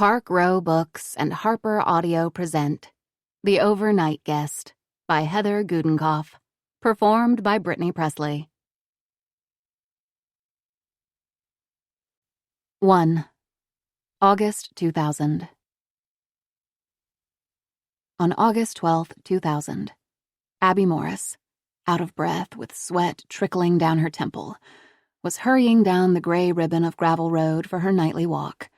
Park Row Books and Harper Audio present The Overnight Guest by Heather Gudenkauf, performed by Brittany Presley. 1. August 2000. On August 12, 2000, Abby Morris, out of breath with sweat trickling down her temple, was hurrying down the gray ribbon of gravel road for her nightly walk.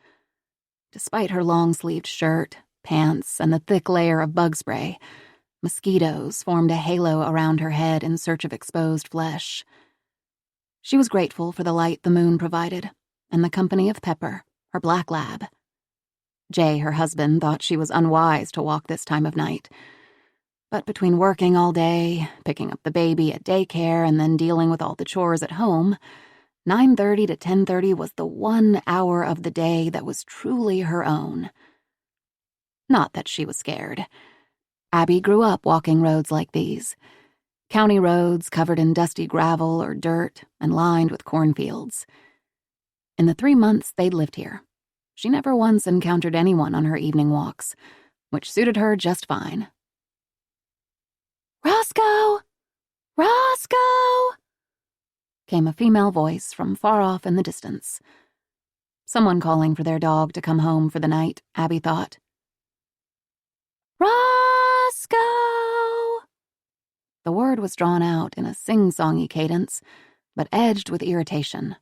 Despite her long-sleeved shirt, pants, and the thick layer of bug spray, mosquitoes formed a halo around her head in search of exposed flesh. She was grateful for the light the moon provided and the company of Pepper, her black lab. Jay, her husband, thought she was unwise to walk this time of night. But between working all day, picking up the baby at daycare, and then dealing with all the chores at home, 9:30 to 10:30 was the 1 hour of the day that was truly her own. Not that she was scared. Abby grew up walking roads like these. County roads covered in dusty gravel or dirt and lined with cornfields. In the 3 months they'd lived here, she never once encountered anyone on her evening walks, which suited her just fine. "Roscoe! Roscoe!" came a female voice from far off in the distance. Someone calling for their dog to come home for the night, Abby thought. "Roscoe!" The word was drawn out in a sing-songy cadence, but edged with irritation.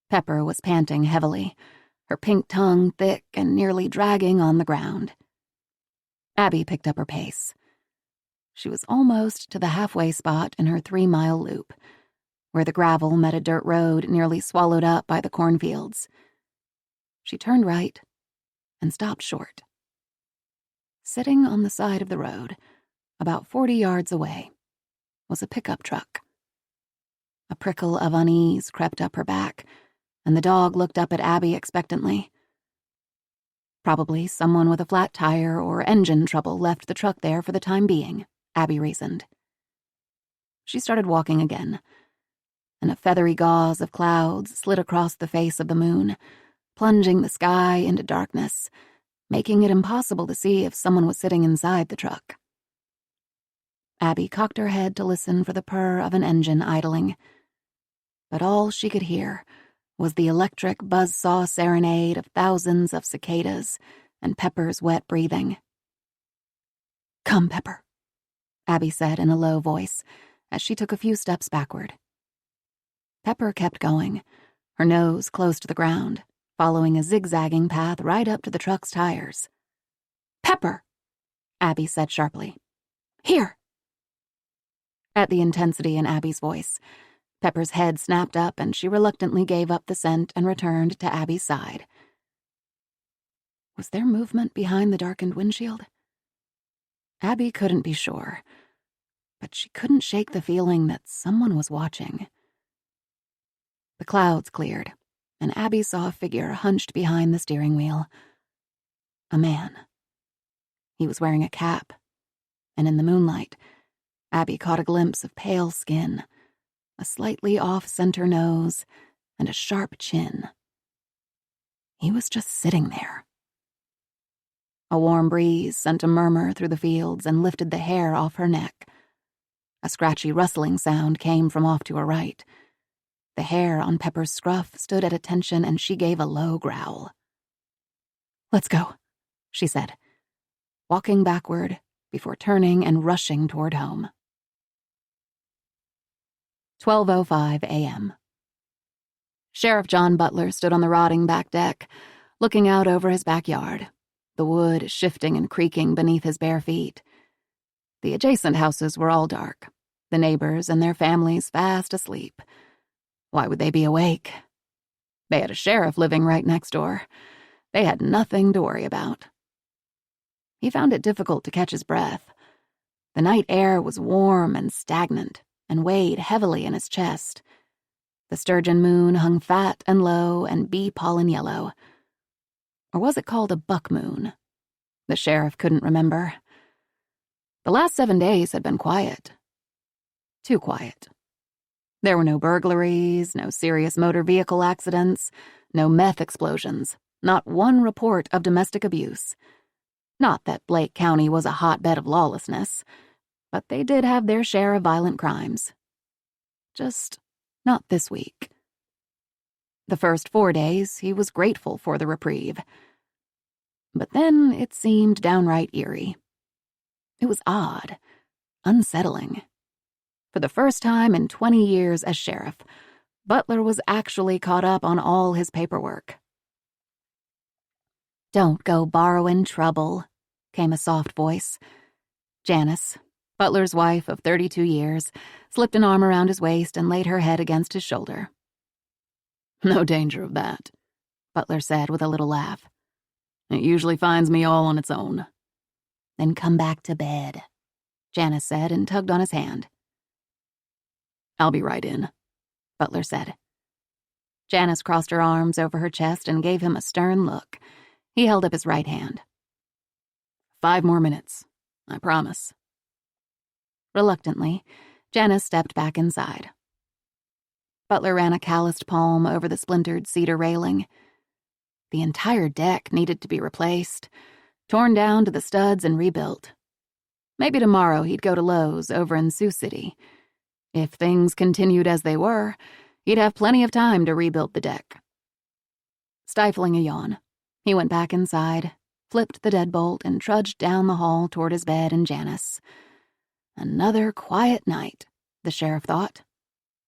Pepper was panting heavily, her pink tongue thick and nearly dragging on the ground. Abby picked up her pace. She was almost to the halfway spot in her 3-mile loop, where the gravel met a dirt road nearly swallowed up by the cornfields. She turned right and stopped short. Sitting on the side of the road, about 40 yards away, was a pickup truck. A prickle of unease crept up her back, and the dog looked up at Abby expectantly. Probably someone with a flat tire or engine trouble left the truck there for the time being, Abby reasoned. She started walking again, and a feathery gauze of clouds slid across the face of the moon, plunging the sky into darkness, making it impossible to see if someone was sitting inside the truck. Abby cocked her head to listen for the purr of an engine idling, but all she could hear was the electric buzzsaw serenade of thousands of cicadas and Pepper's wet breathing. "Come, Pepper," Abby said in a low voice as she took a few steps backward. Pepper kept going, her nose close to the ground, following a zigzagging path right up to the truck's tires. "Pepper!" Abby said sharply. "Here!" At the intensity in Abby's voice, Pepper's head snapped up and she reluctantly gave up the scent and returned to Abby's side. Was there movement behind the darkened windshield? Abby couldn't be sure, but she couldn't shake the feeling that someone was watching. The clouds cleared, and Abby saw a figure hunched behind the steering wheel. A man. He was wearing a cap, and in the moonlight, Abby caught a glimpse of pale skin, a slightly off-center nose, and a sharp chin. He was just sitting there. A warm breeze sent a murmur through the fields and lifted the hair off her neck. A scratchy rustling sound came from off to her right. The hair on Pepper's scruff stood at attention and she gave a low growl. "Let's go," she said, walking backward before turning and rushing toward home. 12:05 a.m. Sheriff John Butler stood on the rotting back deck, looking out over his backyard, the wood shifting and creaking beneath his bare feet. The adjacent houses were all dark, the neighbors and their families fast asleep. Why would they be awake? They had a sheriff living right next door. They had nothing to worry about. He found it difficult to catch his breath. The night air was warm and stagnant and weighed heavily in his chest. The sturgeon moon hung fat and low and bee-pollen yellow. Or was it called a buck moon? The sheriff couldn't remember. The last 7 days had been quiet. Too quiet. There were no burglaries, no serious motor vehicle accidents, no meth explosions, Not one report of domestic abuse. Not that Blake County was a hotbed of lawlessness, but they did have their share of violent crimes. Just not this week. The first 4 days, he was grateful for the reprieve. But then it seemed downright eerie. It was odd, unsettling. For the first time in 20 years as sheriff, Butler was actually caught up on all his paperwork. "Don't go borrowing trouble," came a soft voice. Janice, Butler's wife of 32 years, slipped an arm around his waist and laid her head against his shoulder. "No danger of that," Butler said with a little laugh. "It usually finds me all on its own." "Then come back to bed," Janice said and tugged on his hand. "I'll be right in," Butler said. Janice crossed her arms over her chest and gave him a stern look. He held up his right hand. 5 more minutes, I promise." Reluctantly, Janice stepped back inside. Butler ran a calloused palm over the splintered cedar railing. The entire deck needed to be replaced, torn down to the studs and rebuilt. Maybe tomorrow he'd go to Lowe's over in Sioux City. If things continued as they were, he'd have plenty of time to rebuild the deck. Stifling a yawn, he went back inside, flipped the deadbolt, and trudged down the hall toward his bed and Janice. Another quiet night, the sheriff thought.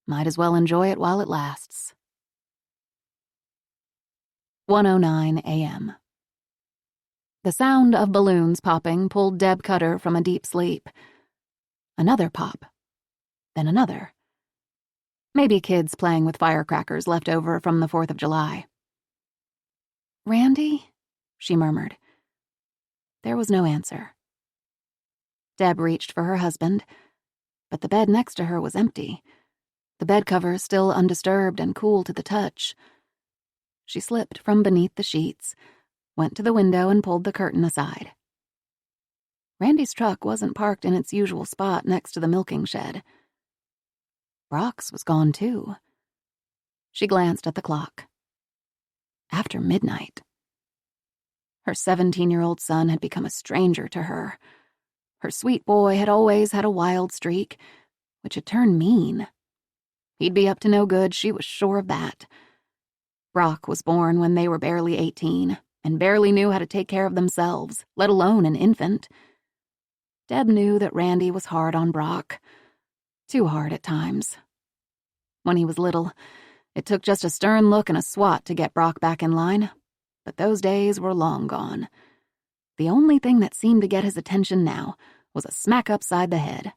Might as well enjoy it while it lasts. 1:09 a.m. The sound of balloons popping pulled Deb Cutter from a deep sleep. Another pop. Then another. Maybe kids playing with firecrackers left over from the 4th of July. "Randy?" she murmured. There was no answer. Deb reached for her husband, but the bed next to her was empty, the bed covers still undisturbed and cool to the touch. She slipped from beneath the sheets, went to the window and pulled the curtain aside. Randy's truck wasn't parked in its usual spot next to the milking shed. Brock's was gone too. She glanced at the clock. After midnight. Her 17-year-old son had become a stranger to her. Her sweet boy had always had a wild streak, which had turned mean. He'd be up to no good, she was sure of that. Brock was born when they were barely 18, and barely knew how to take care of themselves, let alone an infant. Deb knew that Randy was hard on Brock. Too hard at times. When he was little, it took just a stern look and a swat to get Brock back in line, but those days were long gone. The only thing that seemed to get his attention now was a smack upside the head.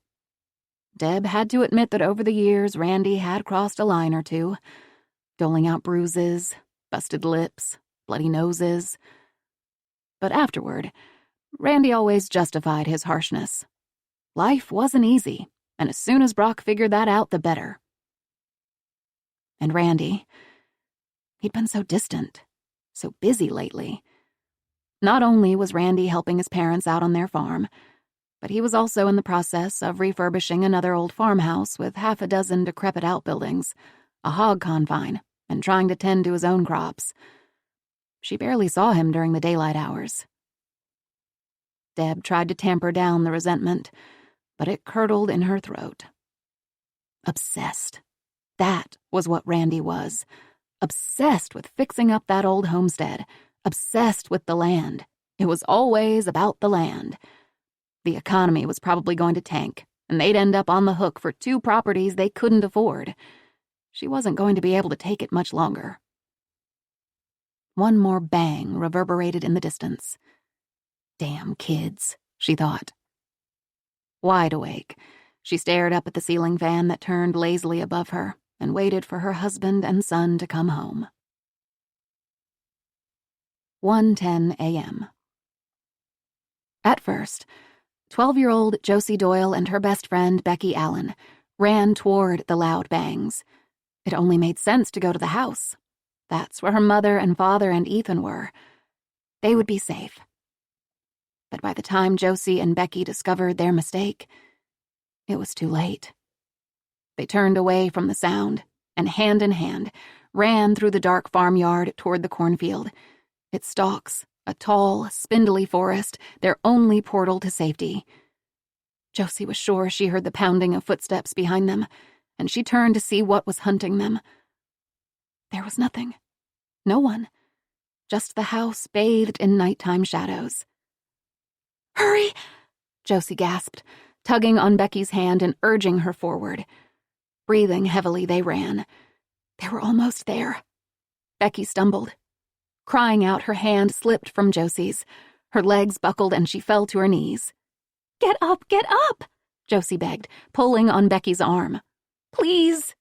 Deb had to admit that over the years Randy had crossed a line or two, doling out bruises, busted lips, bloody noses. But afterward, Randy always justified his harshness. Life wasn't easy, and as soon as Brock figured that out, the better. And Randy, he'd been so distant, so busy lately. Not only was Randy helping his parents out on their farm, but he was also in the process of refurbishing another old farmhouse with 6 decrepit outbuildings, a hog confine, and trying to tend to his own crops. She barely saw him during the daylight hours. Deb tried to tamper down the resentment, but it curdled in her throat. Obsessed. That was what Randy was. Obsessed with fixing up that old homestead. Obsessed with the land. It was always about the land. The economy was probably going to tank, and they'd end up on the hook for 2 properties they couldn't afford. She wasn't going to be able to take it much longer. One more bang reverberated in the distance. Damn kids, she thought. Wide awake, she stared up at the ceiling fan that turned lazily above her and waited for her husband and son to come home. 1:10 a.m. At first, 12-year-old Josie Doyle and her best friend, Becky Allen, ran toward the loud bangs. It only made sense to go to the house. That's where her mother and father and Ethan were. They would be safe. But by the time Josie and Becky discovered their mistake, it was too late. They turned away from the sound and, hand in hand, ran through the dark farmyard toward the cornfield, its stalks, a tall, spindly forest, their only portal to safety. Josie was sure she heard the pounding of footsteps behind them, and she turned to see what was hunting them. There was nothing. No one. Just the house bathed in nighttime shadows. "Hurry!" Josie gasped, tugging on Becky's hand and urging her forward. Breathing heavily, they ran. They were almost there. Becky stumbled. Crying out, her hand slipped from Josie's. Her legs buckled and she fell to her knees. Get up! Josie begged, pulling on Becky's arm. "Please!"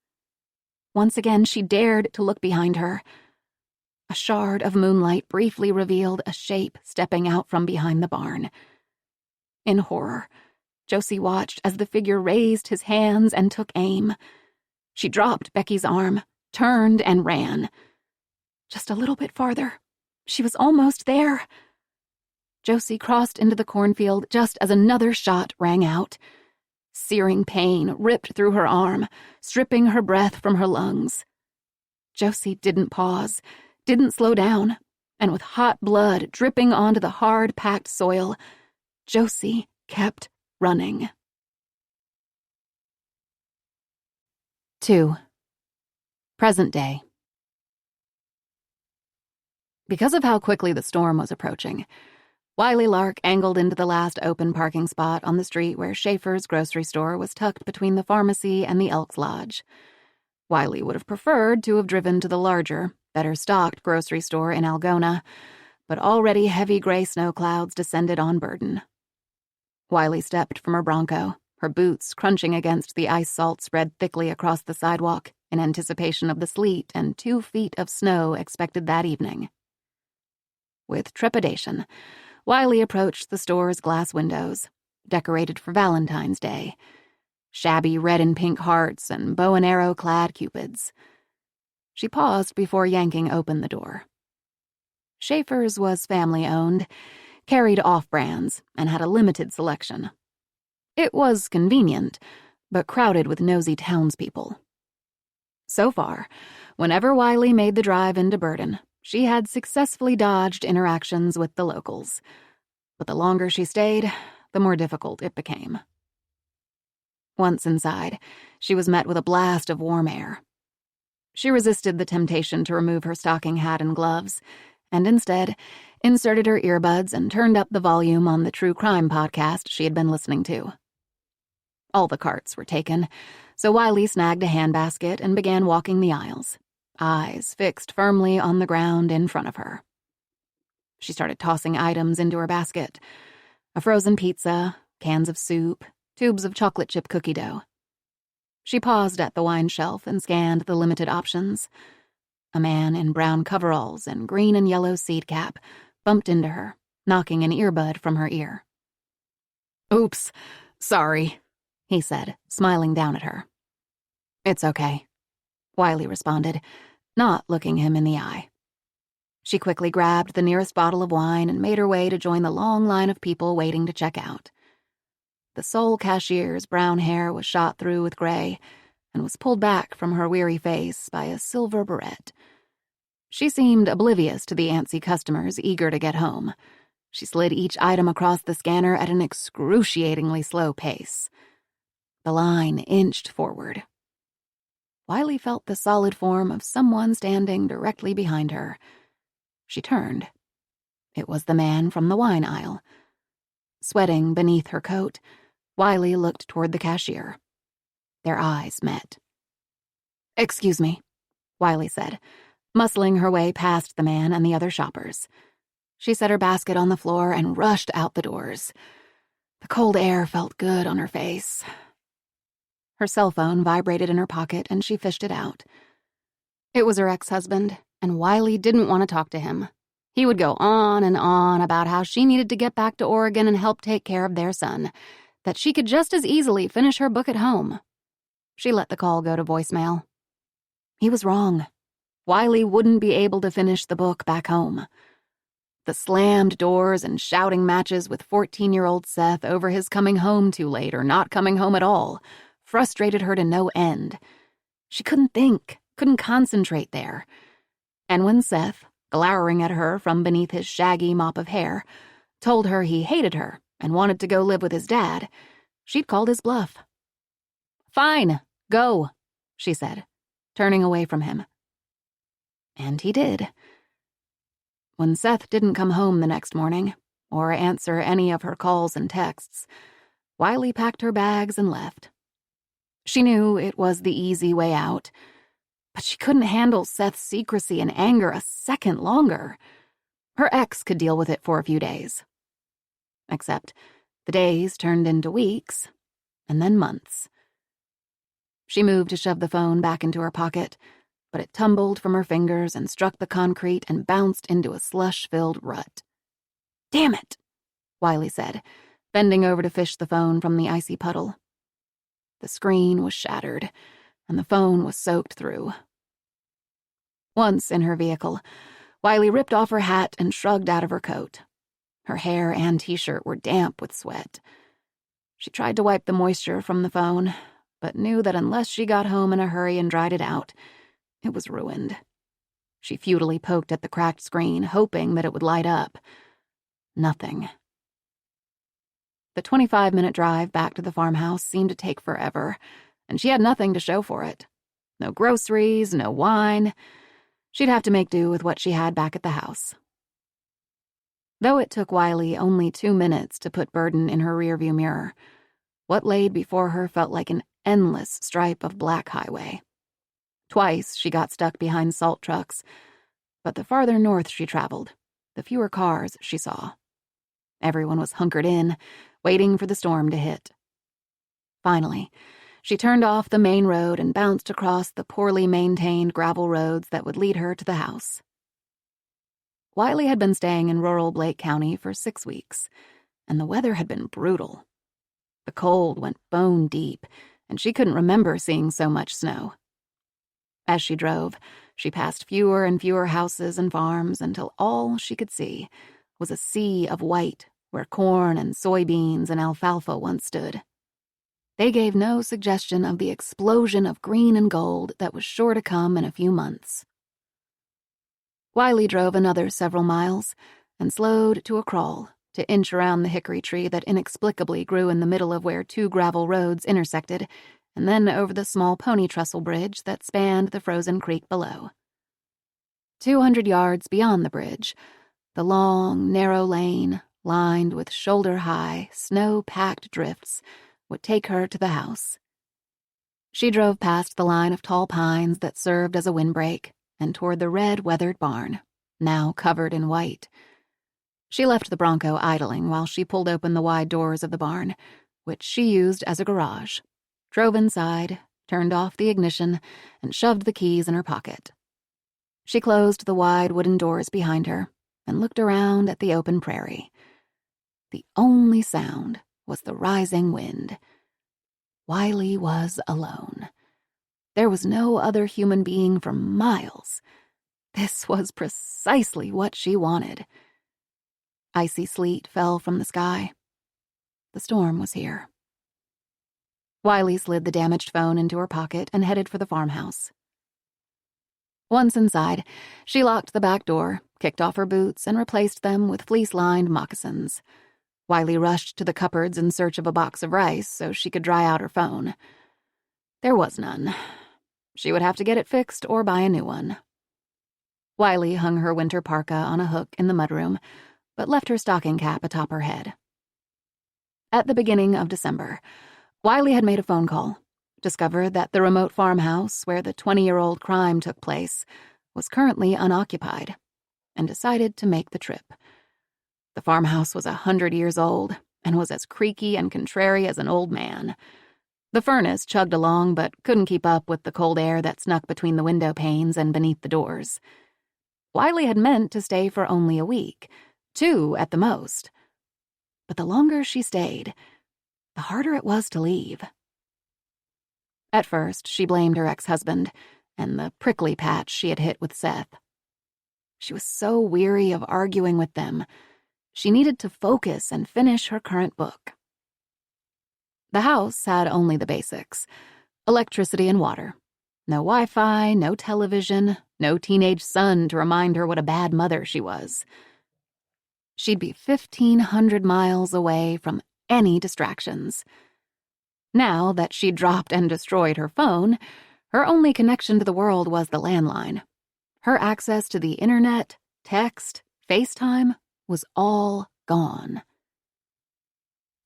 Once again, she dared to look behind her. A shard of moonlight briefly revealed a shape stepping out from behind the barn. In horror, Josie watched as the figure raised his hands and took aim. She dropped Becky's arm, turned, and ran. Just a little bit farther. She was almost there. Josie crossed into the cornfield just as another shot rang out. Searing pain ripped through her arm, stripping her breath from her lungs. Josie didn't pause, didn't slow down, and with hot blood dripping onto the hard-packed soil, Josie kept running. 2. Present day. Because of how quickly the storm was approaching, Wiley Lark angled into the last open parking spot on the street where Schaefer's grocery store was tucked between the pharmacy and the Elks Lodge. Wiley would have preferred to have driven to the larger, better-stocked grocery store in Algona, but already heavy gray snow clouds descended on Burden. Wiley stepped from her Bronco, her boots crunching against the ice salt spread thickly across the sidewalk in anticipation of the sleet and 2 feet of snow expected that evening. With trepidation, Wiley approached the store's glass windows, decorated for Valentine's Day. Shabby red and pink hearts and bow and arrow-clad cupids. She paused before yanking open the door. Schaefer's was family-owned, carried off-brands, and had a limited selection. It was convenient, but crowded with nosy townspeople. So far, whenever Wiley made the drive into Burden, she had successfully dodged interactions with the locals. But the longer she stayed, the more difficult it became. Once inside, she was met with a blast of warm air. She resisted the temptation to remove her stocking hat and gloves, and instead inserted her earbuds and turned up the volume on the true crime podcast she had been listening to. All the carts were taken, so Wiley snagged a handbasket and began walking the aisles, eyes fixed firmly on the ground in front of her. She started tossing items into her basket. A frozen pizza, cans of soup, tubes of chocolate chip cookie dough. She paused at the wine shelf and scanned the limited options. A man in brown coveralls and green and yellow seed cap bumped into her, knocking an earbud from her ear. "Oops, sorry," he said, smiling down at her. "It's okay," Wiley responded, not looking him in the eye. She quickly grabbed the nearest bottle of wine and made her way to join the long line of people waiting to check out. The sole cashier's brown hair was shot through with gray and was pulled back from her weary face by a silver barrette. She seemed oblivious to the antsy customers eager to get home. She slid each item across the scanner at an excruciatingly slow pace. The line inched forward. Wiley felt the solid form of someone standing directly behind her. She turned. It was the man from the wine aisle. Sweating beneath her coat, Wiley looked toward the cashier. Their eyes met. "Excuse me," Wiley said, muscling her way past the man and the other shoppers. She set her basket on the floor and rushed out the doors. The cold air felt good on her face. Her cell phone vibrated in her pocket and she fished it out. It was her ex-husband, and Wiley didn't want to talk to him. He would go on and on about how she needed to get back to Oregon and help take care of their son, that she could just as easily finish her book at home. She let the call go to voicemail. He was wrong. Wiley wouldn't be able to finish the book back home. The slammed doors and shouting matches with 14-year-old Seth over his coming home too late or not coming home at all frustrated her to no end. She couldn't think, couldn't concentrate there. And when Seth, glowering at her from beneath his shaggy mop of hair, told her he hated her and wanted to go live with his dad, she'd called his bluff. "Fine, go," she said, turning away from him. And he did. When Seth didn't come home the next morning, or answer any of her calls and texts, Wiley packed her bags and left. She knew it was the easy way out, but she couldn't handle Seth's secrecy and anger a second longer. Her ex could deal with it for a few days. Except the days turned into weeks, and then months. She moved to shove the phone back into her pocket, but it tumbled from her fingers and struck the concrete and bounced into a slush-filled rut. "Damn it," Wiley said, bending over to fish the phone from the icy puddle. The screen was shattered, and the phone was soaked through. Once in her vehicle, Wiley ripped off her hat and shrugged out of her coat. Her hair and t-shirt were damp with sweat. She tried to wipe the moisture from the phone, but knew that unless she got home in a hurry and dried it out, it was ruined. She futilely poked at the cracked screen, hoping that it would light up. Nothing. The 25-minute drive back to the farmhouse seemed to take forever, and she had nothing to show for it. No groceries, no wine. She'd have to make do with what she had back at the house. Though it took Wiley only 2 minutes to put Burden in her rearview mirror, what laid before her felt like an endless stripe of black highway. Twice she got stuck behind salt trucks, but the farther north she traveled, the fewer cars she saw. Everyone was hunkered in, waiting for the storm to hit. Finally, she turned off the main road and bounced across the poorly maintained gravel roads that would lead her to the house. Wiley had been staying in rural Blake County for 6 weeks, and the weather had been brutal. The cold went bone deep, and she couldn't remember seeing so much snow. As she drove, she passed fewer and fewer houses and farms until all she could see was a sea of white where corn and soybeans and alfalfa once stood. They gave no suggestion of the explosion of green and gold that was sure to come in a few months. Wiley drove another several miles and slowed to a crawl to inch around the hickory tree that inexplicably grew in the middle of where 2 gravel roads intersected, and then over the small pony trestle bridge that spanned the frozen creek below. 200 yards beyond the bridge, the long, narrow lane, lined with shoulder-high, snow-packed drifts, would take her to the house. She drove past the line of tall pines that served as a windbreak and toward the red, weathered barn, now covered in white. She left the Bronco idling while she pulled open the wide doors of the barn, which she used as a garage, drove inside, turned off the ignition, and shoved the keys in her pocket. She closed the wide wooden doors behind her and looked around at the open prairie. The only sound was the rising wind. Wiley was alone. There was no other human being for miles. This was precisely what she wanted. Icy sleet fell from the sky. The storm was here. Wiley slid the damaged phone into her pocket and headed for the farmhouse. Once inside, she locked the back door, kicked off her boots, and replaced them with fleece-lined moccasins. Wiley rushed to the cupboards in search of a box of rice so she could dry out her phone. There was none. She would have to get it fixed or buy a new one. Wiley hung her winter parka on a hook in the mudroom, but left her stocking cap atop her head. At the beginning of December, Wiley had made a phone call, discovered that the remote farmhouse where the 20-year-old crime took place was currently unoccupied, and decided to make the trip. The farmhouse was 100 years old and was as creaky and contrary as an old man. The furnace chugged along but couldn't keep up with the cold air that snuck between the window panes and beneath the doors. Wiley had meant to stay for only a week, 2 at the most. But the longer she stayed, the harder it was to leave. At first, she blamed her ex-husband and the prickly patch she had hit with Seth. She was so weary of arguing with them. She needed to focus and finish her current book. The house had only the basics: electricity and water. No Wi-Fi, no television, No teenage son to remind her what a bad mother she was. She'd be 1,500 miles away from any distractions. Now that she'd dropped and destroyed her phone, her only connection to the world was the landline. Her access to the internet, text, FaceTime was all gone.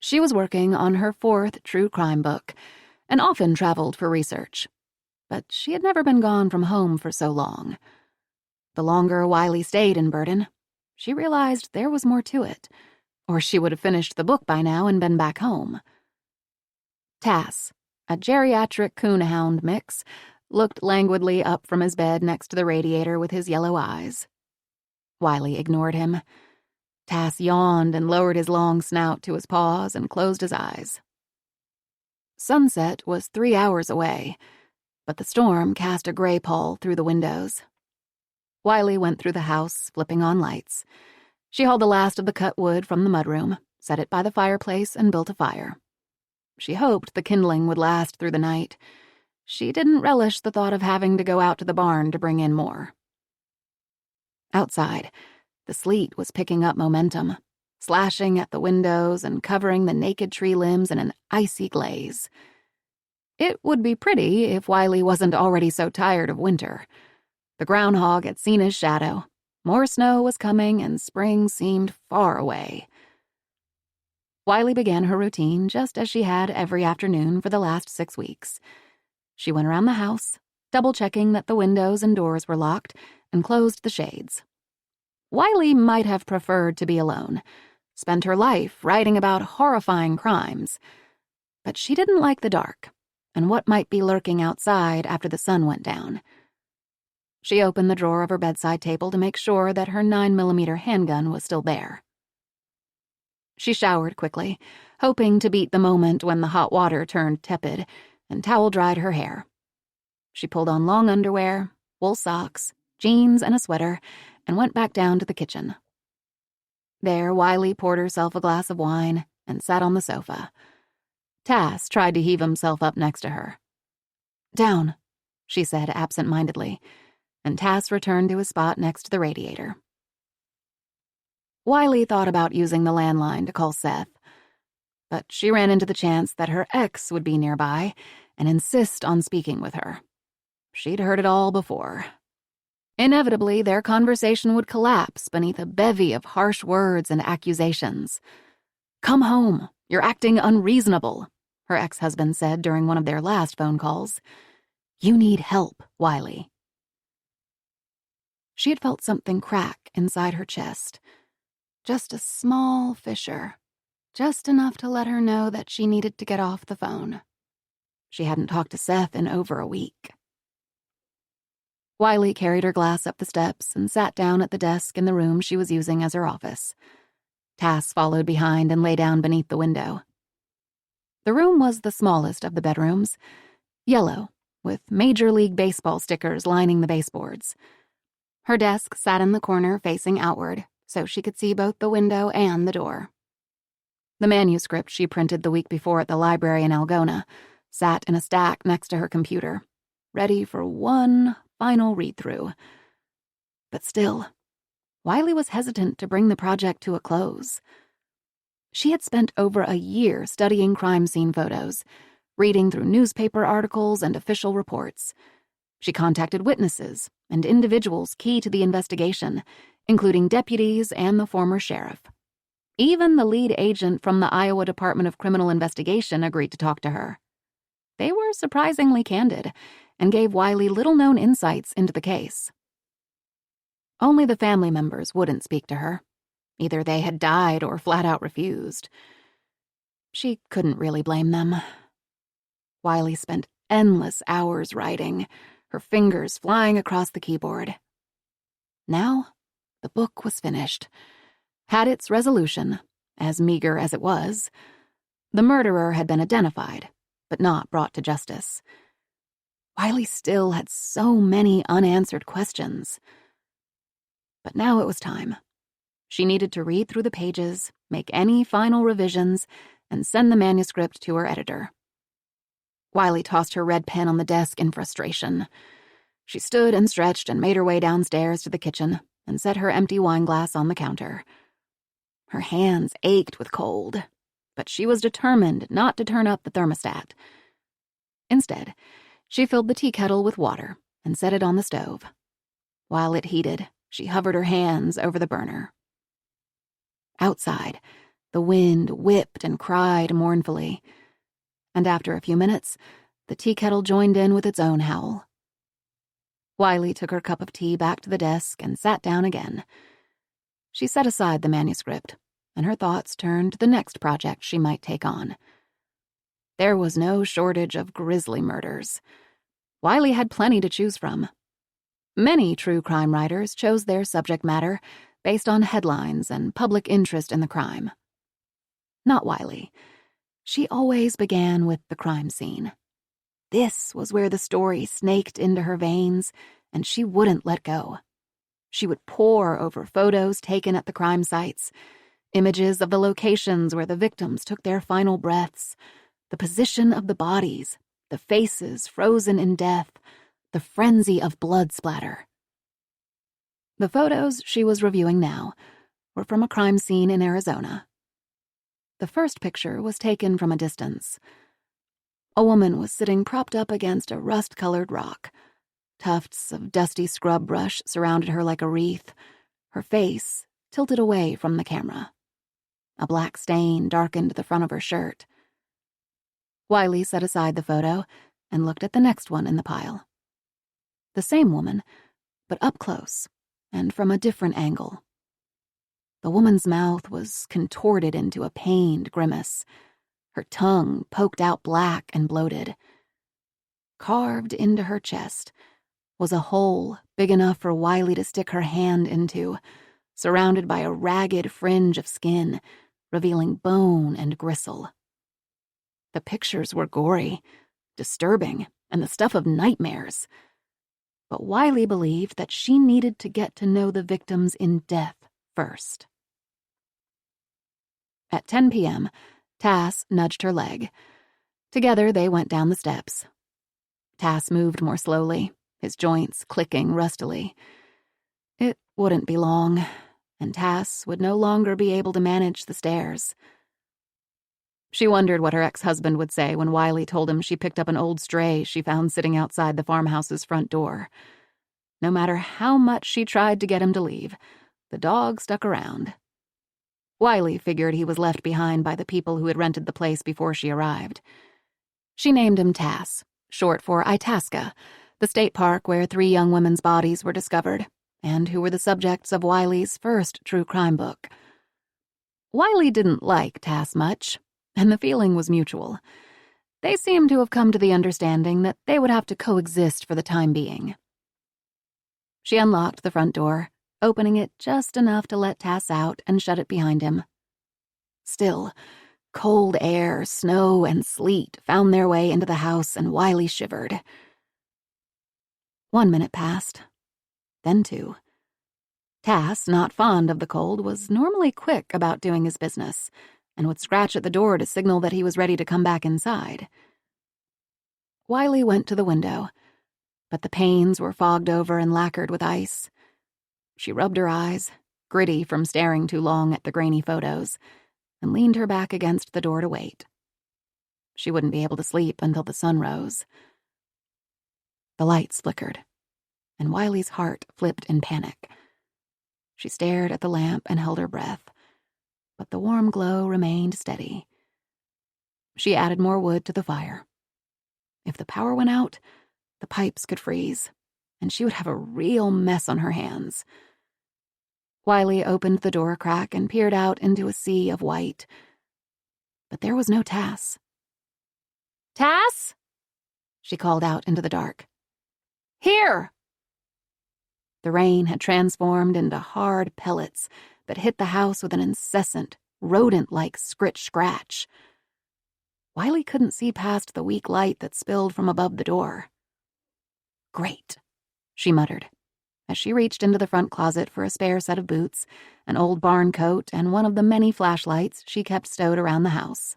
She was working on her 4th true crime book and often traveled for research. But she had never been gone from home for so long. The longer Wiley stayed in Burden, she realized there was more to it, or she would have finished the book by now and been back home. Tass, a geriatric coonhound mix, looked languidly up from his bed next to the radiator with his yellow eyes. Wiley ignored him. Tass yawned and lowered his long snout to his paws and closed his eyes. Sunset was 3 hours away, but the storm cast a gray pall through the windows. Wiley went through the house, flipping on lights. She hauled the last of the cut wood from the mudroom, set it by the fireplace, and built a fire. She hoped the kindling would last through the night. She didn't relish the thought of having to go out to the barn to bring in more. Outside, the sleet was picking up momentum, slashing at the windows and covering the naked tree limbs in an icy glaze. It would be pretty if Wiley wasn't already so tired of winter. The groundhog had seen his shadow. More snow was coming, and spring seemed far away. Wiley began her routine just as she had every afternoon for the last 6 weeks. She went around the house, double-checking that the windows and doors were locked, and closed the shades. Wiley might have preferred to be alone, spent her life writing about horrifying crimes. But she didn't like the dark, and what might be lurking outside after the sun went down. She opened the drawer of her bedside table to make sure that her 9mm handgun was still there. She showered quickly, hoping to beat the moment when the hot water turned tepid, and towel-dried her hair. She pulled on long underwear, wool socks, jeans, and a sweater, and went back down to the kitchen. There, Wiley poured herself a glass of wine and sat on the sofa. Tass tried to heave himself up next to her. "Down," she said absent-mindedly, and Tass returned to his spot next to the radiator. Wiley thought about using the landline to call Seth, but she ran into the chance that her ex would be nearby and insist on speaking with her. She'd heard it all before. Inevitably, their conversation would collapse beneath a bevy of harsh words and accusations. "Come home. You're acting unreasonable," her ex-husband said during one of their last phone calls. "You need help, Wiley." She had felt something crack inside her chest. Just a small fissure. Just enough to let her know that she needed to get off the phone. She hadn't talked to Seth in over a week. Wiley carried her glass up the steps and sat down at the desk in the room she was using as her office. Tass followed behind and lay down beneath the window. The room was the smallest of the bedrooms, yellow, with Major League Baseball stickers lining the baseboards. Her desk sat in the corner facing outward, so she could see both the window and the door. The manuscript she printed the week before at the library in Algona sat in a stack next to her computer, ready for one final read-through. But still, Wiley was hesitant to bring the project to a close. She had spent over a year studying crime scene photos, reading through newspaper articles and official reports. She contacted witnesses and individuals key to the investigation, including deputies and the former sheriff. Even the lead agent from the Iowa Department of Criminal Investigation agreed to talk to her. They were surprisingly candid and gave Wiley little-known insights into the case. Only the family members wouldn't speak to her. Either they had died or flat-out refused. She couldn't really blame them. Wiley spent endless hours writing, her fingers flying across the keyboard. Now, the book was finished. Had its resolution, as meager as it was. The murderer had been identified, but not brought to justice. Wiley still had so many unanswered questions. But now it was time. She needed to read through the pages, make any final revisions, and send the manuscript to her editor. Wiley tossed her red pen on the desk in frustration. She stood and stretched and made her way downstairs to the kitchen and set her empty wine glass on the counter. Her hands ached with cold, but she was determined not to turn up the thermostat. Instead, she filled the tea kettle with water and set it on the stove. While it heated, she hovered her hands over the burner. Outside, the wind whipped and cried mournfully, and after a few minutes, the tea kettle joined in with its own howl. Wiley took her cup of tea back to the desk and sat down again. She set aside the manuscript, and her thoughts turned to the next project she might take on. There was no shortage of grisly murders. Wiley had plenty to choose from. Many true crime writers chose their subject matter based on headlines and public interest in the crime. Not Wiley. She always began with the crime scene. This was where the story snaked into her veins, and she wouldn't let go. She would pore over photos taken at the crime sites, images of the locations where the victims took their final breaths, the position of the bodies, the faces frozen in death, the frenzy of blood splatter. The photos she was reviewing now were from a crime scene in Arizona. The first picture was taken from a distance. A woman was sitting propped up against a rust-colored rock. Tufts of dusty scrub brush surrounded her like a wreath, her face tilted away from the camera. A black stain darkened the front of her shirt. Wiley set aside the photo and looked at the next one in the pile. The same woman, but up close and from a different angle. The woman's mouth was contorted into a pained grimace. Her tongue poked out black and bloated. Carved into her chest was a hole big enough for Wiley to stick her hand into, surrounded by a ragged fringe of skin, revealing bone and gristle. The pictures were gory, disturbing, and the stuff of nightmares. But Wiley believed that she needed to get to know the victims in death first. At 10 p.m., Tass nudged her leg. Together, they went down the steps. Tass moved more slowly, his joints clicking rustily. It wouldn't be long, and Tass would no longer be able to manage the stairs. She wondered what her ex-husband would say when Wiley told him she picked up an old stray she found sitting outside the farmhouse's front door. No matter how much she tried to get him to leave, the dog stuck around. Wiley figured he was left behind by the people who had rented the place before she arrived. She named him Tass, short for Itasca, the state park where 3 young women's bodies were discovered, and who were the subjects of Wiley's first true crime book. Wiley didn't like Tass much, and the feeling was mutual. They seemed to have come to the understanding that they would have to coexist for the time being. She unlocked the front door, opening it just enough to let Tass out and shut it behind him. Still, cold air, snow, and sleet found their way into the house, and Wiley shivered. 1 minute passed, then 2. Tass, not fond of the cold, was normally quick about doing his business, and would scratch at the door to signal that he was ready to come back inside. Wiley went to the window, but the panes were fogged over and lacquered with ice. She rubbed her eyes, gritty from staring too long at the grainy photos, and leaned her back against the door to wait. She wouldn't be able to sleep until the sun rose. The lights flickered, and Wiley's heart flipped in panic. She stared at the lamp and held her breath, but the warm glow remained steady. She added more wood to the fire. If the power went out, the pipes could freeze, and she would have a real mess on her hands. Wiley opened the door crack and peered out into a sea of white. But there was no Tass. "Tass?" she called out into the dark. "Here!" The rain had transformed into hard pellets that hit the house with an incessant, rodent-like scritch-scratch. Wiley couldn't see past the weak light that spilled from above the door. "Great," she muttered, as she reached into the front closet for a spare set of boots, an old barn coat, and one of the many flashlights she kept stowed around the house.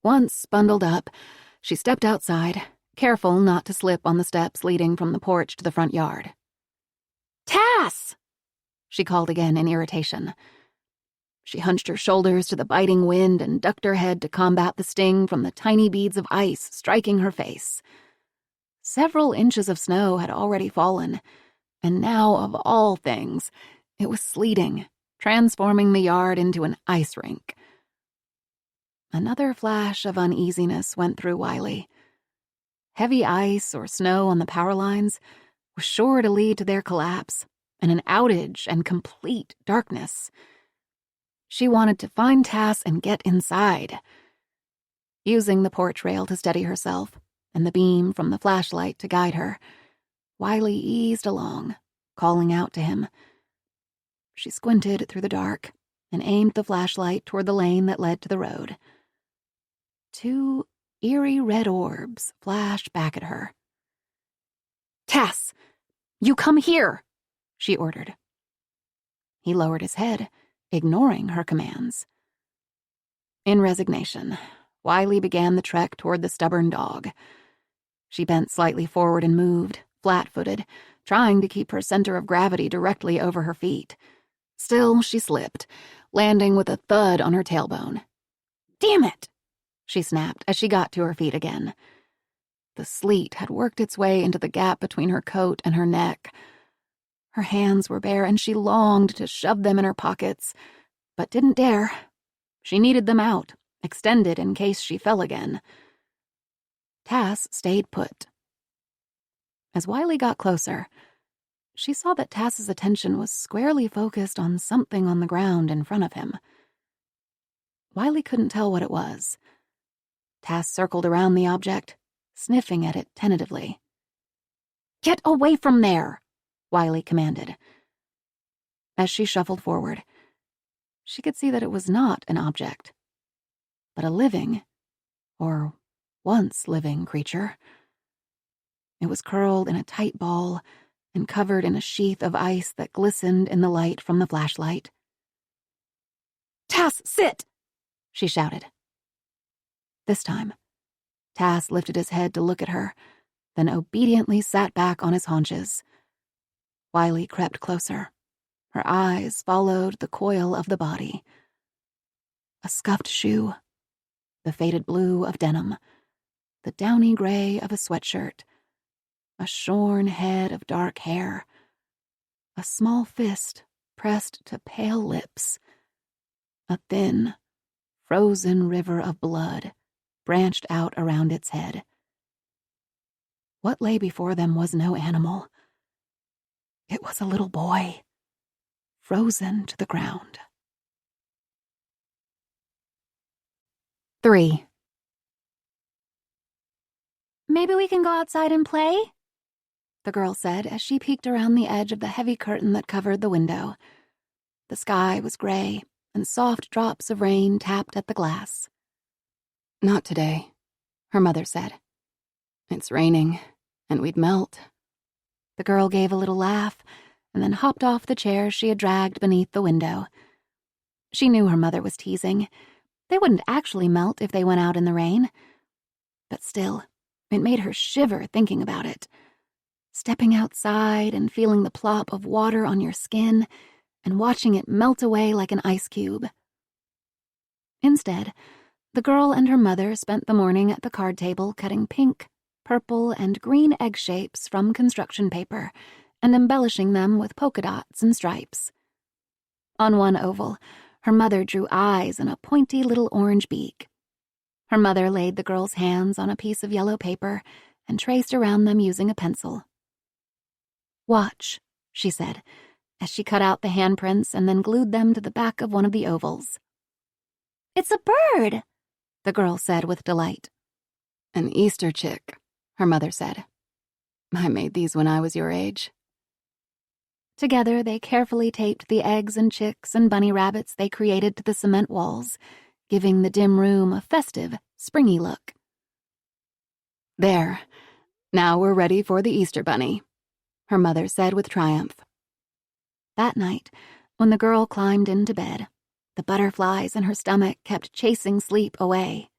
Once bundled up, she stepped outside careful not to slip on the steps leading from the porch to the front yard. "Tass!" she called again in irritation. She hunched her shoulders to the biting wind and ducked her head to combat the sting from the tiny beads of ice striking her face. Several inches of snow had already fallen, and now, of all things, it was sleeting, transforming the yard into an ice rink. Another flash of uneasiness went through Wiley. Heavy ice or snow on the power lines was sure to lead to their collapse and an outage and complete darkness. She wanted to find Tass and get inside. Using the porch rail to steady herself and the beam from the flashlight to guide her, Wiley eased along, calling out to him. She squinted through the dark and aimed the flashlight toward the lane that led to the road. 2 eerie red orbs flashed back at her. "Tass, you come here," she ordered. He lowered his head, ignoring her commands. In resignation, Wiley began the trek toward the stubborn dog. She bent slightly forward and moved, flat-footed, trying to keep her center of gravity directly over her feet. Still, she slipped, landing with a thud on her tailbone. "Damn it!" she snapped as she got to her feet again. The sleet had worked its way into the gap between her coat and her neck. Her hands were bare and she longed to shove them in her pockets, but didn't dare. She needed them out, extended in case she fell again. Tass stayed put. As Wiley got closer, she saw that Tass's attention was squarely focused on something on the ground in front of him. Wiley couldn't tell what it was. Tass circled around the object, sniffing at it tentatively. "Get away from there!" Wiley commanded. As she shuffled forward, she could see that it was not an object, but a living, or once living creature. It was curled in a tight ball and covered in a sheath of ice that glistened in the light from the flashlight. "Tass, sit!" she shouted. This time, Tass lifted his head to look at her, then obediently sat back on his haunches. Wiley crept closer. Her eyes followed the coil of the body. A scuffed shoe, the faded blue of denim, the downy gray of a sweatshirt, a shorn head of dark hair, a small fist pressed to pale lips, a thin, frozen river of blood branched out around its head. What lay before them was no animal. It was a little boy, frozen to the ground. 3. "Maybe we can go outside and play?" the girl said as she peeked around the edge of the heavy curtain that covered the window. The sky was gray, and soft drops of rain tapped at the glass. "Not today," her mother said. "It's raining, and we'd melt." The girl gave a little laugh and then hopped off the chair she had dragged beneath the window. She knew her mother was teasing. They wouldn't actually melt if they went out in the rain. But still, it made her shiver thinking about it. Stepping outside and feeling the plop of water on your skin and watching it melt away like an ice cube. Instead, the girl and her mother spent the morning at the card table cutting pink, purple, and green egg shapes from construction paper and embellishing them with polka dots and stripes. On one oval, her mother drew eyes and a pointy little orange beak. Her mother laid the girl's hands on a piece of yellow paper and traced around them using a pencil. "Watch," she said, as she cut out the handprints and then glued them to the back of one of the ovals. "It's a bird," the girl said with delight. "An Easter chick," her mother said. "I made these when I was your age." Together, they carefully taped the eggs and chicks and bunny rabbits they created to the cement walls, giving the dim room a festive, springy look. "There, now we're ready for the Easter bunny," her mother said with triumph. That night, when the girl climbed into bed, the butterflies in her stomach kept chasing sleep away.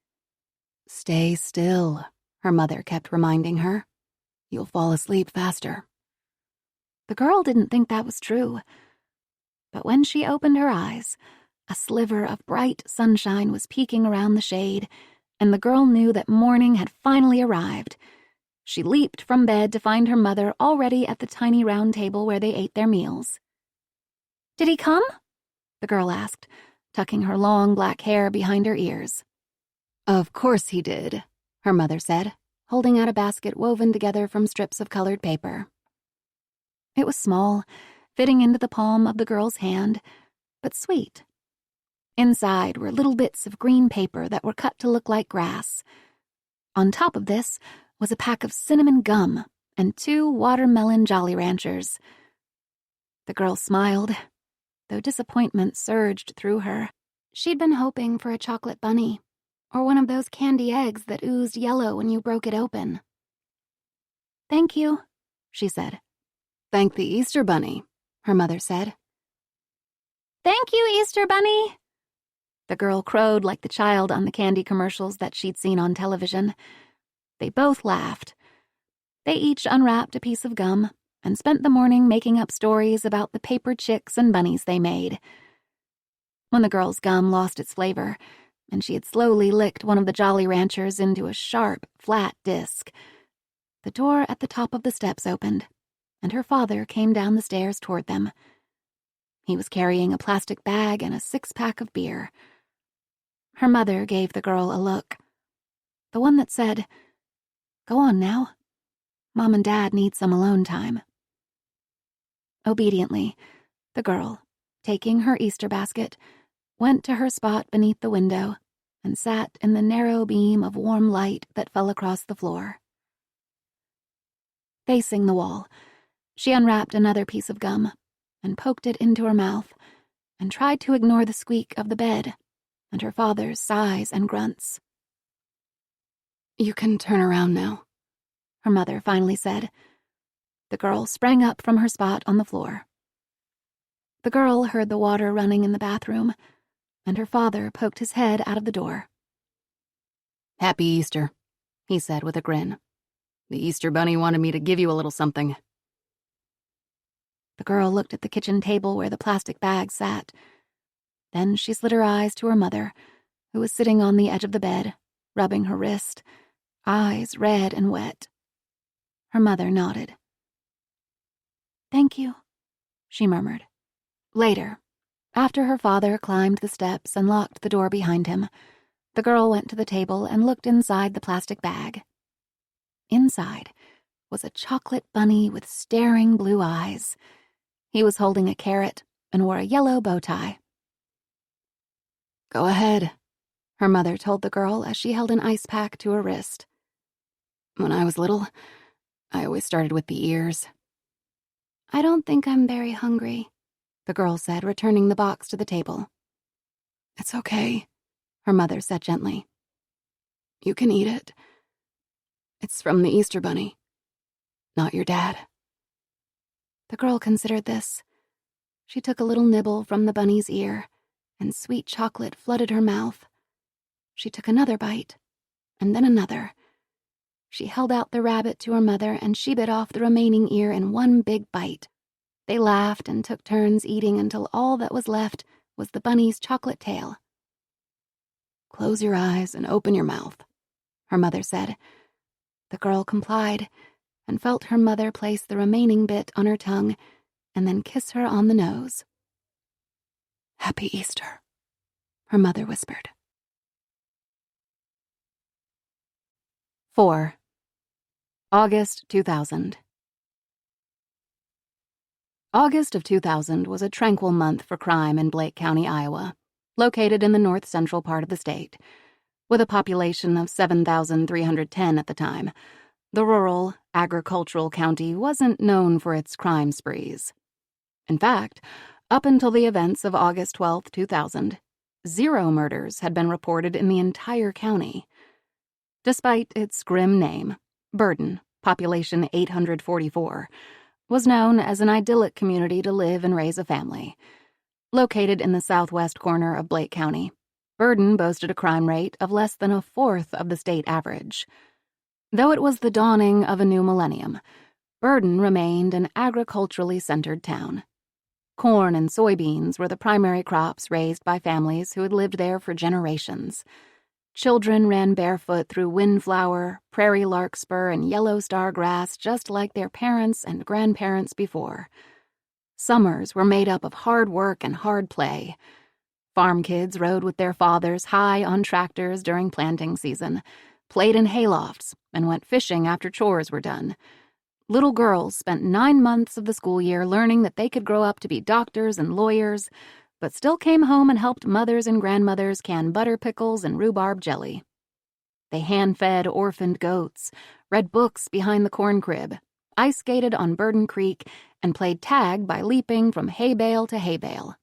"Stay still," her mother kept reminding her. "You'll fall asleep faster." The girl didn't think that was true. But when she opened her eyes, a sliver of bright sunshine was peeking around the shade, and the girl knew that morning had finally arrived. She leaped from bed to find her mother already at the tiny round table where they ate their meals. "Did he come?" the girl asked, tucking her long black hair behind her ears. "Of course he did," her mother said, holding out a basket woven together from strips of colored paper. It was small, fitting into the palm of the girl's hand, but sweet. Inside were little bits of green paper that were cut to look like grass. On top of this was a pack of cinnamon gum and 2 watermelon Jolly Ranchers. The girl smiled, though disappointment surged through her. She'd been hoping for a chocolate bunny, or one of those candy eggs that oozed yellow when you broke it open. "Thank you," she said. "Thank the Easter Bunny," her mother said. "Thank you, Easter Bunny," the girl crowed like the child on the candy commercials that she'd seen on television. They both laughed. They each unwrapped a piece of gum and spent the morning making up stories about the paper chicks and bunnies they made. When the girl's gum lost its flavor, and she had slowly licked one of the Jolly Ranchers into a sharp, flat disc, the door at the top of the steps opened, and her father came down the stairs toward them. He was carrying a plastic bag and a 6-pack of beer. Her mother gave the girl a look. The one that said, "Go on now. Mom and Dad need some alone time." Obediently, the girl, taking her Easter basket, went to her spot beneath the window and sat in the narrow beam of warm light that fell across the floor. Facing the wall, she unwrapped another piece of gum and poked it into her mouth and tried to ignore the squeak of the bed and her father's sighs and grunts. "You can turn around now," her mother finally said. The girl sprang up from her spot on the floor. The girl heard the water running in the bathroom, and her father poked his head out of the door. "Happy Easter," he said with a grin. "The Easter Bunny wanted me to give you a little something." The girl looked at the kitchen table where the plastic bag sat. Then she slid her eyes to her mother, who was sitting on the edge of the bed, rubbing her wrist, eyes red and wet. Her mother nodded. "Thank you," she murmured. Later, after her father climbed the steps and locked the door behind him, the girl went to the table and looked inside the plastic bag. Inside was a chocolate bunny with staring blue eyes. He was holding a carrot and wore a yellow bow tie. "Go ahead," her mother told the girl as she held an ice pack to her wrist. "When I was little, I always started with the ears." "I don't think I'm very hungry," the girl said, returning the box to the table. "It's okay," her mother said gently. "You can eat it. It's from the Easter Bunny, not your dad." The girl considered this. She took a little nibble from the bunny's ear, and sweet chocolate flooded her mouth. She took another bite, and then another. She held out the rabbit to her mother, and she bit off the remaining ear in one big bite. They laughed and took turns eating until all that was left was the bunny's chocolate tail. "Close your eyes and open your mouth," her mother said. The girl complied and felt her mother place the remaining bit on her tongue and then kiss her on the nose. "Happy Easter," her mother whispered. 4. August 2000. August of 2000 was a tranquil month for crime in Blake County, Iowa, located in the north-central part of the state. With a population of 7,310 at the time, the rural, agricultural county wasn't known for its crime sprees. In fact, up until the events of August 12, 2000, 0 murders had been reported in the entire county. Despite its grim name, Burden, population 844, was known as an idyllic community to live and raise a family. Located in the southwest corner of Blake County, Burden boasted a crime rate of less than a fourth of the state average. Though it was the dawning of a new millennium, Burden remained an agriculturally centered town. Corn and soybeans were the primary crops raised by families who had lived there for generations. Children ran barefoot through windflower, prairie larkspur, and yellow star grass just like their parents and grandparents before. Summers were made up of hard work and hard play. Farm kids rode with their fathers high on tractors during planting season, played in haylofts, and went fishing after chores were done. Little girls spent 9 months of the school year learning that they could grow up to be doctors and lawyers, but still came home and helped mothers and grandmothers can butter pickles and rhubarb jelly. They hand-fed orphaned goats, read books behind the corn crib, ice skated on Burden Creek, and played tag by leaping from hay bale to hay bale.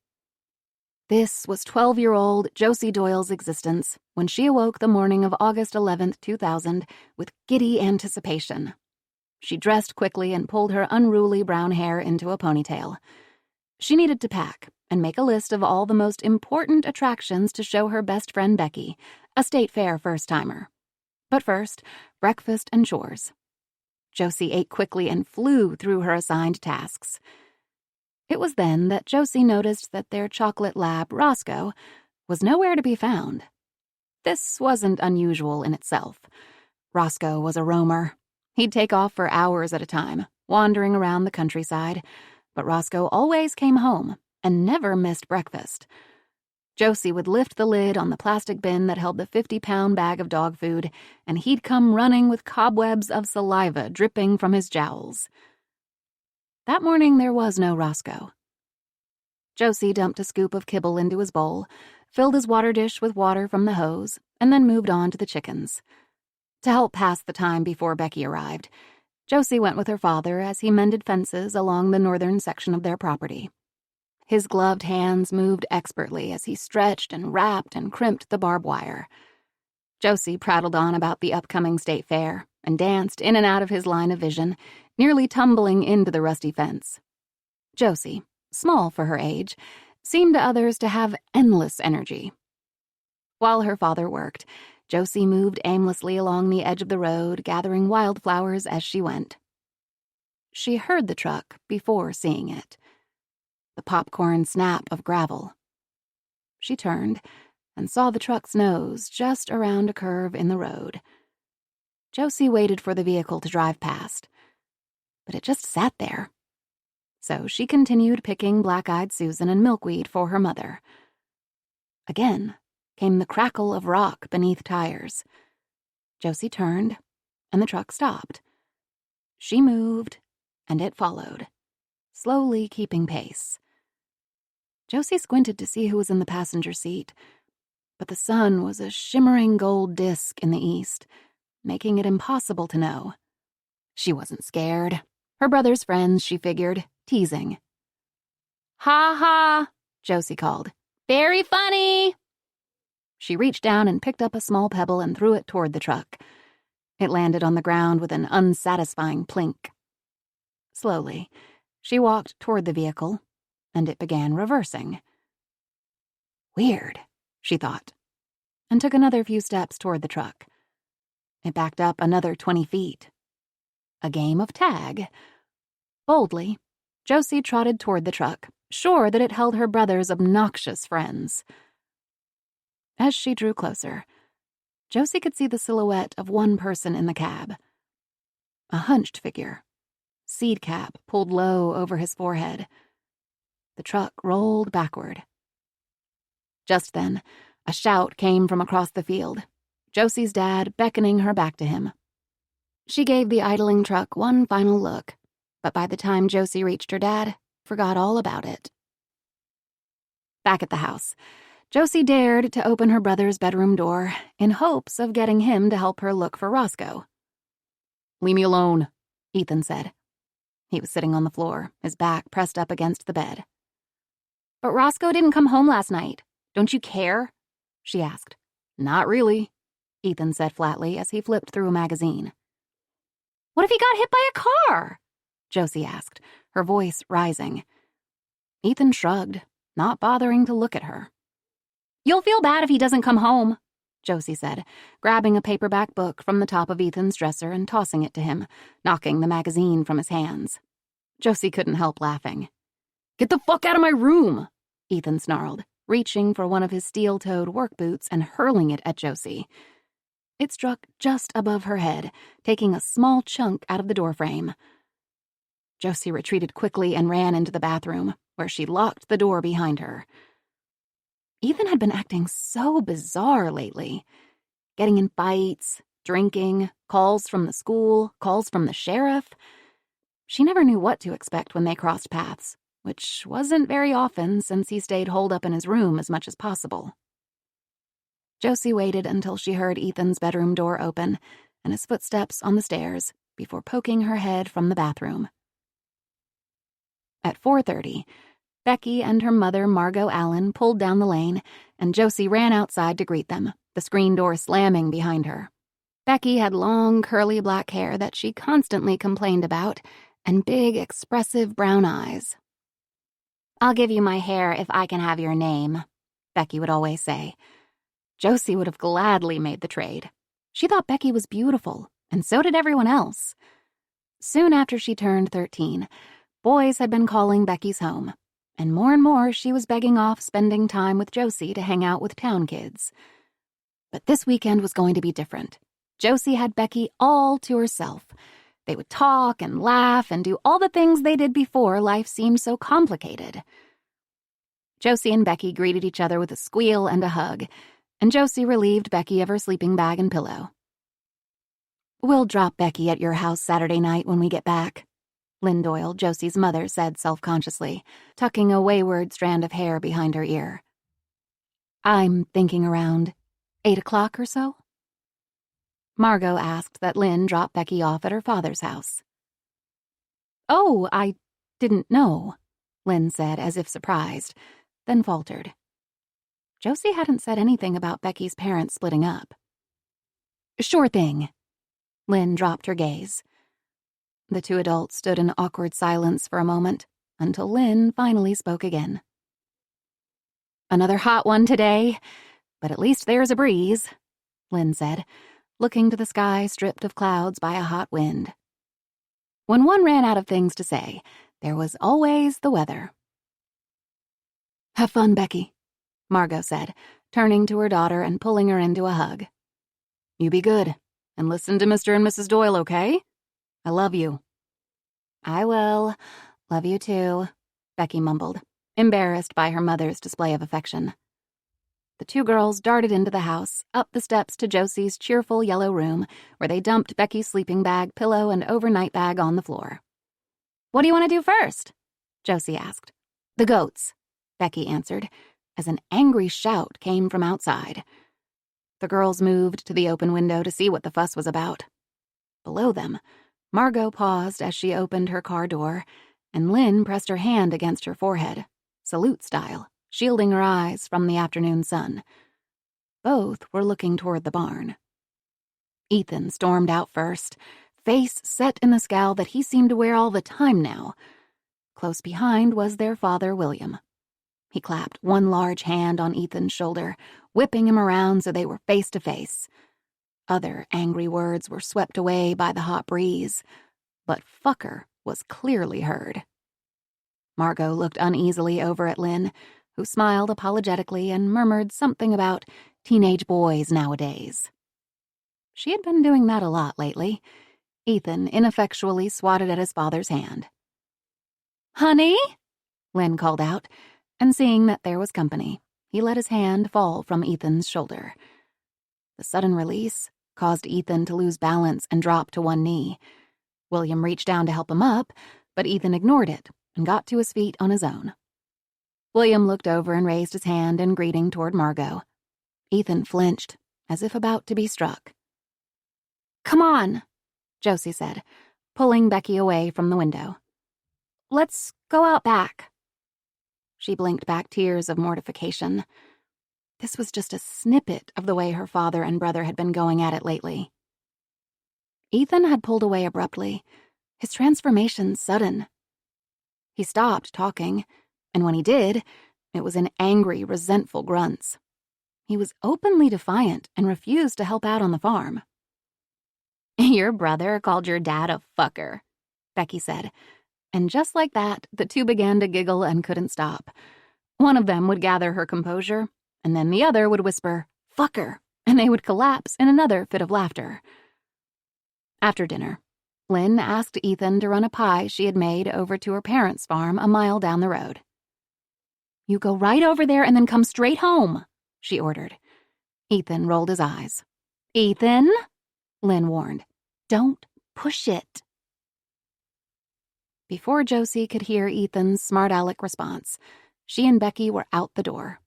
This was 12-year-old Josie Doyle's existence when she awoke the morning of August 11th, 2000, with giddy anticipation. She dressed quickly and pulled her unruly brown hair into a ponytail. She needed to pack and make a list of all the most important attractions to show her best friend Becky, a state fair first-timer. But first, breakfast and chores. Josie ate quickly and flew through her assigned tasks. It was then that Josie noticed that their chocolate lab, Roscoe, was nowhere to be found. This wasn't unusual in itself. Roscoe was a roamer. He'd take off for hours at a time, wandering around the countryside, but Roscoe always came home and never missed breakfast. Josie would lift the lid on the plastic bin that held the 50-pound bag of dog food, and he'd come running with cobwebs of saliva dripping from his jowls. That morning there was no Roscoe. Josie dumped a scoop of kibble into his bowl, filled his water dish with water from the hose, and then moved on to the chickens. To help pass the time before Becky arrived, Josie went with her father as he mended fences along the northern section of their property. His gloved hands moved expertly as he stretched and wrapped and crimped the barbed wire. Josie prattled on about the upcoming state fair and danced in and out of his line of vision, nearly tumbling into the rusty fence. Josie, small for her age, seemed to others to have endless energy. While her father worked, Josie moved aimlessly along the edge of the road, gathering wildflowers as she went. She heard the truck before seeing it. The popcorn snap of gravel. She turned and saw the truck's nose just around a curve in the road. Josie waited for the vehicle to drive past, but it just sat there. So she continued picking black-eyed Susan and milkweed for her mother. Again came the crackle of rock beneath tires. Josie turned, and the truck stopped. She moved, and it followed, slowly keeping pace. Josie squinted to see who was in the passenger seat, but the sun was a shimmering gold disk in the east, making it impossible to know. She wasn't scared. Her brother's friends, she figured, teasing. "Ha ha," Josie called. "Very funny." She reached down and picked up a small pebble and threw it toward the truck. It landed on the ground with an unsatisfying plink. Slowly, she walked toward the vehicle, and it began reversing. Weird, she thought, and took another few steps toward the truck. It backed up another 20 feet. A game of tag. Boldly, Josie trotted toward the truck, sure that it held her brother's obnoxious friends. As she drew closer, Josie could see the silhouette of one person in the cab. A hunched figure, seed cap pulled low over his forehead. The truck rolled backward. Just then, a shout came from across the field, Josie's dad beckoning her back to him. She gave the idling truck one final look, but by the time Josie reached her dad, forgot all about it. Back at the house, Josie dared to open her brother's bedroom door in hopes of getting him to help her look for Roscoe. "Leave me alone," Ethan said. He was sitting on the floor, his back pressed up against the bed. "But Roscoe didn't come home last night. Don't you care?" she asked. "Not really," Ethan said flatly as he flipped through a magazine. "What if he got hit by a car?" Josie asked, her voice rising. Ethan shrugged, not bothering to look at her. "You'll feel bad if he doesn't come home," Josie said, grabbing a paperback book from the top of Ethan's dresser and tossing it to him, knocking the magazine from his hands. Josie couldn't help laughing. "Get the fuck out of my room!" Ethan snarled, reaching for one of his steel-toed work boots and hurling it at Josie. It struck just above her head, taking a small chunk out of the doorframe. Josie retreated quickly and ran into the bathroom, where she locked the door behind her. Ethan had been acting so bizarre lately. Getting in fights, drinking, calls from the school, calls from the sheriff. She never knew what to expect when they crossed paths, which wasn't very often since he stayed holed up in his room as much as possible. Josie waited until she heard Ethan's bedroom door open and his footsteps on the stairs before poking her head from the bathroom. At 4:30, Becky and her mother, Margot Allen, pulled down the lane, and Josie ran outside to greet them, the screen door slamming behind her. Becky had long, curly black hair that she constantly complained about, and big, expressive brown eyes. "I'll give you my hair if I can have your name," Becky would always say. Josie would have gladly made the trade. She thought Becky was beautiful, and so did everyone else. Soon after she turned 13, boys had been calling Becky's home, and more she was begging off spending time with Josie to hang out with town kids. But this weekend was going to be different. Josie had Becky all to herself. They would talk and laugh and do all the things they did before life seemed so complicated. Josie and Becky greeted each other with a squeal and a hug, and Josie relieved Becky of her sleeping bag and pillow. "We'll drop Becky at your house Saturday night when we get back," Lynn Doyle, Josie's mother, said self-consciously, tucking a wayward strand of hair behind her ear. "I'm thinking around 8 o'clock or so." Margot asked that Lynn drop Becky off at her father's house. "Oh, I didn't know," Lynn said as if surprised, then faltered. Josie hadn't said anything about Becky's parents splitting up. "Sure thing." Lynn dropped her gaze. The two adults stood in awkward silence for a moment, until Lynn finally spoke again. "Another hot one today, but at least there's a breeze," Lynn said, looking to the sky stripped of clouds by a hot wind. When one ran out of things to say, there was always the weather. "Have fun, Becky," Margot said, turning to her daughter and pulling her into a hug. "You be good, and listen to Mr. and Mrs. Doyle, okay? I love you." "I will. Love you too," Becky mumbled, embarrassed by her mother's display of affection. The two girls darted into the house, up the steps to Josie's cheerful yellow room, where they dumped Becky's sleeping bag, pillow, and overnight bag on the floor. "What do you want to do first?" Josie asked. "The goats," Becky answered, as an angry shout came from outside. The girls moved to the open window to see what the fuss was about. Below them, Margot paused as she opened her car door, and Lynn pressed her hand against her forehead, salute style, shielding her eyes from the afternoon sun. Both were looking toward the barn. Ethan stormed out first, face set in the scowl that he seemed to wear all the time now. Close behind was their father, William. He clapped one large hand on Ethan's shoulder, whipping him around so they were face to face. Other angry words were swept away by the hot breeze, but "fucker" was clearly heard. Margot looked uneasily over at Lynn, who smiled apologetically and murmured something about teenage boys nowadays. She had been doing that a lot lately. Ethan ineffectually swatted at his father's hand. "Honey?" Lynn called out, and seeing that there was company, he let his hand fall from Ethan's shoulder. The sudden release caused Ethan to lose balance and drop to one knee. William reached down to help him up, but Ethan ignored it and got to his feet on his own. William looked over and raised his hand in greeting toward Margot. Ethan flinched, as if about to be struck. "Come on," Josie said, pulling Becky away from the window. "Let's go out back." She blinked back tears of mortification. This was just a snippet of the way her father and brother had been going at it lately. Ethan had pulled away abruptly, his transformation sudden. He stopped talking, and when he did, it was in angry, resentful grunts. he was openly defiant and refused to help out on the farm. "Your brother called your dad a fucker," Becky said, and just like that, the two began to giggle and couldn't stop. One of them would gather her composure, and then the other would whisper, "Fucker," and they would collapse in another fit of laughter. After dinner, Lynn asked Ethan to run a pie she had made over to her parents' farm a mile down the road. "You go right over there and then come straight home," she ordered. Ethan rolled his eyes. "Ethan," Lynn warned, "don't push it." Before Josie could hear Ethan's smart-aleck response, she and Becky were out the door.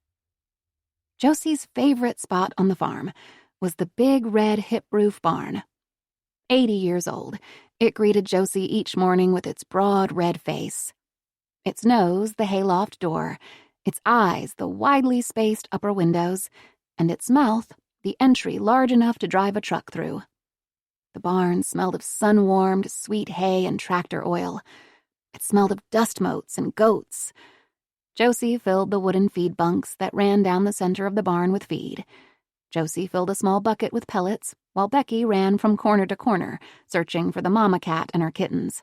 Josie's favorite spot on the farm was the big red hip-roof barn. 80 years old, it greeted Josie each morning with its broad red face. Its nose, the hayloft door, its eyes, the widely spaced upper windows, and its mouth, the entry large enough to drive a truck through. The barn smelled of sun-warmed, sweet hay and tractor oil. It smelled of dust motes and goats. Josie filled the wooden feed bunks that ran down the center of the barn with feed. Josie filled a small bucket with pellets, while Becky ran from corner to corner, searching for the mama cat and her kittens.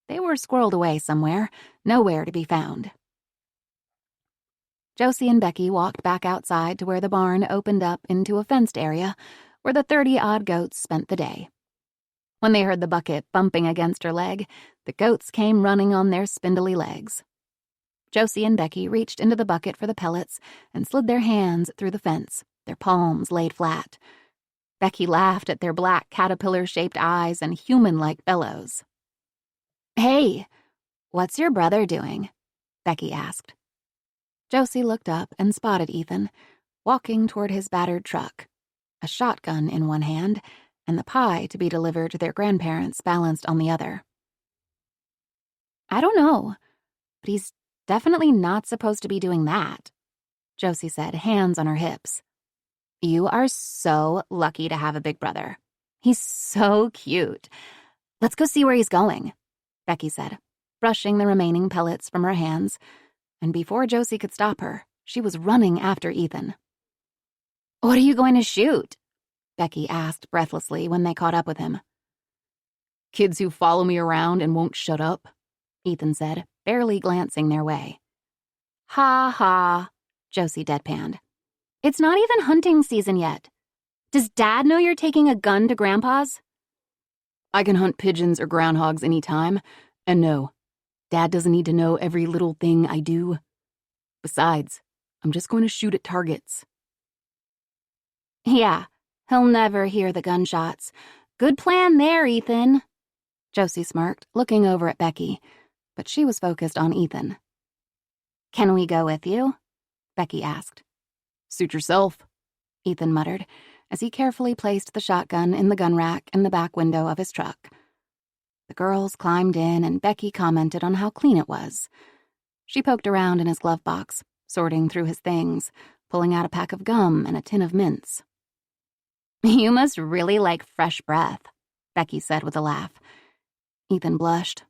They were squirreled away somewhere, nowhere to be found. Josie and Becky walked back outside to where the barn opened up into a fenced area where the 30-odd goats spent the day. When they heard the bucket bumping against her leg, the goats came running on their spindly legs. Josie and Becky reached into the bucket for the pellets and slid their hands through the fence, their palms laid flat. Becky laughed at their black caterpillar-shaped eyes and human-like bellows. "Hey, what's your brother doing?" Becky asked. Josie looked up and spotted Ethan, walking toward his battered truck, a shotgun in one hand and the pie to be delivered to their grandparents balanced on the other. "I don't know, but he's definitely not supposed to be doing that," Josie said, hands on her hips. "You are so lucky to have a big brother. He's so cute. Let's go see where he's going," Becky said, brushing the remaining pellets from her hands, and before Josie could stop her, she was running after Ethan. "What are you going to shoot?" Becky asked breathlessly when they caught up with him. "Kids who follow me around and won't shut up," Ethan said, barely glancing their way. "Ha ha," Josie deadpanned. "It's not even hunting season yet. Does Dad know you're taking a gun to Grandpa's?" "I can hunt pigeons or groundhogs any time, and no, Dad doesn't need to know every little thing I do. Besides, I'm just going to shoot at targets." "Yeah, he'll never hear the gunshots. Good plan there, Ethan," Josie smirked, looking over at Becky, but she was focused on Ethan. "Can we go with you?" Becky asked. "Suit yourself," Ethan muttered, as he carefully placed the shotgun in the gun rack in the back window of his truck. The girls climbed in, and Becky commented on how clean it was. She poked around in his glove box, sorting through his things, pulling out a pack of gum and a tin of mints. "You must really like fresh breath," Becky said with a laugh. Ethan blushed.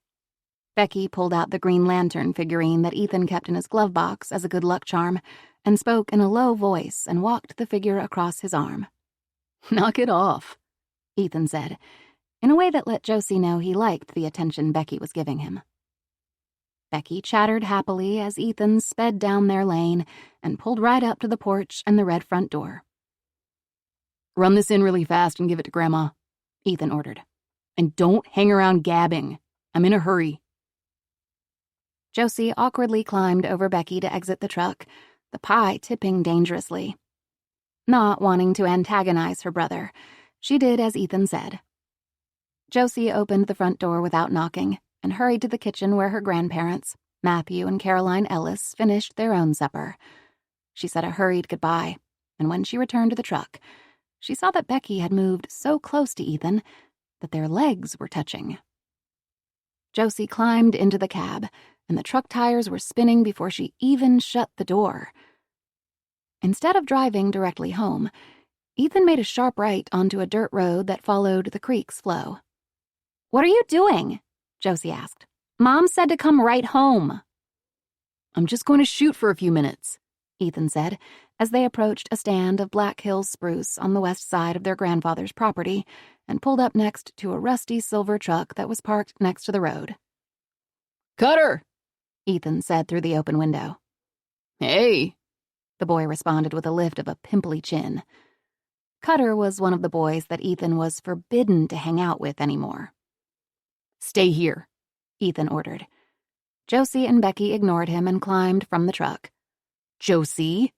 Becky pulled out the Green Lantern figurine that Ethan kept in his glove box as a good luck charm and spoke in a low voice and walked the figure across his arm. "Knock it off," Ethan said, in a way that let Josie know he liked the attention Becky was giving him. Becky chattered happily as Ethan sped down their lane and pulled right up to the porch and the red front door. "Run this in really fast and give it to Grandma," Ethan ordered. "And don't hang around gabbing. I'm in a hurry." Josie awkwardly climbed over Becky to exit the truck, the pie tipping dangerously. Not wanting to antagonize her brother, she did as Ethan said. Josie opened the front door without knocking and hurried to the kitchen where her grandparents, Matthew and Caroline Ellis, finished their own supper. She said a hurried goodbye, and when she returned to the truck, she saw that Becky had moved so close to Ethan that their legs were touching. Josie climbed into the cab, and the truck tires were spinning before she even shut the door. Instead of driving directly home, Ethan made a sharp right onto a dirt road that followed the creek's flow. "What are you doing?" Josie asked. "Mom said to come right home." "I'm just going to shoot for a few minutes," Ethan said, as they approached a stand of Black Hills spruce on the west side of their grandfather's property and pulled up next to a rusty silver truck that was parked next to the road. "Cutter!" Ethan said through the open window. "Hey!" The boy responded with a lift of a pimply chin. Cutter was one of the boys that Ethan was forbidden to hang out with anymore. "Stay here," Ethan ordered. Josie and Becky ignored him and climbed from the truck. "Josie,"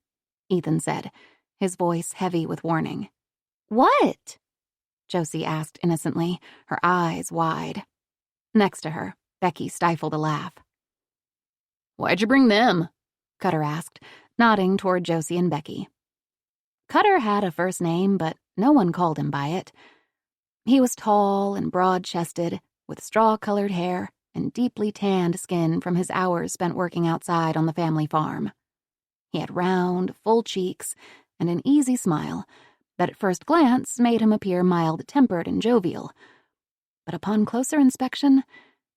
Ethan said, his voice heavy with warning. "What?" Josie asked innocently, her eyes wide. Next to her, Becky stifled a laugh. "Why'd you bring them?" Cutter asked, nodding toward Josie and Becky. Cutter had a first name, but no one called him by it. He was tall and broad-chested, with straw-colored hair and deeply tanned skin from his hours spent working outside on the family farm. He had round, full cheeks and an easy smile that at first glance made him appear mild-tempered and jovial. But upon closer inspection,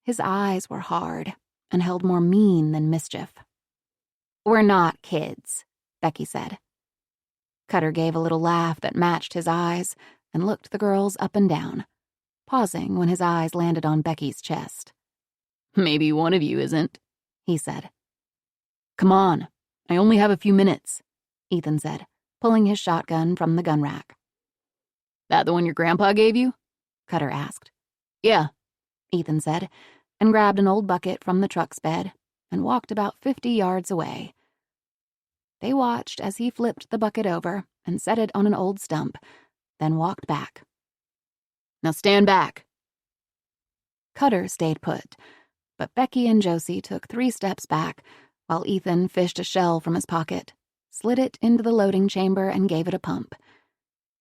his eyes were hard and held more mean than mischief. "We're not kids," Becky said. Cutter gave a little laugh that matched his eyes and looked the girls up and down, pausing when his eyes landed on Becky's chest. "Maybe one of you isn't," he said. "Come on, I only have a few minutes," Ethan said, pulling his shotgun from the gun rack. "That the one your grandpa gave you?" Cutter asked. "Yeah," Ethan said, and grabbed an old bucket from the truck's bed and walked about 50 yards away. They watched as he flipped the bucket over and set it on an old stump, then walked back. "Now stand back." Cutter stayed put, but Becky and Josie took 3 steps back while Ethan fished a shell from his pocket, slid it into the loading chamber, and gave it a pump.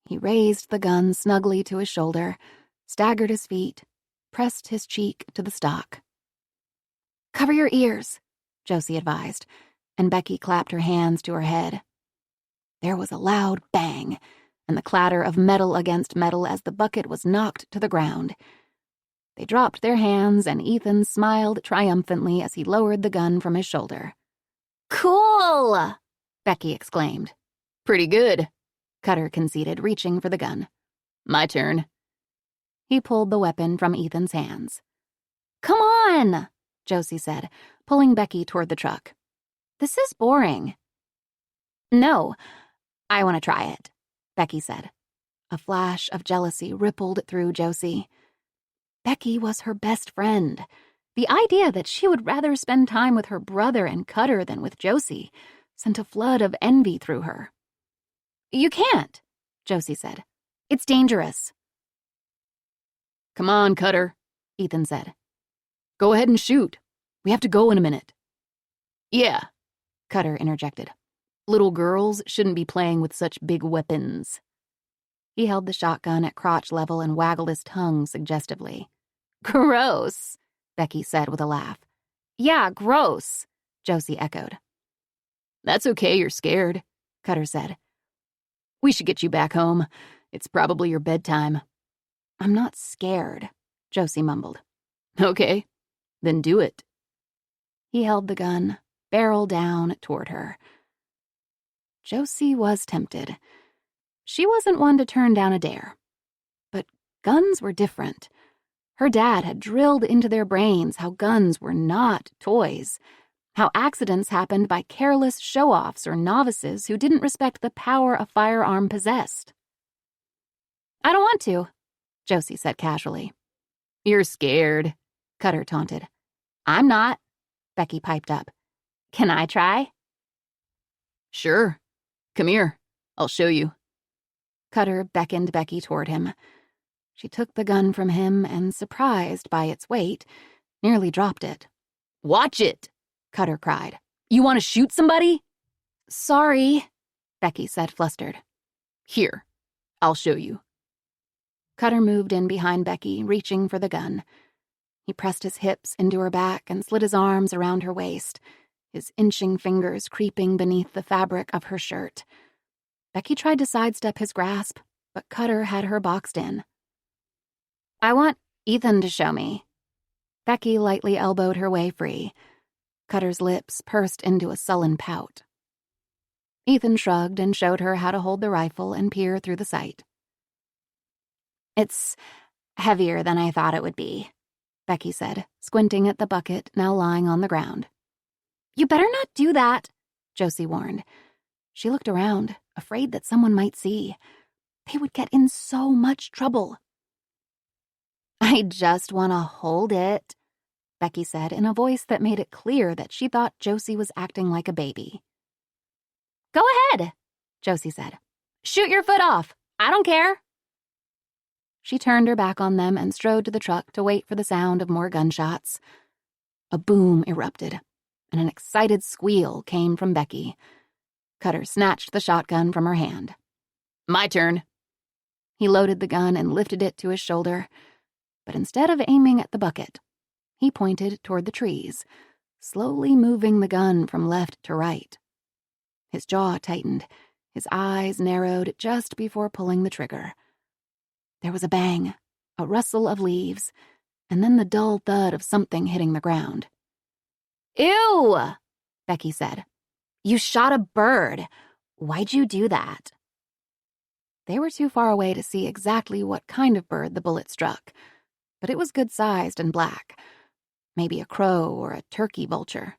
He raised the gun snugly to his shoulder, staggered his feet, pressed his cheek to the stock. "Cover your ears," Josie advised, and Becky clapped her hands to her head. There was a loud bang, and the clatter of metal against metal as the bucket was knocked to the ground. They dropped their hands, and Ethan smiled triumphantly as he lowered the gun from his shoulder. "Cool!" Becky exclaimed. "Pretty good," Cutter conceded, reaching for the gun. "My turn." He pulled the weapon from Ethan's hands. "Come on," Josie said, pulling Becky toward the truck. "This is boring." "No, I want to try it," Becky said. A flash of jealousy rippled through Josie. Becky was her best friend. The idea that she would rather spend time with her brother and Cutter than with Josie sent a flood of envy through her. "You can't," Josie said. "It's dangerous." "Come on, Cutter," Ethan said. "Go ahead and shoot. We have to go in a minute." "Yeah," Cutter interjected. "Little girls shouldn't be playing with such big weapons." He held the shotgun at crotch level and waggled his tongue suggestively. "Gross," Becky said with a laugh. "Yeah, gross," Josie echoed. "That's okay, you're scared," Cutter said. "We should get you back home. It's probably your bedtime." "I'm not scared," Josie mumbled. "Okay, then do it." He held the gun, barrel down toward her. Josie was tempted. She wasn't one to turn down a dare. But guns were different. Her dad had drilled into their brains how guns were not toys, how accidents happened by careless show-offs or novices who didn't respect the power a firearm possessed. "I don't want to," Josie said casually. "You're scared," Cutter taunted. "I'm not," Becky piped up. "Can I try?" "Sure. Come here. I'll show you." Cutter beckoned Becky toward him. She took the gun from him and, surprised by its weight, nearly dropped it. "Watch it," Cutter cried. "You want to shoot somebody?" "Sorry," Becky said, flustered. "Here, I'll show you." Cutter moved in behind Becky, reaching for the gun. He pressed his hips into her back and slid his arms around her waist, his inching fingers creeping beneath the fabric of her shirt. Becky tried to sidestep his grasp, but Cutter had her boxed in. "I want Ethan to show me." Becky lightly elbowed her way free. Cutter's lips pursed into a sullen pout. Ethan shrugged and showed her how to hold the rifle and peer through the sight. "It's heavier than I thought it would be," Becky said, squinting at the bucket now lying on the ground. "You better not do that," Josie warned. She looked around, afraid that someone might see. They would get in so much trouble. "I just want to hold it," Becky said in a voice that made it clear that she thought Josie was acting like a baby. "Go ahead," Josie said. "Shoot your foot off. I don't care." She turned her back on them and strode to the truck to wait for the sound of more gunshots. A boom erupted, and an excited squeal came from Becky. Cutter snatched the shotgun from her hand. My turn. He loaded the gun and lifted it to his shoulder, but instead of aiming at the bucket, he pointed toward the trees, slowly moving the gun from left to right. His jaw tightened, his eyes narrowed just before pulling the trigger. There was a bang, a rustle of leaves, and then the dull thud of something hitting the ground. "Ew!" Becky said. "You shot a bird. Why'd you do that?" They were too far away to see exactly what kind of bird the bullet struck, but it was good-sized and black. Maybe a crow or a turkey vulture.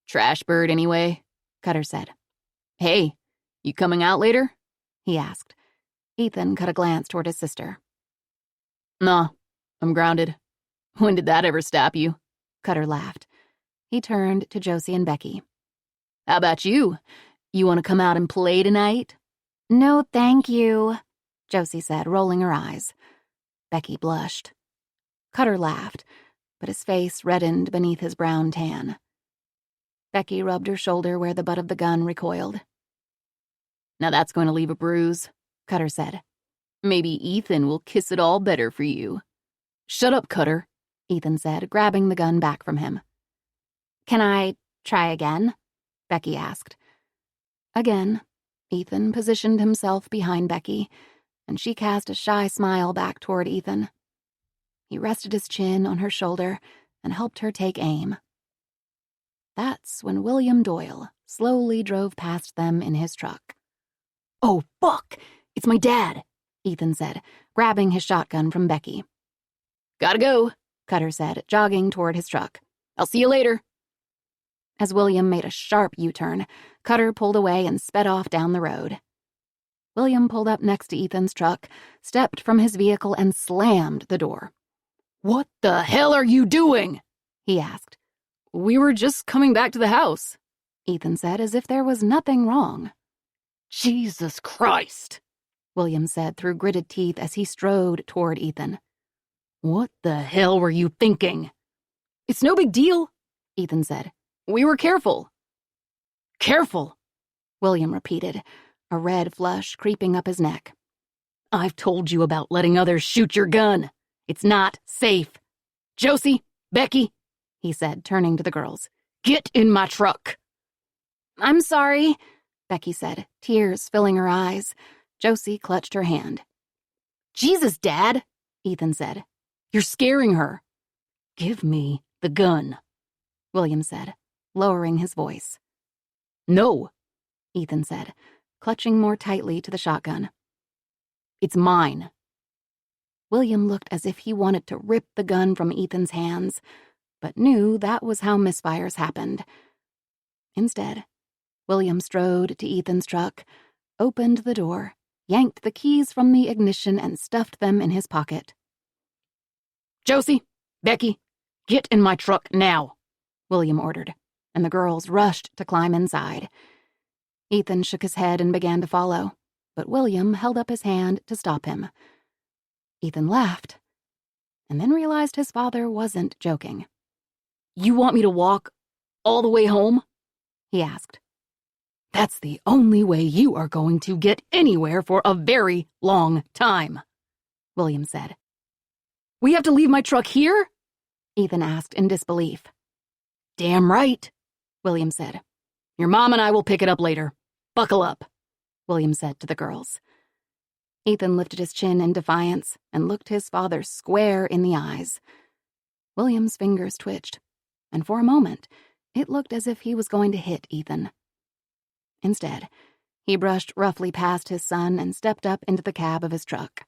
Trash bird, anyway, Cutter said. "Hey, you coming out later?" he asked. Ethan cut a glance toward his sister. "No, I'm grounded. When did that ever stop you?" Cutter laughed. He turned to Josie and Becky. "How about you? You want to come out and play tonight?" "No, thank you," Josie said, rolling her eyes. Becky blushed. Cutter laughed, but his face reddened beneath his brown tan. Becky rubbed her shoulder where the butt of the gun recoiled. "Now that's going to leave a bruise," Cutter said. "Maybe Ethan will kiss it all better for you." "Shut up, Cutter," Ethan said, grabbing the gun back from him. "Can I try again?" Becky asked. Again, Ethan positioned himself behind Becky, and she cast a shy smile back toward Ethan. He rested his chin on her shoulder and helped her take aim. That's when William Doyle slowly drove past them in his truck. "Oh, fuck! It's my dad," Ethan said, grabbing his shotgun from Becky. "Gotta go," Cutter said, jogging toward his truck. "I'll see you later." As William made a sharp U-turn, Cutter pulled away and sped off down the road. William pulled up next to Ethan's truck, stepped from his vehicle, and slammed the door. "What the hell are you doing?" he asked. "We were just coming back to the house," Ethan said, as if there was nothing wrong. "Jesus Christ," William said through gritted teeth as he strode toward Ethan. "What the hell were you thinking?" "It's no big deal," Ethan said. "We were careful." "Careful," William repeated, a red flush creeping up his neck. "I've told you about letting others shoot your gun. It's not safe. Josie, Becky," he said, turning to the girls, "get in my truck." "I'm sorry," Becky said, tears filling her eyes. Josie clutched her hand. "Jesus, Dad," Ethan said. "You're scaring her." "Give me the gun," William said, lowering his voice. "No," Ethan said, clutching more tightly to the shotgun. "It's mine." William looked as if he wanted to rip the gun from Ethan's hands, but knew that was how misfires happened. Instead, William strode to Ethan's truck, opened the door, yanked the keys from the ignition, and stuffed them in his pocket. "Josie, Becky, get in my truck now," William ordered, and the girls rushed to climb inside. Ethan shook his head and began to follow, but William held up his hand to stop him. Ethan laughed, and then realized his father wasn't joking. "You want me to walk all the way home?" he asked. "That's the only way you are going to get anywhere for a very long time," William said. "We have to leave my truck here?" Ethan asked in disbelief. "Damn right," William said. "Your mom and I will pick it up later. Buckle up," William said to the girls. Ethan lifted his chin in defiance and looked his father square in the eyes. William's fingers twitched, and for a moment, it looked as if he was going to hit Ethan. Instead, he brushed roughly past his son and stepped up into the cab of his truck.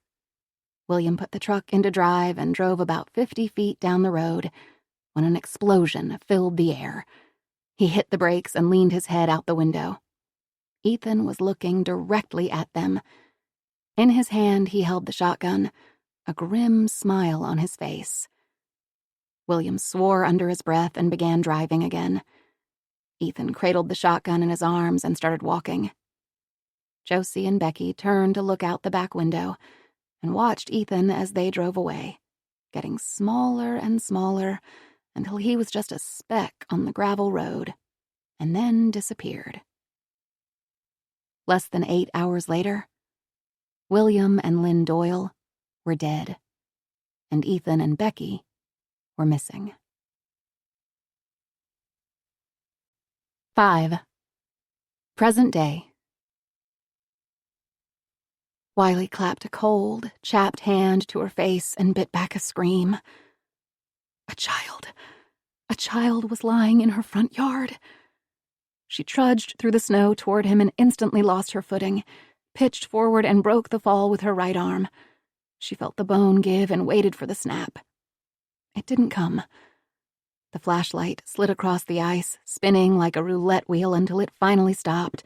William put the truck into drive and drove about 50 feet down the road when an explosion filled the air. He hit the brakes and leaned his head out the window. Ethan was looking directly at them. In his hand, he held the shotgun, a grim smile on his face. William swore under his breath and began driving again. Ethan cradled the shotgun in his arms and started walking. Josie and Becky turned to look out the back window and watched Ethan as they drove away, getting smaller and smaller until he was just a speck on the gravel road, and then disappeared. Less than 8 hours later, William and Lynn Doyle were dead, and Ethan and Becky were missing. 5. Present day. Wiley clapped a cold, chapped hand to her face and bit back a scream. A child was lying in her front yard. She trudged through the snow toward him and instantly lost her footing, pitched forward and broke the fall with her right arm. She felt the bone give and waited for the snap. It didn't come. The flashlight slid across the ice, spinning like a roulette wheel until it finally stopped,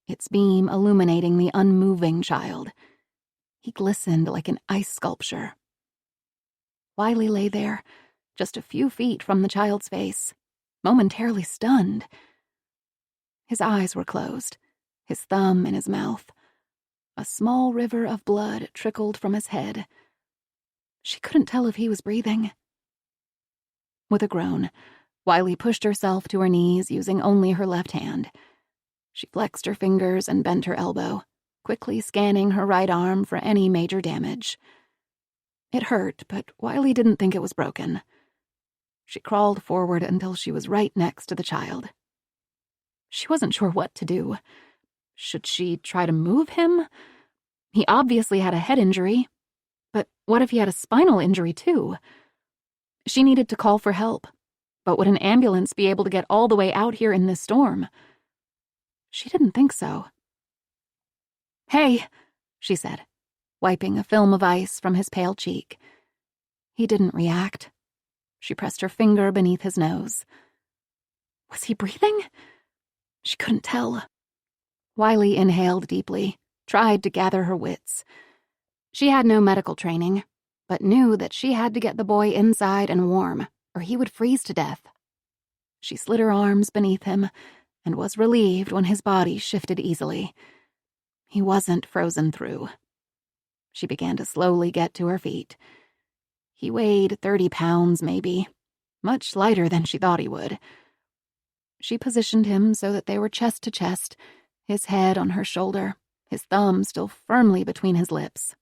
its beam illuminating the unmoving child. He glistened like an ice sculpture. Wiley lay there, just a few feet from the child's face, momentarily stunned. His eyes were closed, his thumb in his mouth. A small river of blood trickled from his head. She couldn't tell if he was breathing. With a groan, Wiley pushed herself to her knees using only her left hand. She flexed her fingers and bent her elbow, quickly scanning her right arm for any major damage. It hurt, but Wiley didn't think it was broken. She crawled forward until she was right next to the child. She wasn't sure what to do. Should she try to move him? He obviously had a head injury, but what if he had a spinal injury too? She needed to call for help, but would an ambulance be able to get all the way out here in this storm? She didn't think so. "Hey," she said, wiping a film of ice from his pale cheek. He didn't react. She pressed her finger beneath his nose. Was he breathing? She couldn't tell. Wiley inhaled deeply, tried to gather her wits. She had no medical training, but knew that she had to get the boy inside and warm, or he would freeze to death. She slid her arms beneath him and was relieved when his body shifted easily. He wasn't frozen through. She began to slowly get to her feet. He weighed 30 pounds, maybe, much lighter than she thought he would. She positioned him so that they were chest to chest, his head on her shoulder, his thumb still firmly between his lips.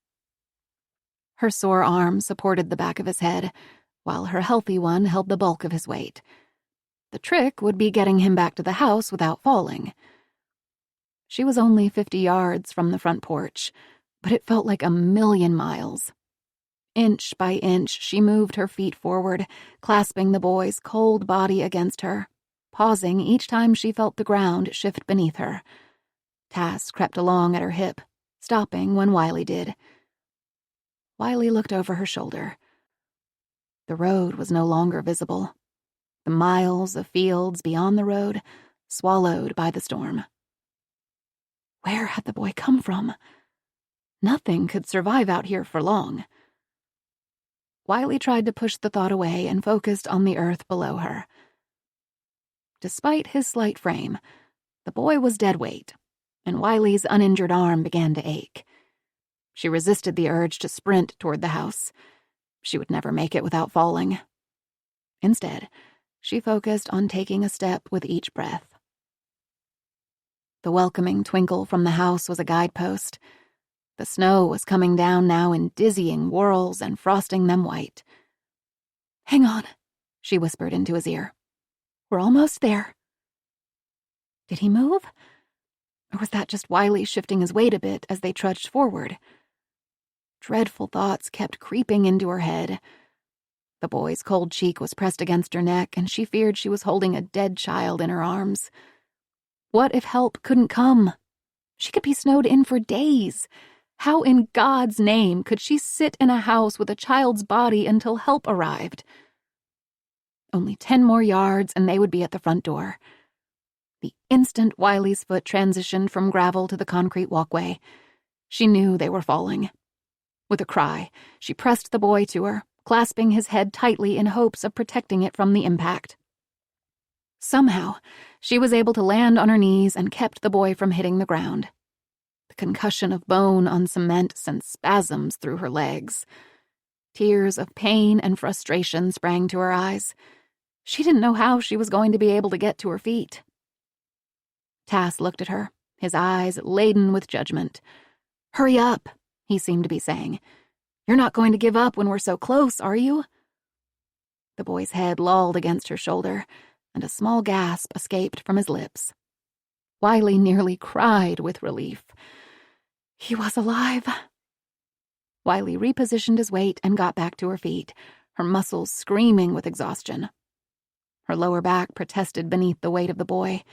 Her sore arm supported the back of his head, while her healthy one held the bulk of his weight. The trick would be getting him back to the house without falling. She was only 50 yards from the front porch, but it felt like a million miles. Inch by inch, she moved her feet forward, clasping the boy's cold body against her, pausing each time she felt the ground shift beneath her. Tass crept along at her hip, stopping when Wiley did. Wiley looked over her shoulder. The road was no longer visible. The miles of fields beyond the road swallowed by the storm. Where had the boy come from? Nothing could survive out here for long. Wiley tried to push the thought away and focused on the earth below her. Despite his slight frame, the boy was dead weight, and Wiley's uninjured arm began to ache. She resisted the urge to sprint toward the house. She would never make it without falling. Instead, she focused on taking a step with each breath. The welcoming twinkle from the house was a guidepost. The snow was coming down now in dizzying whirls and frosting them white. "Hang on," she whispered into his ear. "We're almost there." Did he move? Or was that just Wiley shifting his weight a bit as they trudged forward? Dreadful thoughts kept creeping into her head. The boy's cold cheek was pressed against her neck, and she feared she was holding a dead child in her arms. What if help couldn't come? She could be snowed in for days. How in God's name could she sit in a house with a child's body until help arrived? Only 10 more yards and they would be at the front door. The instant Wiley's foot transitioned from gravel to the concrete walkway, she knew they were falling. With a cry, she pressed the boy to her, clasping his head tightly in hopes of protecting it from the impact. Somehow, she was able to land on her knees and kept the boy from hitting the ground. The concussion of bone on cement sent spasms through her legs. Tears of pain and frustration sprang to her eyes. She didn't know how she was going to be able to get to her feet. Tass looked at her, his eyes laden with judgment. "Hurry up," he seemed to be saying. "You're not going to give up when we're so close, are you?" The boy's head lolled against her shoulder, and a small gasp escaped from his lips. Wiley nearly cried with relief. He was alive. Wiley repositioned his weight and got back to her feet, her muscles screaming with exhaustion. Her lower back protested beneath the weight of the boy,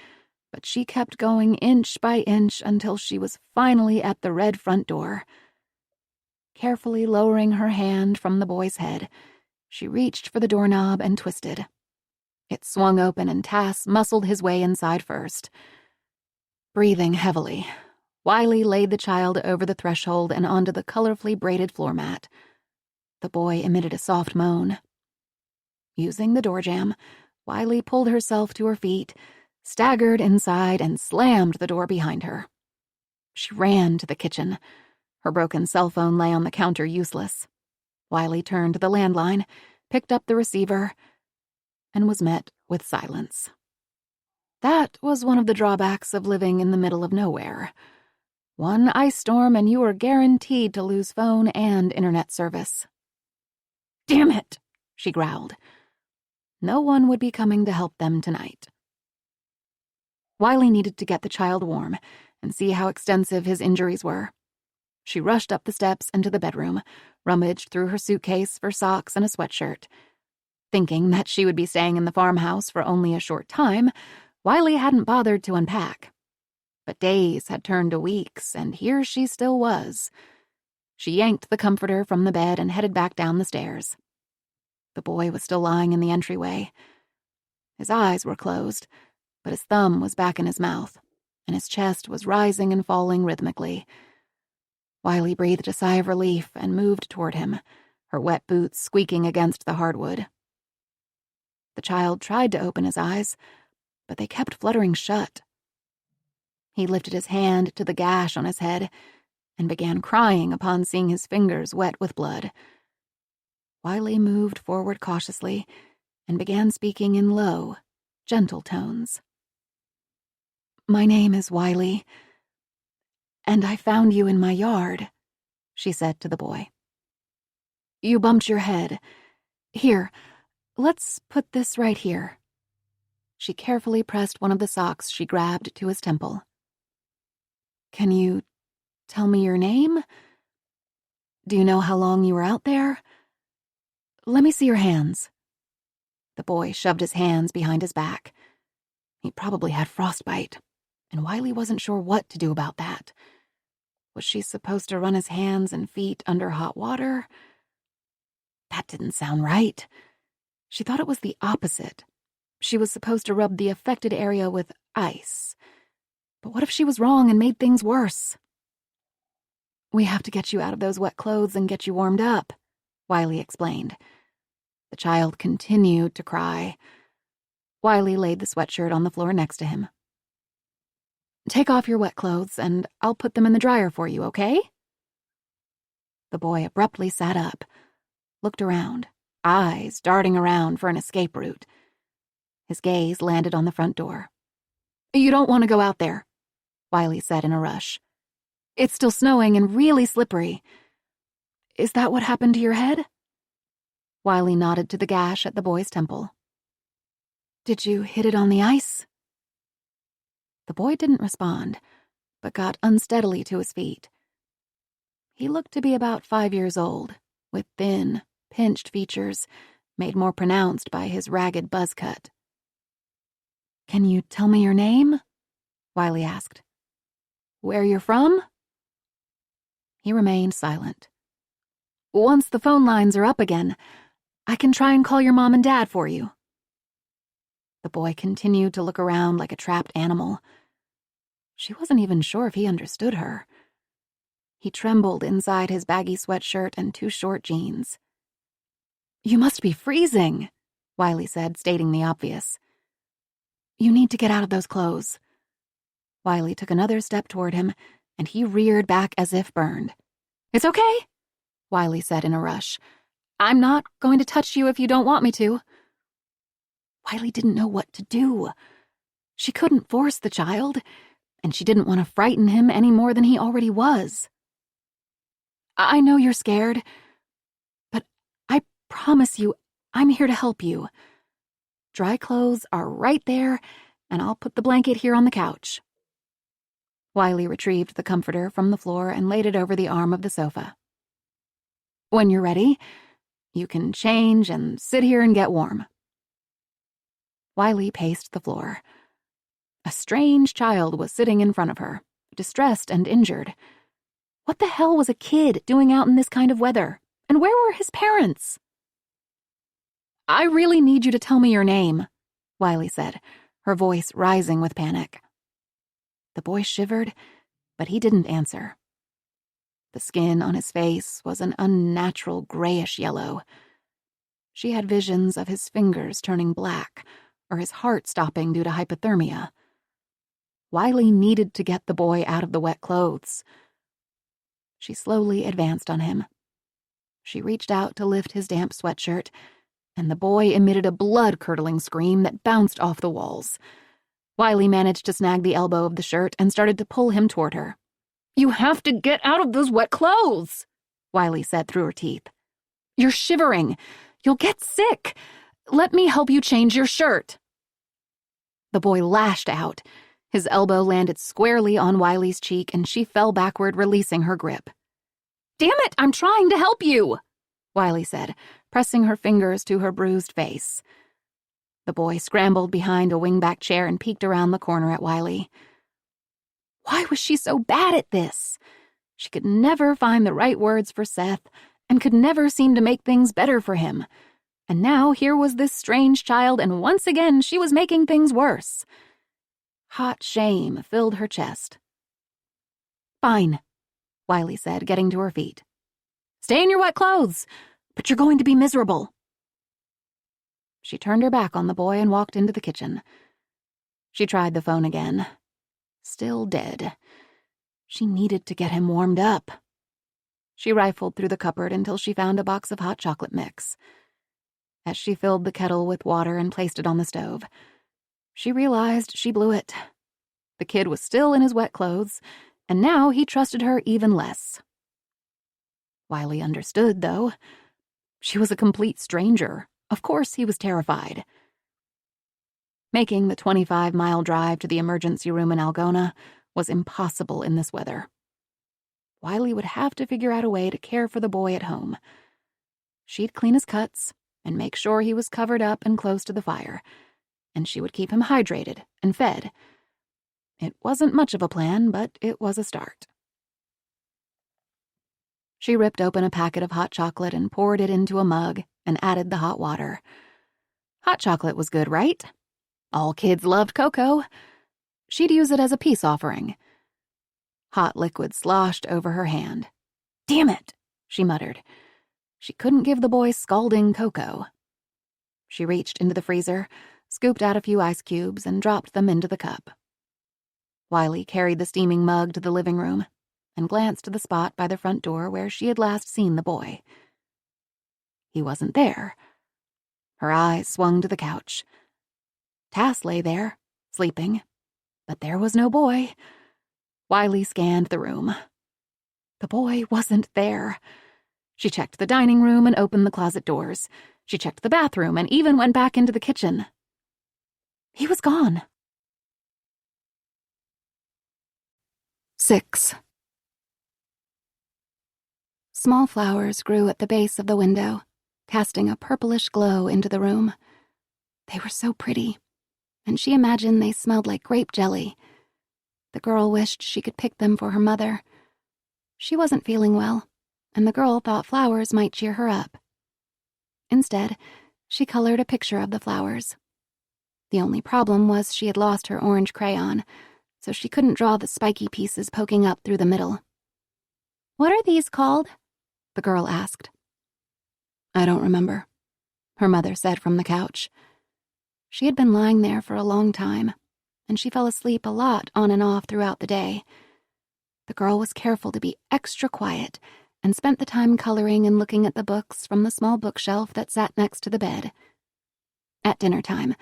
but she kept going inch by inch until she was finally at the red front door. Carefully lowering her hand from the boy's head, she reached for the doorknob and twisted. It swung open and Tass muscled his way inside first. Breathing heavily, Wiley laid the child over the threshold and onto the colorfully braided floor mat. The boy emitted a soft moan. Using the door jamb, Wiley pulled herself to her feet, staggered inside, and slammed the door behind her. She ran to the kitchen. Her broken cell phone lay on the counter useless. Wiley turned to the landline, picked up the receiver, and was met with silence. That was one of the drawbacks of living in the middle of nowhere. One ice storm and you were guaranteed to lose phone and internet service. "Damn it," she growled. No one would be coming to help them tonight. Wiley needed to get the child warm and see how extensive his injuries were. She rushed up the steps into the bedroom, rummaged through her suitcase for socks and a sweatshirt. Thinking that she would be staying in the farmhouse for only a short time, Wiley hadn't bothered to unpack. But days had turned to weeks, and here she still was. She yanked the comforter from the bed and headed back down the stairs. The boy was still lying in the entryway. His eyes were closed, but his thumb was back in his mouth, and his chest was rising and falling rhythmically. Wiley breathed a sigh of relief and moved toward him, her wet boots squeaking against the hardwood. The child tried to open his eyes, but they kept fluttering shut. He lifted his hand to the gash on his head and began crying upon seeing his fingers wet with blood. Wiley moved forward cautiously and began speaking in low, gentle tones. "My name is Wiley, and I found you in my yard," she said to the boy. "You bumped your head. Here, let's put this right here." She carefully pressed one of the socks she grabbed to his temple. "Can you tell me your name? Do you know how long you were out there? Let me see your hands." The boy shoved his hands behind his back. He probably had frostbite, and Wiley wasn't sure what to do about that. Was she supposed to run his hands and feet under hot water? That didn't sound right. She thought it was the opposite. She was supposed to rub the affected area with ice. But what if she was wrong and made things worse? "We have to get you out of those wet clothes and get you warmed up," Wiley explained. The child continued to cry. Wiley laid the sweatshirt on the floor next to him. "Take off your wet clothes and I'll put them in the dryer for you, okay?" The boy abruptly sat up, looked around, eyes darting around for an escape route. His gaze landed on the front door. "You don't want to go out there," Wiley said in a rush. "It's still snowing and really slippery. Is that what happened to your head?" Wiley nodded to the gash at the boy's temple. "Did you hit it on the ice?" The boy didn't respond, but got unsteadily to his feet. He looked to be about 5 years old, with thin, pinched features, made more pronounced by his ragged buzz cut. "Can you tell me your name?" Wiley asked. Where you're from? He remained silent. Once the phone lines are up again, I can try and call your mom and dad for you. The boy continued to look around like a trapped animal. She wasn't even sure if he understood her. He trembled inside his baggy sweatshirt and 2 short jeans. You must be freezing, Wiley said, stating the obvious. You need to get out of those clothes. Wiley took another step toward him, and he reared back as if burned. It's okay, Wiley said in a rush. I'm not going to touch you if you don't want me to. Wiley didn't know what to do. She couldn't force the child, and she didn't want to frighten him any more than he already was. I know you're scared, but I promise you I'm here to help you. Dry clothes are right there, and I'll put the blanket here on the couch. Wiley retrieved the comforter from the floor and laid it over the arm of the sofa. When you're ready, you can change and sit here and get warm. Wiley paced the floor. A strange child was sitting in front of her, distressed and injured. What the hell was a kid doing out in this kind of weather? And where were his parents? I really need you to tell me your name, Wiley said, her voice rising with panic. The boy shivered, but he didn't answer. The skin on his face was an unnatural grayish yellow. She had visions of his fingers turning black, or his heart stopping due to hypothermia. Wiley needed to get the boy out of the wet clothes. She slowly advanced on him. She reached out to lift his damp sweatshirt, and the boy emitted a blood-curdling scream that bounced off the walls. Wiley managed to snag the elbow of the shirt and started to pull him toward her. You have to get out of those wet clothes, Wiley said through her teeth. You're shivering. You'll get sick. Let me help you change your shirt. The boy lashed out. His elbow landed squarely on Wiley's cheek, and she fell backward, releasing her grip. Damn it, I'm trying to help you, Wiley said, pressing her fingers to her bruised face. The boy scrambled behind a wingback chair and peeked around the corner at Wiley. Why was she so bad at this? She could never find the right words for Seth and could never seem to make things better for him. And now here was this strange child, and once again she was making things worse. Hot shame filled her chest. Fine, Wiley said, getting to her feet. Stay in your wet clothes, but you're going to be miserable. She turned her back on the boy and walked into the kitchen. She tried the phone again. Still dead. She needed to get him warmed up. She rifled through the cupboard until she found a box of hot chocolate mix. As she filled the kettle with water and placed it on the stove, she realized she blew it. The kid was still in his wet clothes, and now he trusted her even less. Wiley understood, though. She was a complete stranger. Of course he was terrified. Making the 25-mile drive to the emergency room in Algona was impossible in this weather. Wiley would have to figure out a way to care for the boy at home. She'd clean his cuts and make sure he was covered up and close to the fire, and she would keep him hydrated and fed. It wasn't much of a plan, but it was a start. She ripped open a packet of hot chocolate and poured it into a mug and added the hot water. Hot chocolate was good, right? All kids loved cocoa. She'd use it as a peace offering. Hot liquid sloshed over her hand. Damn it, she muttered. She couldn't give the boy scalding cocoa. She reached into the freezer, scooped out a few ice cubes, and dropped them into the cup. Wiley carried the steaming mug to the living room and glanced to the spot by the front door where she had last seen the boy. He wasn't there. Her eyes swung to the couch. Tass lay there, sleeping, but there was no boy. Wiley scanned the room. The boy wasn't there. She checked the dining room and opened the closet doors. She checked the bathroom and even went back into the kitchen. He was gone. 6. Small flowers grew at the base of the window, casting a purplish glow into the room. They were so pretty, and she imagined they smelled like grape jelly. The girl wished she could pick them for her mother. She wasn't feeling well, and the girl thought flowers might cheer her up. Instead, she colored a picture of the flowers. The only problem was she had lost her orange crayon, so she couldn't draw the spiky pieces poking up through the middle. "What are these called?" the girl asked. "I don't remember," her mother said from the couch. She had been lying there for a long time, and she fell asleep a lot on and off throughout the day. The girl was careful to be extra quiet and spent the time coloring and looking at the books from the small bookshelf that sat next to the bed. At dinner time,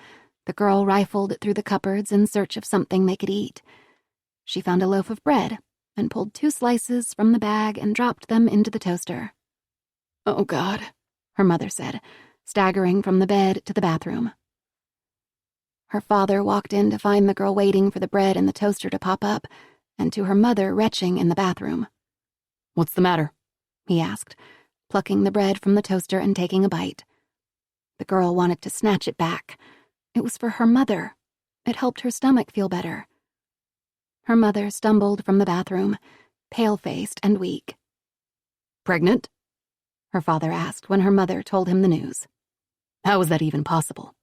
the girl rifled through the cupboards in search of something they could eat. She found a loaf of bread and pulled 2 slices from the bag and dropped them into the toaster. "Oh, God," her mother said, staggering from the bed to the bathroom. Her father walked in to find the girl waiting for the bread and the toaster to pop up, and to her mother retching in the bathroom. "What's the matter?" he asked, plucking the bread from the toaster and taking a bite. The girl wanted to snatch it back. It was for her mother. It helped her stomach feel better. Her mother stumbled from the bathroom, pale-faced and weak. "Pregnant?" her father asked when her mother told him the news. "How is that even possible?"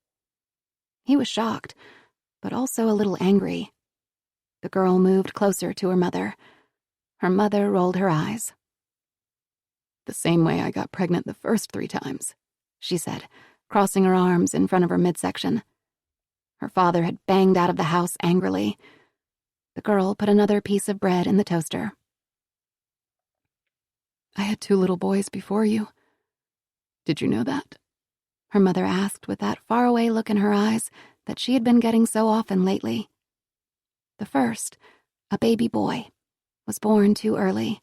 He was shocked, but also a little angry. The girl moved closer to her mother. Her mother rolled her eyes. "The same way I got pregnant the first 3 times, she said, crossing her arms in front of her midsection. Her father had banged out of the house angrily. The girl put another piece of bread in the toaster. "I had 2 little boys before you. Did you know that?" her mother asked with that faraway look in her eyes that she had been getting so often lately. The first, a baby boy, was born too early.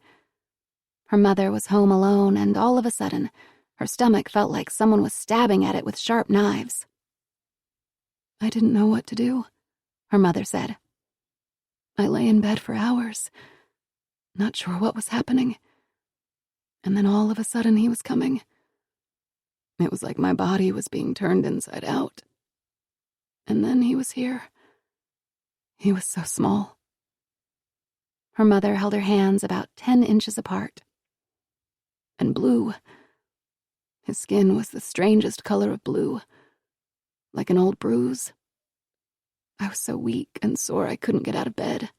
Her mother was home alone, and all of a sudden, her stomach felt like someone was stabbing at it with sharp knives. "I didn't know what to do," her mother said. "I lay in bed for hours, not sure what was happening. And then all of a sudden he was coming. It was like my body was being turned inside out. And then he was here. He was so small." Her mother held her hands about 10 inches apart. "And blue. His skin was the strangest color of blue, like an old bruise. I was so weak and sore I couldn't get out of bed.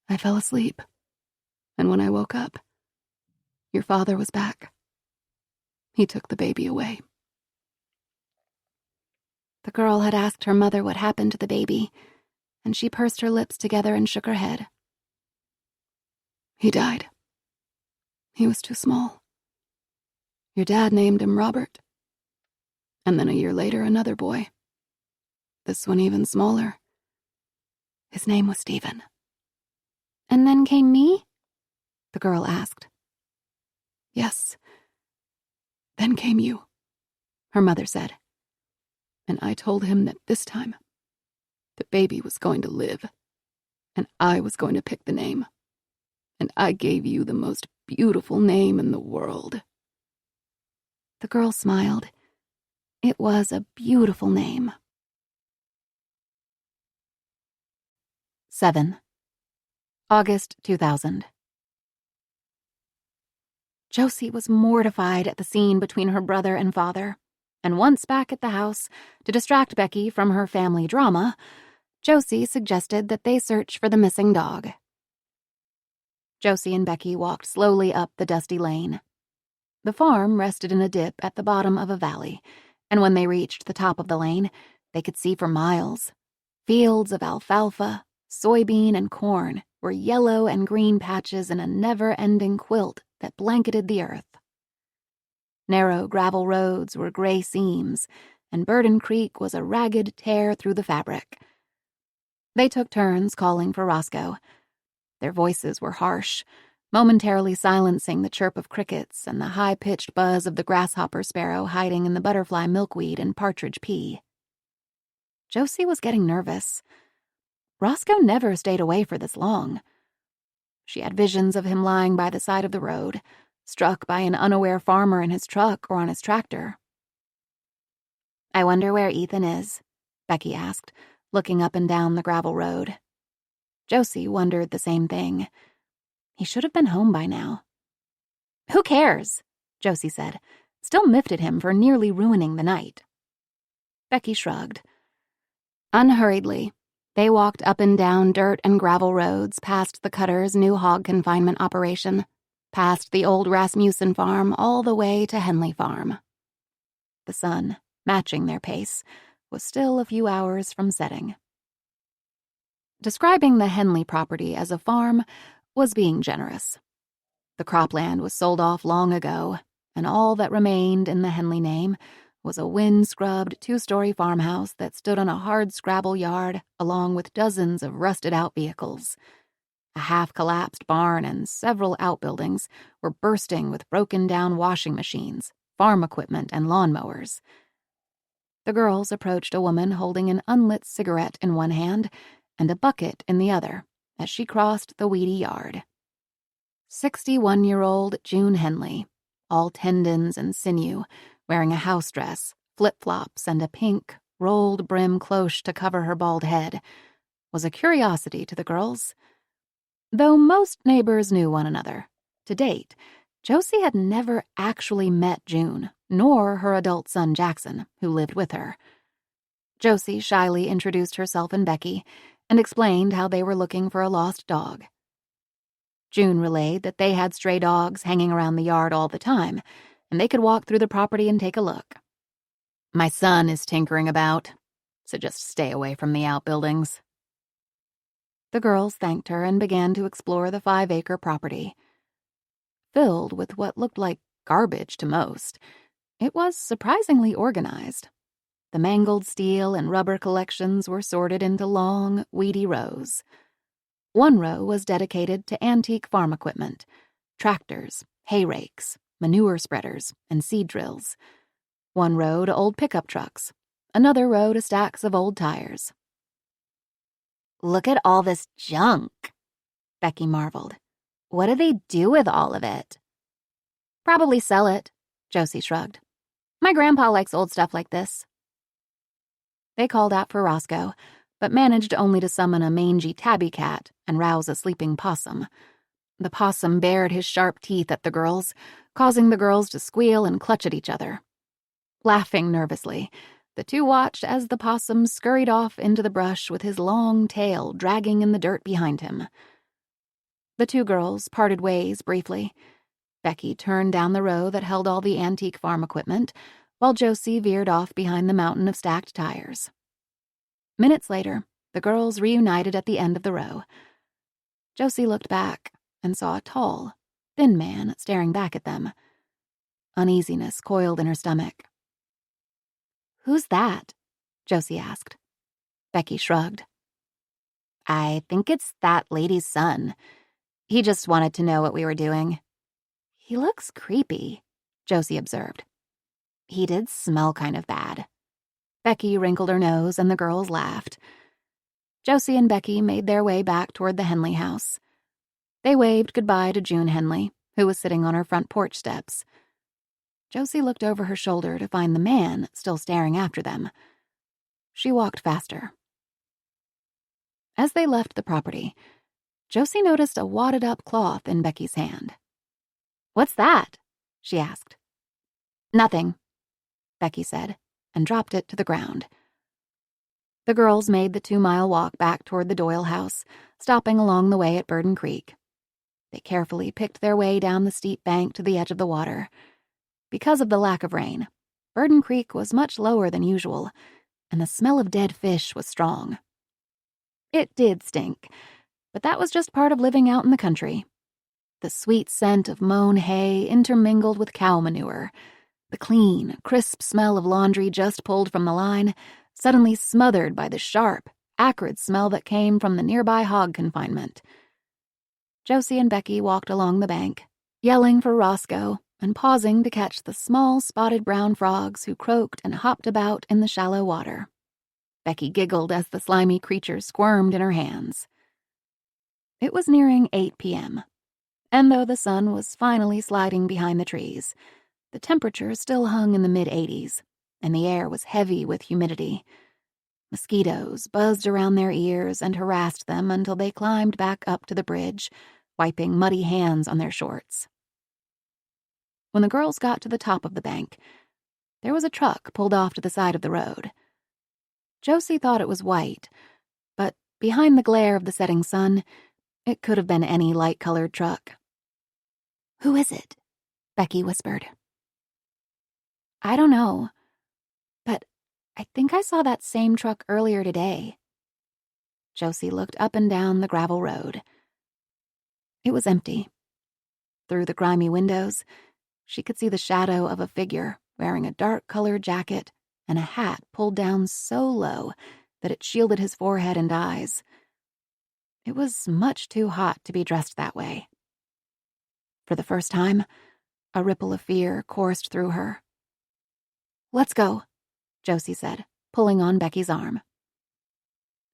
I fell asleep, and when I woke up, your father was back. He took the baby away." The girl had asked her mother what happened to the baby, and she pursed her lips together and shook her head. "He died. He was too small. Your dad named him Robert. And then a year later, another boy. This one even smaller. His name was Stephen." "And then came me?" the girl asked. "Yes. Then came you," her mother said. "And I told him that this time, the baby was going to live, and I was going to pick the name. And I gave you the most beautiful name in the world." The girl smiled. It was a beautiful name. 7. August 2000. Josie was mortified at the scene between her brother and father, and once back at the house, to distract Becky from her family drama, Josie suggested that they search for the missing dog. Josie and Becky walked slowly up the dusty lane. The farm rested in a dip at the bottom of a valley, and when they reached the top of the lane, they could see for miles. Fields of alfalfa, soybean, and corn were yellow and green patches in a never-ending quilt that blanketed the earth. Narrow gravel roads were gray seams, and Burden Creek was a ragged tear through the fabric. They took turns calling for Roscoe. Their voices were harsh, momentarily silencing the chirp of crickets and the high-pitched buzz of the grasshopper sparrow hiding in the butterfly milkweed and partridge pea. Josie was getting nervous. Roscoe never stayed away for this long. She had visions of him lying by the side of the road, struck by an unaware farmer in his truck or on his tractor. "I wonder where Ethan is," Becky asked, looking up and down the gravel road. Josie wondered the same thing. He should have been home by now. "Who cares?" Josie said, still miffed at him for nearly ruining the night. Becky shrugged. Unhurriedly, they walked up and down dirt and gravel roads past the Cutter's new hog confinement operation, past the old Rasmussen farm all the way to Henley Farm. The sun, matching their pace, was still a few hours from setting. Describing the Henley property as a farm was being generous. The cropland was sold off long ago, and all that remained in the Henley name was a wind-scrubbed 2-story farmhouse that stood on a hard-scrabble yard along with dozens of rusted-out vehicles. A half-collapsed barn and several outbuildings were bursting with broken-down washing machines, farm equipment, and lawnmowers. The girls approached a woman holding an unlit cigarette in one hand and a bucket in the other as she crossed the weedy yard. 61-year-old June Henley, all tendons and sinew, wearing a house dress, flip-flops, and a pink, rolled-brim cloche to cover her bald head, was a curiosity to the girls. Though most neighbors knew one another, to date, Josie had never actually met June, nor her adult son Jackson, who lived with her. Josie shyly introduced herself and Becky and explained how they were looking for a lost dog. June relayed that they had stray dogs hanging around the yard all the time, and they could walk through the property and take a look. "My son is tinkering about, so just stay away from the outbuildings." The girls thanked her and began to explore the 5-acre property. Filled with what looked like garbage to most, it was surprisingly organized. The mangled steel and rubber collections were sorted into long, weedy rows. One row was dedicated to antique farm equipment, tractors, hay rakes, manure spreaders, and seed drills. One row to old pickup trucks, another row to stacks of old tires. "Look at all this junk," Becky marveled. "What do they do with all of it?" "Probably sell it," Josie shrugged. "My grandpa likes old stuff like this." They called out for Roscoe, but managed only to summon a mangy tabby cat and rouse a sleeping possum. The possum bared his sharp teeth at the girls, causing the girls to squeal and clutch at each other. Laughing nervously, the two watched as the possum scurried off into the brush with his long tail dragging in the dirt behind him. The two girls parted ways briefly. Becky turned down the row that held all the antique farm equipment, while Josie veered off behind the mountain of stacked tires. Minutes later, the girls reunited at the end of the row. Josie looked back and saw a tall, thin man staring back at them. Uneasiness coiled in her stomach. "Who's that?" Josie asked. Becky shrugged. "I think it's that lady's son. He just wanted to know what we were doing." "He looks creepy," Josie observed. "He did smell kind of bad." Becky wrinkled her nose and the girls laughed. Josie and Becky made their way back toward the Henley house. They waved goodbye to June Henley, who was sitting on her front porch steps. Josie looked over her shoulder to find the man still staring after them. She walked faster. As they left the property, Josie noticed a wadded-up cloth in Becky's hand. "What's that?" she asked. "Nothing," Becky said, and dropped it to the ground. The girls made the 2-mile walk back toward the Doyle house, stopping along the way at Burden Creek. They carefully picked their way down the steep bank to the edge of the water. Because of the lack of rain, Burden Creek was much lower than usual, and the smell of dead fish was strong. It did stink, but that was just part of living out in the country. The sweet scent of mown hay intermingled with cow manure. The clean, crisp smell of laundry just pulled from the line, suddenly smothered by the sharp, acrid smell that came from the nearby hog confinement. Josie and Becky walked along the bank, yelling for Roscoe and pausing to catch the small spotted brown frogs who croaked and hopped about in the shallow water. Becky giggled as the slimy creature squirmed in her hands. It was nearing 8 p.m., and though the sun was finally sliding behind the trees, the temperature still hung in the mid-80s, and the air was heavy with humidity. Mosquitoes buzzed around their ears and harassed them until they climbed back up to the bridge, wiping muddy hands on their shorts. When the girls got to the top of the bank, there was a truck pulled off to the side of the road. Josie thought it was white, but behind the glare of the setting sun, it could have been any light-colored truck. "Who is it?" Becky whispered. "I don't know, but I think I saw that same truck earlier today." Josie looked up and down the gravel road. It was empty. Through the grimy windows, she could see the shadow of a figure wearing a dark-colored jacket and a hat pulled down so low that it shielded his forehead and eyes. It was much too hot to be dressed that way. For the first time, a ripple of fear coursed through her. "Let's go," Josie said, pulling on Becky's arm.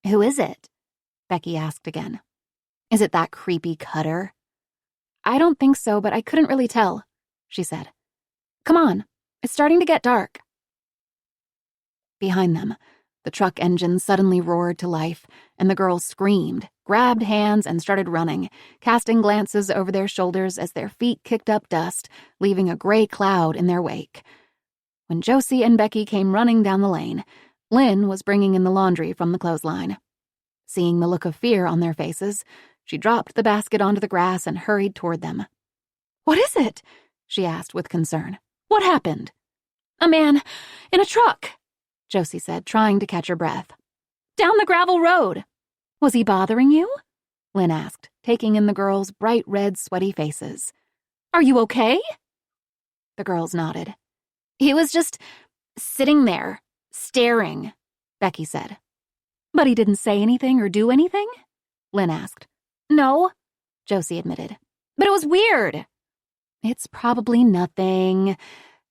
"Who is it?" Becky asked again. "Is it that creepy Cutter?" "I don't think so, but I couldn't really tell," she said. "Come on, it's starting to get dark." Behind them, the truck engine suddenly roared to life, and the girls screamed, grabbed hands, and started running, casting glances over their shoulders as their feet kicked up dust, leaving a gray cloud in their wake. When Josie and Becky came running down the lane, Lynn was bringing in the laundry from the clothesline. Seeing the look of fear on their faces, she dropped the basket onto the grass and hurried toward them. "What is it?" she asked with concern. "What happened?" "A man in a truck," Josie said, trying to catch her breath. "Down the gravel road." "Was he bothering you?" Lynn asked, taking in the girls' bright red, sweaty faces. "Are you okay?" The girls nodded. "He was just sitting there, staring," Becky said. "But he didn't say anything or do anything?" Lynn asked. "No," Josie admitted. "But it was weird." "It's probably nothing.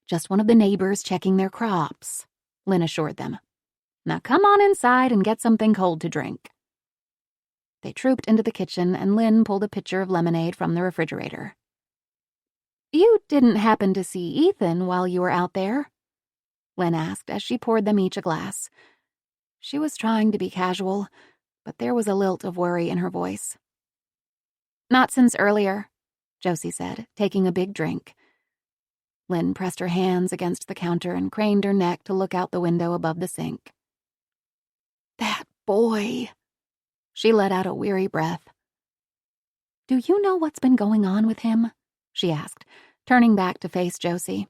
Just one of the neighbors checking their crops," Lynn assured them. "Now come on inside and get something cold to drink." They trooped into the kitchen and Lynn pulled a pitcher of lemonade from the refrigerator. "You didn't happen to see Ethan while you were out there?" Lynn asked as she poured them each a glass. She was trying to be casual, but there was a lilt of worry in her voice. "Not since earlier," Josie said, taking a big drink. Lynn pressed her hands against the counter and craned her neck to look out the window above the sink. "That boy." She let out a weary breath. "Do you know what's been going on with him?" she asked, turning back to face Josie.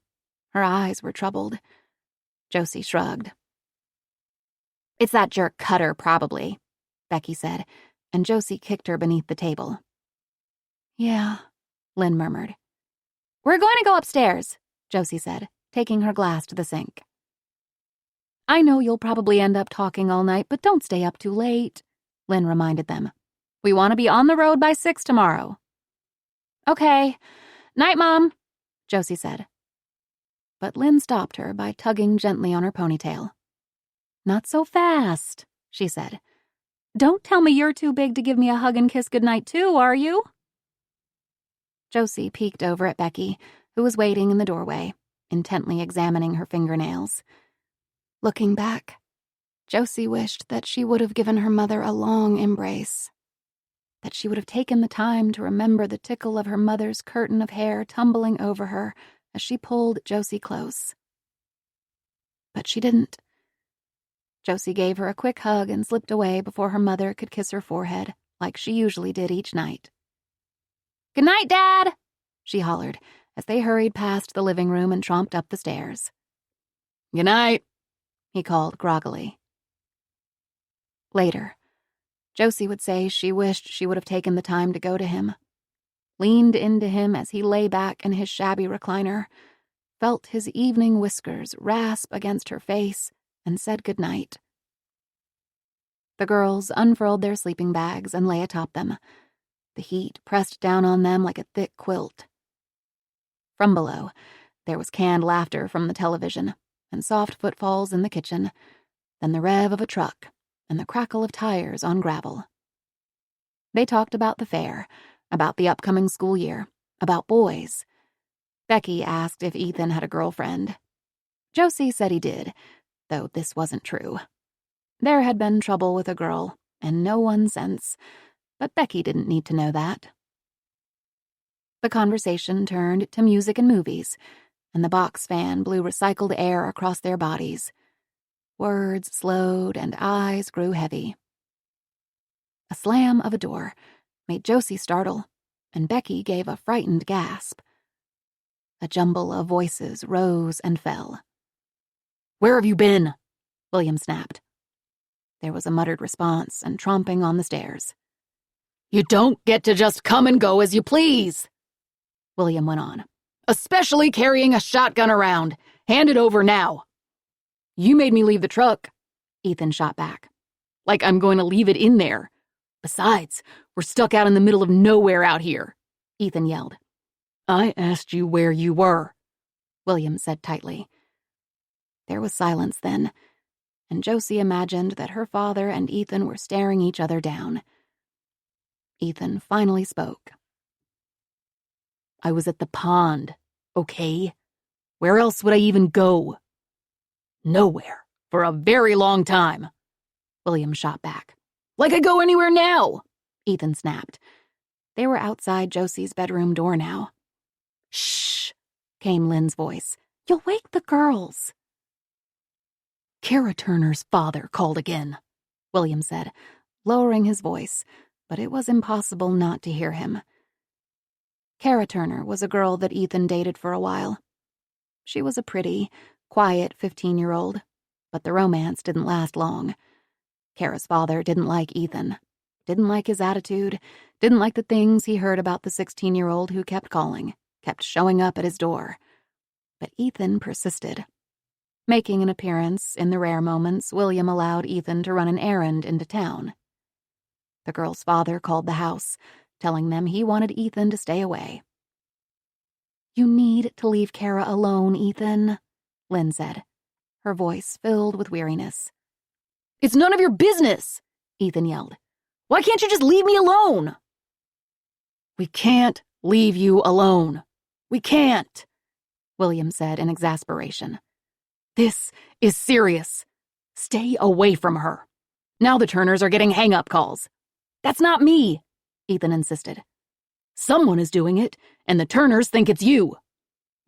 Her eyes were troubled. Josie shrugged. "It's that jerk Cutter, probably," Becky said, and Josie kicked her beneath the table. "Yeah," Lynn murmured. "We're going to go upstairs," Josie said, taking her glass to the sink. "I know you'll probably end up talking all night, but don't stay up too late," Lynn reminded them. "We want to be on the road by 6 tomorrow." "Okay. Night, Mom," Josie said. But Lynn stopped her by tugging gently on her ponytail. "Not so fast," she said. "Don't tell me you're too big to give me a hug and kiss goodnight too, are you?" Josie peeked over at Becky, who was waiting in the doorway, intently examining her fingernails. Looking back, Josie wished that she would have given her mother a long embrace, that she would have taken the time to remember the tickle of her mother's curtain of hair tumbling over her as she pulled Josie close. But she didn't. Josie gave her a quick hug and slipped away before her mother could kiss her forehead, like she usually did each night. "Good night, Dad," she hollered as they hurried past the living room and tromped up the stairs. "Good night," he called groggily. Later, Josie would say she wished she would have taken the time to go to him, leaned into him as he lay back in his shabby recliner, felt his evening whiskers rasp against her face, and said goodnight. The girls unfurled their sleeping bags and lay atop them. The heat pressed down on them like a thick quilt. From below, there was canned laughter from the television and soft footfalls in the kitchen, then the rev of a truck and the crackle of tires on gravel. They talked about the fair, about the upcoming school year, about boys. Becky asked if Ethan had a girlfriend. Josie said he did, though this wasn't true. There had been trouble with a girl, and no one since, but Becky didn't need to know that. The conversation turned to music and movies, and the box fan blew recycled air across their bodies. Words slowed and eyes grew heavy. A slam of a door made Josie startle, and Becky gave a frightened gasp. A jumble of voices rose and fell. "Where have you been?" William snapped. There was a muttered response and tromping on the stairs. "You don't get to just come and go as you please," William went on. "Especially carrying a shotgun around. Hand it over now." "You made me leave the truck," Ethan shot back. "Like I'm going to leave it in there. Besides, we're stuck out in the middle of nowhere out here," Ethan yelled. "I asked you where you were," William said tightly. There was silence then, and Josie imagined that her father and Ethan were staring each other down. Ethan finally spoke. "I was at the pond, okay? Where else would I even go?" "Nowhere, for a very long time," William shot back. "Like I go anywhere now," Ethan snapped. They were outside Josie's bedroom door now. "Shh," came Lynn's voice. "You'll wake the girls." "Kara Turner's father called again," William said, lowering his voice, but it was impossible not to hear him. Kara Turner was a girl that Ethan dated for a while. She was a pretty, quiet 15-year-old, but the romance didn't last long. Kara's father didn't like Ethan, didn't like his attitude, didn't like the things he heard about the 16-year-old who kept calling, kept showing up at his door. But Ethan persisted. Making an appearance in the rare moments William allowed Ethan to run an errand into town. The girl's father called the house, telling them he wanted Ethan to stay away. "You need to leave Kara alone, Ethan," Lynn said, her voice filled with weariness. "It's none of your business," Ethan yelled. "Why can't you just leave me alone?" "We can't leave you alone. We can't," William said in exasperation. "This is serious. Stay away from her. Now the Turners are getting hang-up calls." "That's not me," Ethan insisted. "Someone is doing it, and the Turners think it's you,"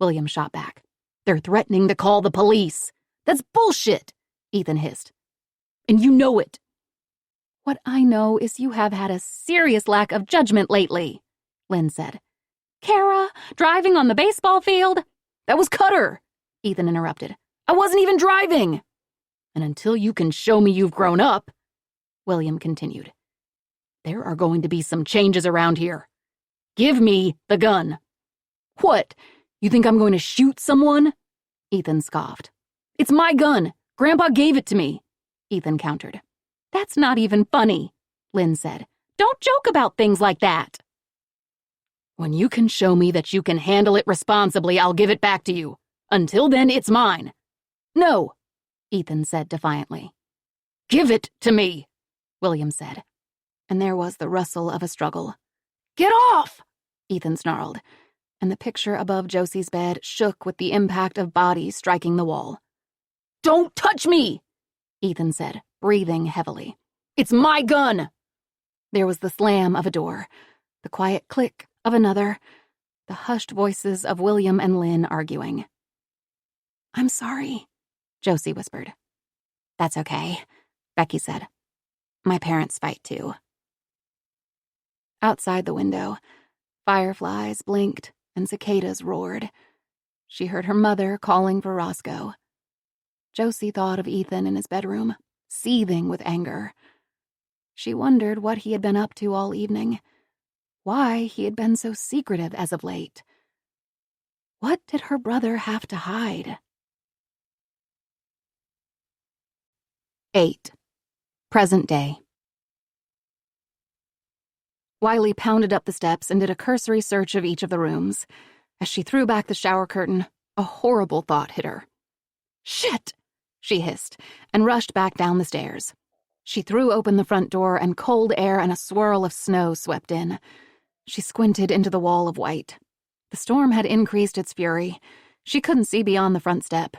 William shot back. "They're threatening to call the police." "That's bullshit," Ethan hissed. "And you know it." "What I know is you have had a serious lack of judgment lately," Lynn said. "Kara, driving on the baseball field?" "That was Cutter," Ethan interrupted. "I wasn't even driving." "And until you can show me you've grown up," William continued, "there are going to be some changes around here. Give me the gun." "What? You think I'm going to shoot someone?" Ethan scoffed. "It's my gun. Grandpa gave it to me," Ethan countered. "That's not even funny," Lynn said. "Don't joke about things like that." "When you can show me that you can handle it responsibly, I'll give it back to you. Until then, it's mine." "No," Ethan said defiantly. "Give it to me," William said, and there was the rustle of a struggle. "Get off!" Ethan snarled, and the picture above Josie's bed shook with the impact of bodies striking the wall. "Don't touch me!" Ethan said, breathing heavily. "It's my gun!" There was the slam of a door, the quiet click of another, the hushed voices of William and Lynn arguing. "I'm sorry," Josie whispered. "That's okay," Becky said. "My parents fight too." Outside the window, fireflies blinked and cicadas roared. She heard her mother calling for Roscoe. Josie thought of Ethan in his bedroom, seething with anger. She wondered what he had been up to all evening, why he had been so secretive as of late. What did her brother have to hide? 8. Present day. Wiley pounded up the steps and did a cursory search of each of the rooms. As she threw back the shower curtain, a horrible thought hit her. "Shit!" she hissed, and rushed back down the stairs. She threw open the front door, and cold air and a swirl of snow swept in. She squinted into the wall of white. The storm had increased its fury. She couldn't see beyond the front step.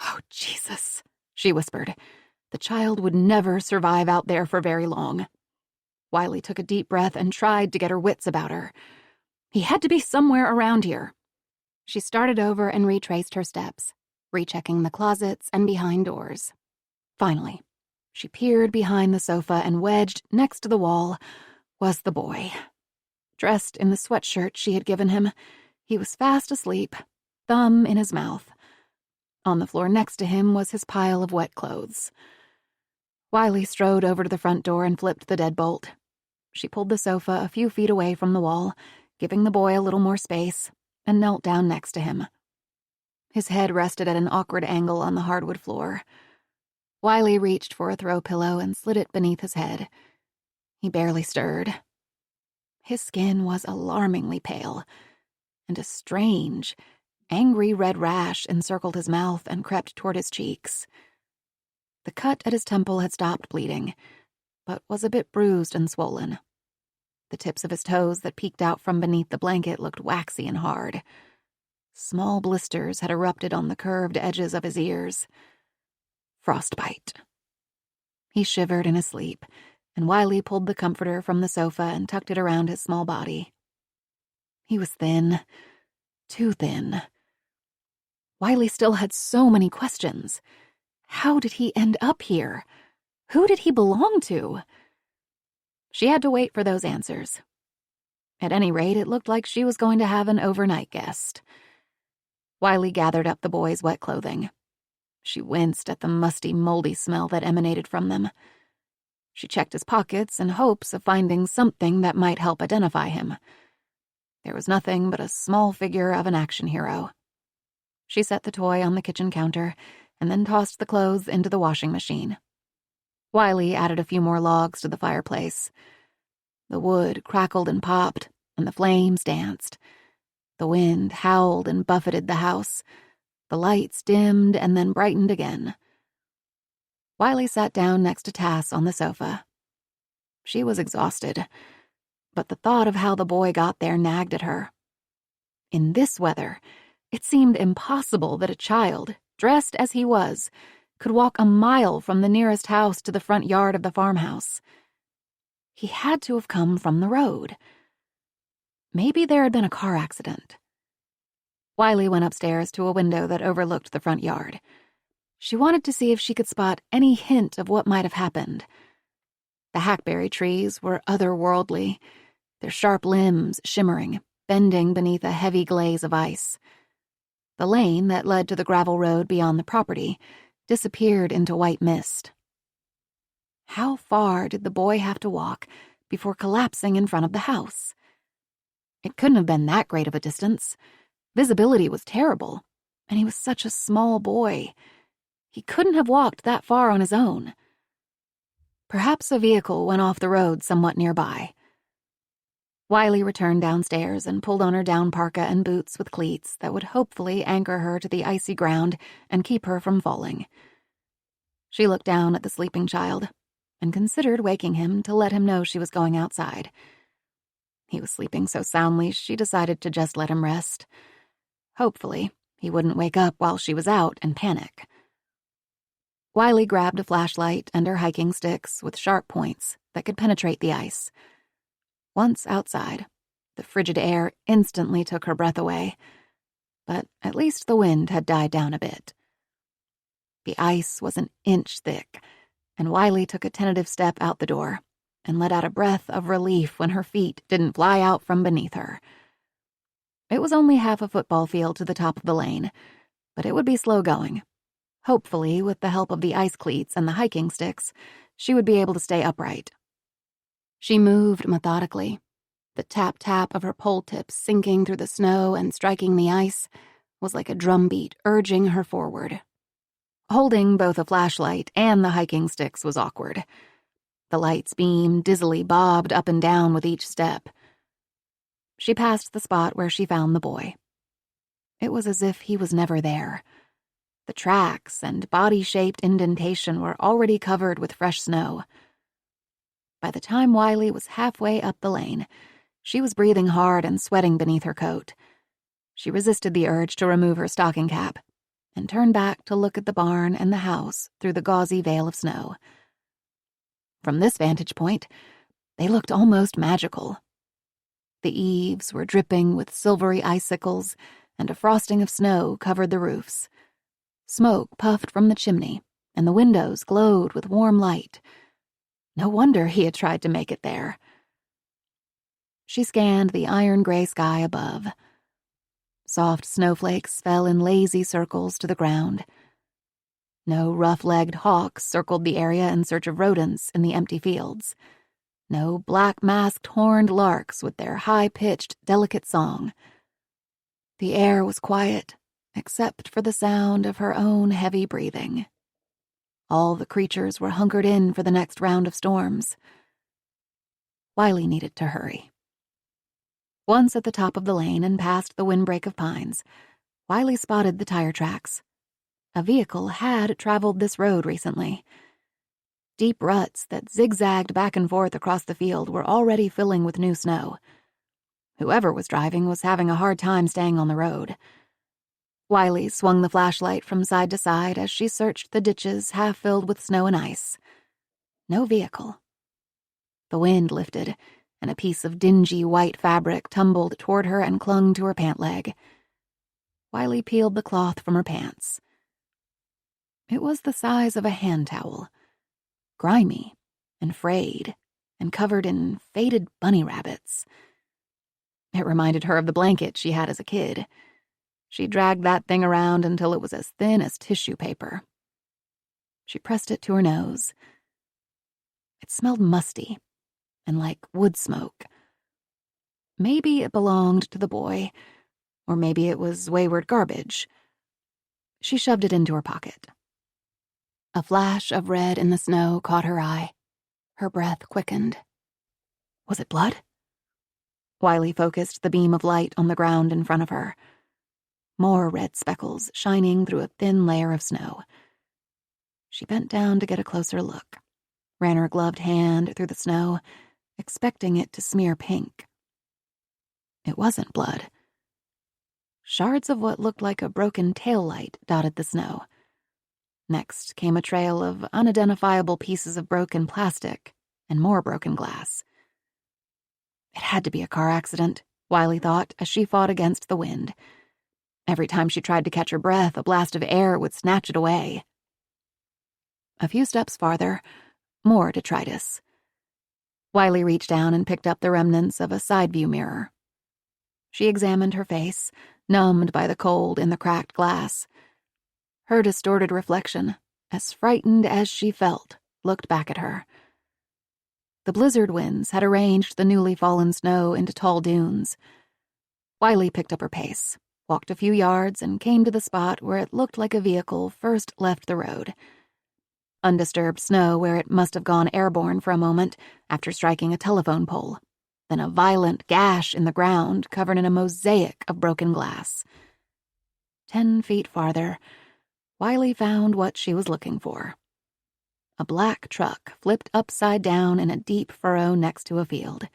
"Oh, Jesus," she whispered. The child would never survive out there for very long. Wiley took a deep breath and tried to get her wits about her. He had to be somewhere around here. She started over and retraced her steps, rechecking the closets and behind doors. Finally, she peered behind the sofa, and wedged next to the wall was the boy. Dressed in the sweatshirt she had given him, he was fast asleep, thumb in his mouth. On the floor next to him was his pile of wet clothes. Wiley strode over to the front door and flipped the deadbolt. She pulled the sofa a few feet away from the wall, giving the boy a little more space, and knelt down next to him. His head rested at an awkward angle on the hardwood floor. Wiley reached for a throw pillow and slid it beneath his head. He barely stirred. His skin was alarmingly pale, and a strange, angry red rash encircled his mouth and crept toward his cheeks. The cut at his temple had stopped bleeding, but was a bit bruised and swollen. The tips of his toes that peeked out from beneath the blanket looked waxy and hard. Small blisters had erupted on the curved edges of his ears. Frostbite. He shivered in his sleep, and Wiley pulled the comforter from the sofa and tucked it around his small body. He was thin, too thin. Wiley still had so many questions. How did he end up here? Who did he belong to? She had to wait for those answers. At any rate, it looked like she was going to have an overnight guest. Wiley gathered up the boy's wet clothing. She winced at the musty, moldy smell that emanated from them. She checked his pockets in hopes of finding something that might help identify him. There was nothing but a small figure of an action hero. She set the toy on the kitchen counter and then tossed the clothes into the washing machine. Wiley added a few more logs to the fireplace. The wood crackled and popped, and the flames danced. The wind howled and buffeted the house. The lights dimmed and then brightened again. Wiley sat down next to Tass on the sofa. She was exhausted, but the thought of how the boy got there nagged at her. In this weather, it seemed impossible that a child, dressed as he was, could walk a mile from the nearest house to the front yard of the farmhouse. He had to have come from the road. Maybe there had been a car accident. Wiley went upstairs to a window that overlooked the front yard. She wanted to see if she could spot any hint of what might have happened. The hackberry trees were otherworldly, their sharp limbs shimmering, bending beneath a heavy glaze of ice. The lane that led to the gravel road beyond the property disappeared into white mist. How far did the boy have to walk before collapsing in front of the house? It couldn't have been that great of a distance. Visibility was terrible, and he was such a small boy. He couldn't have walked that far on his own. Perhaps a vehicle went off the road somewhat nearby. Wiley returned downstairs and pulled on her down parka and boots with cleats that would hopefully anchor her to the icy ground and keep her from falling. She looked down at the sleeping child and considered waking him to let him know she was going outside. He was sleeping so soundly she decided to just let him rest. Hopefully, he wouldn't wake up while she was out and panic. Wiley grabbed a flashlight and her hiking sticks with sharp points that could penetrate the ice. Once outside, the frigid air instantly took her breath away, but at least the wind had died down a bit. The ice was an inch thick, and Wiley took a tentative step out the door and let out a breath of relief when her feet didn't fly out from beneath her. It was only half a football field to the top of the lane, but it would be slow going. Hopefully, with the help of the ice cleats and the hiking sticks, she would be able to stay upright. She moved methodically, the tap-tap of her pole tips sinking through the snow and striking the ice was like a drumbeat urging her forward. Holding both a flashlight and the hiking sticks was awkward. The light's beam dizzily bobbed up and down with each step. She passed the spot where she found the boy. It was as if he was never there. The tracks and body-shaped indentation were already covered with fresh snow. By the time Wiley was halfway up the lane, she was breathing hard and sweating beneath her coat. She resisted the urge to remove her stocking cap and turned back to look at the barn and the house through the gauzy veil of snow. From this vantage point, they looked almost magical. The eaves were dripping with silvery icicles, and a frosting of snow covered the roofs. Smoke puffed from the chimney, and the windows glowed with warm light. No wonder he had tried to make it there. She scanned the iron-gray sky above. Soft snowflakes fell in lazy circles to the ground. No rough-legged hawks circled the area in search of rodents in the empty fields. No black-masked horned larks with their high-pitched, delicate song. The air was quiet, except for the sound of her own heavy breathing. All the creatures were hunkered in for the next round of storms. Wiley needed to hurry. Once at the top of the lane and past the windbreak of pines, Wiley spotted the tire tracks. A vehicle had traveled this road recently. Deep ruts that zigzagged back and forth across the field were already filling with new snow. Whoever was driving was having a hard time staying on the road. Wiley swung the flashlight from side to side as she searched the ditches half filled with snow and ice. No vehicle. The wind lifted, and a piece of dingy white fabric tumbled toward her and clung to her pant leg. Wiley peeled the cloth from her pants. It was the size of a hand towel, grimy and frayed and covered in faded bunny rabbits. It reminded her of the blanket she had as a kid. She dragged that thing around until it was as thin as tissue paper. She pressed it to her nose. It smelled musty and like wood smoke. Maybe it belonged to the boy, or maybe it was wayward garbage. She shoved it into her pocket. A flash of red in the snow caught her eye. Her breath quickened. Was it blood? Wiley focused the beam of light on the ground in front of her. More red speckles shining through a thin layer of snow. She bent down to get a closer look, ran her gloved hand through the snow, expecting it to smear pink. It wasn't blood. Shards of what looked like a broken taillight dotted the snow. Next came a trail of unidentifiable pieces of broken plastic and more broken glass. It had to be a car accident, Wiley thought, as she fought against the wind. Every time she tried to catch her breath, a blast of air would snatch it away. A few steps farther, more detritus. Wiley reached down and picked up the remnants of a side-view mirror. She examined her face, numbed by the cold in the cracked glass. Her distorted reflection, as frightened as she felt, looked back at her. The blizzard winds had arranged the newly fallen snow into tall dunes. Wiley picked up her pace, walked a few yards, and came to the spot where it looked like a vehicle first left the road. Undisturbed snow where it must have gone airborne for a moment after striking a telephone pole, then a violent gash in the ground covered in a mosaic of broken glass. 10 feet farther, Wiley found what she was looking for. A black truck flipped upside down in a deep furrow next to a field.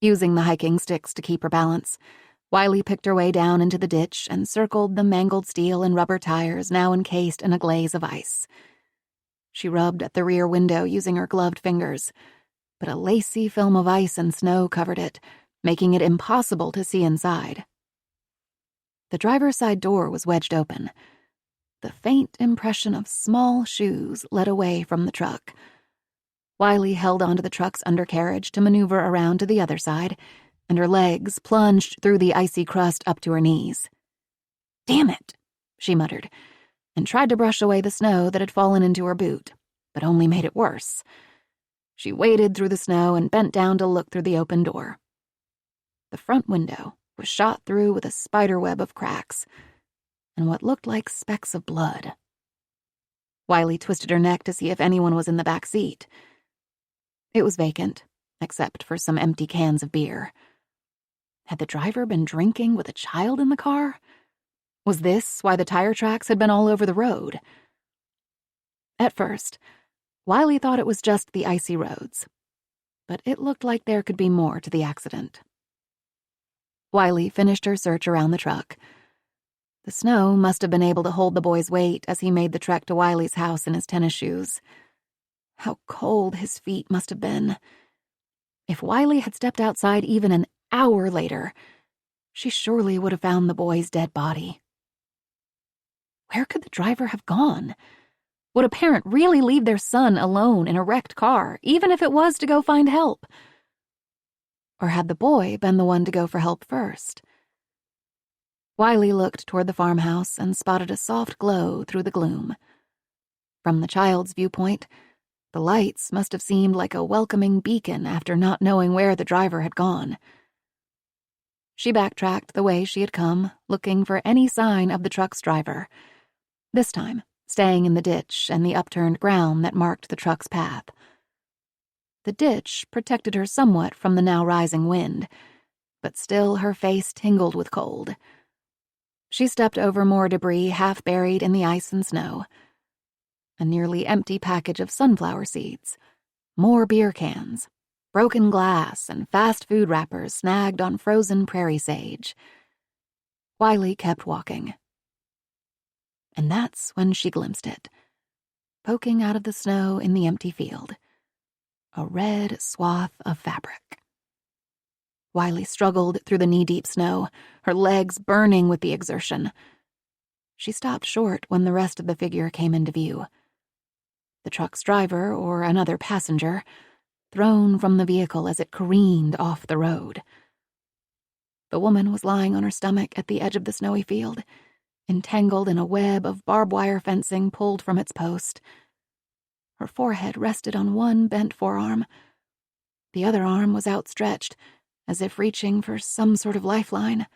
Using the hiking sticks to keep her balance, Wiley picked her way down into the ditch and circled the mangled steel and rubber tires now encased in a glaze of ice. She rubbed at the rear window using her gloved fingers, but a lacy film of ice and snow covered it, making it impossible to see inside. The driver's side door was wedged open. The faint impression of small shoes led away from the truck. Wiley held onto the truck's undercarriage to maneuver around to the other side, and her legs plunged through the icy crust up to her knees. "Damn it," she muttered, and tried to brush away the snow that had fallen into her boot, but only made it worse. She waded through the snow and bent down to look through the open door. The front window was shot through with a spiderweb of cracks, and what looked like specks of blood. Wiley twisted her neck to see if anyone was in the back seat. It was vacant, except for some empty cans of beer. Had the driver been drinking with a child in the car? Was this why the tire tracks had been all over the road? At first, Wiley thought it was just the icy roads, but it looked like there could be more to the accident. Wiley finished her search around the truck. The snow must have been able to hold the boy's weight as he made the trek to Wiley's house in his tennis shoes. How cold his feet must have been. If Wiley had stepped outside even an hour later, she surely would have found the boy's dead body. Where could the driver have gone? Would a parent really leave their son alone in a wrecked car, even if it was to go find help? Or had the boy been the one to go for help first? Wiley looked toward the farmhouse and spotted a soft glow through the gloom. From the child's viewpoint, the lights must have seemed like a welcoming beacon after not knowing where the driver had gone. She backtracked the way she had come, looking for any sign of the truck's driver, this time staying in the ditch and the upturned ground that marked the truck's path. The ditch protected her somewhat from the now rising wind, but still her face tingled with cold. She stepped over more debris half buried in the ice and snow. A nearly empty package of sunflower seeds, more beer cans, broken glass, and fast food wrappers snagged on frozen prairie sage. Wiley kept walking. And that's when she glimpsed it, poking out of the snow in the empty field. A red swath of fabric. Wiley struggled through the knee-deep snow, her legs burning with the exertion. She stopped short when the rest of the figure came into view. The truck's driver, or another passenger, thrown from the vehicle as it careened off the road. The woman was lying on her stomach at the edge of the snowy field, entangled in a web of barbed wire fencing pulled from its post. Her forehead rested on one bent forearm. The other arm was outstretched, as if reaching for some sort of lifeline.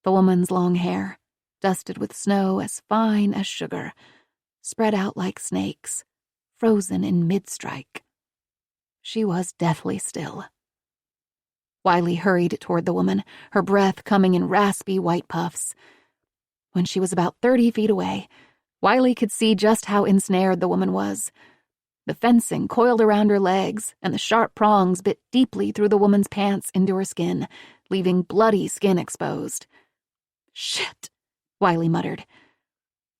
The woman's long hair, dusted with snow as fine as sugar, spread out like snakes, frozen in mid-strike. She was deathly still. Wiley hurried toward the woman, her breath coming in raspy white puffs. When she was about 30 feet away, Wiley could see just how ensnared the woman was. The fencing coiled around her legs, and the sharp prongs bit deeply through the woman's pants into her skin, leaving bloody skin exposed. "Shit," Wiley muttered.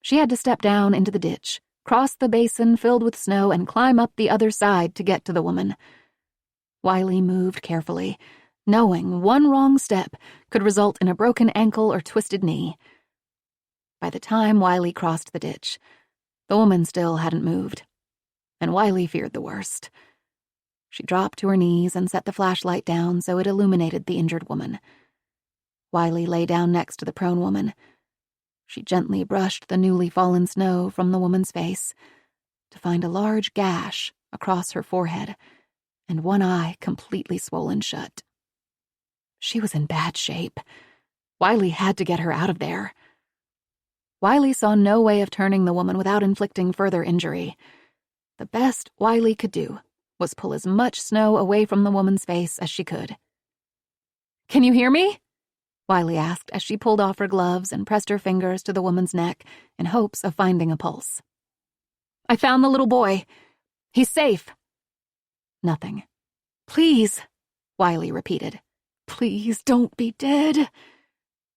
She had to step down into the ditch, cross the basin filled with snow, and climb up the other side to get to the woman. Wiley moved carefully, knowing one wrong step could result in a broken ankle or twisted knee. By the time Wiley crossed the ditch, the woman still hadn't moved, and Wiley feared the worst. She dropped to her knees and set the flashlight down so it illuminated the injured woman. Wiley lay down next to the prone woman. She gently brushed the newly fallen snow from the woman's face to find a large gash across her forehead and one eye completely swollen shut. She was in bad shape. Wiley had to get her out of there. Wiley saw no way of turning the woman without inflicting further injury. The best Wiley could do was pull as much snow away from the woman's face as she could. "Can you hear me?" Wiley asked as she pulled off her gloves and pressed her fingers to the woman's neck in hopes of finding a pulse. "I found the little boy. He's safe." Nothing. "Please," Wiley repeated. "Please don't be dead."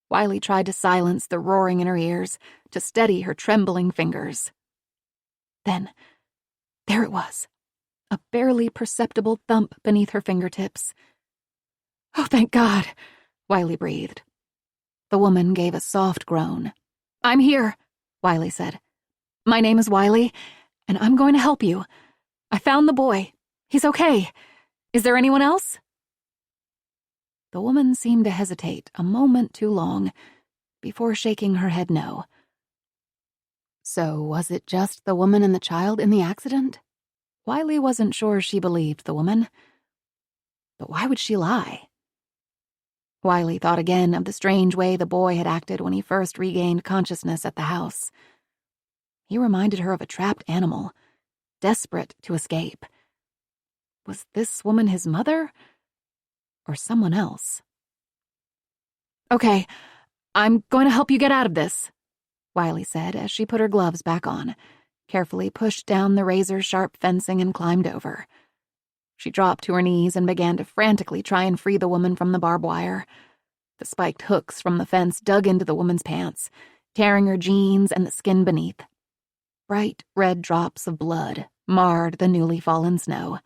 Wiley tried to silence the roaring in her ears, to steady her trembling fingers. Then, there it was, a barely perceptible thump beneath her fingertips. "Oh, thank God," Wiley breathed. The woman gave a soft groan. "I'm here," Wiley said. "My name is Wiley, and I'm going to help you. I found the boy. He's okay. Is there anyone else?" The woman seemed to hesitate a moment too long before shaking her head no. So was it just the woman and the child in the accident? Wiley wasn't sure she believed the woman. But why would she lie? Wiley thought again of the strange way the boy had acted when he first regained consciousness at the house. He reminded her of a trapped animal, desperate to escape. Was this woman his mother? Or someone else? "Okay, I'm going to help you get out of this," Wiley said as she put her gloves back on, carefully pushed down the razor-sharp fencing and climbed over. She dropped to her knees and began to frantically try and free the woman from the barbed wire. The spiked hooks from the fence dug into the woman's pants, tearing her jeans and the skin beneath. Bright red drops of blood marred the newly fallen snow.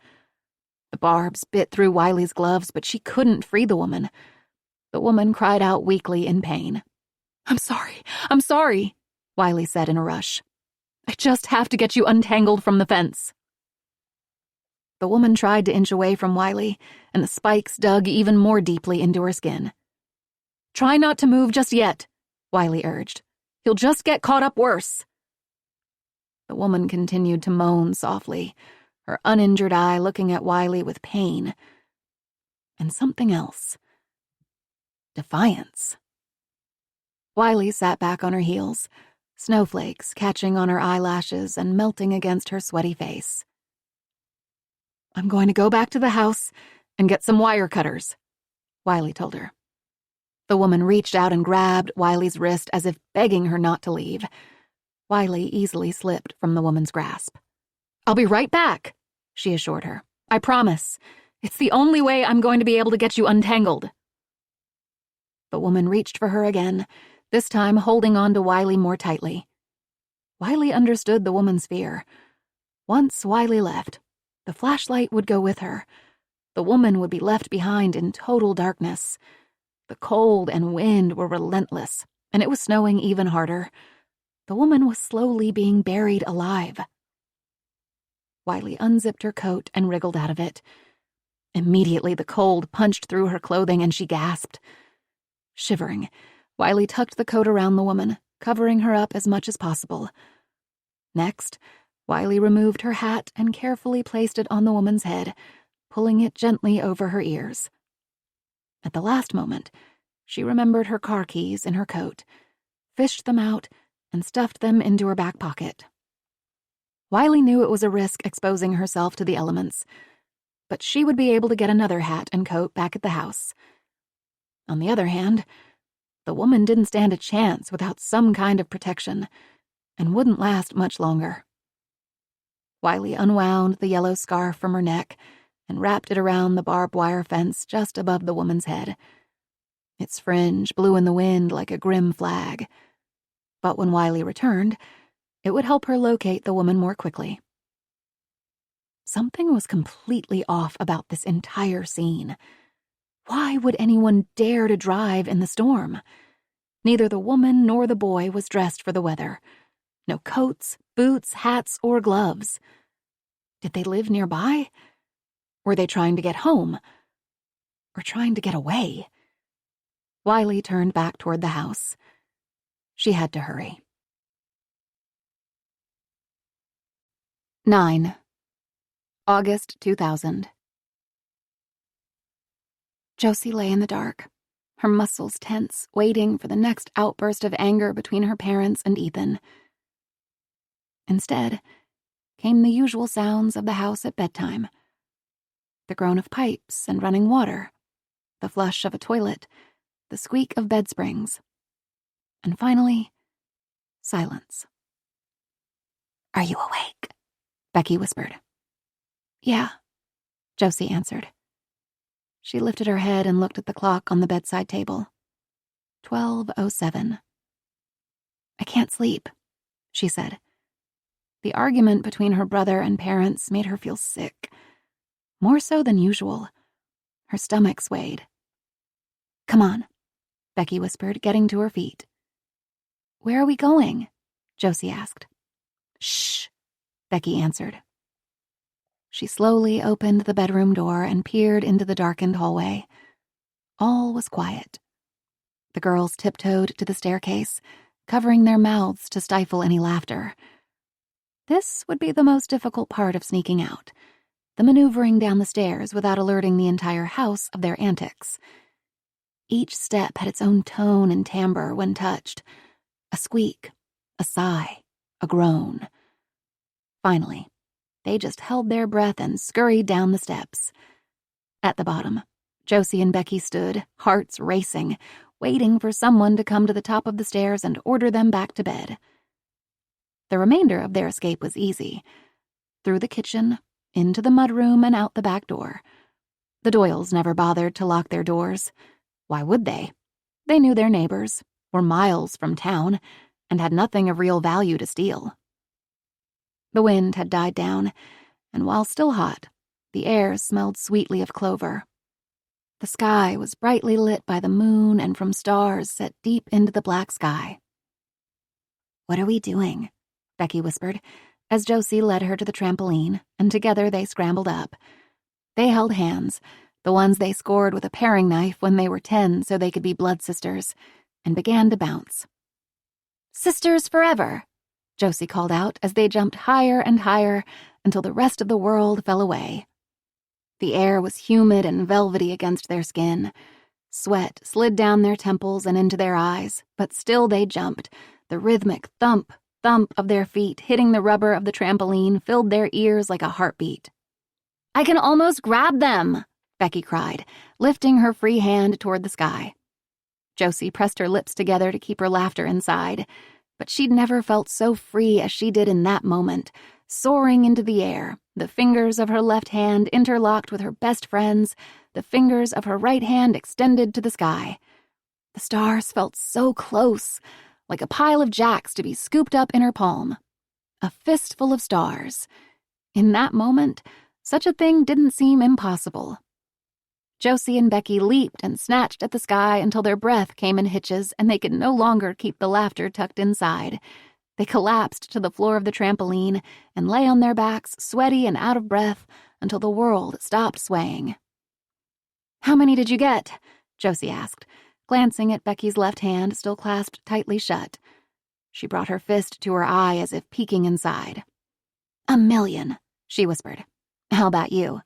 The barbs bit through Wiley's gloves, but she couldn't free the woman. The woman cried out weakly in pain. I'm sorry, Wiley said in a rush. I just have to get you untangled from the fence. The woman tried to inch away from Wiley, and the spikes dug even more deeply into her skin. Try not to move just yet, Wiley urged. You'll just get caught up worse. The woman continued to moan softly, her uninjured eye looking at Wiley with pain. And something else. Defiance. Wiley sat back on her heels, snowflakes catching on her eyelashes and melting against her sweaty face. I'm going to go back to the house and get some wire cutters, Wiley told her. The woman reached out and grabbed Wiley's wrist as if begging her not to leave. Wiley easily slipped from the woman's grasp. I'll be right back, she assured her. I promise. It's the only way I'm going to be able to get you untangled. The woman reached for her again, this time holding on to Wiley more tightly. Wiley understood the woman's fear. Once Wiley left, the flashlight would go with her. The woman would be left behind in total darkness. The cold and wind were relentless, and it was snowing even harder. The woman was slowly being buried alive. Wiley unzipped her coat and wriggled out of it. Immediately, the cold punched through her clothing and she gasped. Shivering, Wiley tucked the coat around the woman, covering her up as much as possible. Next, Wiley removed her hat and carefully placed it on the woman's head, pulling it gently over her ears. At the last moment, she remembered her car keys in her coat, fished them out, and stuffed them into her back pocket. Wiley knew it was a risk exposing herself to the elements, but she would be able to get another hat and coat back at the house. On the other hand, the woman didn't stand a chance without some kind of protection, and wouldn't last much longer. Wiley unwound the yellow scarf from her neck and wrapped it around the barbed wire fence just above the woman's head. Its fringe blew in the wind like a grim flag. But when Wiley returned, it would help her locate the woman more quickly. Something was completely off about this entire scene. Why would anyone dare to drive in the storm? Neither the woman nor the boy was dressed for the weather. No coats, boots, hats, or gloves. Did they live nearby? Were they trying to get home? Or trying to get away? Wiley turned back toward the house. She had to hurry. 9. August 2000. Josie lay in the dark, her muscles tense, waiting for the next outburst of anger between her parents and Ethan. Instead, came the usual sounds of the house at bedtime. The groan of pipes and running water, the flush of a toilet, the squeak of bed springs. And finally, silence. Are you awake? Becky whispered. Yeah, Josie answered. She lifted her head and looked at the clock on the bedside table. 12:07. I can't sleep, she said. The argument between her brother and parents made her feel sick. More so than usual. Her stomach swayed. Come on, Becky whispered, getting to her feet. Where are we going? Josie asked. Shh, Becky answered. She slowly opened the bedroom door and peered into the darkened hallway. All was quiet. The girls tiptoed to the staircase, covering their mouths to stifle any laughter. This would be the most difficult part of sneaking out, the maneuvering down the stairs without alerting the entire house of their antics. Each step had its own tone and timbre when touched. A squeak, a sigh, a groan. Finally, they just held their breath and scurried down the steps. At the bottom, Josie and Becky stood, hearts racing, waiting for someone to come to the top of the stairs and order them back to bed. The remainder of their escape was easy. Through the kitchen, into the mudroom, and out the back door. The Doyles never bothered to lock their doors. Why would they? They knew their neighbors, were miles from town, and had nothing of real value to steal. The wind had died down, and while still hot, the air smelled sweetly of clover. The sky was brightly lit by the moon and from stars set deep into the black sky. "What are we doing?" Becky whispered, as Josie led her to the trampoline, and together they scrambled up. They held hands, the ones they scored with a paring knife when they were 10 so they could be blood sisters, and began to bounce. "Sisters forever," Josie called out as they jumped higher and higher until the rest of the world fell away. The air was humid and velvety against their skin. Sweat slid down their temples and into their eyes, but still they jumped. The rhythmic thump, thump of their feet hitting the rubber of the trampoline filled their ears like a heartbeat. "I can almost grab them," Becky cried, lifting her free hand toward the sky. Josie pressed her lips together to keep her laughter inside, but she'd never felt so free as she did in that moment, soaring into the air, the fingers of her left hand interlocked with her best friend's, the fingers of her right hand extended to the sky. The stars felt so close, like a pile of jacks to be scooped up in her palm. A fistful of stars. In that moment, such a thing didn't seem impossible. Josie and Becky leaped and snatched at the sky until their breath came in hitches and they could no longer keep the laughter tucked inside. They collapsed to the floor of the trampoline and lay on their backs, sweaty and out of breath, until the world stopped swaying. "How many did you get?" Josie asked, glancing at Becky's left hand still clasped tightly shut. She brought her fist to her eye as if peeking inside. "1,000,000, she whispered. "How about you?"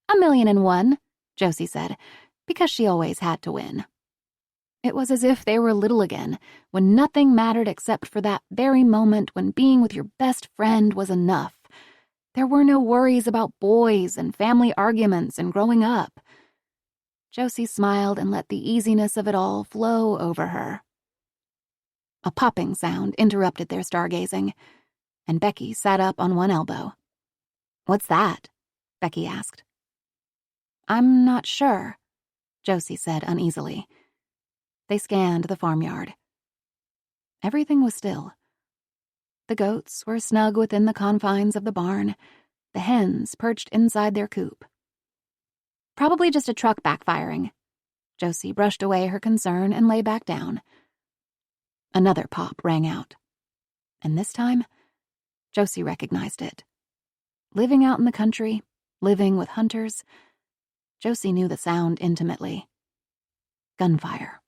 "1,000,001, Josie said, because she always had to win. It was as if they were little again, when nothing mattered except for that very moment when being with your best friend was enough. There were no worries about boys and family arguments and growing up. Josie smiled and let the easiness of it all flow over her. A popping sound interrupted their stargazing, and Becky sat up on one elbow. "What's that?" Becky asked. "I'm not sure," Josie said uneasily. They scanned the farmyard. Everything was still. The goats were snug within the confines of the barn, the hens perched inside their coop. "Probably just a truck backfiring." Josie brushed away her concern and lay back down. Another pop rang out. And this time, Josie recognized it. Living out in the country, living with hunters, Josie knew the sound intimately. Gunfire.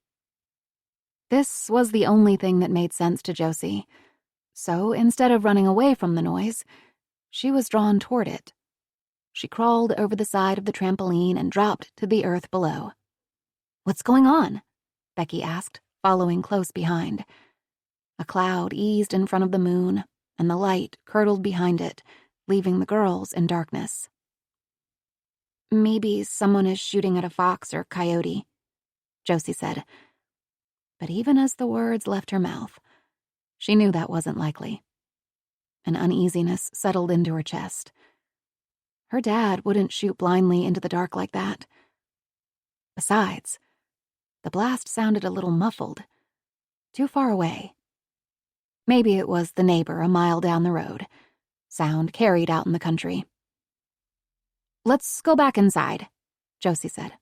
This was the only thing that made sense to Josie, so instead of running away from the noise, she was drawn toward it. She crawled over the side of the trampoline and dropped to the earth below. "What's going on?" Becky asked, following close behind. A cloud eased in front of the moon, and the light curdled behind it, leaving the girls in darkness. "Maybe someone is shooting at a fox or coyote," Josie said. But even as the words left her mouth, she knew that wasn't likely. An uneasiness settled into her chest. Her dad wouldn't shoot blindly into the dark like that. Besides, the blast sounded a little muffled, too far away. Maybe it was the neighbor a mile down the road, sound carried out in the country. "Let's go back inside," Josie said.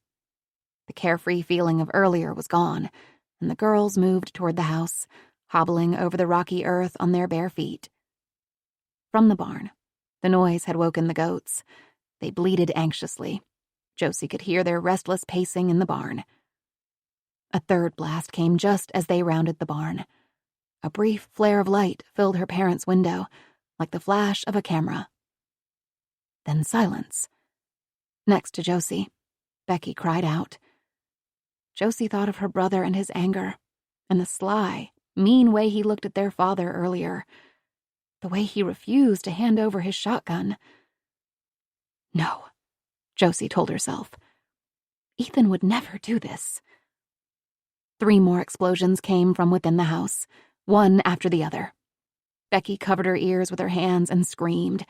The carefree feeling of earlier was gone, and the girls moved toward the house, hobbling over the rocky earth on their bare feet. From the barn, the noise had woken the goats. They bleated anxiously. Josie could hear their restless pacing in the barn. A third blast came just as they rounded the barn. A brief flare of light filled her parents' window, like the flash of a camera. Then silence. Next to Josie, Becky cried out. Josie thought of her brother and his anger, and the sly, mean way he looked at their father earlier, the way he refused to hand over his shotgun. No, Josie told herself. Ethan would never do this. 3 more explosions came from within the house, one after the other. Becky covered her ears with her hands and screamed.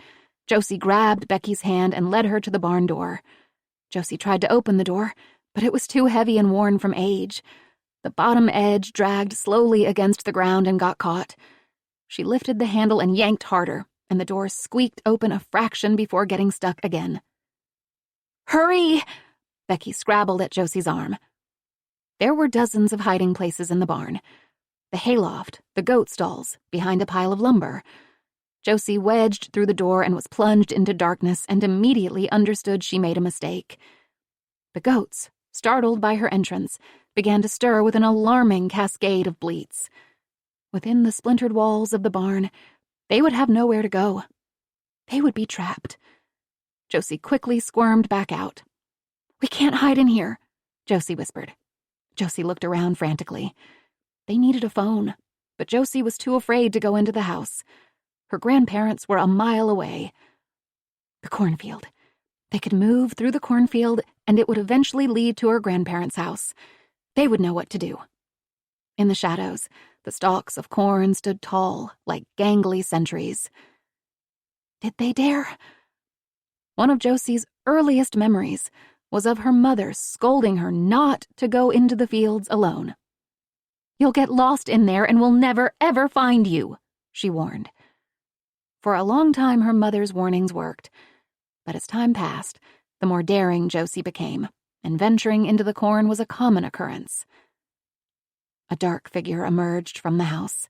Josie grabbed Becky's hand and led her to the barn door. Josie tried to open the door, but it was too heavy and worn from age. The bottom edge dragged slowly against the ground and got caught. She lifted the handle and yanked harder, and the door squeaked open a fraction before getting stuck again. "Hurry!" Becky scrabbled at Josie's arm. There were dozens of hiding places in the barn. The hayloft, the goat stalls, behind a pile of lumber. Josie wedged through the door and was plunged into darkness and immediately understood she made a mistake. The goats, startled by her entrance, began to stir with an alarming cascade of bleats. Within the splintered walls of the barn, they would have nowhere to go. They would be trapped. Josie quickly squirmed back out. "We can't hide in here," Josie whispered. Josie looked around frantically. They needed a phone, but Josie was too afraid to go into the house. Her grandparents were a mile away. The cornfield. They could move through the cornfield, and it would eventually lead to her grandparents' house. They would know what to do. In the shadows, the stalks of corn stood tall, like gangly sentries. Did they dare? One of Josie's earliest memories was of her mother scolding her not to go into the fields alone. "You'll get lost in there and we'll never, ever find you," she warned. For a long time, her mother's warnings worked. But as time passed, the more daring Josie became, and venturing into the corn was a common occurrence. A dark figure emerged from the house.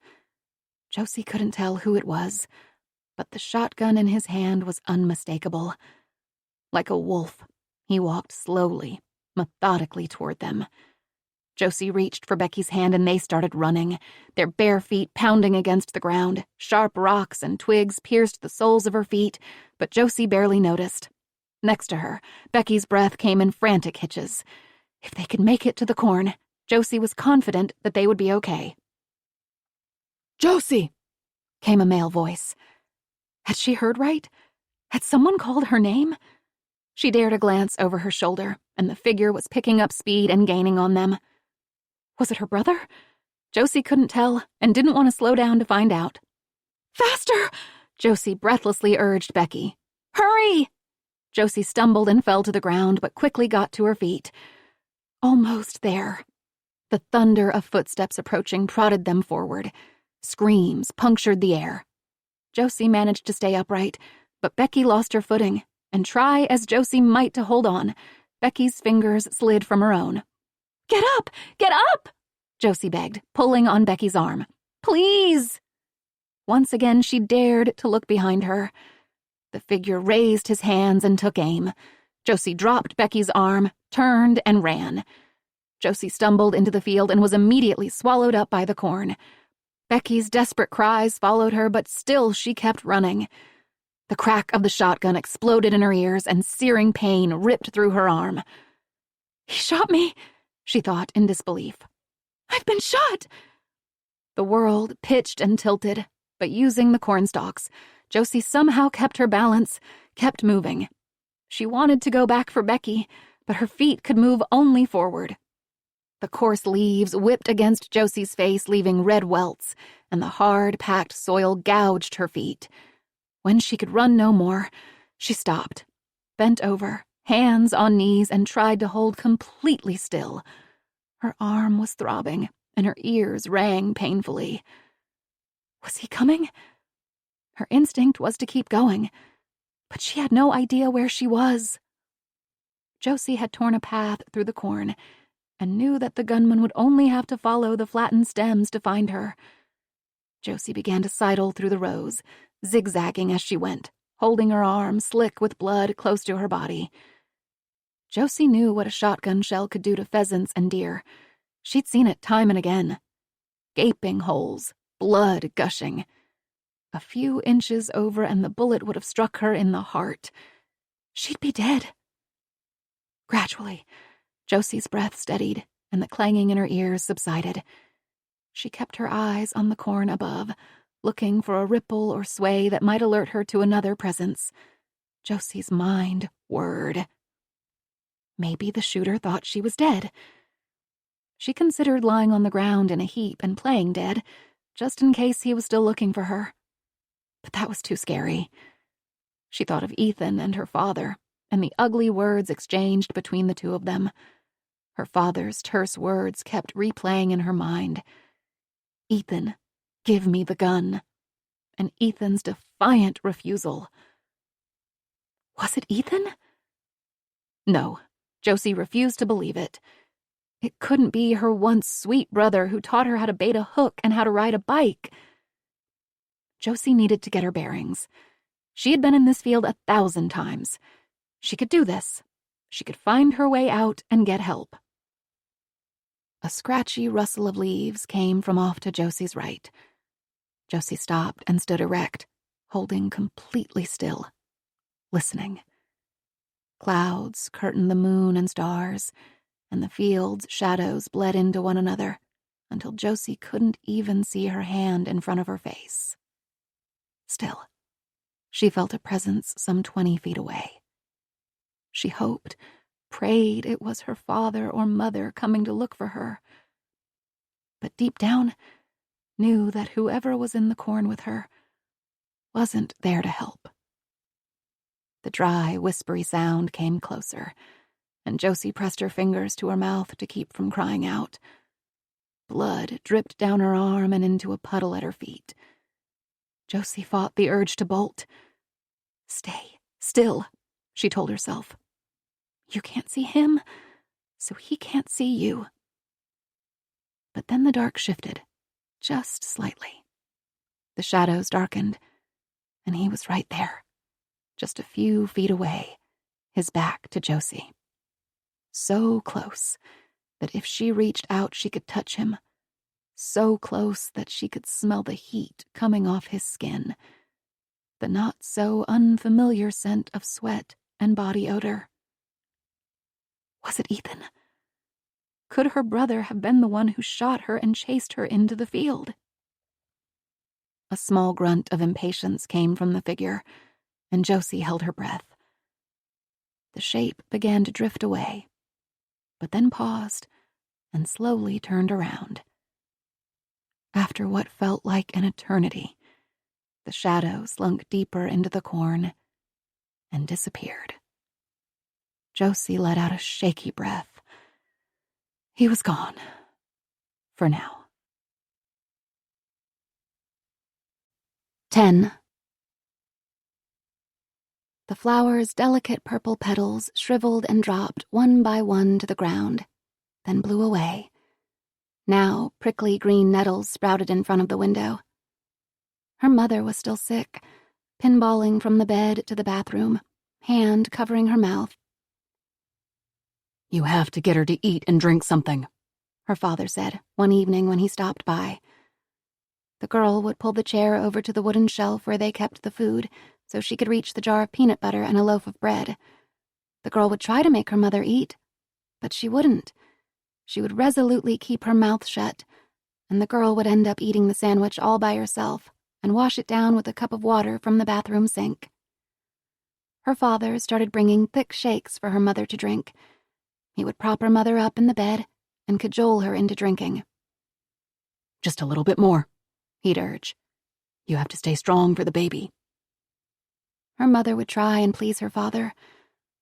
Josie couldn't tell who it was, but the shotgun in his hand was unmistakable. Like a wolf, he walked slowly, methodically toward them. Josie reached for Becky's hand and they started running, their bare feet pounding against the ground. Sharp rocks and twigs pierced the soles of her feet, but Josie barely noticed. Next to her, Becky's breath came in frantic hitches. If they could make it to the corn, Josie was confident that they would be okay. "Josie!" came a male voice. Had she heard right? Had someone called her name? She dared a glance over her shoulder, and the figure was picking up speed and gaining on them. Was it her brother? Josie couldn't tell and didn't want to slow down to find out. "Faster!" Josie breathlessly urged Becky. "Hurry!" Josie stumbled and fell to the ground, but quickly got to her feet. Almost there. The thunder of footsteps approaching prodded them forward. Screams punctured the air. Josie managed to stay upright, but Becky lost her footing, and try as Josie might to hold on, Becky's fingers slid from her own. "Get up! Get up!" Josie begged, pulling on Becky's arm. "Please!" Once again, she dared to look behind her. The figure raised his hands and took aim. Josie dropped Becky's arm, turned, and ran. Josie stumbled into the field and was immediately swallowed up by the corn. Becky's desperate cries followed her, but still she kept running. The crack of the shotgun exploded in her ears, and searing pain ripped through her arm. "He shot me," she thought in disbelief. "I've been shot!" The world pitched and tilted, but using the cornstalks, Josie somehow kept her balance, kept moving. She wanted to go back for Becky, but her feet could move only forward. The coarse leaves whipped against Josie's face, leaving red welts, and the hard, packed soil gouged her feet. When she could run no more, she stopped, bent over, hands on knees, and tried to hold completely still. Her arm was throbbing, and her ears rang painfully. Was he coming? Her instinct was to keep going, but she had no idea where she was. Josie had torn a path through the corn, and knew that the gunman would only have to follow the flattened stems to find her. Josie began to sidle through the rows, zigzagging as she went, holding her arm slick with blood close to her body. Josie knew what a shotgun shell could do to pheasants and deer. She'd seen it time and again. Gaping holes, blood gushing. A few inches over and the bullet would have struck her in the heart. She'd be dead. Gradually, Josie's breath steadied, and the clanging in her ears subsided. She kept her eyes on the corn above, looking for a ripple or sway that might alert her to another presence. Josie's mind whirred. Maybe the shooter thought she was dead. She considered lying on the ground in a heap and playing dead, just in case he was still looking for her. But that was too scary. She thought of Ethan and her father, and the ugly words exchanged between the two of them. Her father's terse words kept replaying in her mind. Ethan, give me the gun. And Ethan's defiant refusal. Was it Ethan? No, Josie refused to believe it. It couldn't be her once sweet brother who taught her how to bait a hook and how to ride a bike. Josie needed to get her bearings. She had been in this field 1,000 times. She could do this. She could find her way out and get help. A scratchy rustle of leaves came from off to Josie's right. Josie stopped and stood erect, holding completely still, listening. Clouds curtained the moon and stars, and the field's shadows bled into one another until Josie couldn't even see her hand in front of her face. Still, she felt a presence some 20 feet away. She hoped, prayed it was her father or mother coming to look for her. But deep down, knew that whoever was in the corn with her wasn't there to help. The dry, whispery sound came closer, and Josie pressed her fingers to her mouth to keep from crying out. Blood dripped down her arm and into a puddle at her feet. Josie fought the urge to bolt. Stay still, she told herself. You can't see him, so he can't see you. But then the dark shifted, just slightly. The shadows darkened, and he was right there, just a few feet away, his back to Josie. So close that if she reached out, she could touch him. So close that she could smell the heat coming off his skin, the not so unfamiliar scent of sweat and body odor. Was it Ethan? Could her brother have been the one who shot her and chased her into the field? A small grunt of impatience came from the figure, and Josie held her breath. The shape began to drift away, but then paused and slowly turned around. After what felt like an eternity, the shadow slunk deeper into the corn and disappeared. Josie let out a shaky breath. He was gone. For now. 10. The flower's delicate purple petals shriveled and dropped one by one to the ground, then blew away. Now prickly green nettles sprouted in front of the window. Her mother was still sick, pinballing from the bed to the bathroom, hand covering her mouth. You have to get her to eat and drink something, her father said one evening when he stopped by. The girl would pull the chair over to the wooden shelf where they kept the food so she could reach the jar of peanut butter and a loaf of bread. The girl would try to make her mother eat, but she wouldn't. She would resolutely keep her mouth shut, and the girl would end up eating the sandwich all by herself and wash it down with a cup of water from the bathroom sink. Her father started bringing thick shakes for her mother to drink. He would prop her mother up in the bed and cajole her into drinking. Just a little bit more, he'd urge. You have to stay strong for the baby. Her mother would try and please her father,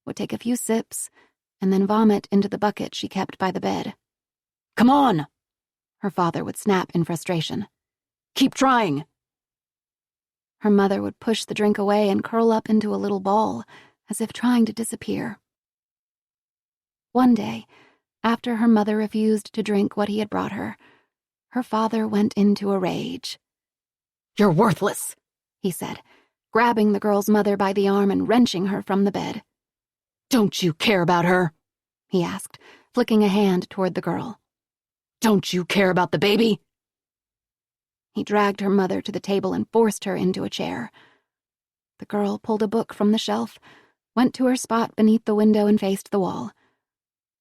would take a few sips, and then vomit into the bucket she kept by the bed. Come on, her father would snap in frustration. Keep trying. Her mother would push the drink away and curl up into a little ball, as if trying to disappear. One day, after her mother refused to drink what he had brought her, her father went into a rage. You're worthless, he said, grabbing the girl's mother by the arm and wrenching her from the bed. Don't you care about her? He asked, flicking a hand toward the girl. Don't you care about the baby? He dragged her mother to the table and forced her into a chair. The girl pulled a book from the shelf, went to her spot beneath the window and faced the wall.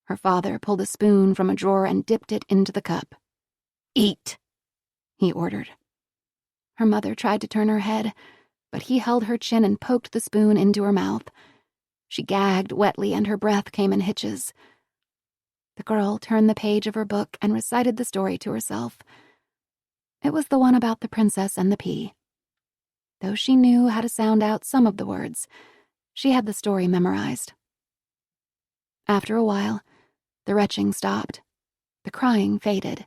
Her father pulled a spoon from a drawer and dipped it into the cup. Eat, he ordered. Her mother tried to turn her head, but he held her chin and poked the spoon into her mouth. She gagged wetly and her breath came in hitches. The girl turned the page of her book and recited the story to herself. It was the one about the princess and the pea. Though she knew how to sound out some of the words, she had the story memorized. After a while, The retching stopped. The crying faded.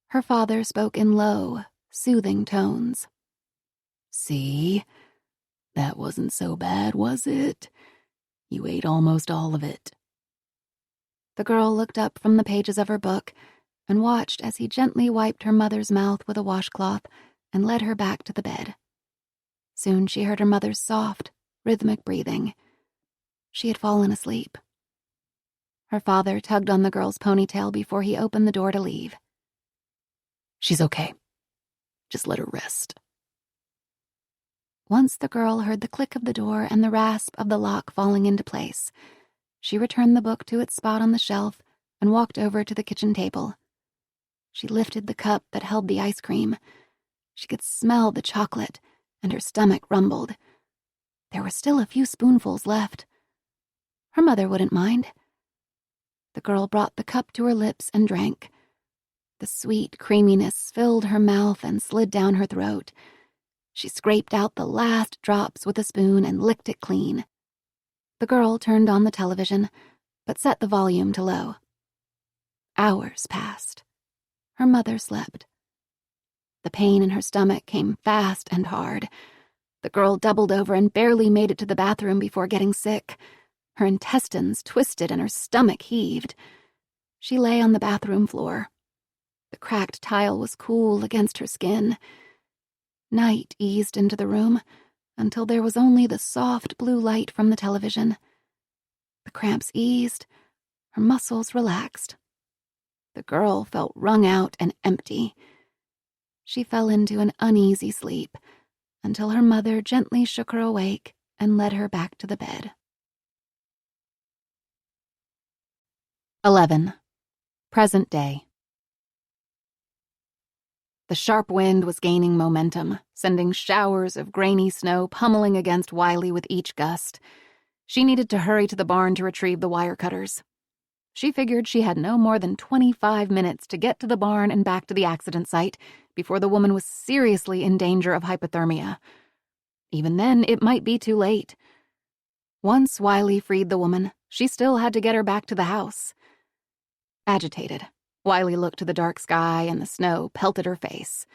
Her father spoke in low, soothing tones. "See? That wasn't so bad, was it? You ate almost all of it." The girl looked up from the pages of her book and watched as he gently wiped her mother's mouth with a washcloth and led her back to the bed. Soon she heard her mother's soft, rhythmic breathing. She had fallen asleep. Her father tugged on the girl's ponytail before he opened the door to leave. "She's okay. Just let her rest." Once the girl heard the click of the door and the rasp of the lock falling into place, she returned the book to its spot on the shelf and walked over to the kitchen table. She lifted the cup that held the ice cream. She could smell the chocolate, and her stomach rumbled. There were still a few spoonfuls left. Her mother wouldn't mind. The girl brought the cup to her lips and drank. The sweet creaminess filled her mouth and slid down her throat. She scraped out the last drops with a spoon and licked it clean. The girl turned on the television, but set the volume to low. Hours passed. Her mother slept. The pain in her stomach came fast and hard. The girl doubled over and barely made it to the bathroom before getting sick. Her intestines twisted and her stomach heaved. She lay on the bathroom floor. The cracked tile was cool against her skin. Night eased into the room until there was only the soft blue light from the television. The cramps eased. Her muscles relaxed. The girl felt wrung out and empty. She fell into an uneasy sleep until her mother gently shook her awake and led her back to the bed. 11. Present day. The sharp wind was gaining momentum, sending showers of grainy snow pummeling against Wiley with each gust. She needed to hurry to the barn to retrieve the wire cutters. She figured she had no more than 25 minutes to get to the barn and back to the accident site before the woman was seriously in danger of hypothermia. Even then, it might be too late. Once Wiley freed the woman, she still had to get her back to the house. Agitated, Wiley looked to the dark sky and the snow pelted her face.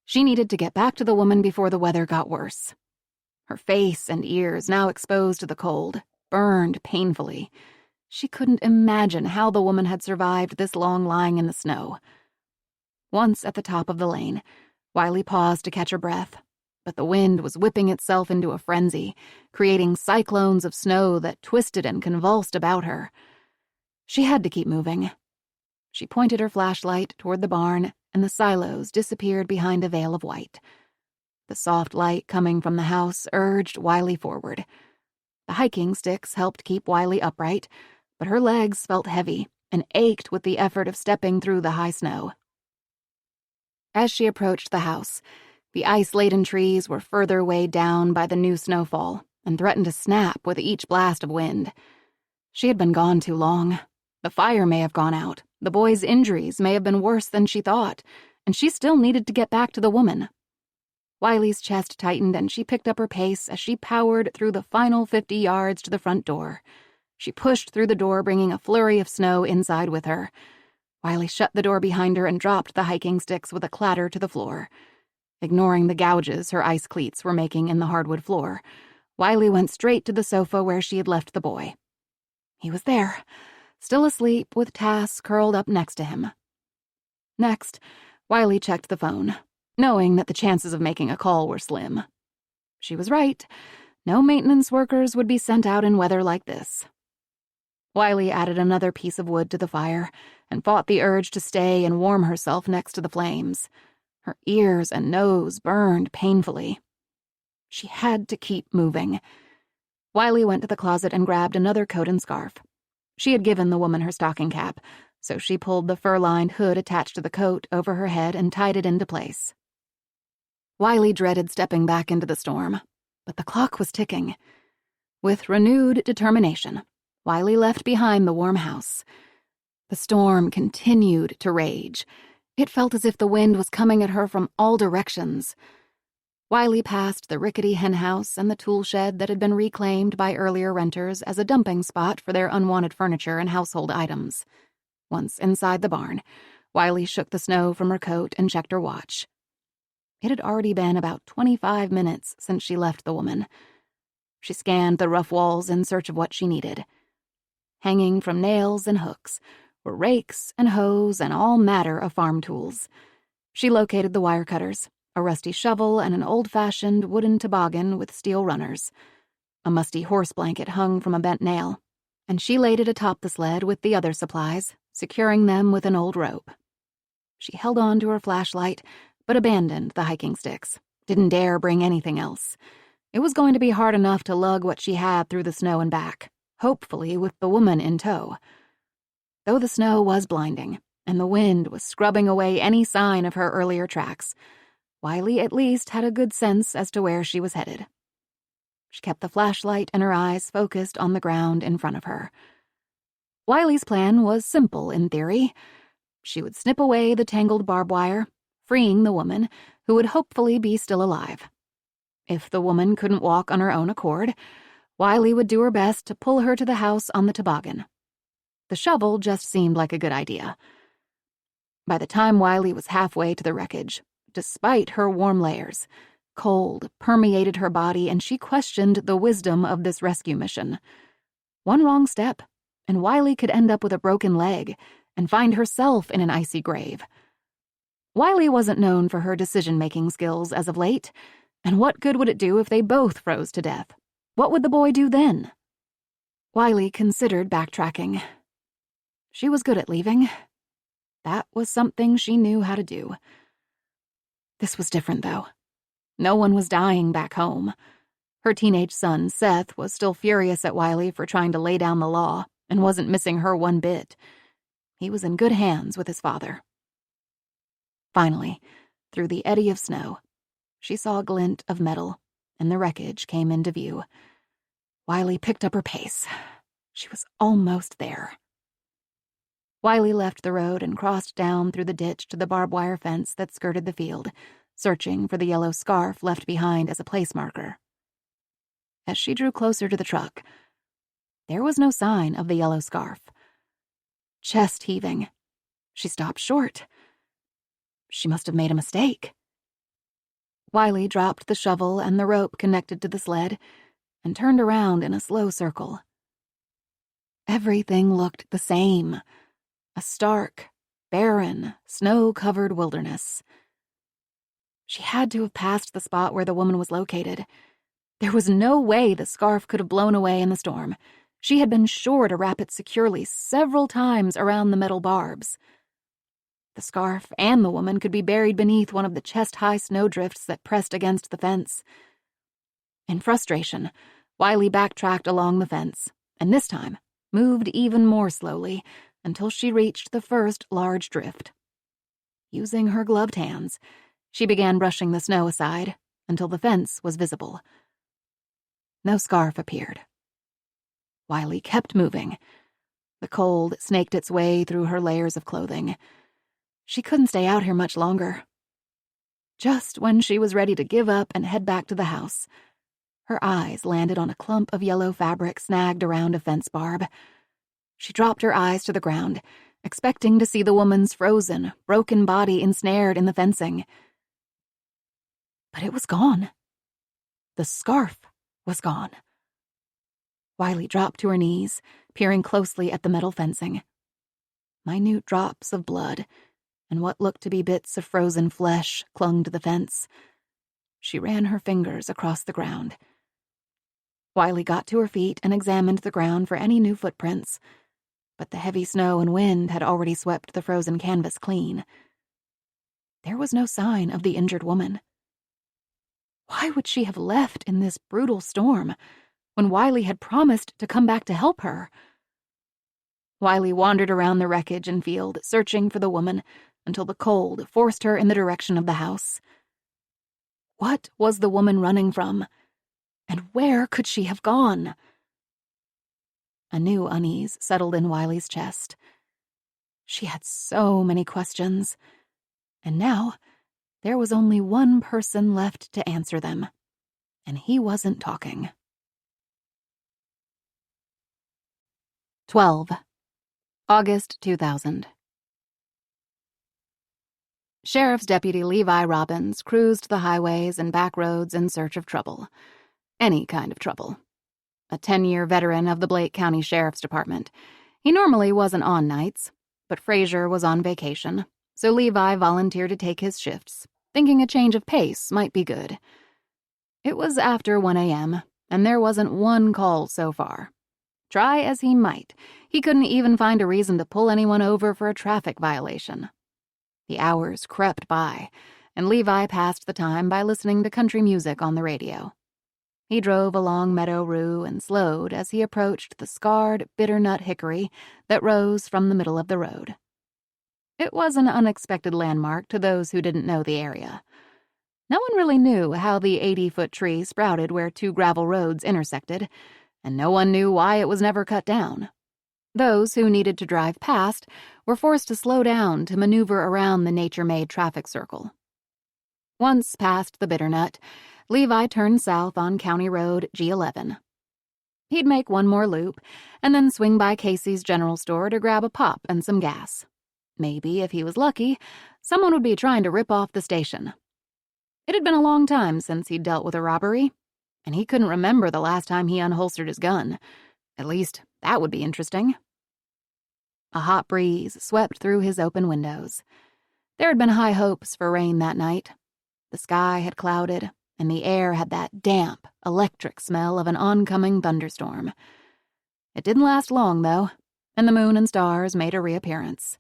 She needed to get back to the woman before the weather got worse. Her face and ears, now exposed to the cold, burned painfully. She couldn't imagine how the woman had survived this long lying in the snow. Once at the top of the lane, Wiley paused to catch her breath, but the wind was whipping itself into a frenzy, creating cyclones of snow that twisted and convulsed about her. She had to keep moving. She pointed her flashlight toward the barn, and the silos disappeared behind a veil of white. The soft light coming from the house urged Wiley forward. The hiking sticks helped keep Wiley upright, but her legs felt heavy and ached with the effort of stepping through the high snow. As she approached the house, the ice-laden trees were further weighed down by the new snowfall and threatened to snap with each blast of wind. She had been gone too long. The fire may have gone out, the boy's injuries may have been worse than she thought, and she still needed to get back to the woman. Wiley's chest tightened and she picked up her pace as she powered through the final 50 yards to the front door. She pushed through the door, bringing a flurry of snow inside with her. Wiley shut the door behind her and dropped the hiking sticks with a clatter to the floor. Ignoring the gouges her ice cleats were making in the hardwood floor, Wiley went straight to the sofa where she had left the boy. He was there, still asleep with Tass curled up next to him. Next, Wiley checked the phone, knowing that the chances of making a call were slim. She was right. No maintenance workers would be sent out in weather like this. Wiley added another piece of wood to the fire and fought the urge to stay and warm herself next to the flames. Her ears and nose burned painfully. She had to keep moving. Wiley went to the closet and grabbed another coat and scarf. She had given the woman her stocking cap, so she pulled the fur-lined hood attached to the coat over her head and tied it into place. Wiley dreaded stepping back into the storm, but the clock was ticking. With renewed determination, Wiley left behind the warm house. The storm continued to rage. It felt as if the wind was coming at her from all directions. Wiley passed the rickety henhouse and the tool shed that had been reclaimed by earlier renters as a dumping spot for their unwanted furniture and household items. Once inside the barn, Wiley shook the snow from her coat and checked her watch. It had already been about 25 minutes since she left the woman. She scanned the rough walls in search of what she needed. Hanging from nails and hooks were rakes and hoes and all matter of farm tools. She located the wire cutters, a rusty shovel, and an old-fashioned wooden toboggan with steel runners. A musty horse blanket hung from a bent nail, and she laid it atop the sled with the other supplies, securing them with an old rope. She held on to her flashlight, but abandoned the hiking sticks, didn't dare bring anything else. It was going to be hard enough to lug what she had through the snow and back, hopefully with the woman in tow. Though the snow was blinding, and the wind was scrubbing away any sign of her earlier tracks, Wiley at least had a good sense as to where she was headed. She kept the flashlight and her eyes focused on the ground in front of her. Wiley's plan was simple in theory. She would snip away the tangled barbed wire, freeing the woman, who would hopefully be still alive. If the woman couldn't walk on her own accord, Wiley would do her best to pull her to the house on the toboggan. The shovel just seemed like a good idea. By the time Wiley was halfway to the wreckage, despite her warm layers, cold permeated her body and she questioned the wisdom of this rescue mission. One wrong step, and Wiley could end up with a broken leg and find herself in an icy grave. Wiley wasn't known for her decision-making skills as of late, and what good would it do if they both froze to death? What would the boy do then? Wiley considered backtracking. She was good at leaving. That was something she knew how to do. This was different, though. No one was dying back home. Her teenage son, Seth, was still furious at Wiley for trying to lay down the law and wasn't missing her one bit. He was in good hands with his father. Finally, through the eddy of snow, she saw a glint of metal, and the wreckage came into view. Wiley picked up her pace. She was almost there. Wiley left the road and crossed down through the ditch to the barbed wire fence that skirted the field, searching for the yellow scarf left behind as a place marker. As she drew closer to the truck, there was no sign of the yellow scarf. Chest heaving, she stopped short. She must have made a mistake. Wiley dropped the shovel and the rope connected to the sled and turned around in a slow circle. Everything looked the same. A stark, barren, snow-covered wilderness. She had to have passed the spot where the woman was located. There was no way the scarf could have blown away in the storm. She had been sure to wrap it securely several times around the metal barbs. The scarf and the woman could be buried beneath one of the chest-high snowdrifts that pressed against the fence. In frustration, Wiley backtracked along the fence, and this time moved even more slowly until she reached the first large drift. Using her gloved hands, she began brushing the snow aside until the fence was visible. No scarf appeared. Wiley kept moving. The cold snaked its way through her layers of clothing. She couldn't stay out here much longer. Just when she was ready to give up and head back to the house, her eyes landed on a clump of yellow fabric snagged around a fence barb. She dropped her eyes to the ground, expecting to see the woman's frozen, broken body ensnared in the fencing. But it was gone. The scarf was gone. Wiley dropped to her knees, peering closely at the metal fencing. Minute drops of blood and what looked to be bits of frozen flesh clung to the fence. She ran her fingers across the ground. Wiley got to her feet and examined the ground for any new footprints, but the heavy snow and wind had already swept the frozen canvas clean. There was no sign of the injured woman. Why would she have left in this brutal storm when Wiley had promised to come back to help her? Wiley wandered around the wreckage and field, searching for the woman, until the cold forced her in the direction of the house. What was the woman running from? And where could she have gone? A new unease settled in Wiley's chest. She had so many questions, and now There was only one person left to answer them, and he wasn't talking. 12. August 2000. Sheriff's Deputy Levi Robbins cruised the highways and back roads in search of trouble. Any kind of trouble. A 10-year veteran of the Blake County Sheriff's Department, he normally wasn't on nights, but Frazier was on vacation, so Levi volunteered to take his shifts, thinking a change of pace might be good. It was after 1 a.m., and there wasn't one call so far. Try as he might, he couldn't even find a reason to pull anyone over for a traffic violation. The hours crept by, and Levi passed the time by listening to country music on the radio. He drove along Meadow Rue and slowed as he approached the scarred bitternut hickory that rose from the middle of the road. It was an unexpected landmark to those who didn't know the area. No one really knew how the 80-foot tree sprouted where two gravel roads intersected, and no one knew why it was never cut down. Those who needed to drive past were forced to slow down to maneuver around the nature-made traffic circle. Once past the bitternut, Levi turned south on County Road G11. He'd make one more loop, and then swing by Casey's General Store to grab a pop and some gas. Maybe, if he was lucky, someone would be trying to rip off the station. It had been a long time since he'd dealt with a robbery, and he couldn't remember the last time he unholstered his gun. At least, that would be interesting. A hot breeze swept through his open windows. There had been high hopes for rain that night. The sky had clouded, and the air had that damp, electric smell of an oncoming thunderstorm. It didn't last long, though, and the moon and stars made a reappearance.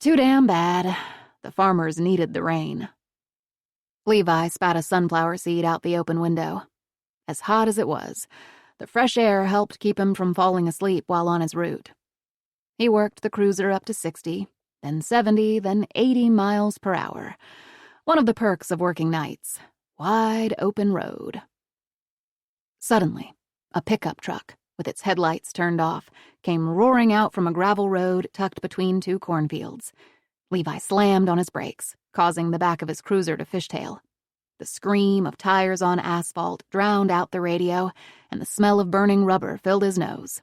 Too damn bad. The farmers needed the rain. Levi spat a sunflower seed out the open window. As hot as it was, the fresh air helped keep him from falling asleep while on his route. He worked the cruiser up to 60, then 70, then 80 miles per hour. One of the perks of working nights. Wide open road. Suddenly, a pickup truck, with its headlights turned off, came roaring out from a gravel road tucked between two cornfields. Levi slammed on his brakes, causing the back of his cruiser to fishtail. The scream of tires on asphalt drowned out the radio, and the smell of burning rubber filled his nose.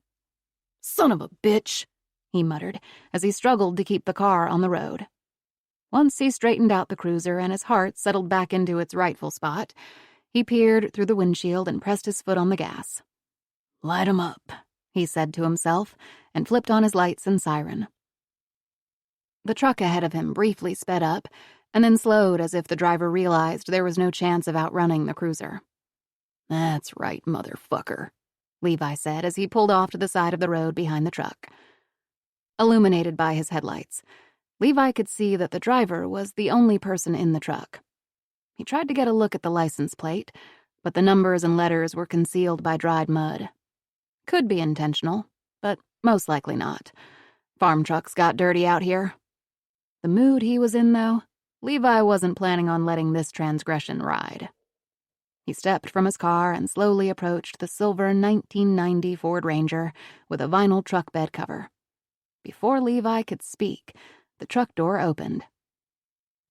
"Son of a bitch," he muttered as he struggled to keep the car on the road. Once he straightened out the cruiser and his heart settled back into its rightful spot, he peered through the windshield and pressed his foot on the gas. "Light 'em up," he said to himself, and flipped on his lights and siren. The truck ahead of him briefly sped up, and then slowed as if the driver realized there was no chance of outrunning the cruiser. "That's right, motherfucker," Levi said as he pulled off to the side of the road behind the truck. Illuminated by his headlights, Levi could see that the driver was the only person in the truck. He tried to get a look at the license plate, but the numbers and letters were concealed by dried mud. Could be intentional, but most likely not. Farm trucks got dirty out here. The mood he was in, though, Levi wasn't planning on letting this transgression ride. He stepped from his car and slowly approached the silver 1990 Ford Ranger with a vinyl truck bed cover. Before Levi could speak, the truck door opened.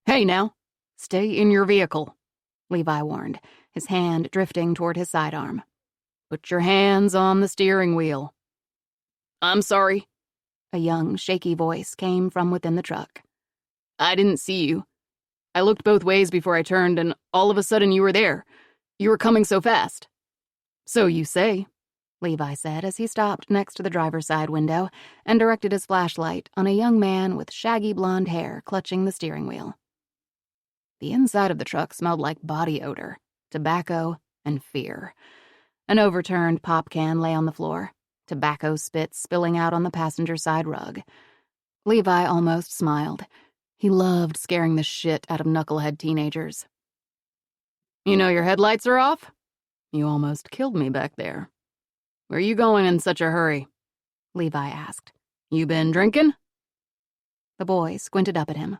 "Hey now, stay in your vehicle," Levi warned, his hand drifting toward his sidearm. "Put your hands on the steering wheel." "I'm sorry," a young, shaky voice came from within the truck. "I didn't see you. I looked both ways before I turned, and all of a sudden you were there. You were coming so fast." "So you say," Levi said as he stopped next to the driver's side window and directed his flashlight on a young man with shaggy blonde hair clutching the steering wheel. The inside of the truck smelled like body odor, tobacco, and fear. An overturned pop can lay on the floor, tobacco spit spilling out on the passenger side rug. Levi almost smiled. He loved scaring the shit out of knucklehead teenagers. "You know your headlights are off? You almost killed me back there. Where are you going in such a hurry?" Levi asked. "You been drinking?" The boy squinted up at him.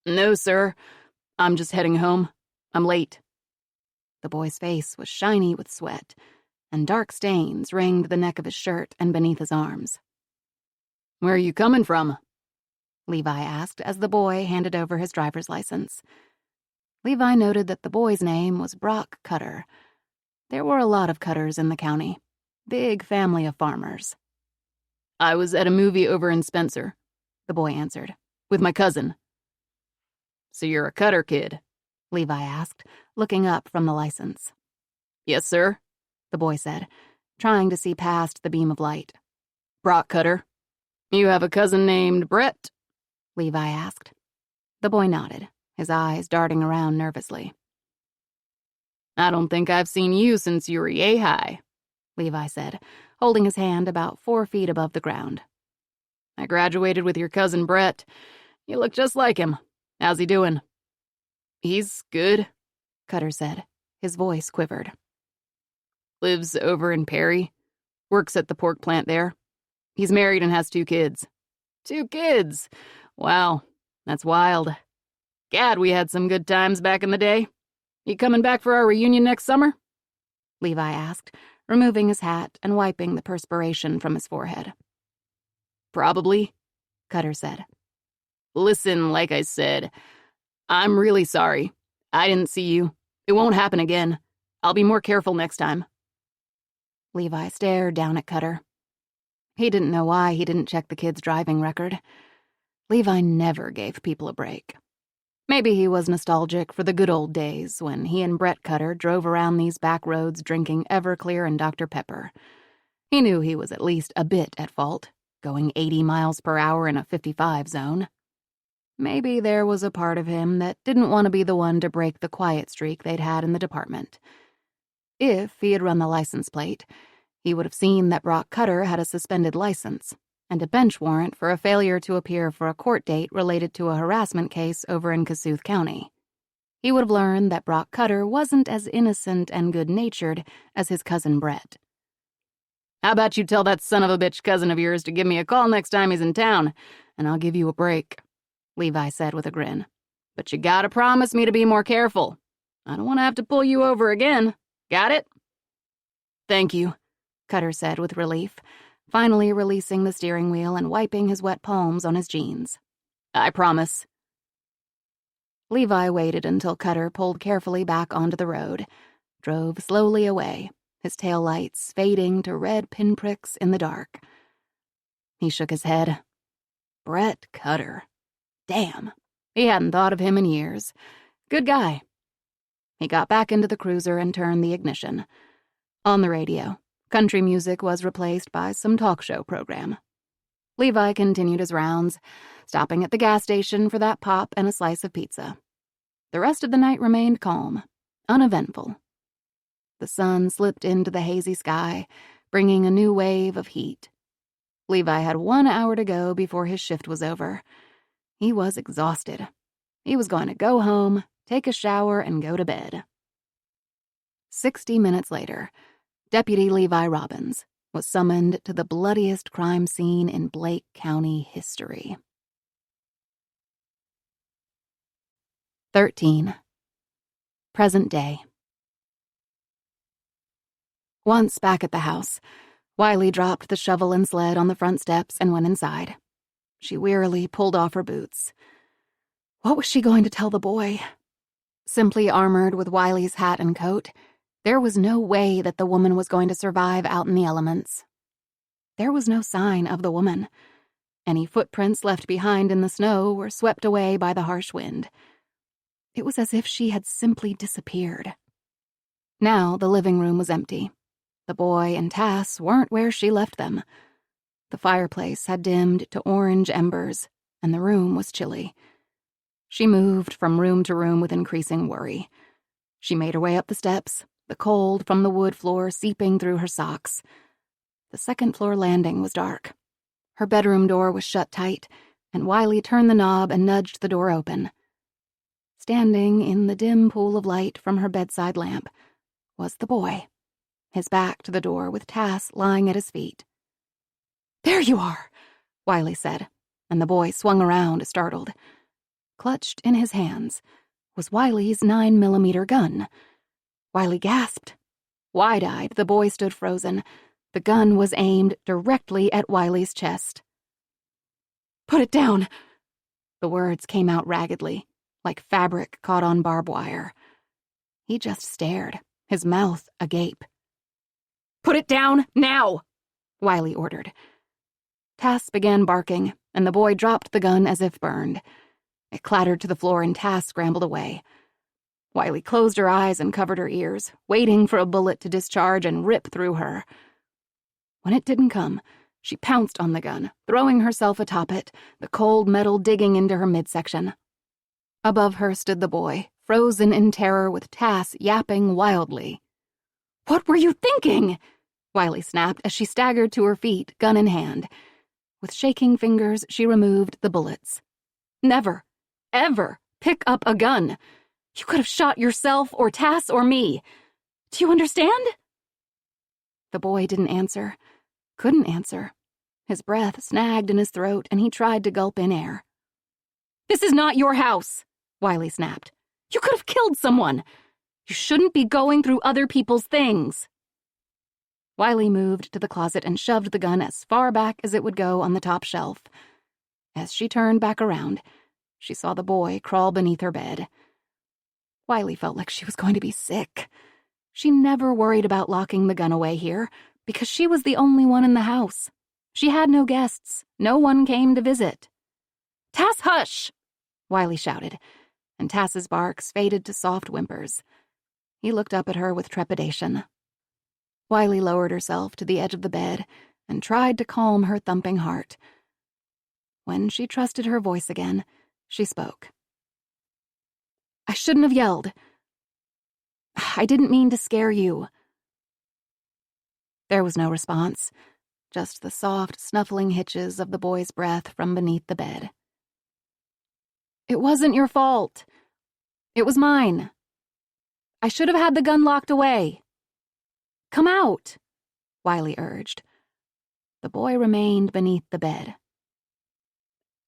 "No, sir. I'm just heading home. I'm late." The boy's face was shiny with sweat, and dark stains ringed the neck of his shirt and beneath his arms. "Where are you coming from?" Levi asked as the boy handed over his driver's license. Levi noted that the boy's name was Brock Cutter. There were a lot of Cutters in the county. Big family of farmers. I was at a movie over in Spencer, the boy answered, with my cousin. So you're a Cutter kid? Levi asked, looking up from the license. Yes, sir, the boy said, trying to see past the beam of light. Brock Cutter. You have a cousin named Brett? Levi asked. The boy nodded, his eyes darting around nervously. I don't think I've seen you since you were yay high, Levi said, holding his hand about 4 feet above the ground. I graduated with your cousin Brett. You look just like him. How's he doing? He's good, Cutter said. His voice quivered. Lives over in Perry. Works at the pork plant there. He's married and has 2 kids. 2 kids? Wow, that's wild. Gad, we had some good times back in the day. You coming back for our reunion next summer? Levi asked, removing his hat and wiping the perspiration from his forehead. Probably, Cutter said. Listen, like I said, I'm really sorry. I didn't see you. It won't happen again. I'll be more careful next time. Levi stared down at Cutter. He didn't know why he didn't check the kid's driving record. Levi never gave people a break. Maybe he was nostalgic for the good old days when he and Brett Cutter drove around these back roads drinking Everclear and Dr. Pepper. He knew he was at least a bit at fault, going 80 miles per hour in a 55 zone. Maybe there was a part of him that didn't want to be the one to break the quiet streak they'd had in the department. If he had run the license plate, he would have seen that Brock Cutter had a suspended license and a bench warrant for a failure to appear for a court date related to a harassment case over in Kossuth County. He would have learned that Brock Cutter wasn't as innocent and good-natured as his cousin Brett. How about you tell that son of a bitch cousin of yours to give me a call next time he's in town, and I'll give you a break, Levi said with a grin. But you gotta promise me to be more careful. I don't want to have to pull you over again. Got it? Thank you, Cutter said with relief, finally releasing the steering wheel and wiping his wet palms on his jeans. I promise. Levi waited until Cutter pulled carefully back onto the road, drove slowly away, his taillights fading to red pinpricks in the dark. He shook his head. Brett Cutter. Damn, he hadn't thought of him in years. Good guy. He got back into the cruiser and turned the ignition. On the radio, country music was replaced by some talk show program. Levi continued his rounds, stopping at the gas station for that pop and a slice of pizza. The rest of the night remained calm, uneventful. The sun slipped into the hazy sky, bringing a new wave of heat. Levi had 1 hour to go before his shift was over. He was exhausted. He was going to go home, take a shower, and go to bed. 60 minutes later, Deputy Levi Robbins was summoned to the bloodiest crime scene in Blake County history. 13. Present day. Once back at the house, Wiley dropped the shovel and sled on the front steps and went inside. She wearily pulled off her boots. What was she going to tell the boy? Simply armored with Wiley's hat and coat, there was no way that the woman was going to survive out in the elements. There was no sign of the woman. Any footprints left behind in the snow were swept away by the harsh wind. It was as if she had simply disappeared. Now the living room was empty. The boy and Tass weren't where she left them. The fireplace had dimmed to orange embers, and the room was chilly. She moved from room to room with increasing worry. She made her way up the steps, the cold from the wood floor seeping through her socks. The second-floor landing was dark. Her bedroom door was shut tight, and Wiley turned the knob and nudged the door open. Standing in the dim pool of light from her bedside lamp was the boy, his back to the door with Tass lying at his feet. "There you are," Wiley said, and the boy swung around, startled. Clutched in his hands was Wiley's 9mm gun. Wiley gasped. Wide-eyed, the boy stood frozen. The gun was aimed directly at Wiley's chest. "Put it down." The words came out raggedly, like fabric caught on barbed wire. He just stared, his mouth agape. "Put it down, now!" Wiley ordered. Tass began barking, and the boy dropped the gun as if burned. It clattered to the floor and Tass scrambled away. Wiley closed her eyes and covered her ears, waiting for a bullet to discharge and rip through her. When it didn't come, she pounced on the gun, throwing herself atop it, the cold metal digging into her midsection. Above her stood the boy, frozen in terror with Tass yapping wildly. "What were you thinking?" Wiley snapped as she staggered to her feet, gun in hand. With shaking fingers, she removed the bullets. "Never, ever pick up a gun. You could have shot yourself or Tass or me. Do you understand?" The boy didn't answer, couldn't answer. His breath snagged in his throat and he tried to gulp in air. "This is not your house," Wiley snapped. "You could have killed someone. You shouldn't be going through other people's things." Wiley moved to the closet and shoved the gun as far back as it would go on the top shelf. As she turned back around, she saw the boy crawl beneath her bed. Wiley felt like she was going to be sick. She never worried about locking the gun away here because she was the only one in the house. She had no guests. No one came to visit. "Tass, hush!" Wiley shouted, and Tass's barks faded to soft whimpers. He looked up at her with trepidation. Wiley lowered herself to the edge of the bed and tried to calm her thumping heart. When she trusted her voice again, she spoke. "I shouldn't have yelled. I didn't mean to scare you." There was no response, just the soft, snuffling hitches of the boy's breath from beneath the bed. "It wasn't your fault. It was mine. I should have had the gun locked away. Come out," Wiley urged. The boy remained beneath the bed.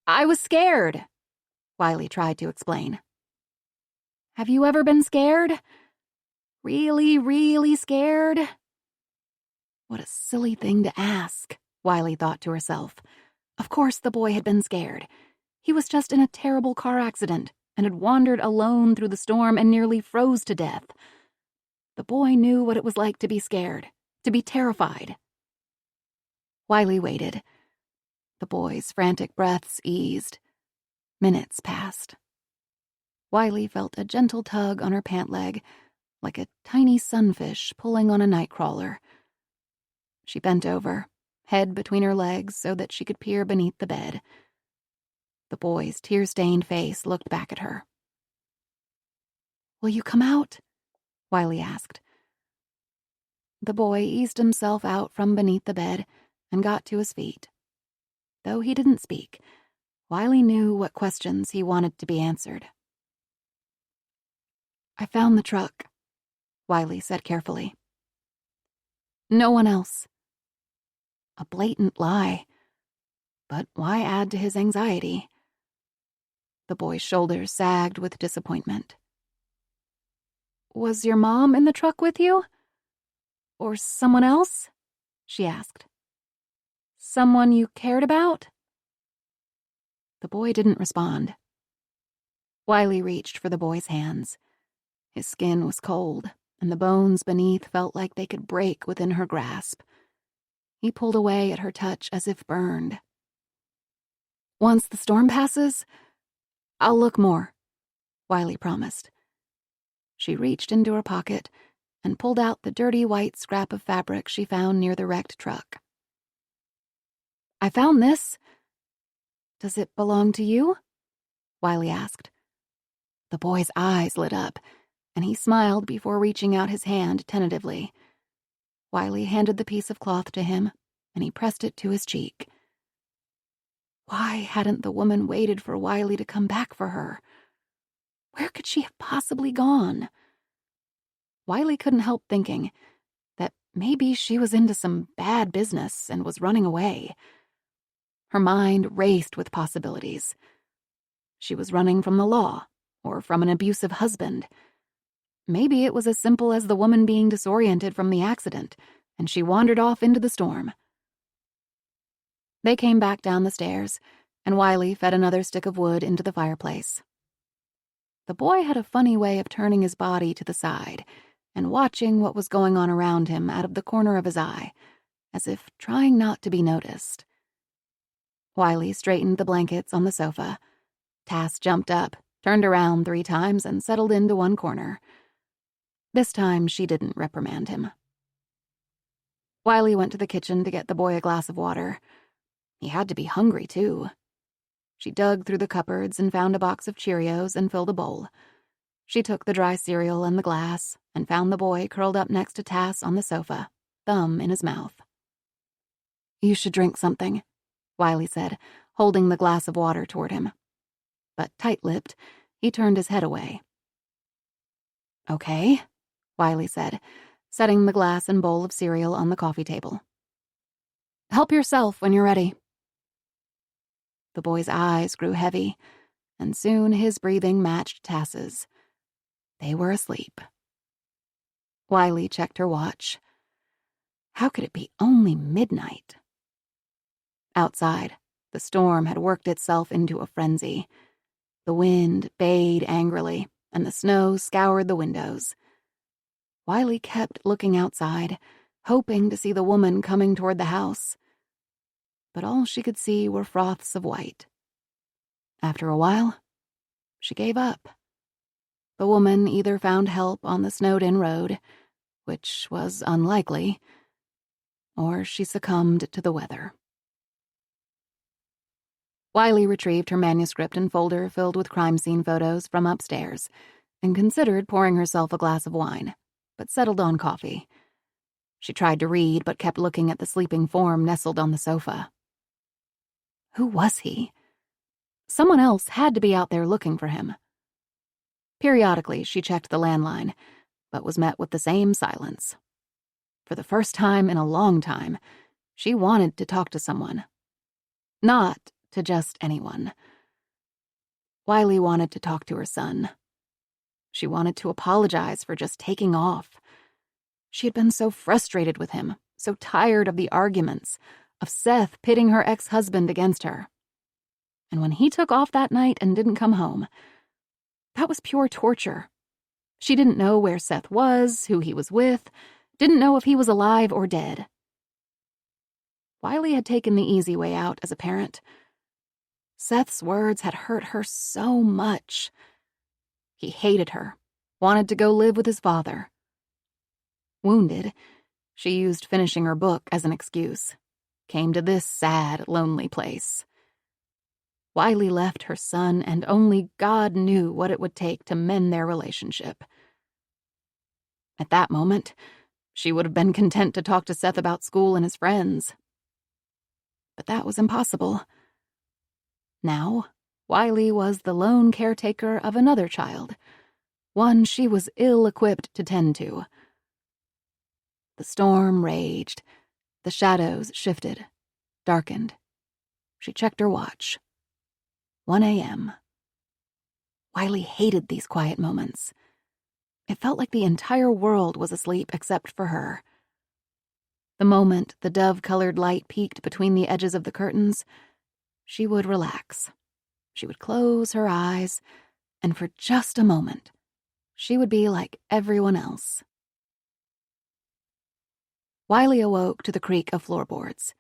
"I was scared," Wiley tried to explain. "Have you ever been scared? Really, really scared?" What a silly thing to ask, Wiley thought to herself. Of course the boy had been scared. He was just in a terrible car accident and had wandered alone through the storm and nearly froze to death. The boy knew what it was like to be scared, to be terrified. Wiley waited. The boy's frantic breaths eased. Minutes passed. Wiley felt a gentle tug on her pant leg, like a tiny sunfish pulling on a nightcrawler. She bent over, head between her legs so that she could peer beneath the bed. The boy's tear-stained face looked back at her. "Will you come out?" Wiley asked. The boy eased himself out from beneath the bed and got to his feet. Though he didn't speak, Wiley knew what questions he wanted to be answered. "I found the truck," Wiley said carefully. "No one else." A blatant lie. But why add to his anxiety? The boy's shoulders sagged with disappointment. "Was your mom in the truck with you? Or someone else?" she asked. "Someone you cared about?" The boy didn't respond. Wiley reached for the boy's hands. His skin was cold, and the bones beneath felt like they could break within her grasp. He pulled away at her touch as if burned. "Once the storm passes, I'll look more," Wiley promised. She reached into her pocket and pulled out the dirty white scrap of fabric she found near the wrecked truck. "I found this. Does it belong to you?" Wiley asked. The boy's eyes lit up, and he smiled before reaching out his hand tentatively. Wiley handed the piece of cloth to him, and he pressed it to his cheek. Why hadn't the woman waited for Wiley to come back for her? Where could she have possibly gone? Wiley couldn't help thinking that maybe she was into some bad business and was running away. Her mind raced with possibilities. She was running from the law, or from an abusive husband. Maybe it was as simple as the woman being disoriented from the accident, and she wandered off into the storm. They came back down the stairs, and Wiley fed another stick of wood into the fireplace. The boy had a funny way of turning his body to the side and watching what was going on around him out of the corner of his eye, as if trying not to be noticed. Wiley straightened the blankets on the sofa. Tass jumped up, turned around 3 times, and settled into one corner. This time she didn't reprimand him. Wiley went to the kitchen to get the boy a glass of water. He had to be hungry, too. She dug through the cupboards and found a box of Cheerios and filled a bowl. She took the dry cereal and the glass and found the boy curled up next to Tass on the sofa, thumb in his mouth. "You should drink something," Wiley said, holding the glass of water toward him. But tight-lipped, he turned his head away. "Okay," Wiley said, setting the glass and bowl of cereal on the coffee table. "Help yourself when you're ready." The boy's eyes grew heavy, and soon his breathing matched Tass's. They were asleep. Wiley checked her watch. How could it be only midnight? Outside, the storm had worked itself into a frenzy. The wind bayed angrily, and the snow scoured the windows. Wiley kept looking outside, hoping to see the woman coming toward the house. But all she could see were froths of white. After a while, she gave up. The woman either found help on the snowed-in road, which was unlikely, or she succumbed to the weather. Wiley retrieved her manuscript and folder filled with crime scene photos from upstairs and considered pouring herself a glass of wine, but settled on coffee. She tried to read but kept looking at the sleeping form nestled on the sofa. Who was he? Someone else had to be out there looking for him. Periodically, she checked the landline, but was met with the same silence. For the first time in a long time, she wanted to talk to someone. Not to just anyone. Wiley wanted to talk to her son. She wanted to apologize for just taking off. She had been so frustrated with him, so tired of the arguments, of Seth pitting her ex-husband against her. And when he took off that night and didn't come home, that was pure torture. She didn't know where Seth was, who he was with, didn't know if he was alive or dead. Wiley had taken the easy way out as a parent. Seth's words had hurt her so much. He hated her, wanted to go live with his father. Wounded, she used finishing her book as an excuse. Came to this sad, lonely place. Wiley left her son, and only God knew what it would take to mend their relationship. At that moment, she would have been content to talk to Seth about school and his friends. But that was impossible. Now, Wiley was the lone caretaker of another child, one she was ill-equipped to tend to. The storm raged. The shadows shifted, darkened. She checked her watch. 1 a.m. Wiley hated these quiet moments. It felt like the entire world was asleep except for her. The moment the dove-colored light peeked between the edges of the curtains, she would relax. She would close her eyes, and for just a moment, she would be like everyone else. Wiley awoke to the creak of floorboards.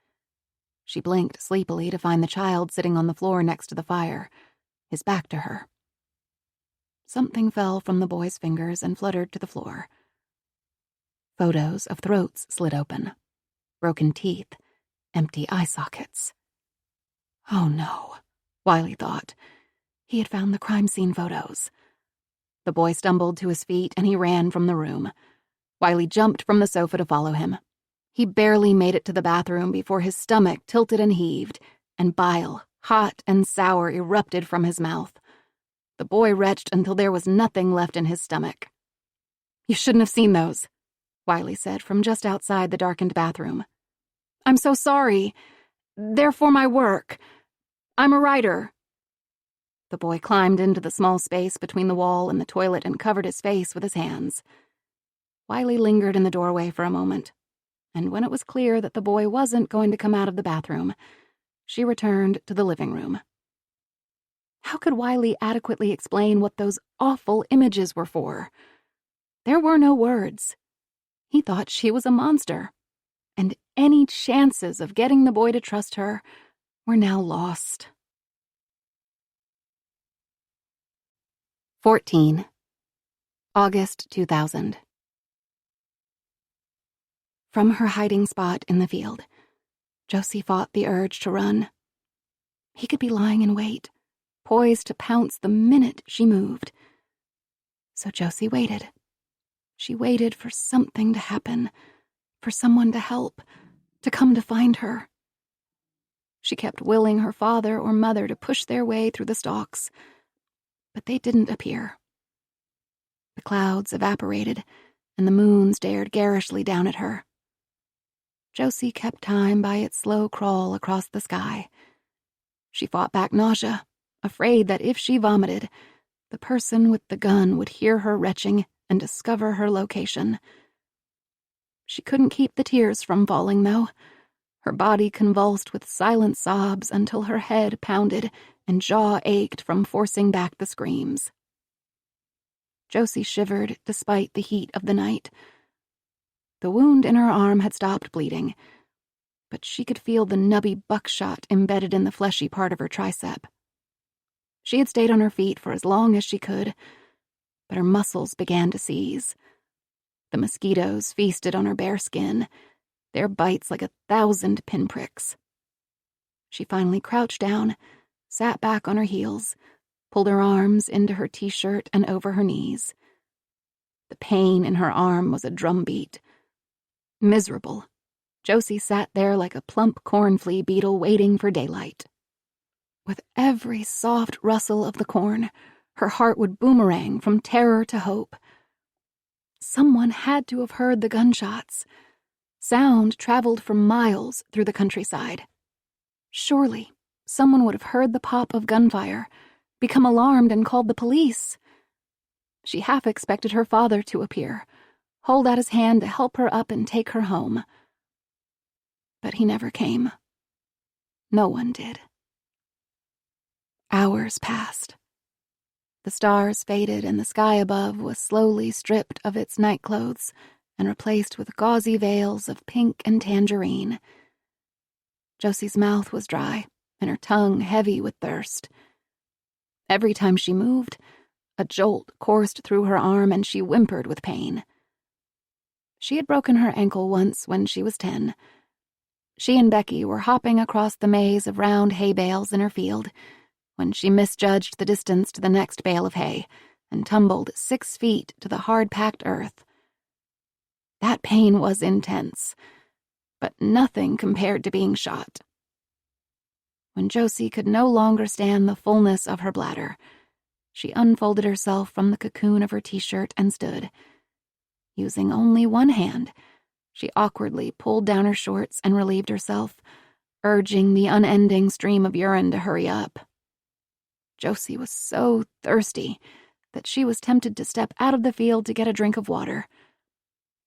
She blinked sleepily to find the child sitting on the floor next to the fire, his back to her. Something fell from the boy's fingers and fluttered to the floor. Photos of throats slid open, broken teeth, empty eye sockets. Oh no, Wiley thought. He had found the crime scene photos. The boy stumbled to his feet and he ran from the room. Wiley jumped from the sofa to follow him. He barely made it to the bathroom before his stomach tilted and heaved, and bile, hot and sour, erupted from his mouth. The boy retched until there was nothing left in his stomach. "You shouldn't have seen those," Wiley said from just outside the darkened bathroom. "I'm so sorry. They're for my work. I'm a writer." The boy climbed into the small space between the wall and the toilet and covered his face with his hands. Wiley lingered in the doorway for a moment, and when it was clear that the boy wasn't going to come out of the bathroom, she returned to the living room. How could Wiley adequately explain what those awful images were for? There were no words. He thought she was a monster, and any chances of getting the boy to trust her were now lost. 14. August 2000. From her hiding spot in the field, Josie fought the urge to run. He could be lying in wait, poised to pounce the minute she moved. So Josie waited. She waited for something to happen, for someone to help, to come to find her. She kept willing her father or mother to push their way through the stalks, but they didn't appear. The clouds evaporated, and the moon stared garishly down at her. Josie kept time by its slow crawl across the sky. She fought back nausea, afraid that if she vomited, the person with the gun would hear her retching and discover her location. She couldn't keep the tears from falling, though. Her body convulsed with silent sobs until her head pounded and jaw ached from forcing back the screams. Josie shivered despite the heat of the night. The wound in her arm had stopped bleeding, but she could feel the nubby buckshot embedded in the fleshy part of her tricep. She had stayed on her feet for as long as she could, but her muscles began to seize. The mosquitoes feasted on her bare skin, their bites like 1,000 pinpricks. She finally crouched down, sat back on her heels, pulled her arms into her t-shirt and over her knees. The pain in her arm was a drumbeat. Miserable, Josie sat there like a plump corn flea beetle waiting for daylight. With every soft rustle of the corn, her heart would boomerang from terror to hope. Someone had to have heard the gunshots. Sound traveled for miles through the countryside. Surely, someone would have heard the pop of gunfire, become alarmed and called the police. She half expected her father to appear, hold out his hand to help her up and take her home. But he never came. No one did. Hours passed. The stars faded and the sky above was slowly stripped of its nightclothes and replaced with gauzy veils of pink and tangerine. Josie's mouth was dry and her tongue heavy with thirst. Every time she moved, a jolt coursed through her arm and she whimpered with pain. She had broken her ankle once when she was 10. She and Becky were hopping across the maze of round hay bales in her field when she misjudged the distance to the next bale of hay and tumbled 6 feet to the hard-packed earth. That pain was intense, but nothing compared to being shot. When Josie could no longer stand the fullness of her bladder, she unfolded herself from the cocoon of her t-shirt and stood. Using only one hand, she awkwardly pulled down her shorts and relieved herself, urging the unending stream of urine to hurry up. Josie was so thirsty that she was tempted to step out of the field to get a drink of water,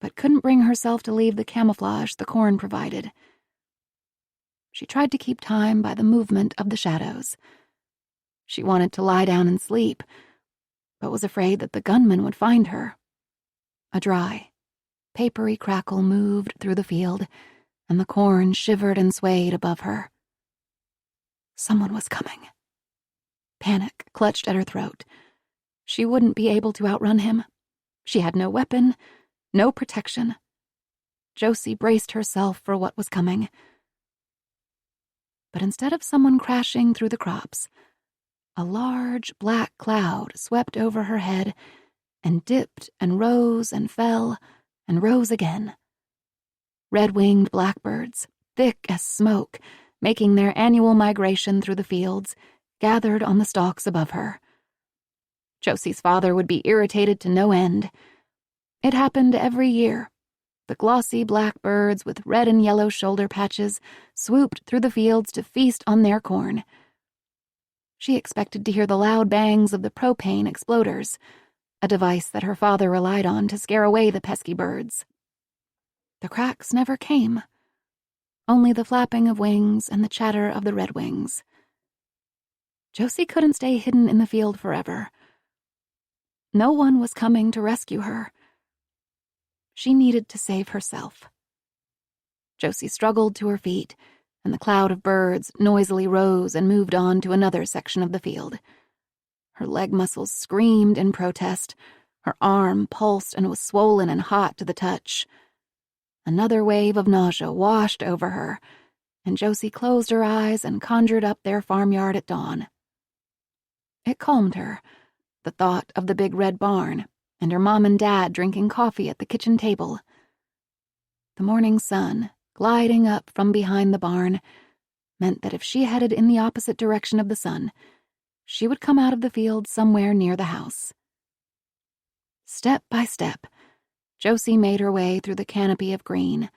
but couldn't bring herself to leave the camouflage the corn provided. She tried to keep time by the movement of the shadows. She wanted to lie down and sleep, but was afraid that the gunman would find her. A dry, papery crackle moved through the field, and the corn shivered and swayed above her. Someone was coming. Panic clutched at her throat. She wouldn't be able to outrun him. She had no weapon, no protection. Josie braced herself for what was coming. But instead of someone crashing through the crops, a large black cloud swept over her head and dipped and rose and fell and rose again. Red-winged blackbirds, thick as smoke, making their annual migration through the fields, gathered on the stalks above her. Josie's father would be irritated to no end. It happened every year. The glossy black birds with red and yellow shoulder patches swooped through the fields to feast on their corn. She expected to hear the loud bangs of the propane exploders, a device that her father relied on to scare away the pesky birds. The cracks never came, only the flapping of wings and the chatter of the redwings. Josie couldn't stay hidden in the field forever. No one was coming to rescue her. She needed to save herself. Josie struggled to her feet, and the cloud of birds noisily rose and moved on to another section of the field. Her leg muscles screamed in protest. Her arm pulsed and was swollen and hot to the touch. Another wave of nausea washed over her, and Josie closed her eyes and conjured up their farmyard at dawn. It calmed her, the thought of the big red barn, and her mom and dad drinking coffee at the kitchen table. The morning sun, gliding up from behind the barn, meant that if she headed in the opposite direction of the sun, she would come out of the field somewhere near the house. Step by step, Josie made her way through the canopy of green,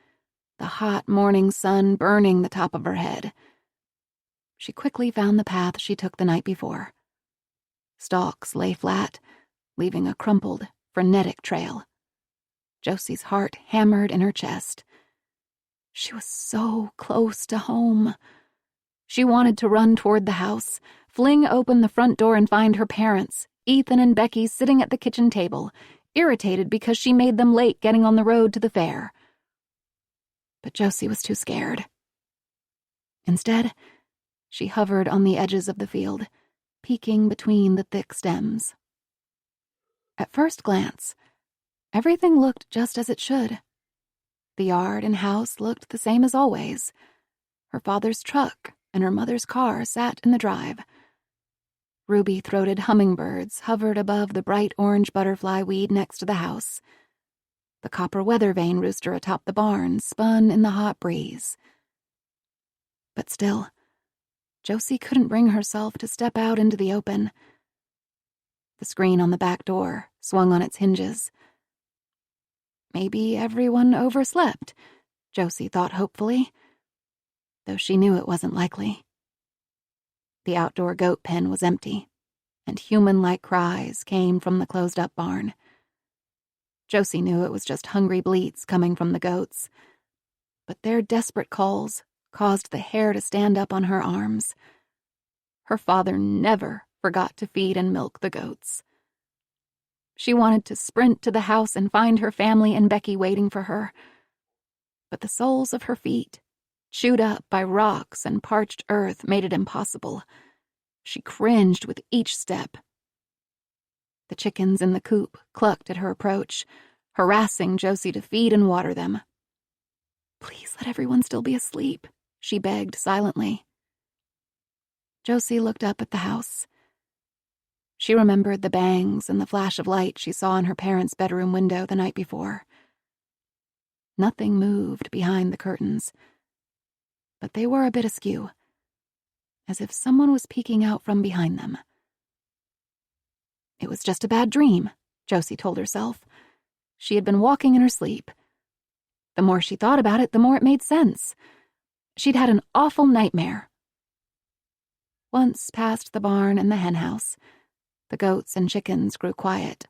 the hot morning sun burning the top of her head. She quickly found the path she took the night before. Stalks lay flat, leaving a crumpled, frenetic trail. Josie's heart hammered in her chest. She was so close to home. She wanted to run toward the house, fling open the front door and find her parents, Ethan and Becky, sitting at the kitchen table, irritated because she made them late getting on the road to the fair. But Josie was too scared. Instead, she hovered on the edges of the field, peeking between the thick stems. At first glance, everything looked just as it should. The yard and house looked the same as always. Her father's truck and her mother's car sat in the drive. Ruby-throated hummingbirds hovered above the bright orange butterfly weed next to the house. The copper weather vane rooster atop the barn spun in the hot breeze. But still, Josie couldn't bring herself to step out into the open. The screen on the back door swung on its hinges. Maybe everyone overslept, Josie thought hopefully, though she knew it wasn't likely. The outdoor goat pen was empty, and human-like cries came from the closed-up barn. Josie knew it was just hungry bleats coming from the goats, but their desperate calls caused the hair to stand up on her arms. Her father never forgot to feed and milk the goats. She wanted to sprint to the house and find her family and Becky waiting for her, but the soles of her feet, chewed up by rocks and parched earth, made it impossible. She cringed with each step. The chickens in the coop clucked at her approach, harassing Josie to feed and water them. "Please let everyone still be asleep," she begged silently. Josie looked up at the house. She remembered the bangs and the flash of light she saw in her parents' bedroom window the night before. Nothing moved behind the curtains, but they were a bit askew, as if someone was peeking out from behind them. It was just a bad dream, Josie told herself. She had been walking in her sleep. The more she thought about it, the more it made sense. She'd had an awful nightmare. Once past the barn and the henhouse, the goats and chickens grew quiet.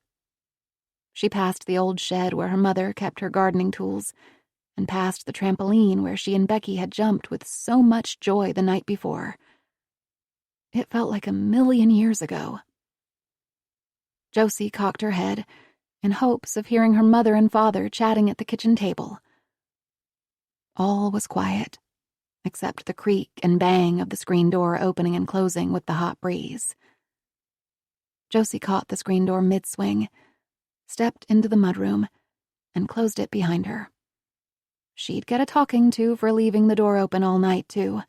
She passed the old shed where her mother kept her gardening tools, and past the trampoline where she and Becky had jumped with so much joy the night before. It felt like 1,000,000 years ago. Josie cocked her head in hopes of hearing her mother and father chatting at the kitchen table. All was quiet, except the creak and bang of the screen door opening and closing with the hot breeze. Josie caught the screen door mid-swing, stepped into the mudroom, and closed it behind her. She'd get a talking to for leaving the door open all night, too.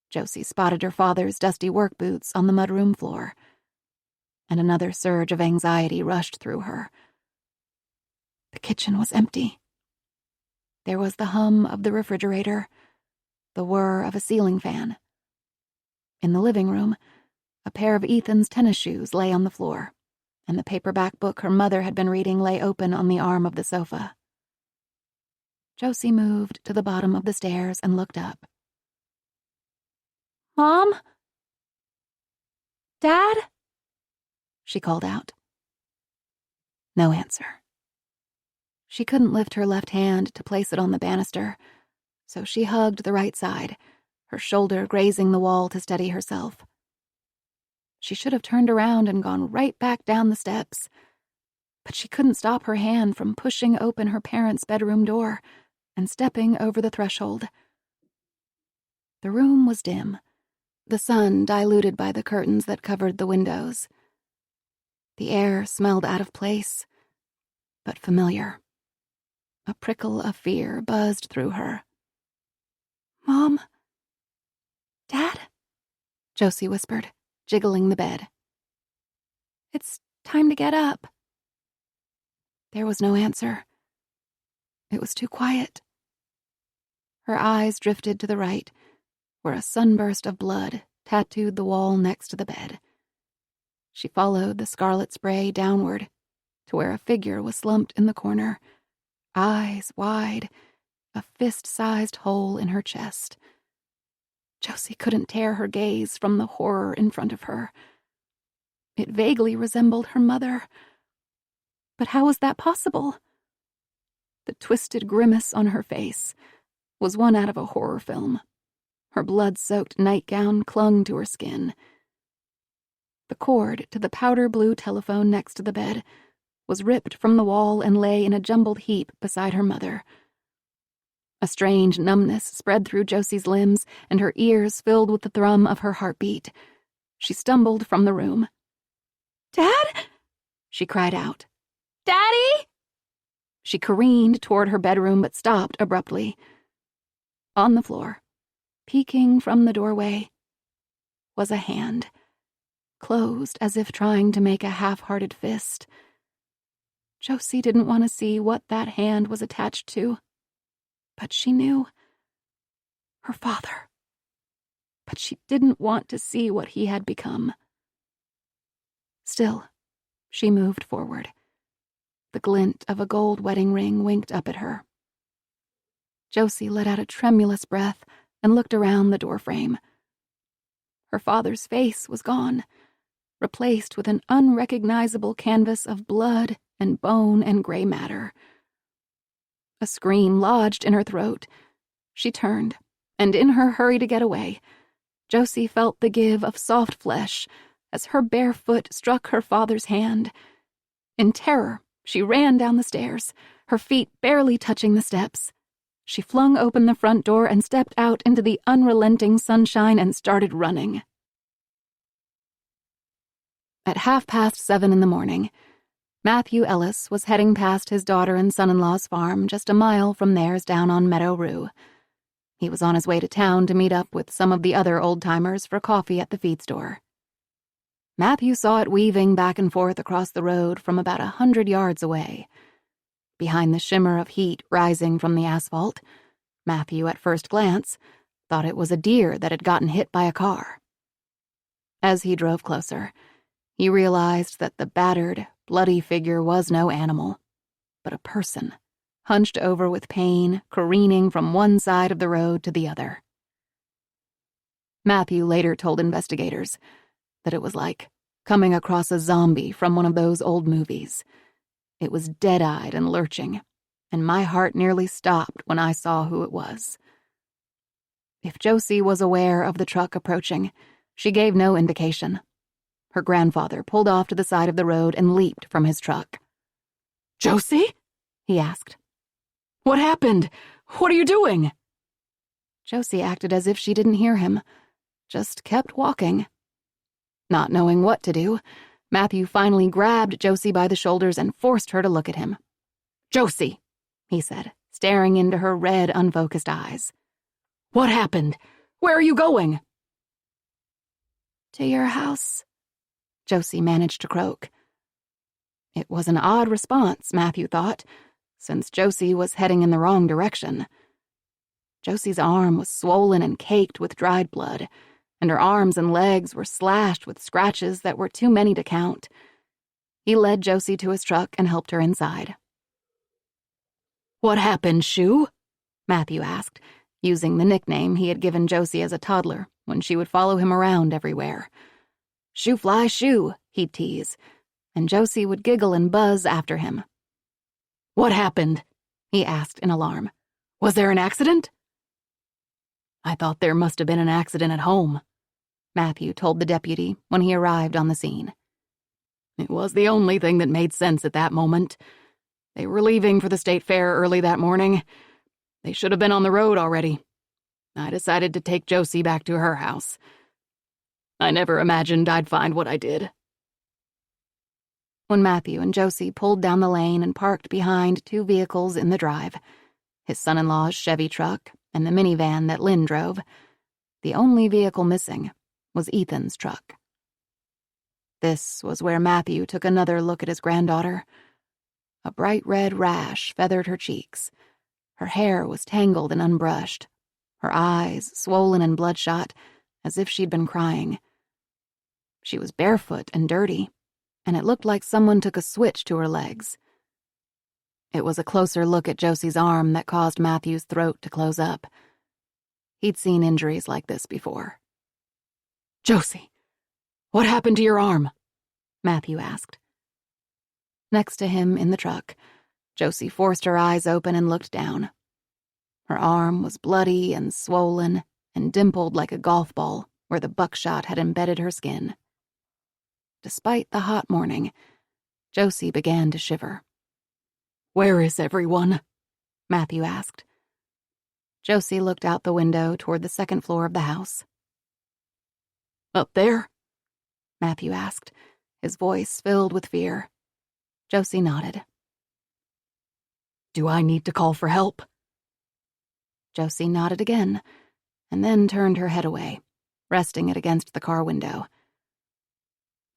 Josie spotted her father's dusty work boots on the mudroom floor, and another surge of anxiety rushed through her. The kitchen was empty. There was the hum of the refrigerator, the whir of a ceiling fan. In the living room, a pair of Ethan's tennis shoes lay on the floor, and the paperback book her mother had been reading lay open on the arm of the sofa. Josie moved to the bottom of the stairs and looked up. "Mom? Dad?" she called out. No answer. She couldn't lift her left hand to place it on the banister, so she hugged the right side, her shoulder grazing the wall to steady herself, She should have turned around and gone right back down the steps. But she couldn't stop her hand from pushing open her parents' bedroom door and stepping over the threshold. The room was dim, the sun diluted by the curtains that covered the windows. The air smelled out of place, but familiar. A prickle of fear buzzed through her. "Mom? Dad?" Josie whispered, jiggling the bed. "It's time to get up." There was no answer. It was too quiet. Her eyes drifted to the right, where a sunburst of blood tattooed the wall next to the bed. She followed the scarlet spray downward to where a figure was slumped in the corner, eyes wide, a fist-sized hole in her chest. Josie couldn't tear her gaze from the horror in front of her. It vaguely resembled her mother. But how was that possible? The twisted grimace on her face was one out of a horror film. Her blood-soaked nightgown clung to her skin. The cord to the powder blue telephone next to the bed was ripped from the wall and lay in a jumbled heap beside her mother. A strange numbness spread through Josie's limbs, and her ears filled with the thrum of her heartbeat. She stumbled from the room. "Dad?" she cried out. "Daddy?" She careened toward her bedroom but stopped abruptly. On the floor, peeking from the doorway, was a hand, closed as if trying to make a half-hearted fist. Josie didn't want to see what that hand was attached to, but she knew. Her father. But she didn't want to see what he had become. Still, she moved forward. The glint of a gold wedding ring winked up at her. Josie let out a tremulous breath and looked around the doorframe. Her father's face was gone, replaced with an unrecognizable canvas of blood and bone and gray matter. A scream lodged in her throat. She turned, and in her hurry to get away, Josie felt the give of soft flesh as her bare foot struck her father's hand. In terror, she ran down the stairs, her feet barely touching the steps. She flung open the front door and stepped out into the unrelenting sunshine and started running. At 7:30 in the morning, Matthew Ellis was heading past his daughter and son-in-law's farm just a mile from theirs down on Meadow Rue. He was on his way to town to meet up with some of the other old-timers for coffee at the feed store. Matthew saw it weaving back and forth across the road from about 100 yards away. Behind the shimmer of heat rising from the asphalt, Matthew, at first glance, thought it was a deer that had gotten hit by a car. As he drove closer, he realized that the battered, bloody figure was no animal, but a person, hunched over with pain, careening from one side of the road to the other. Matthew later told investigators that it was like coming across a zombie from one of those old movies. It was dead-eyed and lurching, and my heart nearly stopped when I saw who it was. If Josie was aware of the truck approaching, she gave no indication. Her grandfather pulled off to the side of the road and leaped from his truck. "Josie?" he asked. "What happened? What are you doing?" Josie acted as if she didn't hear him, just kept walking. Not knowing what to do, Matthew finally grabbed Josie by the shoulders and forced her to look at him. "Josie," he said, staring into her red, unfocused eyes. "What happened? Where are you going?" "To your house," Josie managed to croak. It was an odd response, Matthew thought, since Josie was heading in the wrong direction. Josie's arm was swollen and caked with dried blood, and her arms and legs were slashed with scratches that were too many to count. He led Josie to his truck and helped her inside. "What happened, Shoo?" Matthew asked, using the nickname he had given Josie as a toddler when she would follow him around everywhere. "Shoo fly shoo," he'd tease, and Josie would giggle and buzz after him. "What happened?" he asked in alarm. "Was there an accident?" "I thought there must have been an accident at home." Matthew told the deputy when he arrived on the scene. It was the only thing that made sense at that moment. They were leaving for the state fair early that morning. They should have been on the road already. I decided to take Josie back to her house. I never imagined I'd find what I did. When Matthew and Josie pulled down the lane and parked behind two vehicles in the drive, his son-in-law's Chevy truck and the minivan that Lynn drove, the only vehicle missing was Ethan's truck. This was where Matthew took another look at his granddaughter. A bright red rash feathered her cheeks. Her hair was tangled and unbrushed, her eyes swollen and bloodshot, as if she'd been crying. She was barefoot and dirty, and it looked like someone took a switch to her legs. It was a closer look at Josie's arm that caused Matthew's throat to close up. He'd seen injuries like this before. "Josie, what happened to your arm?" Matthew asked. Next to him in the truck, Josie forced her eyes open and looked down. Her arm was bloody and swollen and dimpled like a golf ball where the buckshot had embedded her skin. Despite the hot morning, Josie began to shiver. "Where is everyone?" Matthew asked. Josie looked out the window toward the second floor of the house. "Up there?" Matthew asked, his voice filled with fear. Josie nodded. "Do I need to call for help?" Josie nodded again, and then turned her head away, resting it against the car window.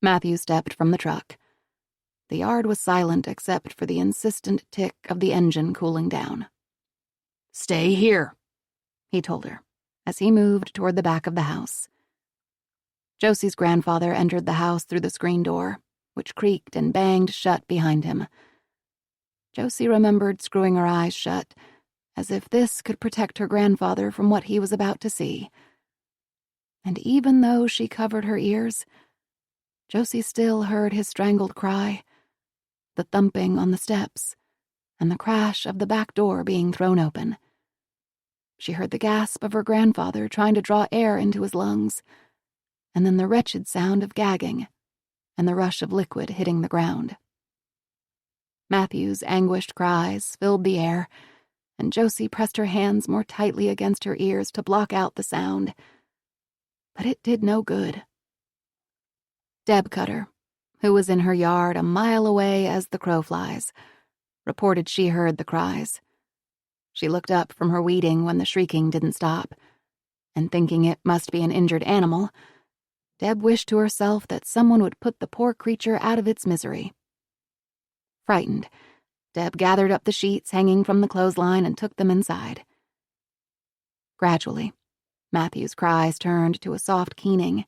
Matthew stepped from the truck. The yard was silent except for the insistent tick of the engine cooling down. "Stay here," he told her, as he moved toward the back of the house. Josie's grandfather entered the house through the screen door, which creaked and banged shut behind him. Josie remembered screwing her eyes shut, as if this could protect her grandfather from what he was about to see. And even though she covered her ears, Josie still heard his strangled cry, the thumping on the steps, and the crash of the back door being thrown open. She heard the gasp of her grandfather trying to draw air into his lungs, and then the wretched sound of gagging and the rush of liquid hitting the ground. Matthew's anguished cries filled the air, and Josie pressed her hands more tightly against her ears to block out the sound. But it did no good. Deb Cutter, who was in her yard a mile away as the crow flies, reported she heard the cries. She looked up from her weeding when the shrieking didn't stop, and thinking it must be an injured animal, Deb wished to herself that someone would put the poor creature out of its misery. Frightened, Deb gathered up the sheets hanging from the clothesline and took them inside. Gradually, Matthew's cries turned to a soft keening,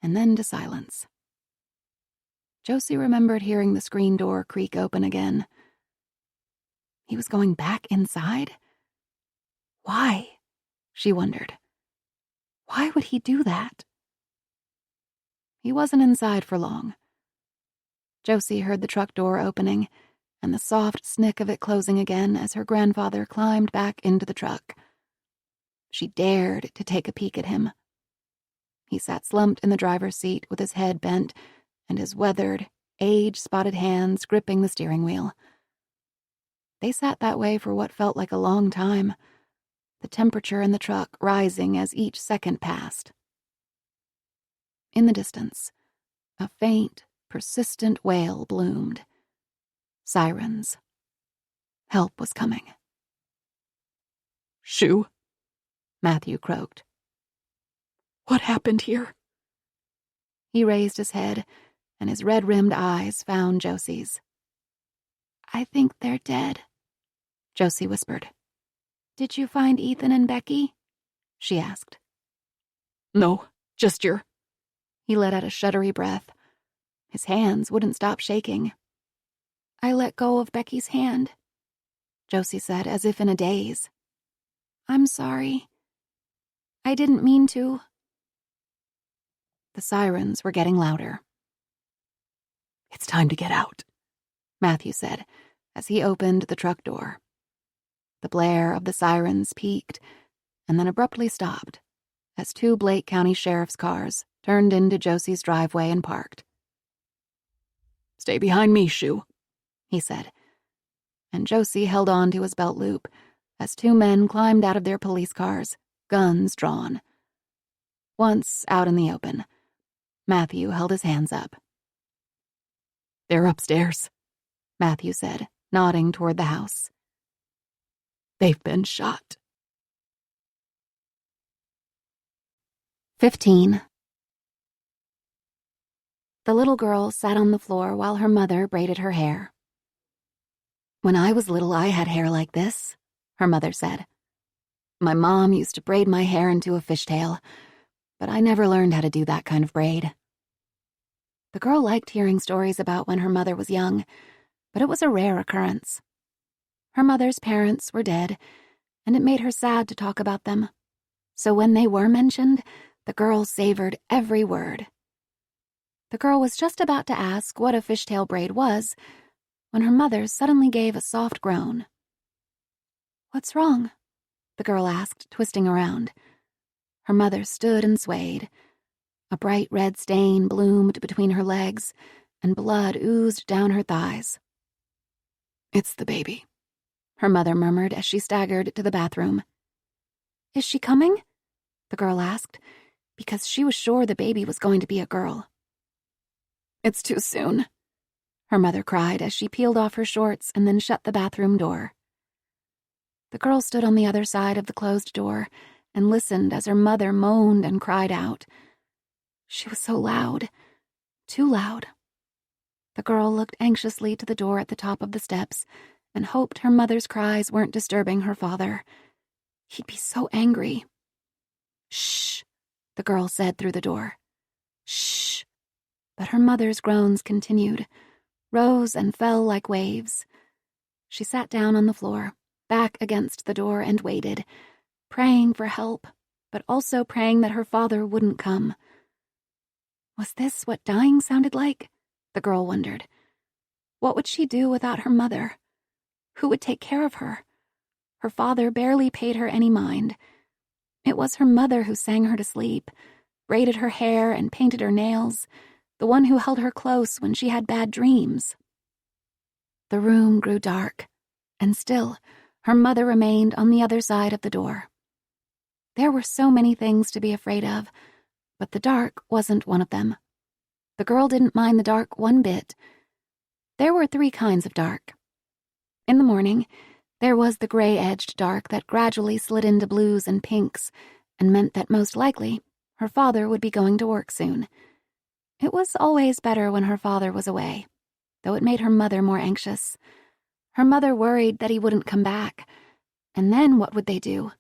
and then to silence. Josie remembered hearing the screen door creak open again. He was going back inside? Why? She wondered. Why would he do that? He wasn't inside for long. Josie heard the truck door opening and the soft snick of it closing again as her grandfather climbed back into the truck. She dared to take a peek at him. He sat slumped in the driver's seat with his head bent and his weathered, age-spotted hands gripping the steering wheel. They sat that way for what felt like a long time, the temperature in the truck rising as each second passed. In the distance, a faint, persistent wail bloomed. Sirens. Help was coming. "Shoo," Matthew croaked. "What happened here?" He raised his head, and his red-rimmed eyes found Josie's. "I think they're dead," Josie whispered. "Did you find Ethan and Becky?" she asked. "No, just your..." He let out a shuddery breath. His hands wouldn't stop shaking. "I let go of Becky's hand," Josie said, as if in a daze. "I'm sorry. I didn't mean to." The sirens were getting louder. "It's time to get out," Matthew said, as he opened the truck door. The blare of the sirens peaked and then abruptly stopped, as 2 Blake County Sheriff's cars turned into Josie's driveway and parked. "Stay behind me, Shoo," he said, and Josie held on to his belt loop as 2 men climbed out of their police cars, guns drawn. Once out in the open, Matthew held his hands up. "They're upstairs," Matthew said, nodding toward the house. "They've been shot." 15. The little girl sat on the floor while her mother braided her hair. "When I was little, I had hair like this," her mother said. "My mom used to braid my hair into a fishtail, but I never learned how to do that kind of braid." The girl liked hearing stories about when her mother was young, but it was a rare occurrence. Her mother's parents were dead, and it made her sad to talk about them. So when they were mentioned, the girl savored every word. The girl was just about to ask what a fishtail braid was when her mother suddenly gave a soft groan. "What's wrong?" the girl asked, twisting around. Her mother stood and swayed. A bright red stain bloomed between her legs, and blood oozed down her thighs. "It's the baby," her mother murmured as she staggered to the bathroom. "Is she coming?" the girl asked, because she was sure the baby was going to be a girl. "It's too soon," her mother cried as she peeled off her shorts and then shut the bathroom door. The girl stood on the other side of the closed door and listened as her mother moaned and cried out. She was so loud, too loud. The girl looked anxiously to the door at the top of the steps and hoped her mother's cries weren't disturbing her father. He'd be so angry. "Shh," the girl said through the door. "Shh." But her mother's groans continued, rose and fell like waves. She sat down on the floor, back against the door, and waited, praying for help, but also praying that her father wouldn't come. Was this what dying sounded like? The girl wondered. What would she do without her mother? Who would take care of her? Her father barely paid her any mind. It was her mother who sang her to sleep, braided her hair and painted her nails, the one who held her close when she had bad dreams. The room grew dark, and still, her mother remained on the other side of the door. There were so many things to be afraid of, but the dark wasn't one of them. The girl didn't mind the dark one bit. There were 3 kinds of dark. In the morning, there was the gray-edged dark that gradually slid into blues and pinks and meant that most likely her father would be going to work soon. It was always better when her father was away, though it made her mother more anxious. Her mother worried that he wouldn't come back, and then what would they do?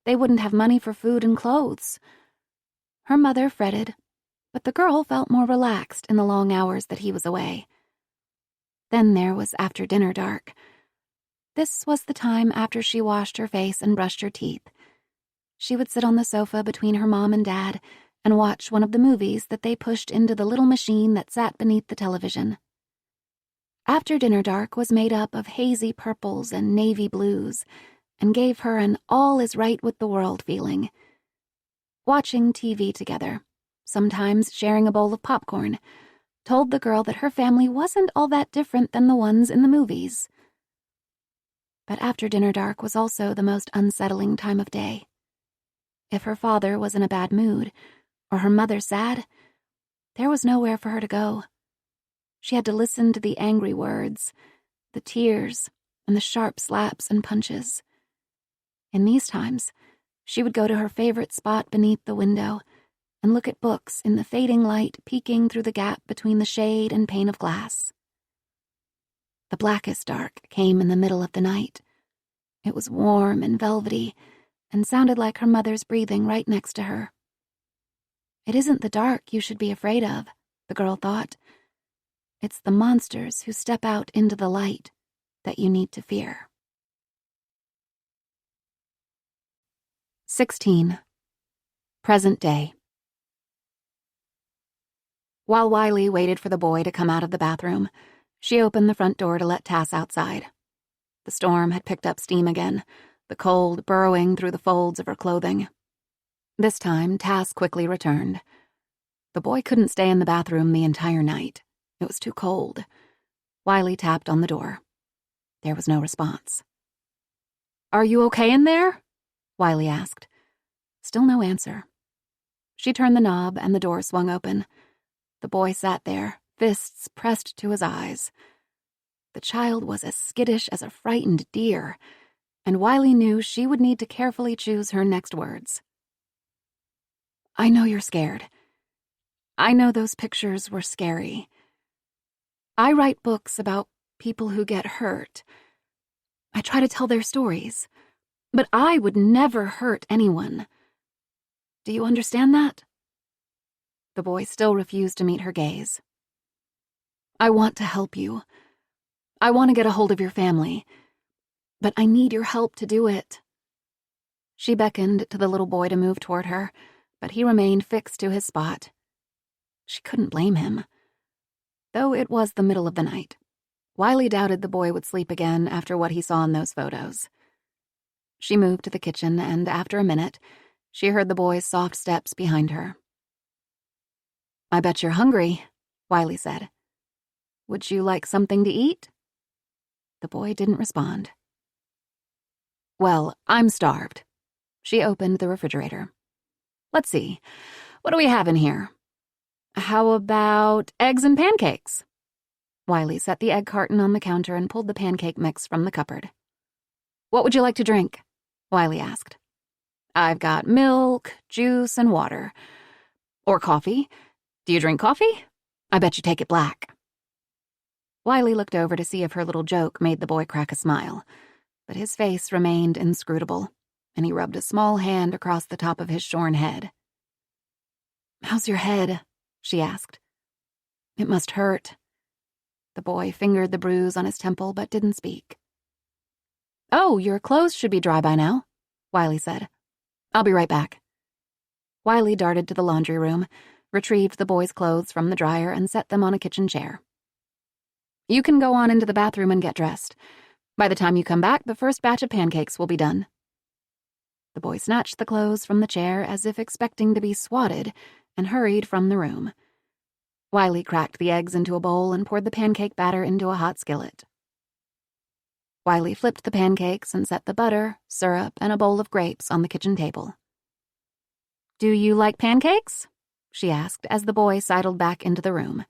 They wouldn't have money for food and clothes. Her mother fretted, but the girl felt more relaxed in the long hours that he was away. Then there was after-dinner dark. This was the time after she washed her face and brushed her teeth. She would sit on the sofa between her mom and dad and watch one of the movies that they pushed into the little machine that sat beneath the television. After-dinner dark was made up of hazy purples and navy blues and gave her an all-is-right-with-the-world feeling. Watching TV together, sometimes sharing a bowl of popcorn, told the girl that her family wasn't all that different than the ones in the movies. But after-dinner dark was also the most unsettling time of day. If her father was in a bad mood, or her mother sad, there was nowhere for her to go. She had to listen to the angry words, the tears, and the sharp slaps and punches. In these times, she would go to her favorite spot beneath the window and look at books in the fading light peeking through the gap between the shade and pane of glass. The blackest dark came in the middle of the night. It was warm and velvety and sounded like her mother's breathing right next to her. It isn't the dark you should be afraid of, the girl thought. It's the monsters who step out into the light that you need to fear. 16. Present day. While Wiley waited for the boy to come out of the bathroom, she opened the front door to let Tass outside. The storm had picked up steam again, the cold burrowing through the folds of her clothing. This time, Tass quickly returned. The boy couldn't stay in the bathroom the entire night. It was too cold. Wiley tapped on the door. There was no response. "Are you okay in there?" Wiley asked. Still no answer. She turned the knob and the door swung open. The boy sat there, fists pressed to his eyes. The child was as skittish as a frightened deer, and Wiley knew she would need to carefully choose her next words. "I know you're scared. I know those pictures were scary. I write books about people who get hurt. I try to tell their stories, but I would never hurt anyone. Do you understand that?" The boy still refused to meet her gaze. "I want to help you. I want to get a hold of your family, but I need your help to do it." She beckoned to the little boy to move toward her, but he remained fixed to his spot. She couldn't blame him. Though it was the middle of the night, Wiley doubted the boy would sleep again after what he saw in those photos. She moved to the kitchen, and after a minute, she heard the boy's soft steps behind her. "I bet you're hungry," Wiley said. "Would you like something to eat?" The boy didn't respond. "Well, I'm starved." She opened the refrigerator. "Let's see, what do we have in here? How about eggs and pancakes?" Wiley set the egg carton on the counter and pulled the pancake mix from the cupboard. "What would you like to drink?" Wiley asked. "I've got milk, juice, and water. Or coffee. Do you drink coffee? I bet you take it black." Wiley looked over to see if her little joke made the boy crack a smile, but his face remained inscrutable, and he rubbed a small hand across the top of his shorn head. "How's your head?" she asked. "It must hurt." The boy fingered the bruise on his temple but didn't speak. "Oh, your clothes should be dry by now," Wiley said. "I'll be right back." Wiley darted to the laundry room, retrieved the boy's clothes from the dryer, and set them on a kitchen chair. "You can go on into the bathroom and get dressed. By the time you come back, the first batch of pancakes will be done." The boy snatched the clothes from the chair as if expecting to be swatted and hurried from the room. Wiley cracked the eggs into a bowl and poured the pancake batter into a hot skillet. Wiley flipped the pancakes and set the butter, syrup, and a bowl of grapes on the kitchen table. "Do you like pancakes?" she asked as the boy sidled back into the room.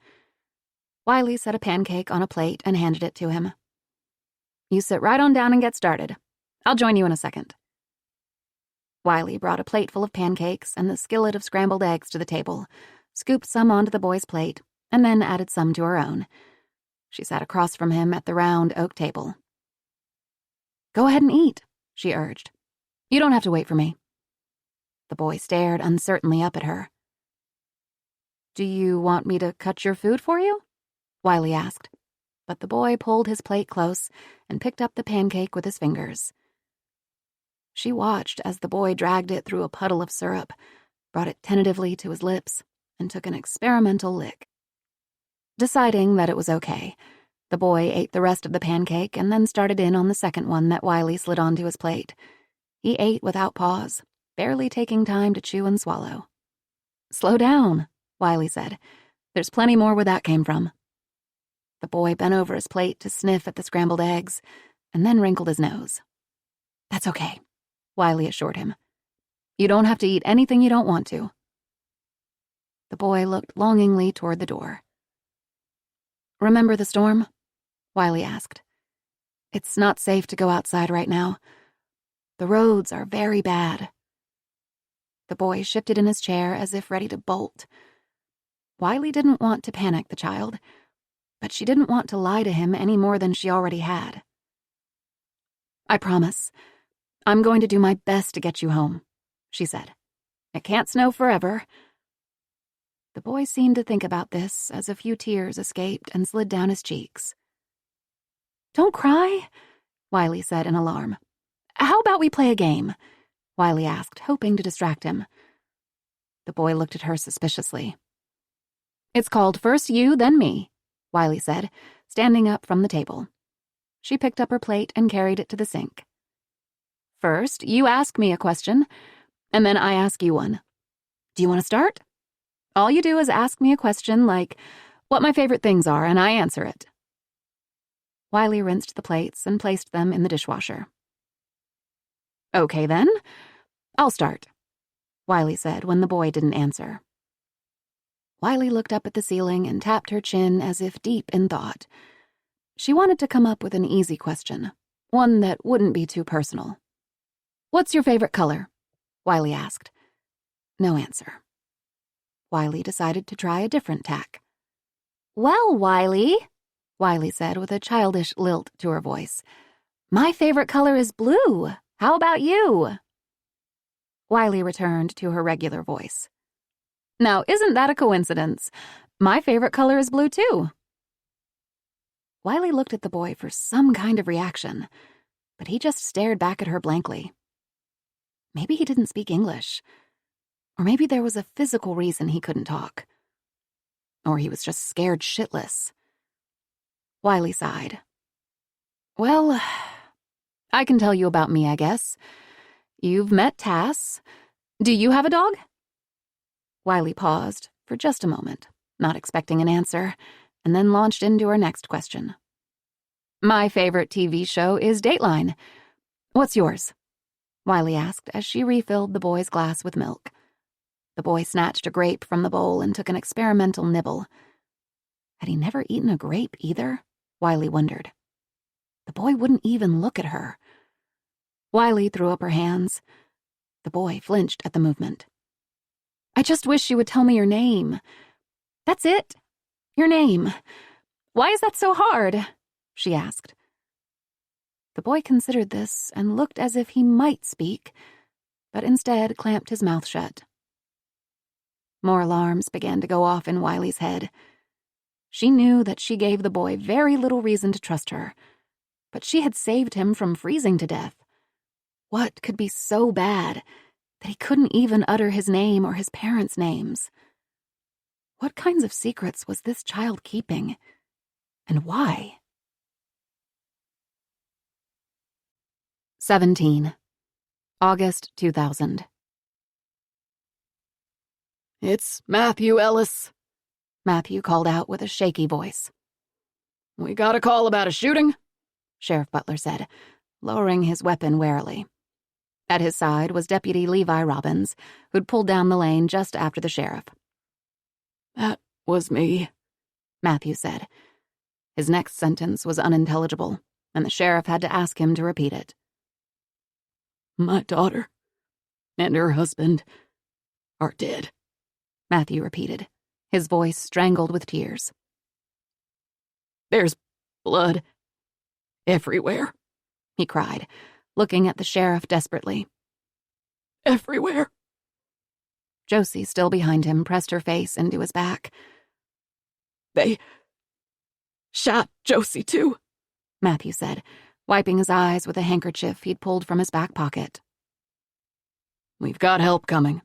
Wiley set a pancake on a plate and handed it to him. "You sit right on down and get started. I'll join you in a second." Wiley brought a plate full of pancakes and the skillet of scrambled eggs to the table, scooped some onto the boy's plate, and then added some to her own. She sat across from him at the round oak table. "Go ahead and eat," she urged. "You don't have to wait for me." The boy stared uncertainly up at her. "Do you want me to cut your food for you?" Wiley asked, but the boy pulled his plate close and picked up the pancake with his fingers. She watched as the boy dragged it through a puddle of syrup, brought it tentatively to his lips, and took an experimental lick. Deciding that it was okay, the boy ate the rest of the pancake and then started in on the second one that Wiley slid onto his plate. He ate without pause, barely taking time to chew and swallow. "Slow down," Wiley said. "There's plenty more where that came from." The boy bent over his plate to sniff at the scrambled eggs, and then wrinkled his nose. "That's okay," Wiley assured him. "You don't have to eat anything you don't want to." The boy looked longingly toward the door. "Remember the storm?" Wiley asked. "It's not safe to go outside right now. The roads are very bad." The boy shifted in his chair as if ready to bolt. Wiley didn't want to panic the child, but she didn't want to lie to him any more than she already had. "I promise. I'm going to do my best to get you home," she said. "It can't snow forever." The boy seemed to think about this as a few tears escaped and slid down his cheeks. "Don't cry," Wiley said in alarm. "How about we play a game?" Wiley asked, hoping to distract him. The boy looked at her suspiciously. "It's called First You, Then Me," Wiley said, standing up from the table. She picked up her plate and carried it to the sink. "First, you ask me a question. and then I ask you one. Do you want to start? All you do is ask me a question like what my favorite things are, and I answer it. Wiley rinsed the plates and placed them in the dishwasher. Okay, then. I'll start, Wiley said when the boy didn't answer. Wiley looked up at the ceiling and tapped her chin as if deep in thought. She wanted to come up with an easy question, one that wouldn't be too personal. What's your favorite color? Wiley asked. No answer. Wiley decided to try a different tack. Well, Wiley said with a childish lilt to her voice, my favorite color is blue. How about you? Wiley returned to her regular voice. Now, isn't that a coincidence? My favorite color is blue, too. Wiley looked at the boy for some kind of reaction, but he just stared back at her blankly. Maybe he didn't speak English. Or maybe there was a physical reason he couldn't talk. Or he was just scared shitless. Wiley sighed. Well, I can tell you about me, I guess. You've met Tass. Do you have a dog? Wiley paused for just a moment, not expecting an answer, and then launched into her next question. My favorite TV show is Dateline. What's yours? Wiley asked as she refilled the boy's glass with milk. The boy snatched a grape from the bowl and took an experimental nibble. Had he never eaten a grape either? Wiley wondered. The boy wouldn't even look at her. Wiley threw up her hands. The boy flinched at the movement. I just wish you would tell me your name. That's it. Your name. Why is that so hard? She asked. The boy considered this and looked as if he might speak, but instead clamped his mouth shut. More alarms began to go off in Wiley's head. She knew that she gave the boy very little reason to trust her, but she had saved him from freezing to death. What could be so bad that he couldn't even utter his name or his parents' names? What kinds of secrets was this child keeping, and why? 17. August 2000. It's Matthew Ellis, Matthew called out with a shaky voice. We got a call about a shooting, Sheriff Butler said, lowering his weapon warily. At his side was Deputy Levi Robbins, who'd pulled down the lane just after the sheriff. That was me, Matthew said. His next sentence was unintelligible, and the sheriff had to ask him to repeat it. My daughter and her husband are dead, Matthew repeated, his voice strangled with tears. There's blood everywhere, he cried, looking at the sheriff desperately. Everywhere. Josie, still behind him, pressed her face into his back. They shot Josie, too, Matthew said, wiping his eyes with a handkerchief he'd pulled from his back pocket. We've got help coming.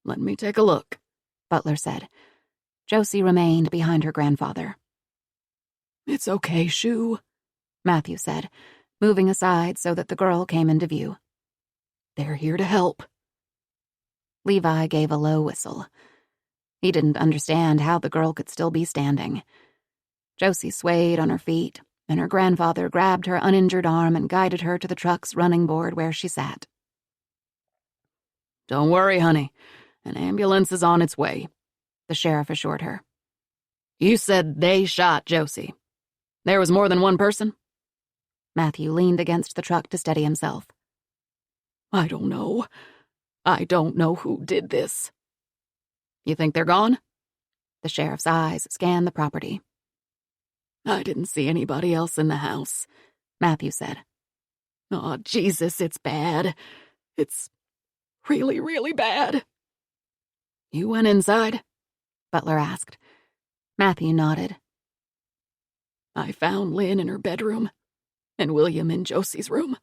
Let me take a look, Butler said. Josie remained behind her grandfather. It's okay, Shoo, Matthew said, moving aside so that the girl came into view. They're here to help. Levi gave a low whistle. He didn't understand how the girl could still be standing. Josie swayed on her feet, and her grandfather grabbed her uninjured arm and guided her to the truck's running board where she sat. Don't worry, honey. An ambulance is on its way, the sheriff assured her. You said they shot Josie. There was more than one person? Matthew leaned against the truck to steady himself. I don't know. I don't know who did this. You think they're gone? The sheriff's eyes scanned the property. I didn't see anybody else in the house, Matthew said. Oh, Jesus, it's bad. It's really, really bad. You went inside? Butler asked. Matthew nodded. I found Lynn in her bedroom, and William in Josie's room.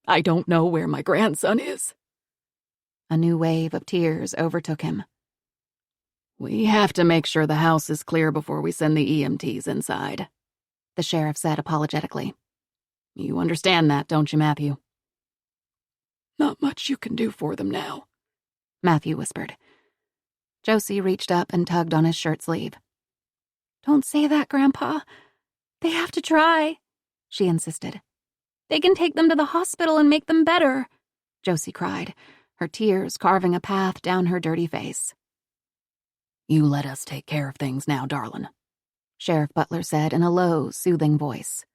I don't know where my grandson is. A new wave of tears overtook him. We have to make sure the house is clear before we send the EMTs inside, the sheriff said apologetically. You understand that, don't you, Matthew? Not much you can do for them now," Matthew whispered. Josie reached up and tugged on his shirt sleeve. "Don't say that, Grandpa. They have to try," she insisted. "They can take them to the hospital and make them better," Josie cried, her tears carving a path down her dirty face. "You let us take care of things now, darlin'," Sheriff Butler said in a low, soothing voice.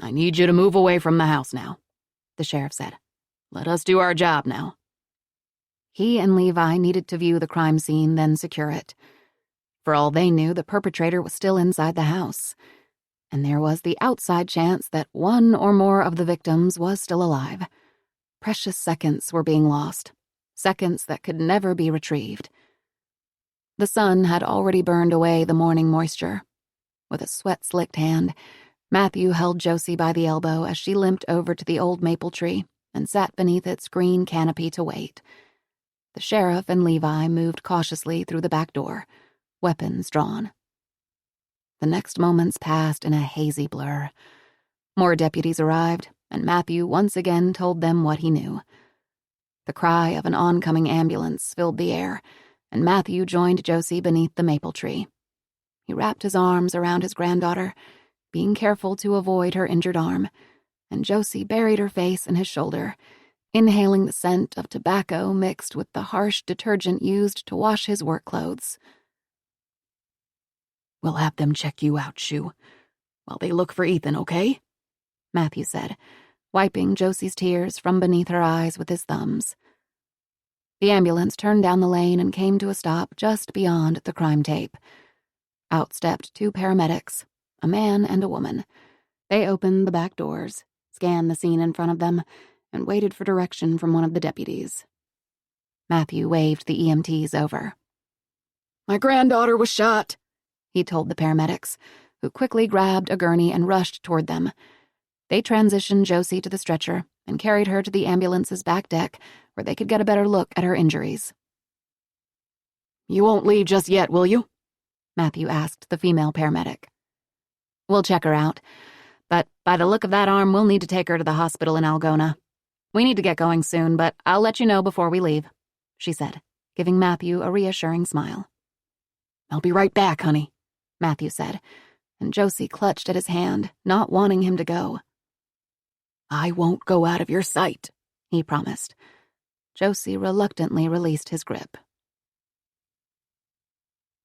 "I need you to move away from the house now," the sheriff said. "Let us do our job now." He and Levi needed to view the crime scene, then secure it. For all they knew, the perpetrator was still inside the house, and there was the outside chance that one or more of the victims was still alive. Precious seconds were being lost, seconds that could never be retrieved. The sun had already burned away the morning moisture. With a sweat-slicked hand, Matthew held Josie by the elbow as she limped over to the old maple tree and sat beneath its green canopy to wait. The sheriff and Levi moved cautiously through the back door, weapons drawn. The next moments passed in a hazy blur. More deputies arrived, and Matthew once again told them what he knew. The cry of an oncoming ambulance filled the air, and Matthew joined Josie beneath the maple tree. He wrapped his arms around his granddaughter, being careful to avoid her injured arm, and Josie buried her face in his shoulder, inhaling the scent of tobacco mixed with the harsh detergent used to wash his work clothes. "We'll have them check you out, Shu, while they look for Ethan, okay?" Matthew said, wiping Josie's tears from beneath her eyes with his thumbs. The ambulance turned down the lane and came to a stop just beyond the crime tape. Out stepped two paramedics, a man and a woman. They opened the back doors, scanned the scene in front of them, and waited for direction from one of the deputies. Matthew waved the EMTs over. "My granddaughter was shot," he told the paramedics, who quickly grabbed a gurney and rushed toward them. They transitioned Josie to the stretcher and carried her to the ambulance's back deck where they could get a better look at her injuries. "You won't leave just yet, will you?" Matthew asked the female paramedic. "We'll check her out, but by the look of that arm, we'll need to take her to the hospital in Algona. We need to get going soon, but I'll let you know before we leave," she said, giving Matthew a reassuring smile. "I'll be right back, honey," Matthew said, and Josie clutched at his hand, not wanting him to go. "I won't go out of your sight," he promised. Josie reluctantly released his grip.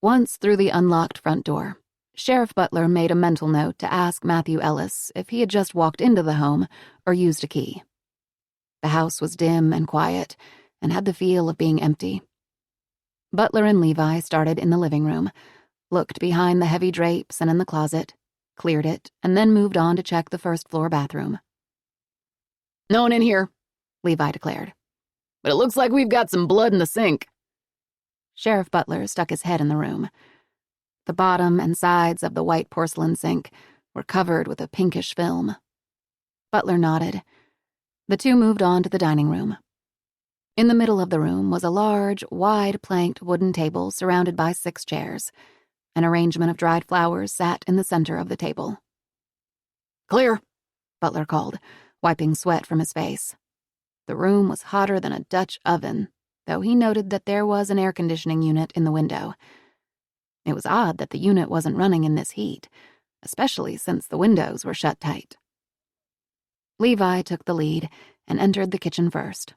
Once through the unlocked front door, Sheriff Butler made a mental note to ask Matthew Ellis if he had just walked into the home or used a key. The house was dim and quiet and had the feel of being empty. Butler and Levi started in the living room, looked behind the heavy drapes and in the closet, cleared it, and then moved on to check the first-floor bathroom. "No one in here," Levi declared. "But it looks like we've got some blood in the sink." Sheriff Butler stuck his head in the room. The bottom and sides of the white porcelain sink were covered with a pinkish film. Butler nodded. The two moved on to the dining room. In the middle of the room was a large, wide-planked wooden table surrounded by 6 chairs. An arrangement of dried flowers sat in the center of the table. "Clear," Butler called, wiping sweat from his face. The room was hotter than a Dutch oven, though he noted that there was an air conditioning unit in the window. It was odd that the unit wasn't running in this heat, especially since the windows were shut tight. Levi took the lead and entered the kitchen first.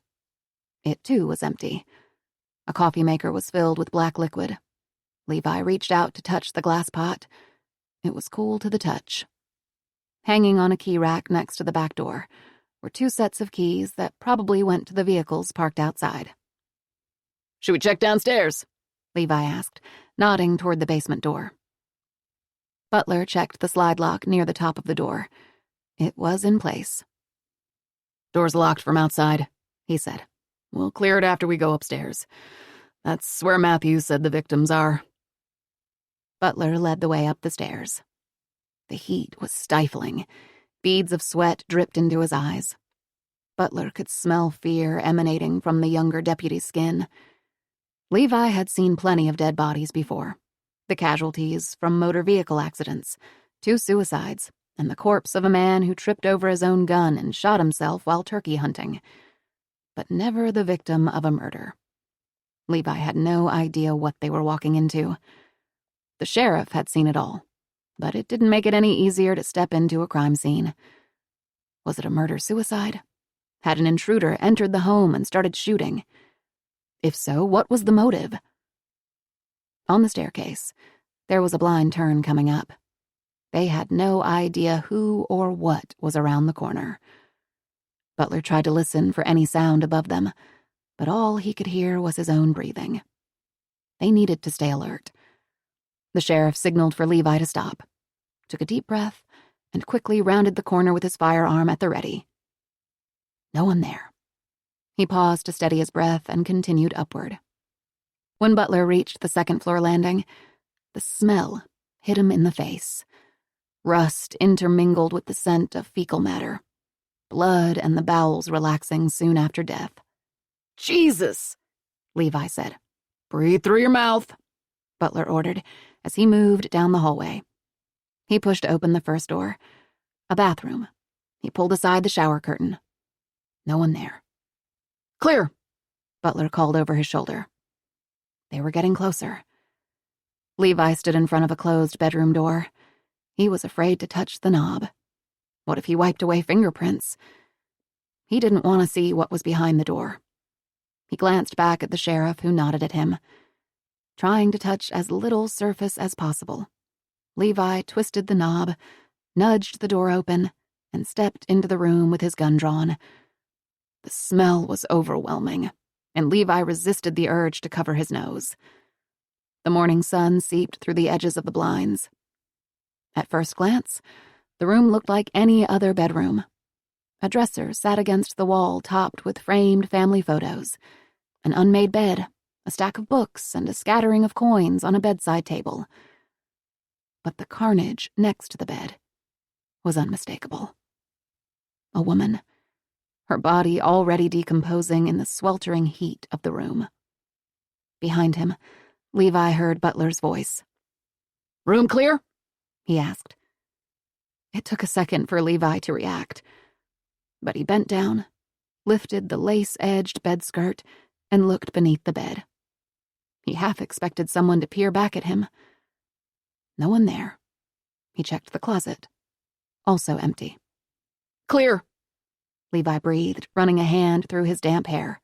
It, too, was empty. A coffee maker was filled with black liquid. Levi reached out to touch the glass pot. It was cool to the touch. Hanging on a key rack next to the back door were 2 sets of keys that probably went to the vehicles parked outside. "Should we check downstairs?" Levi asked, nodding toward the basement door. Butler checked the slide lock near the top of the door. It was in place. "Door's locked from outside," he said. "We'll clear it after we go upstairs. That's where Matthew said the victims are." Butler led the way up the stairs. The heat was stifling. Beads of sweat dripped into his eyes. Butler could smell fear emanating from the younger deputy's skin. Levi had seen plenty of dead bodies before. The casualties from motor vehicle accidents, 2 suicides, and the corpse of a man who tripped over his own gun and shot himself while turkey hunting, but never the victim of a murder. Levi had no idea what they were walking into. The sheriff had seen it all, but it didn't make it any easier to step into a crime scene. Was it a murder-suicide? Had an intruder entered the home and started shooting? If so, what was the motive? On the staircase, there was a blind turn coming up. They had no idea who or what was around the corner. Butler tried to listen for any sound above them, but all he could hear was his own breathing. They needed to stay alert. The sheriff signaled for Levi to stop, took a deep breath, and quickly rounded the corner with his firearm at the ready. No one there. He paused to steady his breath and continued upward. When Butler reached the second-floor landing, the smell hit him in the face. Rust intermingled with the scent of fecal matter. Blood and the bowels relaxing soon after death. Jesus, Levi said. Breathe through your mouth, Butler ordered as he moved down the hallway. He pushed open the first door. A bathroom. He pulled aside the shower curtain. No one there. Clear, Butler called over his shoulder. They were getting closer. Levi stood in front of a closed bedroom door. He was afraid to touch the knob. What if he wiped away fingerprints? He didn't want to see what was behind the door. He glanced back at the sheriff, who nodded at him. Trying to touch as little surface as possible, Levi twisted the knob, nudged the door open, and stepped into the room with his gun drawn. The smell was overwhelming, and Levi resisted the urge to cover his nose. The morning sun seeped through the edges of the blinds. At first glance, the room looked like any other bedroom. A dresser sat against the wall topped with framed family photos, an unmade bed, a stack of books, and a scattering of coins on a bedside table. But the carnage next to the bed was unmistakable. A woman, her body already decomposing in the sweltering heat of the room. Behind him, Levi heard Butler's voice. Room clear? He asked. It took a second for Levi to react, but he bent down, lifted the lace-edged bedskirt, and looked beneath the bed. He half expected someone to peer back at him. No one there. He checked the closet. Also empty. Clear, Levi breathed, running a hand through his damp hair.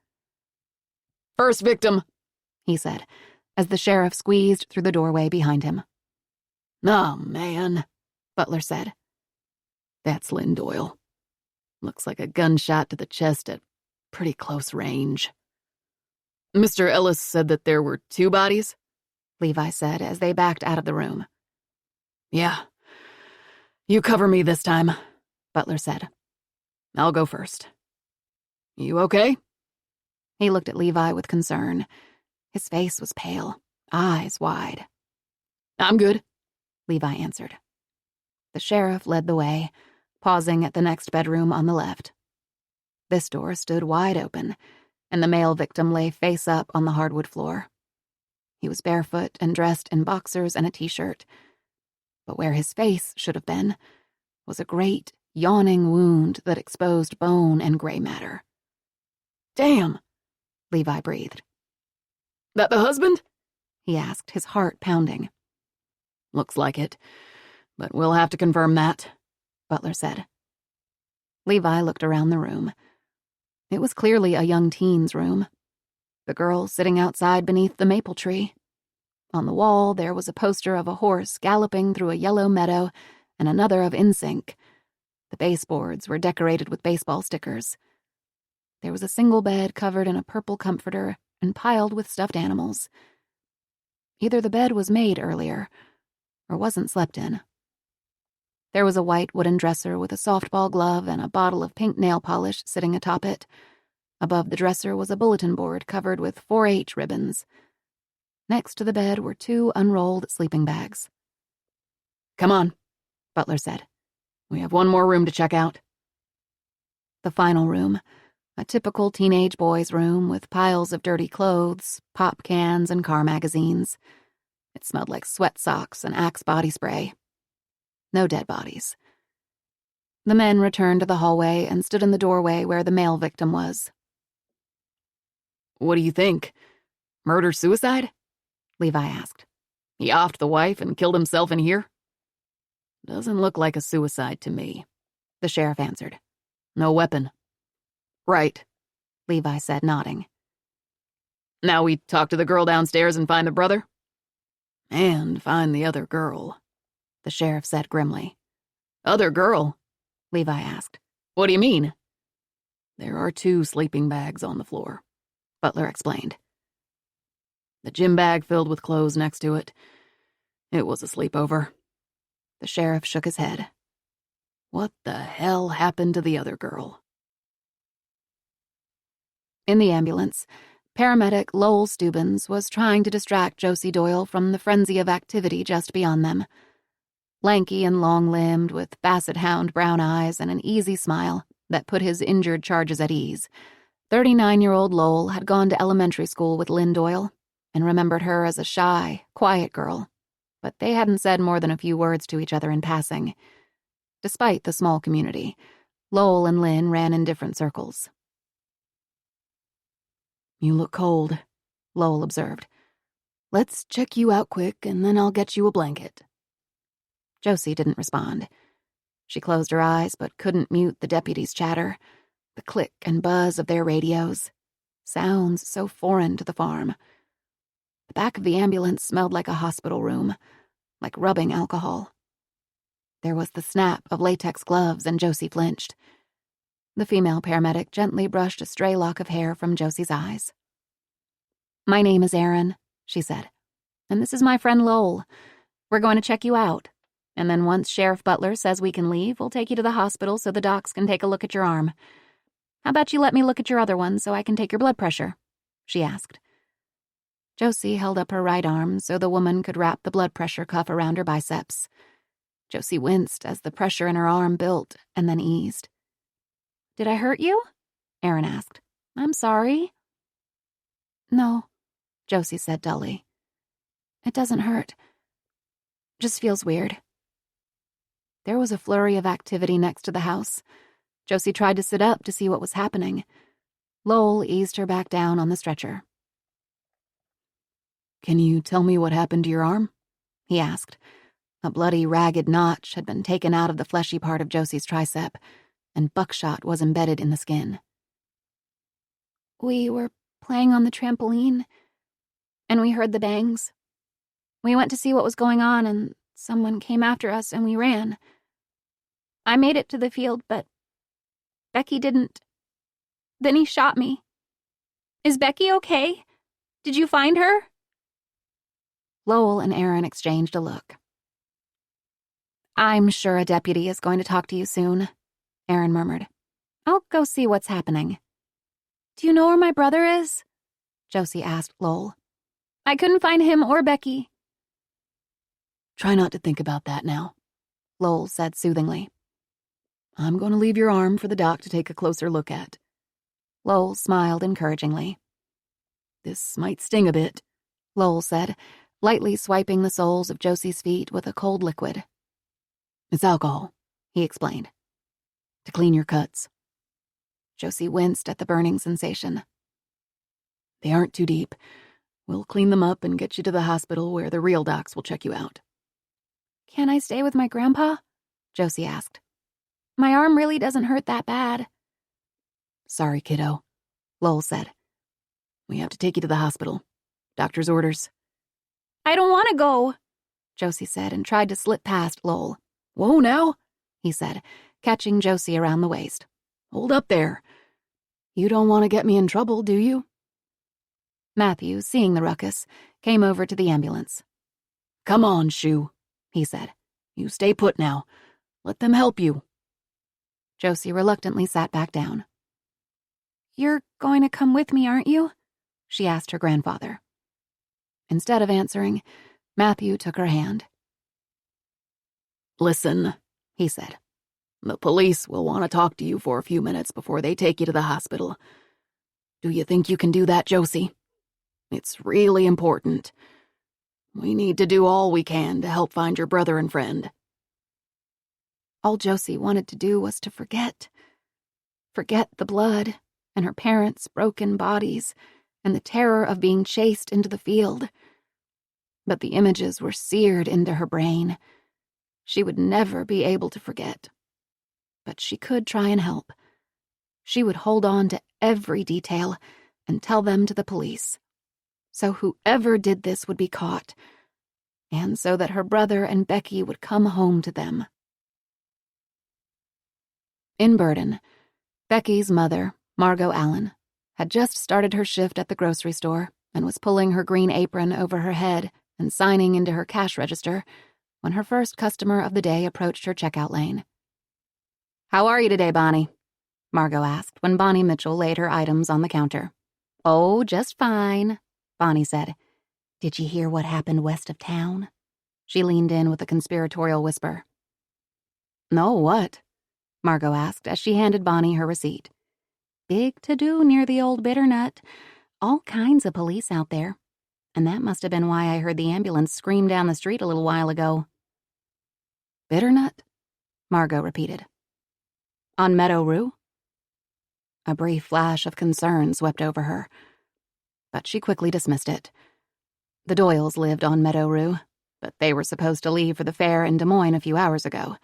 First victim, he said, as the sheriff squeezed through the doorway behind him. Oh, man, Butler said. That's Lynn Doyle. Looks like a gunshot to the chest at pretty close range. Mr. Ellis said that there were 2 bodies, Levi said as they backed out of the room. Yeah. You cover me this time, Butler said. I'll go first. You okay? He looked at Levi with concern. His face was pale, eyes wide. I'm good, Levi answered. The sheriff led the way, pausing at the next bedroom on the left. This door stood wide open, and the male victim lay face up on the hardwood floor. He was barefoot and dressed in boxers and a t-shirt. But where his face should have been was a great, yawning wound that exposed bone and gray matter. Damn, Levi breathed. That the husband? He asked, his heart pounding. Looks like it, but we'll have to confirm that, Butler said. Levi looked around the room. It was clearly a young teen's room. The girl sitting outside beneath the maple tree. On the wall, there was a poster of a horse galloping through a yellow meadow and another of NSYNC. The baseboards were decorated with baseball stickers. There was a single bed covered in a purple comforter and piled with stuffed animals. Either the bed was made earlier or wasn't slept in. There was a white wooden dresser with a softball glove and a bottle of pink nail polish sitting atop it. Above the dresser was a bulletin board covered with 4-H ribbons. Next to the bed were 2 unrolled sleeping bags. Come on, Butler said. We have 1 more room to check out. The final room, a typical teenage boy's room with piles of dirty clothes, pop cans, and car magazines. It smelled like sweat socks and Axe body spray. No dead bodies. The men returned to the hallway and stood in the doorway where the male victim was. "What do you think? Murder-suicide?" Levi asked. "He offed the wife and killed himself in here?" "Doesn't look like a suicide to me," the sheriff answered. "No weapon." "Right," Levi said, nodding. "Now we talk to the girl downstairs and find the brother?" "And find the other girl," the sheriff said grimly. "Other girl?" Levi asked. "What do you mean?" "There are 2 sleeping bags on the floor," Butler explained. "The gym bag filled with clothes next to it. It was a sleepover." The sheriff shook his head. "What the hell happened to the other girl?" In the ambulance, paramedic Lowell Stubbins was trying to distract Josie Doyle from the frenzy of activity just beyond them. Lanky and long-limbed, with basset hound brown eyes and an easy smile that put his injured charges at ease, 39-year-old Lowell had gone to elementary school with Lynn Doyle and remembered her as a shy, quiet girl, but they hadn't said more than a few words to each other in passing. Despite the small community, Lowell and Lynn ran in different circles. "You look cold," Lowell observed. "Let's check you out quick, and then I'll get you a blanket." Josie didn't respond. She closed her eyes but couldn't mute the deputies' chatter, the click and buzz of their radios, sounds so foreign to the farm. The back of the ambulance smelled like a hospital room, like rubbing alcohol. There was the snap of latex gloves, and Josie flinched. The female paramedic gently brushed a stray lock of hair from Josie's eyes. "My name is Erin," she said, "and this is my friend Lowell. We're going to check you out, and then once Sheriff Butler says we can leave, we'll take you to the hospital so the docs can take a look at your arm. How about you let me look at your other one so I can take your blood pressure?" she asked. Josie held up her right arm so the woman could wrap the blood pressure cuff around her biceps. Josie winced as the pressure in her arm built and then eased. "Did I hurt you?" Erin asked. "I'm sorry." "No," Josie said dully. "It doesn't hurt. Just feels weird." There was a flurry of activity next to the house. Josie tried to sit up to see what was happening. Lowell eased her back down on the stretcher. "Can you tell me what happened to your arm?" he asked. A bloody, ragged notch had been taken out of the fleshy part of Josie's tricep, and buckshot was embedded in the skin. "We were playing on the trampoline, and we heard the bangs. We went to see what was going on, and someone came after us, and we ran. I made it to the field, but Becky didn't. Then he shot me. Is Becky okay? Did you find her?" Lowell and Erin exchanged a look. "I'm sure a deputy is going to talk to you soon," Erin murmured. "I'll go see what's happening." "Do you know where my brother is?" Josie asked Lowell. "I couldn't find him or Becky." "Try not to think about that now," Lowell said soothingly. "I'm going to leave your arm for the doc to take a closer look at." Lowell smiled encouragingly. "This might sting a bit," Lowell said, lightly swiping the soles of Josie's feet with a cold liquid. "It's alcohol," he explained, "to clean your cuts." Josie winced at the burning sensation. "They aren't too deep. We'll clean them up and get you to the hospital where the real docs will check you out." "Can I stay with my grandpa?" Josie asked. "My arm really doesn't hurt that bad." "Sorry, kiddo," Lowell said. "We have to take you to the hospital. Doctor's orders." "I don't want to go," Josie said and tried to slip past Lowell. "Whoa now," he said, catching Josie around the waist. "Hold up there. You don't want to get me in trouble, do you?" Matthew, seeing the ruckus, came over to the ambulance. "Come on, Shoo," he said. "You stay put now. Let them help you." Josie reluctantly sat back down. "You're going to come with me, aren't you?" she asked her grandfather. Instead of answering, Matthew took her hand. "Listen," he said. "The police will want to talk to you for a few minutes before they take you to the hospital. Do you think you can do that, Josie? It's really important. We need to do all we can to help find your brother and friend." All Josie wanted to do was to forget. Forget the blood and her parents' broken bodies and the terror of being chased into the field. But the images were seared into her brain. She would never be able to forget. But she could try and help. She would hold on to every detail and tell them to the police. So whoever did this would be caught, and so that her brother and Becky would come home to them. In Burden, Becky's mother, Margot Allen, had just started her shift at the grocery store and was pulling her green apron over her head and signing into her cash register when her first customer of the day approached her checkout lane. "How are you today, Bonnie?" Margot asked when Bonnie Mitchell laid her items on the counter. "Oh, just fine," Bonnie said. "Did you hear what happened west of town?" She leaned in with a conspiratorial whisper. "No, what?" Margot asked as she handed Bonnie her receipt. "Big to-do near the old Bitternut. All kinds of police out there. And that must have been why I heard the ambulance scream down the street a little while ago." "Bitternut?" Margot repeated. "On Meadow Rue?" A brief flash of concern swept over her, but she quickly dismissed it. The Doyles lived on Meadow Rue, but they were supposed to leave for the fair in Des Moines a few hours ago.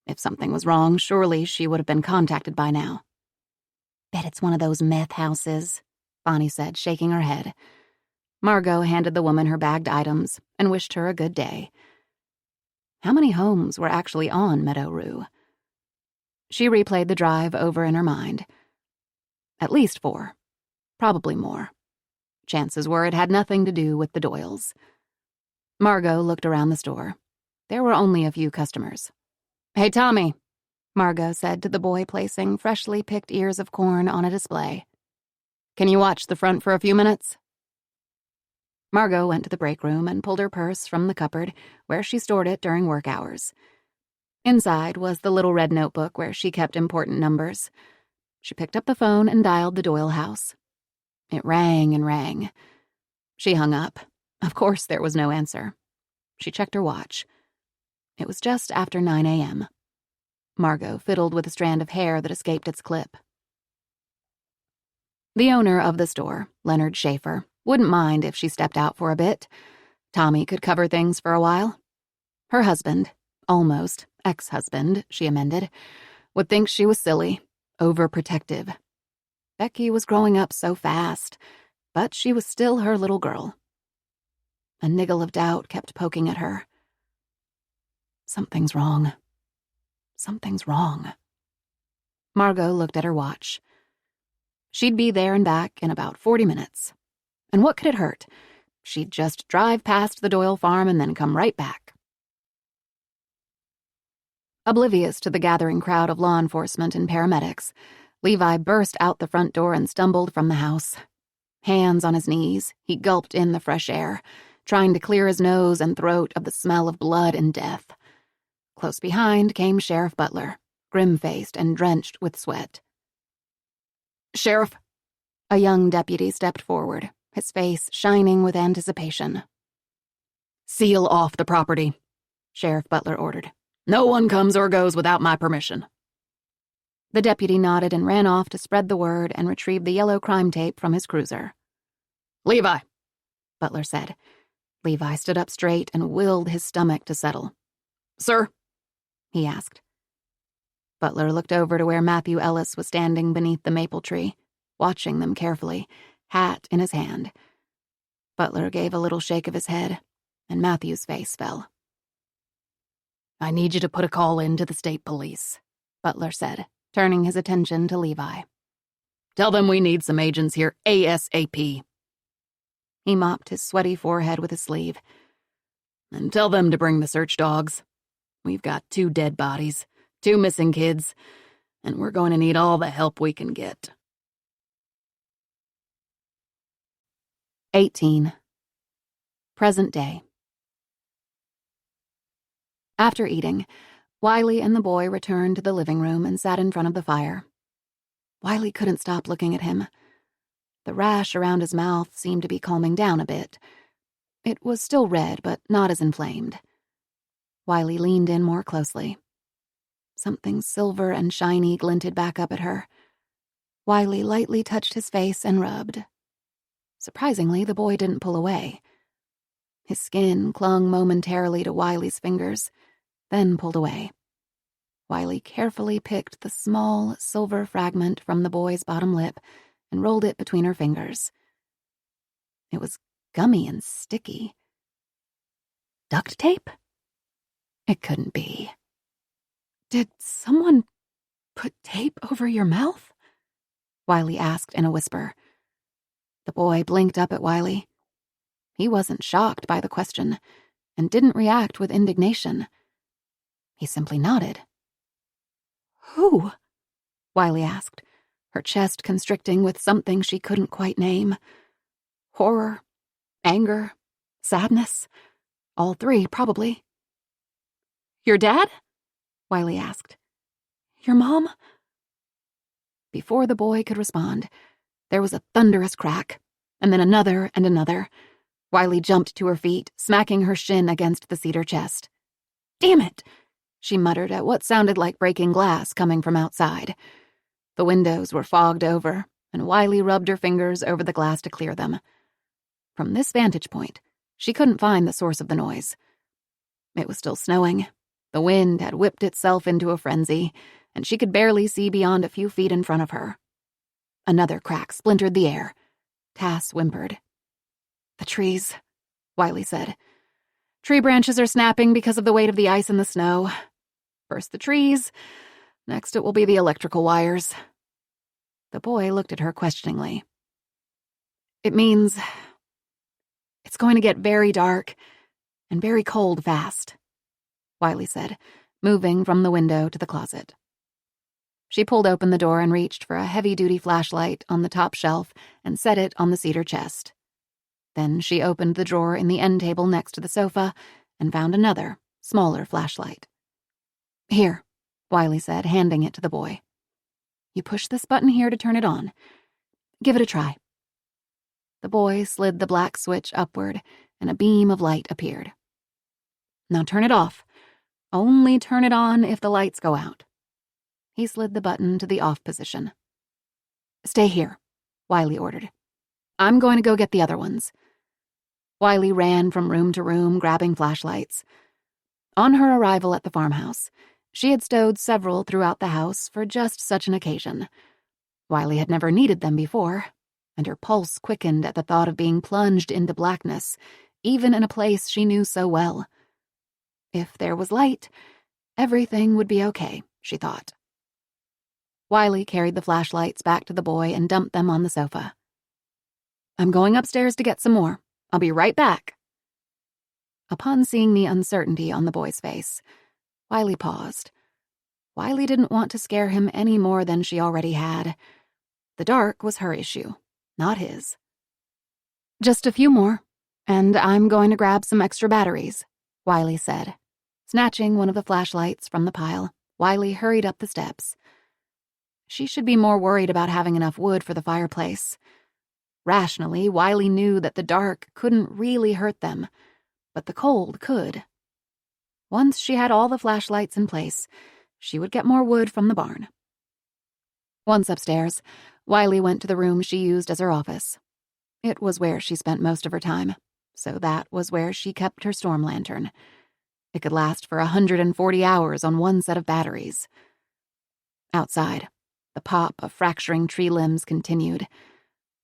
If something was wrong, surely she would have been contacted by now. "Bet it's one of those meth houses," Bonnie said, shaking her head. Margot handed the woman her bagged items and wished her a good day. How many homes were actually on Meadow Rue? She replayed the drive over in her mind. At least 4. Probably more. Chances were it had nothing to do with the Doyles. Margot looked around the store. There were only a few customers. "Hey, Tommy," Margot said to the boy placing freshly picked ears of corn on a display. "Can you watch the front for a few minutes?" Margot went to the break room and pulled her purse from the cupboard where she stored it during work hours. Inside was the little red notebook where she kept important numbers. She picked up the phone and dialed the Doyle house. It rang and rang. She hung up. Of course there was no answer. She checked her watch. It was just after 9 a.m. Margot fiddled with a strand of hair that escaped its clip. The owner of the store, Leonard Schaefer, wouldn't mind if she stepped out for a bit. Tommy could cover things for a while. Her husband, almost ex-husband, she amended, would think she was silly, overprotective. Becky was growing up so fast, but she was still her little girl. A niggle of doubt kept poking at her. Something's wrong. Something's wrong. Margot looked at her watch. She'd be there and back in about 40 minutes. And what could it hurt? She'd just drive past the Doyle farm and then come right back. Oblivious to the gathering crowd of law enforcement and paramedics, Levi burst out the front door and stumbled from the house. Hands on his knees, he gulped in the fresh air, trying to clear his nose and throat of the smell of blood and death. Close behind came Sheriff Butler, grim-faced and drenched with sweat. "Sheriff," a young deputy stepped forward, his face shining with anticipation. "Seal off the property," Sheriff Butler ordered. "No one comes or goes without my permission." The deputy nodded and ran off to spread the word and retrieve the yellow crime tape from his cruiser. "Levi," Butler said. Levi stood up straight and willed his stomach to settle. "Sir?" he asked. Butler looked over to where Matthew Ellis was standing beneath the maple tree, watching them carefully, hat in his hand. Butler gave a little shake of his head, and Matthew's face fell. "I need you to put a call in to the state police," Butler said, turning his attention to Levi. "Tell them we need some agents here ASAP." He mopped his sweaty forehead with his sleeve. "And tell them to bring the search dogs. We've got 2 dead bodies, 2 missing kids, and we're going to need all the help we can get." 18. Present day. After eating, Wiley and the boy returned to the living room and sat in front of the fire. Wiley couldn't stop looking at him. The rash around his mouth seemed to be calming down a bit. It was still red, but not as inflamed. Wiley leaned in more closely. Something silver and shiny glinted back up at her. Wiley lightly touched his face and rubbed. Surprisingly, the boy didn't pull away. His skin clung momentarily to Wiley's fingers, then pulled away. Wiley carefully picked the small, silver fragment from the boy's bottom lip and rolled it between her fingers. It was gummy and sticky. Duct tape? It couldn't be. Did someone put tape over your mouth? Wiley asked in a whisper. The boy blinked up at Wiley. He wasn't shocked by the question and didn't react with indignation. He simply nodded. Who? Wiley asked, her chest constricting with something she couldn't quite name. Horror, anger, sadness, all three probably. Your dad? Wiley asked. Your mom? Before the boy could respond, there was a thunderous crack, and then another and another. Wiley jumped to her feet, smacking her shin against the cedar chest. Damn it, she muttered at what sounded like breaking glass coming from outside. The windows were fogged over, and Wiley rubbed her fingers over the glass to clear them. From this vantage point, she couldn't find the source of the noise. It was still snowing. The wind had whipped itself into a frenzy, and she could barely see beyond a few feet in front of her. Another crack splintered the air. Cass whimpered. The trees, Wiley said. Tree branches are snapping because of the weight of the ice and the snow. First the trees, next it will be the electrical wires. The boy looked at her questioningly. It means it's going to get very dark and very cold fast, Wiley said, moving from the window to the closet. She pulled open the door and reached for a heavy-duty flashlight on the top shelf and set it on the cedar chest. Then she opened the drawer in the end table next to the sofa and found another, smaller flashlight. Here, Wiley said, handing it to the boy. You push this button here to turn it on. Give it a try. The boy slid the black switch upward, and a beam of light appeared. Now turn it off. Only turn it on if the lights go out. He slid the button to the off position. Stay here, Wiley ordered. I'm going to go get the other ones. Wiley ran from room to room, grabbing flashlights. On her arrival at the farmhouse, she had stowed several throughout the house for just such an occasion. Wiley had never needed them before, and her pulse quickened at the thought of being plunged into blackness, even in a place she knew so well. If there was light, everything would be okay, she thought. Wiley carried the flashlights back to the boy and dumped them on the sofa. I'm going upstairs to get some more. I'll be right back. Upon seeing the uncertainty on the boy's face, Wiley paused. Wiley didn't want to scare him any more than she already had. The dark was her issue, not his. Just a few more, and I'm going to grab some extra batteries, Wiley said. Snatching one of the flashlights from the pile, Wiley hurried up the steps. She should be more worried about having enough wood for the fireplace. Rationally, Wiley knew that the dark couldn't really hurt them, but the cold could. Once she had all the flashlights in place, she would get more wood from the barn. Once upstairs, Wiley went to the room she used as her office. It was where she spent most of her time, so that was where she kept her storm lantern. It could last for 140 hours on one set of batteries. Outside, the pop of fracturing tree limbs continued.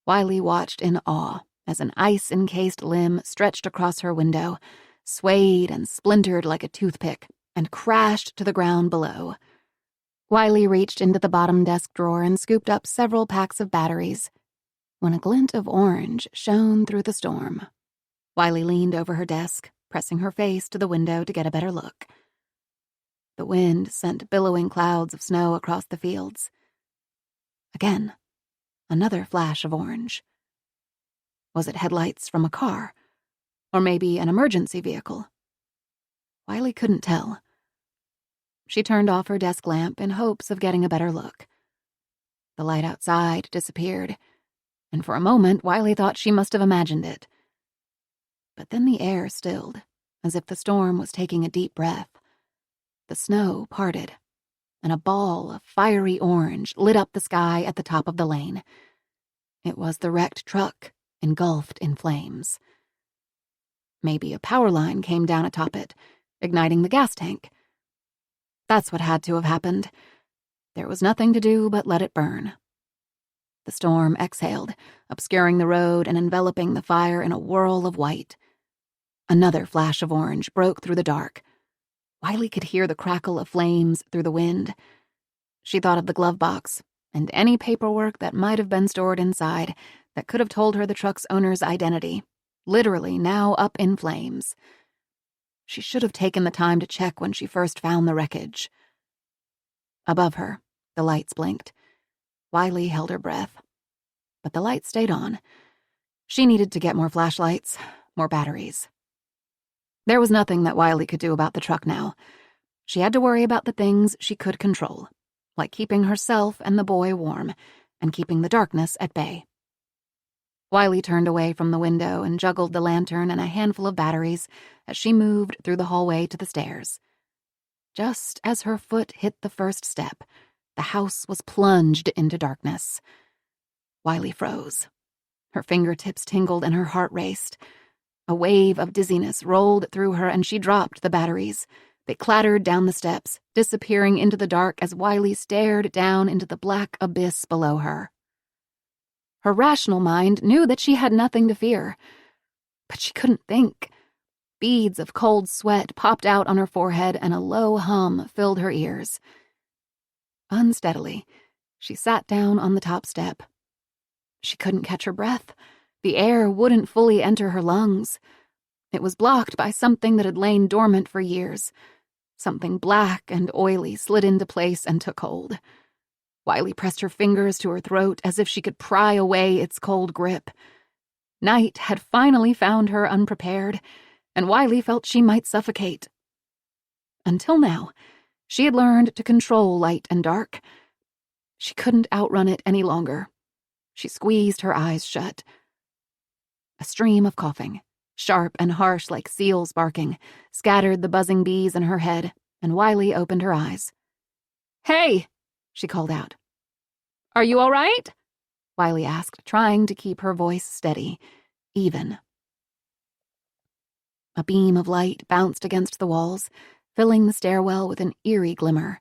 Wiley watched in awe as an ice-encased limb stretched across her window, swayed and splintered like a toothpick, and crashed to the ground below. Wiley reached into the bottom desk drawer and scooped up several packs of batteries, when a glint of orange shone through the storm. Wiley leaned over her desk, pressing her face to the window to get a better look. The wind sent billowing clouds of snow across the fields. Again, another flash of orange. Was it headlights from a car? Or maybe an emergency vehicle? Wiley couldn't tell. She turned off her desk lamp in hopes of getting a better look. The light outside disappeared, and for a moment Wiley thought she must have imagined it. But then the air stilled, as if the storm was taking a deep breath. The snow parted, and a ball of fiery orange lit up the sky at the top of the lane. It was the wrecked truck, engulfed in flames. Maybe a power line came down atop it, igniting the gas tank. That's what had to have happened. There was nothing to do but let it burn. The storm exhaled, obscuring the road and enveloping the fire in a whirl of white. Another flash of orange broke through the dark. Wiley could hear the crackle of flames through the wind. She thought of the glove box and any paperwork that might have been stored inside that could have told her the truck's owner's identity, literally now up in flames. She should have taken the time to check when she first found the wreckage. Above her, the lights blinked. Wiley held her breath. But the lights stayed on. She needed to get more flashlights, more batteries. There was nothing that Wiley could do about the truck now. She had to worry about the things she could control, like keeping herself and the boy warm and keeping the darkness at bay. Wiley turned away from the window and juggled the lantern and a handful of batteries as she moved through the hallway to the stairs. Just as her foot hit the first step, the house was plunged into darkness. Wiley froze. Her fingertips tingled and her heart raced. A wave of dizziness rolled through her and she dropped the batteries. They clattered down the steps, disappearing into the dark as Wiley stared down into the black abyss below her. Her rational mind knew that she had nothing to fear, but she couldn't think. Beads of cold sweat popped out on her forehead and a low hum filled her ears. Unsteadily, she sat down on the top step. She couldn't catch her breath. The air wouldn't fully enter her lungs. It was blocked by something that had lain dormant for years. Something black and oily slid into place and took hold. Wiley pressed her fingers to her throat as if she could pry away its cold grip. Night had finally found her unprepared, and Wiley felt she might suffocate. Until now, she had learned to control light and dark. She couldn't outrun it any longer. She squeezed her eyes shut. A stream of coughing, sharp and harsh like seals barking, scattered the buzzing bees in her head, and Wiley opened her eyes. "Hey!" she called out. "Are you all right?" Wiley asked, trying to keep her voice steady, even. A beam of light bounced against the walls, filling the stairwell with an eerie glimmer.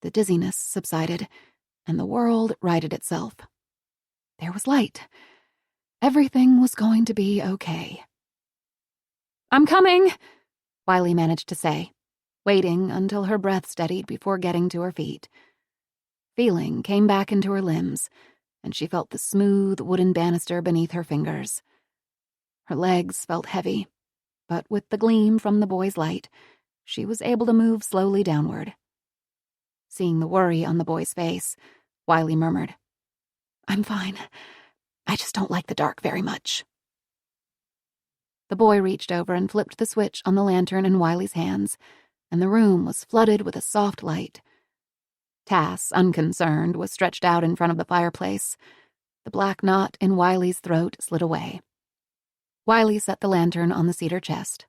The dizziness subsided, and the world righted itself. There was light. Everything was going to be okay. "I'm coming," Wiley managed to say, waiting until her breath steadied before getting to her feet. Feeling came back into her limbs, and she felt the smooth wooden banister beneath her fingers. Her legs felt heavy, but with the gleam from the boy's light, she was able to move slowly downward. Seeing the worry on the boy's face, Wiley murmured, "I'm fine. I just don't like the dark very much." The boy reached over and flipped the switch on the lantern in Wiley's hands, and the room was flooded with a soft light. Tass, unconcerned, was stretched out in front of the fireplace. The black knot in Wiley's throat slid away. Wiley set the lantern on the cedar chest.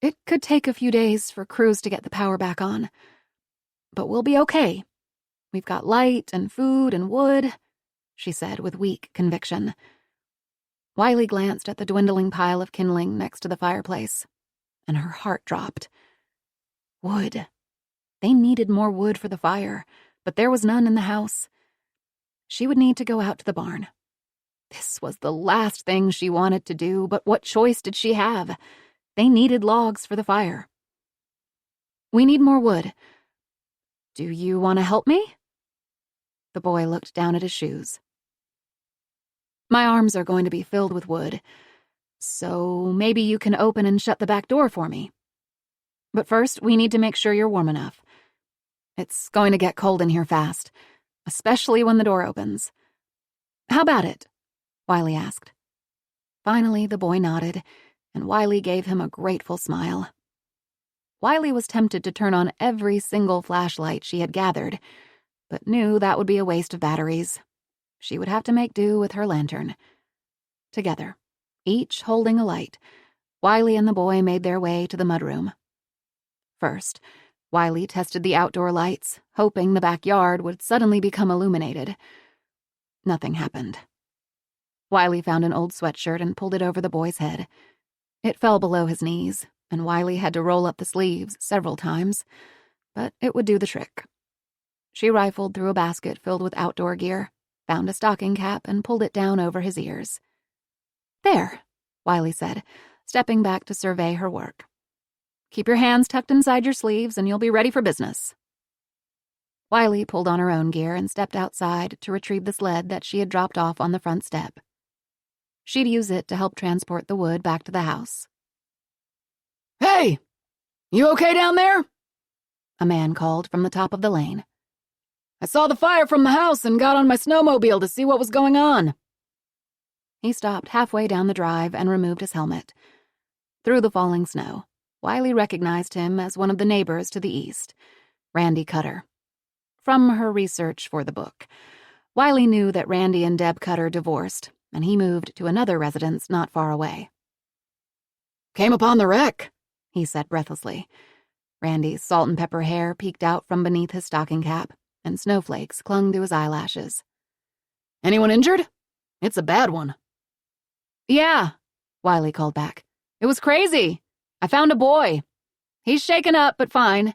"It could take a few days for crews to get the power back on. But we'll be okay. We've got light and food and wood," she said with weak conviction. Wiley glanced at the dwindling pile of kindling next to the fireplace, and her heart dropped. Wood. They needed more wood for the fire, but there was none in the house. She would need to go out to the barn. This was the last thing she wanted to do, but what choice did she have? They needed logs for the fire. "We need more wood. Do you want to help me?" The boy looked down at his shoes. "My arms are going to be filled with wood, so maybe you can open and shut the back door for me. But first, we need to make sure you're warm enough. It's going to get cold in here fast, especially when the door opens." "How about it?" Wiley asked. Finally, the boy nodded, and Wiley gave him a grateful smile. Wiley was tempted to turn on every single flashlight she had gathered, but knew that would be a waste of batteries. She would have to make do with her lantern. Together, each holding a light, Wiley and the boy made their way to the mudroom. First, Wiley tested the outdoor lights, hoping the backyard would suddenly become illuminated. Nothing happened. Wiley found an old sweatshirt and pulled it over the boy's head. It fell below his knees, and Wiley had to roll up the sleeves several times, but it would do the trick. She rifled through a basket filled with outdoor gear, found a stocking cap, and pulled it down over his ears. "There," Wiley said, stepping back to survey her work. "Keep your hands tucked inside your sleeves and you'll be ready for business." Wiley pulled on her own gear and stepped outside to retrieve the sled that she had dropped off on the front step. She'd use it to help transport the wood back to the house. "Hey! You okay down there?" A man called from the top of the lane. "I saw the fire from the house and got on my snowmobile to see what was going on." He stopped halfway down the drive and removed his helmet. Through the falling snow, Wiley recognized him as one of the neighbors to the east, Randy Cutter. From her research for the book, Wiley knew that Randy and Deb Cutter divorced, and he moved to another residence not far away. "Came upon the wreck," he said breathlessly. Randy's salt and pepper hair peeked out from beneath his stocking cap, and snowflakes clung to his eyelashes. "Anyone injured? It's a bad one." "Yeah," Wiley called back. "It was crazy. I found a boy. He's shaken up, but fine.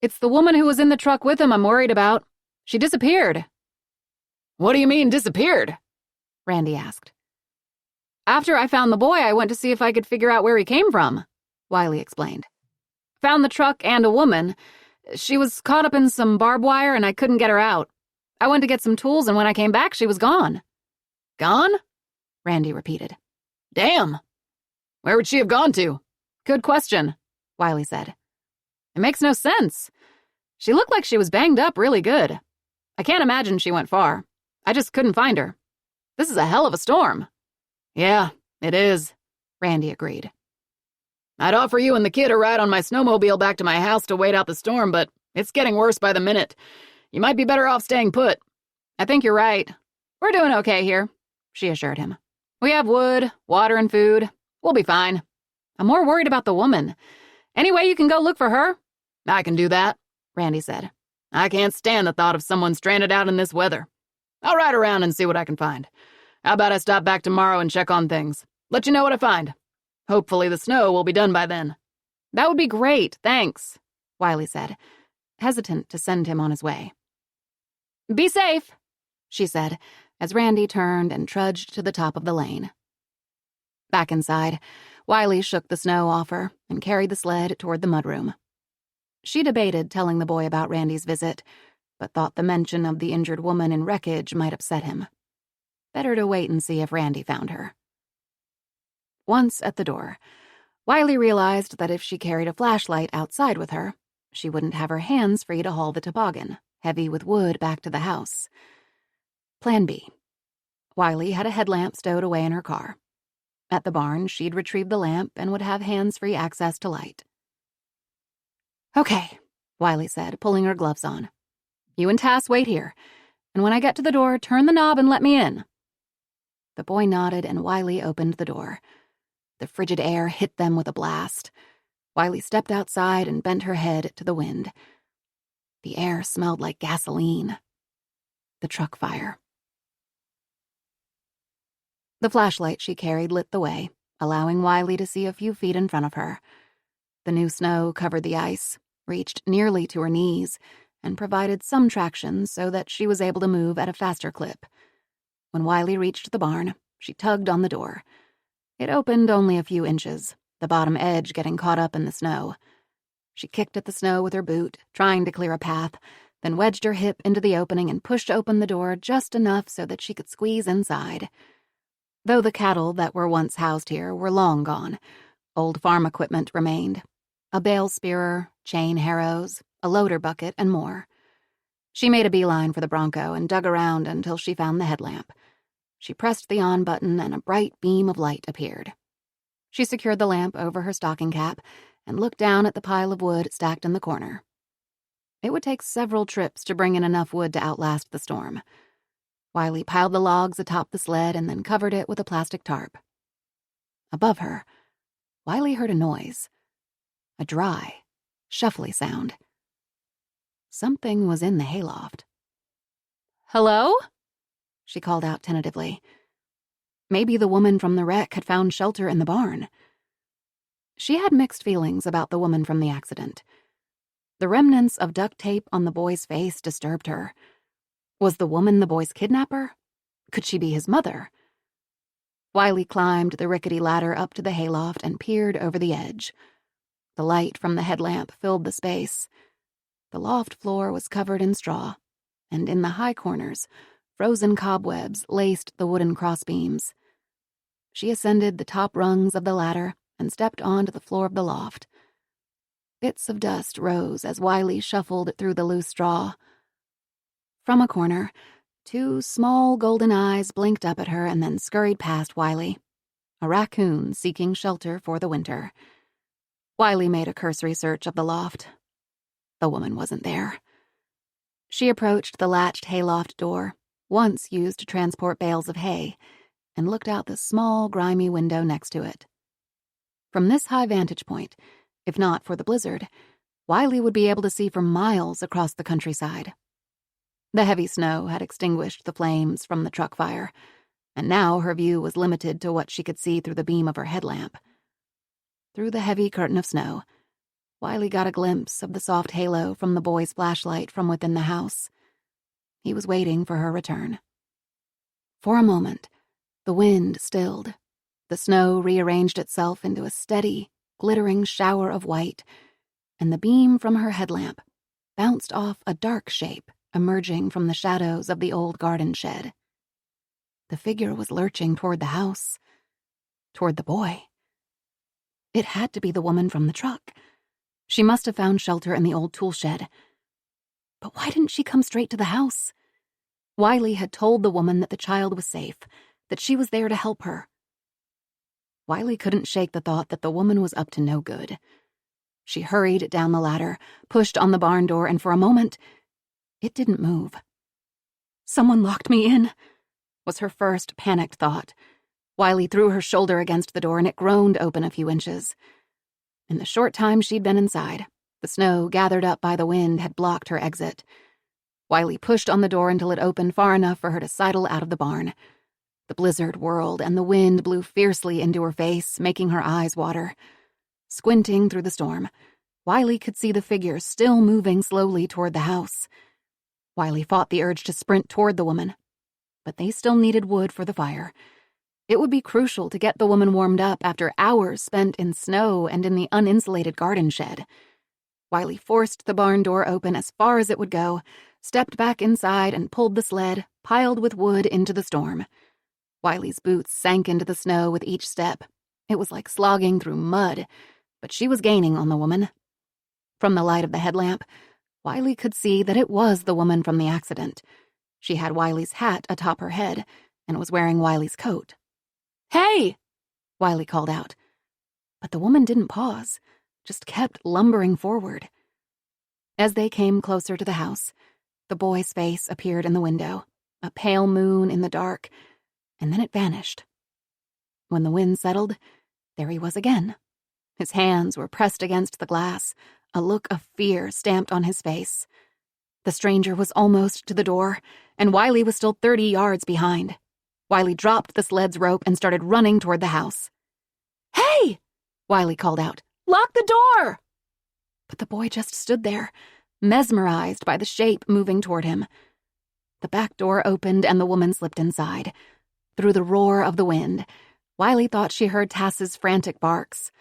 It's the woman who was in the truck with him I'm worried about. She disappeared." "What do you mean, disappeared?" Randy asked. "After I found the boy, I went to see if I could figure out where he came from," Wiley explained. "Found the truck and a woman. She was caught up in some barbed wire and I couldn't get her out. I went to get some tools and when I came back, she was gone." "Gone?" Randy repeated. "Damn. Where would she have gone to?" "Good question," Wiley said. "It makes no sense. She looked like she was banged up really good. I can't imagine she went far. I just couldn't find her. This is a hell of a storm." "Yeah, it is," Randy agreed. "I'd offer you and the kid a ride on my snowmobile back to my house to wait out the storm, but it's getting worse by the minute. You might be better off staying put." "I think you're right. We're doing okay here," she assured him. "We have wood, water, and food. We'll be fine. I'm more worried about the woman. Any way you can go look for her?" "I can do that," Randy said. "I can't stand the thought of someone stranded out in this weather. I'll ride around and see what I can find. How about I stop back tomorrow and check on things? Let you know what I find. Hopefully the snow will be done by then." "That would be great, thanks," Wiley said, hesitant to send him on his way. "Be safe," she said, as Randy turned and trudged to the top of the lane. Back inside, Wiley shook the snow off her and carried the sled toward the mudroom. She debated telling the boy about Randy's visit, but thought the mention of the injured woman in wreckage might upset him. Better to wait and see if Randy found her. Once at the door, Wiley realized that if she carried a flashlight outside with her, she wouldn't have her hands free to haul the toboggan, heavy with wood, back to the house. Plan B. Wiley had a headlamp stowed away in her car. At the barn, she'd retrieve the lamp and would have hands-free access to light. "Okay," Wiley said, pulling her gloves on. "You and Tass wait here, and when I get to the door, turn the knob and let me in." The boy nodded and Wiley opened the door. The frigid air hit them with a blast. Wiley stepped outside and bent her head to the wind. The air smelled like gasoline. The truck fire. The flashlight she carried lit the way, allowing Wiley to see a few feet in front of her. The new snow covered the ice, reached nearly to her knees, and provided some traction so that she was able to move at a faster clip. When Wiley reached the barn, she tugged on the door. It opened only a few inches, the bottom edge getting caught up in the snow. She kicked at the snow with her boot, trying to clear a path, then wedged her hip into the opening and pushed open the door just enough so that she could squeeze inside. Though the cattle that were once housed here were long gone, old farm equipment remained. A bale spearer, chain harrows, a loader bucket, and more. She made a beeline for the Bronco and dug around until she found the headlamp. She pressed the on button and a bright beam of light appeared. She secured the lamp over her stocking cap and looked down at the pile of wood stacked in the corner. It would take several trips to bring in enough wood to outlast the storm. Wiley piled the logs atop the sled and then covered it with a plastic tarp. Above her, Wiley heard a noise. A dry, shuffly sound, Something was in the hayloft. "Hello?" She called out tentatively. Maybe the woman from the wreck had found shelter in the barn. She had mixed feelings about the woman from the accident. The remnants of duct tape on the boy's face disturbed her. Was the woman the boy's kidnapper? Could she be his mother? Wiley climbed the rickety ladder up to the hayloft and peered over the edge. The light from the headlamp filled the space. The loft floor was covered in straw, and in the high corners, frozen cobwebs laced the wooden crossbeams. She ascended the top rungs of the ladder and stepped onto the floor of the loft. Bits of dust rose as Wiley shuffled through the loose straw. From a corner, 2 small golden eyes blinked up at her and then scurried past Wiley. A raccoon seeking shelter for the winter. Wiley made a cursory search of the loft. The woman wasn't there. She approached the latched hayloft door, once used to transport bales of hay, and looked out the small, grimy window next to it. From this high vantage point, if not for the blizzard, Wiley would be able to see for miles across the countryside. The heavy snow had extinguished the flames from the truck fire, and now her view was limited to what she could see through the beam of her headlamp. Through the heavy curtain of snow, Wiley got a glimpse of the soft halo from the boy's flashlight from within the house. He was waiting for her return. For a moment, the wind stilled. The snow rearranged itself into a steady, glittering shower of white, and the beam from her headlamp bounced off a dark shape emerging from the shadows of the old garden shed. The figure was lurching toward the house, toward the boy. It had to be the woman from the truck. She must have found shelter in the old tool shed. But why didn't she come straight to the house? Wiley had told the woman that the child was safe, that she was there to help her. Wiley couldn't shake the thought that the woman was up to no good. She hurried down the ladder, pushed on the barn door, and for a moment, it didn't move. "Someone locked me in," was her first panicked thought. Wiley threw her shoulder against the door and it groaned open a few inches. In the short time she'd been inside, the snow gathered up by the wind had blocked her exit. Wiley pushed on the door until it opened far enough for her to sidle out of the barn. The blizzard whirled and the wind blew fiercely into her face, making her eyes water. Squinting through the storm, Wiley could see the figure still moving slowly toward the house. Wiley fought the urge to sprint toward the woman, but they still needed wood for the fire. It would be crucial to get the woman warmed up after hours spent in snow and in the uninsulated garden shed. Wiley forced the barn door open as far as it would go, stepped back inside and pulled the sled, piled with wood, into the storm. Wiley's boots sank into the snow with each step. It was like slogging through mud, but she was gaining on the woman. From the light of the headlamp, Wiley could see that it was the woman from the accident. She had Wiley's hat atop her head and was wearing Wiley's coat. "Hey!" Wiley called out. But the woman didn't pause, just kept lumbering forward. As they came closer to the house, the boy's face appeared in the window, a pale moon in the dark, and then it vanished. When the wind settled, there he was again. His hands were pressed against the glass, a look of fear stamped on his face. The stranger was almost to the door, and Wiley was still 30 yards behind. Wiley dropped the sled's rope and started running toward the house. "Hey!" Wiley called out. "Lock the door!" But the boy just stood there, mesmerized by the shape moving toward him. The back door opened and the woman slipped inside. Through the roar of the wind, Wiley thought she heard Tass's frantic barks.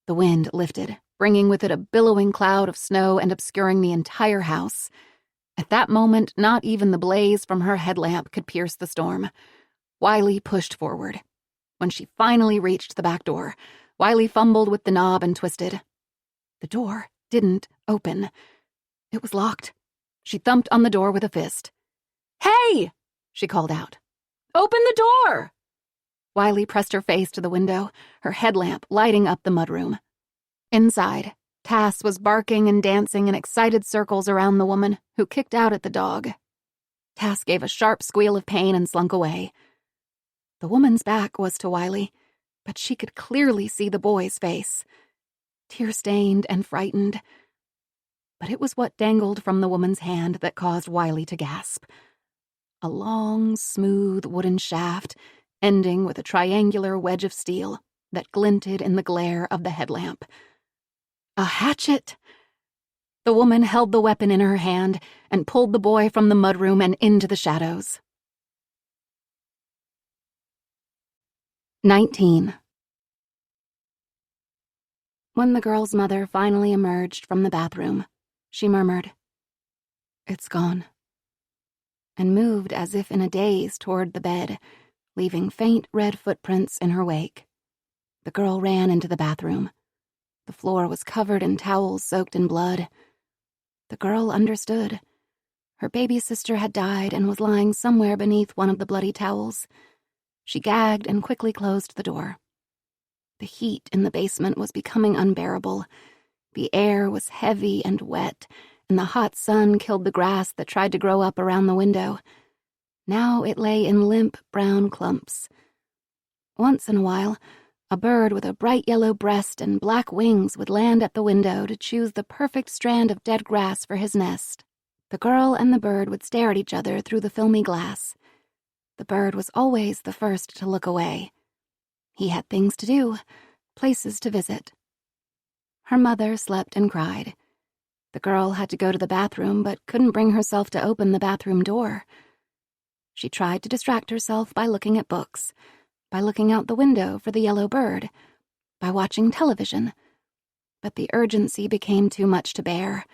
The wind lifted, bringing with it a billowing cloud of snow and obscuring the entire house. At that moment, not even the blaze from her headlamp could pierce the storm. Wiley pushed forward. When she finally reached the back door, Wiley fumbled with the knob and twisted. The door didn't open. It was locked. She thumped on the door with a fist. "Hey!" she called out. "Open the door!" Wiley pressed her face to the window, her headlamp lighting up the mudroom. Inside, Tass was barking and dancing in excited circles around the woman, who kicked out at the dog. Tass gave a sharp squeal of pain and slunk away. The woman's back was to Wiley, but she could clearly see the boy's face, tear-stained and frightened. But it was what dangled from the woman's hand that caused Wiley to gasp. A long, smooth wooden shaft, ending with a triangular wedge of steel that glinted in the glare of the headlamp. A hatchet! The woman held the weapon in her hand and pulled the boy from the mudroom and into the shadows. 19. When the girl's mother finally emerged from the bathroom, she murmured, "It's gone," and moved as if in a daze toward the bed, leaving faint red footprints in her wake. The girl ran into the bathroom. The floor was covered in towels soaked in blood. The girl understood. Her baby sister had died and was lying somewhere beneath one of the bloody towels. She gagged and quickly closed the door. The heat in the basement was becoming unbearable. The air was heavy and wet, and the hot sun killed the grass that tried to grow up around the window. Now it lay in limp brown clumps. Once in a while, a bird with a bright yellow breast and black wings would land at the window to choose the perfect strand of dead grass for his nest. The girl and the bird would stare at each other through the filmy glass. The bird was always the first to look away. He had things to do, places to visit. Her mother slept and cried. The girl had to go to the bathroom but couldn't bring herself to open the bathroom door. She tried to distract herself by looking at books, by looking out the window for the yellow bird, by watching television. But the urgency became too much to bear.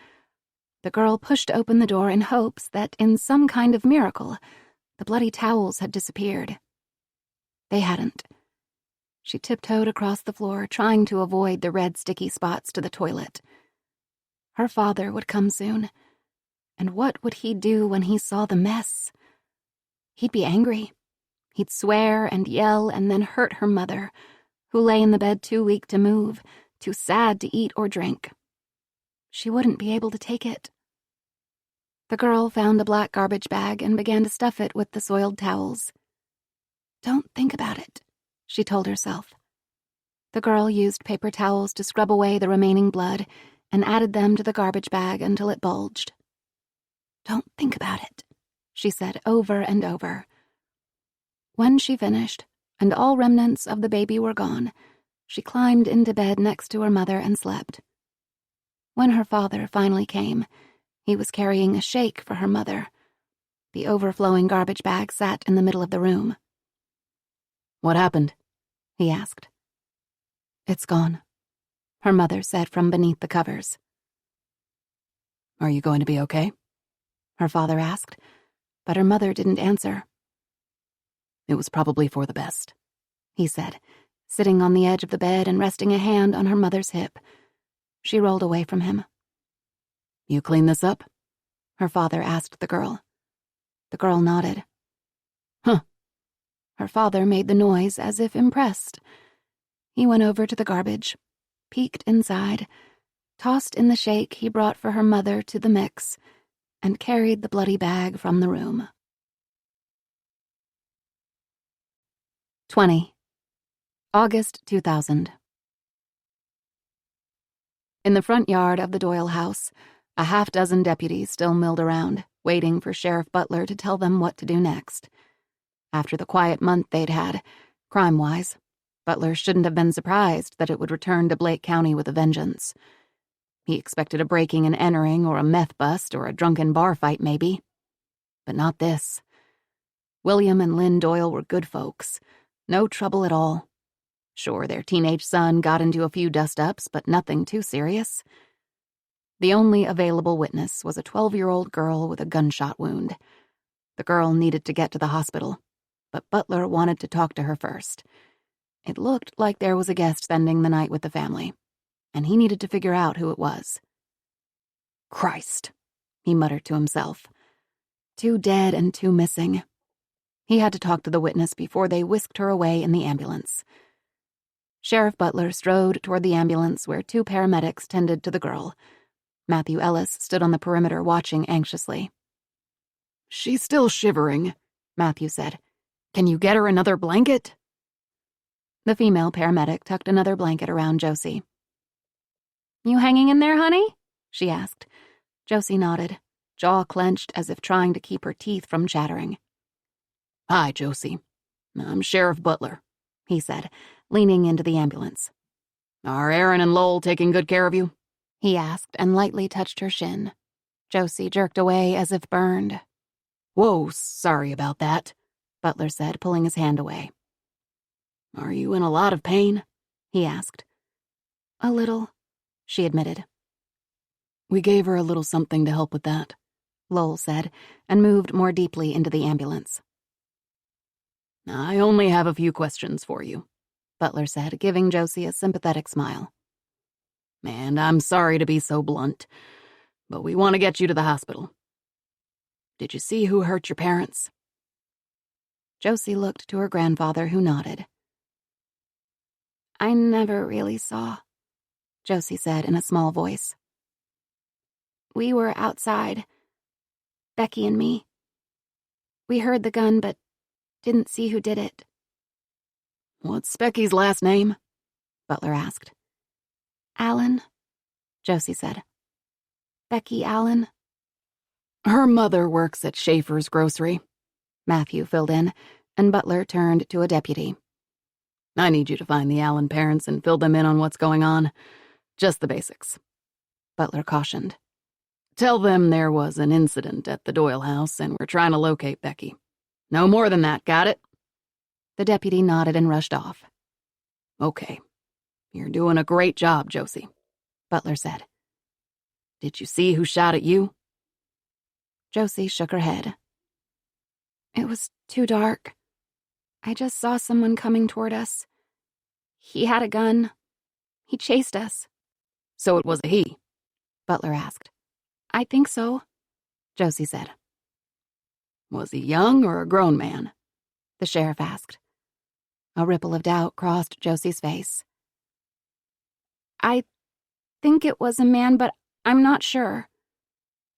The girl pushed open the door in hopes that, in some kind of miracle, the bloody towels had disappeared. They hadn't. She tiptoed across the floor, trying to avoid the red sticky spots to the toilet. Her father would come soon, and what would he do when he saw the mess? He'd be angry. He'd swear and yell and then hurt her mother, who lay in the bed too weak to move, too sad to eat or drink. She wouldn't be able to take it. The girl found a black garbage bag and began to stuff it with the soiled towels. "Don't think about it," she told herself. The girl used paper towels to scrub away the remaining blood and added them to the garbage bag until it bulged. "Don't think about it," she said over and over. When she finished, and all remnants of the baby were gone, she climbed into bed next to her mother and slept. When her father finally came, he was carrying a shake for her mother. The overflowing garbage bag sat in the middle of the room. "What happened?" he asked. "It's gone," her mother said from beneath the covers. "Are you going to be okay?" her father asked, but her mother didn't answer. "It was probably for the best," he said, sitting on the edge of the bed and resting a hand on her mother's hip. She rolled away from him. "You clean this up?" her father asked the girl. The girl nodded. "Huh." Her father made the noise as if impressed. He went over to the garbage, peeked inside, tossed in the shake he brought for her mother to the mix, and carried the bloody bag from the room. 20. August 2000. In the front yard of the Doyle house, a half-dozen deputies still milled around, waiting for Sheriff Butler to tell them what to do next. After the quiet month they'd had, crime-wise, Butler shouldn't have been surprised that it would return to Blake County with a vengeance. He expected a breaking and entering or a meth bust or a drunken bar fight, maybe. But not this. William and Lynn Doyle were good folks. No trouble at all. Sure, their teenage son got into a few dust-ups, but nothing too serious. The only available witness was a 12-year-old girl with a gunshot wound. The girl needed to get to the hospital, but Butler wanted to talk to her first. It looked like there was a guest spending the night with the family, and he needed to figure out who it was. "Christ," he muttered to himself. 2 dead and 2 missing. He had to talk to the witness before they whisked her away in the ambulance. Sheriff Butler strode toward the ambulance where 2 paramedics tended to the girl. Matthew Ellis stood on the perimeter watching anxiously. "She's still shivering," Matthew said. "Can you get her another blanket?" The female paramedic tucked another blanket around Josie. "You hanging in there, honey?" she asked, Josie nodded, jaw clenched as if trying to keep her teeth from chattering. "Hi, Josie. I'm Sheriff Butler," he said, leaning into the ambulance. "Are Aaron and Lowell taking good care of you?" he asked and lightly touched her shin. Josie jerked away as if burned. "Whoa, sorry about that," Butler said, pulling his hand away. "Are you in a lot of pain?" he asked. A little, she admitted. "We gave her a little something to help with that," Lowell said, and moved more deeply into the ambulance. "I only have a few questions for you," Butler said, giving Josie a sympathetic smile. "And I'm sorry to be so blunt, but we want to get you to the hospital. Did you see who hurt your parents?" Josie looked to her grandfather, who nodded. I never really saw, Josie said in a small voice. We were outside, Becky and me. We heard the gun, but didn't see who did it. "What's Becky's last name?" Butler asked. Allen, Josie said. Becky Allen. "Her mother works at Schaefer's grocery," Matthew filled in, and Butler turned to a deputy. "I need you to find the Allen parents and fill them in on what's going on. Just the basics," Butler cautioned. "Tell them there was an incident at the Doyle house and we're trying to locate Becky. No more than that, got it?" The deputy nodded and rushed off. "Okay. You're doing a great job, Josie," Butler said. "Did you see who shot at you?" Josie shook her head. It was too dark. I just saw someone coming toward us. He had a gun. He chased us. "So it was a he?" Butler asked. I think so, Josie said. "Was he young or a grown man?" The sheriff asked. A ripple of doubt crossed Josie's face. I think it was a man, but I'm not sure,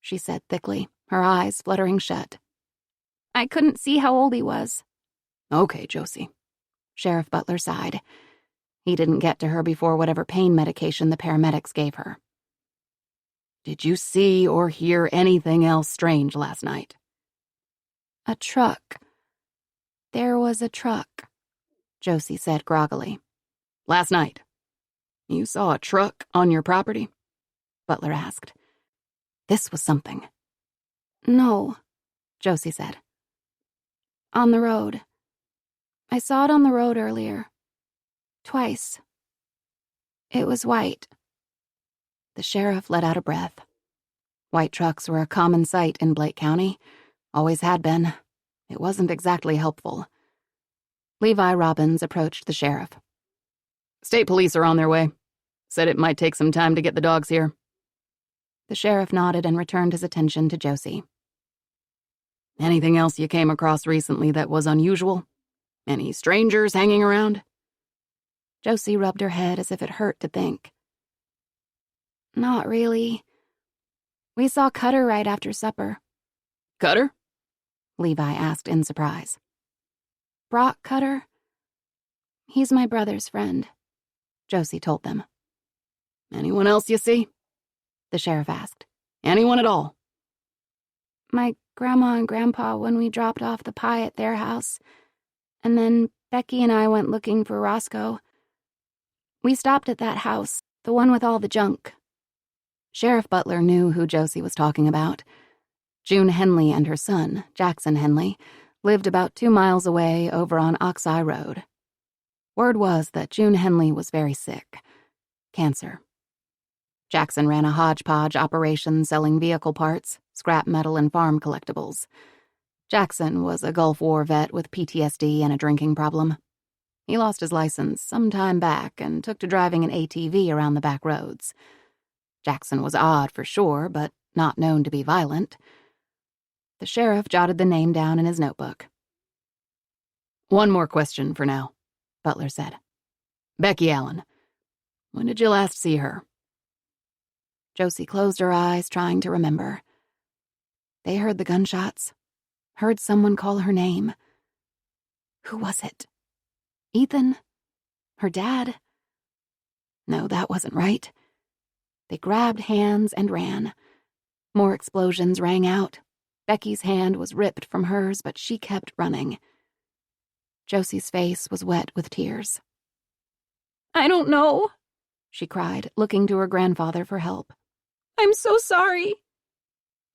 she said thickly, her eyes fluttering shut. I couldn't see how old he was. "Okay, Josie." Sheriff Butler sighed. He didn't get to her before whatever pain medication the paramedics gave her. "Did you see or hear anything else strange last night?" A truck. There was a truck, Josie said groggily. "Last night? You saw a truck on your property?" Butler asked. This was something. No, Josie said. On the road. I saw it on the road earlier. Twice. It was white. The sheriff let out a breath. White trucks were a common sight in Blake County. Always had been. It wasn't exactly helpful. Levi Robbins approached the sheriff. "State police are on their way. Said it might take some time to get the dogs here." The sheriff nodded and returned his attention to Josie. "Anything else you came across recently that was unusual? Any strangers hanging around?" Josie rubbed her head as if it hurt to think. Not really. We saw Cutter right after supper. "Cutter?" Levi asked in surprise. Brock Cutter? He's my brother's friend, Josie told them. "Anyone else you see?" The sheriff asked. "Anyone at all?" My grandma and grandpa when we dropped off the pie at their house, and then Becky and I went looking for Roscoe. We stopped at that house, the one with all the junk. Sheriff Butler knew who Josie was talking about. June Henley and her son, Jackson Henley, lived about 2 miles away over on Oxeye Road. Word was that June Henley was very sick. Cancer. Jackson ran a hodgepodge operation selling vehicle parts, scrap metal, and farm collectibles. Jackson was a Gulf War vet with PTSD and a drinking problem. He lost his license some time back and took to driving an ATV around the back roads. Jackson was odd for sure, but not known to be violent. The sheriff jotted the name down in his notebook. "One more question for now," Butler said. "Becky Allen. When did you last see her?" Josie closed her eyes, trying to remember. They heard the gunshots. Heard someone call her name. Who was it? Ethan? Her dad? No, that wasn't right. They grabbed hands and ran. More explosions rang out. Becky's hand was ripped from hers, but she kept running. Josie's face was wet with tears. I don't know, she cried, looking to her grandfather for help. I'm so sorry.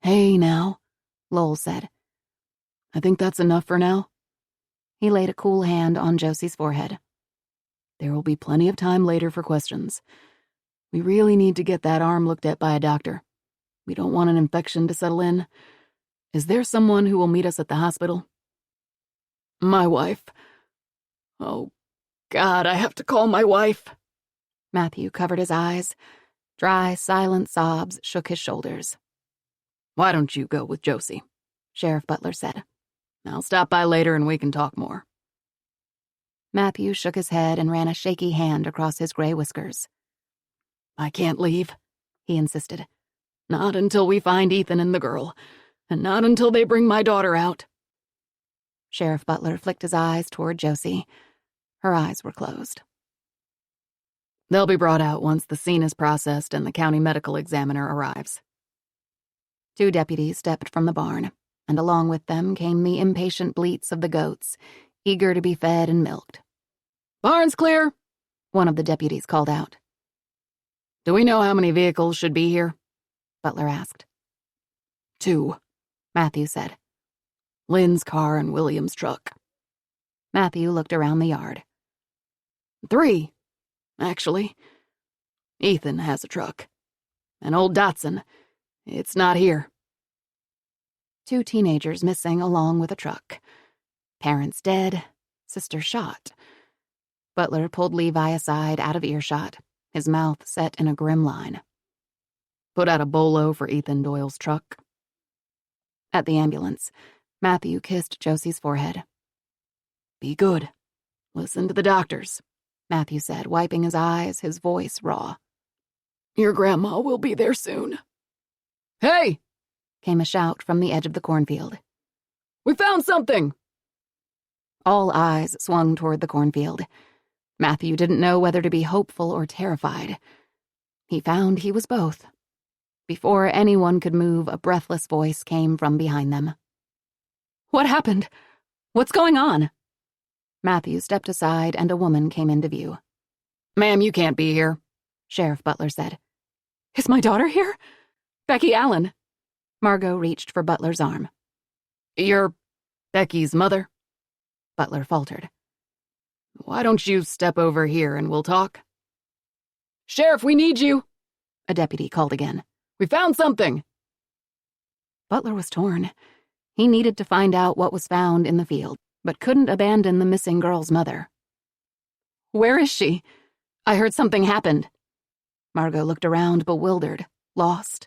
Hey, now, Lowell said. I think that's enough for now. He laid a cool hand on Josie's forehead. There will be plenty of time later for questions. We really need to get that arm looked at by a doctor. We don't want an infection to settle in. Is there someone who will meet us at the hospital? My wife. Oh, God, I have to call my wife. Matthew covered his eyes. Dry, silent sobs shook his shoulders. Why don't you go with Josie? Sheriff Butler said. I'll stop by later and we can talk more. Matthew shook his head and ran a shaky hand across his gray whiskers. I can't leave, he insisted. Not until we find Ethan and the girl, and not until they bring my daughter out. Sheriff Butler flicked his eyes toward Josie. Her eyes were closed. They'll be brought out once the scene is processed and the county medical examiner arrives. 2 deputies stepped from the barn, and along with them came the impatient bleats of the goats, eager to be fed and milked. Barn's clear, one of the deputies called out. Do we know how many vehicles should be here? Butler asked. 2, Matthew said. Lynn's car and William's truck. Matthew looked around the yard. 3, actually. Ethan has a truck. An old Datsun. It's not here. 2 teenagers missing along with a truck. Parents dead, sister shot. Butler pulled Levi aside out of earshot, his mouth set in a grim line. Put out a bolo for Ethan Doyle's truck. At the ambulance, Matthew kissed Josie's forehead. Be good. Listen to the doctors, Matthew said, wiping his eyes, his voice raw. Your grandma will be there soon. Hey! Came a shout from the edge of the cornfield. We found something! All eyes swung toward the cornfield. Matthew didn't know whether to be hopeful or terrified. He found he was both. Before anyone could move, a breathless voice came from behind them. What happened? What's going on? Matthew stepped aside and a woman came into view. Ma'am, you can't be here, Sheriff Butler said. Is my daughter here? Becky Allen. Margot reached for Butler's arm. You're Becky's mother? Butler faltered. Why don't you step over here and we'll talk? Sheriff, we need you, a deputy called again. We found something. Butler was torn. He needed to find out what was found in the field, but couldn't abandon the missing girl's mother. Where is she? I heard something happened. Margot looked around, bewildered, lost.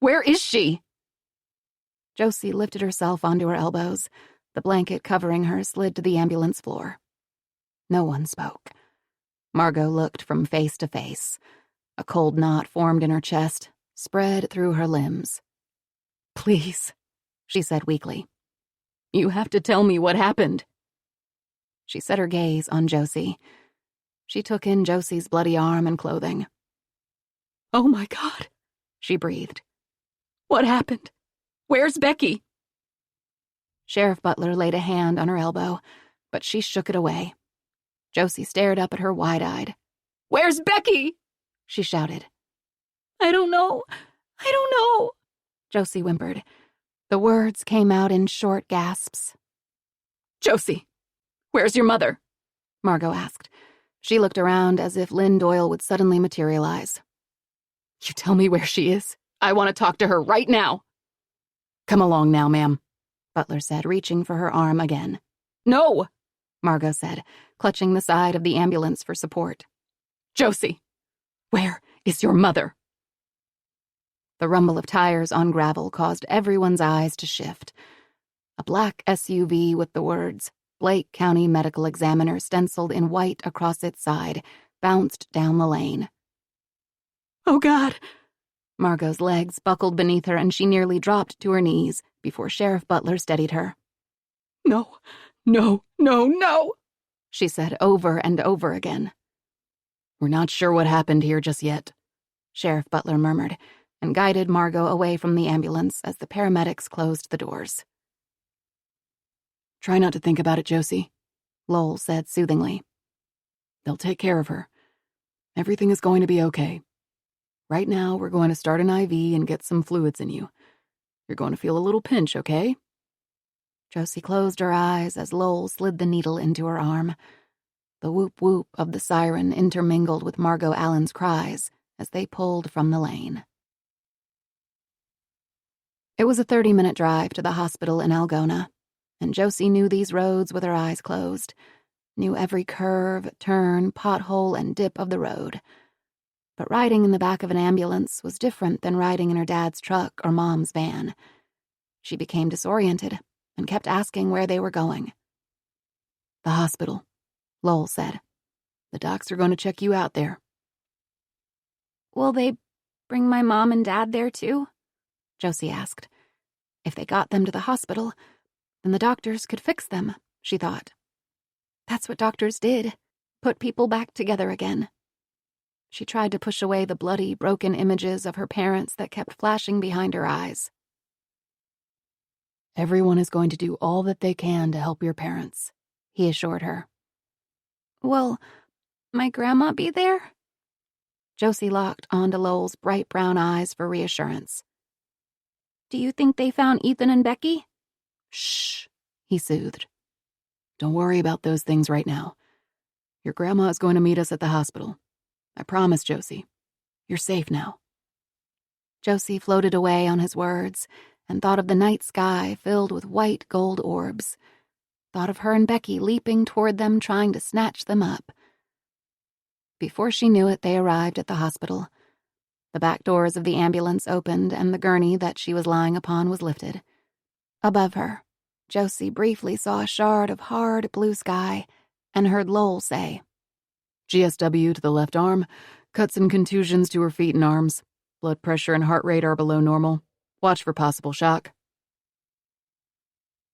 Where is she? Josie lifted herself onto her elbows. The blanket covering her slid to the ambulance floor. No one spoke. Margot looked from face to face. A cold knot formed in her chest, spread through her limbs. Please, she said weakly. You have to tell me what happened. She set her gaze on Josie. She took in Josie's bloody arm and clothing. Oh my God, she breathed. What happened? Where's Becky? Sheriff Butler laid a hand on her elbow, but she shook it away. Josie stared up at her wide-eyed. Where's Becky? She shouted. I don't know. Josie whimpered. The words came out in short gasps. Josie, where's your mother? Margot asked. She looked around as if Lynn Doyle would suddenly materialize. You tell me where she is. I want to talk to her right now. Come along now, ma'am, Butler said, reaching for her arm again. No, Margot said, clutching the side of the ambulance for support. Josie, where is your mother? The rumble of tires on gravel caused everyone's eyes to shift. A black SUV with the words, Blake County Medical Examiner stenciled in white across its side, bounced down the lane. Oh, God! Margot's legs buckled beneath her and she nearly dropped to her knees before Sheriff Butler steadied her. No, she said over and over again. We're not sure what happened here just yet, Sheriff Butler murmured, and guided Margot away from the ambulance as the paramedics closed the doors. "Try not to think about it, Josie," Lowell said soothingly. "They'll take care of her. Everything is going to be okay. Right now, we're going to start an IV and get some fluids in you. You're going to feel a little pinch, okay?" Josie closed her eyes as Lowell slid the needle into her arm. The whoop-whoop of the siren intermingled with Margot Allen's cries as they pulled from the lane. It was a 30-minute drive to the hospital in Algona, and Josie knew these roads with her eyes closed, knew every curve, turn, pothole, and dip of the road. But riding in the back of an ambulance was different than riding in her dad's truck or Mom's van. She became disoriented and kept asking where they were going. "The hospital," Lowell said. "The docs are going to check you out there." "Will they bring my mom and dad there too?" Josie asked. If they got them to the hospital, then the doctors could fix them, she thought. That's what doctors did, put people back together again. She tried to push away the bloody, broken images of her parents that kept flashing behind her eyes. "Everyone is going to do all that they can to help your parents," he assured her. "Will my grandma be there?" Josie locked onto Lowell's bright brown eyes for reassurance. "Do you think they found Ethan and Becky?" "Shh," he soothed. "Don't worry about those things right now. Your grandma is going to meet us at the hospital. I promise, Josie. You're safe now." Josie floated away on his words and thought of the night sky filled with white gold orbs. Thought of her and Becky leaping toward them, trying to snatch them up. Before she knew it, they arrived at the hospital. The back doors of the ambulance opened and the gurney that she was lying upon was lifted. Above her, Josie briefly saw a shard of hard blue sky and heard Lowell say, "GSW to the left arm, cuts and contusions to her feet and arms. Blood pressure and heart rate are below normal. Watch for possible shock."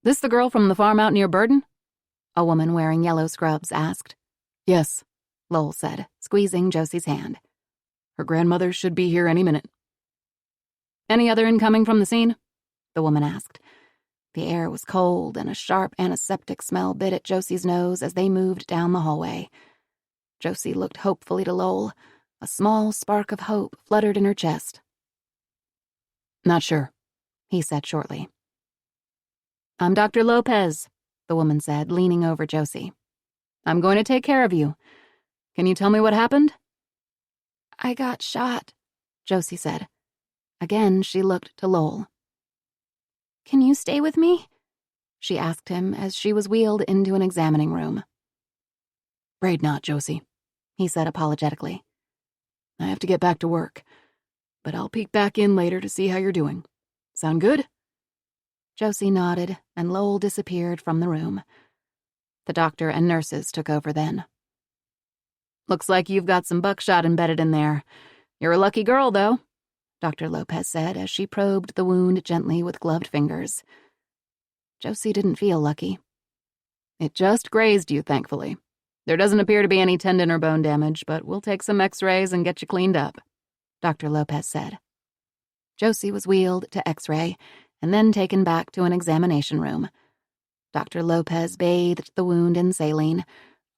"This the girl from the farm out near Burden?" a woman wearing yellow scrubs asked. "Yes," Lowell said, squeezing Josie's hand. "Her grandmother should be here any minute." "Any other incoming from the scene?" the woman asked. The air was cold and a sharp antiseptic smell bit at Josie's nose as they moved down the hallway. Josie looked hopefully to Lowell. A small spark of hope fluttered in her chest. "Not sure," he said shortly. "I'm Dr. Lopez," the woman said, leaning over Josie. "I'm going to take care of you. Can you tell me what happened?" "I got shot," Josie said. Again, she looked to Lowell. "Can you stay with me?" she asked him as she was wheeled into an examining room. "Afraid not, Josie," he said apologetically. "I have to get back to work, but I'll peek back in later to see how you're doing. Sound good?" Josie nodded, and Lowell disappeared from the room. The doctor and nurses took over then. "Looks like you've got some buckshot embedded in there. You're a lucky girl, though," Dr. Lopez said as she probed the wound gently with gloved fingers. Josie didn't feel lucky. "It just grazed you, thankfully. There doesn't appear to be any tendon or bone damage, but we'll take some x-rays and get you cleaned up," Dr. Lopez said. Josie was wheeled to x-ray and then taken back to an examination room. Dr. Lopez bathed the wound in saline,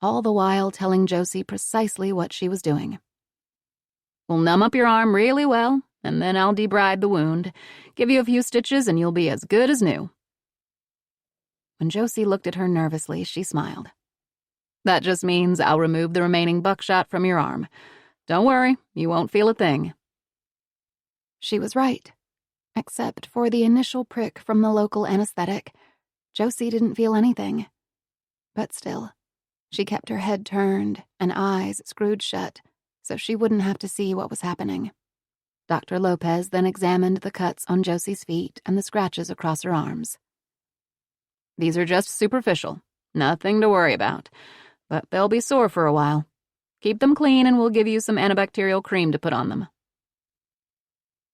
all the while telling Josie precisely what she was doing. "We'll numb up your arm really well, and then I'll debride the wound, give you a few stitches, and you'll be as good as new." When Josie looked at her nervously, she smiled. "That just means I'll remove the remaining buckshot from your arm. Don't worry, you won't feel a thing." She was right. Except for the initial prick from the local anesthetic, Josie didn't feel anything. But still, she kept her head turned and eyes screwed shut so she wouldn't have to see what was happening. Dr. Lopez then examined the cuts on Josie's feet and the scratches across her arms. "These are just superficial. Nothing to worry about. But they'll be sore for a while. Keep them clean and we'll give you some antibacterial cream to put on them."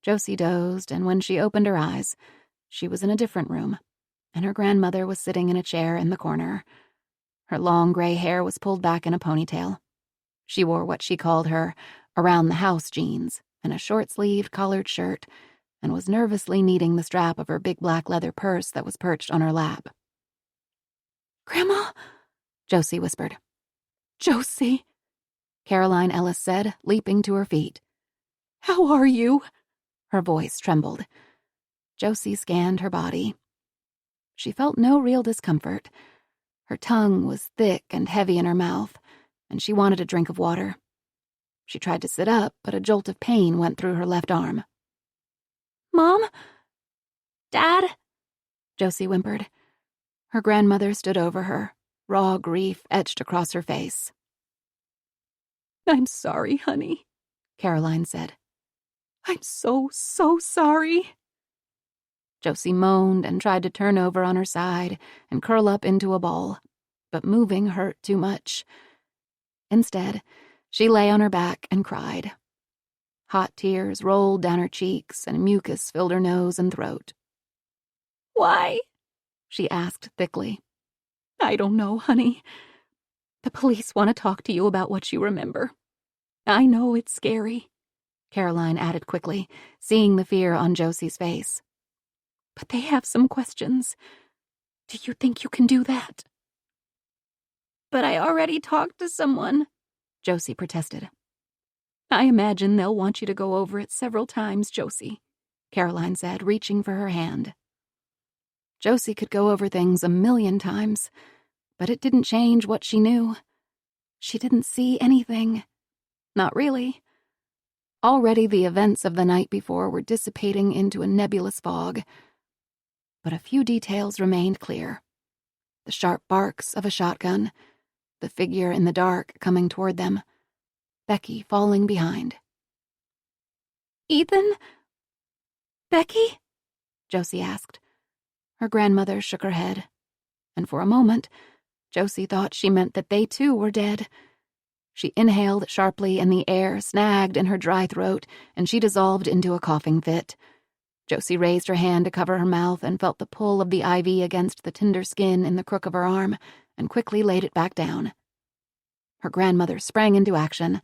Josie dozed, and when she opened her eyes, she was in a different room, and her grandmother was sitting in a chair in the corner. Her long gray hair was pulled back in a ponytail. She wore what she called her around-the-house jeans, and a short-sleeved collared shirt, and was nervously kneading the strap of her big black leather purse that was perched on her lap. "Grandma," Josie whispered. "Josie," Caroline Ellis said, leaping to her feet. "how are you?" Her voice trembled. Josie scanned her body. She felt no real discomfort. Her tongue was thick and heavy in her mouth, and she wanted a drink of water. She tried to sit up, but a jolt of pain went through her left arm. "Mom? Dad?" Josie whimpered. Her grandmother stood over her, raw grief etched across her face. "I'm sorry, honey," Caroline said. "I'm so sorry." Josie moaned and tried to turn over on her side and curl up into a ball, but moving hurt too much. Instead, she lay on her back and cried. Hot tears rolled down her cheeks and mucus filled her nose and throat. "Why?" she asked thickly. "I don't know, honey. The police want to talk to you about what you remember. I know it's scary," Caroline added quickly, seeing the fear on Josie's face. "but they have some questions. Do you think you can do that?" "But I already talked to someone," Josie protested. "I imagine they'll want you to go over it several times, Josie," Caroline said, reaching for her hand. Josie could go over things 1,000,000 times, but it didn't change what she knew. She didn't see anything. Not really. Already the events of the night before were dissipating into a nebulous fog. But a few details remained clear. The sharp barks of a shotgun, the figure in the dark coming toward them, Becky falling behind. "Ethan? Becky?" Josie asked. Her grandmother shook her head, and for a moment, Josie thought she meant that they too were dead. She inhaled sharply and the air snagged in her dry throat, and she dissolved into a coughing fit. Josie raised her hand to cover her mouth and felt the pull of the IV against the tender skin in the crook of her arm, and quickly laid it back down. Her grandmother sprang into action.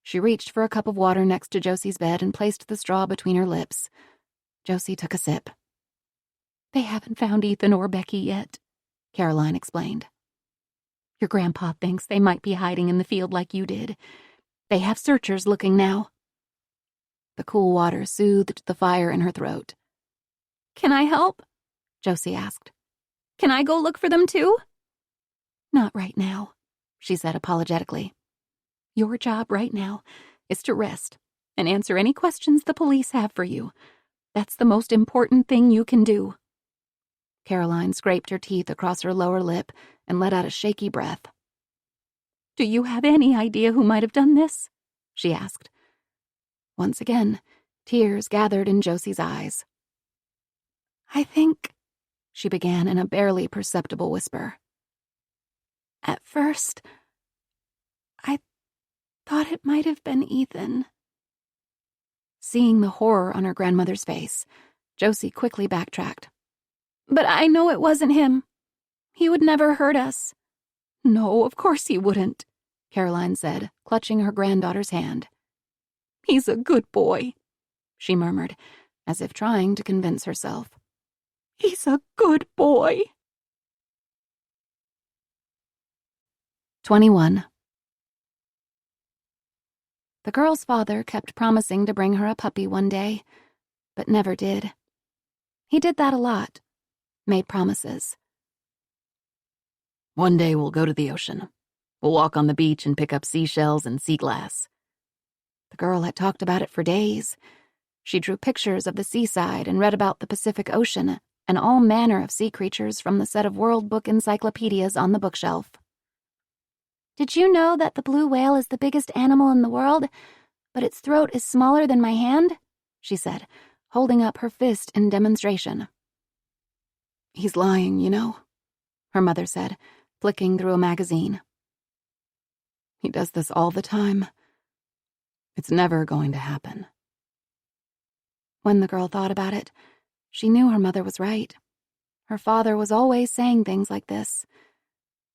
She reached for a cup of water next to Josie's bed and placed the straw between her lips. Josie took a sip. "They haven't found Ethan or Becky yet," Caroline explained. "Your grandpa thinks they might be hiding in the field like you did. They have searchers looking now." The cool water soothed the fire in her throat. "Can I help?" Josie asked. "Can I go look for them too?" "Not right now," she said apologetically. "Your job right now is to rest and answer any questions the police have for you. That's the most important thing you can do." Caroline scraped her teeth across her lower lip and let out a shaky breath. "Do you have any idea who might have done this?" she asked. Once again, tears gathered in Josie's eyes. "I think," she began in a barely perceptible whisper. "At first, I thought it might have been Ethan." Seeing the horror on her grandmother's face, Josie quickly backtracked. "But I know it wasn't him. He would never hurt us." "No, of course he wouldn't," Caroline said, clutching her granddaughter's hand. "He's a good boy," she murmured, as if trying to convince herself. "He's a good boy." 21. The girl's father kept promising to bring her a puppy one day, but never did. He did that a lot, made promises. "One day we'll go to the ocean. We'll walk on the beach and pick up seashells and sea glass." The girl had talked about it for days. She drew pictures of the seaside and read about the Pacific Ocean and all manner of sea creatures from the set of World Book encyclopedias on the bookshelf. "Did you know that the blue whale is the biggest animal in the world, but its throat is smaller than my hand?" she said, holding up her fist in demonstration. "He's lying, you know," her mother said, flicking through a magazine. "He does this all the time. It's never going to happen." When the girl thought about it, she knew her mother was right. Her father was always saying things like this.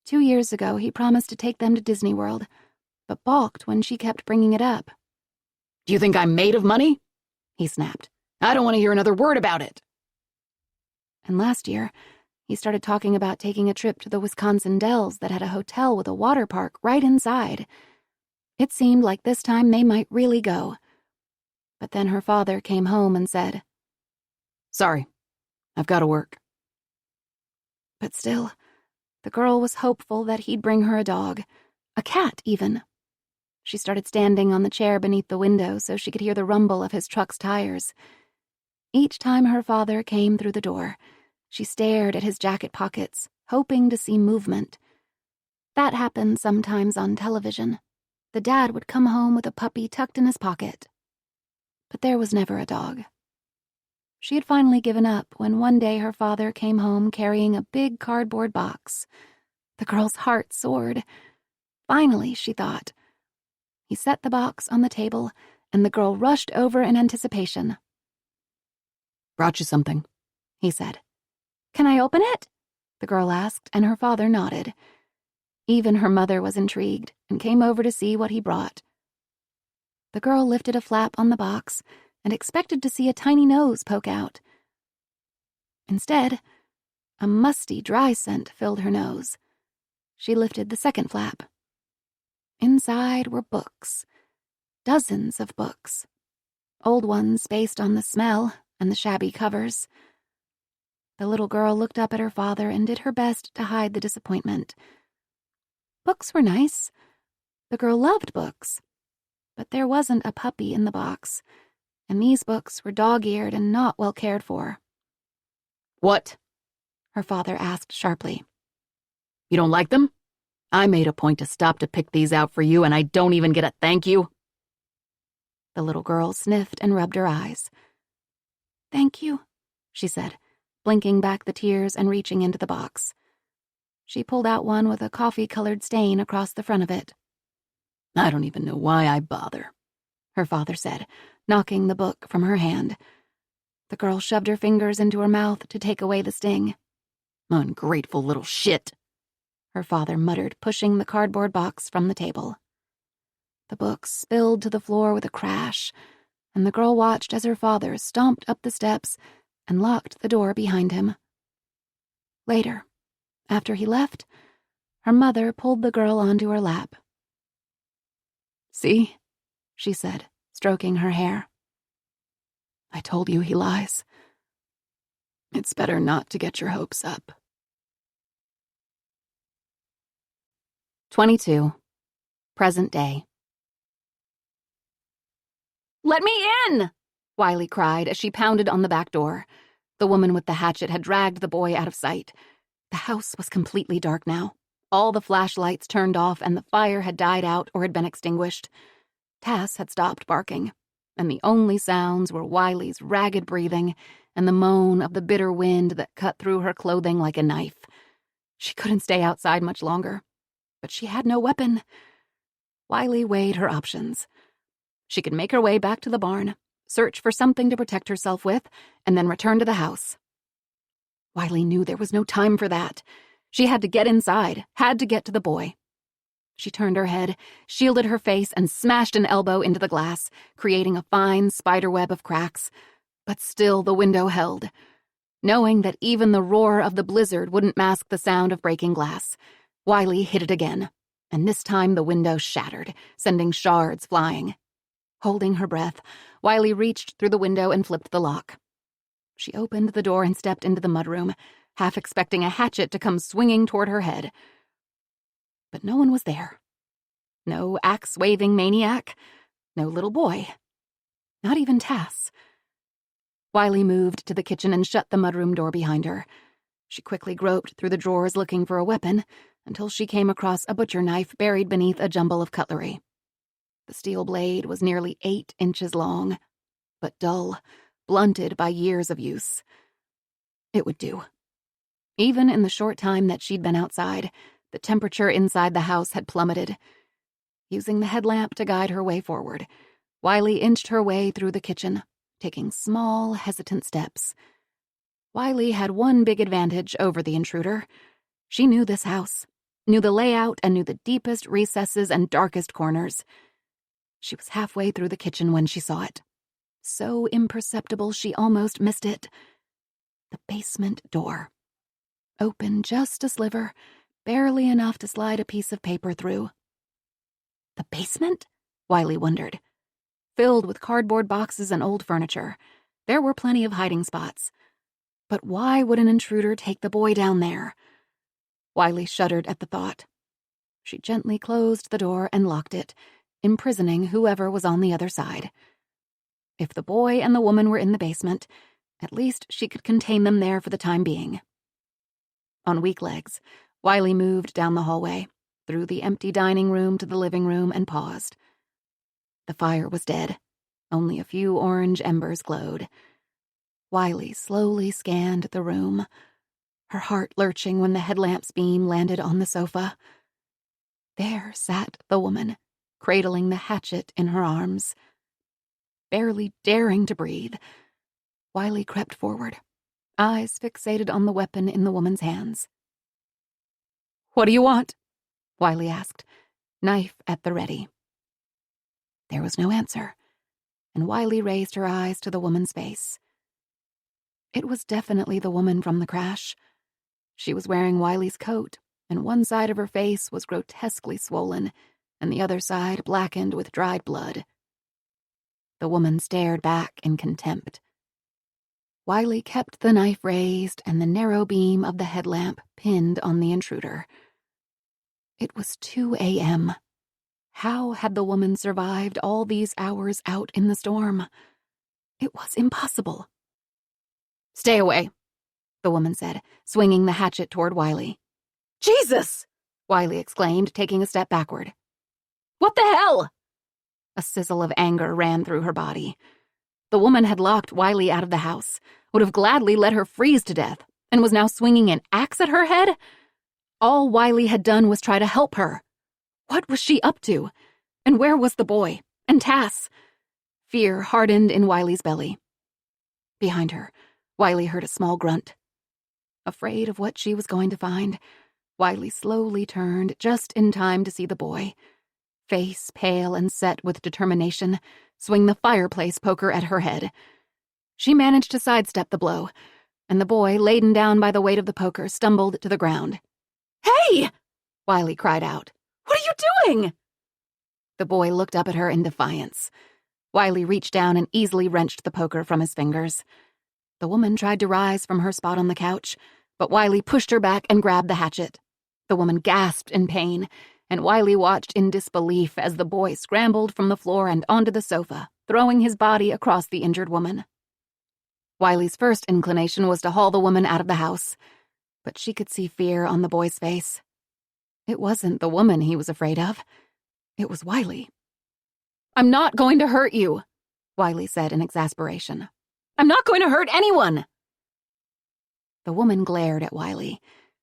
2 years ago, he promised to take them to Disney World, but balked when she kept bringing it up. Do you think I'm made of money? He snapped. I don't want to hear another word about it. And last year, he started talking about taking a trip to the Wisconsin Dells that had a hotel with a water park right inside. It seemed like this time they might really go. But then her father came home and said, Sorry, I've got to work. But still, the girl was hopeful that he'd bring her a dog, a cat even. She started standing on the chair beneath the window so she could hear the rumble of his truck's tires. Each time her father came through the door, she stared at his jacket pockets, hoping to see movement. That happened sometimes on television. The dad would come home with a puppy tucked in his pocket. But there was never a dog. She had finally given up when one day her father came home carrying a big cardboard box. The girl's heart soared. Finally, she thought. He set the box on the table, and the girl rushed over in anticipation. Brought you something, he said. Can I open it? The girl asked, and her father nodded. Even her mother was intrigued and came over to see what he brought. The girl lifted a flap on the box and expected to see a tiny nose poke out. Instead, a musty, dry scent filled her nose. She lifted the second flap. Inside were books. Dozens of books. Old ones based on the smell and the shabby covers. The little girl looked up at her father and did her best to hide the disappointment. Books were nice. The girl loved books. But there wasn't a puppy in the box, and these books were dog-eared and not well cared for. What? Her father asked sharply. You don't like them? I made a point to stop to pick these out for you, and I don't even get a thank you. The little girl sniffed and rubbed her eyes. Thank you, she said, blinking back the tears and reaching into the box. She pulled out one with a coffee-colored stain across the front of it. I don't even know why I bother, her father said, knocking the book from her hand. The girl shoved her fingers into her mouth to take away the sting. Ungrateful little shit, her father muttered, pushing the cardboard box from the table. The book spilled to the floor with a crash, and the girl watched as her father stomped up the steps and locked the door behind him. Later, after he left, her mother pulled the girl onto her lap. See, she said, stroking her hair. I told you he lies. It's better not to get your hopes up. 22. Present day. Let me in! Wiley cried as she pounded on the back door. The woman with the hatchet had dragged the boy out of sight. The house was completely dark now. All the flashlights turned off and the fire had died out or had been extinguished. Tass had stopped barking, and the only sounds were Wiley's ragged breathing and the moan of the bitter wind that cut through her clothing like a knife. She couldn't stay outside much longer, but she had no weapon. Wiley weighed her options. She could make her way back to the barn, search for something to protect herself with, and then return to the house. Wiley knew there was no time for that. She had to get inside, had to get to the boy. She turned her head, shielded her face, and smashed an elbow into the glass, creating a fine spiderweb of cracks. But still the window held. Knowing that even the roar of the blizzard wouldn't mask the sound of breaking glass, Wiley hit it again, and this time the window shattered, sending shards flying. Holding her breath, Wiley reached through the window and flipped the lock. She opened the door and stepped into the mudroom, half expecting a hatchet to come swinging toward her head. But no one was there. No axe-waving maniac. No little boy. Not even Tass. Wiley moved to the kitchen and shut the mudroom door behind her. She quickly groped through the drawers looking for a weapon until she came across a butcher knife buried beneath a jumble of cutlery. The steel blade was nearly 8 inches long, but dull, blunted by years of use. It would do. Even in the short time that she'd been outside, the temperature inside the house had plummeted. Using the headlamp to guide her way forward, Wiley inched her way through the kitchen, taking small, hesitant steps. Wiley had one big advantage over the intruder. She knew this house, knew the layout, and knew the deepest recesses and darkest corners. She was halfway through the kitchen when she saw it. So imperceptible she almost missed it. The basement door. Open just a sliver, barely enough to slide a piece of paper through. The basement? Wiley wondered. Filled with cardboard boxes and old furniture, there were plenty of hiding spots. But why would an intruder take the boy down there? Wiley shuddered at the thought. She gently closed the door and locked it, imprisoning whoever was on the other side. If the boy and the woman were in the basement, at least she could contain them there for the time being. On weak legs, Wiley moved down the hallway, through the empty dining room to the living room, and paused. The fire was dead. Only a few orange embers glowed. Wiley slowly scanned the room, her heart lurching when the headlamp's beam landed on the sofa. There sat the woman, cradling the hatchet in her arms. Barely daring to breathe, Wiley crept forward, eyes fixated on the weapon in the woman's hands. "What do you want?" Wiley asked, knife at the ready. There was no answer, and Wiley raised her eyes to the woman's face. It was definitely the woman from the crash. She was wearing Wiley's coat, and one side of her face was grotesquely swollen, and the other side blackened with dried blood. The woman stared back in contempt. Wiley kept the knife raised and the narrow beam of the headlamp pinned on the intruder. It was 2 a.m. How had the woman survived all these hours out in the storm? It was impossible. "Stay away," the woman said, swinging the hatchet toward Wiley. "Jesus!" Wiley exclaimed, taking a step backward. "What the hell?" A sizzle of anger ran through her body. The woman had locked Wiley out of the house, would have gladly let her freeze to death, and was now swinging an axe at her head? All Wiley had done was try to help her. What was she up to? And where was the boy? And Tass? Fear hardened in Wiley's belly. Behind her, Wiley heard a small grunt. Afraid of what she was going to find, Wiley slowly turned just in time to see the boy, face pale and set with determination, swing the fireplace poker at her head. She managed to sidestep the blow, and the boy, laden down by the weight of the poker, stumbled to the ground. "Hey!" Wiley cried out. "What are you doing?" The boy looked up at her in defiance. Wiley reached down and easily wrenched the poker from his fingers. The woman tried to rise from her spot on the couch, but Wiley pushed her back and grabbed the hatchet. The woman gasped in pain, and Wiley watched in disbelief as the boy scrambled from the floor and onto the sofa, throwing his body across the injured woman. Wiley's first inclination was to haul the woman out of the house, but she could see fear on the boy's face. It wasn't the woman he was afraid of. It was Wiley. "I'm not going to hurt you," Wiley said in exasperation. "I'm not going to hurt anyone." The woman glared at Wiley,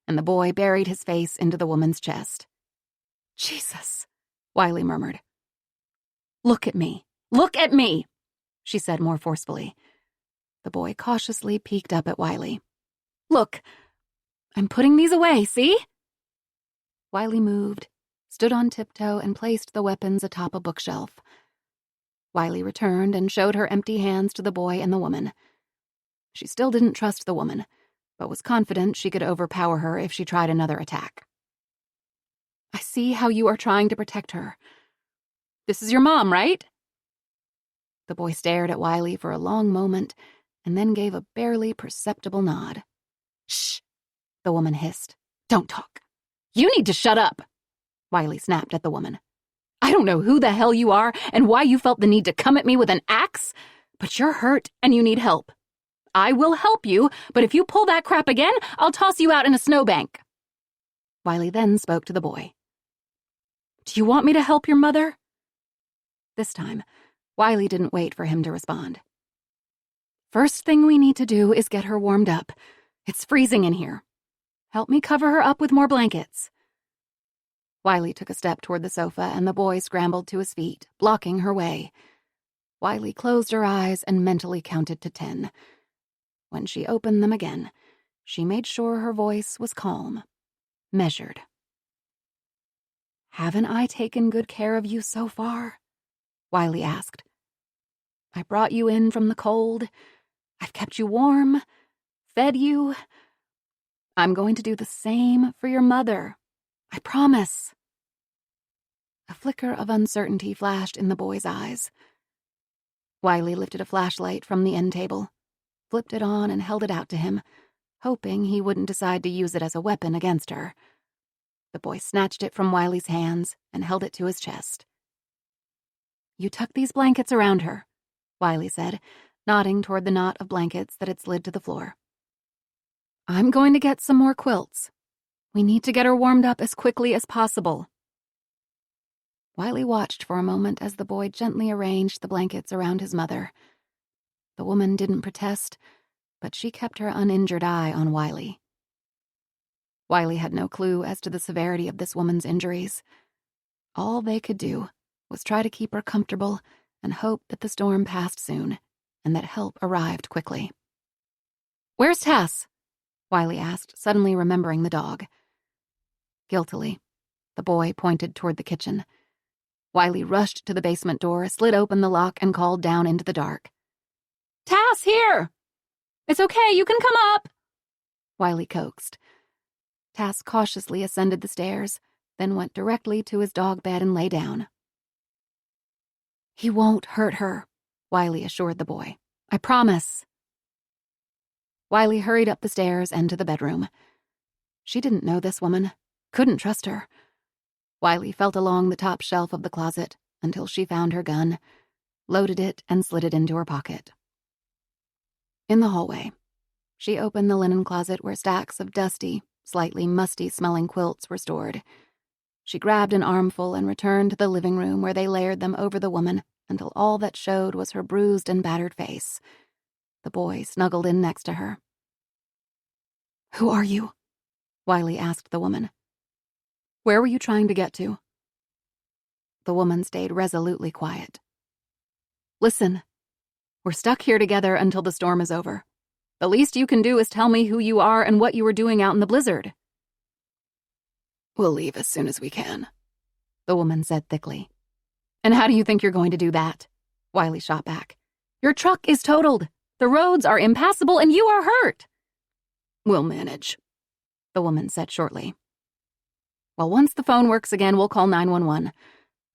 and the boy buried his face into the woman's chest. "Jesus," Wiley murmured. "Look at me. Look at me," she said more forcefully. The boy cautiously peeked up at Wiley. "Look, I'm putting these away, see?" Wiley moved, stood on tiptoe, and placed the weapons atop a bookshelf. Wiley returned and showed her empty hands to the boy and the woman. She still didn't trust the woman, but was confident she could overpower her if she tried another attack. "I see how you are trying to protect her. This is your mom, right?" The boy stared at Wiley for a long moment and then gave a barely perceptible nod. "Shh," the woman hissed. "Don't talk." "You need to shut up," Wiley snapped at the woman. "I don't know who the hell you are and why you felt the need to come at me with an axe, but you're hurt and you need help. I will help you, but if you pull that crap again, I'll toss you out in a snowbank." Wiley then spoke to the boy. "Do you want me to help your mother?" This time, Wiley didn't wait for him to respond. "First thing we need to do is get her warmed up. It's freezing in here. Help me cover her up with more blankets." Wiley took a step toward the sofa, and the boy scrambled to his feet, blocking her way. Wiley closed her eyes and mentally counted to 10. When she opened them again, she made sure her voice was calm, measured. "Haven't I taken good care of you so far?" Wiley asked. I brought you in from the cold. I've kept you warm, fed you. I'm going to do the same for your mother. I promise. A flicker of uncertainty flashed in the boy's eyes. Wiley lifted a flashlight from the end table, flipped it on and held it out to him, hoping he wouldn't decide to use it as a weapon against her. The boy snatched it from Wiley's hands and held it to his chest. You tuck these blankets around her, Wiley said, nodding toward the knot of blankets that had slid to the floor. I'm going to get some more quilts. We need to get her warmed up as quickly as possible. Wiley watched for a moment as the boy gently arranged the blankets around his mother. The woman didn't protest, but she kept her uninjured eye on Wiley. Wiley had no clue as to the severity of this woman's injuries. All they could do was try to keep her comfortable and hope that the storm passed soon and that help arrived quickly. Where's Tess? Wiley asked, suddenly remembering the dog. Guiltily, the boy pointed toward the kitchen. Wiley rushed to the basement door, slid open the lock, and called down into the dark. Tess, here! It's okay, you can come up! Wiley coaxed. Tess cautiously ascended the stairs, then went directly to his dog bed and lay down. He won't hurt her, Wiley assured the boy. I promise. Wiley hurried up the stairs and to the bedroom. She didn't know this woman, couldn't trust her. Wiley felt along the top shelf of the closet until she found her gun, loaded it, and slid it into her pocket. In the hallway, she opened the linen closet where stacks of dusty, slightly musty-smelling quilts were stored. She grabbed an armful and returned to the living room where they layered them over the woman until all that showed was her bruised and battered face. The boy snuggled in next to her. Who are you? Wiley asked the woman. Where were you trying to get to? The woman stayed resolutely quiet. Listen, we're stuck here together until the storm is over. The least you can do is tell me who you are and what you were doing out in the blizzard. We'll leave as soon as we can, the woman said thickly. And how do you think you're going to do that? Wiley shot back. Your truck is totaled. The roads are impassable and you are hurt. We'll manage, the woman said shortly. Well, once the phone works again, we'll call 911.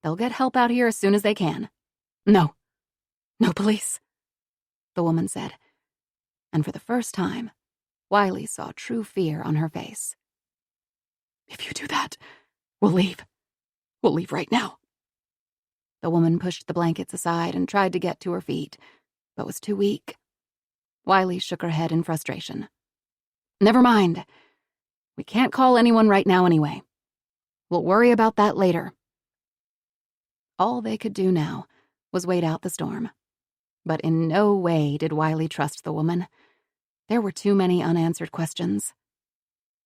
They'll get help out here as soon as they can. No police, the woman said. And for the first time, Wiley saw true fear on her face. If you do that, we'll leave. We'll leave right now. The woman pushed the blankets aside and tried to get to her feet, but was too weak. Wiley shook her head in frustration. Never mind. We can't call anyone right now anyway. We'll worry about that later. All they could do now was wait out the storm. But in no way did Wiley trust the woman. There were too many unanswered questions.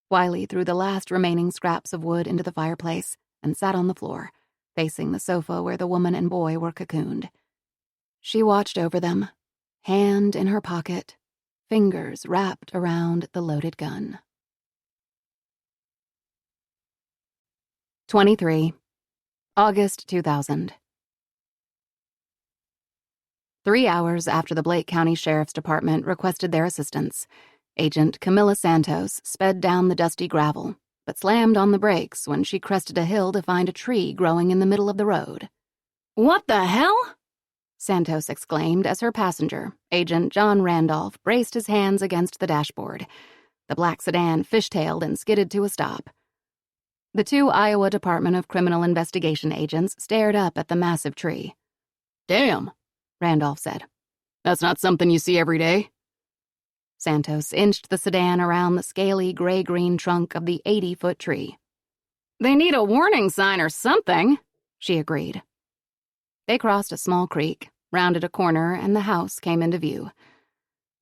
Wiley threw the last remaining scraps of wood into the fireplace and sat on the floor, facing the sofa where the woman and boy were cocooned. She watched over them, hand in her pocket, fingers wrapped around the loaded gun. 23. August 2000. 3 hours after the Blake County Sheriff's Department requested their assistance, Agent Camilla Santos sped down the dusty gravel, but slammed on the brakes when she crested a hill to find a tree growing in the middle of the road. What the hell? Santos exclaimed as her passenger, Agent John Randolph, braced his hands against the dashboard. The black sedan fishtailed and skidded to a stop. The 2 Iowa Department of Criminal Investigation agents stared up at the massive tree. Damn, Randolph said. That's not something you see every day. Santos inched the sedan around the scaly gray-green trunk of the 80-foot tree. They need a warning sign or something, she agreed. They crossed a small creek, rounded a corner, and the house came into view.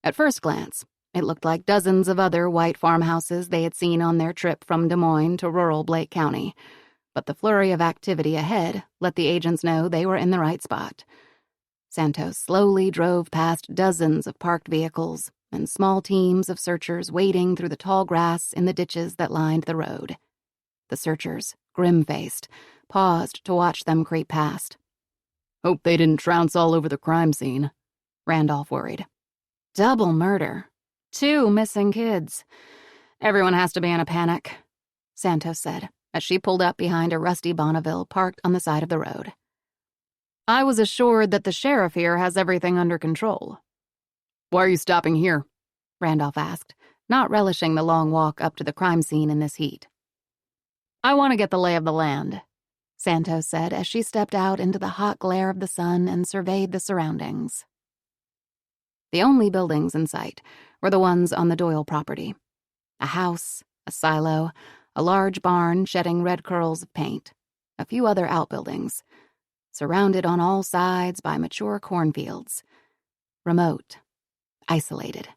At first glance, it looked like dozens of other white farmhouses they had seen on their trip from Des Moines to rural Blake County, but the flurry of activity ahead let the agents know they were in the right spot. Santos slowly drove past dozens of parked vehicles and small teams of searchers wading through the tall grass in the ditches that lined the road. The searchers, grim-faced, paused to watch them creep past. Hope they didn't trounce all over the crime scene, Randolph worried. Double murder. 2 missing kids. Everyone has to be in a panic, Santos said, as she pulled up behind a rusty Bonneville parked on the side of the road. I was assured that the sheriff here has everything under control. Why are you stopping here? Randolph asked, not relishing the long walk up to the crime scene in this heat. I want to get the lay of the land, Santos said as she stepped out into the hot glare of the sun and surveyed the surroundings. The only buildings in sight were the ones on the Doyle property. A house, a silo, a large barn shedding red curls of paint, a few other outbuildings, surrounded on all sides by mature cornfields. Remote, isolated.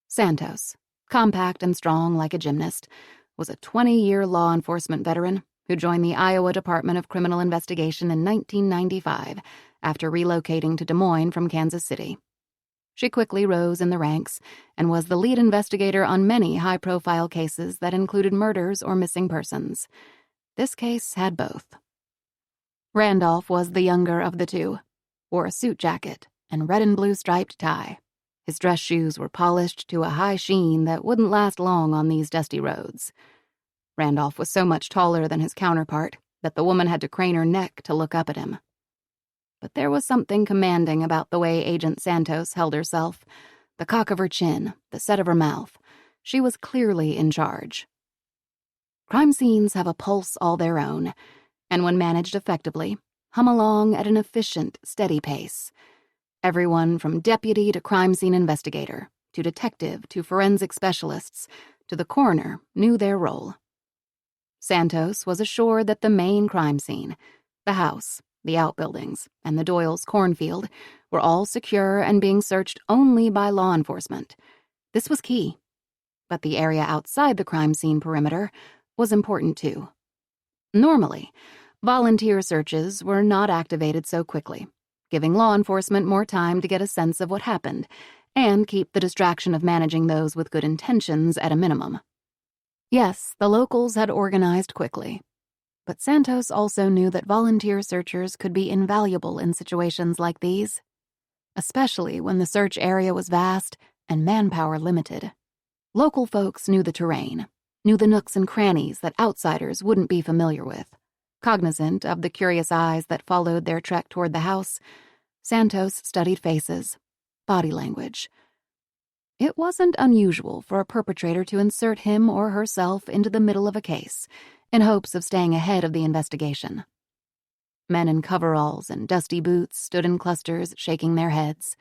Santos, compact and strong like a gymnast, was a 20-year law enforcement veteran who joined the Iowa Department of Criminal Investigation in 1995 after relocating to Des Moines from Kansas City. She quickly rose in the ranks and was the lead investigator on many high-profile cases that included murders or missing persons. This case had both. Randolph was the younger of the two, wore a suit jacket and red and blue striped tie. His dress shoes were polished to a high sheen that wouldn't last long on these dusty roads. Randolph was so much taller than his counterpart that the woman had to crane her neck to look up at him. But there was something commanding about the way Agent Santos held herself, the cock of her chin, the set of her mouth. She was clearly in charge. Crime scenes have a pulse all their own, and when managed effectively, hum along at an efficient, steady pace. Everyone from deputy to crime scene investigator, to detective to forensic specialists, to the coroner knew their role. Santos was assured that the main crime scene, the house, the outbuildings, and the Doyle's cornfield were all secure and being searched only by law enforcement. This was key. But the area outside the crime scene perimeter was important too. Normally, volunteer searches were not activated so quickly, giving law enforcement more time to get a sense of what happened and keep the distraction of managing those with good intentions at a minimum. Yes, the locals had organized quickly. But Santos also knew that volunteer searchers could be invaluable in situations like these, especially when the search area was vast and manpower limited. Local folks knew the terrain, knew the nooks and crannies that outsiders wouldn't be familiar with. Cognizant of the curious eyes that followed their trek toward the house, Santos studied faces, body language. It wasn't unusual for a perpetrator to insert him or herself into the middle of a case, in hopes of staying ahead of the investigation. Men in coveralls and dusty boots stood in clusters, shaking their heads.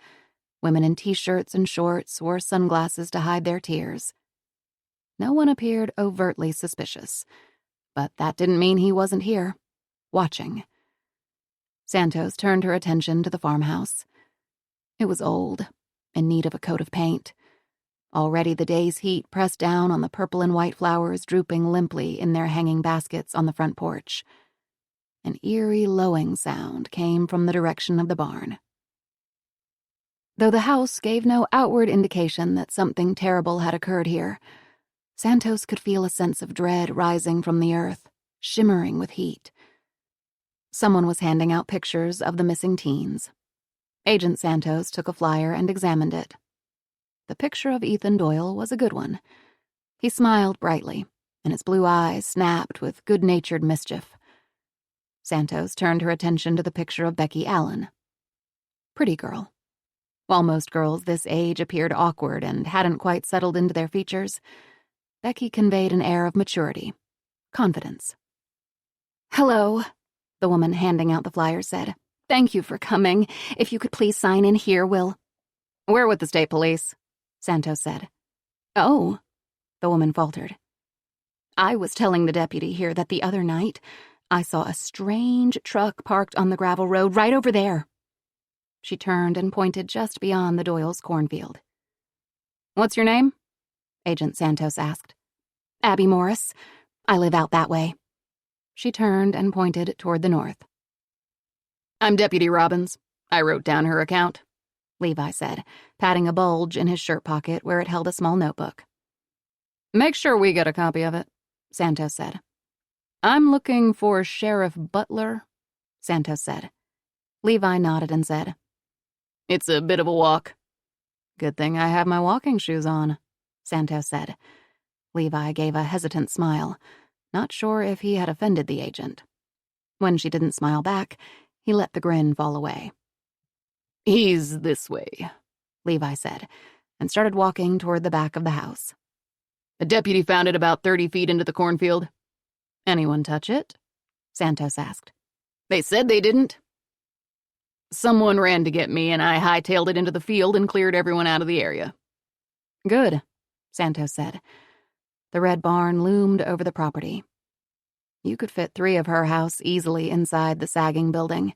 Women in t-shirts and shorts wore sunglasses to hide their tears. No one appeared overtly suspicious, but that didn't mean he wasn't here, watching. Santos turned her attention to the farmhouse. It was old, in need of a coat of paint. Already the day's heat pressed down on the purple and white flowers drooping limply in their hanging baskets on the front porch. An eerie lowing sound came from the direction of the barn. Though the house gave no outward indication that something terrible had occurred here, Santos could feel a sense of dread rising from the earth, shimmering with heat. Someone was handing out pictures of the missing teens. Agent Santos took a flyer and examined it. The picture of Ethan Doyle was a good one. He smiled brightly, and his blue eyes snapped with good-natured mischief. Santos turned her attention to the picture of Becky Allen. Pretty girl. While most girls this age appeared awkward and hadn't quite settled into their features, Becky conveyed an air of maturity, confidence. "Hello," the woman handing out the flyer said. "Thank you for coming. If you could please sign in here, we'll—" "We're with the state police," Santos said. "Oh," the woman faltered. "I was telling the deputy here that the other night I saw a strange truck parked on the gravel road right over there." She turned and pointed just beyond the Doyle's cornfield. "What's your name?" Agent Santos asked. "Abby Morris. I live out that way." She turned and pointed toward the north. "I'm Deputy Robbins. I wrote down her account," Levi said, patting a bulge in his shirt pocket where it held a small notebook. "Make sure we get a copy of it," Santos said. "I'm looking for Sheriff Butler," Santos said. Levi nodded and said, "It's a bit of a walk." "Good thing I have my walking shoes on," Santos said. Levi gave a hesitant smile, not sure if he had offended the agent. When she didn't smile back, he let the grin fall away. "He's this way," Levi said, and started walking toward the back of the house. "A deputy found it about 30 feet into the cornfield." "Anyone touch it?" Santos asked. "They said they didn't. Someone ran to get me, and I hightailed it into the field and cleared everyone out of the area." "Good," Santos said. The red barn loomed over the property. You could fit 3 of her house easily inside the sagging building.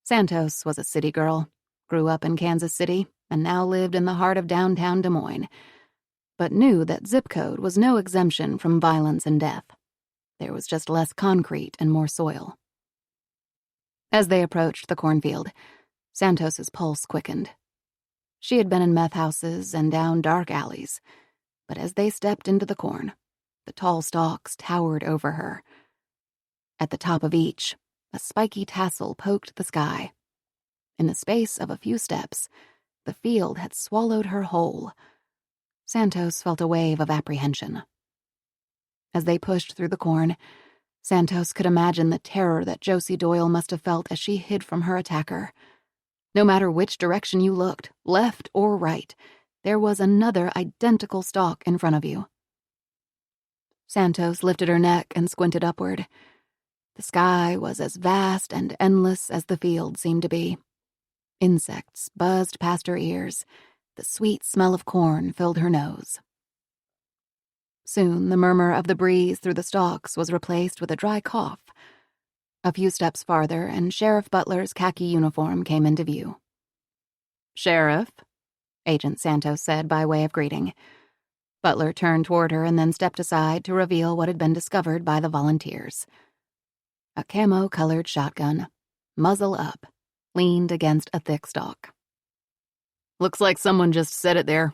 Santos was a city girl, grew up in Kansas City, and now lived in the heart of downtown Des Moines, but knew that zip code was no exemption from violence and death. There was just less concrete and more soil. As they approached the cornfield, Santos's pulse quickened. She had been in meth houses and down dark alleys, but as they stepped into the corn, the tall stalks towered over her. At the top of each, a spiky tassel poked the sky. In the space of a few steps, the field had swallowed her whole. Santos felt a wave of apprehension. As they pushed through the corn, Santos could imagine the terror that Josie Doyle must have felt as she hid from her attacker. No matter which direction you looked, left or right, there was another identical stalk in front of you. Santos lifted her neck and squinted upward. The sky was as vast and endless as the field seemed to be. Insects buzzed past her ears. The sweet smell of corn filled her nose. Soon the murmur of the breeze through the stalks was replaced with a dry cough. A few steps farther, and Sheriff Butler's khaki uniform came into view. "Sheriff," Agent Santos said by way of greeting. Butler turned toward her and then stepped aside to reveal what had been discovered by the volunteers. A camo-colored shotgun, muzzle up, leaned against a thick stalk. "Looks like someone just set it there,"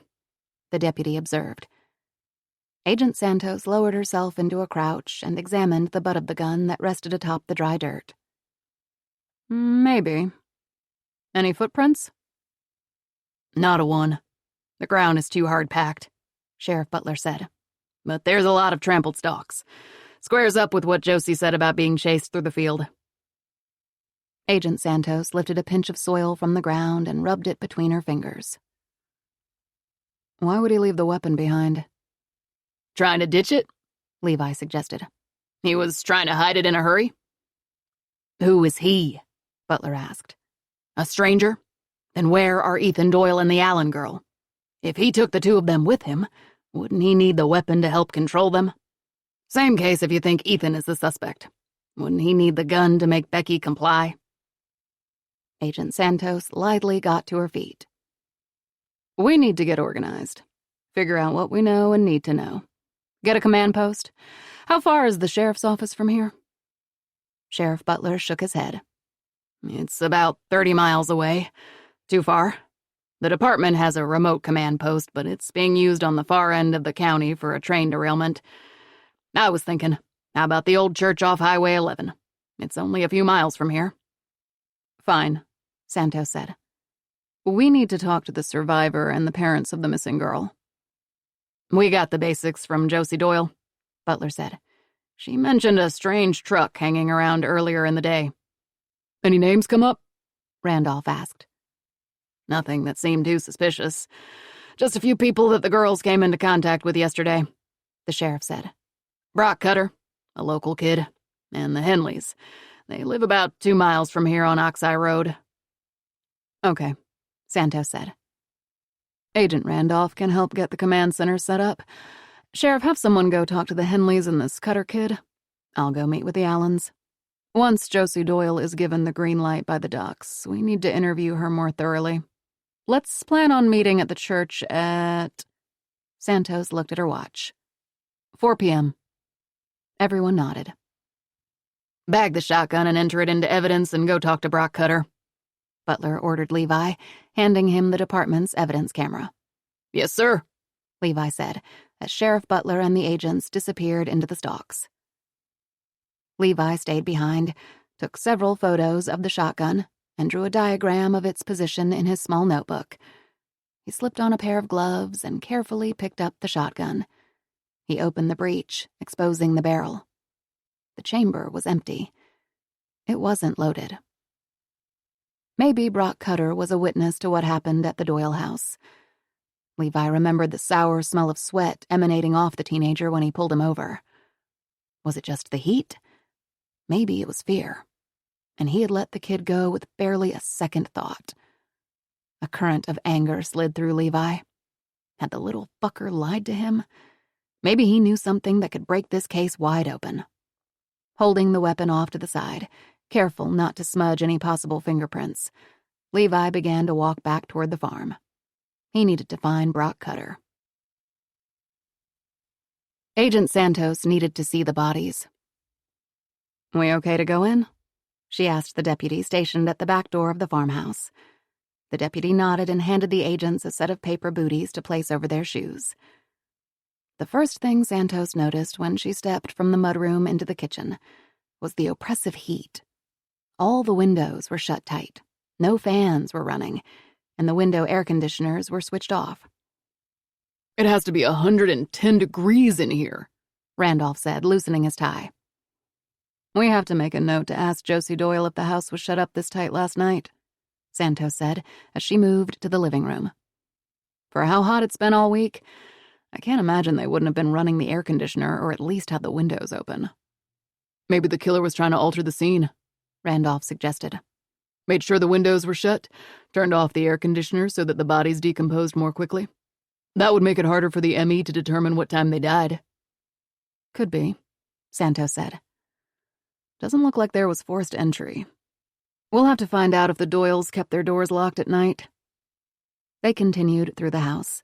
the deputy observed. Agent Santos lowered herself into a crouch and examined the butt of the gun that rested atop the dry dirt. "Maybe. Any footprints?" "Not a one. The ground is too hard-packed," Sheriff Butler said. "But there's a lot of trampled stalks. Squares up with what Josie said about being chased through the field." Agent Santos lifted a pinch of soil from the ground and rubbed it between her fingers. "Why would he leave the weapon behind?" "Trying to ditch it?" Levi suggested. "He was trying to hide it in a hurry." "Who is he?" Butler asked. "A stranger? Then where are Ethan Doyle and the Allen girl? If he took the 2 of them with him, wouldn't he need the weapon to help control them? Same case if you think Ethan is the suspect. Wouldn't he need the gun to make Becky comply?" Agent Santos lithely got to her feet. "We need to get organized. Figure out what we know and need to know. Get a command post. How far is the sheriff's office from here?" Sheriff Butler shook his head. "It's about 30 miles away. Too far. The department has a remote command post, but it's being used on the far end of the county for a train derailment. I was thinking, how about the old church off Highway 11? It's only a few miles from here." "Fine," Santos said. "We need to talk to the survivor and the parents of the missing girl." "We got the basics from Josie Doyle," Butler said. "She mentioned a strange truck hanging around earlier in the day." "Any names come up?" Randolph asked. "Nothing that seemed too suspicious. Just a few people that the girls came into contact with yesterday," the sheriff said. "Brock Cutter, a local kid, and the Henleys. They live about 2 miles from here on Oxeye Road." "Okay," Santos said. "Agent Randolph can help get the command center set up. Sheriff, have someone go talk to the Henleys and this Cutter kid. I'll go meet with the Allens. Once Josie Doyle is given the green light by the Ducks, we need to interview her more thoroughly. Let's plan on meeting at the church at..." Santos looked at her watch. 4 p.m. Everyone nodded. "Bag the shotgun and enter it into evidence and go talk to Brock Cutter," Butler ordered Levi, handing him the department's evidence camera. "Yes, sir," Levi said, as Sheriff Butler and the agents disappeared into the stalks. Levi stayed behind, took several photos of the shotgun, and drew a diagram of its position in his small notebook. He slipped on a pair of gloves and carefully picked up the shotgun. He opened the breech, exposing the barrel. The chamber was empty. It wasn't loaded. Maybe Brock Cutter was a witness to what happened at the Doyle house. Levi remembered the sour smell of sweat emanating off the teenager when he pulled him over. Was it just the heat? Maybe it was fear. And he had let the kid go with barely a second thought. A current of anger slid through Levi. Had the little fucker lied to him? Maybe he knew something that could break this case wide open. Holding the weapon off to the side, careful not to smudge any possible fingerprints, Levi began to walk back toward the farm. He needed to find Brock Cutter. Agent Santos needed to see the bodies. "We okay to go in?" she asked the deputy stationed at the back door of the farmhouse. The deputy nodded and handed the agents a set of paper booties to place over their shoes. The first thing Santos noticed when she stepped from the mudroom into the kitchen was the oppressive heat. All the windows were shut tight, no fans were running, and the window air conditioners were switched off. "It has to be 110 degrees in here," Randolph said, loosening his tie. "We have to make a note to ask Josie Doyle if the house was shut up this tight last night," Santos said as she moved to the living room. "For how hot it's been all week, I can't imagine they wouldn't have been running the air conditioner or at least had the windows open." "Maybe the killer was trying to alter the scene," Randolph suggested. "Made sure the windows were shut, turned off the air conditioner so that the bodies decomposed more quickly. That would make it harder for the ME to determine what time they died." "Could be," Santos said. "Doesn't look like there was forced entry. We'll have to find out if the Doyles kept their doors locked at night." They continued through the house.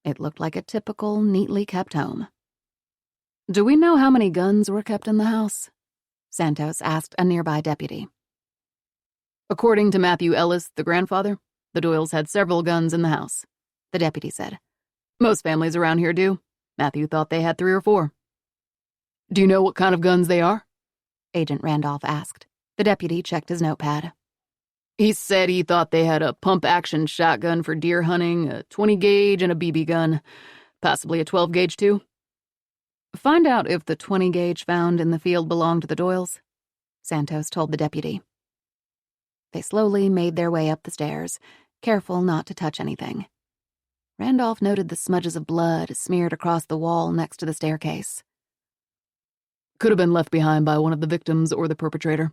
It looked like a typical, neatly kept home. "Do we know how many guns were kept in the house?" Santos asked a nearby deputy. "According to Matthew Ellis, the grandfather, the Doyles had several guns in the house," the deputy said. "Most families around here do. Matthew thought they had 3 or 4. "Do you know what kind of guns they are?" Agent Randolph asked. The deputy checked his notepad. "He said he thought they had a pump-action shotgun for deer hunting, a 20-gauge, and a BB gun. Possibly a 12-gauge, too." "Find out if the 20-gauge found in the field belonged to the Doyles," Santos told the deputy. They slowly made their way up the stairs, careful not to touch anything. Randolph noted the smudges of blood smeared across the wall next to the staircase. "Could have been left behind by one of the victims or the perpetrator.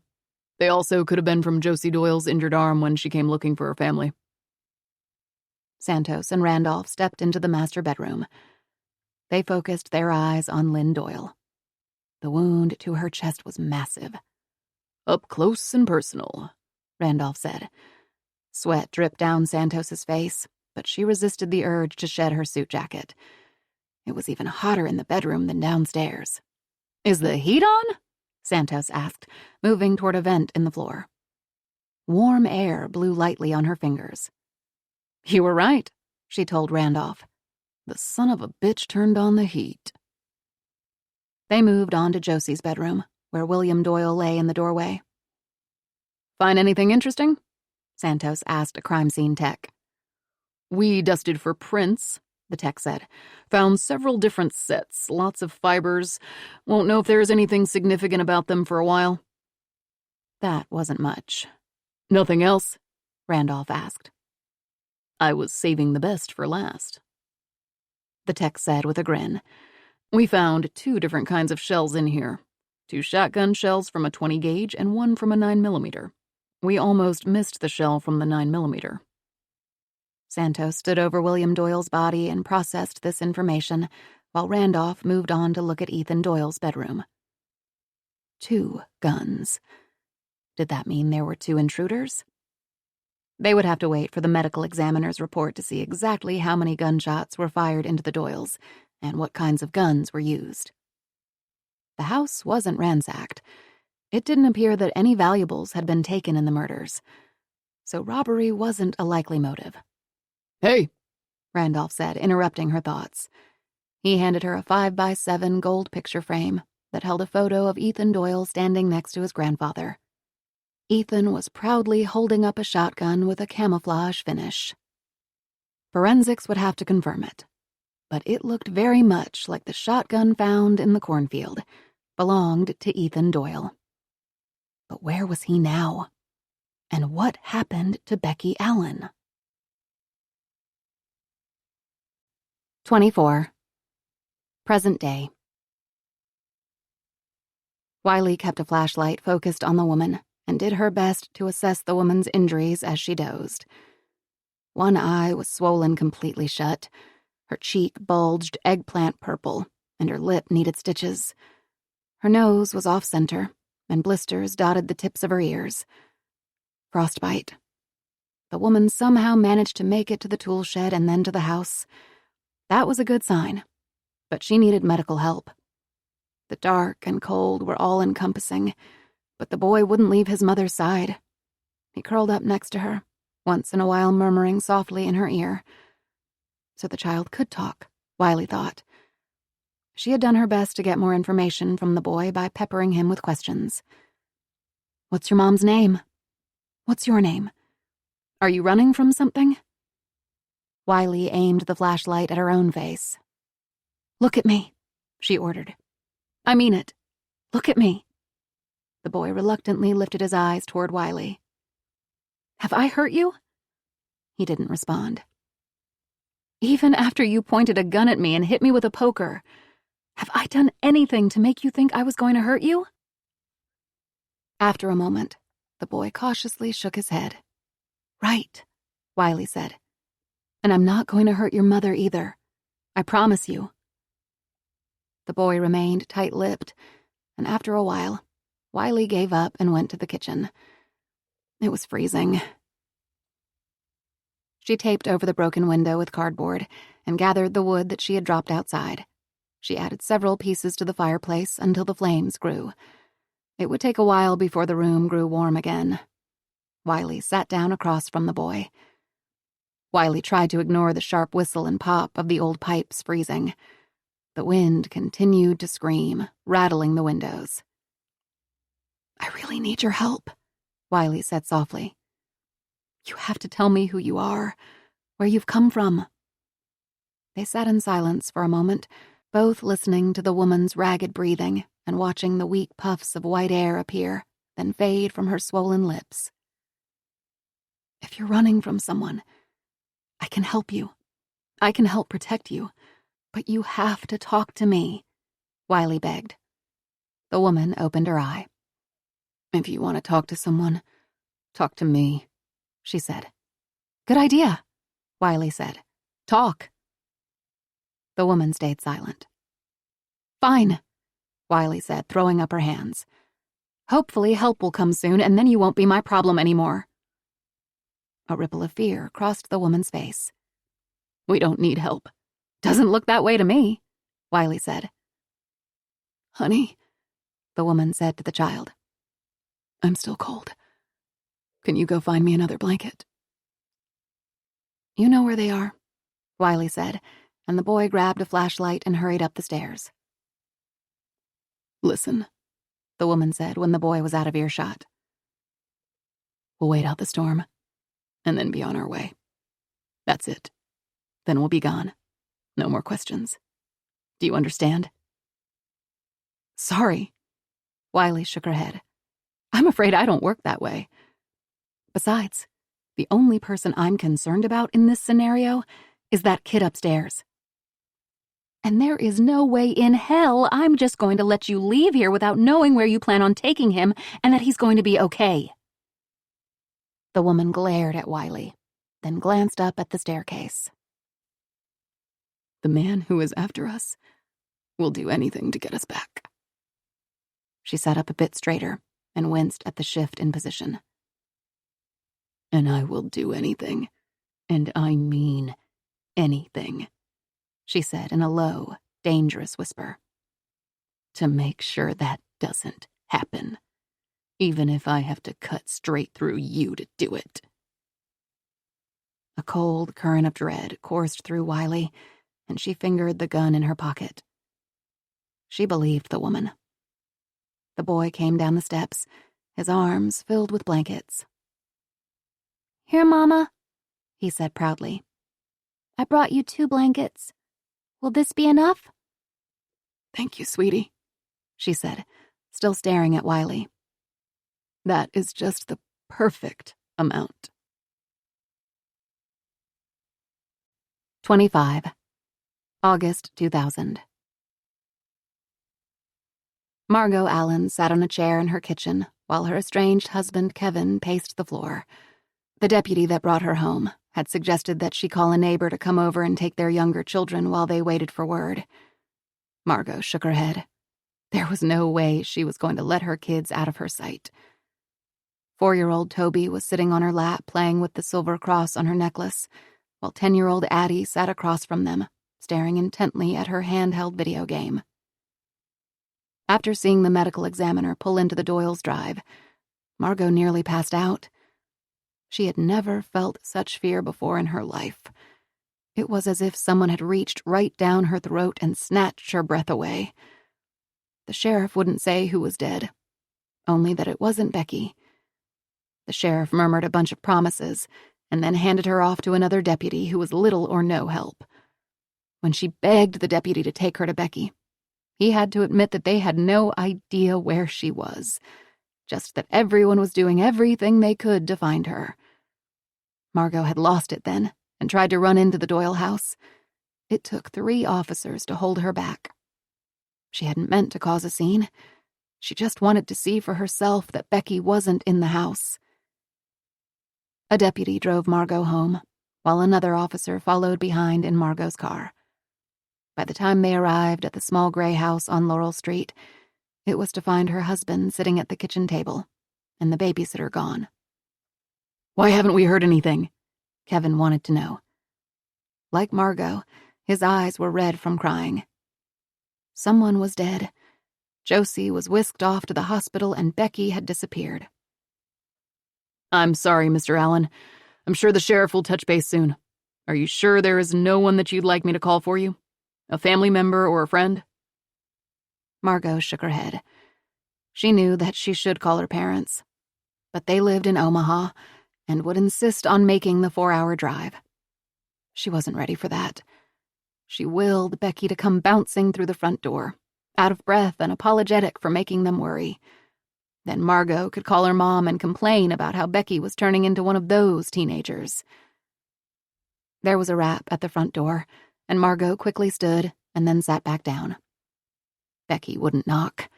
They also could have been from Josie Doyle's injured arm when she came looking for her family." Santos and Randolph stepped into the master bedroom. They focused their eyes on Lynn Doyle. The wound to her chest was massive. "Up close and personal," Randolph said. Sweat dripped down Santos's face, but she resisted the urge to shed her suit jacket. It was even hotter in the bedroom than downstairs. "Is the heat on?" Santos asked, moving toward a vent in the floor. Warm air blew lightly on her fingers. "You were right," she told Randolph. "The son of a bitch turned on the heat." They moved on to Josie's bedroom, where William Doyle lay in the doorway. "Find anything interesting?" Santos asked a crime scene tech. "We dusted for prints," the tech said. "Found several different sets, lots of fibers. Won't know if there's anything significant about them for a while." That wasn't much. "Nothing else?" Randolph asked. "I was saving the best for last," the tech said with a grin. "We found 2 different kinds of shells in here. 2 shotgun shells from a 20-gauge and 1 from a 9mm. We almost missed the shell from the 9mm. Santos stood over William Doyle's body and processed this information, while Randolph moved on to look at Ethan Doyle's bedroom. 2 guns. Did that mean there were 2 intruders? They would have to wait for the medical examiner's report to see exactly how many gunshots were fired into the Doyles and what kinds of guns were used. The house wasn't ransacked. It didn't appear that any valuables had been taken in the murders, so robbery wasn't a likely motive. "Hey," Randolph said, interrupting her thoughts. He handed her a 5x7 gold picture frame that held a photo of Ethan Doyle standing next to his grandfather. Ethan was proudly holding up a shotgun with a camouflage finish. Forensics would have to confirm it, but it looked very much like the shotgun found in the cornfield belonged to Ethan Doyle. But where was he now? And what happened to Becky Allen? 24. Present day. Wiley kept a flashlight focused on the woman and did her best to assess the woman's injuries as she dozed. One eye was swollen completely shut, her cheek bulged eggplant purple, and her lip needed stitches. Her nose was off-center, and blisters dotted the tips of her ears. Frostbite. The woman somehow managed to make it to the tool shed and then to the house. That was a good sign, but she needed medical help. The dark and cold were all-encompassing, but the boy wouldn't leave his mother's side. He curled up next to her, once in a while murmuring softly in her ear. So the child could talk, Wiley thought. She had done her best to get more information from the boy by peppering him with questions. "What's your mom's name? What's your name? Are you running from something?" Wiley aimed the flashlight at her own face. "Look at me," she ordered. "I mean it. Look at me." The boy reluctantly lifted his eyes toward Wiley. "Have I hurt you?" He didn't respond. "Even after you pointed a gun at me and hit me with a poker, have I done anything to make you think I was going to hurt you?" After a moment, the boy cautiously shook his head. "Right," Wiley said. "And I'm not going to hurt your mother either. I promise you." The boy remained tight-lipped, and after a while, Wiley gave up and went to the kitchen. It was freezing. She taped over the broken window with cardboard and gathered the wood that she had dropped outside. She added several pieces to the fireplace until the flames grew. It would take a while before the room grew warm again. Wiley sat down across from the boy. Wiley tried to ignore the sharp whistle and pop of the old pipes freezing. The wind continued to scream, rattling the windows. "I really need your help," Wiley said softly. "You have to tell me who you are, where you've come from." They sat in silence for a moment, both listening to the woman's ragged breathing and watching the weak puffs of white air appear, then fade from her swollen lips. "If you're running from someone, I can help you. I can help protect you. But you have to talk to me," Wiley begged. The woman opened her eye. "If you want to talk to someone, talk to me," she said. "Good idea," Wiley said. "Talk." The woman stayed silent. "Fine," Wiley said, throwing up her hands. "Hopefully help will come soon, and then you won't be my problem anymore." A ripple of fear crossed the woman's face. "We don't need help. Doesn't look that way to me," Wiley said. "Honey," the woman said to the child, "I'm still cold. Can you go find me another blanket?" "You know where they are," Wiley said, and the boy grabbed a flashlight and hurried up the stairs. "Listen," the woman said when the boy was out of earshot. "We'll wait out the storm, and then be on our way. That's it. Then we'll be gone. No more questions. Do you understand?" "Sorry." Wiley shook her head. "I'm afraid I don't work that way. Besides, the only person I'm concerned about in this scenario is that kid upstairs. And there is no way in hell I'm just going to let you leave here without knowing where you plan on taking him and that he's going to be okay." The woman glared at Wiley, then glanced up at the staircase. "The man who is after us will do anything to get us back." She sat up a bit straighter and winced at the shift in position. "And I will do anything, and I mean anything," she said in a low, dangerous whisper, "to make sure that doesn't happen, even if I have to cut straight through you to do it." A cold current of dread coursed through Wiley, and she fingered the gun in her pocket. She believed the woman. The boy came down the steps, his arms filled with blankets. "Here, Mama," he said proudly. "I brought you 2 blankets. Will this be enough?" "Thank you, sweetie," she said, still staring at Wiley. "That is just the perfect amount." 25. August 2000. Margot Allen sat on a chair in her kitchen while her estranged husband Kevin paced the floor. The deputy that brought her home had suggested that she call a neighbor to come over and take their younger children while they waited for word. Margot shook her head. There was no way she was going to let her kids out of her sight. 4-year-old Toby was sitting on her lap playing with the silver cross on her necklace, while 10-year-old Addie sat across from them, staring intently at her handheld video game. After seeing the medical examiner pull into the Doyle's drive, Margot nearly passed out. She had never felt such fear before in her life. It was as if someone had reached right down her throat and snatched her breath away. The sheriff wouldn't say who was dead, only that it wasn't Becky. The sheriff murmured a bunch of promises and then handed her off to another deputy who was little or no help. When she begged the deputy to take her to Becky, he had to admit that they had no idea where she was, just that everyone was doing everything they could to find her. Margot had lost it then and tried to run into the Doyle house. It took 3 officers to hold her back. She hadn't meant to cause a scene. She just wanted to see for herself that Becky wasn't in the house. A deputy drove Margot home, while another officer followed behind in Margot's car. By the time they arrived at the small gray house on Laurel Street, it was to find her husband sitting at the kitchen table and the babysitter gone. "Why haven't we heard anything?" Kevin wanted to know. Like Margot, his eyes were red from crying. Someone was dead. Josie was whisked off to the hospital and Becky had disappeared. "I'm sorry, Mr. Allen. I'm sure the sheriff will touch base soon. Are you sure there is no one that you'd like me to call for you? A family member or a friend?" Margot shook her head. She knew that she should call her parents, but they lived in Omaha and would insist on making the 4-hour drive. She wasn't ready for that. She willed Becky to come bouncing through the front door, out of breath and apologetic for making them worry. Then Margot could call her mom and complain about how Becky was turning into one of those teenagers. There was a rap at the front door, and Margot quickly stood and then sat back down. Becky wouldn't knock.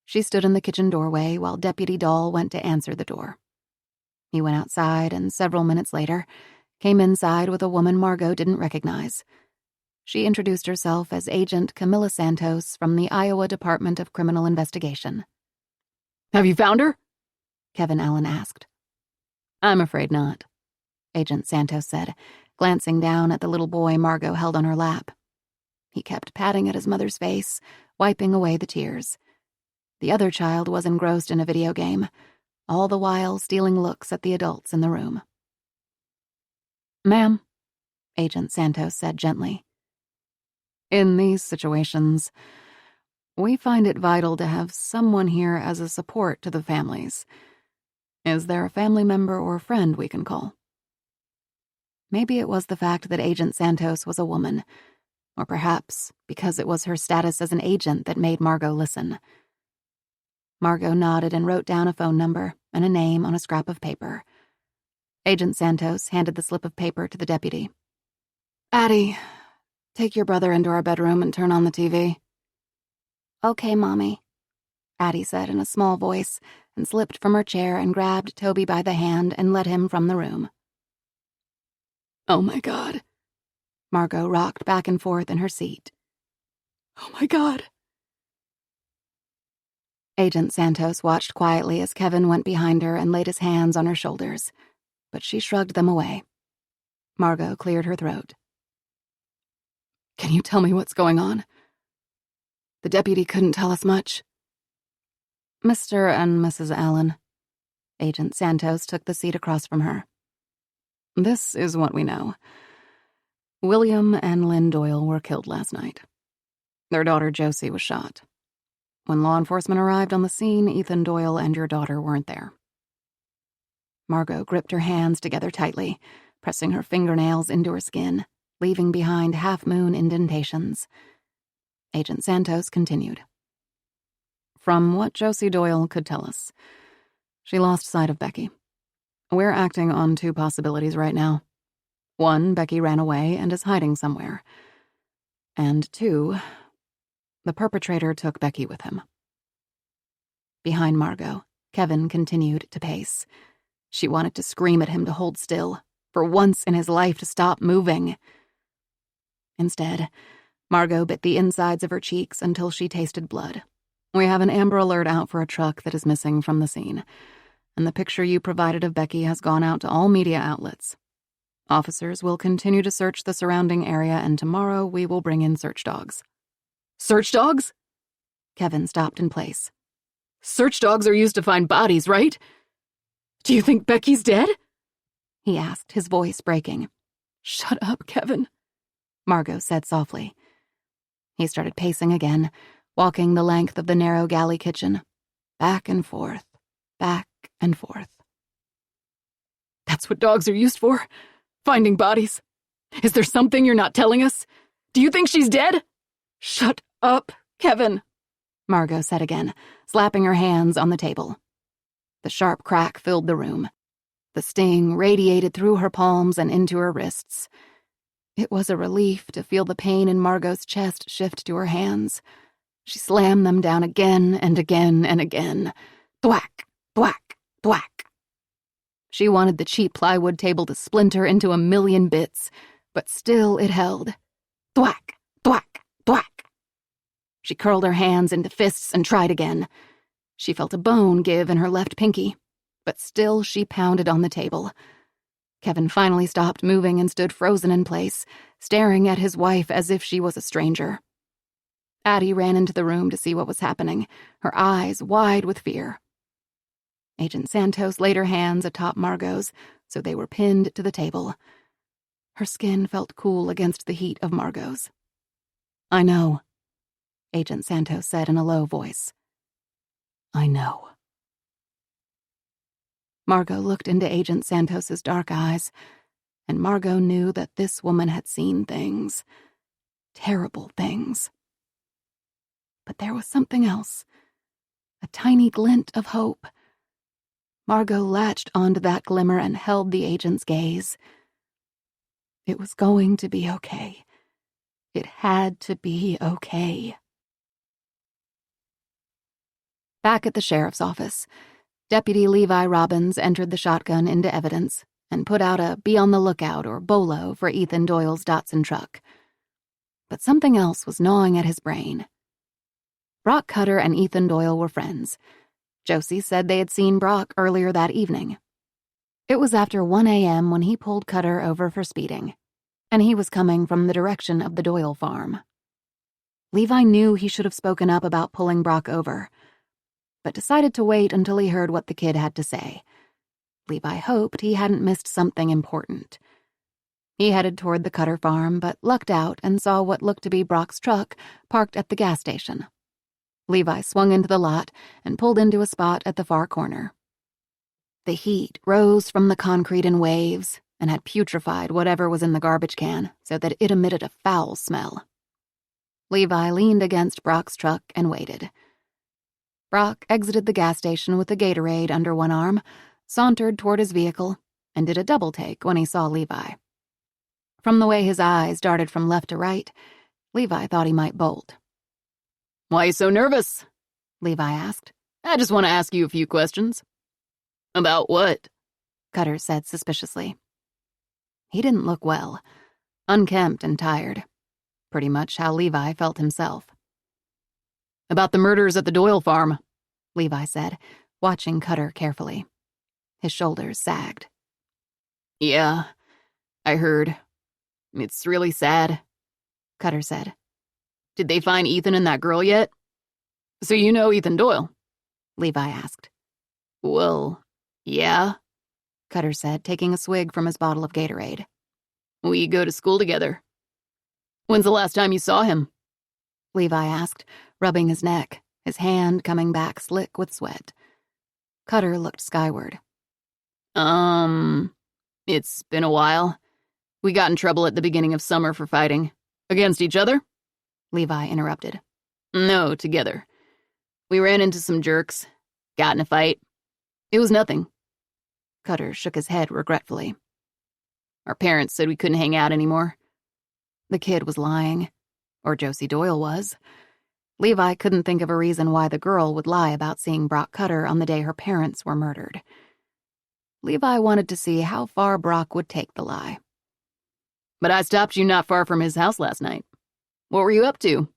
She stood in the kitchen doorway while Deputy Dahl went to answer the door. He went outside and several minutes later came inside with a woman Margot didn't recognize. She introduced herself as Agent Camilla Santos from the Iowa Department of Criminal Investigation. "Have you found her?" Kevin Allen asked. "I'm afraid not," Agent Santos said, glancing down at the little boy Margot held on her lap. He kept patting at his mother's face, wiping away the tears. The other child was engrossed in a video game, all the while stealing looks at the adults in the room. "Ma'am," Agent Santos said gently, "in these situations, we find it vital to have someone here as a support to the families. Is there a family member or friend we can call?" Maybe it was the fact that Agent Santos was a woman, or perhaps because it was her status as an agent that made Margot listen. Margot nodded and wrote down a phone number and a name on a scrap of paper. Agent Santos handed the slip of paper to the deputy. "Addie, take your brother into our bedroom and turn on the TV." "Okay, Mommy," Addie said in a small voice and slipped from her chair and grabbed Toby by the hand and led him from the room. "Oh my God." Margot rocked back and forth in her seat. "Oh my God." Agent Santos watched quietly as Kevin went behind her and laid his hands on her shoulders, but she shrugged them away. Margot cleared her throat. "Can you tell me what's going on?" The deputy couldn't tell us much. "Mr. and Mrs. Allen." Agent Santos took the seat across from her. "This is what we know. William and Lynn Doyle were killed last night. Their daughter Josie was shot. When law enforcement arrived on the scene, Ethan Doyle and your daughter weren't there. Margot gripped her hands together tightly, pressing her fingernails into her skin, leaving behind half-moon indentations. Agent Santos continued. From what Josie Doyle could tell us, she lost sight of Becky. We're acting on 2 possibilities right now. 1, Becky ran away and is hiding somewhere. And 2, the perpetrator took Becky with him. Behind Margot, Kevin continued to pace. She wanted to scream at him to hold still, for once in his life to stop moving. Instead, Margot bit the insides of her cheeks until she tasted blood. We have an Amber Alert out for a truck that is missing from the scene, and the picture you provided of Becky has gone out to all media outlets. Officers will continue to search the surrounding area, and tomorrow we will bring in search dogs. Search dogs? Kevin stopped in place. Search dogs are used to find bodies, right? Do you think Becky's dead? He asked, his voice breaking. Shut up, Kevin, Margot said softly. He started pacing again, walking the length of the narrow galley kitchen, back and forth, back and forth. That's what dogs are used for? Finding bodies? Is there something you're not telling us? Do you think she's dead? Shut up, Kevin, Margot said again, slapping her hands on the table. The sharp crack filled the room. The sting radiated through her palms and into her wrists. It was a relief to feel the pain in Margot's chest shift to her hands. She slammed them down again and again and again. Thwack, thwack, thwack. She wanted the cheap plywood table to splinter into 1,000,000 bits, but still it held. Thwack, thwack, thwack. She curled her hands into fists and tried again. She felt a bone give in her left pinky, but still she pounded on the table. Kevin finally stopped moving and stood frozen in place, staring at his wife as if she was a stranger. Addie ran into the room to see what was happening, her eyes wide with fear. Agent Santos laid her hands atop Margot's, so they were pinned to the table. Her skin felt cool against the heat of Margot's. I know, Agent Santos said in a low voice. I know. Margot looked into Agent Santos's dark eyes, and Margot knew that this woman had seen things. Terrible things. But there was something else. A tiny glint of hope. Margot latched onto that glimmer and held the agent's gaze. It was going to be okay. It had to be okay. Back at the sheriff's office, Deputy Levi Robbins entered the shotgun into evidence and put out a be on the lookout or BOLO for Ethan Doyle's Datsun truck. But something else was gnawing at his brain. Brock Cutter and Ethan Doyle were friends. Josie said they had seen Brock earlier that evening. It was after 1 a.m. when he pulled Cutter over for speeding, and he was coming from the direction of the Doyle farm. Levi knew he should have spoken up about pulling Brock over, but decided to wait until he heard what the kid had to say. Levi hoped he hadn't missed something important. He headed toward the Cutter farm, but lucked out and saw what looked to be Brock's truck parked at the gas station. Levi swung into the lot and pulled into a spot at the far corner. The heat rose from the concrete in waves and had putrefied whatever was in the garbage can so that it emitted a foul smell. Levi leaned against Brock's truck and waited. Brock exited the gas station with a Gatorade under one arm, sauntered toward his vehicle, and did a double-take when he saw Levi. From the way his eyes darted from left to right, Levi thought he might bolt. Why are you so nervous? Levi asked. I just want to ask you a few questions. About what? Cutter said suspiciously. He didn't look well, unkempt and tired. Pretty much how Levi felt himself. About the murders at the Doyle farm, Levi said, watching Cutter carefully. His shoulders sagged. Yeah, I heard. It's really sad, Cutter said. Did they find Ethan and that girl yet? So you know Ethan Doyle? Levi asked. Well, yeah, Cutter said, taking a swig from his bottle of Gatorade. We go to school together. When's the last time you saw him? Levi asked, rubbing his neck, his hand coming back slick with sweat. Cutter looked skyward. It's been a while. We got in trouble at the beginning of summer for fighting. Against each other? Levi interrupted. No, together. We ran into some jerks. Got in a fight. It was nothing. Cutter shook his head regretfully. Our parents said we couldn't hang out anymore. The kid was lying. Or Josie Doyle was. Levi couldn't think of a reason why the girl would lie about seeing Brock Cutter on the day her parents were murdered. Levi wanted to see how far Brock would take the lie. But I stopped you not far from his house last night. What were you up to?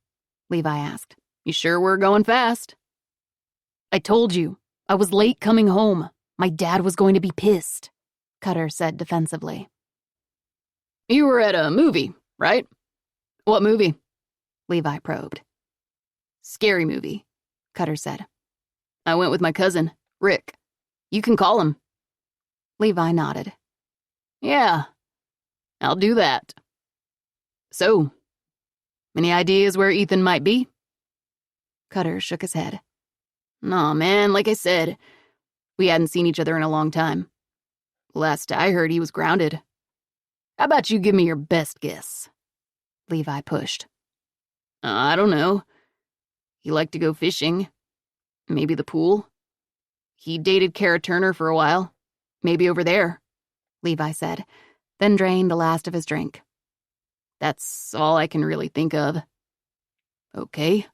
Levi asked. You sure were going fast. I told you. I was late coming home. My dad was going to be pissed, Cutter said defensively. You were at a movie, right? What movie? Levi probed. Scary movie, Cutter said. I went with my cousin, Rick. You can call him. Levi nodded. Yeah, I'll do that. So, any ideas where Ethan might be? Cutter shook his head. Nah, man, like I said, we hadn't seen each other in a long time. Last I heard, he was grounded. How about you give me your best guess? Levi pushed. I don't know. He liked to go fishing. Maybe the pool. He dated Kara Turner for a while. Maybe over there, Levi said, then drained the last of his drink. That's all I can really think of. Okay,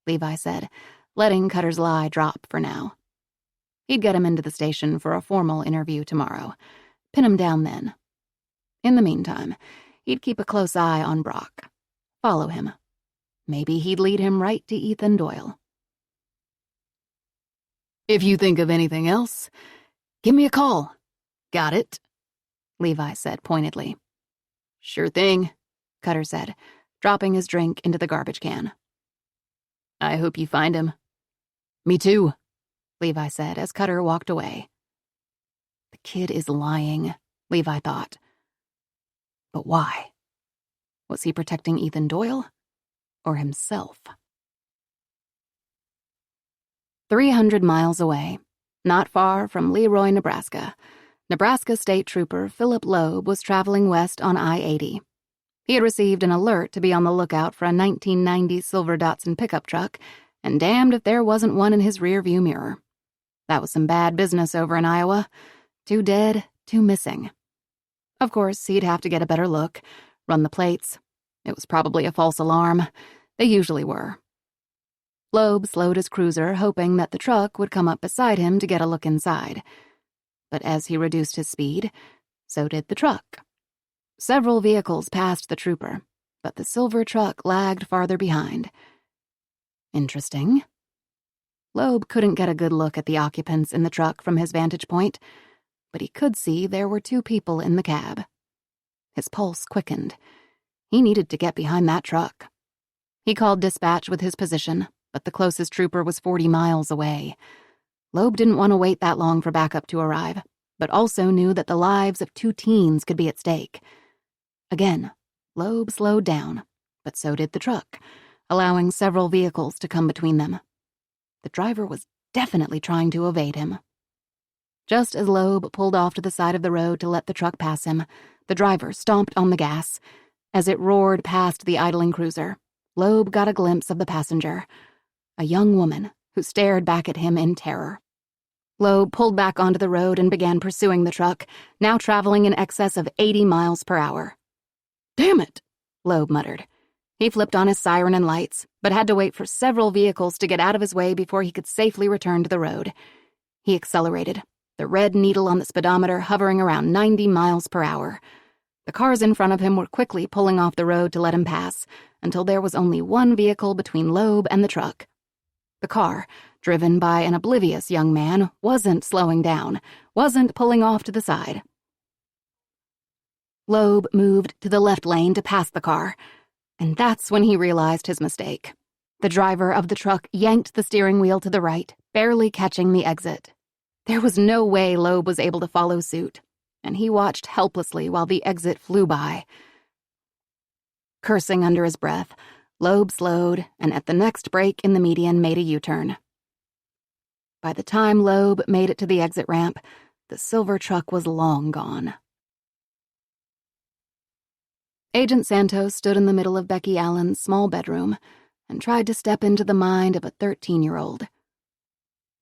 Levi said, letting Cutter's lie drop for now. He'd get him into the station for a formal interview tomorrow. Pin him down then. In the meantime, he'd keep a close eye on Brock. Follow him. Maybe he'd lead him right to Ethan Doyle. If you think of anything else, give me a call. Got it? Levi said pointedly. Sure thing, Cutter said, dropping his drink into the garbage can. I hope you find him. Me too, Levi said as Cutter walked away. The kid is lying, Levi thought. But why? Was he protecting Ethan Doyle or himself? 300 miles away, not far from Leroy, Nebraska, Nebraska State Trooper Philip Loeb was traveling west on I-80. He had received an alert to be on the lookout for a 1990 silver Datsun pickup truck, and damned if there wasn't one in his rearview mirror. That was some bad business over in Iowa. 2 dead, 2 missing. Of course, he'd have to get a better look, run the plates. It was probably a false alarm. They usually were. Loeb slowed his cruiser, hoping that the truck would come up beside him to get a look inside. But as he reduced his speed, so did the truck. Several vehicles passed the trooper, but the silver truck lagged farther behind. Interesting. Loeb couldn't get a good look at the occupants in the truck from his vantage point, but he could see there were 2 people in the cab. His pulse quickened. He needed to get behind that truck. He called dispatch with his position, but the closest trooper was 40 miles away. Loeb didn't want to wait that long for backup to arrive, but also knew that the lives of 2 teens could be at stake. Again, Loeb slowed down, but so did the truck, allowing several vehicles to come between them. The driver was definitely trying to evade him. Just as Loeb pulled off to the side of the road to let the truck pass him, the driver stomped on the gas. As it roared past the idling cruiser, Loeb got a glimpse of the passenger, a young woman who stared back at him in terror. Loeb pulled back onto the road and began pursuing the truck, now traveling in excess of 80 miles per hour. "Damn it," Loeb muttered. He flipped on his siren and lights, but had to wait for several vehicles to get out of his way before he could safely return to the road. He accelerated, the red needle on the speedometer hovering around 90 miles per hour. The cars in front of him were quickly pulling off the road to let him pass, until there was only one vehicle between Loeb and the truck. The car, driven by an oblivious young man, wasn't slowing down, wasn't pulling off to the side. Loeb moved to the left lane to pass the car, and that's when he realized his mistake. The driver of the truck yanked the steering wheel to the right, barely catching the exit. There was no way Loeb was able to follow suit, and he watched helplessly while the exit flew by. Cursing under his breath, Loeb slowed, and at the next break in the median made a U-turn. By the time Loeb made it to the exit ramp, the silver truck was long gone. Agent Santos stood in the middle of Becky Allen's small bedroom and tried to step into the mind of a 13-year-old.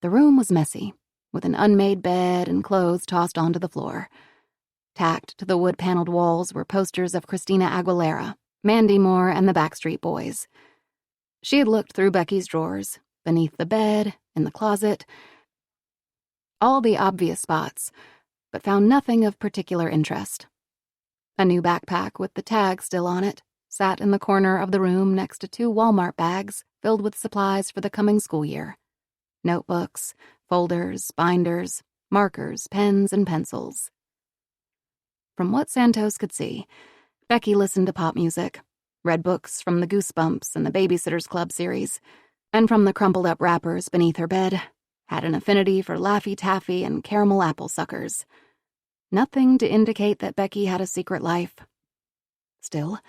The room was messy, with an unmade bed and clothes tossed onto the floor. Tacked to the wood-paneled walls were posters of Christina Aguilera, Mandy Moore, and the Backstreet Boys. She had looked through Becky's drawers, beneath the bed, in the closet, all the obvious spots, but found nothing of particular interest. A new backpack with the tag still on it sat in the corner of the room next to 2 Walmart bags filled with supplies for the coming school year. Notebooks, folders, binders, markers, pens, and pencils. From what Santos could see, Becky listened to pop music, read books from the Goosebumps and the Babysitter's Club series, and from the crumpled-up wrappers beneath her bed, had an affinity for Laffy Taffy and caramel apple suckers. Nothing to indicate that Becky had a secret life. Still,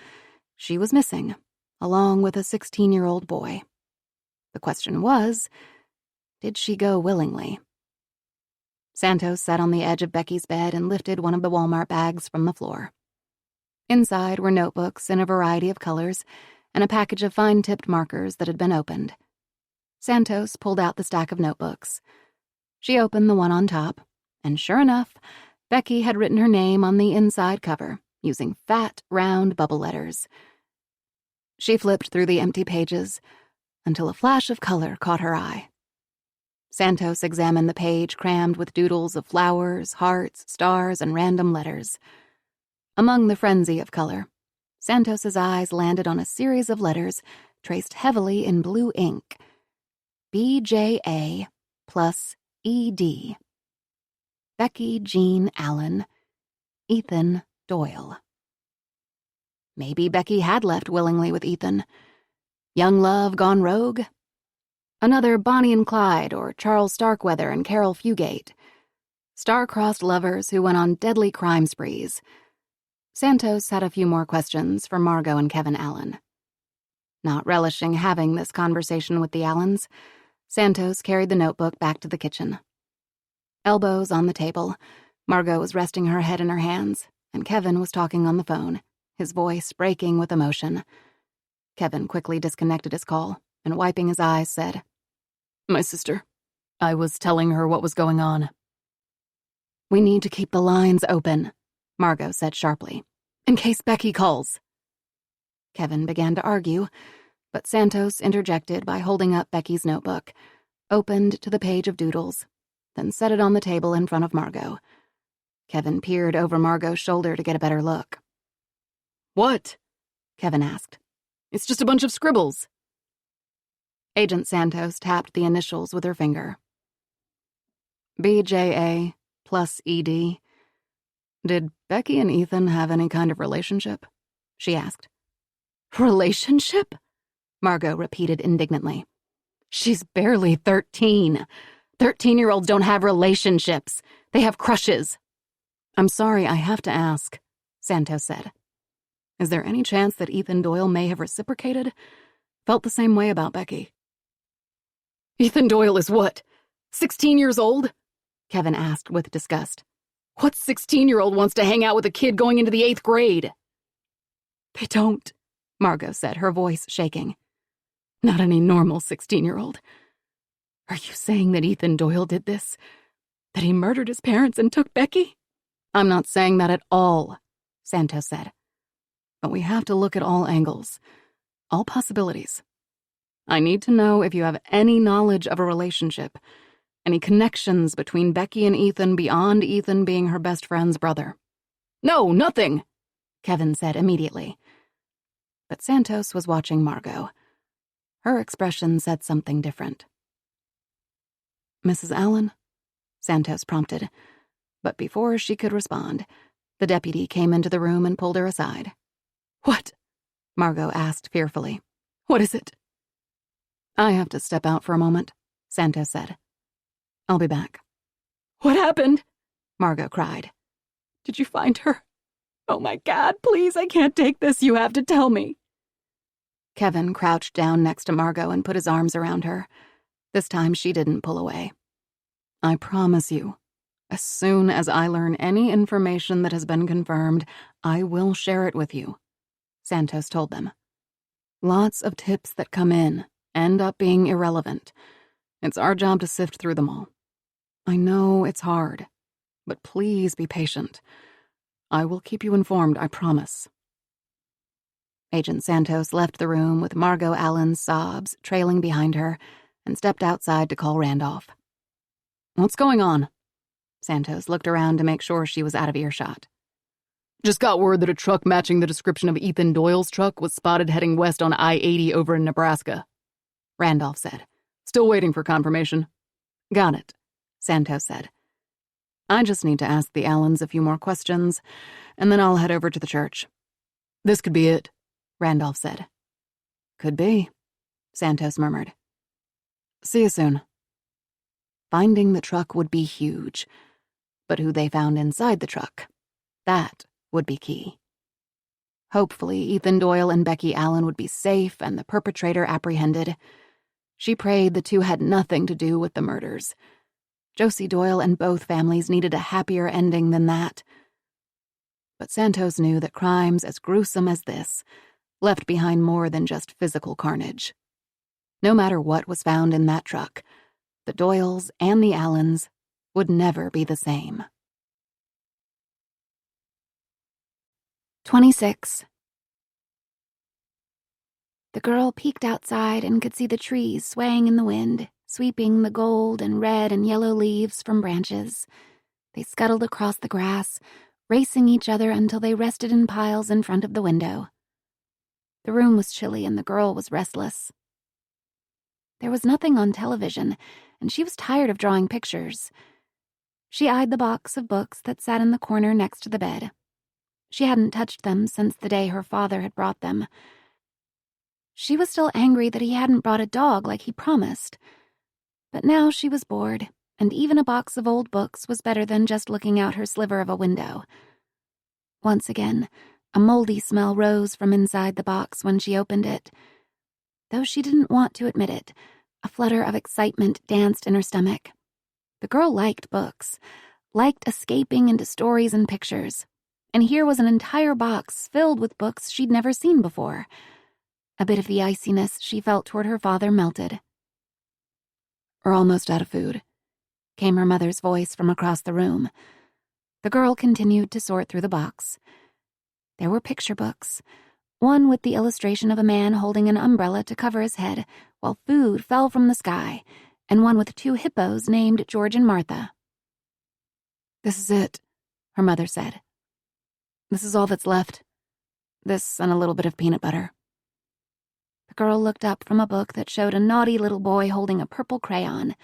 she was missing, along with a 16-year-old boy. The question was, did she go willingly? Santos sat on the edge of Becky's bed and lifted one of the Walmart bags from the floor. Inside were notebooks in a variety of colors and a package of fine-tipped markers that had been opened. Santos pulled out the stack of notebooks. She opened the one on top, and sure enough, Becky had written her name on the inside cover, using fat, round bubble letters. She flipped through the empty pages until a flash of color caught her eye. Santos examined the page crammed with doodles of flowers, hearts, stars, and random letters. Among the frenzy of color, Santos's eyes landed on a series of letters traced heavily in blue ink. BJA plus ED. Becky Jean Allen. Ethan Doyle. Maybe Becky had left willingly with Ethan. Young love gone rogue? Another Bonnie and Clyde or Charles Starkweather and Carol Fugate. Star-crossed lovers who went on deadly crime sprees. Santos had a few more questions for Margot and Kevin Allen. Not relishing having this conversation with the Allens, Santos carried the notebook back to the kitchen. Elbows on the table, Margot was resting her head in her hands, and Kevin was talking on the phone, his voice breaking with emotion. Kevin quickly disconnected his call and, wiping his eyes, said, "My sister. I was telling her what was going on." "We need to keep the lines open," Margot said sharply, "in case Becky calls." Kevin began to argue, but Santos interjected by holding up Becky's notebook, opened to the page of doodles, then set it on the table in front of Margot. Kevin peered over Margot's shoulder to get a better look. "What?" Kevin asked. "It's just a bunch of scribbles." Agent Santos tapped the initials with her finger. BJA plus ED. Did Becky and Ethan have any kind of relationship? She asked. "Relationship?" Margot repeated indignantly. "She's barely 13. 13-year-olds don't have relationships. They have crushes." "I'm sorry, I have to ask," Santos said. "Is there any chance that Ethan Doyle may have reciprocated? Felt the same way about Becky." "Ethan Doyle is what? 16 years old?" Kevin asked with disgust. "What 16-year-old wants to hang out with a kid going into the 8th grade?" "They don't," Margot said, her voice shaking. "Not any normal 16-year-old. Are you saying that Ethan Doyle did this? That he murdered his parents and took Becky?" "I'm not saying that at all," Santos said. "But we have to look at all angles, all possibilities. I need to know if you have any knowledge of a relationship, any connections between Becky and Ethan beyond Ethan being her best friend's brother." "No, nothing," Kevin said immediately. But Santos was watching Margot. Her expression said something different. "Mrs. Allen?" Santos prompted, but before she could respond, the deputy came into the room and pulled her aside. "What?" Margot asked fearfully. "What is it?" "I have to step out for a moment," Santos said. "I'll be back." "What happened?" Margot cried. "Did you find her? Oh my God, please, I can't take this. You have to tell me." Kevin crouched down next to Margot and put his arms around her. This time she didn't pull away. I promise you, as soon as I learn any information that has been confirmed, I will share it with you, Santos told them. Lots of tips that come in end up being irrelevant. It's our job to sift through them all. I know it's hard, but please be patient. I will keep you informed, I promise. Agent Santos left the room with Margot Allen's sobs trailing behind her and stepped outside to call Randolph. What's going on? Santos looked around to make sure she was out of earshot. Just got word that a truck matching the description of Ethan Doyle's truck was spotted heading west on I-80 over in Nebraska, Randolph said. Still waiting for confirmation. Got it, Santos said. I just need to ask the Allens a few more questions, and then I'll head over to the church. This could be it, Randolph said. Could be, Santos murmured. See you soon. Finding the truck would be huge, but who they found inside the truck, that would be key. Hopefully, Ethan Doyle and Becky Allen would be safe and the perpetrator apprehended. She prayed the two had nothing to do with the murders. Josie Doyle and both families needed a happier ending than that. But Santos knew that crimes as gruesome as this left behind more than just physical carnage. No matter what was found in that truck, the Doyles and the Allens would never be the same. 26. The girl peeked outside and could see the trees swaying in the wind, sweeping the gold and red and yellow leaves from branches. They scuttled across the grass, racing each other until they rested in piles in front of the window. The room was chilly and the girl was restless. There was nothing on television, and she was tired of drawing pictures. She eyed the box of books that sat in the corner next to the bed. She hadn't touched them since the day her father had brought them. She was still angry that he hadn't brought a dog like he promised. But now she was bored, and even a box of old books was better than just looking out her sliver of a window. Once again, a moldy smell rose from inside the box when she opened it. Though she didn't want to admit it, a flutter of excitement danced in her stomach. The girl liked books, liked escaping into stories and pictures, and here was an entire box filled with books she'd never seen before. A bit of the iciness she felt toward her father melted. "We're almost out of food," came her mother's voice from across the room. The girl continued to sort through the box. There were picture books, one with the illustration of a man holding an umbrella to cover his head while food fell from the sky, and one with 2 hippos named George and Martha. "This is it," her mother said. "This is all that's left. This and a little bit of peanut butter." The girl looked up from a book that showed a naughty little boy holding a purple crayon.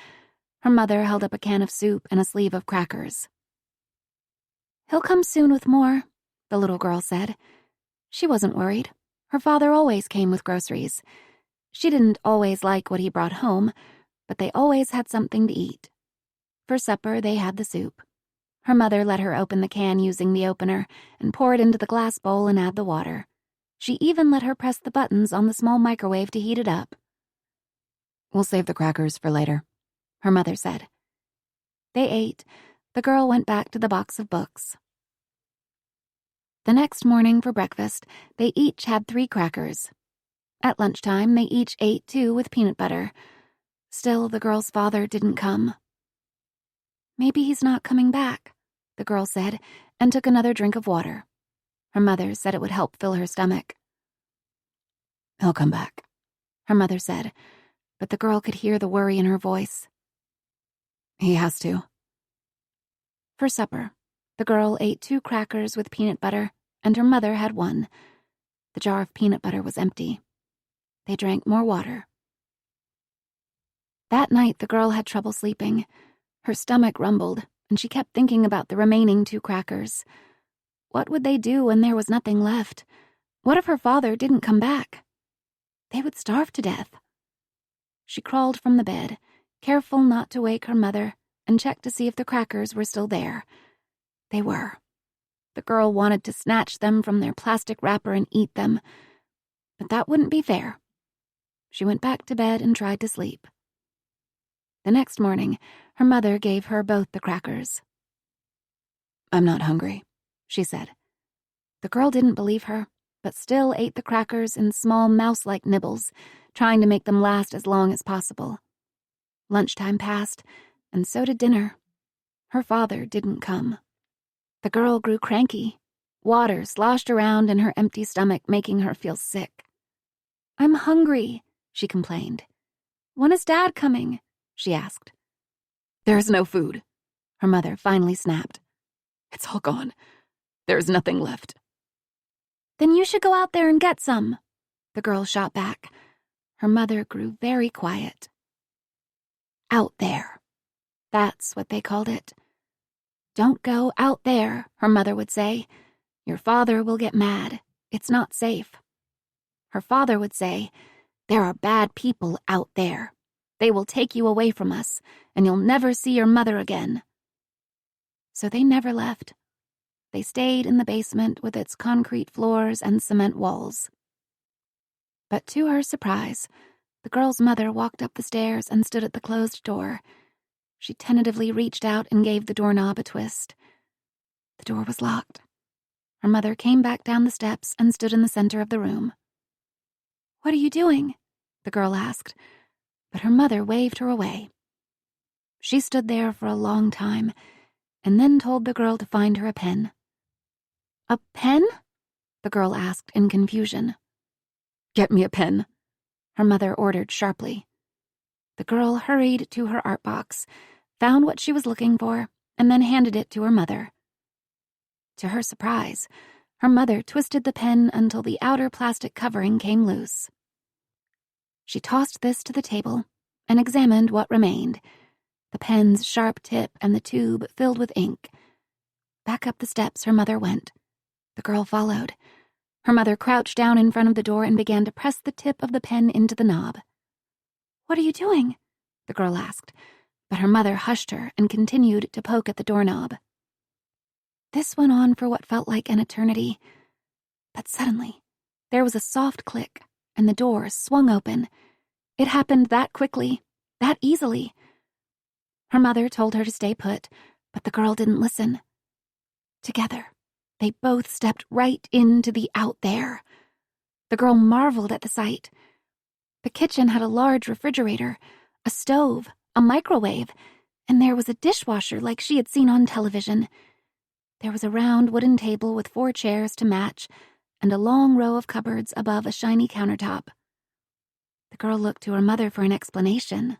Her mother held up a can of soup and a sleeve of crackers. "He'll come soon with more," the little girl said. She wasn't worried. Her father always came with groceries. She didn't always like what he brought home, but they always had something to eat. For supper, they had the soup. Her mother let her open the can using the opener and pour it into the glass bowl and add the water. She even let her press the buttons on the small microwave to heat it up. "We'll save the crackers for later," her mother said. They ate. The girl went back to the box of books. The next morning for breakfast, they each had 3 crackers. At lunchtime, they each ate 2 with peanut butter. Still, the girl's father didn't come. "Maybe he's not coming back," the girl said, and took another drink of water. Her mother said it would help fill her stomach. "He'll come back," her mother said, but the girl could hear the worry in her voice. "He has to." For supper, the girl ate 2 crackers with peanut butter, and her mother had 1. The jar of peanut butter was empty. They drank more water. That night, the girl had trouble sleeping. Her stomach rumbled, and she kept thinking about the remaining 2 crackers. What would they do when there was nothing left? What if her father didn't come back? They would starve to death. She crawled from the bed, careful not to wake her mother, and checked to see if the crackers were still there. They were. The girl wanted to snatch them from their plastic wrapper and eat them. But that wouldn't be fair. She went back to bed and tried to sleep. The next morning, her mother gave her both the crackers. "I'm not hungry," she said. The girl didn't believe her, but still ate the crackers in small mouse-like nibbles, trying to make them last as long as possible. Lunchtime passed, and so did dinner. Her father didn't come. The girl grew cranky. Water sloshed around in her empty stomach, making her feel sick. "I'm hungry," she complained. "When is Dad coming?" she asked. "There's no food," her mother finally snapped. "It's all gone. There's nothing left." "Then you should go out there and get some," the girl shot back. Her mother grew very quiet. Out there. That's what they called it. "Don't go out there," her mother would say. "Your father will get mad. It's not safe." Her father would say, "There are bad people out there. They will take you away from us, and you'll never see your mother again." So they never left. They stayed in the basement with its concrete floors and cement walls. But to her surprise, the girl's mother walked up the stairs and stood at the closed door. She tentatively reached out and gave the doorknob a twist. The door was locked. Her mother came back down the steps and stood in the center of the room. "What are you doing?" the girl asked, but her mother waved her away. She stood there for a long time and then told the girl to find her a pen. "A pen?" the girl asked in confusion. "Get me a pen," her mother ordered sharply. The girl hurried to her art box, found what she was looking for, and then handed it to her mother. To her surprise, her mother twisted the pen until the outer plastic covering came loose. She tossed this to the table and examined what remained, the pen's sharp tip and the tube filled with ink. Back up the steps her mother went. The girl followed. Her mother crouched down in front of the door and began to press the tip of the pen into the knob. "What are you doing?" the girl asked, but her mother hushed her and continued to poke at the doorknob. This went on for what felt like an eternity, but suddenly there was a soft click and the door swung open. It happened that quickly, that easily. Her mother told her to stay put, but the girl didn't listen. Together, they both stepped right into the out there. The girl marveled at the sight. The kitchen had a large refrigerator, a stove, a microwave, and there was a dishwasher like she had seen on television. There was a round wooden table with 4 chairs to match, and a long row of cupboards above a shiny countertop. The girl looked to her mother for an explanation.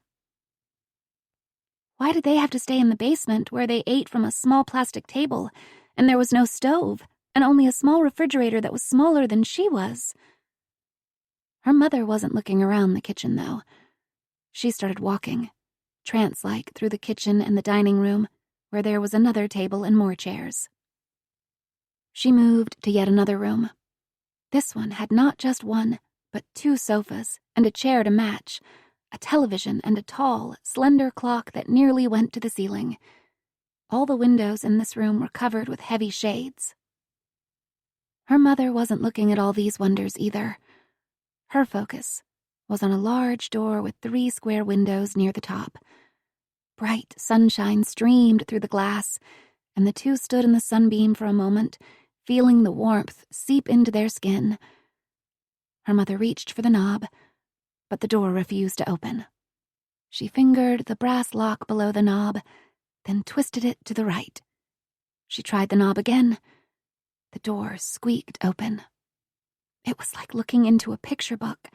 Why did they have to stay in the basement where they ate from a small plastic table, and there was no stove, and only a small refrigerator that was smaller than she was? Her mother wasn't looking around the kitchen, though. She started walking, trance-like, through the kitchen and the dining room, where there was another table and more chairs. She moved to yet another room. This one had not just one, but 2 sofas and a chair to match, a television and a tall, slender clock that nearly went to the ceiling. All the windows in this room were covered with heavy shades. Her mother wasn't looking at all these wonders either. Her focus was on a large door with 3 square windows near the top. Bright sunshine streamed through the glass, and the 2 stood in the sunbeam for a moment, feeling the warmth seep into their skin. Her mother reached for the knob, but the door refused to open. She fingered the brass lock below the knob, then twisted it to the right. She tried the knob again. The door squeaked open. It was like looking into a picture book.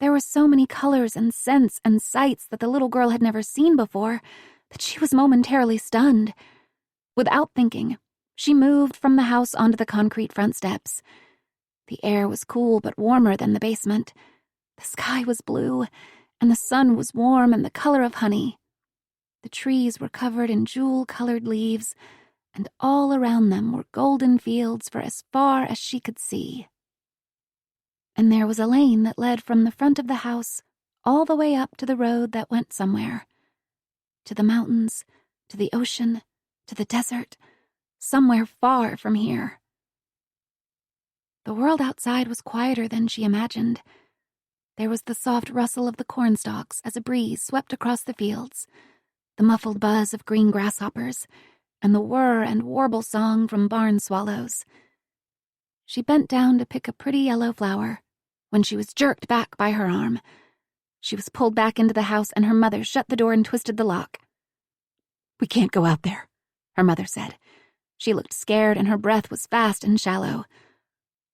There were so many colors and scents and sights that the little girl had never seen before that she was momentarily stunned. Without thinking, she moved from the house onto the concrete front steps. The air was cool but warmer than the basement. The sky was blue, and the sun was warm and the color of honey. The trees were covered in jewel-colored leaves, and all around them were golden fields for as far as she could see. And there was a lane that led from the front of the house all the way up to the road that went somewhere. To the mountains, to the ocean, to the desert, somewhere far from here. The world outside was quieter than she imagined. There was the soft rustle of the cornstalks as a breeze swept across the fields, the muffled buzz of green grasshoppers, and the whir and warble song from barn swallows. She bent down to pick a pretty yellow flower when she was jerked back by her arm. She was pulled back into the house, and her mother shut the door and twisted the lock. "We can't go out there," her mother said. She looked scared, and her breath was fast and shallow.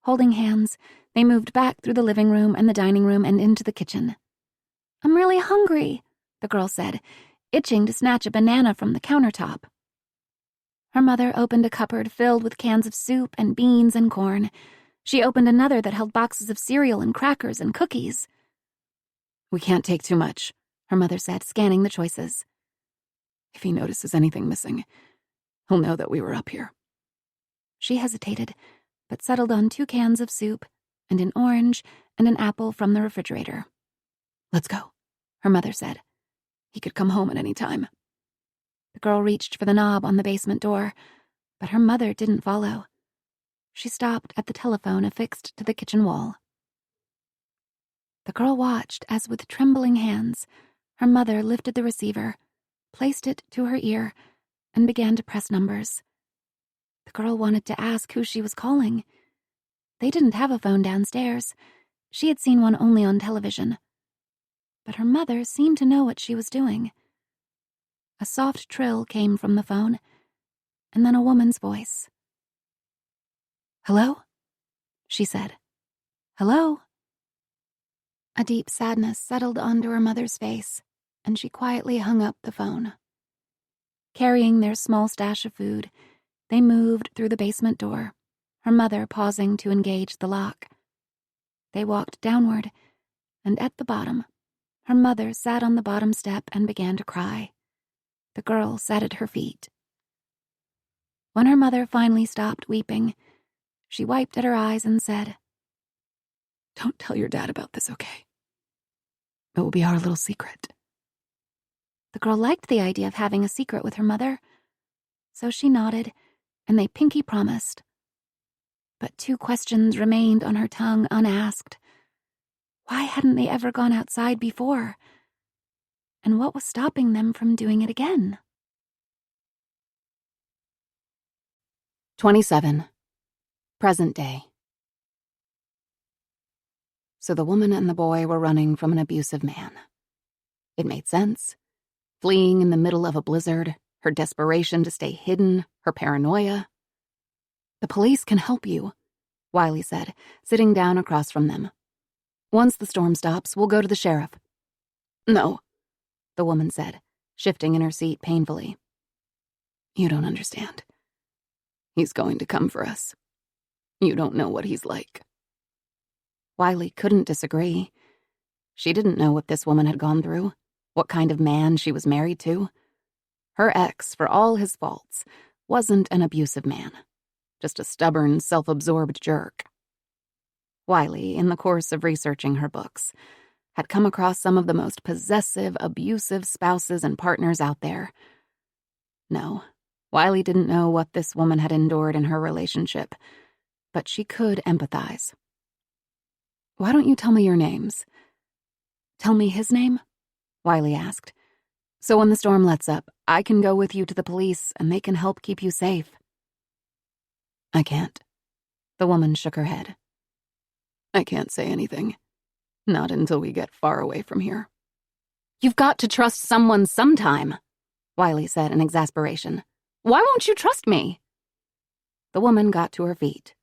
Holding hands, they moved back through the living room and the dining room and into the kitchen. "I'm really hungry," the girl said, itching to snatch a banana from the countertop. Her mother opened a cupboard filled with cans of soup and beans and corn. She opened another that held boxes of cereal and crackers and cookies. "We can't take too much," her mother said, scanning the choices. "If he notices anything missing, he'll know that we were up here." She hesitated, but settled on 2 cans of soup and an orange and an apple from the refrigerator. "Let's go," her mother said. "He could come home at any time." The girl reached for the knob on the basement door, but her mother didn't follow. She stopped at the telephone affixed to the kitchen wall. The girl watched as, with trembling hands, her mother lifted the receiver, placed it to her ear, and began to press numbers. The girl wanted to ask who she was calling. They didn't have a phone downstairs. She had seen one only on television. But her mother seemed to know what she was doing. A soft trill came from the phone, and then a woman's voice. "Hello?" she said. "Hello?" A deep sadness settled onto her mother's face, and she quietly hung up the phone. Carrying their small stash of food, they moved through the basement door, her mother pausing to engage the lock. They walked downward, and at the bottom, her mother sat on the bottom step and began to cry. The girl sat at her feet. When her mother finally stopped weeping, she wiped at her eyes and said, "Don't tell your dad about this, okay? It will be our little secret." The girl liked the idea of having a secret with her mother, so she nodded, and they pinky promised. But 2 questions remained on her tongue unasked. Why hadn't they ever gone outside before? And what was stopping them from doing it again? 27. Present day. So the woman and the boy were running from an abusive man. It made sense. Fleeing in the middle of a blizzard, her desperation to stay hidden, her paranoia. "The police can help you," Wiley said, sitting down across from them. "Once the storm stops, we'll go to the sheriff." "No," the woman said, shifting in her seat painfully. "You don't understand. He's going to come for us. You don't know what he's like." Wiley couldn't disagree. She didn't know what this woman had gone through, what kind of man she was married to. Her ex, for all his faults, wasn't an abusive man, just a stubborn, self-absorbed jerk. Wiley, in the course of researching her books, had come across some of the most possessive, abusive spouses and partners out there. No, Wiley didn't know what this woman had endured in her relationship, but she could empathize. "Why don't you tell me your names?" "Tell me his name?" Wiley asked. "So when the storm lets up, I can go with you to the police and they can help keep you safe." "I can't." The woman shook her head. "I can't say anything. Not until we get far away from here." "You've got to trust someone sometime," Wiley said in exasperation. "Why won't you trust me?" The woman got to her feet.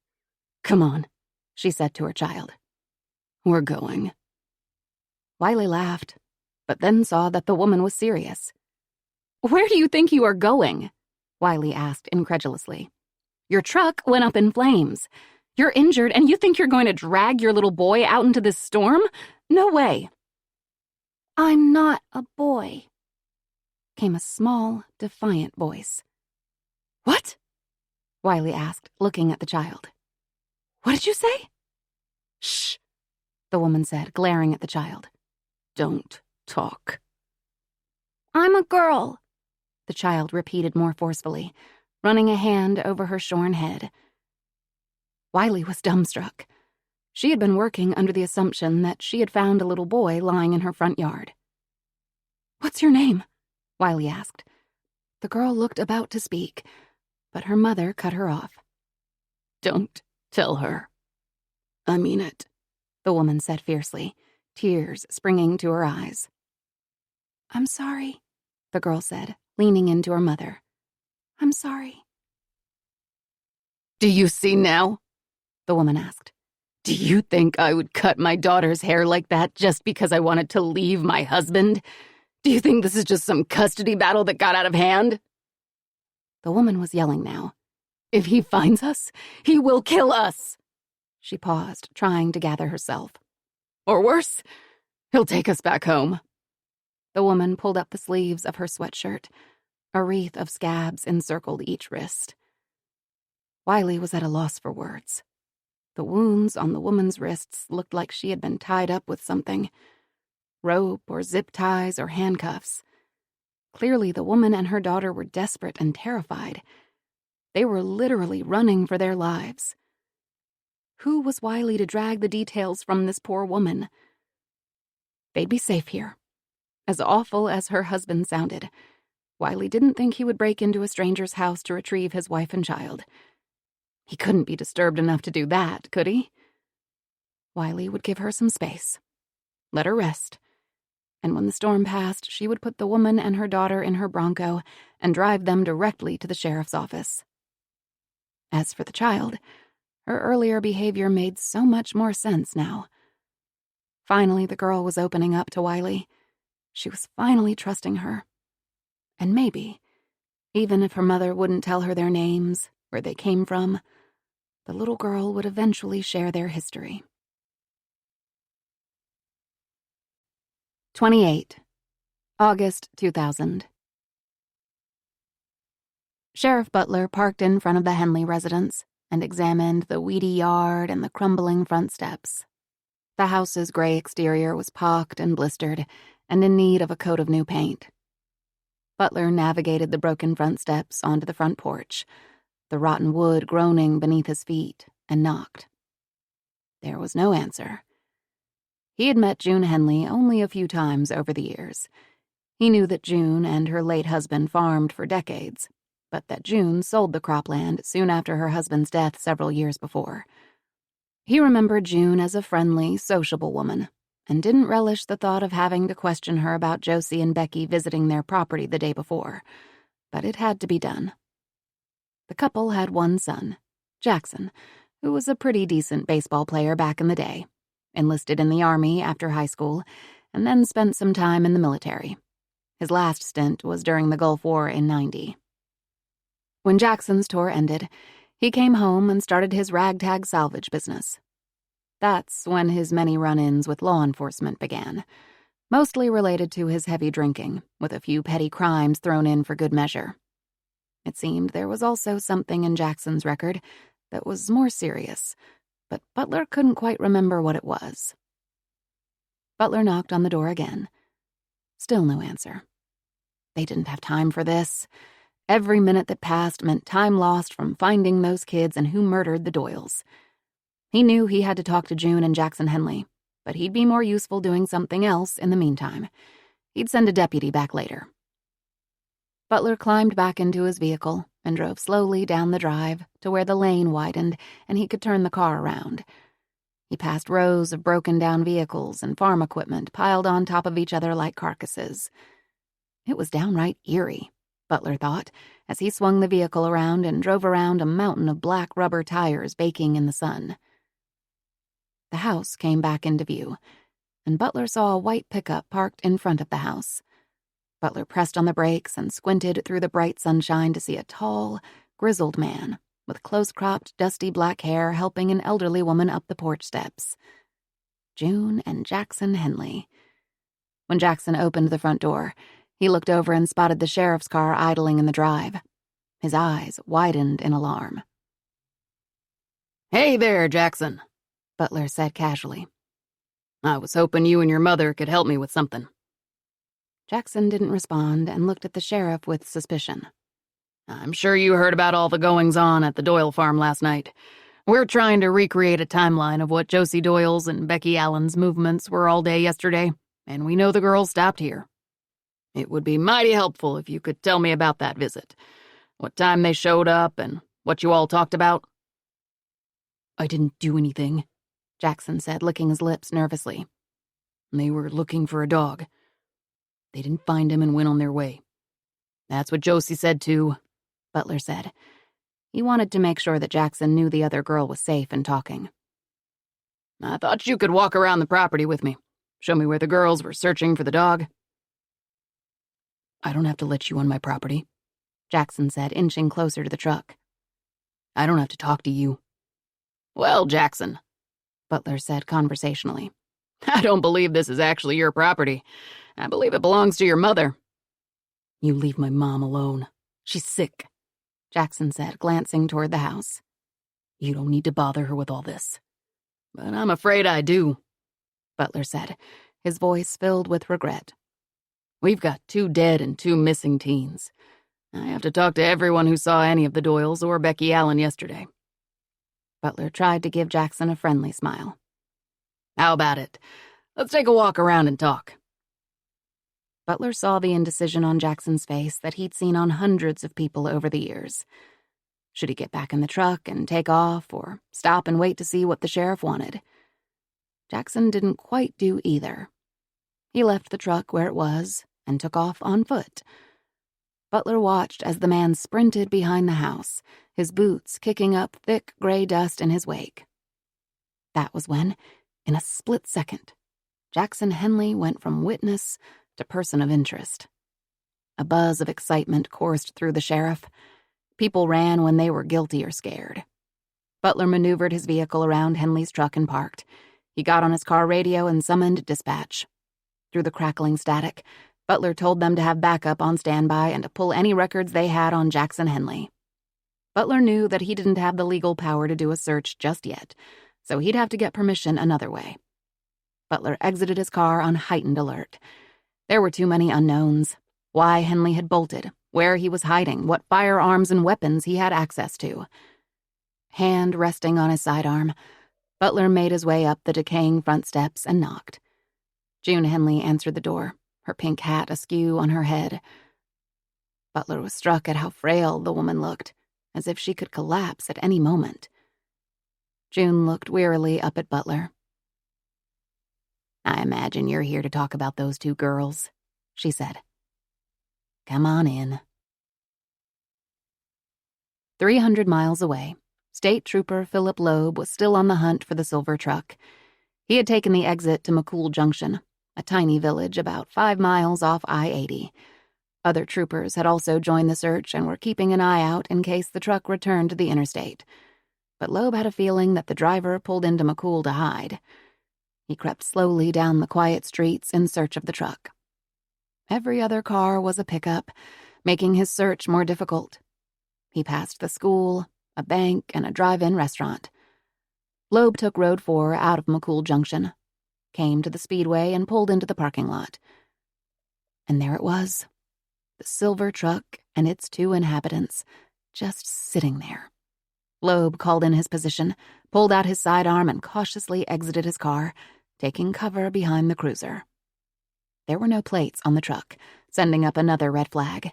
"Come on," she said to her child. "We're going." Wiley laughed, but then saw that the woman was serious. "Where do you think you are going?" Wiley asked incredulously. "Your truck went up in flames. You're injured, and you think you're going to drag your little boy out into this storm? No way." "I'm not a boy," came a small, defiant voice. "What?" Wiley asked, looking at the child. "What did you say?" "Shh," the woman said, glaring at the child. "Don't talk." "I'm a girl," the child repeated more forcefully, running a hand over her shorn head. Wiley was dumbstruck. She had been working under the assumption that she had found a little boy lying in her front yard. "What's your name?" Wiley asked. The girl looked about to speak, but her mother cut her off. "Don't tell her." "I mean it," the woman said fiercely, tears springing to her eyes. "I'm sorry," the girl said, leaning into her mother. "I'm sorry." "Do you see now?" the woman asked. "Do you think I would cut my daughter's hair like that just because I wanted to leave my husband? Do you think this is just some custody battle that got out of hand?" The woman was yelling now. "If he finds us, he will kill us." She paused, trying to gather herself. "Or worse, he'll take us back home." The woman pulled up the sleeves of her sweatshirt. A wreath of scabs encircled each wrist. Wiley was at a loss for words. The wounds on the woman's wrists looked like she had been tied up with something. Rope or zip ties or handcuffs. Clearly, the woman and her daughter were desperate and terrified. They were literally running for their lives. Who was Wiley to drag the details from this poor woman? They'd be safe here. As awful as her husband sounded, Wiley didn't think he would break into a stranger's house to retrieve his wife and child. He couldn't be disturbed enough to do that, could he? Wiley would give her some space. Let her rest. And when the storm passed, she would put the woman and her daughter in her Bronco and drive them directly to the sheriff's office. As for the child, her earlier behavior made so much more sense now. Finally, the girl was opening up to Wiley. She was finally trusting her. And maybe, even if her mother wouldn't tell her their names, where they came from, the little girl would eventually share their history. 28. August 2000. Sheriff Butler parked in front of the Henley residence and examined the weedy yard and the crumbling front steps. The house's gray exterior was pocked and blistered and in need of a coat of new paint. Butler navigated the broken front steps onto the front porch, the rotten wood groaning beneath his feet, and knocked. There was no answer. He had met June Henley only a few times over the years. He knew that June and her late husband farmed for decades, but that June sold the cropland soon after her husband's death several years before. He remembered June as a friendly, sociable woman, and didn't relish the thought of having to question her about Josie and Becky visiting their property the day before, but it had to be done. The couple had one son, Jackson, who was a pretty decent baseball player back in the day, enlisted in the Army after high school, and then spent some time in the military. His last stint was during the Gulf War in '90. When Jackson's tour ended, he came home and started his ragtag salvage business. That's when his many run-ins with law enforcement began, mostly related to his heavy drinking, with a few petty crimes thrown in for good measure. It seemed there was also something in Jackson's record that was more serious, but Butler couldn't quite remember what it was. Butler knocked on the door again. Still no answer. They didn't have time for this. Every minute that passed meant time lost from finding those kids and who murdered the Doyles. He knew he had to talk to June and Jackson Henley, but he'd be more useful doing something else in the meantime. He'd send a deputy back later. Butler climbed back into his vehicle and drove slowly down the drive to where the lane widened and he could turn the car around. He passed rows of broken-down vehicles and farm equipment piled on top of each other like carcasses. It was downright eerie, Butler thought, as he swung the vehicle around and drove around a mountain of black rubber tires baking in the sun. The house came back into view, and Butler saw a white pickup parked in front of the house. Butler pressed on the brakes and squinted through the bright sunshine to see a tall, grizzled man with close-cropped, dusty black hair helping an elderly woman up the porch steps. June and Jackson Henley. When Jackson opened the front door, he looked over and spotted the sheriff's car idling in the drive. His eyes widened in alarm. "Hey there, Jackson," Butler said casually. "I was hoping you and your mother could help me with something." Jackson didn't respond and looked at the sheriff with suspicion. "I'm sure you heard about all the goings-on at the Doyle farm last night. We're trying to recreate a timeline of what Josie Doyle's and Becky Allen's movements were all day yesterday, and we know the girls stopped here. It would be mighty helpful if you could tell me about that visit, what time they showed up, and what you all talked about." "I didn't do anything," Jackson said, licking his lips nervously. "They were looking for a dog. They didn't find him and went on their way." "That's what Josie said, too," Butler said. He wanted to make sure that Jackson knew the other girl was safe and talking. "I thought you could walk around the property with me. Show me where the girls were searching for the dog." "I don't have to let you on my property," Jackson said, inching closer to the truck. "I don't have to talk to you." "Well, Jackson," Butler said conversationally, "I don't believe this is actually your property. I believe it belongs to your mother." "You leave my mom alone. She's sick," Jackson said, glancing toward the house. "You don't need to bother her with all this." "But I'm afraid I do," Butler said, his voice filled with regret. "We've got 2 dead and 2 missing teens. I have to talk to everyone who saw any of the Doyles or Becky Allen yesterday." Butler tried to give Jackson a friendly smile. "How about it? Let's take a walk around and talk." Butler saw the indecision on Jackson's face that he'd seen on hundreds of people over the years. Should he get back in the truck and take off, or stop and wait to see what the sheriff wanted? Jackson didn't quite do either. He left the truck where it was and took off on foot. Butler watched as the man sprinted behind the house, his boots kicking up thick gray dust in his wake. That was when, in a split second, Jackson Henley went from witness to person of interest. A buzz of excitement coursed through the sheriff. People ran when they were guilty or scared. Butler maneuvered his vehicle around Henley's truck and parked. He got on his car radio and summoned dispatch. Through the crackling static, Butler told them to have backup on standby and to pull any records they had on Jackson Henley. Butler knew that he didn't have the legal power to do a search just yet, so he'd have to get permission another way. Butler exited his car on heightened alert. There were too many unknowns. Why Henley had bolted, where he was hiding, what firearms and weapons he had access to. Hand resting on his sidearm, Butler made his way up the decaying front steps and knocked. June Henley answered the door, her pink hat askew on her head. Butler was struck at how frail the woman looked, as if she could collapse at any moment. June looked wearily up at Butler. "I imagine you're here to talk about those 2 girls," she said. "Come on in." 300 miles away, State Trooper Philip Loeb was still on the hunt for the silver truck. He had taken the exit to McCool Junction, a tiny village about 5 miles off I-80. Other troopers had also joined the search and were keeping an eye out in case the truck returned to the interstate. But Loeb had a feeling that the driver pulled into McCool to hide. He crept slowly down the quiet streets in search of the truck. Every other car was a pickup, making his search more difficult. He passed the school, a bank, and a drive-in restaurant. Loeb took Road 4 out of McCool Junction, came to the speedway, and pulled into the parking lot. And there it was, the silver truck and its 2 inhabitants, just sitting there. Loeb called in his position, pulled out his sidearm, and cautiously exited his car, taking cover behind the cruiser. There were no plates on the truck, sending up another red flag.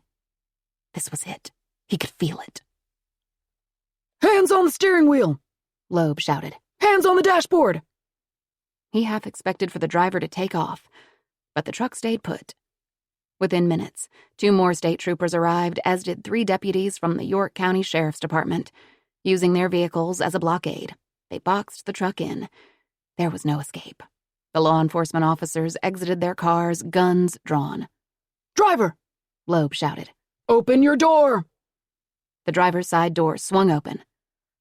This was it. He could feel it. "Hands on the steering wheel!" Loeb shouted. "Hands on the dashboard!" He half expected for the driver to take off, but the truck stayed put. Within minutes, 2 more state troopers arrived, as did 3 deputies from the York County Sheriff's Department. Using their vehicles as a blockade, they boxed the truck in. There was no escape. The law enforcement officers exited their cars, guns drawn. "Driver!" Loeb shouted. "Open your door!" The driver's side door swung open.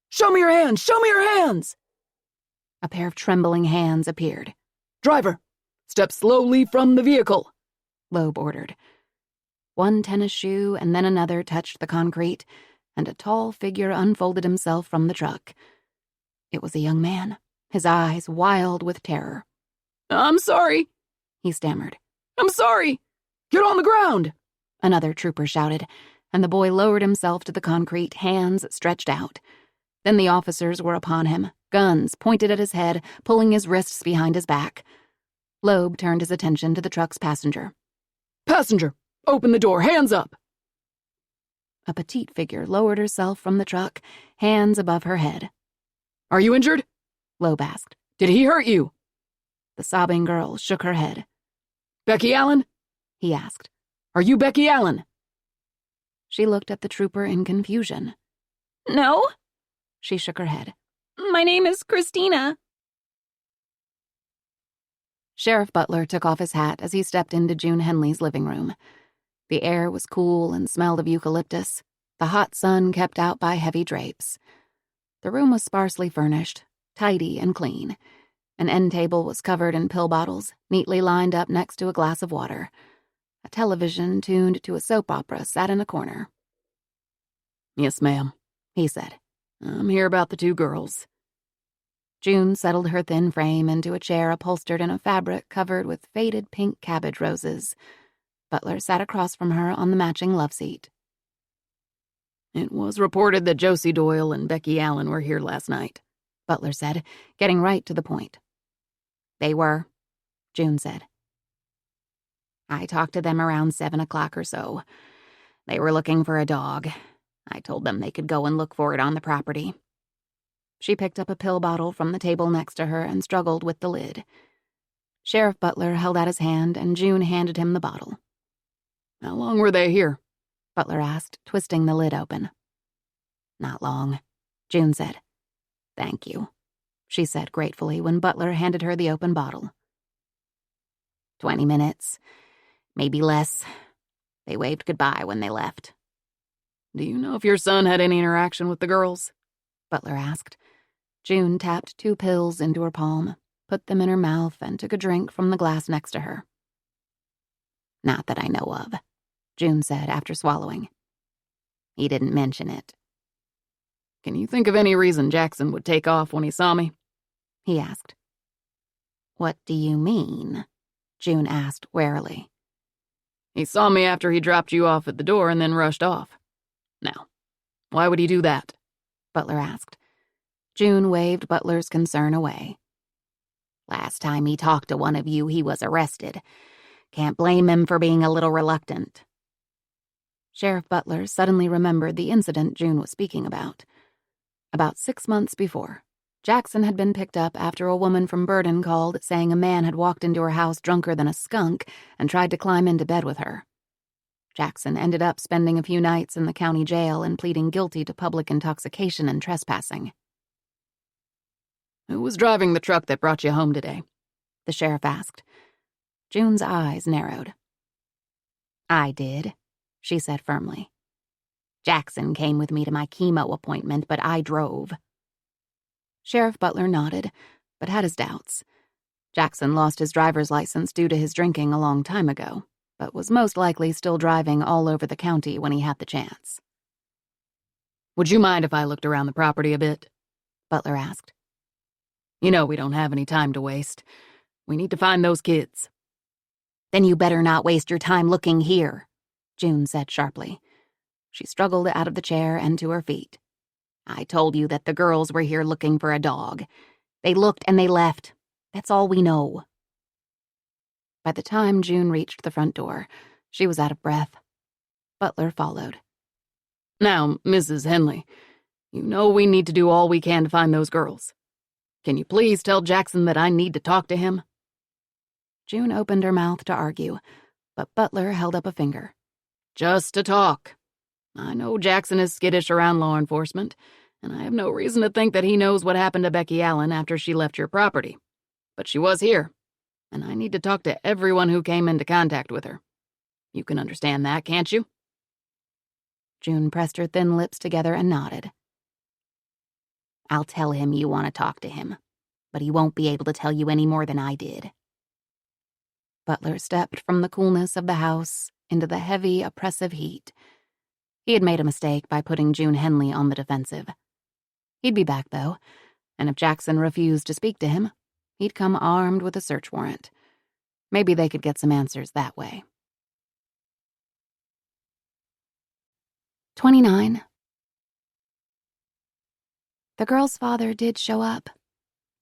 "Show me your hands! Show me your hands!" A pair of trembling hands appeared. "Driver, step slowly from the vehicle," Loeb ordered. One tennis shoe and then another touched the concrete, and a tall figure unfolded himself from the truck. It was a young man, his eyes wild with terror. "I'm sorry," he stammered. "I'm sorry. Get on the ground," another trooper shouted, and the boy lowered himself to the concrete, hands stretched out. Then the officers were upon him, guns pointed at his head, pulling his wrists behind his back. Loeb turned his attention to the truck's passenger. "Passenger, open the door, hands up!" A petite figure lowered herself from the truck, hands above her head. "Are you injured?" Loeb asked. "Did he hurt you?" The sobbing girl shook her head. "Becky Allen?" he asked. "Are you Becky Allen?" She looked at the trooper in confusion. No, She shook her head. my name is Christina. Sheriff Butler took off his hat as he stepped into June Henley's living room. The air was cool and smelled of eucalyptus, the hot sun kept out by heavy drapes. The room was sparsely furnished, tidy and clean. An end table was covered in pill bottles, neatly lined up next to a glass of water. A television tuned to a soap opera sat in a corner. "Yes, ma'am," he said. "I'm here about the 2 girls." June settled her thin frame into a chair upholstered in a fabric covered with faded pink cabbage roses. Butler sat across from her on the matching love seat. "It was reported that Josie Doyle and Becky Allen were here last night," Butler said, getting right to the point. They were, June said. I talked to them around 7 o'clock or so. They were looking for a dog. I told them they could go and look for it on the property. She picked up a pill bottle from the table next to her and struggled with the lid. Sheriff Butler held out his hand and June handed him the bottle. "How long were they here?" Butler asked, twisting the lid open. Not long, June said. Thank you, she said gratefully when Butler handed her the open bottle. 20 minutes, maybe less. They waved goodbye when they left. "Do you know if your son had any interaction with the girls?" Butler asked. June tapped 2 pills into her palm, put them in her mouth, and took a drink from the glass next to her. Not that I know of, June said after swallowing. He didn't mention it. "Can you think of any reason Jackson would take off when he saw me?" he asked. What do you mean? June asked warily. "He saw me after he dropped you off at the door and then rushed off. Now, why would he do that?" Butler asked. June waved Butler's concern away. Last time he talked to one of you, he was arrested. Can't blame him for being a little reluctant. Sheriff Butler suddenly remembered the incident June was speaking about. About 6 months before, Jackson had been picked up after a woman from Burden called saying a man had walked into her house drunker than a skunk and tried to climb into bed with her. Jackson ended up spending a few nights in the county jail and pleading guilty to public intoxication and trespassing. "Who was driving the truck that brought you home today?" the sheriff asked. June's eyes narrowed. I did, she said firmly. Jackson came with me to my chemo appointment, but I drove. Sheriff Butler nodded, but had his doubts. Jackson lost his driver's license due to his drinking a long time ago, but was most likely still driving all over the county when he had the chance. "Would you mind if I looked around the property a bit?" Butler asked. "You know we don't have any time to waste. We need to find those kids." Then you better not waste your time looking here, June said sharply. She struggled out of the chair and to her feet. I told you that the girls were here looking for a dog. They looked and they left. That's all we know. By the time June reached the front door, she was out of breath. Butler followed. "Now, Mrs. Henley, you know we need to do all we can to find those girls. Can you please tell Jackson that I need to talk to him?" June opened her mouth to argue, but Butler held up a finger. "Just to talk. I know Jackson is skittish around law enforcement, and I have no reason to think that he knows what happened to Becky Allen after she left your property. But she was here, and I need to talk to everyone who came into contact with her. You can understand that, can't you?" June pressed her thin lips together and nodded. I'll tell him you want to talk to him, but he won't be able to tell you any more than I did. Butler stepped from the coolness of the house into the heavy, oppressive heat. He had made a mistake by putting June Henley on the defensive. He'd be back, though, and if Jackson refused to speak to him, he'd come armed with a search warrant. Maybe they could get some answers that way. 29. The girl's father did show up,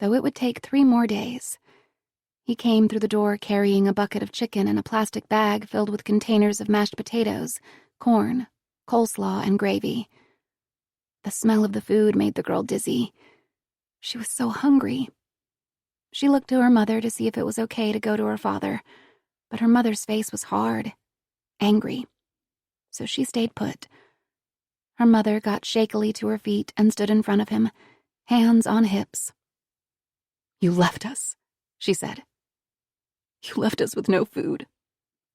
though it would take 3 more days. He came through the door carrying a bucket of chicken and a plastic bag filled with containers of mashed potatoes, corn, coleslaw, and gravy. The smell of the food made the girl dizzy. She was so hungry. She looked to her mother to see if it was okay to go to her father, but her mother's face was hard, angry, so she stayed put. Her mother got shakily to her feet and stood in front of him, hands on hips. "You left us," she said. "You left us with no food.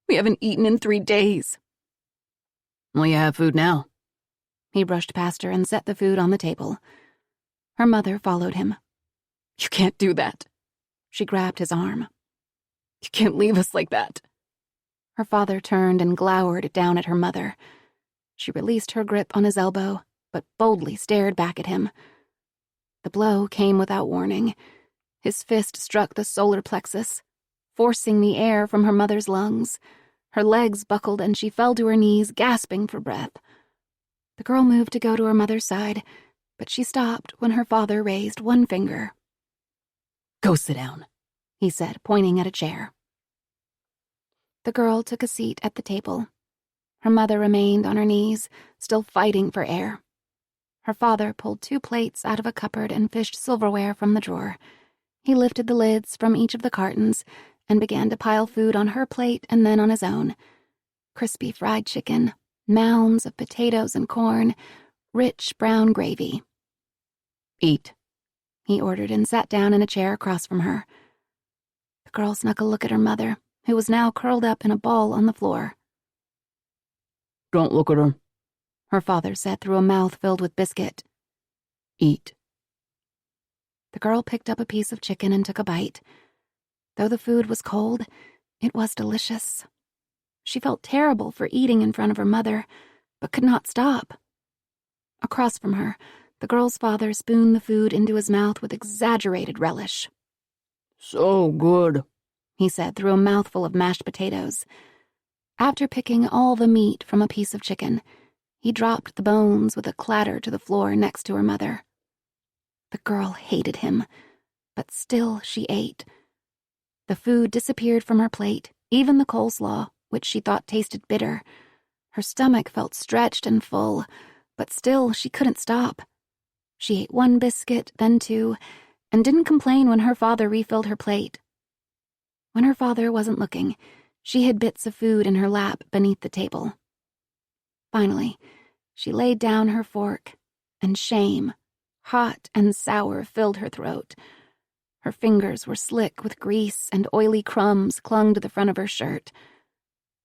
We haven't eaten in 3 days." "Well, you have food now." He brushed past her and set the food on the table. Her mother followed him. "You can't do that." She grabbed his arm. "You can't leave us like that." Her father turned and glowered down at her mother. She released her grip on his elbow, but boldly stared back at him. The blow came without warning. His fist struck the solar plexus, forcing the air from her mother's lungs. Her legs buckled and she fell to her knees, gasping for breath. The girl moved to go to her mother's side, but she stopped when her father raised one finger. "Go sit down," he said, pointing at a chair. The girl took a seat at the table. Her mother remained on her knees, still fighting for air. Her father pulled 2 plates out of a cupboard and fished silverware from the drawer. He lifted the lids from each of the cartons and began to pile food on her plate and then on his own. Crispy fried chicken, mounds of potatoes and corn, rich brown gravy. "Eat," he ordered and sat down in a chair across from her. The girl snuck a look at her mother, who was now curled up in a ball on the floor. "Don't look at her," her father said through a mouth filled with biscuit. "Eat." The girl picked up a piece of chicken and took a bite. Though the food was cold, it was delicious. She felt terrible for eating in front of her mother, but could not stop. Across from her, the girl's father spooned the food into his mouth with exaggerated relish. "So good," he said through a mouthful of mashed potatoes. After picking all the meat from a piece of chicken, he dropped the bones with a clatter to the floor next to her mother. The girl hated him, but still she ate. The food disappeared from her plate, even the coleslaw, which she thought tasted bitter. Her stomach felt stretched and full, but still she couldn't stop. She ate 1 biscuit, then 2, and didn't complain when her father refilled her plate. When her father wasn't looking, she hid bits of food in her lap beneath the table. Finally, she laid down her fork, and shame, hot and sour, filled her throat. Her fingers were slick with grease and oily crumbs clung to the front of her shirt.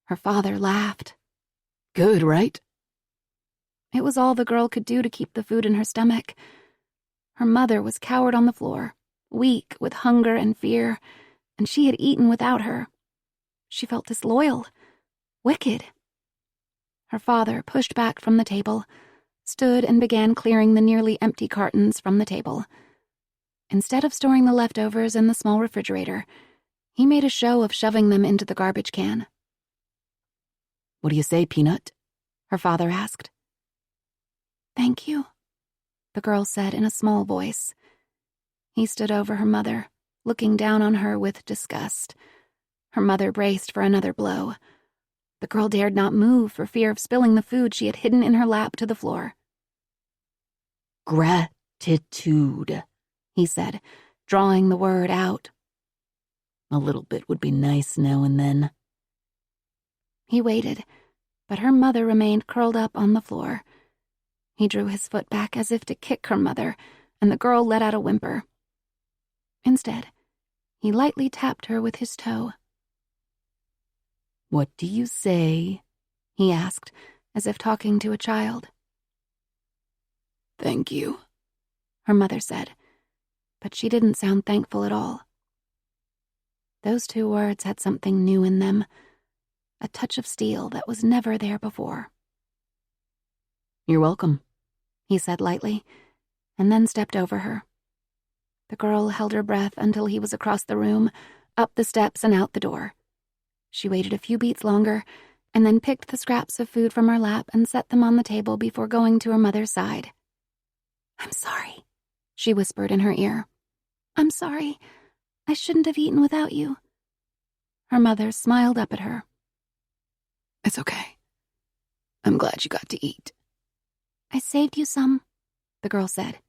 Her father laughed. "Good, right?" It was all the girl could do to keep the food in her stomach. Her mother was cowered on the floor, weak with hunger and fear, and she had eaten without her. She felt disloyal, wicked. Her father pushed back from the table, stood and began clearing the nearly empty cartons from the table. Instead of storing the leftovers in the small refrigerator, he made a show of shoving them into the garbage can. "What do you say, Peanut?" her father asked. "Thank you," the girl said in a small voice. He stood over her mother, looking down on her with disgust. Her mother braced for another blow. The girl dared not move for fear of spilling the food she had hidden in her lap to the floor. "Gratitude," he said, drawing the word out. "A little bit would be nice now and then." He waited, but her mother remained curled up on the floor. He drew his foot back as if to kick her mother, and the girl let out a whimper. Instead, he lightly tapped her with his toe. "What do you say?" he asked, as if talking to a child. "Thank you," her mother said, but she didn't sound thankful at all. Those 2 words had something new in them, a touch of steel that was never there before. "You're welcome," he said lightly, and then stepped over her. The girl held her breath until he was across the room, up the steps and out the door. She waited a few beats longer, and then picked the scraps of food from her lap and set them on the table before going to her mother's side. "I'm sorry," she whispered in her ear. "I'm sorry. I shouldn't have eaten without you." Her mother smiled up at her. "It's okay. I'm glad you got to eat." "I saved you some," the girl said.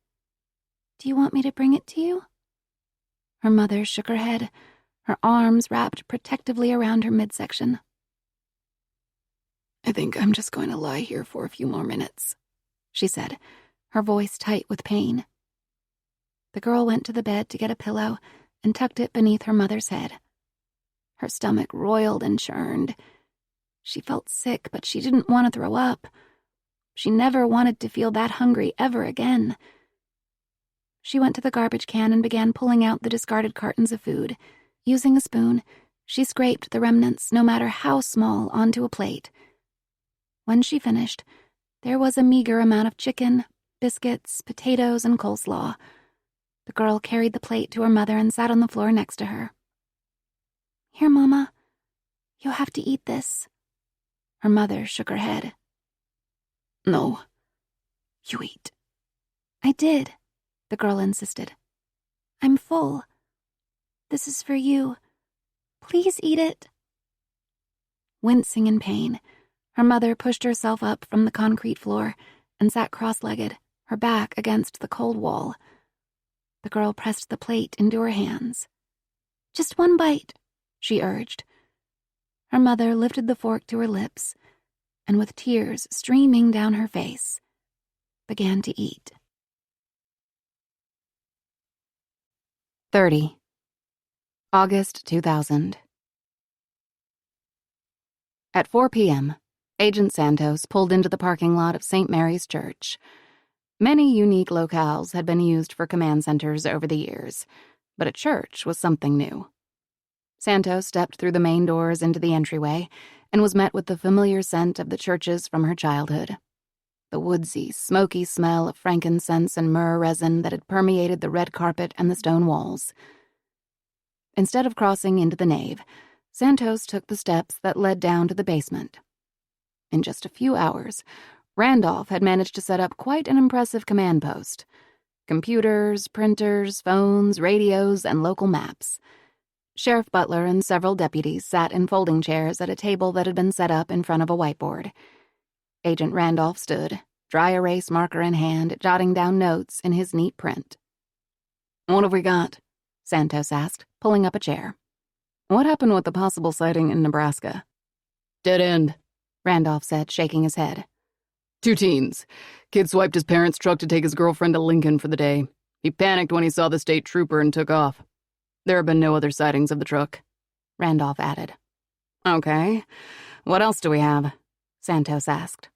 "Do you want me to bring it to you?" Her mother shook her head, her arms wrapped protectively around her midsection. "I think I'm just going to lie here for a few more minutes," she said, her voice tight with pain. The girl went to the bed to get a pillow and tucked it beneath her mother's head. Her stomach roiled and churned. She felt sick, but she didn't want to throw up. She never wanted to feel that hungry ever again. She went to the garbage can and began pulling out the discarded cartons of food. Using a spoon, she scraped the remnants, no matter how small, onto a plate. When she finished, there was a meager amount of chicken, biscuits, potatoes, and coleslaw. The girl carried the plate to her mother and sat on the floor next to her. "Here, Mama. You'll have to eat this." Her mother shook her head. "No. You eat." "I did," the girl insisted. "I'm full. This is for you. Please eat it." Wincing in pain, her mother pushed herself up from the concrete floor and sat cross-legged, her back against the cold wall. The girl pressed the plate into her hands. "Just one bite," she urged. Her mother lifted the fork to her lips and, with tears streaming down her face, began to eat. 30. August 2000. At 4 p.m., Agent Santos pulled into the parking lot of St. Mary's Church. Many unique locales had been used for command centers over the years, but a church was something new. Santos stepped through the main doors into the entryway and was met with the familiar scent of the churches from her childhood. The woodsy, smoky smell of frankincense and myrrh resin that had permeated the red carpet and the stone walls. Instead of crossing into the nave, Santos took the steps that led down to the basement. In just a few hours, Randolph had managed to set up quite an impressive command post. Computers, printers, phones, radios, and local maps. Sheriff Butler and several deputies sat in folding chairs at a table that had been set up in front of a whiteboard. Agent Randolph stood, dry erase marker in hand, jotting down notes in his neat print. "What have we got?" Santos asked, pulling up a chair. "What happened with the possible sighting in Nebraska?" "Dead end," Randolph said, shaking his head. 2 teens. Kid swiped his parents' truck to take his girlfriend to Lincoln for the day. He panicked when he saw the state trooper and took off. There have been no other sightings of the truck," Randolph added. "Okay. What else do we have?" Santos asked.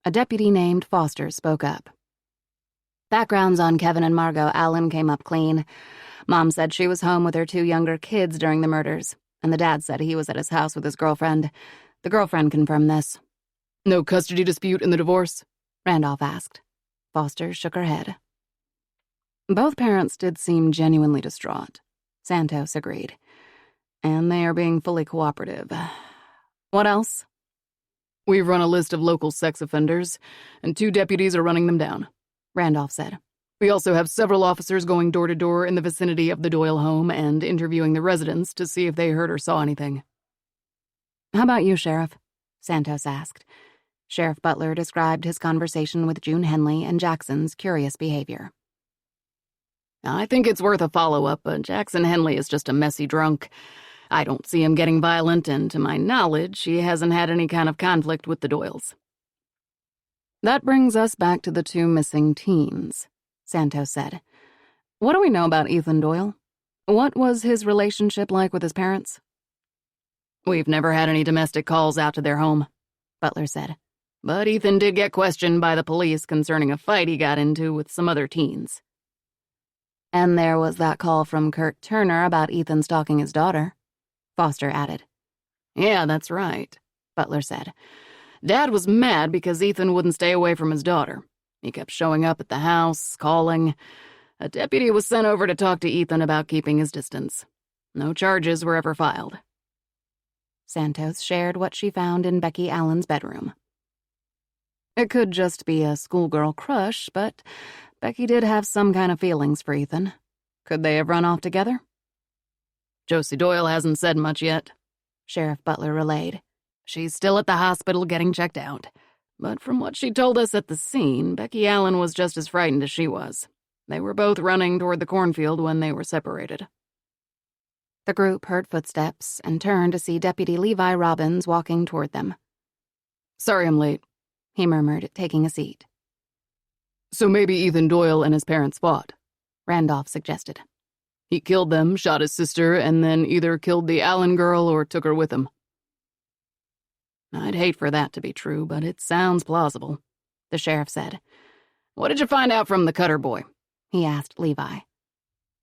A deputy named Foster spoke up. "Backgrounds on Kevin and Margot Allen came up clean. Mom said she was home with her 2 younger kids during the murders, and the dad said he was at his house with his girlfriend. The girlfriend confirmed this." "No custody dispute in the divorce?" Randolph asked. Foster shook her head. "Both parents did seem genuinely distraught," Santos agreed. "And they are being fully cooperative. What else?" "We've run a list of local sex offenders, and 2 deputies are running them down," Randolph said. "We also have several officers going door to door in the vicinity of the Doyle home and interviewing the residents to see if they heard or saw anything." "How about you, Sheriff?" Santos asked. Sheriff Butler described his conversation with June Henley and Jackson's curious behavior. "I think it's worth a follow-up, but Jackson Henley is just a messy drunk. I don't see him getting violent, and to my knowledge, he hasn't had any kind of conflict with the Doyles." "That brings us back to the 2 missing teens," Santos said. "What do we know about Ethan Doyle? What was his relationship like with his parents?" "We've never had any domestic calls out to their home," Butler said. "But Ethan did get questioned by the police concerning a fight he got into with some other teens." "And there was that call from Kurt Turner about Ethan stalking his daughter," Foster added. "Yeah, that's right," Butler said. "Dad was mad because Ethan wouldn't stay away from his daughter. He kept showing up at the house, calling. A deputy was sent over to talk to Ethan about keeping his distance. No charges were ever filed." Santos shared what she found in Becky Allen's bedroom. "It could just be a schoolgirl crush, but Becky did have some kind of feelings for Ethan. Could they have run off together? Josie Doyle hasn't said much yet, Sheriff Butler relayed. She's still at the hospital getting checked out. But from what she told us at the scene, Becky Allen was just as frightened as she was. They were both running toward the cornfield when they were separated. The group heard footsteps and turned to see Deputy Levi Robbins walking toward them. "Sorry I'm late," he murmured, taking a seat. "So maybe Ethan Doyle and his parents fought," Randolph suggested. "He killed them, shot his sister, and then either killed the Allen girl or took her with him." "I'd hate for that to be true, but it sounds plausible," the sheriff said. "What did you find out from the Cutter boy?" he asked Levi.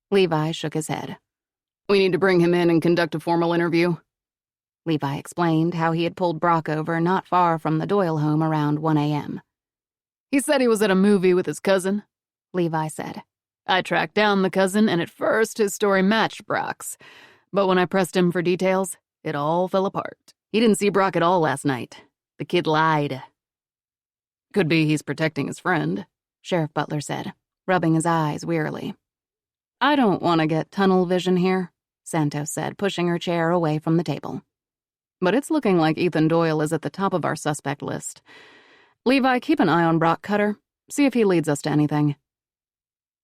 Levi shook his head. "We need to bring him in and conduct a formal interview." Levi explained how he had pulled Brock over not far from the Doyle home around 1 a.m. "He said he was at a movie with his cousin," Levi said. "I tracked down the cousin, and at first his story matched Brock's. But when I pressed him for details, it all fell apart. He didn't see Brock at all last night. The kid lied." "Could be he's protecting his friend," Sheriff Butler said, rubbing his eyes wearily. "I don't want to get tunnel vision here," Santos said, pushing her chair away from the table. "But it's looking like Ethan Doyle is at the top of our suspect list. Levi, keep an eye on Brock Cutter. See if he leads us to anything."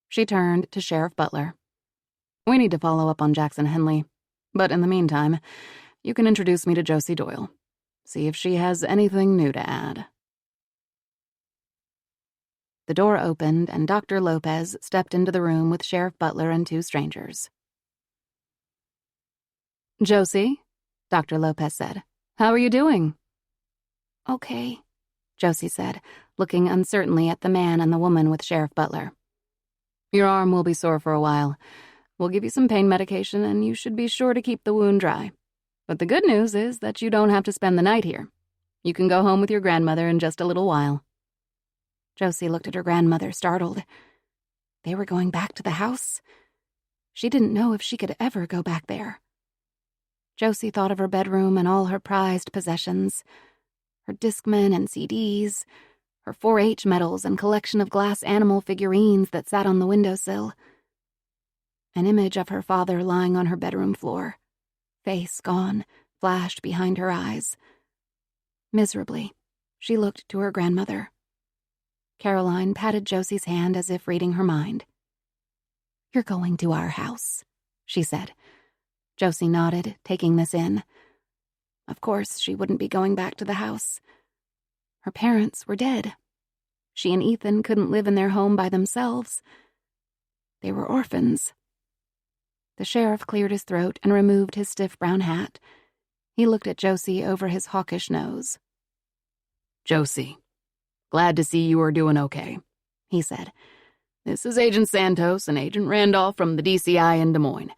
She turned to Sheriff Butler. "We need to follow up on Jackson Henley. But in the meantime, you can introduce me to Josie Doyle. See if she has anything new to add." The door opened and Dr. Lopez stepped into the room with Sheriff Butler and two strangers. "Josie," Dr. Lopez said, "how are you doing?" "Okay," Josie said, looking uncertainly at the man and the woman with Sheriff Butler. "Your arm will be sore for a while. We'll give you some pain medication, and you should be sure to keep the wound dry. But the good news is that you don't have to spend the night here. You can go home with your grandmother in just a little while." Josie looked at her grandmother, startled. They were going back to the house? She didn't know if she could ever go back there. Josie thought of her bedroom and all her prized possessions. Her Discman and CDs, her 4-H medals and collection of glass animal figurines that sat on the windowsill. An image of her father lying on her bedroom floor, face gone, flashed behind her eyes. Miserably, she looked to her grandmother. Caroline patted Josie's hand as if reading her mind. "You're going to our house," she said. Josie nodded, taking this in. Of course, she wouldn't be going back to the house. Her parents were dead. She and Ethan couldn't live in their home by themselves. They were orphans. The sheriff cleared his throat and removed his stiff brown hat. He looked at Josie over his hawkish nose. "Josie, glad to see you are doing okay," he said. "This is Agent Santos and Agent Randolph from the DCI in Des Moines.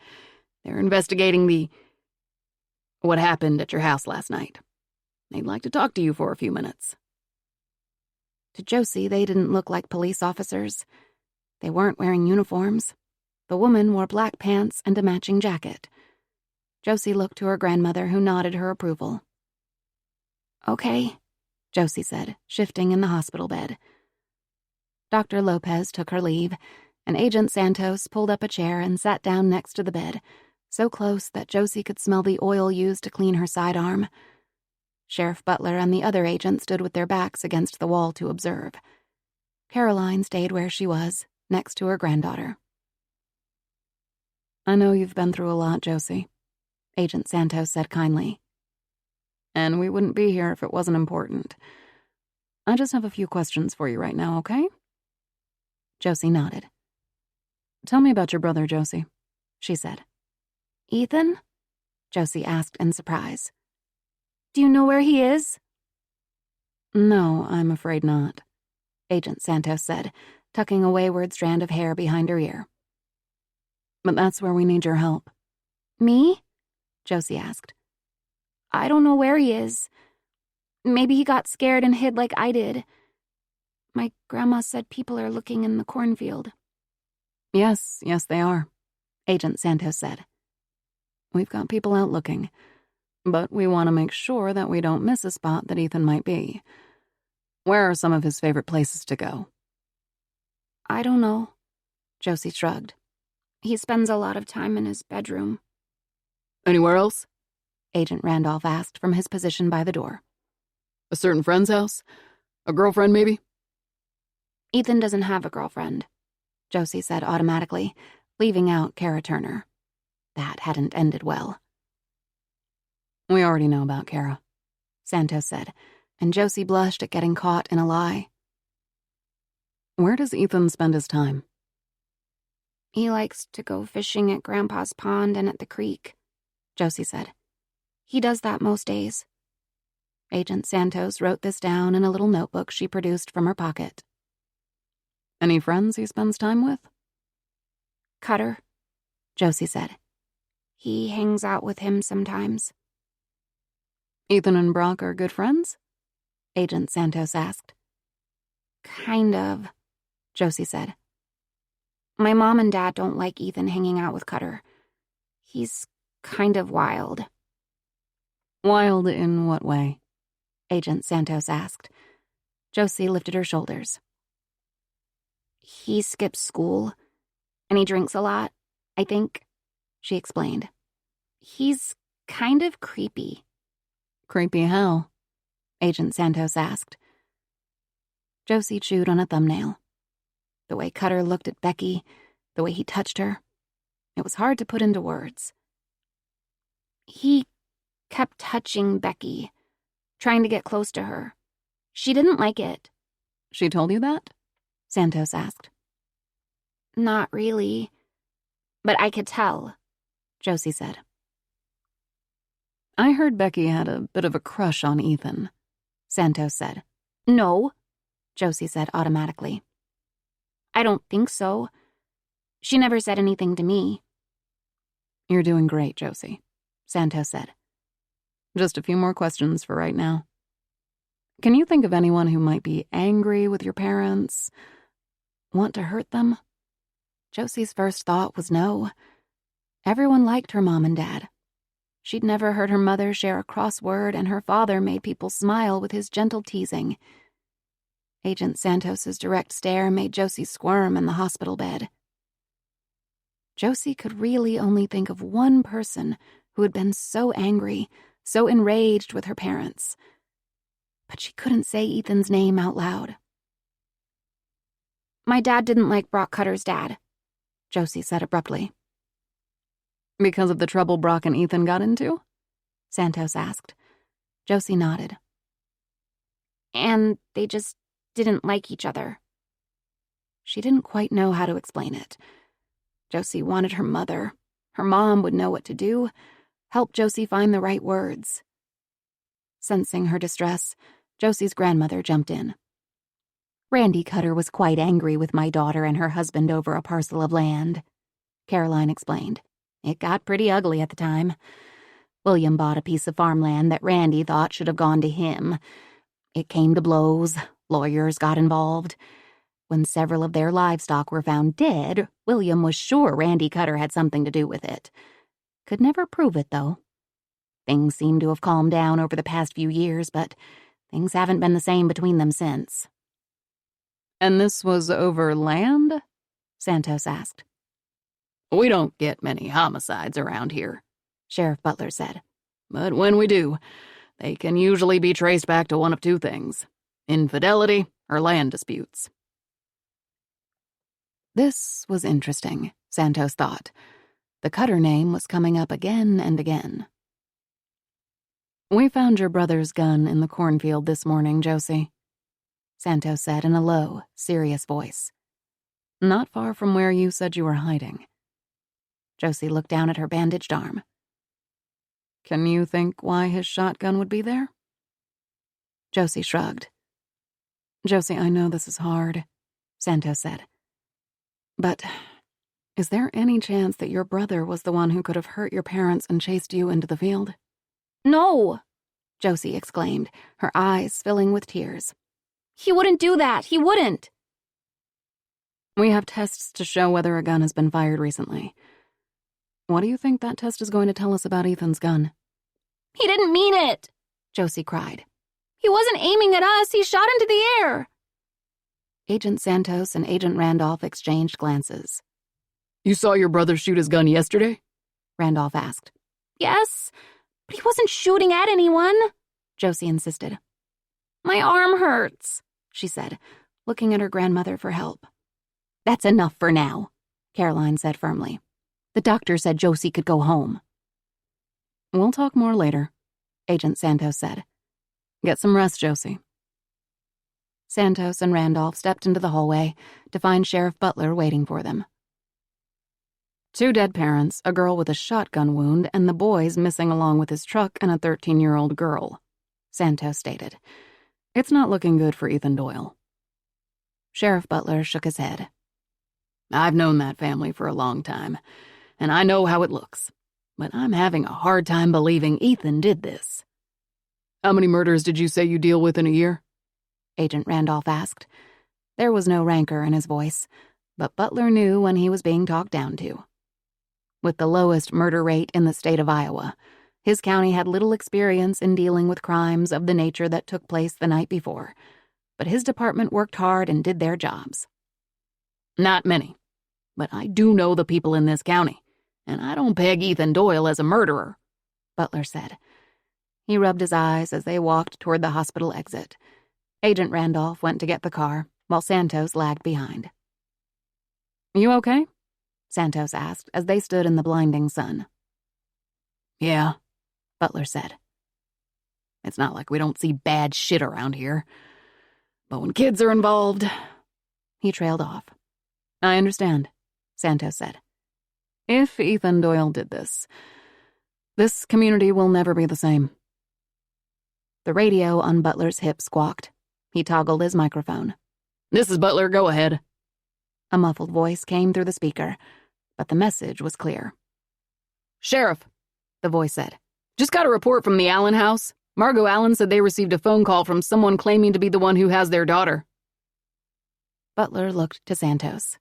They're investigating what happened at your house last night. They'd like to talk to you for a few minutes." To Josie, they didn't look like police officers. They weren't wearing uniforms. The woman wore black pants and a matching jacket. Josie looked to her grandmother, who nodded her approval. "Okay," Josie said, shifting in the hospital bed. Dr. Lopez took her leave, and Agent Santos pulled up a chair and sat down next to the bed, so close that Josie could smell the oil used to clean her sidearm. Sheriff Butler and the other agent stood with their backs against the wall to observe. Caroline stayed where she was, next to her granddaughter. "I know you've been through a lot, Josie," Agent Santos said kindly. "And we wouldn't be here if it wasn't important. I just have a few questions for you right now, okay?" Josie nodded. "Tell me about your brother, Josie," she said. "Ethan?" Josie asked in surprise. "Do you know where he is?" "No, I'm afraid not," Agent Santos said, tucking a wayward strand of hair behind her ear. "But that's where we need your help." "Me?" Josie asked. "I don't know where he is. Maybe he got scared and hid like I did. My grandma said people are looking in the cornfield." Yes, they are," Agent Santos said. "We've got people out looking, but we want to make sure that we don't miss a spot that Ethan might be. Where are some of his favorite places to go?" I don't know. Josie shrugged. He spends a lot of time in his bedroom. Anywhere else? Agent Randolph asked from his position by the door. A certain friend's house? A girlfriend, maybe? Ethan doesn't have a girlfriend, Josie said automatically, leaving out Kara Turner. That hadn't ended well. We already know about Kara, Santos said, and Josie blushed at getting caught in a lie. Where does Ethan spend his time? He likes to go fishing at Grandpa's pond and at the creek, Josie said. He does that most days. Agent Santos wrote this down in a little notebook she produced from her pocket. Any friends he spends time with? Cutter, Josie said. He hangs out with him sometimes. Ethan and Brock are good friends? Agent Santos asked. Kind of, Josie said. My mom and dad don't like Ethan hanging out with Cutter. He's kind of wild. Wild in what way? Agent Santos asked. Josie lifted her shoulders. He skips school, and he drinks a lot, I think, she explained. He's kind of creepy. Creepy how? Agent Santos asked. Josie chewed on a thumbnail. The way Cutter looked at Becky, the way he touched her. It was hard to put into words. He kept touching Becky, trying to get close to her. She didn't like it. She told you that? Santos asked. Not really, but I could tell, Josie said. I heard Becky had a bit of a crush on Ethan, Santos said. No, Josie said automatically. I don't think so. She never said anything to me. You're doing great, Josie, Santos said. Just a few more questions for right now. Can you think of anyone who might be angry with your parents? Want to hurt them? Josie's first thought was no. Everyone liked her mom and dad. She'd never heard her mother share a crossword, and her father made people smile with his gentle teasing. Agent Santos's direct stare made Josie squirm in the hospital bed. Josie could really only think of one person who had been so angry, so enraged with her parents. But she couldn't say Ethan's name out loud. My dad didn't like Brock Cutter's dad, Josie said abruptly. Because of the trouble Brock and Ethan got into? Santos asked. Josie nodded. And they just didn't like each other. She didn't quite know how to explain it. Josie wanted her mother. Her mom would know what to do, help Josie find the right words. Sensing her distress, Josie's grandmother jumped in. Randy Cutter was quite angry with my daughter and her husband over a parcel of land, Caroline explained. It got pretty ugly at the time. William bought a piece of farmland that Randy thought should have gone to him. It came to blows. Lawyers got involved. When several of their livestock were found dead, William was sure Randy Cutter had something to do with it. Could never prove it, though. Things seem to have calmed down over the past few years, but things haven't been the same between them since. And this was over land? Santos asked. We don't get many homicides around here, Sheriff Butler said. But when we do, they can usually be traced back to one of two things: infidelity or land disputes. This was interesting, Santos thought. The Cutter name was coming up again and again. We found your brother's gun in the cornfield this morning, Josie, Santos said in a low, serious voice. Not far from where you said you were hiding. Josie looked down at her bandaged arm. Can you think why his shotgun would be there? Josie shrugged. Josie, I know this is hard, Santos said. But is there any chance that your brother was the one who could have hurt your parents and chased you into the field? No, Josie exclaimed, her eyes filling with tears. He wouldn't do that. He wouldn't. We have tests to show whether a gun has been fired recently. What do you think that test is going to tell us about Ethan's gun? He didn't mean it, Josie cried. He wasn't aiming at us. He shot into the air. Agent Santos and Agent Randolph exchanged glances. You saw your brother shoot his gun yesterday? Randolph asked. Yes, but he wasn't shooting at anyone, Josie insisted. My arm hurts, she said, looking at her grandmother for help. That's enough for now, Caroline said firmly. The doctor said Josie could go home. We'll talk more later, Agent Santos said. Get some rest, Josie. Santos and Randolph stepped into the hallway to find Sheriff Butler waiting for them. 2 dead parents, a girl with a shotgun wound, and the boys missing along with his truck and a 13-year-old girl, Santos stated. It's not looking good for Ethan Doyle. Sheriff Butler shook his head. I've known that family for a long time, and I know how it looks, but I'm having a hard time believing Ethan did this. How many murders did you say you deal with in a year? Agent Randolph asked. There was no rancor in his voice, but Butler knew when he was being talked down to. With the lowest murder rate in the state of Iowa, his county had little experience in dealing with crimes of the nature that took place the night before, but his department worked hard and did their jobs. Not many, but I do know the people in this county, and I don't peg Ethan Doyle as a murderer, Butler said. He rubbed his eyes as they walked toward the hospital exit. Agent Randolph went to get the car, while Santos lagged behind. You okay? Santos asked as they stood in the blinding sun. Yeah, Butler said. It's not like we don't see bad shit around here. But when kids are involved... He trailed off. I understand, Santos said. If Ethan Doyle did this community will never be the same. The radio on Butler's hip squawked. He toggled his microphone. This is Butler, go ahead. A muffled voice came through the speaker, but the message was clear. Sheriff, the voice said. Just got a report from the Allen house. Margot Allen said they received a phone call from someone claiming to be the one who has their daughter. Butler looked to Santos.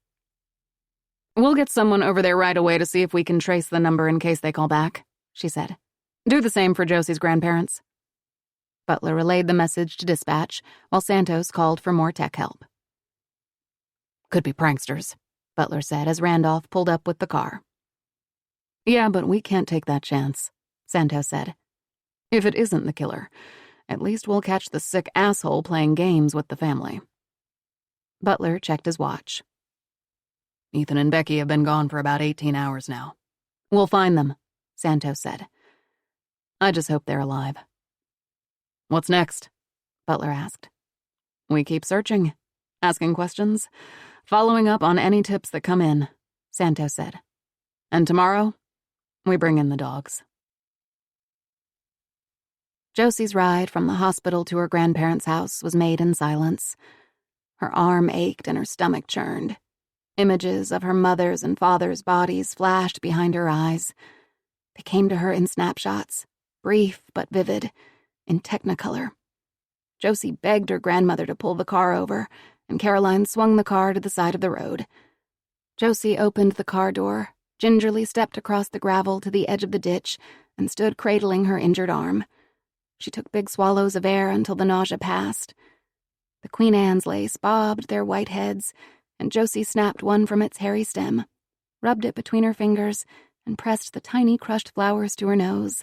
We'll get someone over there right away to see if we can trace the number in case they call back, she said. Do the same for Josie's grandparents. Butler relayed the message to dispatch, while Santos called for more tech help. Could be pranksters, Butler said as Randolph pulled up with the car. Yeah, but we can't take that chance, Santos said. If it isn't the killer, at least we'll catch the sick asshole playing games with the family. Butler checked his watch. Ethan and Becky have been gone for about 18 hours now. We'll find them, Santos said. I just hope they're alive. What's next? Butler asked. We keep searching, asking questions, following up on any tips that come in, Santos said. And tomorrow, we bring in the dogs. Josie's ride from the hospital to her grandparents' house was made in silence. Her arm ached and her stomach churned. Images of her mother's and father's bodies flashed behind her eyes. They came to her in snapshots, brief but vivid, in Technicolor. Josie begged her grandmother to pull the car over, and Caroline swung the car to the side of the road. Josie opened the car door, gingerly stepped across the gravel to the edge of the ditch, and stood cradling her injured arm. She took big swallows of air until the nausea passed. The Queen Anne's lace bobbed their white heads, and Josie snapped one from its hairy stem, rubbed it between her fingers, and pressed the tiny crushed flowers to her nose.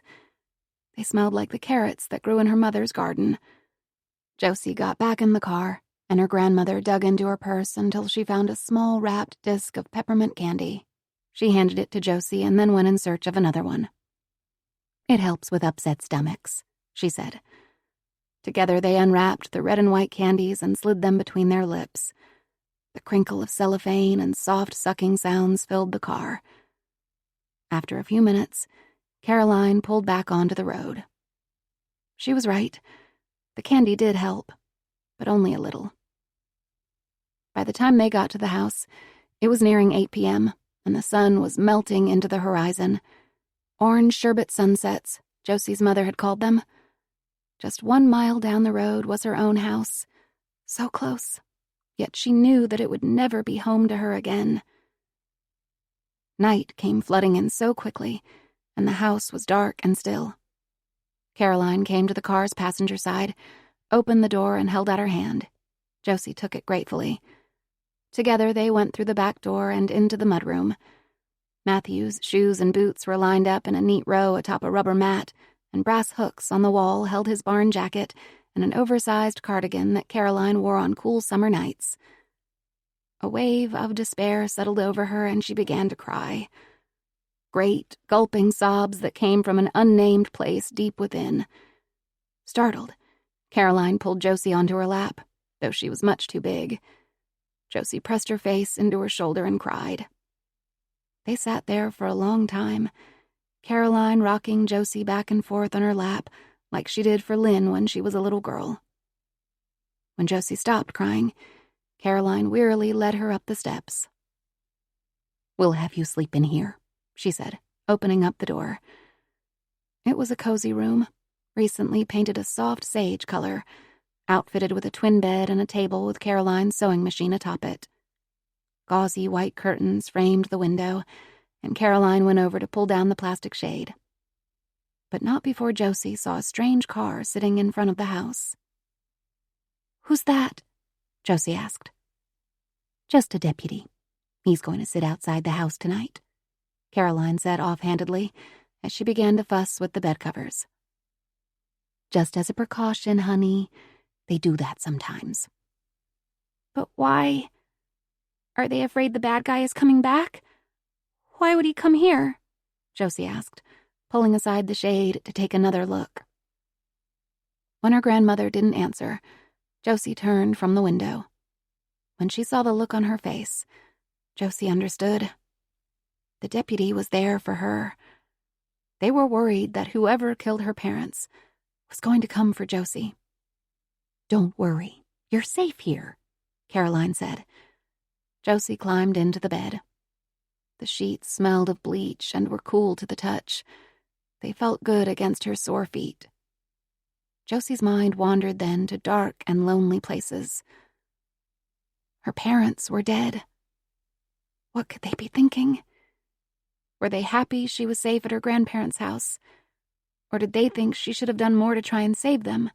They smelled like the carrots that grew in her mother's garden. Josie got back in the car, and her grandmother dug into her purse until she found a small wrapped disc of peppermint candy. She handed it to Josie and then went in search of another one. It helps with upset stomachs, she said. Together they unwrapped the red and white candies and slid them between their lips. The crinkle of cellophane and soft sucking sounds filled the car. After a few minutes, Caroline pulled back onto the road. She was right. The candy did help, but only a little. By the time they got to the house, it was nearing 8 p.m., and the sun was melting into the horizon. Orange sherbet sunsets, Josie's mother had called them. Just 1 mile down the road was her own house. So close, yet she knew that it would never be home to her again. Night came flooding in so quickly, and the house was dark and still. Caroline came to the car's passenger side, opened the door, and held out her hand. Josie took it gratefully. Together they went through the back door and into the mudroom. Matthew's shoes and boots were lined up in a neat row atop a rubber mat, and brass hooks on the wall held his barn jacket and an oversized cardigan that Caroline wore on cool summer nights. A wave of despair settled over her and she began to cry. Great, gulping sobs that came from an unnamed place deep within. Startled, Caroline pulled Josie onto her lap, though she was much too big. Josie pressed her face into her shoulder and cried. They sat there for a long time, Caroline rocking Josie back and forth on her lap like she did for Lynn when she was a little girl. When Josie stopped crying, Caroline wearily led her up the steps. "We'll have you sleep in here," she said, opening up the door. It was a cozy room, recently painted a soft sage color, outfitted with a twin bed and a table with Caroline's sewing machine atop it. Gauzy white curtains framed the window, and Caroline went over to pull down the plastic shade. But not before Josie saw a strange car sitting in front of the house. "Who's that?" Josie asked. "Just a deputy. He's going to sit outside the house tonight," Caroline said offhandedly as she began to fuss with the bed covers. "Just as a precaution, honey. They do that sometimes." "But why? Are they afraid the bad guy is coming back? Why would he come here?" Josie asked, pulling aside the shade to take another look. When her grandmother didn't answer, Josie turned from the window. When she saw the look on her face, Josie understood. The deputy was there for her. They were worried that whoever killed her parents was going to come for Josie. "Don't worry. You're safe here," Caroline said. Josie climbed into the bed. The sheets smelled of bleach and were cool to the touch. They felt good against her sore feet. Josie's mind wandered then to dark and lonely places. Her parents were dead. What could they be thinking? Were they happy she was safe at her grandparents' house? Or did they think she should have done more to try and save them?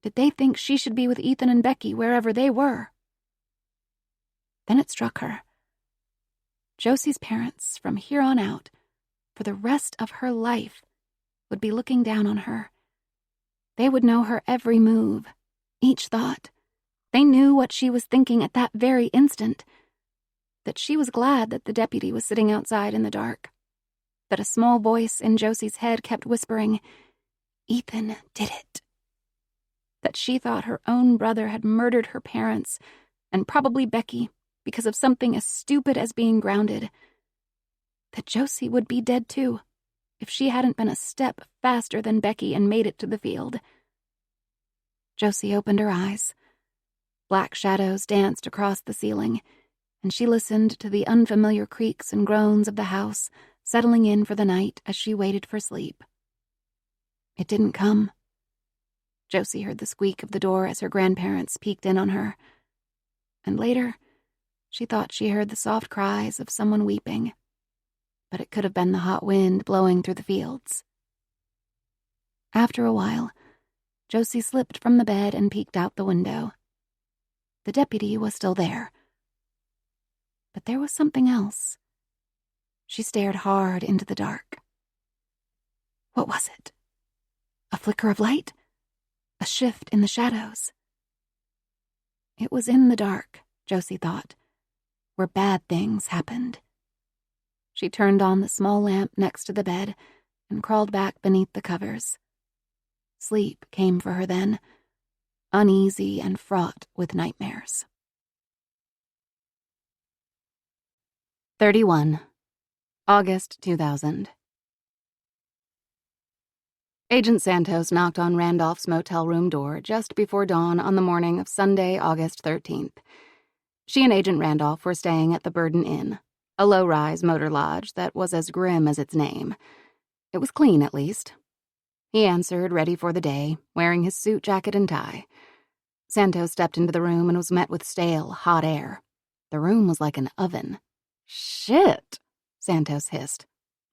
Did they think she should be with Ethan and Becky wherever they were? Then it struck her. Josie's parents, from here on out, for the rest of her life, would be looking down on her. They would know her every move, each thought. They knew what she was thinking at that very instant. That she was glad that the deputy was sitting outside in the dark. That a small voice in Josie's head kept whispering, "Ethan did it." That she thought her own brother had murdered her parents, and probably Becky, because of something as stupid as being grounded. That Josie would be dead too, if she hadn't been a step faster than Becky and made it to the field. Josie opened her eyes. Black shadows danced across the ceiling, and she listened to the unfamiliar creaks and groans of the house settling in for the night as she waited for sleep. It didn't come. Josie heard the squeak of the door as her grandparents peeked in on her. And later, she thought she heard the soft cries of someone weeping. But it could have been the hot wind blowing through the fields. After a while, Josie slipped from the bed and peeked out the window. The deputy was still there. But there was something else. She stared hard into the dark. What was it? A flicker of light? A shift in the shadows? It was in the dark, Josie thought, where bad things happened. She turned on the small lamp next to the bed and crawled back beneath the covers. Sleep came for her then, uneasy and fraught with nightmares. 31. August 2000. Agent Santos knocked on Randolph's motel room door just before dawn on the morning of Sunday, August 13th. She and Agent Randolph were staying at the Burden Inn, a low-rise motor lodge that was as grim as its name. It was clean, at least. He answered, ready for the day, wearing his suit jacket and tie. Santos stepped into the room and was met with stale, hot air. The room was like an oven. "Shit," Santos hissed.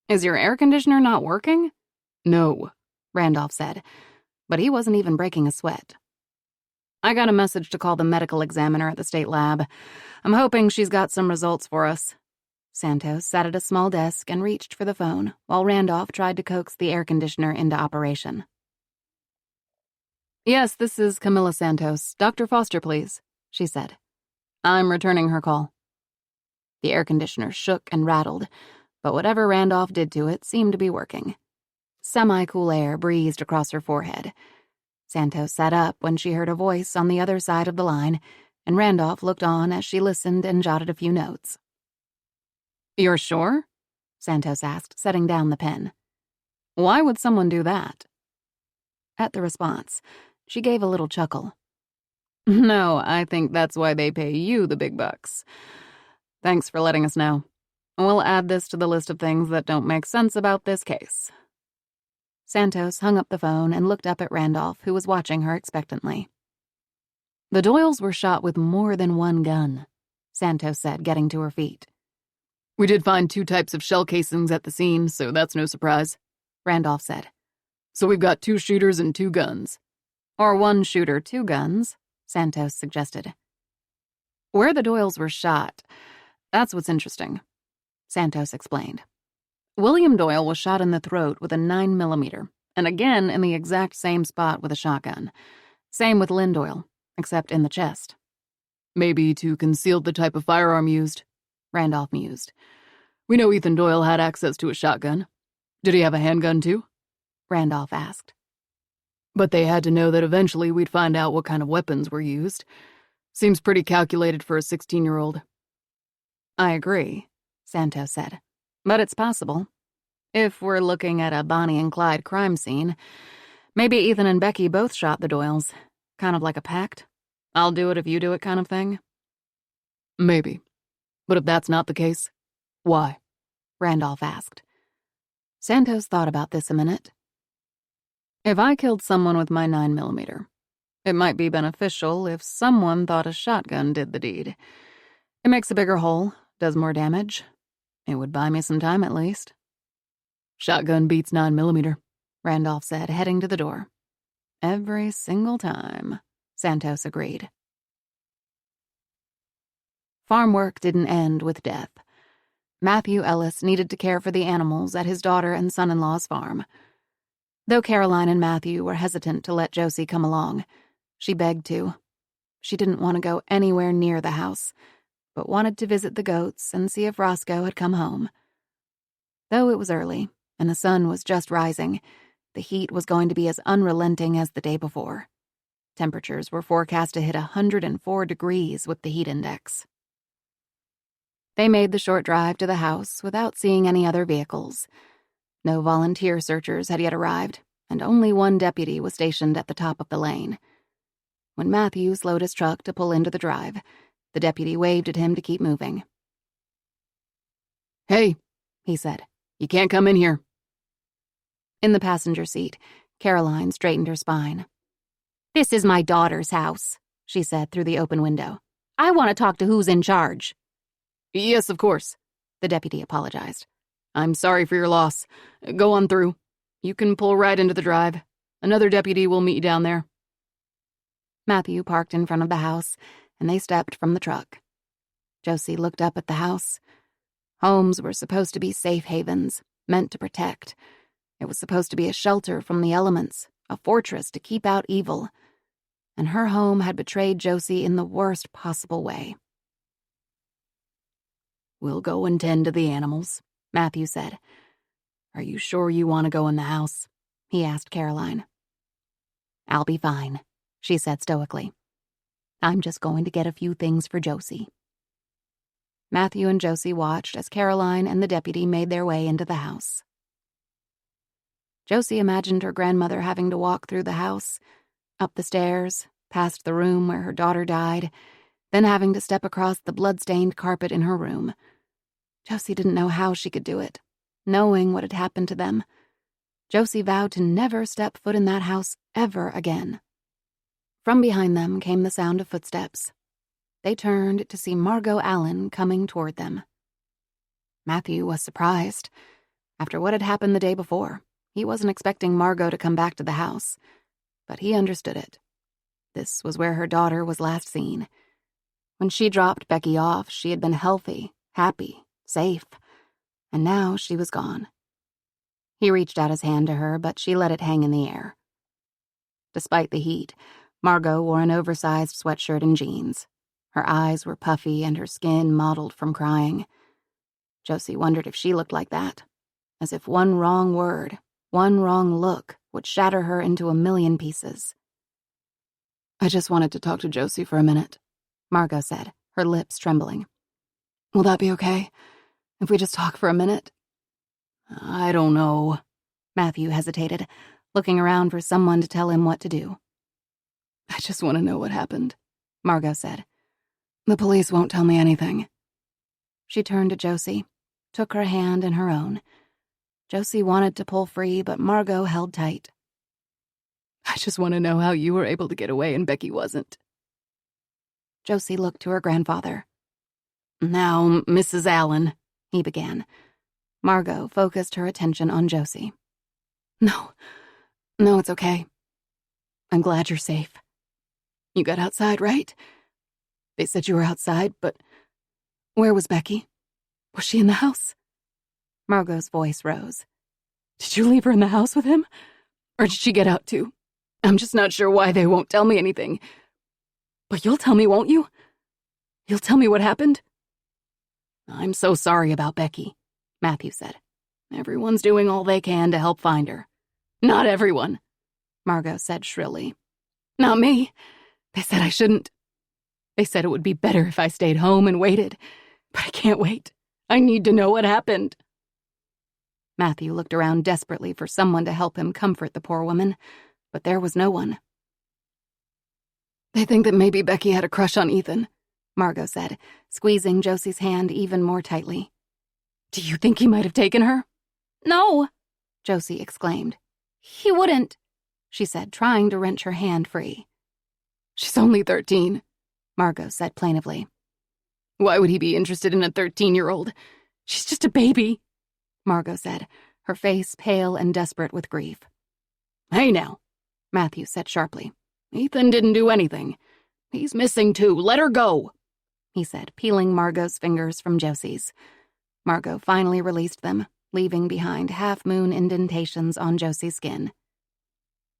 "Is your air conditioner not working?" "No," Randolph said, but he wasn't even breaking a sweat. I got a message to call the medical examiner at the state lab. I'm hoping she's got some results for us." Santos sat at a small desk and reached for the phone while Randolph tried to coax the air conditioner into operation. "Yes, this is Camilla Santos. Dr. Foster, please," she said. "I'm returning her call." The air conditioner shook and rattled, but whatever Randolph did to it seemed to be working. Semi-cool air breezed across her forehead. Santos sat up when she heard a voice on the other side of the line, and Randolph looked on as she listened and jotted a few notes. "You're sure?" Santos asked, setting down the pen. "Why would someone do that?" At the response, she gave a little chuckle. "No, I think that's why they pay you the big bucks. Thanks for letting us know. We'll add this to the list of things that don't make sense about this case." Santos hung up the phone and looked up at Randolph, who was watching her expectantly. "The Doyles were shot with more than one gun," Santos said, getting to her feet. "We did find 2 types of shell casings at the scene, so that's no surprise," Randolph said. "So we've got 2 shooters and 2 guns." "Or 1 shooter, 2 guns," Santos suggested. "Where the Doyles were shot, that's what's interesting," Santos explained. "William Doyle was shot in the throat with a 9mm, and again in the exact same spot with a shotgun. Same with Lynn Doyle, except in the chest." "Maybe to conceal the type of firearm used," Randolph mused. "We know Ethan Doyle had access to a shotgun. Did he have a handgun too?" Randolph asked. "But they had to know that eventually we'd find out what kind of weapons were used. Seems pretty calculated for a 16-year-old. "I agree," Santos said. "But it's possible. If we're looking at a Bonnie and Clyde crime scene, maybe Ethan and Becky both shot the Doyles. Kind of like a pact. I'll do it if you do it kind of thing." "Maybe. But if that's not the case, why?" Randolph asked. Santos thought about this a minute. "If I killed someone with my 9mm, it might be beneficial if someone thought a shotgun did the deed. It makes a bigger hole, does more damage. It would buy me some time at least." "Shotgun beats 9mm, Randolph said, heading to the door. "Every single time," Santos agreed. Farm work didn't end with death. Matthew Ellis needed to care for the animals at his daughter and son-in-law's farm. Though Caroline and Matthew were hesitant to let Josie come along, she begged to. She didn't want to go anywhere near the house, but wanted to visit the goats and see if Roscoe had come home. Though it was early, and the sun was just rising, the heat was going to be as unrelenting as the day before. Temperatures were forecast to hit 104 degrees with the heat index. They made the short drive to the house without seeing any other vehicles. No volunteer searchers had yet arrived, and only one deputy was stationed at the top of the lane. When Matthew slowed his truck to pull into the drive, the deputy waved at him to keep moving. "Hey," he said, "you can't come in here." In the passenger seat, Caroline straightened her spine. "This is my daughter's house," she said through the open window. "I want to talk to who's in charge." "Yes, of course," the deputy apologized. "I'm sorry for your loss. Go on through. You can pull right into the drive. Another deputy will meet you down there." Matthew parked in front of the house, and they stepped from the truck. Josie looked up at the house. Homes were supposed to be safe havens, meant to protect. It was supposed to be a shelter from the elements, a fortress to keep out evil. And her home had betrayed Josie in the worst possible way. "We'll go and tend to the animals," Matthew said. "Are you sure you want to go in the house?" he asked Caroline. "I'll be fine," she said stoically. "I'm just going to get a few things for Josie." Matthew and Josie watched as Caroline and the deputy made their way into the house. Josie imagined her grandmother having to walk through the house, up the stairs, past the room where her daughter died, then having to step across the blood-stained carpet in her room. Josie didn't know how she could do it, knowing what had happened to them. Josie vowed to never step foot in that house ever again. From behind them came the sound of footsteps. They turned to see Margot Allen coming toward them. Matthew was surprised. After what had happened the day before, he wasn't expecting Margot to come back to the house, but he understood it. This was where her daughter was last seen. When she dropped Becky off, she had been healthy, happy, safe, and now she was gone. He reached out his hand to her, but she let it hang in the air. Despite the heat, Margot wore an oversized sweatshirt and jeans. Her eyes were puffy and her skin mottled from crying. Josie wondered if she looked like that, as if one wrong word, one wrong look would shatter her into a million pieces. "I just wanted to talk to Josie for a minute," Margot said, her lips trembling. "Will that be okay, if we just talk for a minute?" "I don't know." Matthew hesitated, looking around for someone to tell him what to do. "I just want to know what happened," Margot said. "The police won't tell me anything." She turned to Josie, took her hand in her own. Josie wanted to pull free, but Margot held tight. "I just want to know how you were able to get away and Becky wasn't." Josie looked to her grandfather. "Now, Mrs. Allen," he began. Margot focused her attention on Josie. No, it's okay. I'm glad you're safe. You got outside, right? They said you were outside, but where was Becky? Was she in the house?" Margot's voice rose. "Did you leave her in the house with him? Or did she get out too? I'm just not sure why they won't tell me anything. But you'll tell me, won't you? You'll tell me what happened?" "I'm so sorry about Becky," Matthew said. "Everyone's doing all they can to help find her." "Not everyone," Margot said shrilly. "Not me. They said I shouldn't. They said it would be better if I stayed home and waited. But I can't wait. I need to know what happened." Matthew looked around desperately for someone to help him comfort the poor woman, but there was no one. "They think that maybe Becky had a crush on Ethan," Margot said, squeezing Josie's hand even more tightly. "Do you think he might have taken her?" "No," Josie exclaimed. "he wouldn't," she said, trying to wrench her hand free. "She's only 13, Margot said plaintively. "Why would he be interested in a 13-year-old? She's just a baby," Margot said, her face pale and desperate with grief. "Hey now," Matthew said sharply. "Ethan didn't do anything. He's missing too. Let her go," he said, peeling Margot's fingers from Josie's. Margot finally released them, leaving behind half-moon indentations on Josie's skin.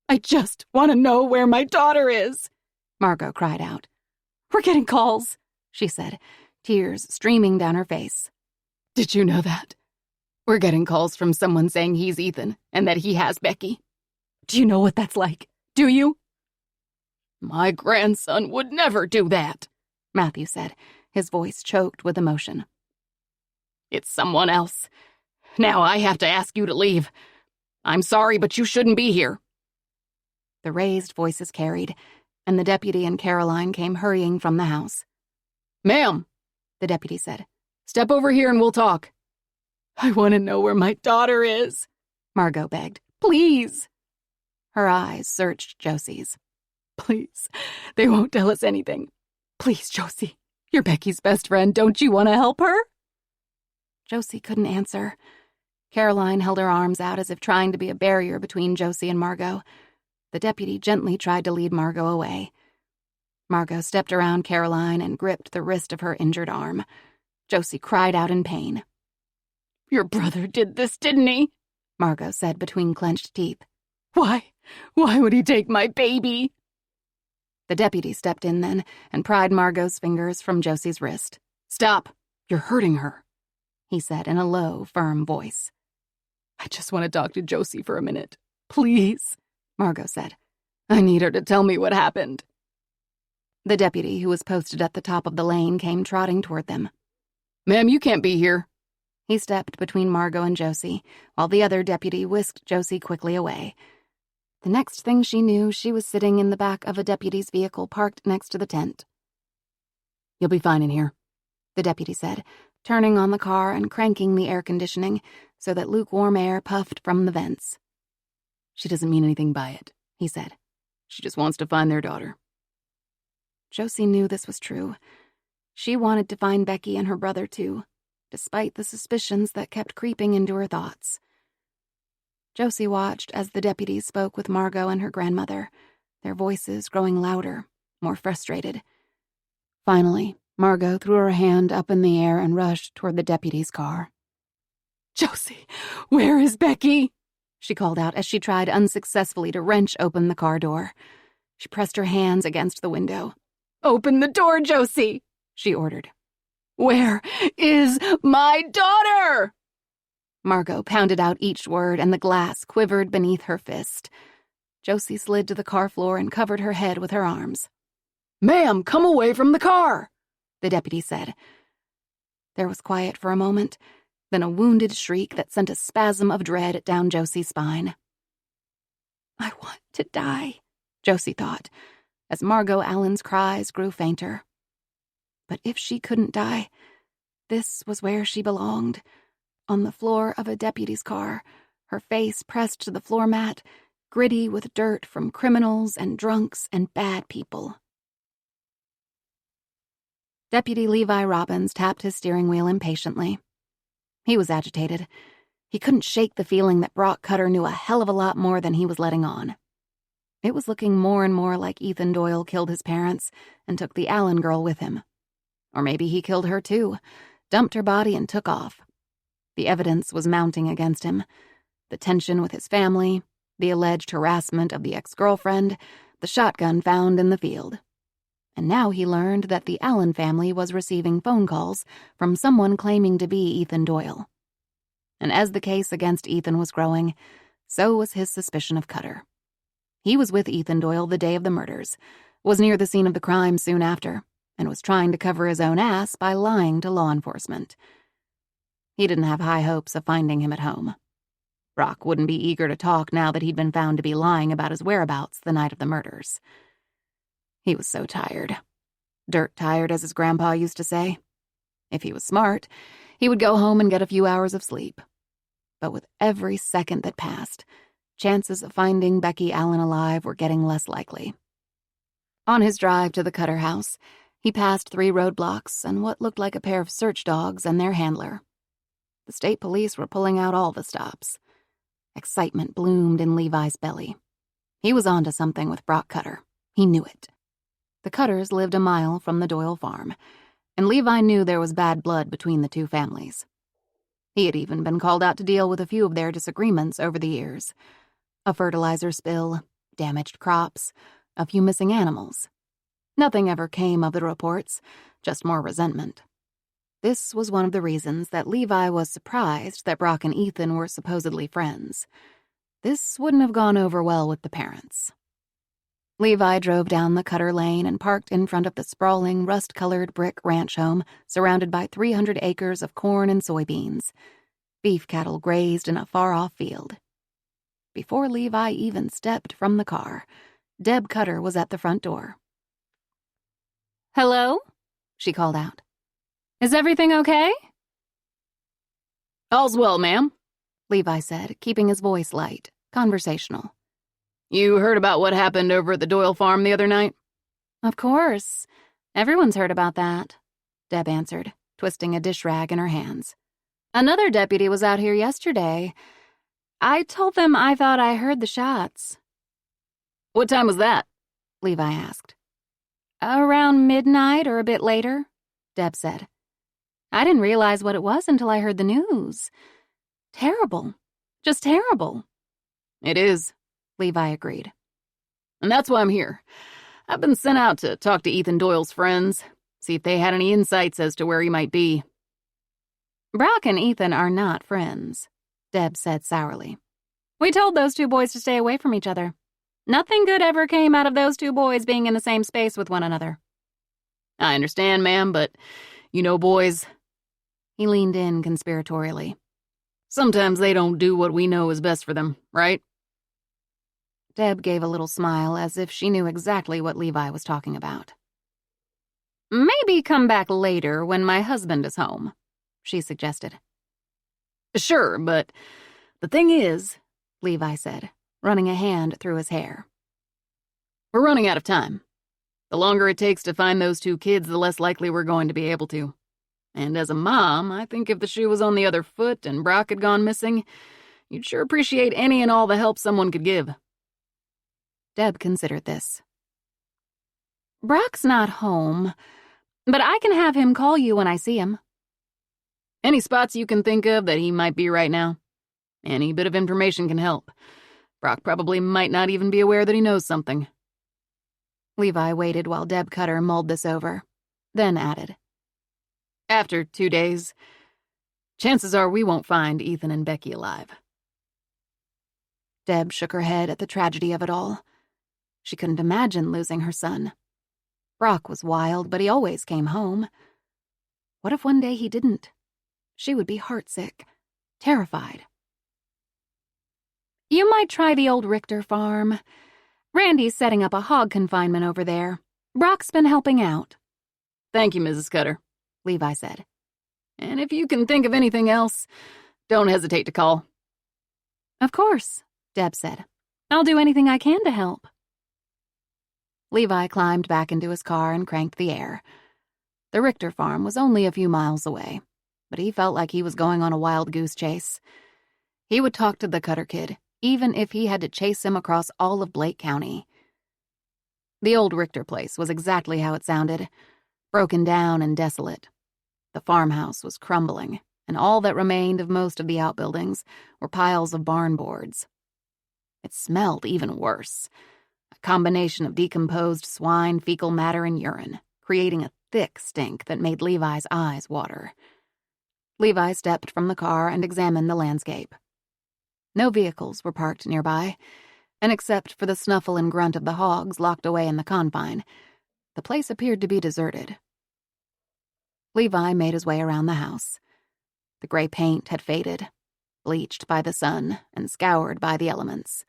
"I just want to know where my daughter is," Margot cried out. "We're getting calls," she said, tears streaming down her face. "Did you know that? We're getting calls from someone saying he's Ethan and that he has Becky. Do you know what that's like? Do you?" "My grandson would never do that," Matthew said, his voice choked with emotion. "It's someone else. Now I have to ask you to leave. I'm sorry, but you shouldn't be here." The raised voices carried, and the deputy and Caroline came hurrying from the house. "Ma'am," the deputy said, "step over here and we'll talk." "I want to know where my daughter is," Margot begged. "Please." Her eyes searched Josie's. "Please, they won't tell us anything. Please, Josie, you're Becky's best friend. Don't you want to help her?" Josie couldn't answer. Caroline held her arms out as if trying to be a barrier between Josie and Margot. The deputy gently tried to lead Margot away. Margot stepped around Caroline and gripped the wrist of her injured arm. Josie cried out in pain. "Your brother did this, didn't he?" Margot said between clenched teeth. Why would he take my baby?" The deputy stepped in then and pried Margot's fingers from Josie's wrist. "Stop! You're hurting her," he said in a low, firm voice. "I just want to talk to Josie for a minute. Please," Margot said. "I need her to tell me what happened." The deputy, who was posted at the top of the lane, came trotting toward them. "Ma'am, you can't be here." He stepped between Margot and Josie, while the other deputy whisked Josie quickly away. The next thing she knew, she was sitting in the back of a deputy's vehicle parked next to the tent. "You'll be fine in here," the deputy said, turning on the car and cranking the air conditioning so that lukewarm air puffed from the vents. "She doesn't mean anything by it," he said. "She just wants to find their daughter." Josie knew this was true. She wanted to find Becky and her brother, too, despite the suspicions that kept creeping into her thoughts. Josie watched as the deputy spoke with Margot and her grandmother, their voices growing louder, more frustrated. Finally, Margot threw her hand up in the air and rushed toward the deputy's car. "Josie, where is Becky?" she called out as she tried unsuccessfully to wrench open the car door. She pressed her hands against the window. "Open the door, Josie," she ordered. "Where is my daughter?" Margot pounded out each word, and the glass quivered beneath her fist. Josie slid to the car floor and covered her head with her arms. "Ma'am, come away from the car," the deputy said. There was quiet for a moment, then a wounded shriek that sent a spasm of dread down Josie's spine. I want to die, Josie thought, as Margot Allen's cries grew fainter. But if she couldn't die, this was where she belonged, on the floor of a deputy's car, her face pressed to the floor mat, gritty with dirt from criminals and drunks and bad people. Deputy Levi Robbins tapped his steering wheel impatiently. He was agitated. He couldn't shake the feeling that Brock Cutter knew a hell of a lot more than he was letting on. It was looking more and more like Ethan Doyle killed his parents and took the Allen girl with him. Or maybe he killed her too, dumped her body and took off. The evidence was mounting against him. The tension with his family, the alleged harassment of the ex-girlfriend, the shotgun found in the field. And now he learned that the Allen family was receiving phone calls from someone claiming to be Ethan Doyle. And as the case against Ethan was growing, so was his suspicion of Cutter. He was with Ethan Doyle the day of the murders, was near the scene of the crime soon after, and was trying to cover his own ass by lying to law enforcement. He didn't have high hopes of finding him at home. Brock wouldn't be eager to talk now that he'd been found to be lying about his whereabouts the night of the murders. He was so tired. Dirt tired, as his grandpa used to say. If he was smart, he would go home and get a few hours of sleep. But with every second that passed, chances of finding Becky Allen alive were getting less likely. On his drive to the Cutter house, he passed 3 roadblocks and what looked like a pair of search dogs and their handler. The state police were pulling out all the stops. Excitement bloomed in Levi's belly. He was onto something with Brock Cutter. He knew it. The Cutters lived a mile from the Doyle farm, and Levi knew there was bad blood between the two families. He had even been called out to deal with a few of their disagreements over the years. A fertilizer spill, damaged crops, a few missing animals. Nothing ever came of the reports, just more resentment. This was one of the reasons that Levi was surprised that Brock and Ethan were supposedly friends. This wouldn't have gone over well with the parents. Levi drove down the Cutter lane and parked in front of the sprawling, rust-colored brick ranch home surrounded by 300 acres of corn and soybeans. Beef cattle grazed in a far-off field. Before Levi even stepped from the car, Deb Cutter was at the front door. "Hello?" she called out. "Is everything okay?" "All's well, ma'am," Levi said, keeping his voice light, conversational. "You heard about what happened over at the Doyle farm the other night?" Of course. Everyone's heard about that, Deb answered, twisting a dish rag in her hands. Another deputy was out here yesterday. I told them I thought I heard the shots. "What time was that?" Levi asked. Around midnight or a bit later, Deb said. I didn't realize what it was until I heard the news. Terrible. Just terrible. "It is," Levi agreed. "And that's why I'm here. I've been sent out to talk to Ethan Doyle's friends, see if they had any insights as to where he might be." Brock and Ethan are not friends, Deb said sourly. We told those 2 boys to stay away from each other. Nothing good ever came out of those 2 boys being in the same space with one another. "I understand, ma'am, but you know boys." He leaned in conspiratorially. "Sometimes they don't do what we know is best for them, right?" Deb gave a little smile as if she knew exactly what Levi was talking about. Maybe come back later when my husband is home, she suggested. "Sure, but the thing is," Levi said, running a hand through his hair. "We're running out of time. The longer it takes to find those 2 kids, the less likely we're going to be able to. And as a mom, I think if the shoe was on the other foot and Brock had gone missing, you'd sure appreciate any and all the help someone could give." Deb considered this. Brock's not home, but I can have him call you when I see him. Any spots you can think of that he might be right now? Any bit of information can help. Brock probably might not even be aware that he knows something. Levi waited while Deb Cutter mulled this over, then added, After 2 days, chances are we won't find Ethan and Becky alive. Deb shook her head at the tragedy of it all. She couldn't imagine losing her son. Brock was wild, but he always came home. What if one day he didn't? She would be heartsick, terrified. You might try the old Richter farm. Randy's setting up a hog confinement over there. Brock's been helping out. Thank you, Mrs. Cutter, Levi said. And if you can think of anything else, don't hesitate to call. Of course, Deb said. I'll do anything I can to help. Levi climbed back into his car and cranked the air. The Richter farm was only a few miles away, but he felt like he was going on a wild goose chase. He would talk to the Cutter kid, even if he had to chase him across all of Blake County. The old Richter place was exactly how it sounded, broken down and desolate. The farmhouse was crumbling, and all that remained of most of the outbuildings were piles of barn boards. It smelled even worse. A combination of decomposed swine, fecal matter, and urine, creating a thick stink that made Levi's eyes water. Levi stepped from the car and examined the landscape. No vehicles were parked nearby, and except for the snuffle and grunt of the hogs locked away in the confine, the place appeared to be deserted. Levi made his way around the house. The gray paint had faded, bleached by the sun and scoured by the elements.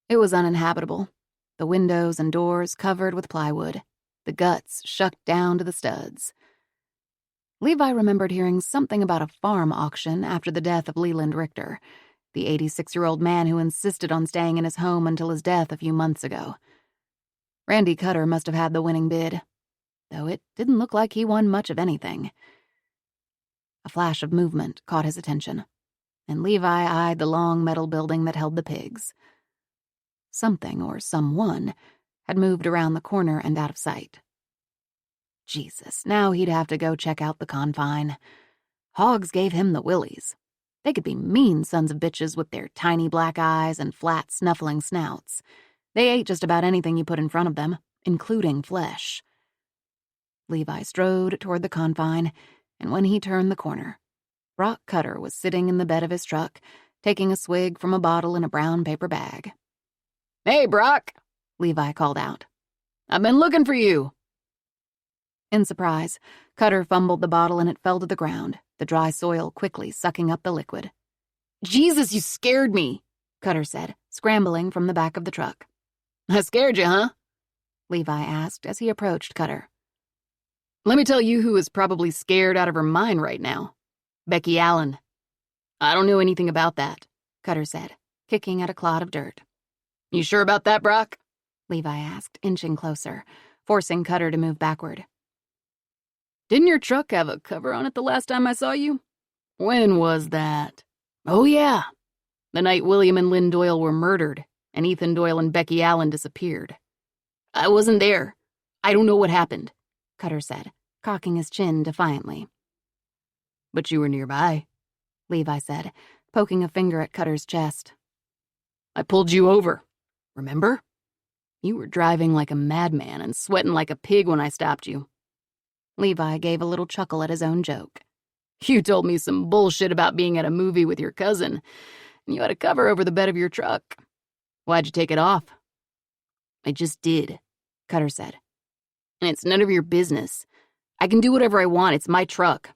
It was uninhabitable, the windows and doors covered with plywood, the guts shucked down to the studs. Levi remembered hearing something about a farm auction after the death of Leland Richter, the 86-year-old man who insisted on staying in his home until his death a few months ago. Randy Cutter must have had the winning bid, though it didn't look like he won much of anything. A flash of movement caught his attention, and Levi eyed the long metal building that held the pigs. Something or someone had moved around the corner and out of sight. Jesus, now he'd have to go check out the confine. Hogs gave him the willies. They could be mean sons of bitches with their tiny black eyes and flat, snuffling snouts. They ate just about anything you put in front of them, including flesh. Levi strode toward the confine, and when he turned the corner, Brock Cutter was sitting in the bed of his truck, taking a swig from a bottle in a brown paper bag. Hey, Brock, Levi called out. I've been looking for you. In surprise, Cutter fumbled the bottle and it fell to the ground, the dry soil quickly sucking up the liquid. Jesus, you scared me, Cutter said, scrambling from the back of the truck. I scared you, huh? Levi asked as he approached Cutter. Let me tell you who is probably scared out of her mind right now. Becky Allen. I don't know anything about that, Cutter said, kicking at a clod of dirt. You sure about that, Brock? Levi asked, inching closer, forcing Cutter to move backward. Didn't your truck have a cover on it the last time I saw you? When was that? Oh, yeah. The night William and Lynn Doyle were murdered, and Ethan Doyle and Becky Allen disappeared. I wasn't there. I don't know what happened, Cutter said, cocking his chin defiantly. But you were nearby, Levi said, poking a finger at Cutter's chest. I pulled you over, remember? You were driving like a madman and sweating like a pig when I stopped you. Levi gave a little chuckle at his own joke. You told me some bullshit about being at a movie with your cousin, and you had a cover over the bed of your truck. Why'd you take it off? I just did, Cutter said. And it's none of your business. I can do whatever I want. It's my truck.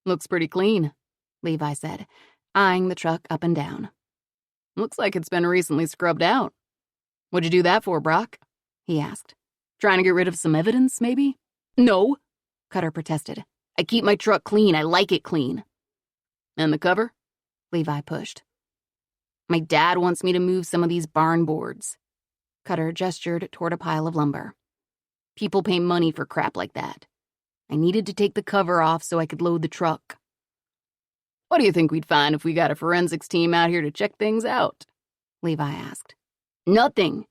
Looks pretty clean, Levi said, eyeing the truck up and down. Looks like it's been recently scrubbed out. What'd you do that for, Brock? He asked. Trying to get rid of some evidence, maybe? No, Cutter protested. I keep my truck clean. I like it clean. And the cover? Levi pushed. My dad wants me to move some of these barn boards. Cutter gestured toward a pile of lumber. People pay money for crap like that. I needed to take the cover off so I could load the truck. What do you think we'd find if we got a forensics team out here to check things out? Levi asked. Nothing.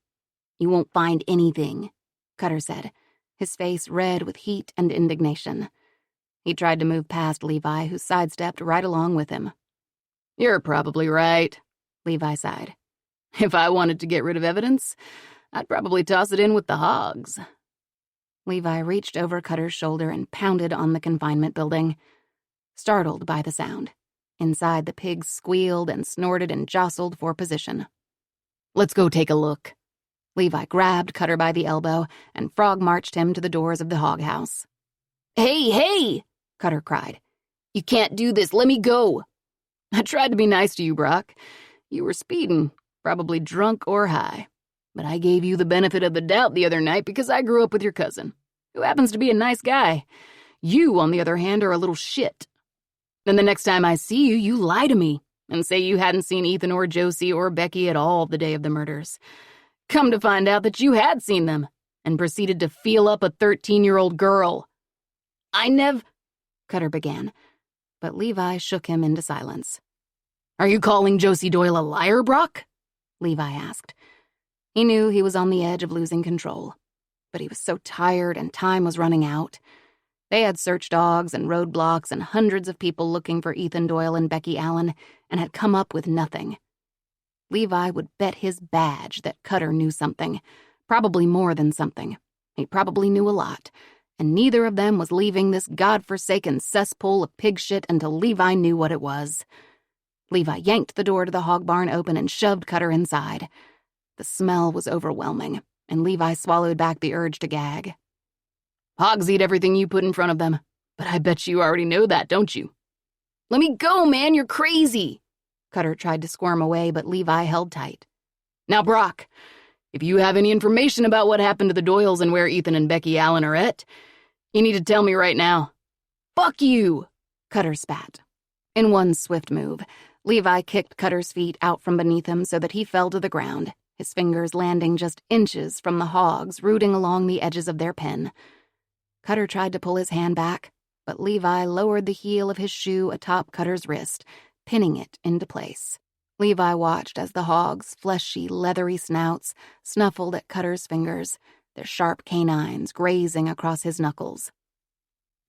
You won't find anything, Cutter said, his face red with heat and indignation. He tried to move past Levi, who sidestepped right along with him. You're probably right, Levi sighed. If I wanted to get rid of evidence, I'd probably toss it in with the hogs. Levi reached over Cutter's shoulder and pounded on the confinement building. Startled by the sound, inside the pigs squealed and snorted and jostled for position. Let's go take a look. Levi grabbed Cutter by the elbow and frog-marched him to the doors of the hog house. Hey! Cutter cried. You can't do this. Let me go. I tried to be nice to you, Brock. You were speeding, probably drunk or high. But I gave you the benefit of the doubt the other night because I grew up with your cousin, who happens to be a nice guy. You, on the other hand, are a little shit. Then the next time I see you, you lie to me and say you hadn't seen Ethan or Josie or Becky at all the day of the murders. Come to find out that you had seen them and proceeded to feel up a 13-year-old girl. Cutter began, but Levi shook him into silence. Are you calling Josie Doyle a liar, Brock? Levi asked. He knew he was on the edge of losing control, but he was so tired and time was running out. They had search dogs and roadblocks and hundreds of people looking for Ethan Doyle and Becky Allen and had come up with nothing. Levi would bet his badge that Cutter knew something, probably more than something. He probably knew a lot, and neither of them was leaving this godforsaken cesspool of pig shit until Levi knew what it was. Levi yanked the door to the hog barn open and shoved Cutter inside. The smell was overwhelming, and Levi swallowed back the urge to gag. Hogs eat everything you put in front of them, but I bet you already know that, don't you? Let me go, man, you're crazy. Cutter tried to squirm away, but Levi held tight. Now, Brock, if you have any information about what happened to the Doyles and where Ethan and Becky Allen are at, you need to tell me right now. Fuck you, Cutter spat. In one swift move, Levi kicked Cutter's feet out from beneath him so that he fell to the ground, his fingers landing just inches from the hogs rooting along the edges of their pen. Cutter tried to pull his hand back, but Levi lowered the heel of his shoe atop Cutter's wrist, pinning it into place. Levi watched as the hogs' fleshy, leathery snouts snuffled at Cutter's fingers, their sharp canines grazing across his knuckles.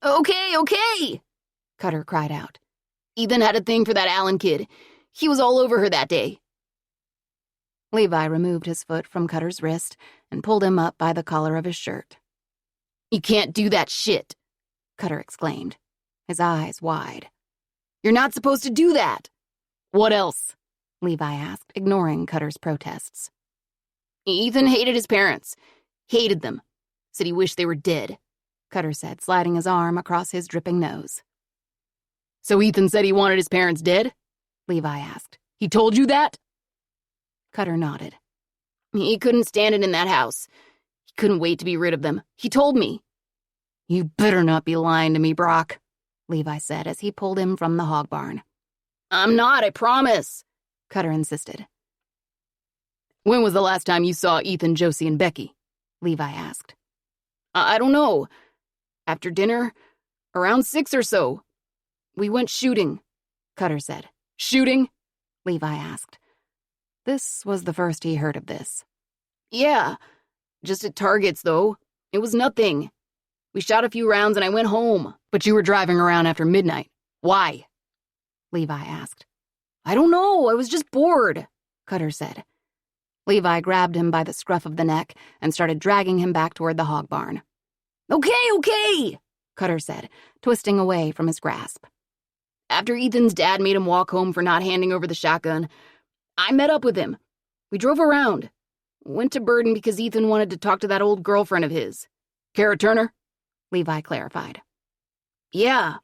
Okay, Cutter cried out. Ethan had a thing for that Allen kid. He was all over her that day. Levi removed his foot from Cutter's wrist and pulled him up by the collar of his shirt. You can't do that shit, Cutter exclaimed, his eyes wide. You're not supposed to do that. What else? Levi asked, ignoring Cutter's protests. Ethan hated his parents. Hated them. Said he wished they were dead, Cutter said, sliding his arm across his dripping nose. So Ethan said he wanted his parents dead? Levi asked. He told you that? Cutter nodded. He couldn't stand it in that house. He couldn't wait to be rid of them. He told me. You better not be lying to me, Brock, Levi said as he pulled him from the hog barn. I'm not, I promise, Cutter insisted. When was the last time you saw Ethan, Josie, and Becky? Levi asked. I don't know. After dinner, around 6 or so. We went shooting, Cutter said. Shooting? Levi asked. This was the first he heard of this. Yeah, just at targets, though. It was nothing. We shot a few rounds and I went home. But you were driving around after midnight. Why? Levi asked. I don't know. I was just bored, Cutter said. Levi grabbed him by the scruff of the neck and started dragging him back toward the hog barn. Okay, Cutter said, twisting away from his grasp. After Ethan's dad made him walk home for not handing over the shotgun, I met up with him. We drove around. Went to Burden because Ethan wanted to talk to that old girlfriend of his. Kara Turner? Levi clarified. Yeah.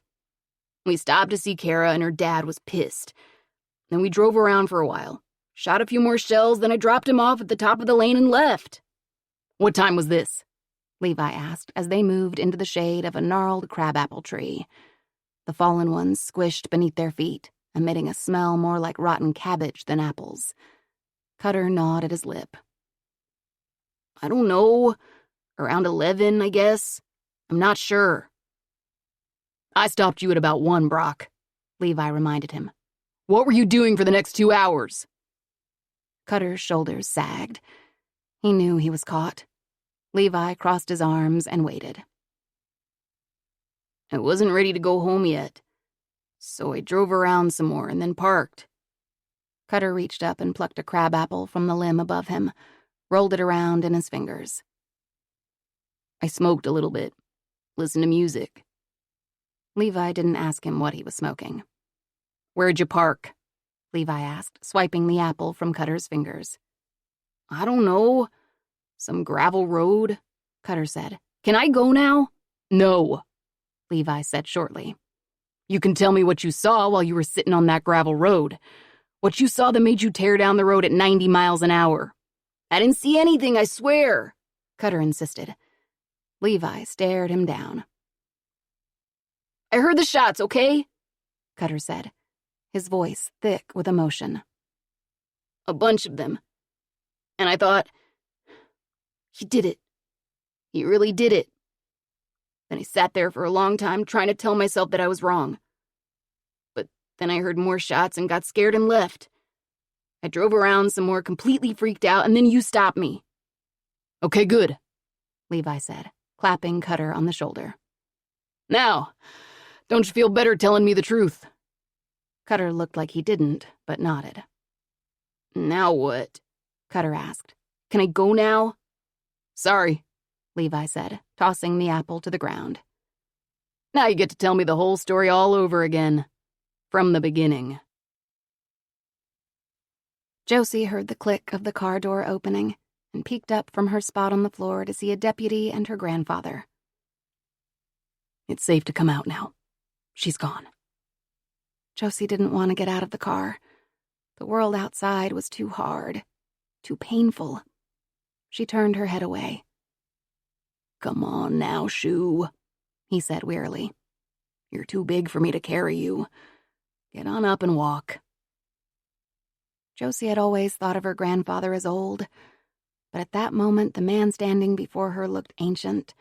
We stopped to see Kara and her dad was pissed. Then we drove around for a while. Shot a few more shells, then I dropped him off at the top of the lane and left. What time was this? Levi asked as they moved into the shade of a gnarled crabapple tree. The fallen ones squished beneath their feet, emitting a smell more like rotten cabbage than apples. Cutter gnawed at his lip. I don't know. Around 11, I guess. I'm not sure. I stopped you at about 1, Brock, Levi reminded him. What were you doing for the next 2 hours? Cutter's shoulders sagged. He knew he was caught. Levi crossed his arms and waited. I wasn't ready to go home yet, so I drove around some more and then parked. Cutter reached up and plucked a crabapple from the limb above him, rolled it around in his fingers. I smoked a little bit, listened to music. Levi didn't ask him what he was smoking. Where'd you park? Levi asked, swiping the apple from Cutter's fingers. I don't know. Some gravel road, Cutter said. Can I go now? No, Levi said shortly. You can tell me what you saw while you were sitting on that gravel road. What you saw that made you tear down the road at 90 miles an hour. I didn't see anything, I swear, Cutter insisted. Levi stared him down. I heard the shots, okay? Cutter said, his voice thick with emotion. A bunch of them. And I thought, he did it. He really did it. Then I sat there for a long time trying to tell myself that I was wrong. But then I heard more shots and got scared and left. I drove around some more, completely freaked out, and then you stopped me. Okay, good, Levi said, clapping Cutter on the shoulder. Now, don't you feel better telling me the truth? Cutter looked like he didn't, but nodded. Now what? Cutter asked. Can I go now? Sorry, Levi said, tossing the apple to the ground. Now you get to tell me the whole story all over again. From the beginning. Josie heard the click of the car door opening and peeked up from her spot on the floor to see a deputy and her grandfather. It's safe to come out now. She's gone. Josie didn't want to get out of the car. The world outside was too hard, too painful. She turned her head away. Come on now, Shoo, he said wearily. You're too big for me to carry you. Get on up and walk. Josie had always thought of her grandfather as old, but at that moment the man standing before her looked ancient.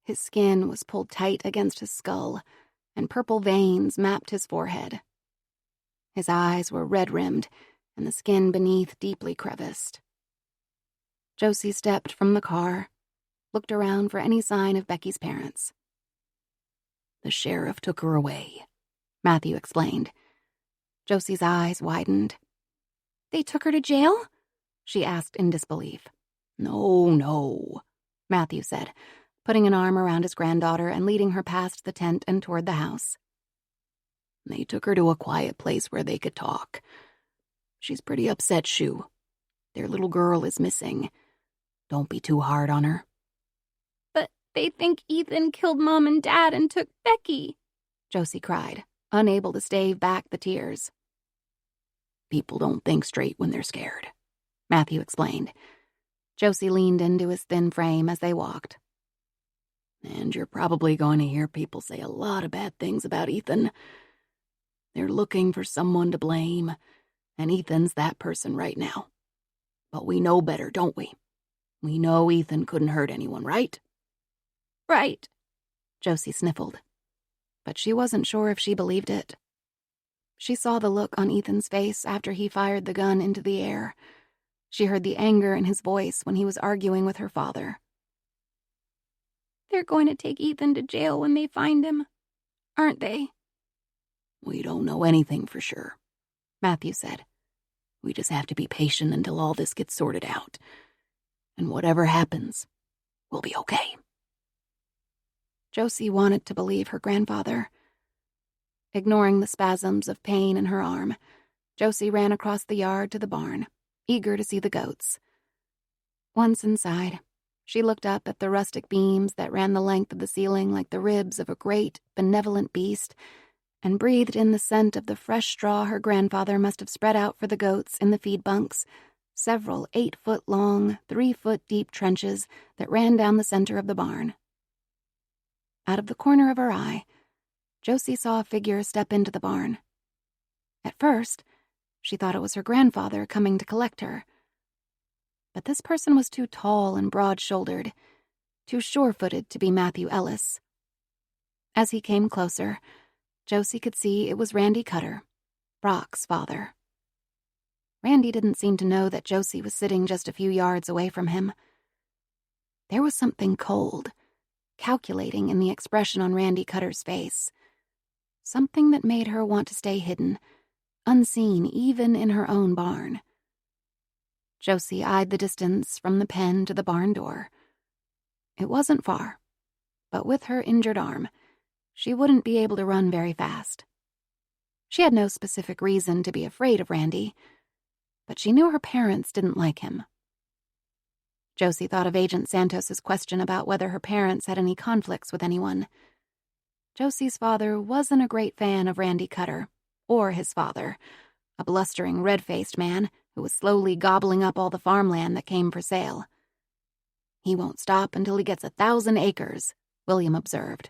His skin was pulled tight against his skull, and purple veins mapped his forehead. His eyes were red-rimmed, and the skin beneath deeply creviced. Josie stepped from the car, looked around for any sign of Becky's parents. The sheriff took her away, Matthew explained. Josie's eyes widened. They took her to jail? She asked in disbelief. No, Matthew said, putting an arm around his granddaughter and leading her past the tent and toward the house. They took her to a quiet place where they could talk. She's pretty upset, Shoo. Their little girl is missing. Don't be too hard on her. But they think Ethan killed Mom and Dad and took Becky, Josie cried, unable to stave back the tears. People don't think straight when they're scared, Matthew explained. Josie leaned into his thin frame as they walked. And you're probably going to hear people say a lot of bad things about Ethan. They're looking for someone to blame, and Ethan's that person right now. But we know better, don't we? We know Ethan couldn't hurt anyone, right? Right, Josie sniffled. But she wasn't sure if she believed it. She saw the look on Ethan's face after he fired the gun into the air. She heard the anger in his voice when he was arguing with her father. They're going to take Ethan to jail when they find him, aren't they? We don't know anything for sure, Matthew said. We just have to be patient until all this gets sorted out. And whatever happens, we'll be okay. Josie wanted to believe her grandfather. Ignoring the spasms of pain in her arm, Josie ran across the yard to the barn, eager to see the goats. Once inside, she looked up at the rustic beams that ran the length of the ceiling like the ribs of a great, benevolent beast, and breathed in the scent of the fresh straw her grandfather must have spread out for the goats in the feed bunks, several 8-foot-long, 3-foot-deep trenches that ran down the center of the barn. Out of the corner of her eye, Josie saw a figure step into the barn. At first, she thought it was her grandfather coming to collect her. But this person was too tall and broad-shouldered, too sure-footed to be Matthew Ellis. As he came closer, Josie could see it was Randy Cutter, Brock's father. Randy didn't seem to know that Josie was sitting just a few yards away from him. There was something cold, calculating in the expression on Randy Cutter's face. Something that made her want to stay hidden, unseen even in her own barn. Josie eyed the distance from the pen to the barn door. It wasn't far, but with her injured arm, she wouldn't be able to run very fast. She had no specific reason to be afraid of Randy, but she knew her parents didn't like him. Josie thought of Agent Santos's question about whether her parents had any conflicts with anyone. Josie's father wasn't a great fan of Randy Cutter, or his father, a blustering, red-faced man who was slowly gobbling up all the farmland that came for sale. "He won't stop until he gets 1,000 acres, William observed.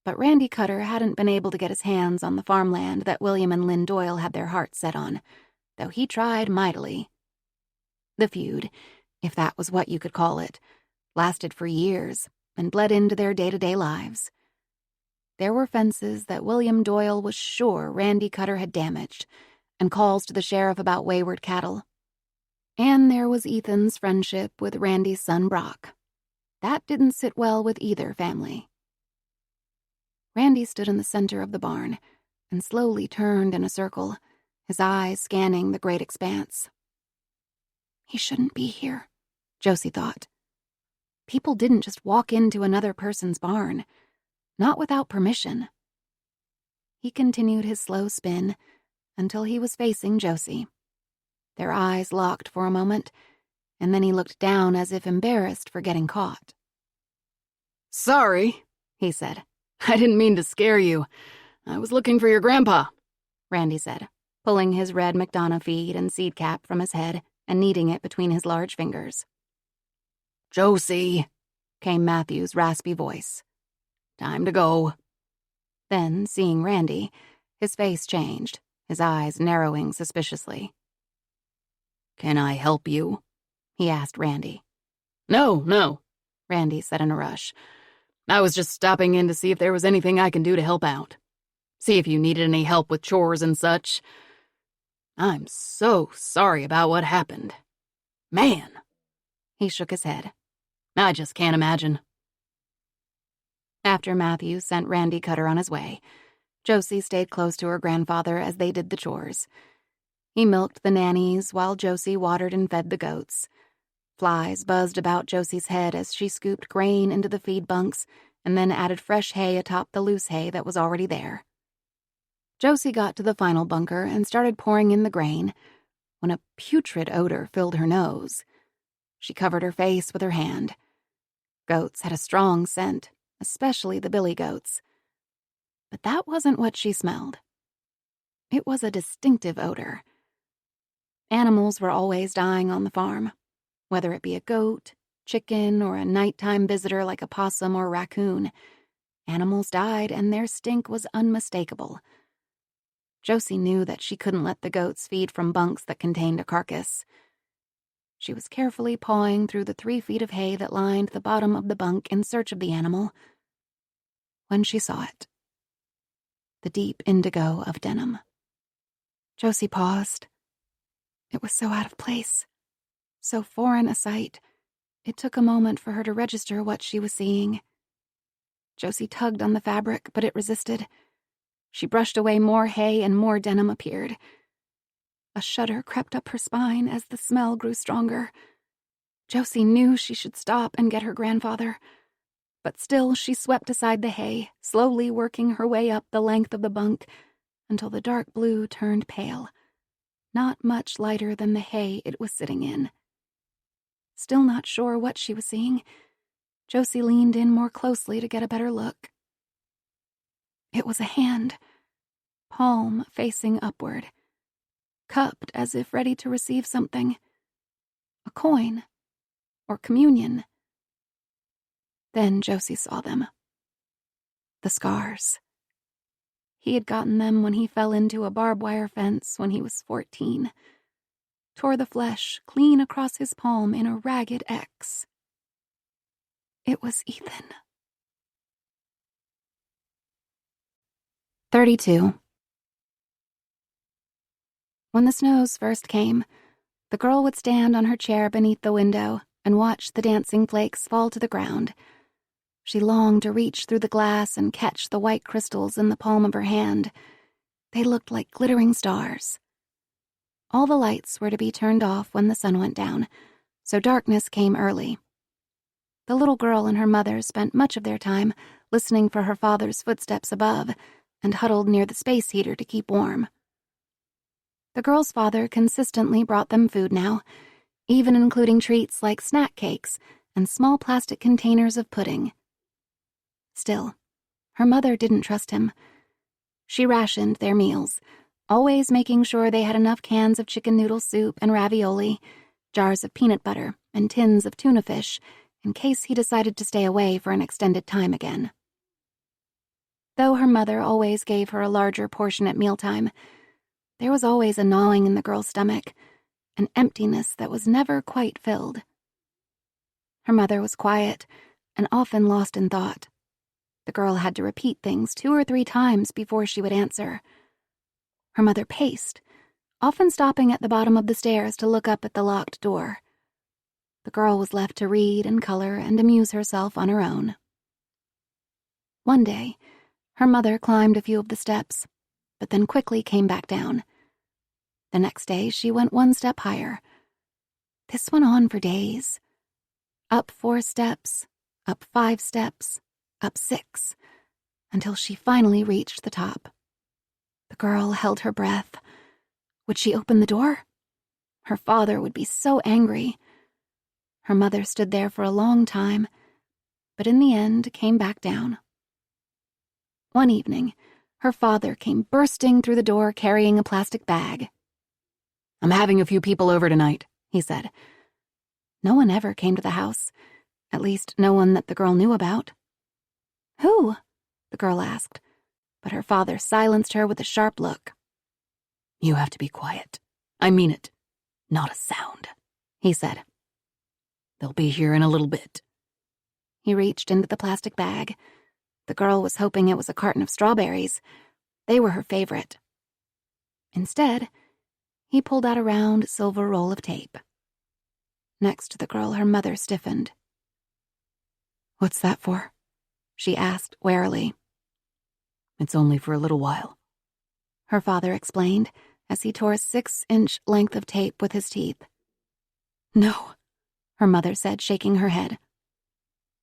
But Randy Cutter hadn't been able to get his hands on the farmland that William and Lynn Doyle had their hearts set on, though he tried mightily. The feud, if that was what you could call it, lasted for years and bled into their day-to-day lives. There were fences that William Doyle was sure Randy Cutter had damaged, and calls to the sheriff about wayward cattle. And there was Ethan's friendship with Randy's son Brock. That didn't sit well with either family. Randy stood in the center of the barn and slowly turned in a circle, his eyes scanning the great expanse. He shouldn't be here, Josie thought. People didn't just walk into another person's barn, not without permission. He continued his slow spin until he was facing Josie. Their eyes locked for a moment, and then he looked down as if embarrassed for getting caught. "Sorry," he said. "I didn't mean to scare you. I was looking for your grandpa," Randy said, pulling his red McDonough feed and seed cap from his head and kneading it between his large fingers. "Josie," came Matthew's raspy voice. "Time to go." Then, seeing Randy, his face changed, his eyes narrowing suspiciously. "Can I help you?" he asked Randy. No, Randy said in a rush. "I was just stopping in to see if there was anything I can do to help out. See if you needed any help with chores and such. I'm so sorry about what happened. Man." He shook his head. "I just can't imagine." After Matthew sent Randy Cutter on his way, Josie stayed close to her grandfather as they did the chores. He milked the nannies while Josie watered and fed the goats. Flies buzzed about Josie's head as she scooped grain into the feed bunks and then added fresh hay atop the loose hay that was already there. Josie got to the final bunker and started pouring in the grain when a putrid odor filled her nose. She covered her face with her hand. Goats had a strong scent, especially the billy goats. But that wasn't what she smelled. It was a distinctive odor. Animals were always dying on the farm, whether it be a goat, chicken, or a nighttime visitor like a possum or raccoon. Animals died, and their stink was unmistakable. Josie knew that she couldn't let the goats feed from bunks that contained a carcass. She was carefully pawing through the 3 feet of hay that lined the bottom of the bunk in search of the animal, when she saw it. The deep indigo of denim. Josie paused. It was so out of place, so foreign a sight, it took a moment for her to register what she was seeing. Josie tugged on the fabric, but it resisted. She brushed away more hay and more denim appeared. A shudder crept up her spine as the smell grew stronger. Josie knew she should stop and get her grandfather, but still she swept aside the hay, slowly working her way up the length of the bunk until the dark blue turned pale, not much lighter than the hay it was sitting in. Still not sure what she was seeing, Josie leaned in more closely to get a better look. It was a hand, palm facing upward, cupped as if ready to receive something. A coin, or communion. Then Josie saw them. The scars. He had gotten them when he fell into a barbed wire fence when he was 14. Tore the flesh clean across his palm in a ragged X. It was Ethan. 32. When the snows first came, the girl would stand on her chair beneath the window and watch the dancing flakes fall to the ground. She longed to reach through the glass and catch the white crystals in the palm of her hand. They looked like glittering stars. All the lights were to be turned off when the sun went down, so darkness came early. The little girl and her mother spent much of their time listening for her father's footsteps above and huddled near the space heater to keep warm. The girl's father consistently brought them food now, even including treats like snack cakes and small plastic containers of pudding. Still, her mother didn't trust him. She rationed their meals, always making sure they had enough cans of chicken noodle soup and ravioli, jars of peanut butter, and tins of tuna fish, in case he decided to stay away for an extended time again. Though her mother always gave her a larger portion at mealtime, there was always a gnawing in the girl's stomach, an emptiness that was never quite filled. Her mother was quiet and often lost in thought. The girl had to repeat things 2 or 3 times before she would answer. Her mother paced, often stopping at the bottom of the stairs to look up at the locked door. The girl was left to read and color and amuse herself on her own. One day, her mother climbed a few of the steps, but then quickly came back down. The next day, she went 1 step higher. This went on for days. Up 4 steps, up 5 steps, up 6, until she finally reached the top. The girl held her breath. Would she open the door? Her father would be so angry. Her mother stood there for a long time, but in the end came back down. One evening, her father came bursting through the door carrying a plastic bag. "I'm having a few people over tonight," he said. No one ever came to the house, at least no one that the girl knew about. "Who?" the girl asked, but her father silenced her with a sharp look. "You have to be quiet. I mean it. Not a sound," he said. "They'll be here in a little bit." He reached into the plastic bag. The girl was hoping it was a carton of strawberries. They were her favorite. Instead, he pulled out a round silver roll of tape. Next to the girl, her mother stiffened. "What's that for?" she asked warily. "It's only for a little while," her father explained as he tore a 6-inch length of tape with his teeth. "No," her mother said, shaking her head.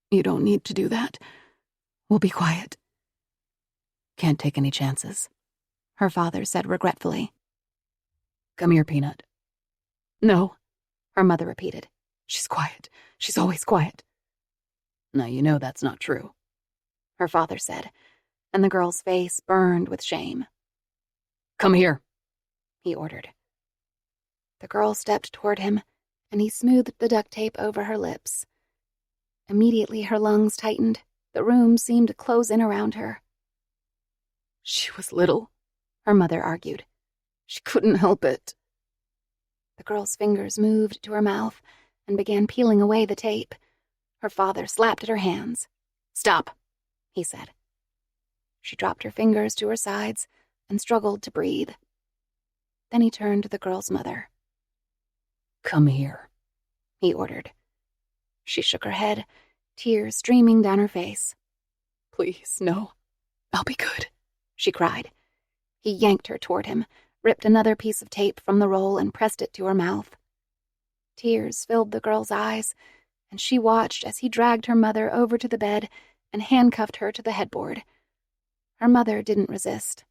"You don't need to do that. We'll be quiet." "Can't take any chances," her father said regretfully. "Come here, Peanut." "No," her mother repeated. "She's quiet. She's always quiet." "Now you know that's not true," her father said, and the girl's face burned with shame. "Come here," he ordered. The girl stepped toward him, and he smoothed the duct tape over her lips. Immediately her lungs tightened. The room seemed to close in around her. "She was little," her mother argued. "She couldn't help it." The girl's fingers moved to her mouth and began peeling away the tape. Her father slapped at her hands. "Stop," he said. She dropped her fingers to her sides and struggled to breathe. Then he turned to the girl's mother. "Come here," he ordered. She shook her head, tears streaming down her face. "Please, no. I'll be good," she cried. He yanked her toward him, ripped another piece of tape from the roll and pressed it to her mouth. Tears filled the girl's eyes, and she watched as he dragged her mother over to the bed and handcuffed her to the headboard. Her mother didn't resist.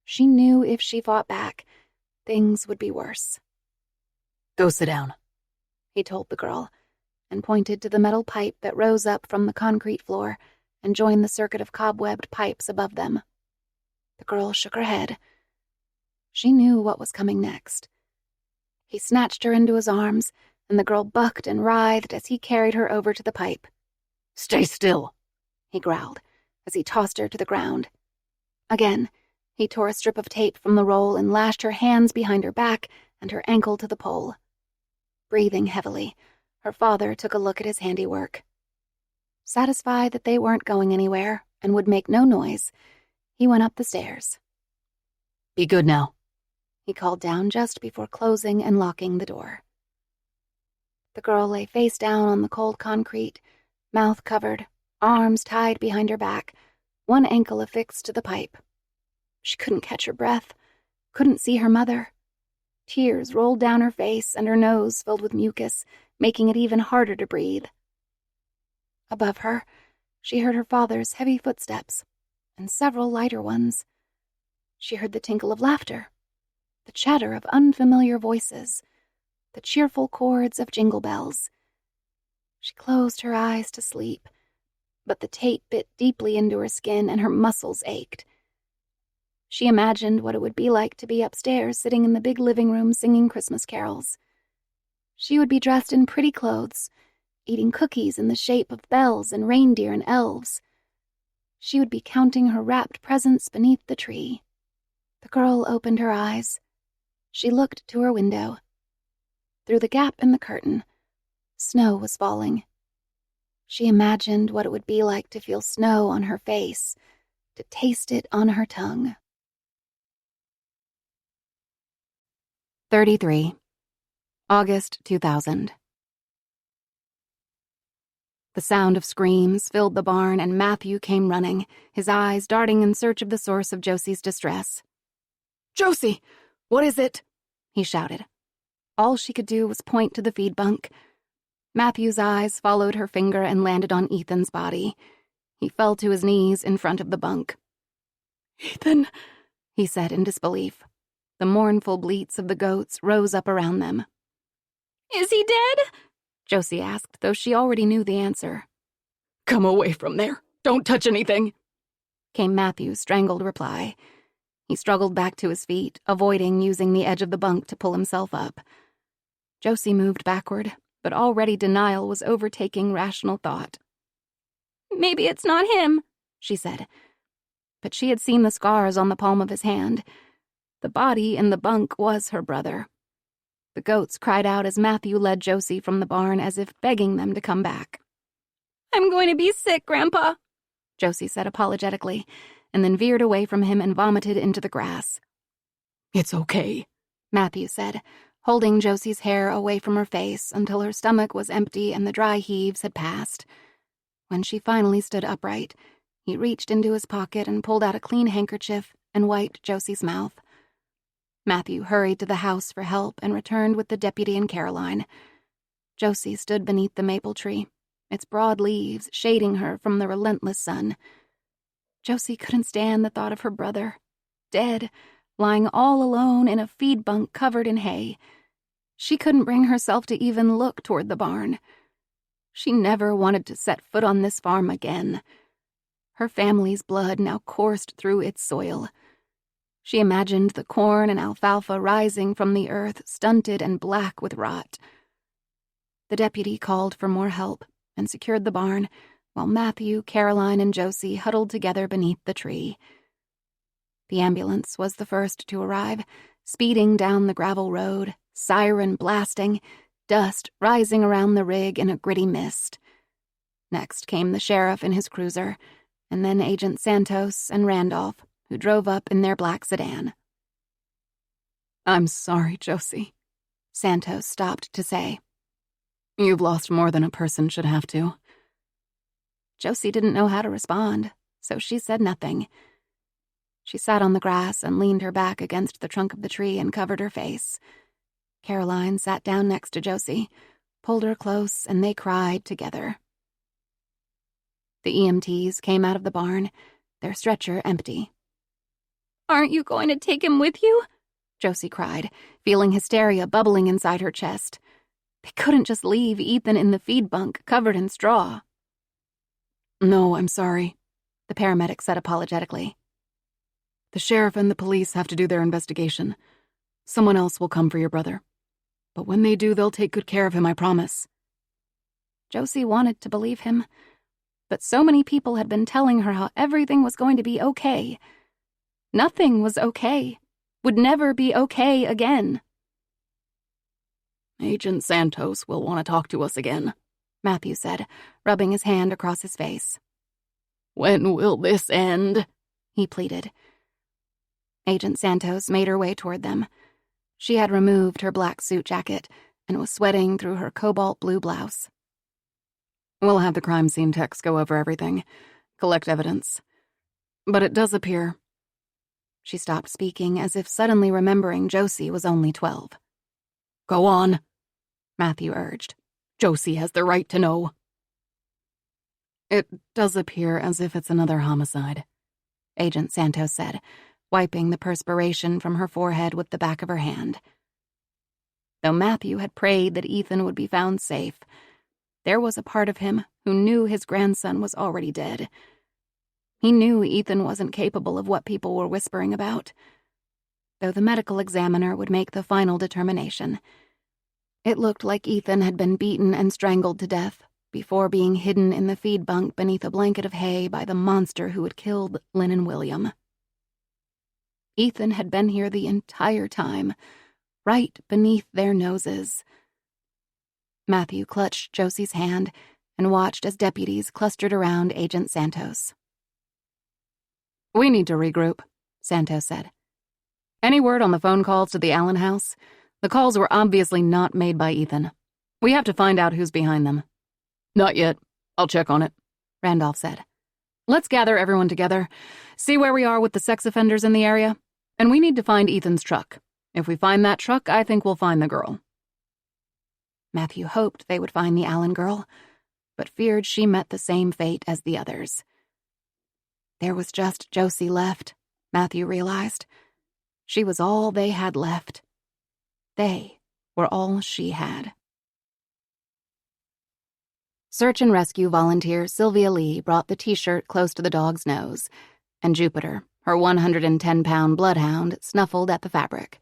She knew if she fought back, things would be worse. "Go sit down," he told the girl, and pointed to the metal pipe that rose up from the concrete floor and joined the circuit of cobwebbed pipes above them. The girl shook her head. She knew what was coming next. He snatched her into his arms, and the girl bucked and writhed as he carried her over to the pipe. "Stay still," he growled, as he tossed her to the ground. Again, he tore a strip of tape from the roll and lashed her hands behind her back and her ankle to the pole. Breathing heavily, her father took a look at his handiwork. Satisfied that they weren't going anywhere and would make no noise, he went up the stairs. "Be good now," he called down just before closing and locking the door. The girl lay face down on the cold concrete, mouth covered, arms tied behind her back, one ankle affixed to the pipe. She couldn't catch her breath, couldn't see her mother. Tears rolled down her face and her nose filled with mucus, making it even harder to breathe. Above her, she heard her father's heavy footsteps, and several lighter ones. She heard the tinkle of laughter, the chatter of unfamiliar voices, the cheerful chords of jingle bells. She closed her eyes to sleep, but the tape bit deeply into her skin and her muscles ached. She imagined what it would be like to be upstairs sitting in the big living room singing Christmas carols. She would be dressed in pretty clothes, eating cookies in the shape of bells and reindeer and elves. She would be counting her wrapped presents beneath the tree. The girl opened her eyes. She looked to her window. Through the gap in the curtain, snow was falling. She imagined what it would be like to feel snow on her face, to taste it on her tongue. 33. August 2000. The sound of screams filled the barn and Matthew came running, his eyes darting in search of the source of Josie's distress. "Josie, what is it?" he shouted. All she could do was point to the feed bunk. Matthew's eyes followed her finger and landed on Ethan's body. He fell to his knees in front of the bunk. "Ethan," he said in disbelief. The mournful bleats of the goats rose up around them. Is he dead? Josie asked, though she already knew the answer. "Come away from there. Don't touch anything," came Matthew's strangled reply. He struggled back to his feet, avoiding using the edge of the bunk to pull himself up. Josie moved backward, but already denial was overtaking rational thought. "Maybe it's not him," she said. But she had seen the scars on the palm of his hand. The body in the bunk was her brother. The goats cried out as Matthew led Josie from the barn as if begging them to come back. "I'm going to be sick, Grandpa," Josie said apologetically, and then veered away from him and vomited into the grass. "It's okay," Matthew said, holding Josie's hair away from her face until her stomach was empty and the dry heaves had passed. When she finally stood upright, he reached into his pocket and pulled out a clean handkerchief and wiped Josie's mouth. Matthew hurried to the house for help and returned with the deputy and Caroline. Josie stood beneath the maple tree, its broad leaves shading her from the relentless sun. Josie couldn't stand the thought of her brother, dead, lying all alone in a feed bunk covered in hay. She couldn't bring herself to even look toward the barn. She never wanted to set foot on this farm again. Her family's blood now coursed through its soil. She imagined the corn and alfalfa rising from the earth, stunted and black with rot. The deputy called for more help and secured the barn, while Matthew, Caroline, and Josie huddled together beneath the tree. The ambulance was the first to arrive, speeding down the gravel road, siren blasting, dust rising around the rig in a gritty mist. Next came the sheriff in his cruiser, and then Agent Santos and Randolph, who drove up in their black sedan. "I'm sorry, Josie," Santos stopped to say. "You've lost more than a person should have to." Josie didn't know how to respond, so she said nothing. She sat on the grass and leaned her back against the trunk of the tree and covered her face. Caroline sat down next to Josie, pulled her close, and they cried together. The EMTs came out of the barn, their stretcher empty. "Aren't you going to take him with you?" Josie cried, feeling hysteria bubbling inside her chest. They couldn't just leave Ethan in the feed bunk covered in straw. "No, I'm sorry," the paramedic said apologetically. "The sheriff and the police have to do their investigation. Someone else will come for your brother. But when they do, they'll take good care of him, I promise." Josie wanted to believe him, but so many people had been telling her how everything was going to be okay. Nothing was okay, would never be okay again. "Agent Santos will want to talk to us again," Matthew said, rubbing his hand across his face. "When will this end?" he pleaded. Agent Santos made her way toward them. She had removed her black suit jacket and was sweating through her cobalt blue blouse. We'll have the crime scene techs go over everything, collect evidence. But it does appear... She stopped speaking as if suddenly remembering Josie was only 12. Go on, Matthew urged. Josie has the right to know. It does appear as if it's another homicide, Agent Santos said, wiping the perspiration from her forehead with the back of her hand. Though Matthew had prayed that Ethan would be found safe, there was a part of him who knew his grandson was already dead. He knew Ethan wasn't capable of what people were whispering about, though the medical examiner would make the final determination. It looked like Ethan had been beaten and strangled to death before being hidden in the feed bunk beneath a blanket of hay by the monster who had killed Lynn and William. Ethan had been here the entire time, right beneath their noses. Matthew clutched Josie's hand and watched as deputies clustered around Agent Santos. We need to regroup, Santos said. Any word on the phone calls to the Allen house? The calls were obviously not made by Ethan. We have to find out who's behind them. Not yet. I'll check on it, Randolph said. Let's gather everyone together, see where we are with the sex offenders in the area, and we need to find Ethan's truck. If we find that truck, I think we'll find the girl. Matthew hoped they would find the Allen girl, but feared she met the same fate as the others. There was just Josie left, Matthew realized. She was all they had left. They were all she had. Search and rescue volunteer Sylvia Lee brought the T-shirt close to the dog's nose, and Jupiter, her 110-pound bloodhound, snuffled at the fabric.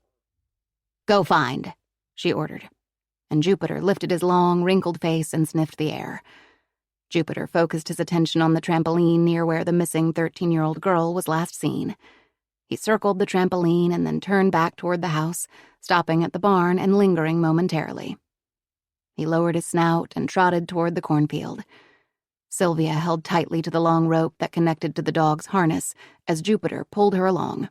Go find, she ordered, and Jupiter lifted his long, wrinkled face and sniffed the air. Jupiter focused his attention on the trampoline near where the missing 13-year-old girl was last seen. He circled the trampoline and then turned back toward the house, stopping at the barn and lingering momentarily. He lowered his snout and trotted toward the cornfield. Sylvia held tightly to the long rope that connected to the dog's harness as Jupiter pulled her along.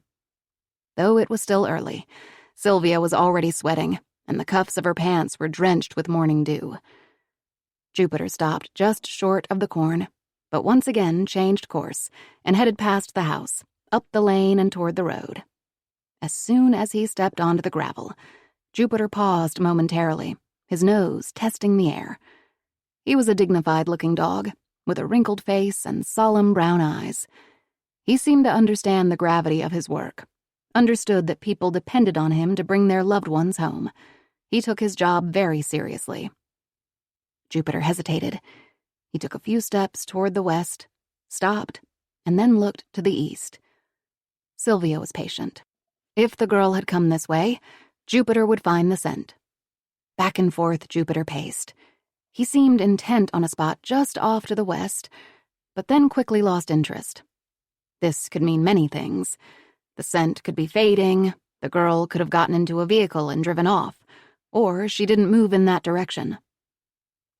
Though it was still early, Sylvia was already sweating, and the cuffs of her pants were drenched with morning dew. Jupiter stopped just short of the corn, but once again changed course and headed past the house, up the lane and toward the road. As soon as he stepped onto the gravel, Jupiter paused momentarily, his nose testing the air. He was a dignified-looking dog, with a wrinkled face and solemn brown eyes. He seemed to understand the gravity of his work, understood that people depended on him to bring their loved ones home. He took his job very seriously. Jupiter hesitated. He took a few steps toward the west, stopped, and then looked to the east. Sylvia was patient. If the girl had come this way, Jupiter would find the scent. Back and forth Jupiter paced. He seemed intent on a spot just off to the west, but then quickly lost interest. This could mean many things. The scent could be fading, the girl could have gotten into a vehicle and driven off, or she didn't move in that direction.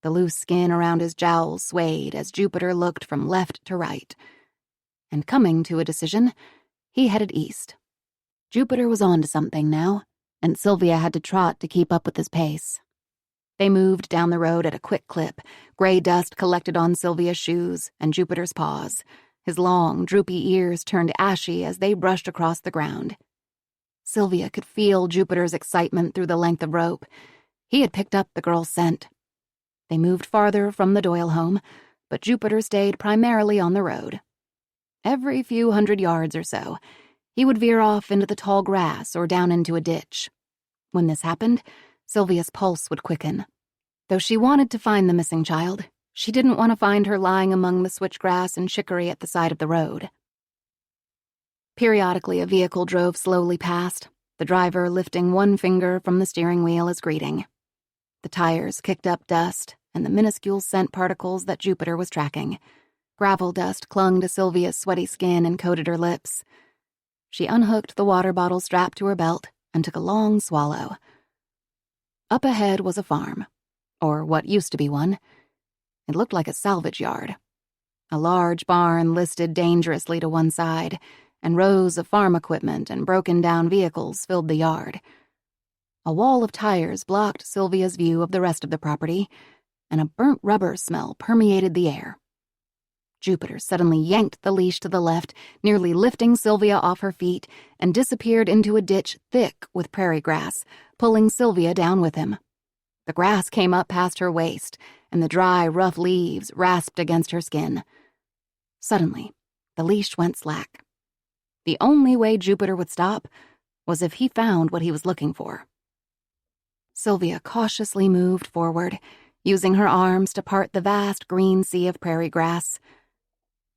The loose skin around his jowls swayed as Jupiter looked from left to right. And coming to a decision, he headed east. Jupiter was on to something now, and Sylvia had to trot to keep up with his pace. They moved down the road at a quick clip. Gray dust collected on Sylvia's shoes and Jupiter's paws. His long, droopy ears turned ashy as they brushed across the ground. Sylvia could feel Jupiter's excitement through the length of rope. He had picked up the girl's scent. They moved farther from the Doyle home, but Jupiter stayed primarily on the road. Every few hundred yards or so, he would veer off into the tall grass or down into a ditch. When this happened, Sylvia's pulse would quicken. Though she wanted to find the missing child, she didn't want to find her lying among the switchgrass and chicory at the side of the road. Periodically, a vehicle drove slowly past, the driver lifting one finger from the steering wheel as greeting. The tires kicked up dust and the minuscule scent particles that Jupiter was tracking. Gravel dust clung to Sylvia's sweaty skin and coated her lips. She unhooked the water bottle strapped to her belt and took a long swallow. Up ahead was a farm, or what used to be one. It looked like a salvage yard. A large barn listed dangerously to one side, and rows of farm equipment and broken-down vehicles filled the yard. A wall of tires blocked Sylvia's view of the rest of the property, and a burnt rubber smell permeated the air. Jupiter suddenly yanked the leash to the left, nearly lifting Sylvia off her feet, and disappeared into a ditch thick with prairie grass, pulling Sylvia down with him. The grass came up past her waist, and the dry, rough leaves rasped against her skin. Suddenly, the leash went slack. The only way Jupiter would stop was if he found what he was looking for. Sylvia cautiously moved forward, using her arms to part the vast green sea of prairie grass.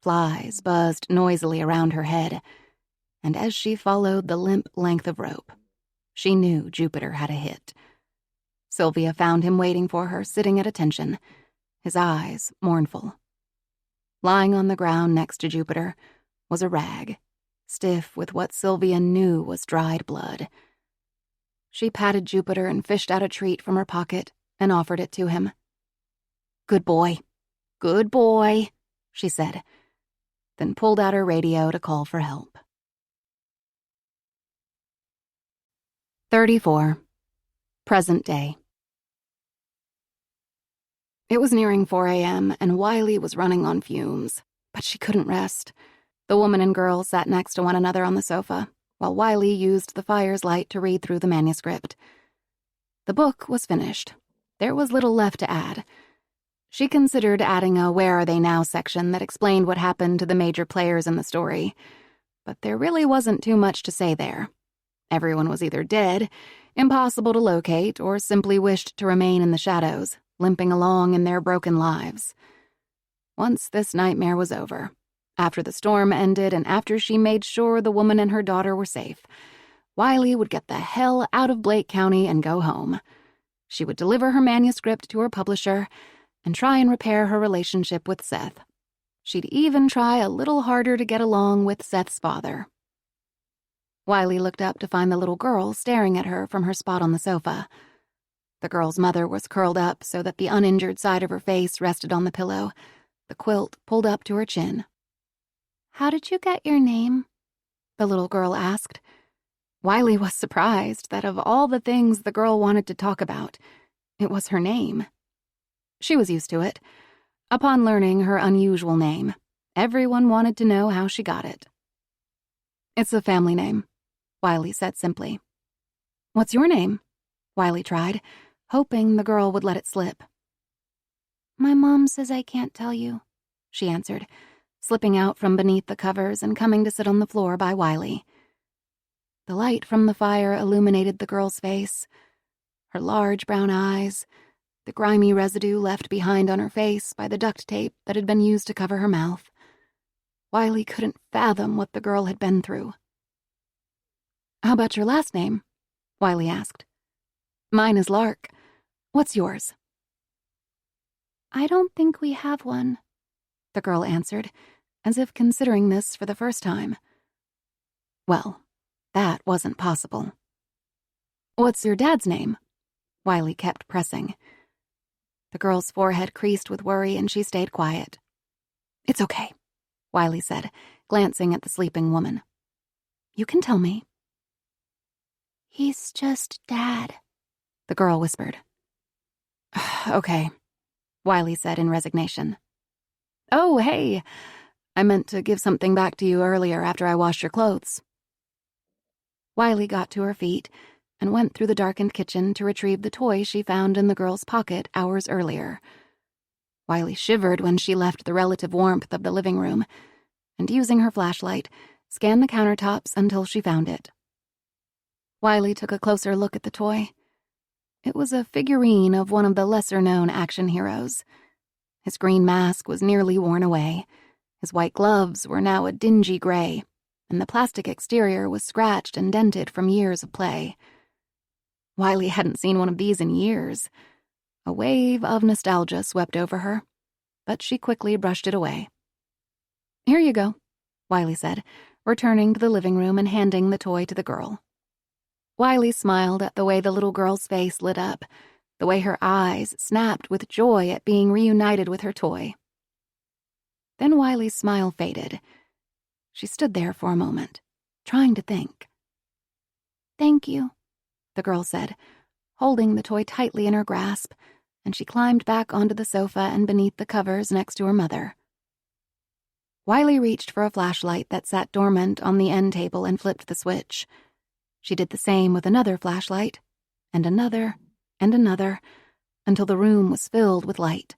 Flies buzzed noisily around her head, and as she followed the limp length of rope, she knew Jupiter had a hit. Sylvia found him waiting for her, sitting at attention, his eyes mournful. Lying on the ground next to Jupiter was a rag, stiff with what Sylvia knew was dried blood. She patted Jupiter and fished out a treat from her pocket and offered it to him. "Good boy, she said, then pulled out her radio to call for help. 34. Present day. It was nearing 4 a.m., and Wiley was running on fumes, but she couldn't rest. The woman and girl sat next to one another on the sofa, while Wiley used the fire's light to read through the manuscript. The book was finished. There was little left to add. She considered adding a Where Are They Now section that explained what happened to the major players in the story, but there really wasn't too much to say there. Everyone was either dead, impossible to locate, or simply wished to remain in the shadows, limping along in their broken lives. Once this nightmare was over, after the storm ended and after she made sure the woman and her daughter were safe, Wiley would get the hell out of Blake County and go home. She would deliver her manuscript to her publisher and try and repair her relationship with Seth. She'd even try a little harder to get along with Seth's father. Wiley looked up to find the little girl staring at her from her spot on the sofa. The girl's mother was curled up so that the uninjured side of her face rested on the pillow, the quilt pulled up to her chin. "How did you get your name?" the little girl asked. Wiley was surprised that of all the things the girl wanted to talk about, it was her name. She was used to it. Upon learning her unusual name, everyone wanted to know how she got it. "It's a family name," Wiley said simply. "What's your name?" Wiley tried, hoping the girl would let it slip. "My mom says I can't tell you," she answered, slipping out from beneath the covers and coming to sit on the floor by Wiley. The light from the fire illuminated the girl's face, her large brown eyes, the grimy residue left behind on her face by the duct tape that had been used to cover her mouth. Wiley couldn't fathom what the girl had been through. "How about your last name?" Wiley asked. "Mine is Lark. What's yours?" "I don't think we have one," the girl answered, as if considering this for the first time. Well, that wasn't possible. "What's your dad's name?" Wiley kept pressing. The girl's forehead creased with worry and she stayed quiet. "It's okay," Wiley said, glancing at the sleeping woman. "You can tell me." "He's just Dad," the girl whispered. "Okay," Wiley said in resignation. "Oh, hey, I meant to give something back to you earlier after I washed your clothes." Wiley got to her feet and went through the darkened kitchen to retrieve the toy she found in the girl's pocket hours earlier. Wiley shivered when she left the relative warmth of the living room and, using her flashlight, scanned the countertops until she found it. Wiley took a closer look at the toy. It was a figurine of one of the lesser-known action heroes. His green mask was nearly worn away. His white gloves were now a dingy gray, and the plastic exterior was scratched and dented from years of play. Wiley hadn't seen one of these in years. A wave of nostalgia swept over her, but she quickly brushed it away. "Here you go," Wiley said, returning to the living room and handing the toy to the girl. Wiley smiled at the way the little girl's face lit up, the way her eyes snapped with joy at being reunited with her toy. Then Wiley's smile faded. She stood there for a moment, trying to think. "Thank you," the girl said, holding the toy tightly in her grasp, and she climbed back onto the sofa and beneath the covers next to her mother. Wiley reached for a flashlight that sat dormant on the end table and flipped the switch. She did the same with another flashlight, and another, until the room was filled with light.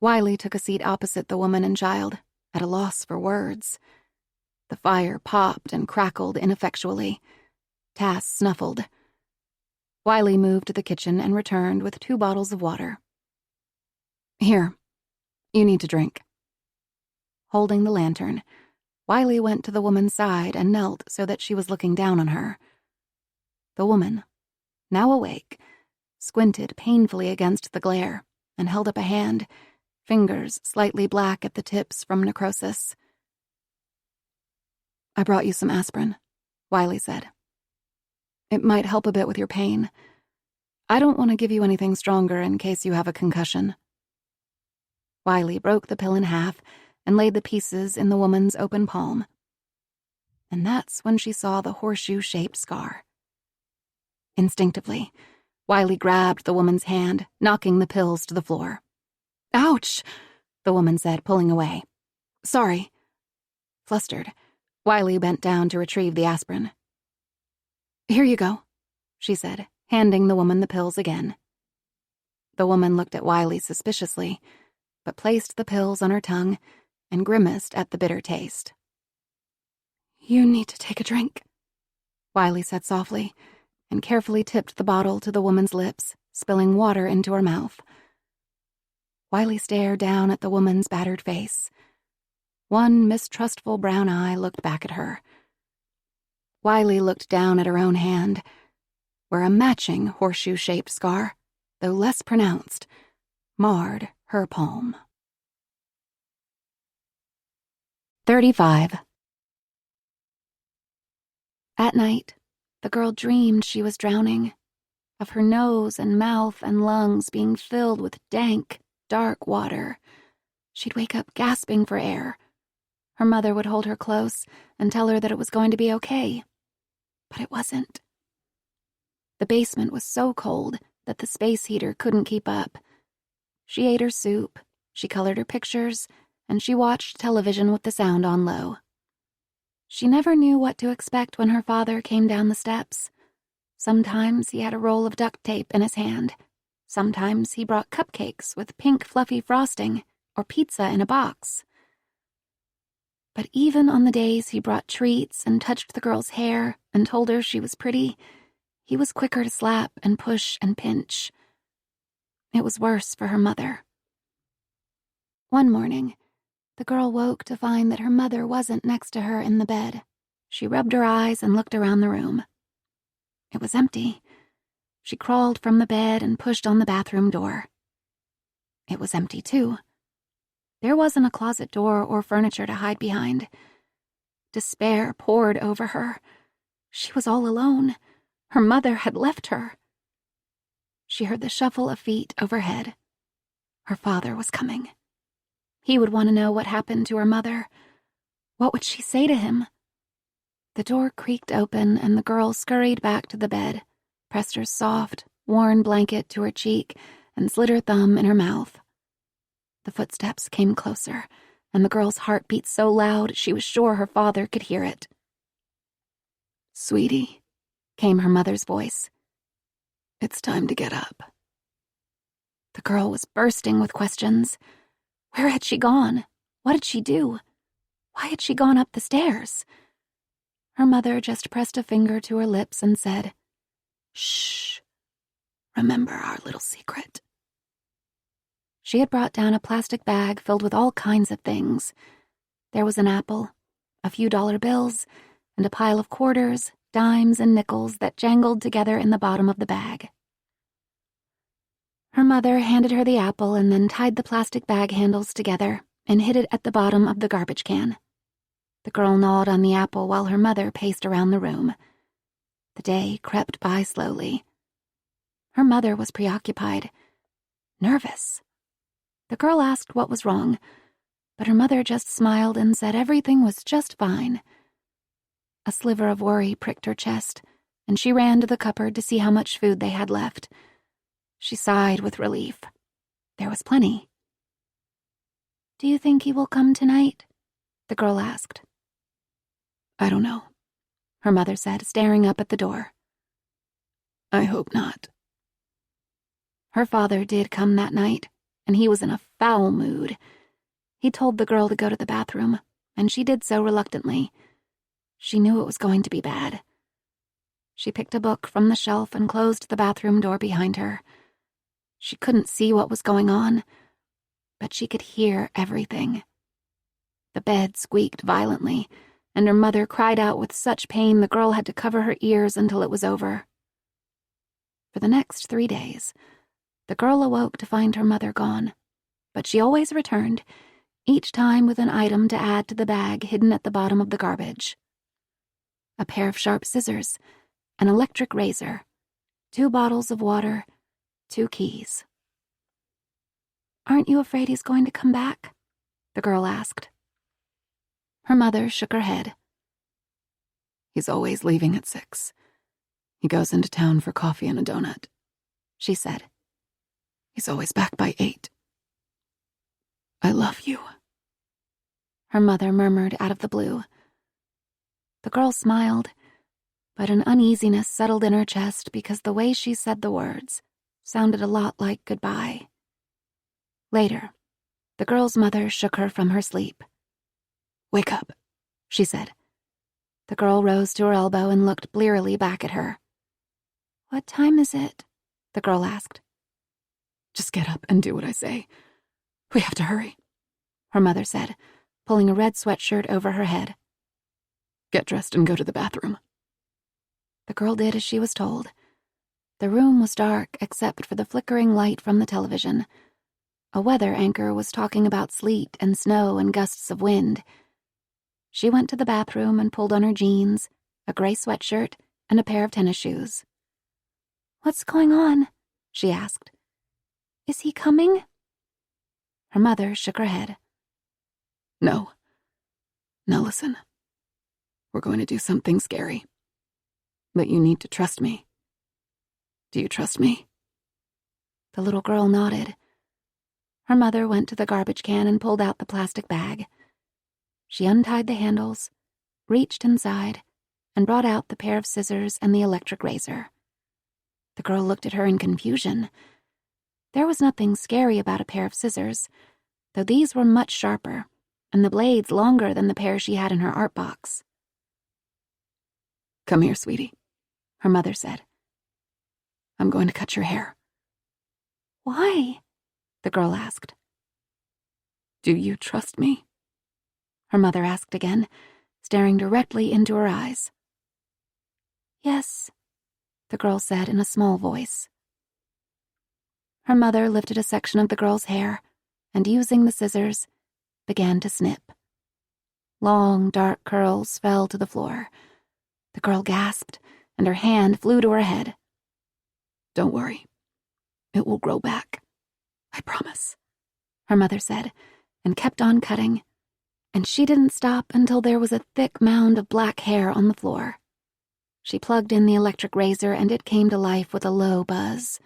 Wiley took a seat opposite the woman and child, at a loss for words. The fire popped and crackled ineffectually. Tass snuffled. Wiley moved to the kitchen and returned with 2 bottles of water. "Here, you need to drink." Holding the lantern, Wiley went to the woman's side and knelt so that she was looking down on her. The woman, now awake, squinted painfully against the glare and held up a hand, fingers slightly black at the tips from necrosis. "I brought you some aspirin," Wiley said. "It might help a bit with your pain. I don't want to give you anything stronger in case you have a concussion." Wiley broke the pill in half and laid the pieces in the woman's open palm. And that's when she saw the horseshoe-shaped scar. Instinctively, Wiley grabbed the woman's hand, knocking the pills to the floor. "Ouch," the woman said, pulling away. "Sorry." Flustered, Wiley bent down to retrieve the aspirin. "Here you go," she said, handing the woman the pills again. The woman looked at Wiley suspiciously, but placed the pills on her tongue and grimaced at the bitter taste. "You need to take a drink," Wiley said softly, and carefully tipped the bottle to the woman's lips, spilling water into her mouth. Wiley stared down at the woman's battered face. One mistrustful brown eye looked back at her. Wiley looked down at her own hand, where a matching horseshoe-shaped scar, though less pronounced, marred her palm. 35. At night, the girl dreamed she was drowning, of her nose and mouth and lungs being filled with dank, dark water. She'd wake up gasping for air. Her mother would hold her close and tell her that it was going to be okay. But it wasn't. The basement was so cold that the space heater couldn't keep up. She ate her soup, she colored her pictures, and she watched television with the sound on low. She never knew what to expect when her father came down the steps. Sometimes he had a roll of duct tape in his hand. Sometimes he brought cupcakes with pink fluffy frosting or pizza in a box. But even on the days he brought treats and touched the girl's hair and told her she was pretty, he was quicker to slap and push and pinch. It was worse for her mother. One morning, the girl woke to find that her mother wasn't next to her in the bed. She rubbed her eyes and looked around the room. It was empty. She crawled from the bed and pushed on the bathroom door. It was empty, too. There wasn't a closet door or furniture to hide behind. Despair poured over her. She was all alone. Her mother had left her. She heard the shuffle of feet overhead. Her father was coming. He would want to know what happened to her mother. What would she say to him? The door creaked open and the girl scurried back to the bed, pressed her soft, worn blanket to her cheek, and slid her thumb in her mouth. The footsteps came closer, and the girl's heart beat so loud she was sure her father could hear it. "Sweetie," came her mother's voice. "It's time to get up." The girl was bursting with questions. Where had she gone? What had she do? Why had she gone up the stairs? Her mother just pressed a finger to her lips and said, "Shh, remember our little secret." She had brought down a plastic bag filled with all kinds of things. There was an apple, a few dollar bills, and a pile of quarters, dimes, and nickels that jangled together in the bottom of the bag. Her mother handed her the apple and then tied the plastic bag handles together and hid it at the bottom of the garbage can. The girl gnawed on the apple while her mother paced around the room. The day crept by slowly. Her mother was preoccupied, nervous. The girl asked what was wrong, but her mother just smiled and said everything was just fine. A sliver of worry pricked her chest, and she ran to the cupboard to see how much food they had left. She sighed with relief. There was plenty. "Do you think he will come tonight?" the girl asked. "I don't know," her mother said, staring up at the door. "I hope not." Her father did come that night, and he was in a foul mood. He told the girl to go to the bathroom, and she did so reluctantly. She knew it was going to be bad. She picked a book from the shelf and closed the bathroom door behind her. She couldn't see what was going on, but she could hear everything. The bed squeaked violently, and her mother cried out with such pain the girl had to cover her ears until it was over. For the next 3 days, the girl awoke to find her mother gone, but she always returned, each time with an item to add to the bag hidden at the bottom of the garbage. A pair of sharp scissors, an electric razor, 2 bottles of water, 2 keys. "Aren't you afraid he's going to come back?" the girl asked. Her mother shook her head. "He's always leaving at 6. He goes into town for coffee and a donut," she said. "He's always back by 8. I love you," her mother murmured out of the blue. The girl smiled, but an uneasiness settled in her chest because the way she said the words sounded a lot like goodbye. Later, the girl's mother shook her from her sleep. "Wake up," she said. The girl rose to her elbow and looked blearily back at her. "What time is it?" the girl asked. "Just get up and do what I say. We have to hurry," her mother said, pulling a red sweatshirt over her head. "Get dressed and go to the bathroom." The girl did as she was told. The room was dark except for the flickering light from the television. A weather anchor was talking about sleet and snow and gusts of wind. She went to the bathroom and pulled on her jeans, a gray sweatshirt, and a pair of tennis shoes. "What's going on?" she asked. "Is he coming?" Her mother shook her head. "No. Now listen. We're going to do something scary. But you need to trust me. Do you trust me?" The little girl nodded. Her mother went to the garbage can and pulled out the plastic bag. She untied the handles, reached inside, and brought out the pair of scissors and the electric razor. The girl looked at her in confusion. There was nothing scary about a pair of scissors, though these were much sharper, and the blades longer than the pair she had in her art box. "Come here, sweetie," her mother said. "I'm going to cut your hair." "Why?" the girl asked. "Do you trust me?" her mother asked again, staring directly into her eyes. "Yes," the girl said in a small voice. Her mother lifted a section of the girl's hair and, using the scissors, began to snip. Long, dark curls fell to the floor. The girl gasped, and her hand flew to her head. "Don't worry. It will grow back. I promise," her mother said, and kept on cutting, and she didn't stop until there was a thick mound of black hair on the floor. She plugged in the electric razor, and it came to life with a low buzz.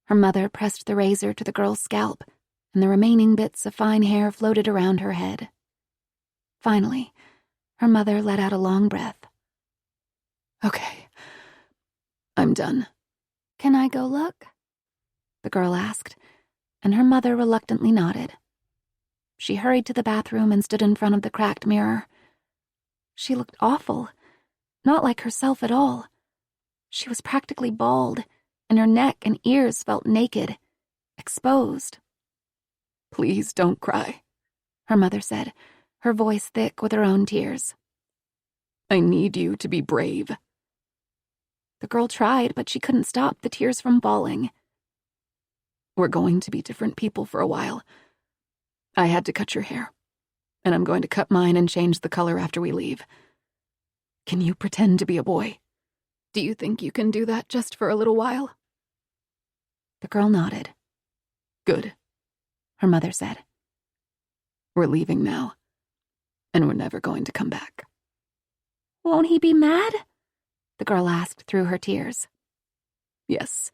Her mother pressed the razor to the girl's scalp, and the remaining bits of fine hair floated around her head. Finally, her mother let out a long breath. "Okay. I'm done." "Can I go look?" the girl asked, and her mother reluctantly nodded. She hurried to the bathroom and stood in front of the cracked mirror. She looked awful, not like herself at all. She was practically bald, and her neck and ears felt naked, exposed. "Please don't cry," her mother said, her voice thick with her own tears. "I need you to be brave." The girl tried, but she couldn't stop the tears from falling. "We're going to be different people for a while. I had to cut your hair, and I'm going to cut mine and change the color after we leave. Can you pretend to be a boy? Do you think you can do that just for a little while?" The girl nodded. "Good," her mother said. "We're leaving now, and we're never going to come back." "Won't he be mad?" the girl asked through her tears. Yes,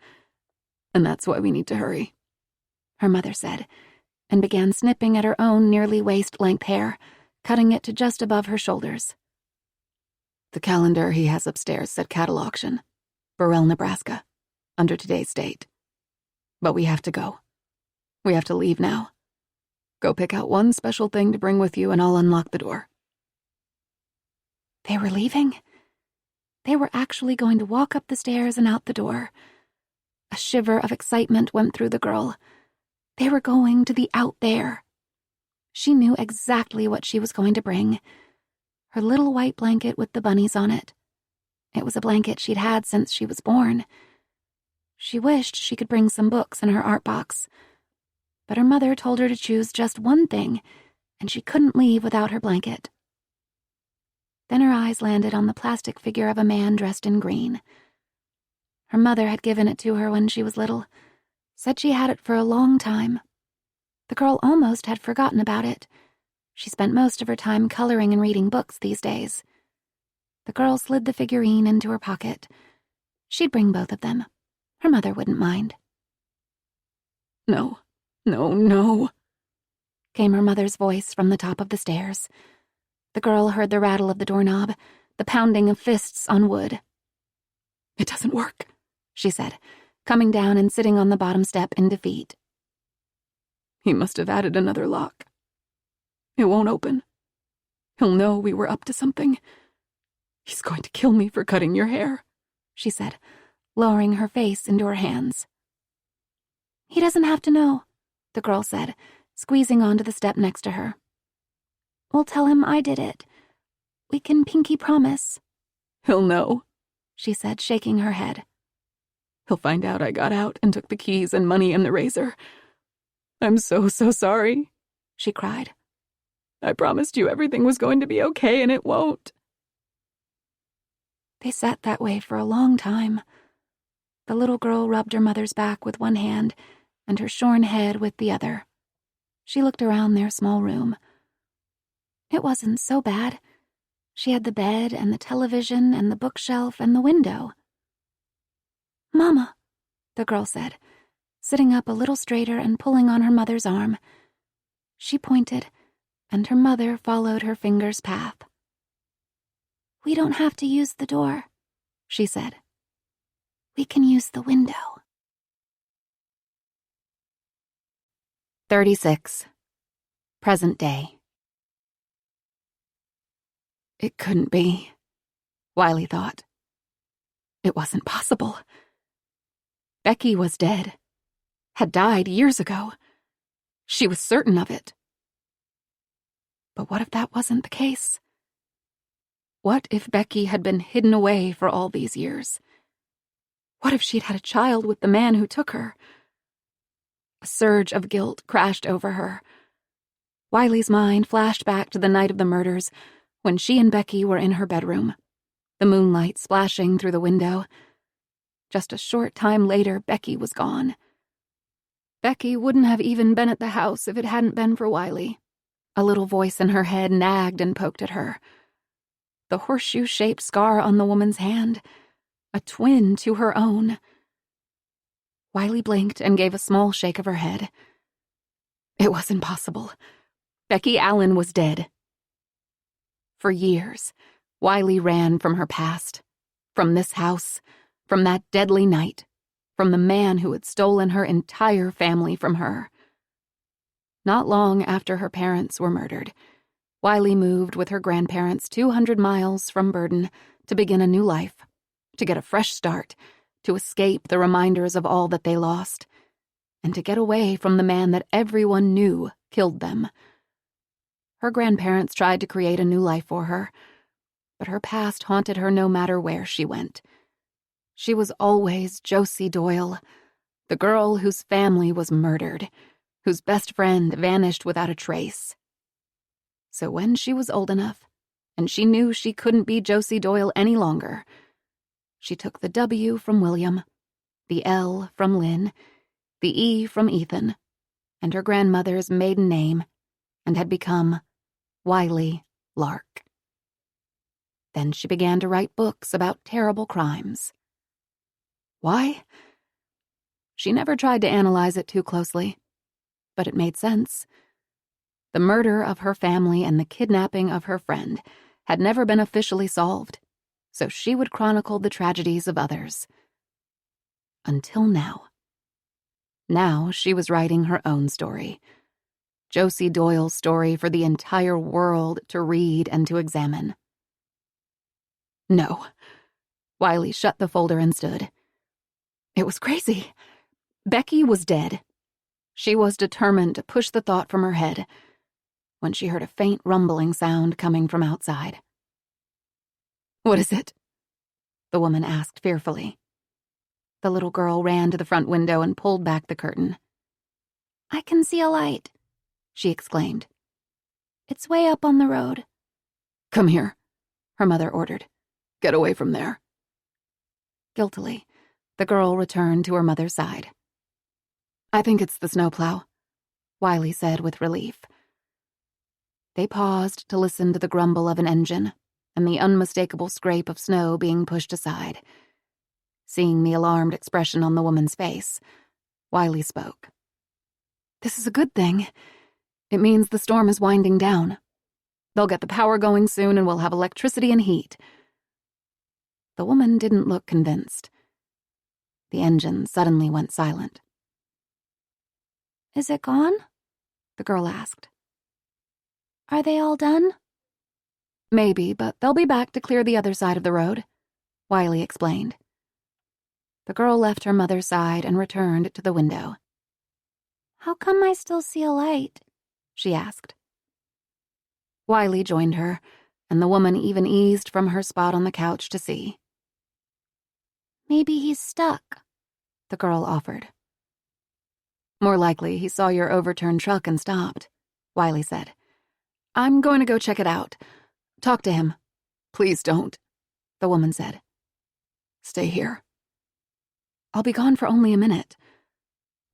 and that's why we need to hurry, her mother said, and began snipping at her own nearly waist-length hair, cutting it to just above her shoulders. The calendar he has upstairs said cattle auction, Burrell, Nebraska, under today's date. But we have to go. We have to leave now. Go pick out one special thing to bring with you and I'll unlock the door. They were leaving? They were actually going to walk up the stairs and out the door. A shiver of excitement went through the girl. They were going to the out there. She knew exactly what she was going to bring. Her little white blanket with the bunnies on it. It was a blanket she'd had since she was born. She wished she could bring some books in her art box. But her mother told her to choose just one thing, and she couldn't leave without her blanket. Then her eyes landed on the plastic figure of a man dressed in green. Her mother had given it to her when she was little, said she had it for a long time. The girl almost had forgotten about it. She spent most of her time coloring and reading books these days. The girl slid the figurine into her pocket. She'd bring both of them. Her mother wouldn't mind. No, no, no, came her mother's voice from the top of the stairs. The girl heard the rattle of the doorknob, the pounding of fists on wood. It doesn't work, she said, coming down and sitting on the bottom step in defeat. He must have added another lock. It won't open. He'll know we were up to something. He's going to kill me for cutting your hair, she said, lowering her face into her hands. He doesn't have to know, the girl said, squeezing onto the step next to her. We'll tell him I did it. We can pinky promise. He'll know, she said, shaking her head. He'll find out I got out and took the keys and money and the razor. I'm so sorry, she cried. I promised you everything was going to be okay, and it won't. They sat that way for a long time. The little girl rubbed her mother's back with one hand and her shorn head with the other. She looked around their small room. It wasn't so bad. She had the bed and the television and the bookshelf and the window. Mama, the girl said, sitting up a little straighter and pulling on her mother's arm. She pointed, and her mother followed her finger's path. We don't have to use the door, she said. We can use the window. 36. Present day. It couldn't be, Wiley thought. It wasn't possible. Becky was dead. Had died years ago. She was certain of it. But what if that wasn't the case? What if Becky had been hidden away for all these years? What if she'd had a child with the man who took her? A surge of guilt crashed over her. Wiley's mind flashed back to the night of the murders, when she and Becky were in her bedroom, the moonlight splashing through the window. Just a short time later, Becky was gone. Becky wouldn't have even been at the house if it hadn't been for Wiley. A little voice in her head nagged and poked at her. The horseshoe-shaped scar on the woman's hand, a twin to her own. Wiley blinked and gave a small shake of her head. It was impossible. Becky Allen was dead. For years, Wiley ran from her past, from this house, from that deadly night, from the man who had stolen her entire family from her. Not long after her parents were murdered, Wiley moved with her grandparents 200 miles from Burden to begin a new life, to get a fresh start, to escape the reminders of all that they lost, and to get away from the man that everyone knew killed them. Her grandparents tried to create a new life for her, but her past haunted her no matter where she went. She was always Josie Doyle, the girl whose family was murdered, whose best friend vanished without a trace. So when she was old enough, and she knew she couldn't be Josie Doyle any longer, she took the W from William, the L from Lynn, the E from Ethan, and her grandmother's maiden name, and had become Wiley Lark. Then she began to write books about terrible crimes. Why? She never tried to analyze it too closely, but it made sense. The murder of her family and the kidnapping of her friend had never been officially solved, so she would chronicle the tragedies of others. Until now. Now she was writing her own story. Josie Doyle's story for the entire world to read and to examine. No. Wiley shut the folder and stood. It was crazy. Becky was dead. She was determined to push the thought from her head when she heard a faint rumbling sound coming from outside. "What is it?" the woman asked fearfully. The little girl ran to the front window and pulled back the curtain. "I can see a light," she exclaimed. "It's way up on the road." "Come here," her mother ordered. "Get away from there." Guiltily, the girl returned to her mother's side. "I think it's the snowplow," Wiley said with relief. They paused to listen to the grumble of an engine and the unmistakable scrape of snow being pushed aside. Seeing the alarmed expression on the woman's face, Wiley spoke. "This is a good thing. It means the storm is winding down. They'll get the power going soon and we'll have electricity and heat." The woman didn't look convinced. The engine suddenly went silent. "Is it gone?" the girl asked. "Are they all done?" "Maybe, but they'll be back to clear the other side of the road," Wiley explained. The girl left her mother's side and returned to the window. "How come I still see a light?" she asked. Wiley joined her, and the woman even eased from her spot on the couch to see. "Maybe he's stuck," the girl offered. "More likely he saw your overturned truck and stopped," Wiley said. "I'm going to go check it out. Talk to him." "Please don't," the woman said. "Stay here." "I'll be gone for only a minute."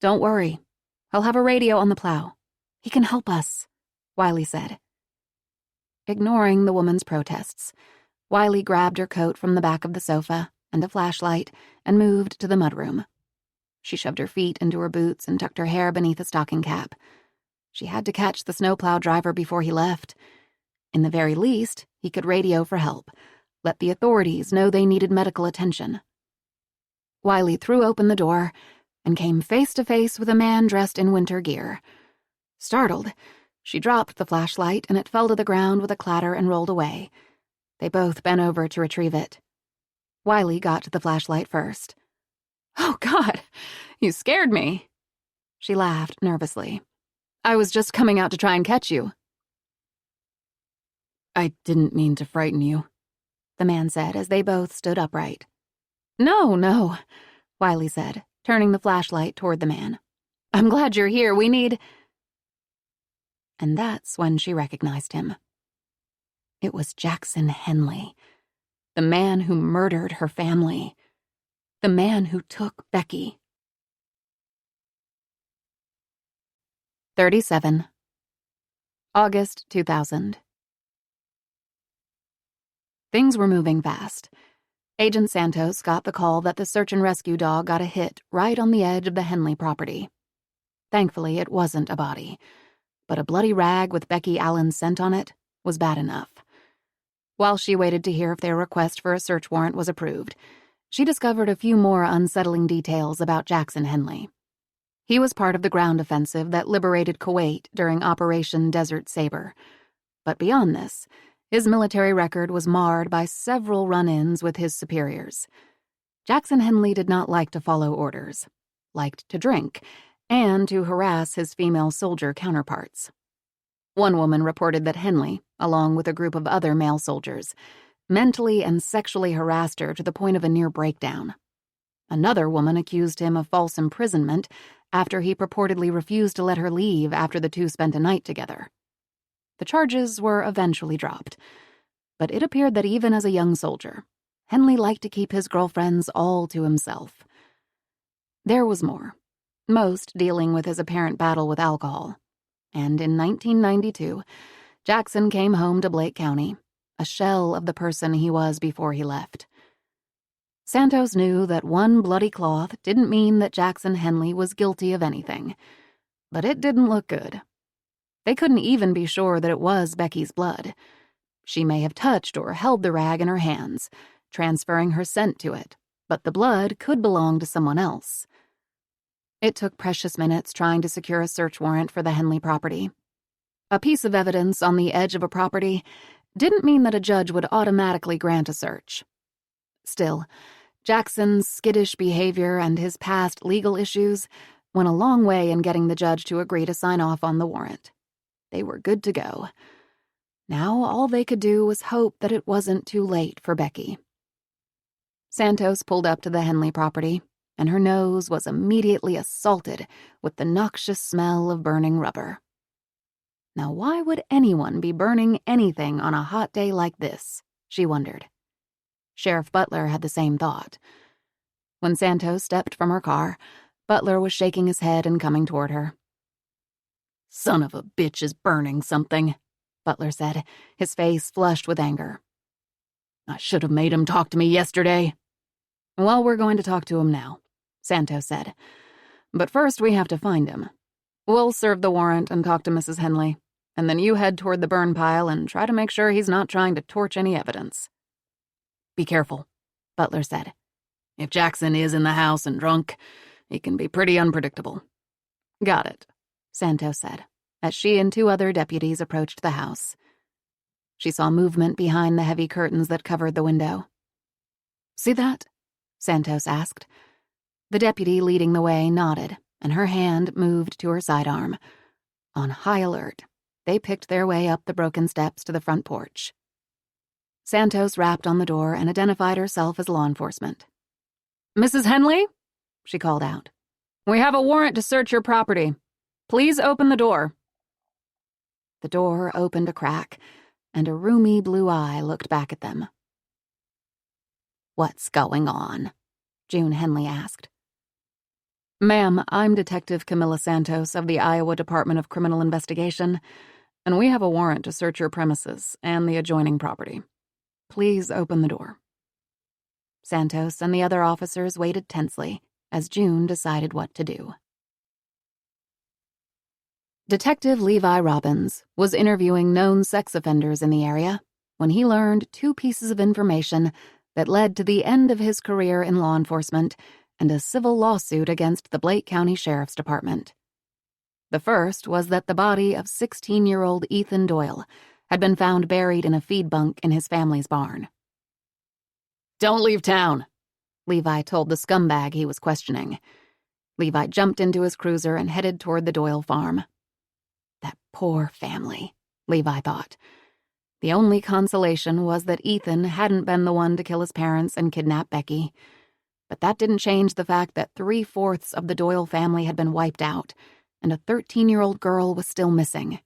"Don't worry. I'll have a radio on the plow. He can help us," Wiley said. Ignoring the woman's protests, Wiley grabbed her coat from the back of the sofa and a flashlight and moved to the mudroom. She shoved her feet into her boots and tucked her hair beneath a stocking cap. She had to catch the snowplow driver before he left. In the very least, he could radio for help, let the authorities know they needed medical attention. Wiley threw open the door and came face to face with a man dressed in winter gear. Startled, she dropped the flashlight and it fell to the ground with a clatter and rolled away. They both bent over to retrieve it. Wiley got to the flashlight first. "Oh, God, you scared me." She laughed nervously. "I was just coming out to try and catch you." "I didn't mean to frighten you," the man said as they both stood upright. No, Wiley said, turning the flashlight toward the man. "I'm glad you're here. We need—" And that's when she recognized him. It was Jackson Henley, the man who murdered her family, the man who took Becky. 37. August 2000. Things were moving fast. Agent Santos got the call that the search and rescue dog got a hit right on the edge of the Henley property. Thankfully, it wasn't a body, but a bloody rag with Becky Allen's scent on it was bad enough. While she waited to hear if their request for a search warrant was approved, she discovered a few more unsettling details about Jackson Henley. He was part of the ground offensive that liberated Kuwait during Operation Desert Saber. But beyond this, his military record was marred by several run-ins with his superiors. Jackson Henley did not like to follow orders, liked to drink, and to harass his female soldier counterparts. One woman reported that Henley, along with a group of other male soldiers, mentally and sexually harassed her to the point of a near breakdown. Another woman accused him of false imprisonment after he purportedly refused to let her leave after the two spent a night together. The charges were eventually dropped, but it appeared that even as a young soldier, Henley liked to keep his girlfriends all to himself. There was more, most dealing with his apparent battle with alcohol. And in 1992, Jackson came home to Blake County, a shell of the person he was before he left. Santos knew that one bloody cloth didn't mean that Jackson Henley was guilty of anything, but it didn't look good. They couldn't even be sure that it was Becky's blood. She may have touched or held the rag in her hands, transferring her scent to it, but the blood could belong to someone else. It took precious minutes trying to secure a search warrant for the Henley property. A piece of evidence on the edge of a property didn't mean that a judge would automatically grant a search. Still, Jackson's skittish behavior and his past legal issues went a long way in getting the judge to agree to sign off on the warrant. They were good to go. Now all they could do was hope that it wasn't too late for Becky. Santos pulled up to the Henley property, and her nose was immediately assaulted with the noxious smell of burning rubber. Now why would anyone be burning anything on a hot day like this, she wondered. Sheriff Butler had the same thought. When Santos stepped from her car, Butler was shaking his head and coming toward her. "Son of a bitch is burning something," Butler said, his face flushed with anger. "I should have made him talk to me yesterday." "Well, we're going to talk to him now," Santos said. "But first we have to find him. We'll serve the warrant and talk to Mrs. Henley, and then you head toward the burn pile and try to make sure he's not trying to torch any evidence." "Be careful," Butler said. "If Jackson is in the house and drunk, he can be pretty unpredictable." "Got it," Santos said, as she and 2 other deputies approached the house. She saw movement behind the heavy curtains that covered the window. "See that?" Santos asked. The deputy leading the way nodded, and her hand moved to her sidearm. On high alert, they picked their way up the broken steps to the front porch. Santos rapped on the door and identified herself as law enforcement. "Mrs. Henley?" she called out. "We have a warrant to search your property. Please open the door." The door opened a crack, and a rheumy blue eye looked back at them. "What's going on?" June Henley asked. "Ma'am, I'm Detective Camilla Santos of the Iowa Department of Criminal Investigation, and we have a warrant to search your premises and the adjoining property. Please open the door." Santos and the other officers waited tensely as June decided what to do. Detective Levi Robbins was interviewing known sex offenders in the area when he learned 2 pieces of information that led to the end of his career in law enforcement and a civil lawsuit against the Blake County Sheriff's Department. The first was that the body of 16-year-old Ethan Doyle had been found buried in a feed bunk in his family's barn. "Don't leave town," Levi told the scumbag he was questioning. Levi jumped into his cruiser and headed toward the Doyle farm. That poor family, Levi thought. The only consolation was that Ethan hadn't been the one to kill his parents and kidnap Becky. But that didn't change the fact that 3/4 of the Doyle family had been wiped out, and a 13-year-old girl was still missing.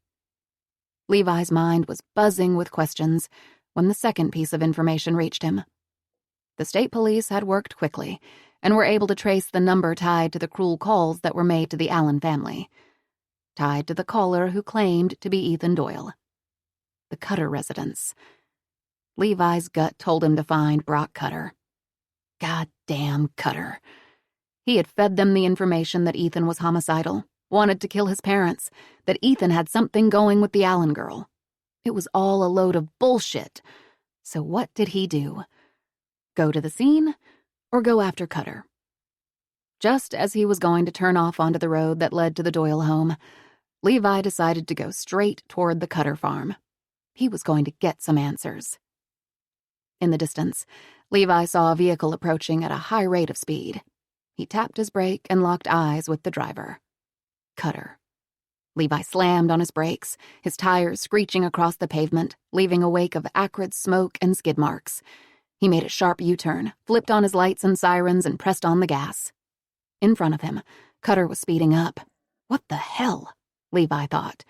Levi's mind was buzzing with questions when the second piece of information reached him. The state police had worked quickly and were able to trace the number tied to the cruel calls that were made to the Allen family, tied to the caller who claimed to be Ethan Doyle. The Cutter residence. Levi's gut told him to find Brock Cutter. Goddamn Cutter. He had fed them the information that Ethan was homicidal, wanted to kill his parents, that Ethan had something going with the Allen girl. It was all a load of bullshit. So what did he do? Go to the scene or go after Cutter? Just as he was going to turn off onto the road that led to the Doyle home, Levi decided to go straight toward the Cutter farm. He was going to get some answers. In the distance, Levi saw a vehicle approaching at a high rate of speed. He tapped his brake and locked eyes with the driver. Cutter. Levi slammed on his brakes, his tires screeching across the pavement, leaving a wake of acrid smoke and skid marks. He made a sharp U-turn, flipped on his lights and sirens, and pressed on the gas. In front of him, Cutter was speeding up. What the hell? Levi thought.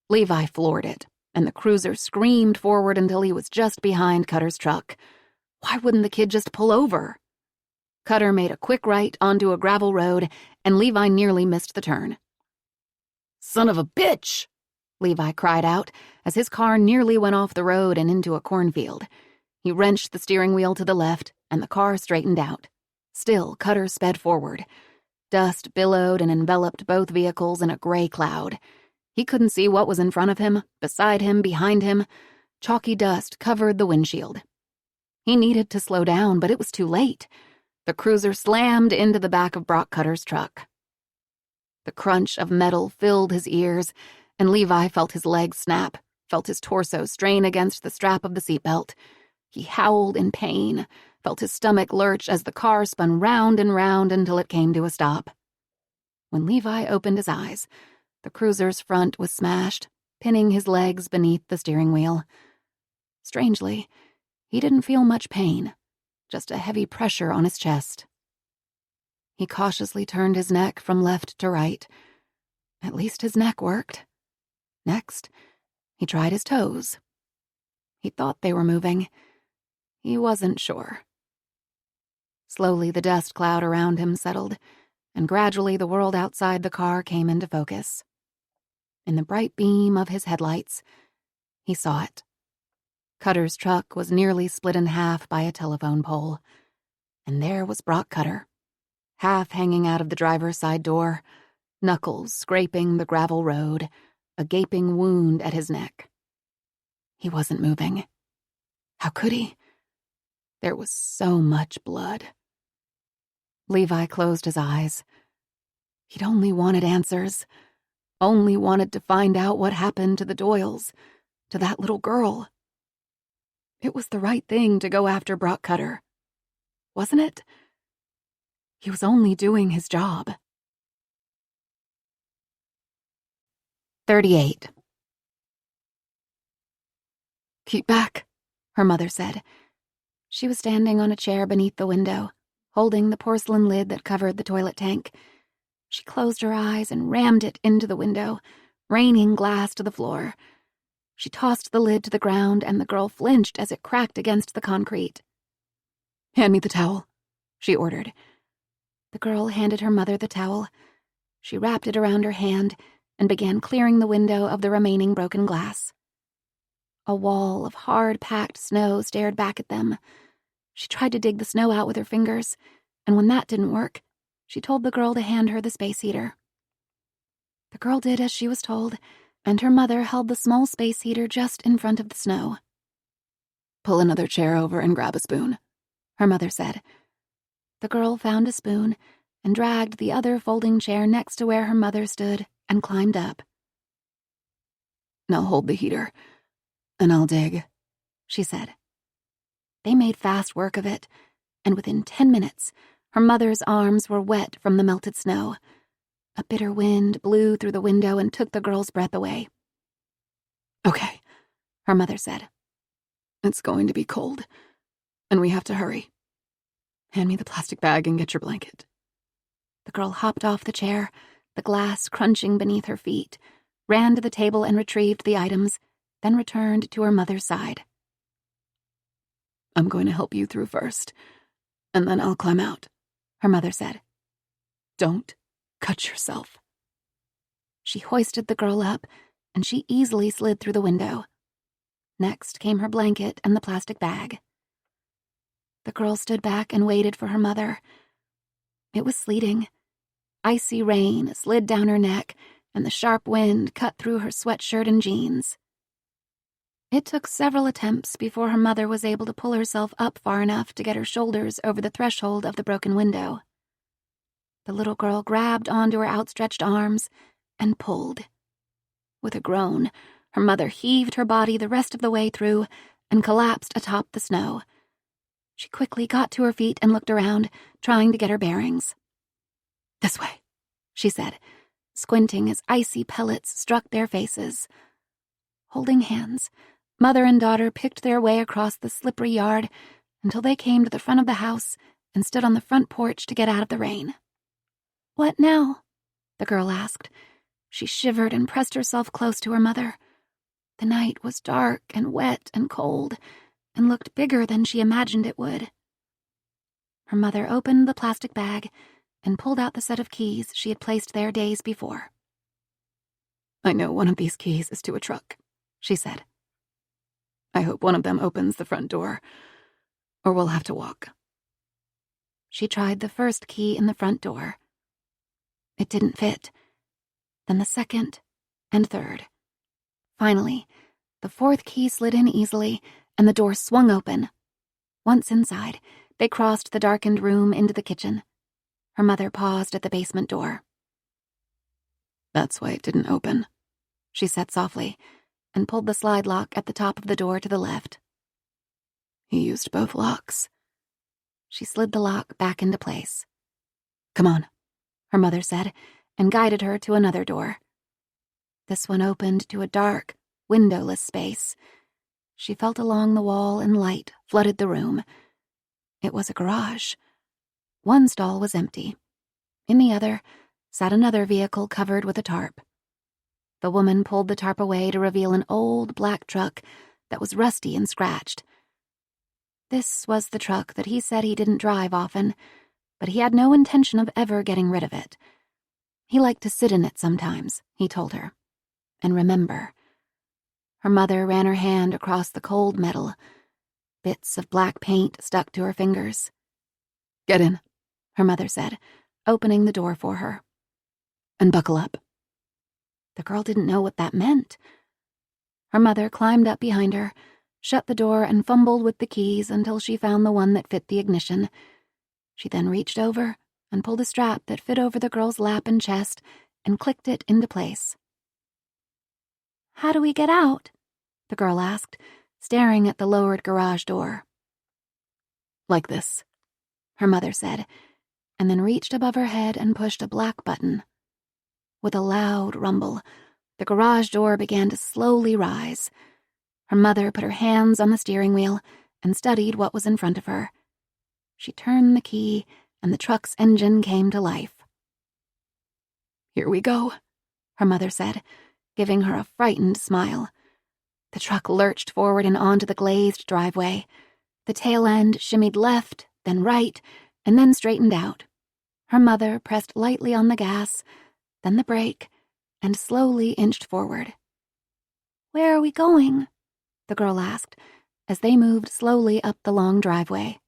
Levi floored it, and the cruiser screamed forward until he was just behind Cutter's truck. Why wouldn't the kid just pull over? Cutter made a quick right onto a gravel road, and Levi nearly missed the turn. "Son of a bitch!" Levi cried out as his car nearly went off the road and into a cornfield. He wrenched the steering wheel to the left, and the car straightened out. Still, Cutter sped forward. Dust billowed and enveloped both vehicles in a gray cloud. He couldn't see what was in front of him, beside him, behind him. Chalky dust covered the windshield. He needed to slow down, but it was too late. The cruiser slammed into the back of Brock Cutter's truck. The crunch of metal filled his ears, and Levi felt his legs snap, felt his torso strain against the strap of the seatbelt. He howled in pain, felt his stomach lurch as the car spun round and round until it came to a stop. When Levi opened his eyes, the cruiser's front was smashed, pinning his legs beneath the steering wheel. Strangely, he didn't feel much pain, just a heavy pressure on his chest. He cautiously turned his neck from left to right. At least his neck worked. Next, he tried his toes. He thought they were moving. He wasn't sure. Slowly, the dust cloud around him settled, and gradually the world outside the car came into focus. In the bright beam of his headlights, he saw it. Cutter's truck was nearly split in half by a telephone pole, and there was Brock Cutter, half hanging out of the driver's side door, knuckles scraping the gravel road, a gaping wound at his neck. He wasn't moving. How could he? There was so much blood. Levi closed his eyes. He'd only wanted answers, only wanted to find out what happened to the Doyles, to that little girl. It was the right thing to go after Brock Cutter, wasn't it? He was only doing his job. 38. "Keep back," her mother said. She was standing on a chair beneath the window, holding the porcelain lid that covered the toilet tank. She closed her eyes and rammed it into the window, raining glass to the floor. She tossed the lid to the ground, and the girl flinched as it cracked against the concrete. "Hand me the towel," she ordered. The girl handed her mother the towel. She wrapped it around her hand and began clearing the window of the remaining broken glass. A wall of hard-packed snow stared back at them. She tried to dig the snow out with her fingers, and when that didn't work, she told the girl to hand her the space heater. The girl did as she was told, and her mother held the small space heater just in front of the snow. "Pull another chair over and grab a spoon," her mother said. The girl found a spoon and dragged the other folding chair next to where her mother stood and climbed up. "Now hold the heater, and I'll dig," she said. They made fast work of it, and within 10 minutes, her mother's arms were wet from the melted snow. A bitter wind blew through the window and took the girl's breath away. "Okay," her mother said. "It's going to be cold, and we have to hurry. Hand me the plastic bag and get your blanket." The girl hopped off the chair, the glass crunching beneath her feet, ran to the table and retrieved the items, then returned to her mother's side. "I'm going to help you through first, and then I'll climb out," her mother said. "Don't cut yourself." She hoisted the girl up, and she easily slid through the window. Next came her blanket and the plastic bag. The girl stood back and waited for her mother. It was sleeting. Icy rain slid down her neck, and the sharp wind cut through her sweatshirt and jeans. It took several attempts before her mother was able to pull herself up far enough to get her shoulders over the threshold of the broken window. The little girl grabbed onto her outstretched arms and pulled. With a groan, her mother heaved her body the rest of the way through and collapsed atop the snow. She quickly got to her feet and looked around, trying to get her bearings. "This way," she said, squinting as icy pellets struck their faces. Holding hands, mother and daughter picked their way across the slippery yard until they came to the front of the house and stood on the front porch to get out of the rain. "What now?" the girl asked. She shivered and pressed herself close to her mother. The night was dark and wet and cold, and looked bigger than she imagined it would. Her mother opened the plastic bag and pulled out the set of keys she had placed there days before. I know one of these keys is to a truck, she said. I hope one of them opens the front door, or we'll have to walk. She tried the first key in the front door. It didn't fit. Then the second and third. Finally, the fourth key slid in easily, and the door swung open. Once inside, they crossed the darkened room into the kitchen. Her mother paused at the basement door. That's why it didn't open, she said softly, and pulled the slide lock at the top of the door to the left. He used both locks. She slid the lock back into place. Come on, her mother said, and guided her to another door. This one opened to a dark, windowless space. She felt along the wall and light flooded the room. It was a garage. One stall was empty. In the other sat another vehicle covered with a tarp. The woman pulled the tarp away to reveal an old black truck that was rusty and scratched. This was the truck that he said he didn't drive often, but he had no intention of ever getting rid of it. He liked to sit in it sometimes, he told her. And remember. Her mother ran her hand across the cold metal. Bits of black paint stuck to her fingers. Get in, her mother said, opening the door for her. And buckle up. The girl didn't know what that meant. Her mother climbed up behind her, shut the door, and fumbled with the keys until she found the one that fit the ignition. She then reached over and pulled a strap that fit over the girl's lap and chest and clicked it into place. "How do we get out?" the girl asked, staring at the lowered garage door. Like this, her mother said, and then reached above her head and pushed a black button. With a loud rumble, the garage door began to slowly rise. Her mother put her hands on the steering wheel and studied what was in front of her. She turned the key, and the truck's engine came to life. "Here we go," her mother said, giving her a frightened smile. The truck lurched forward and onto the glazed driveway. The tail end shimmied left, then right, and then straightened out. Her mother pressed lightly on the gas, then the brake, and slowly inched forward. "Where are we going?" the girl asked, as they moved slowly up the long driveway.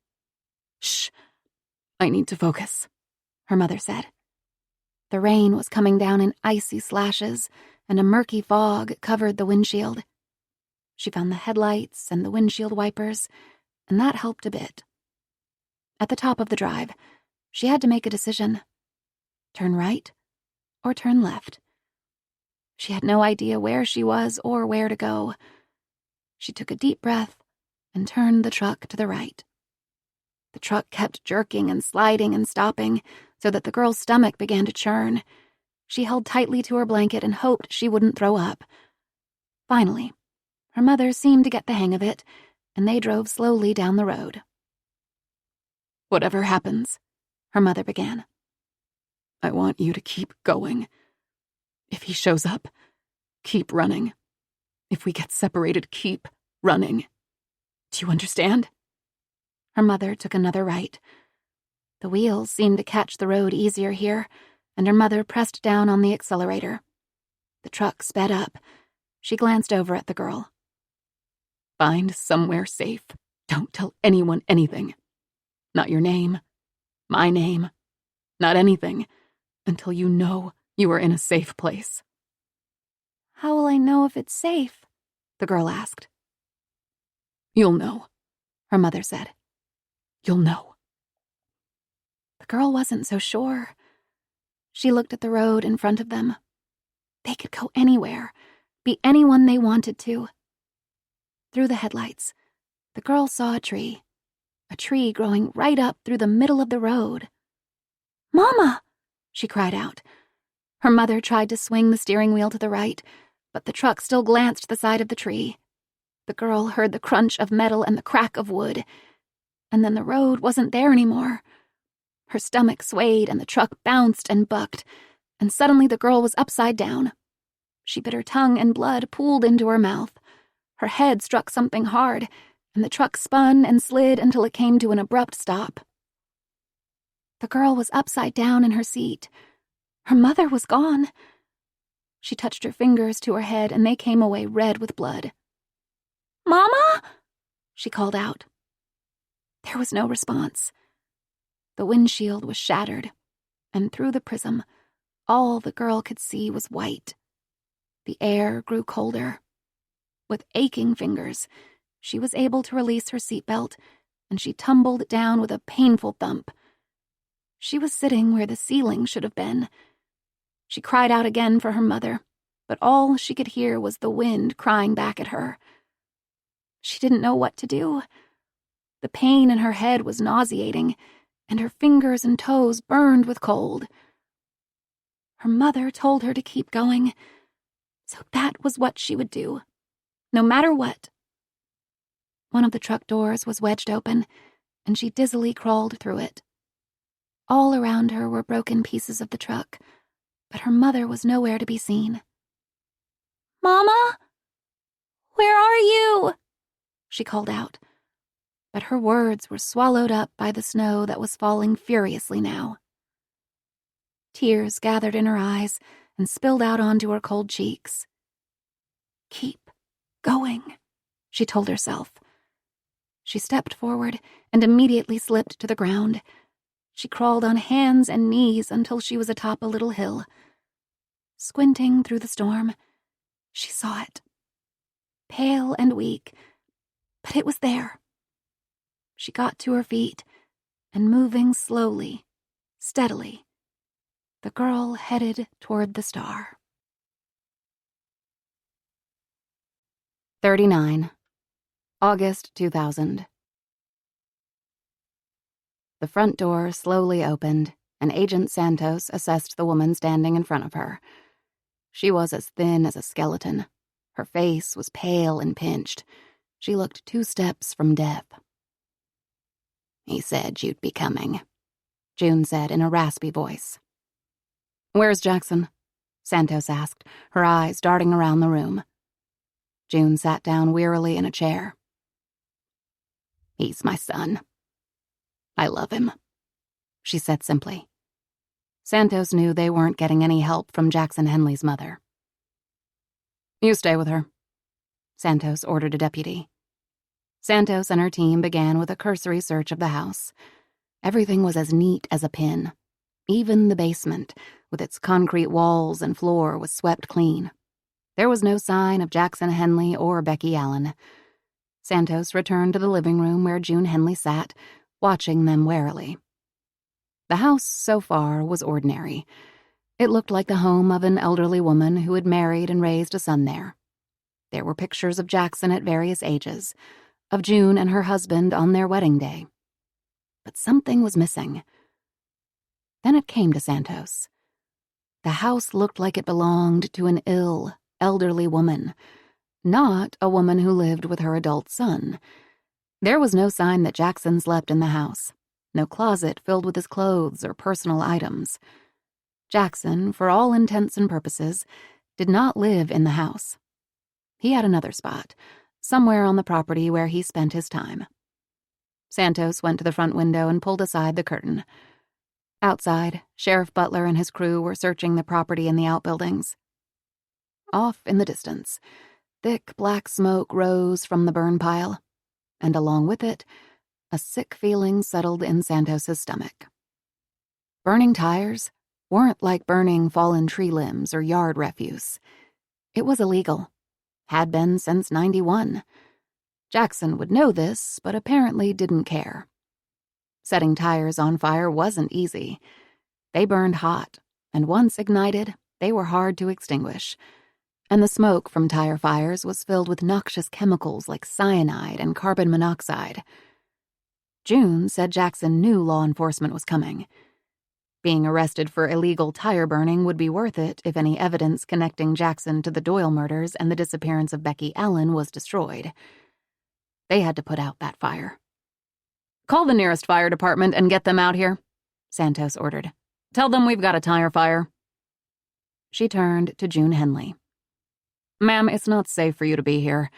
"Shh, I need to focus," her mother said. The rain was coming down in icy slashes, and a murky fog covered the windshield. She found the headlights and the windshield wipers, and that helped a bit. At the top of the drive, she had to make a decision. Turn right or turn left. She had no idea where she was or where to go. She took a deep breath and turned the truck to the right. The truck kept jerking and sliding and stopping so that the girl's stomach began to churn. She held tightly to her blanket and hoped she wouldn't throw up. Finally, her mother seemed to get the hang of it, and they drove slowly down the road. "Whatever happens," her mother began, "I want you to keep going. If he shows up, keep running. If we get separated, keep running. Do you understand?" Her mother took another right. The wheels seemed to catch the road easier here, and her mother pressed down on the accelerator. The truck sped up. She glanced over at the girl. "Find somewhere safe. Don't tell anyone anything. Not your name, my name, not anything, until you know you are in a safe place." "How will I know if it's safe?" the girl asked. "You'll know," her mother said. "You'll know." The girl wasn't so sure. She looked at the road in front of them. They could go anywhere, be anyone they wanted to. Through the headlights, the girl saw a tree growing right up through the middle of the road. "Mama!" she cried out. Her mother tried to swing the steering wheel to the right, but the truck still glanced the side of the tree. The girl heard the crunch of metal and the crack of wood, and then the road wasn't there anymore. Her stomach swayed and the truck bounced and bucked, and suddenly the girl was upside down. She bit her tongue and blood pooled into her mouth. Her head struck something hard, and the truck spun and slid until it came to an abrupt stop. The girl was upside down in her seat. Her mother was gone. She touched her fingers to her head and they came away red with blood. "Mama?" she called out. There was no response. The windshield was shattered, and through the prism, all the girl could see was white. The air grew colder. With aching fingers, she was able to release her seatbelt, and she tumbled down with a painful thump. She was sitting where the ceiling should have been. She cried out again for her mother, but all she could hear was the wind crying back at her. She didn't know what to do. The pain in her head was nauseating, and her fingers and toes burned with cold. Her mother told her to keep going, so that was what she would do, no matter what. One of the truck doors was wedged open, and she dizzily crawled through it. All around her were broken pieces of the truck, but her mother was nowhere to be seen. "Mama? Where are you?" she called out. But her words were swallowed up by the snow that was falling furiously now. Tears gathered in her eyes and spilled out onto her cold cheeks. "Keep going," she told herself. She stepped forward and immediately slipped to the ground. She crawled on hands and knees until she was atop a little hill. Squinting through the storm, she saw it. Pale and weak, but it was there. She got to her feet, and moving slowly, steadily, the girl headed toward the star. 39. August 2000. The front door slowly opened, and Agent Santos assessed the woman standing in front of her. She was as thin as a skeleton. Her face was pale and pinched. She looked 2 steps from death. "He said you'd be coming," June said in a raspy voice. "Where's Jackson?" Santos asked, her eyes darting around the room. June sat down wearily in a chair. "He's my son. I love him," she said simply. Santos knew they weren't getting any help from Jackson Henley's mother. "You stay with her," Santos ordered a deputy. Santos and her team began with a cursory search of the house. Everything was as neat as a pin. Even the basement, with its concrete walls and floor, was swept clean. There was no sign of Jackson Henley or Becky Allen. Santos returned to the living room where June Henley sat, watching them warily. The house, so far, was ordinary. It looked like the home of an elderly woman who had married and raised a son there. There were pictures of Jackson at various ages, of June and her husband on their wedding day. But something was missing. Then it came to Santos. The house looked like it belonged to an ill, elderly woman, not a woman who lived with her adult son. There was no sign that Jackson slept in the house, no closet filled with his clothes or personal items. Jackson, for all intents and purposes, did not live in the house. He had another spot, somewhere on the property where he spent his time. Santos went to the front window and pulled aside the curtain. Outside, Sheriff Butler and his crew were searching the property and the outbuildings. Off in the distance, thick black smoke rose from the burn pile, and along with it, a sick feeling settled in Santos's stomach. Burning tires weren't like burning fallen tree limbs or yard refuse. It was illegal. Had been since '91. Jackson would know this, but apparently didn't care. Setting tires on fire wasn't easy. They burned hot, and once ignited, they were hard to extinguish. And the smoke from tire fires was filled with noxious chemicals like cyanide and carbon monoxide. June said Jackson knew law enforcement was coming. Being arrested for illegal tire burning would be worth it if any evidence connecting Jackson to the Doyle murders and the disappearance of Becky Allen was destroyed. They had to put out that fire. "Call the nearest fire department and get them out here," Santos ordered. "Tell them we've got a tire fire." She turned to June Henley. "Ma'am, it's not safe for you to be here.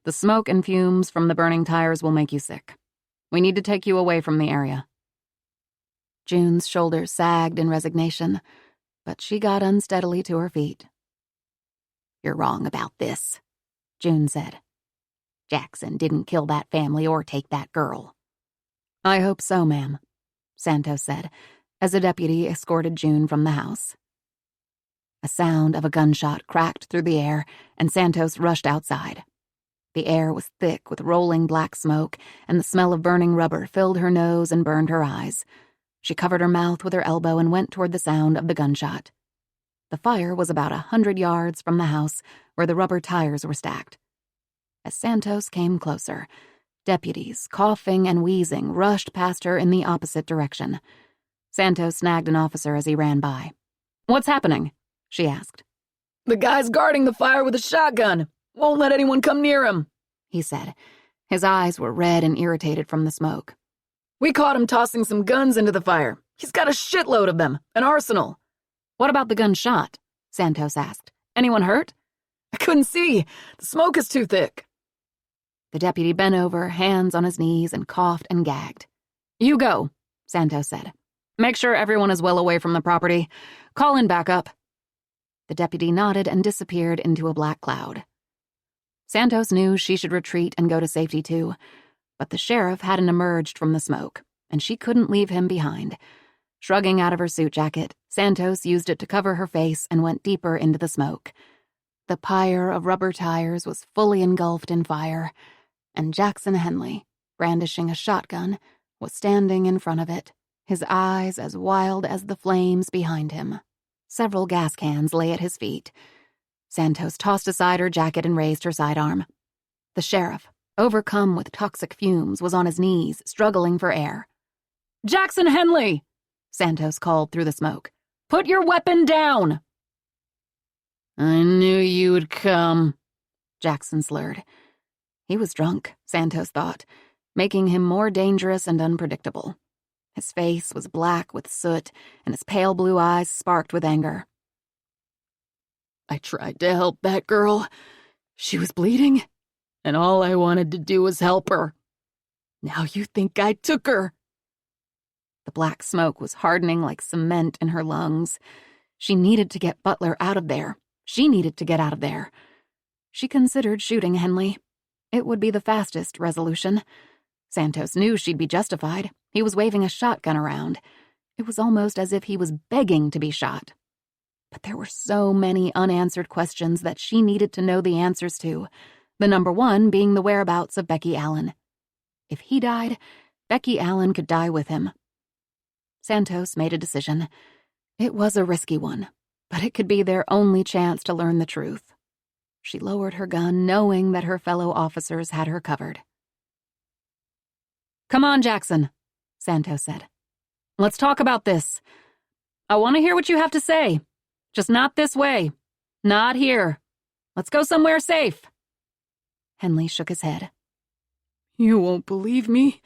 The smoke and fumes from the burning tires will make you sick. We need to take you away from the area." June's shoulders sagged in resignation, but she got unsteadily to her feet. "You're wrong about this," June said. "Jackson didn't kill that family or take that girl." "I hope so, ma'am," Santos said, as a deputy escorted June from the house. A sound of a gunshot cracked through the air, and Santos rushed outside. The air was thick with rolling black smoke, and the smell of burning rubber filled her nose and burned her eyes. She covered her mouth with her elbow and went toward the sound of the gunshot. The fire was about 100 yards from the house where the rubber tires were stacked. As Santos came closer, deputies, coughing and wheezing, rushed past her in the opposite direction. Santos snagged an officer as he ran by. "What's happening?" she asked. "The guy's guarding the fire with a shotgun. Won't let anyone come near him," he said. His eyes were red and irritated from the smoke. "We caught him tossing some guns into the fire. He's got a shitload of them, an arsenal." "What about the gun shot?" Santos asked. "Anyone hurt?" "I couldn't see. The smoke is too thick." The deputy bent over, hands on his knees, and coughed and gagged. "You go," Santos said. "Make sure everyone is well away from the property. Call in backup." The deputy nodded and disappeared into a black cloud. Santos knew she should retreat and go to safety too, but the sheriff hadn't emerged from the smoke, and she couldn't leave him behind. Shrugging out of her suit jacket, Santos used it to cover her face and went deeper into the smoke. The pyre of rubber tires was fully engulfed in fire, and Jackson Henley, brandishing a shotgun, was standing in front of it, his eyes as wild as the flames behind him. Several gas cans lay at his feet. Santos tossed aside her jacket and raised her sidearm. The sheriff, overcome with toxic fumes, was on his knees, struggling for air. "Jackson Henley!" Santos called through the smoke. "Put your weapon down!" "I knew you'd come," Jackson slurred. He was drunk, Santos thought, making him more dangerous and unpredictable. His face was black with soot, and his pale blue eyes sparked with anger. "I tried to help that girl. She was bleeding, and all I wanted to do was help her. Now you think I took her." The black smoke was hardening like cement in her lungs. She needed to get Butler out of there. She needed to get out of there. She considered shooting Henley. It would be the fastest resolution. Santos knew she'd be justified. He was waving a shotgun around. It was almost as if he was begging to be shot. But there were so many unanswered questions that she needed to know the answers to, the number one being the whereabouts of Becky Allen. If he died, Becky Allen could die with him. Santos made a decision. It was a risky one, but it could be their only chance to learn the truth. She lowered her gun, knowing that her fellow officers had her covered. "Come on, Jackson," Santos said. "Let's talk about this. I want to hear what you have to say. Just not this way. Not here. Let's go somewhere safe." Henley shook his head. "You won't believe me.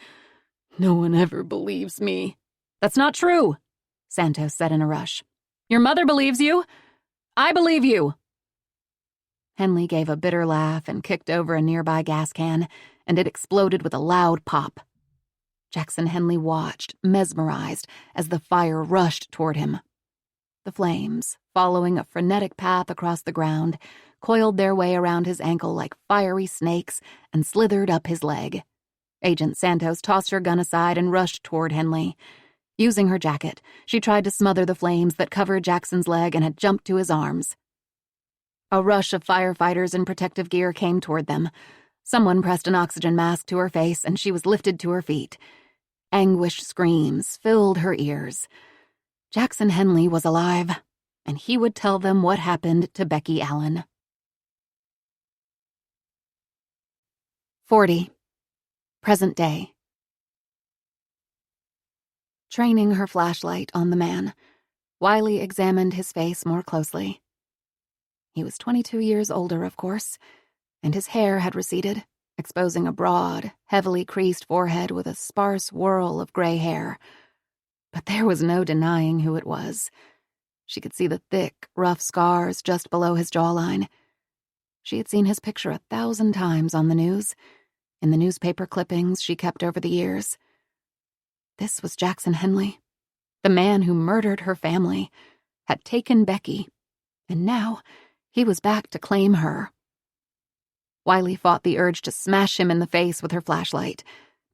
No one ever believes me." "That's not true," Santos said in a rush. "Your mother believes you. I believe you." Henley gave a bitter laugh and kicked over a nearby gas can, and it exploded with a loud pop. Jackson Henley watched, mesmerized, as the fire rushed toward him. The flames, following a frenetic path across the ground, coiled their way around his ankle like fiery snakes and slithered up his leg. Agent Santos tossed her gun aside and rushed toward Henley. Using her jacket, she tried to smother the flames that covered Jackson's leg and had jumped to his arms. A rush of firefighters in protective gear came toward them. Someone pressed an oxygen mask to her face, and she was lifted to her feet. Anguished screams filled her ears. Jackson Henley was alive, and he would tell them what happened to Becky Allen. 40. Present day. Training her flashlight on the man, Wiley examined his face more closely. He was 22 years older, of course, and his hair had receded, exposing a broad, heavily creased forehead with a sparse whirl of gray hair. But there was no denying who it was. She could see the thick, rough scars just below his jawline. She had seen his picture 1,000 times on the news, in the newspaper clippings she kept over the years. This was Jackson Henley, the man who murdered her family, had taken Becky, and now He was back to claim her. Wiley fought the urge to smash him in the face with her flashlight,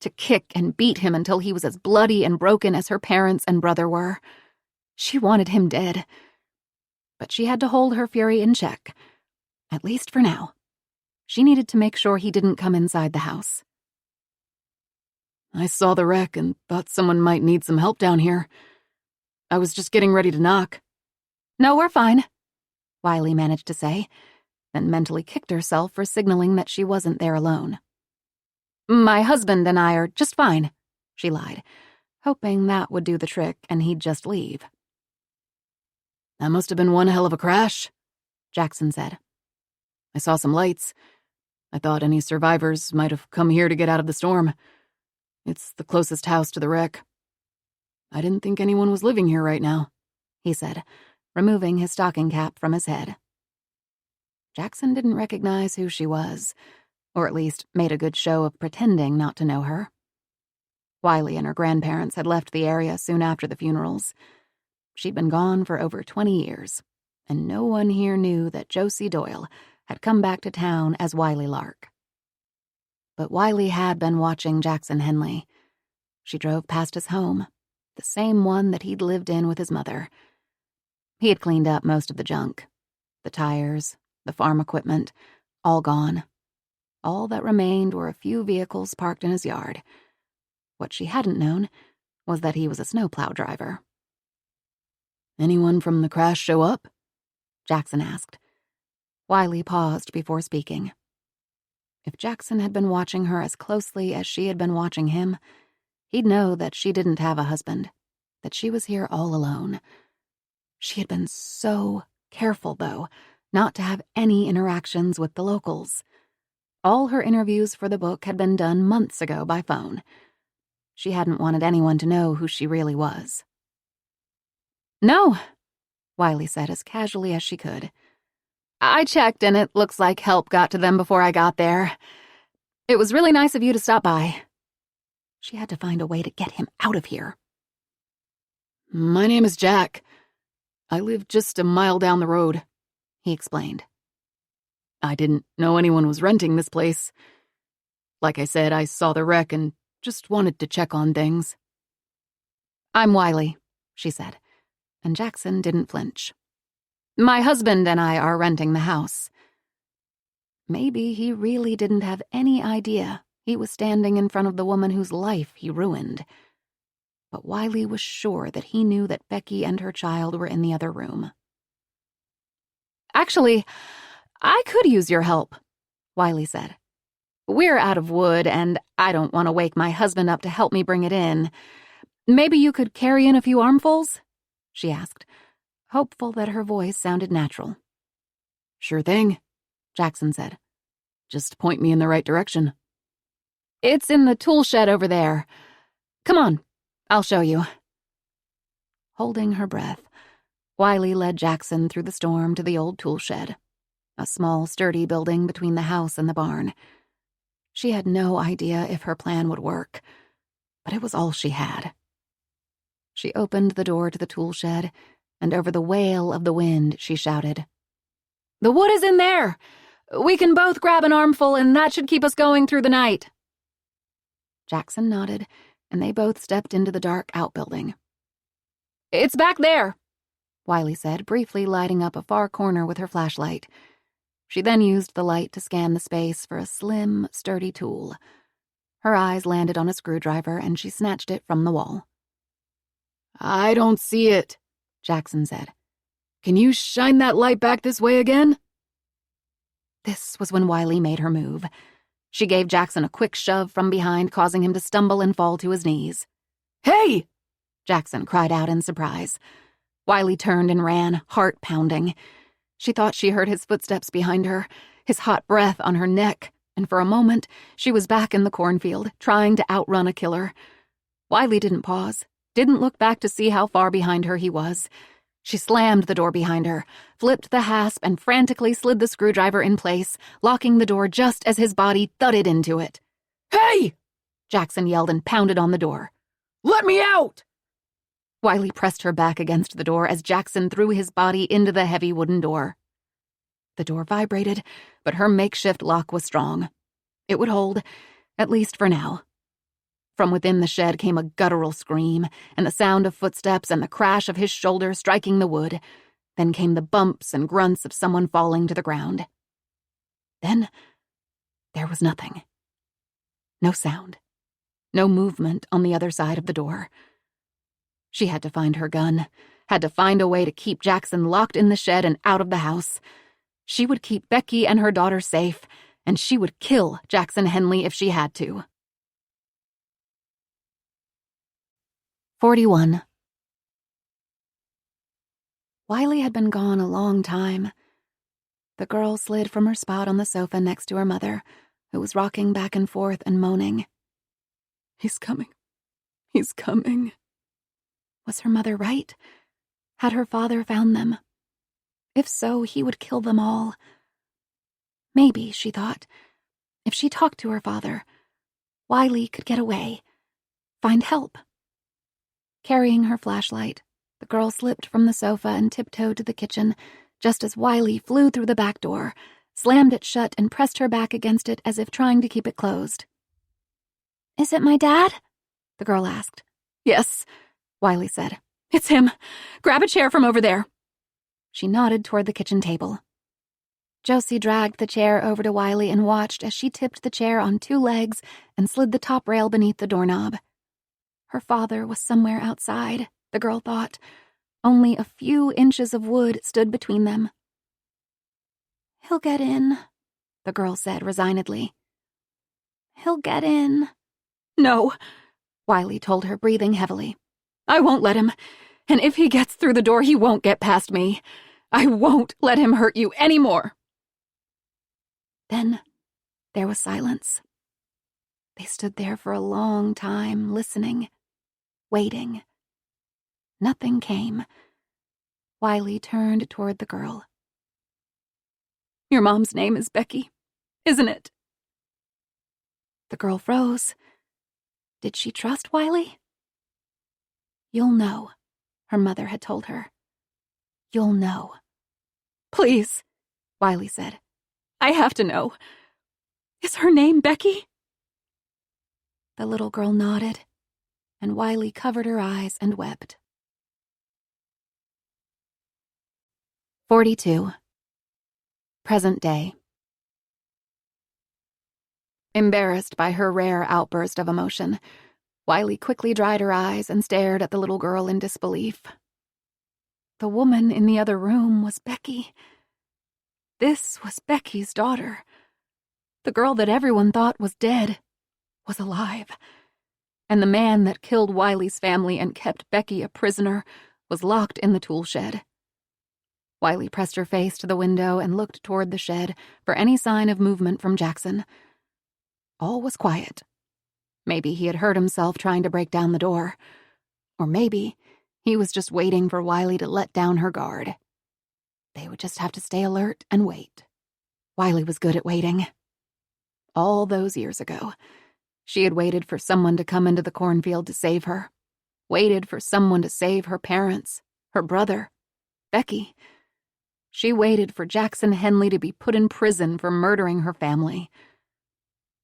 to kick and beat him until he was as bloody and broken as her parents and brother were. She wanted him dead. But she had to hold her fury in check, at least for now. She needed to make sure he didn't come inside the house. I saw the wreck and thought someone might need some help down here. I was just getting ready to knock. No, we're fine, Wiley managed to say, then mentally kicked herself for signaling that she wasn't there alone. My husband and I are just fine, she lied, hoping that would do the trick and he'd just leave. That must have been one hell of a crash, Jackson said. I saw some lights. I thought any survivors might have come here to get out of the storm. It's the closest house to the wreck. I didn't think anyone was living here right now, he said, removing his stocking cap from his head. Jackson didn't recognize who she was, or at least made a good show of pretending not to know her. Wiley and her grandparents had left the area soon after the funerals. She'd been gone for over 20 years, and no one here knew that Josie Doyle had come back to town as Wiley Lark. But Wiley had been watching Jackson Henley. She drove past his home, the same one that he'd lived in with his mother. He had cleaned up most of the junk. The tires, the farm equipment, all gone. All that remained were a few vehicles parked in his yard. What she hadn't known was that he was a snowplow driver. Anyone from the crash show up? Jackson asked. Wiley paused before speaking. If Jackson had been watching her as closely as she had been watching him, he'd know that she didn't have a husband, that she was here all alone. She had been so careful, though, not to have any interactions with the locals. All her interviews for the book had been done months ago by phone. She hadn't wanted anyone to know who she really was. No, Wiley said as casually as she could. I checked and it looks like help got to them before I got there. It was really nice of you to stop by. She had to find a way to get him out of here. My name is Jack. I live just a mile down the road, he explained. I didn't know anyone was renting this place. Like I said, I saw the wreck and just wanted to check on things. I'm Wiley, she said, and Jackson didn't flinch. My husband and I are renting the house. Maybe he really didn't have any idea he was standing in front of the woman whose life he ruined. But Wiley was sure that he knew that Becky and her child were in the other room. Actually, I could use your help, Wiley said. We're out of wood, and I don't want to wake my husband up to help me bring it in. Maybe you could carry in a few armfuls? She asked, hopeful that her voice sounded natural. Sure thing, Jackson said. Just point me in the right direction. It's in the tool shed over there. Come on, I'll show you. Holding her breath, Wiley led Jackson through the storm to the old tool shed, a small, sturdy building between the house and the barn. She had no idea if her plan would work, but it was all she had. She opened the door to the tool shed, and over the wail of the wind, she shouted, "The wood is in there! We can both grab an armful, and that should keep us going through the night." Jackson nodded, and they both stepped into the dark outbuilding. "It's back there," Wiley said, briefly lighting up a far corner with her flashlight. She then used the light to scan the space for a slim, sturdy tool. Her eyes landed on a screwdriver, and she snatched it from the wall. I don't see it, Jackson said. Can you shine that light back this way again? This was when Wiley made her move. She gave Jackson a quick shove from behind, causing him to stumble and fall to his knees. Hey! Jackson cried out in surprise. Wiley turned and ran, heart pounding. She thought she heard his footsteps behind her, his hot breath on her neck, and for a moment, she was back in the cornfield, trying to outrun a killer. Wiley didn't pause, didn't look back to see how far behind her he was. She slammed the door behind her, flipped the hasp, and frantically slid the screwdriver in place, locking the door just as his body thudded into it. Hey! Jackson yelled and pounded on the door. Let me out! Wiley pressed her back against the door as Jackson threw his body into the heavy wooden door. The door vibrated, but her makeshift lock was strong. It would hold, at least for now. From within the shed came a guttural scream, and the sound of footsteps and the crash of his shoulder striking the wood. Then came the bumps and grunts of someone falling to the ground. Then there was nothing. No sound. No movement on the other side of the door. She had to find her gun, had to find a way to keep Jackson locked in the shed and out of the house. She would keep Becky and her daughter safe, and she would kill Jackson Henley if she had to. 41. Wiley had been gone a long time. The girl slid from her spot on the sofa next to her mother, who was rocking back and forth and moaning. "He's coming. He's coming." Was her mother right? Had her father found them? If so, he would kill them all. Maybe, she thought, if she talked to her father, Wiley could get away, find help. Carrying her flashlight, the girl slipped from the sofa and tiptoed to the kitchen, just as Wiley flew through the back door, slammed it shut, and pressed her back against it as if trying to keep it closed. "Is it my dad?" the girl asked. "Yes," Wiley said. "It's him. Grab a chair from over there." She nodded toward the kitchen table. Josie dragged the chair over to Wiley and watched as she tipped the chair on 2 legs and slid the top rail beneath the doorknob. Her father was somewhere outside, the girl thought. Only a few inches of wood stood between them. "He'll get in," the girl said resignedly. "He'll get in." "No," Wiley told her, breathing heavily. "I won't let him. And if he gets through the door, he won't get past me. I won't let him hurt you anymore." Then there was silence. They stood there for a long time, listening, waiting. Nothing came. Wiley turned toward the girl. "Your mom's name is Becky, isn't it?" The girl froze. Did she trust Wiley? "You'll know," her mother had told her. "You'll know." "Please," Wiley said. "I have to know. Is her name Becky?" The little girl nodded, and Wiley covered her eyes and wept. 42. Present day. Embarrassed by her rare outburst of emotion, Wiley quickly dried her eyes and stared at the little girl in disbelief. The woman in the other room was Becky. This was Becky's daughter. The girl that everyone thought was dead was alive. And the man that killed Wiley's family and kept Becky a prisoner was locked in the tool shed. Wiley pressed her face to the window and looked toward the shed for any sign of movement from Jackson. All was quiet. Maybe he had hurt himself trying to break down the door. Or maybe he was just waiting for Wiley to let down her guard. They would just have to stay alert and wait. Wiley was good at waiting. All those years ago, she had waited for someone to come into the cornfield to save her. Waited for someone to save her parents, her brother, Becky. She waited for Jackson Henley to be put in prison for murdering her family.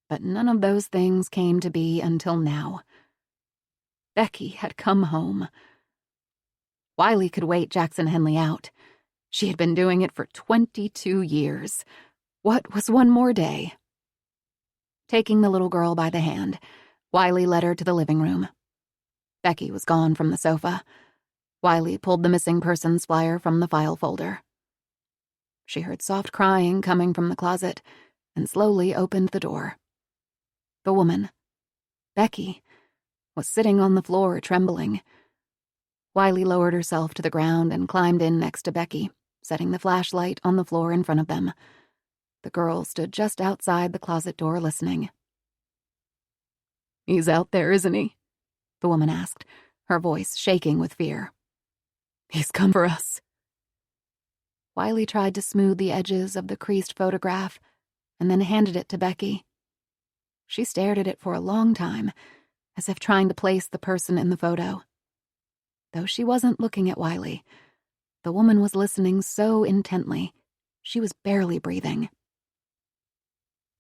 But none of those things came to be until now. Becky had come home. Wiley could wait Jackson Henley out. She had been doing it for 22 years. What was one more day? Taking the little girl by the hand, Wiley led her to the living room. Becky was gone from the sofa. Wiley pulled the missing persons flyer from the file folder. She heard soft crying coming from the closet and slowly opened the door. The woman, Becky, was sitting on the floor, trembling. Wiley lowered herself to the ground and climbed in next to Becky, setting the flashlight on the floor in front of them. The girl stood just outside the closet door listening. "He's out there, isn't he?" the woman asked, her voice shaking with fear. "He's come for us." Wiley tried to smooth the edges of the creased photograph and then handed it to Becky. She stared at it for a long time, as if trying to place the person in the photo. Though she wasn't looking at Wiley, the woman was listening so intently She was barely breathing.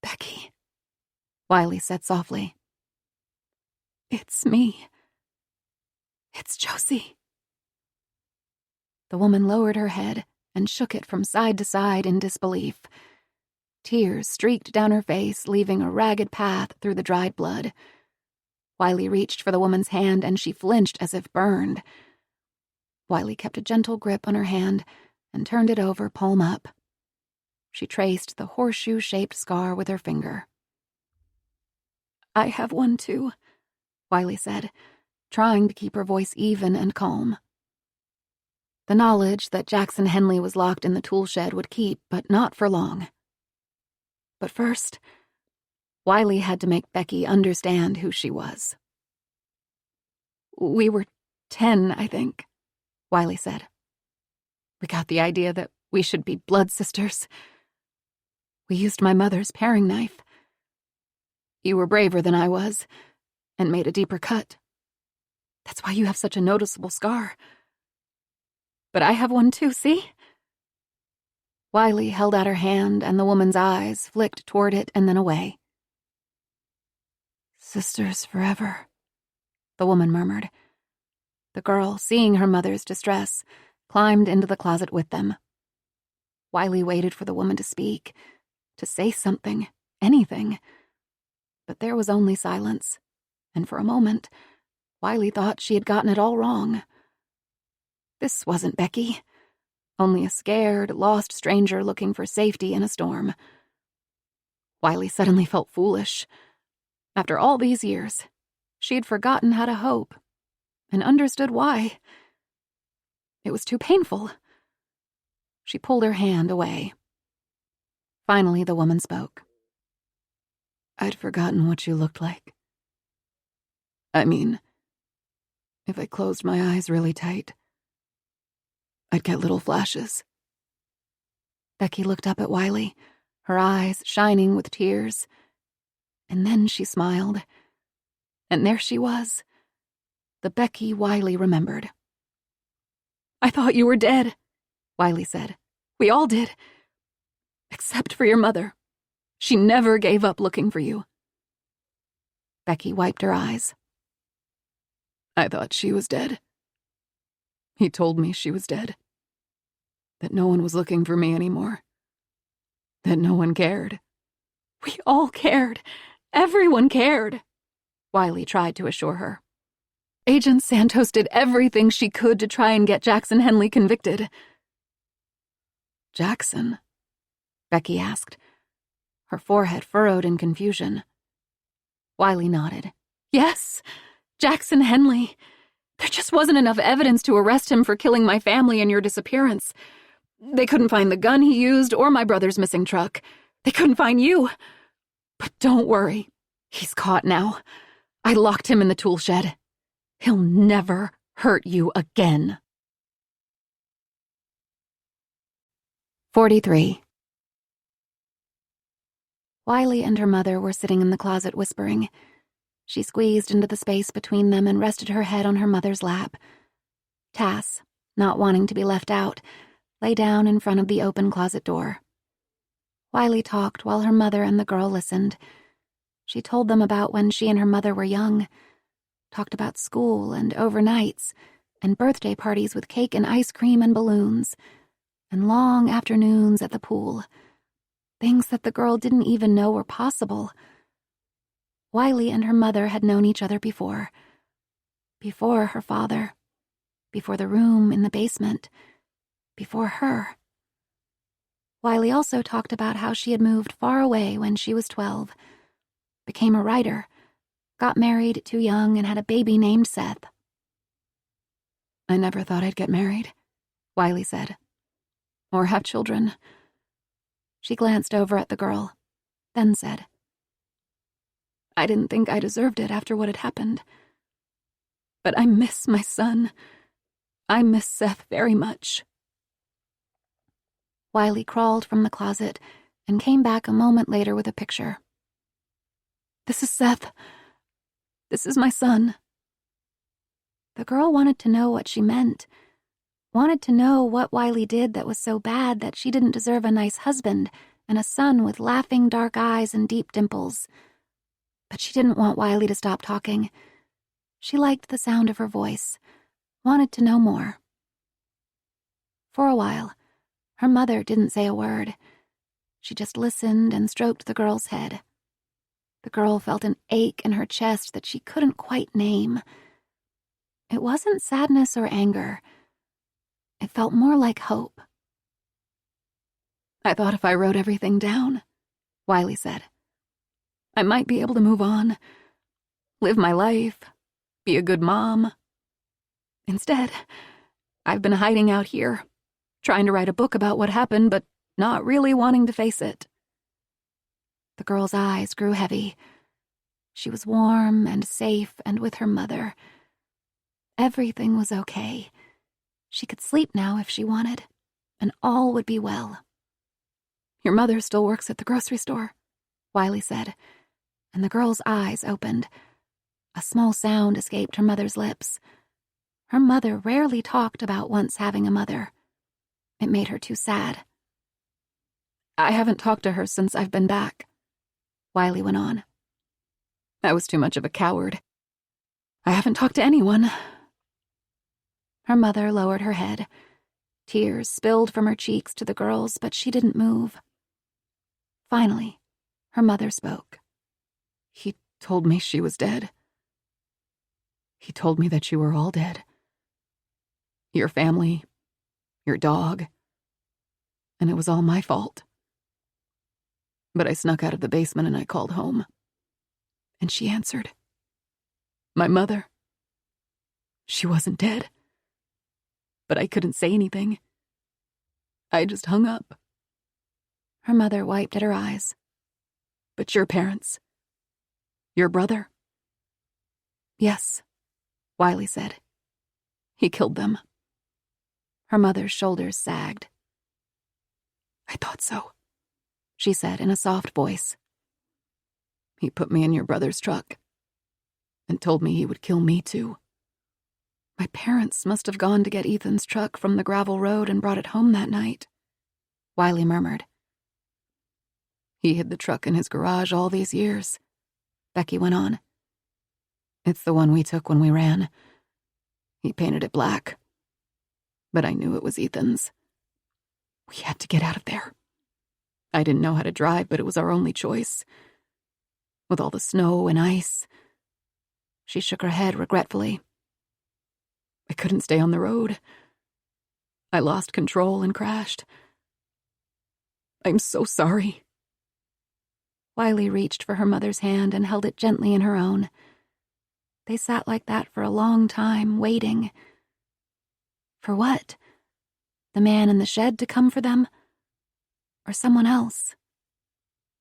"Becky," Wiley said softly. "It's me. It's Josie." The woman lowered her head and shook it from side to side in disbelief. Tears streaked down her face, leaving a ragged path through the dried blood. Wiley reached for the woman's hand, and she flinched as if burned. Wiley kept a gentle grip on her hand and turned it over, palm up. She traced the horseshoe-shaped scar with her finger. "I have one too," Wiley said, trying to keep her voice even and calm. The knowledge that Jackson Henley was locked in the tool shed would keep, but not for long. But first, Wiley had to make Becky understand who she was. "We were 10, I think," Wiley said. "We got the idea that we should be blood sisters. We used my mother's paring knife. You were braver than I was, and made a deeper cut. That's why you have such a noticeable scar. But I have one too, see?" Wiley held out her hand, and the woman's eyes flicked toward it and then away. "Sisters forever," the woman murmured. The girl, seeing her mother's distress, climbed into the closet with them. Wiley waited for the woman to speak, to say something, anything. But there was only silence, and for a moment, Wiley thought she had gotten it all wrong. This wasn't Becky, only a scared, lost stranger looking for safety in a storm. Wiley suddenly felt foolish. After all these years, she had forgotten how to hope, and understood why. It was too painful. She pulled her hand away. Finally, the woman spoke. "I'd forgotten what you looked like. I mean, if I closed my eyes really tight, I'd get little flashes." Becky looked up at Wiley, her eyes shining with tears. And then she smiled. And there she was, the Becky Wiley remembered. "I thought you were dead," Wiley said. "We all did. Except for your mother. She never gave up looking for you." Becky wiped her eyes. "I thought she was dead. He told me she was dead. That no one was looking for me anymore. That no one cared." "We all cared. Everyone cared," Wiley tried to assure her. "Agent Santos did everything she could to try and get Jackson Henley convicted." "Jackson?" Becky asked, her forehead furrowed in confusion. Wiley nodded. "Yes, Jackson Henley. There just wasn't enough evidence to arrest him for killing my family and your disappearance. They couldn't find the gun he used or my brother's missing truck. They couldn't find you. But don't worry, he's caught now. I locked him in the tool shed. He'll never hurt you again." 43. Wiley and her mother were sitting in the closet whispering. She squeezed into the space between them and rested her head on her mother's lap. Tass, not wanting to be left out, lay down in front of the open closet door. Wiley talked while her mother and the girl listened. She told them about when she and her mother were young, talked about school and overnights, and birthday parties with cake and ice cream and balloons, and long afternoons at the pool. Things that the girl didn't even know were possible. Wiley and her mother had known each other before. Before her father. Before the room in the basement. Before her. Wiley also talked about how she had moved far away when she was 12, became a writer, got married too young, and had a baby named Seth. "I never thought I'd get married," Wiley said. "Or have children." She glanced over at the girl, then said, "I didn't think I deserved it after what had happened. But I miss my son. I miss Seth very much." Wiley crawled from the closet and came back a moment later with a picture. "This is Seth. This is my son." The girl wanted to know what she meant. wanted to know what Wiley did that was so bad that she didn't deserve a nice husband and a son with laughing dark eyes and deep dimples. But she didn't want Wiley to stop talking. She liked the sound of her voice, wanted to know more. For a while, her mother didn't say a word. She just listened and stroked the girl's head. The girl felt an ache in her chest that she couldn't quite name. It wasn't sadness or anger. It felt more like hope. I thought if I wrote everything down, Wiley said, I might be able to move on, live my life, be a good mom. Instead, I've been hiding out here, trying to write a book about what happened, but not really wanting to face it. The girl's eyes grew heavy. She was warm and safe and with her mother. Everything was okay. She could sleep now if she wanted, and all would be well. Your mother still works at the grocery store, Wiley said, and the girl's eyes opened. A small sound escaped her mother's lips. Her mother rarely talked about once having a mother. It made her too sad. I haven't talked to her since I've been back, Wiley went on. I was too much of a coward. I haven't talked to anyone. Her mother lowered her head. Tears spilled from her cheeks to the girl's, but she didn't move. Finally, her mother spoke. He told me she was dead. He told me that you were all dead. Your family, your dog. And it was all my fault. But I snuck out of the basement and I called home. And she answered. My mother. She wasn't dead. But I couldn't say anything. I just hung up. Her mother wiped at her eyes. But your parents? Your brother? Yes, Wiley said. He killed them. Her mother's shoulders sagged. I thought so, she said in a soft voice. He put me in your brother's truck and told me he would kill me too. My parents must have gone to get Ethan's truck from the gravel road and brought it home that night, Wiley murmured. He hid the truck in his garage all these years, Becky went on. It's the one we took when we ran. He painted it black, but I knew it was Ethan's. We had to get out of there. I didn't know how to drive, but it was our only choice. With all the snow and ice. She shook her head regretfully. I couldn't stay on the road. I lost control and crashed. I'm so sorry. Wiley reached for her mother's hand and held it gently in her own. They sat like that for a long time, waiting. For what? The man in the shed to come for them? Or someone else?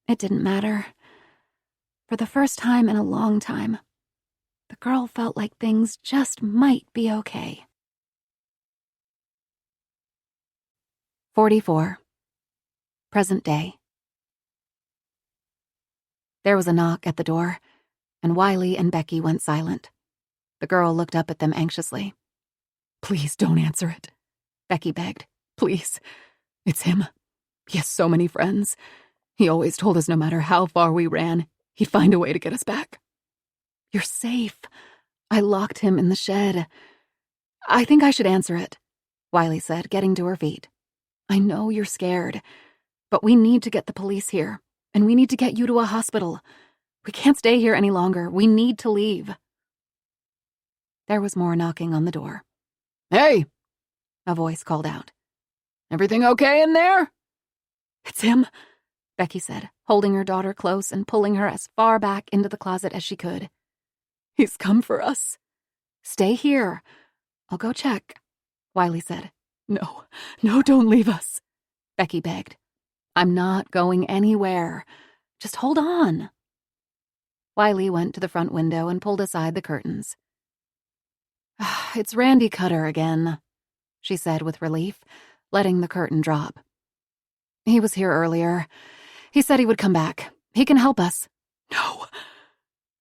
It didn't matter. For the first time in a long time, the girl felt like things just might be okay. 44. Present day. There was a knock at the door, and Wiley and Becky went silent. The girl looked up at them anxiously. Please don't answer it, Becky begged. Please. It's him. He has so many friends. He always told us no matter how far we ran, he'd find a way to get us back. You're safe. I locked him in the shed. I think I should answer it, Wiley said, getting to her feet. I know you're scared, but we need to get the police here, and we need to get you to a hospital. We can't stay here any longer. We need to leave. There was more knocking on the door. Hey, a voice called out. Everything okay in there? It's him, Becky said, holding her daughter close and pulling her as far back into the closet as she could. He's come for us. Stay here. I'll go check, Wiley said. No, don't leave us, Becky begged. I'm not going anywhere. Just hold on. Wiley went to the front window and pulled aside the curtains. It's Randy Cutter again, she said with relief, letting the curtain drop. He was here earlier. He said he would come back. He can help us. No,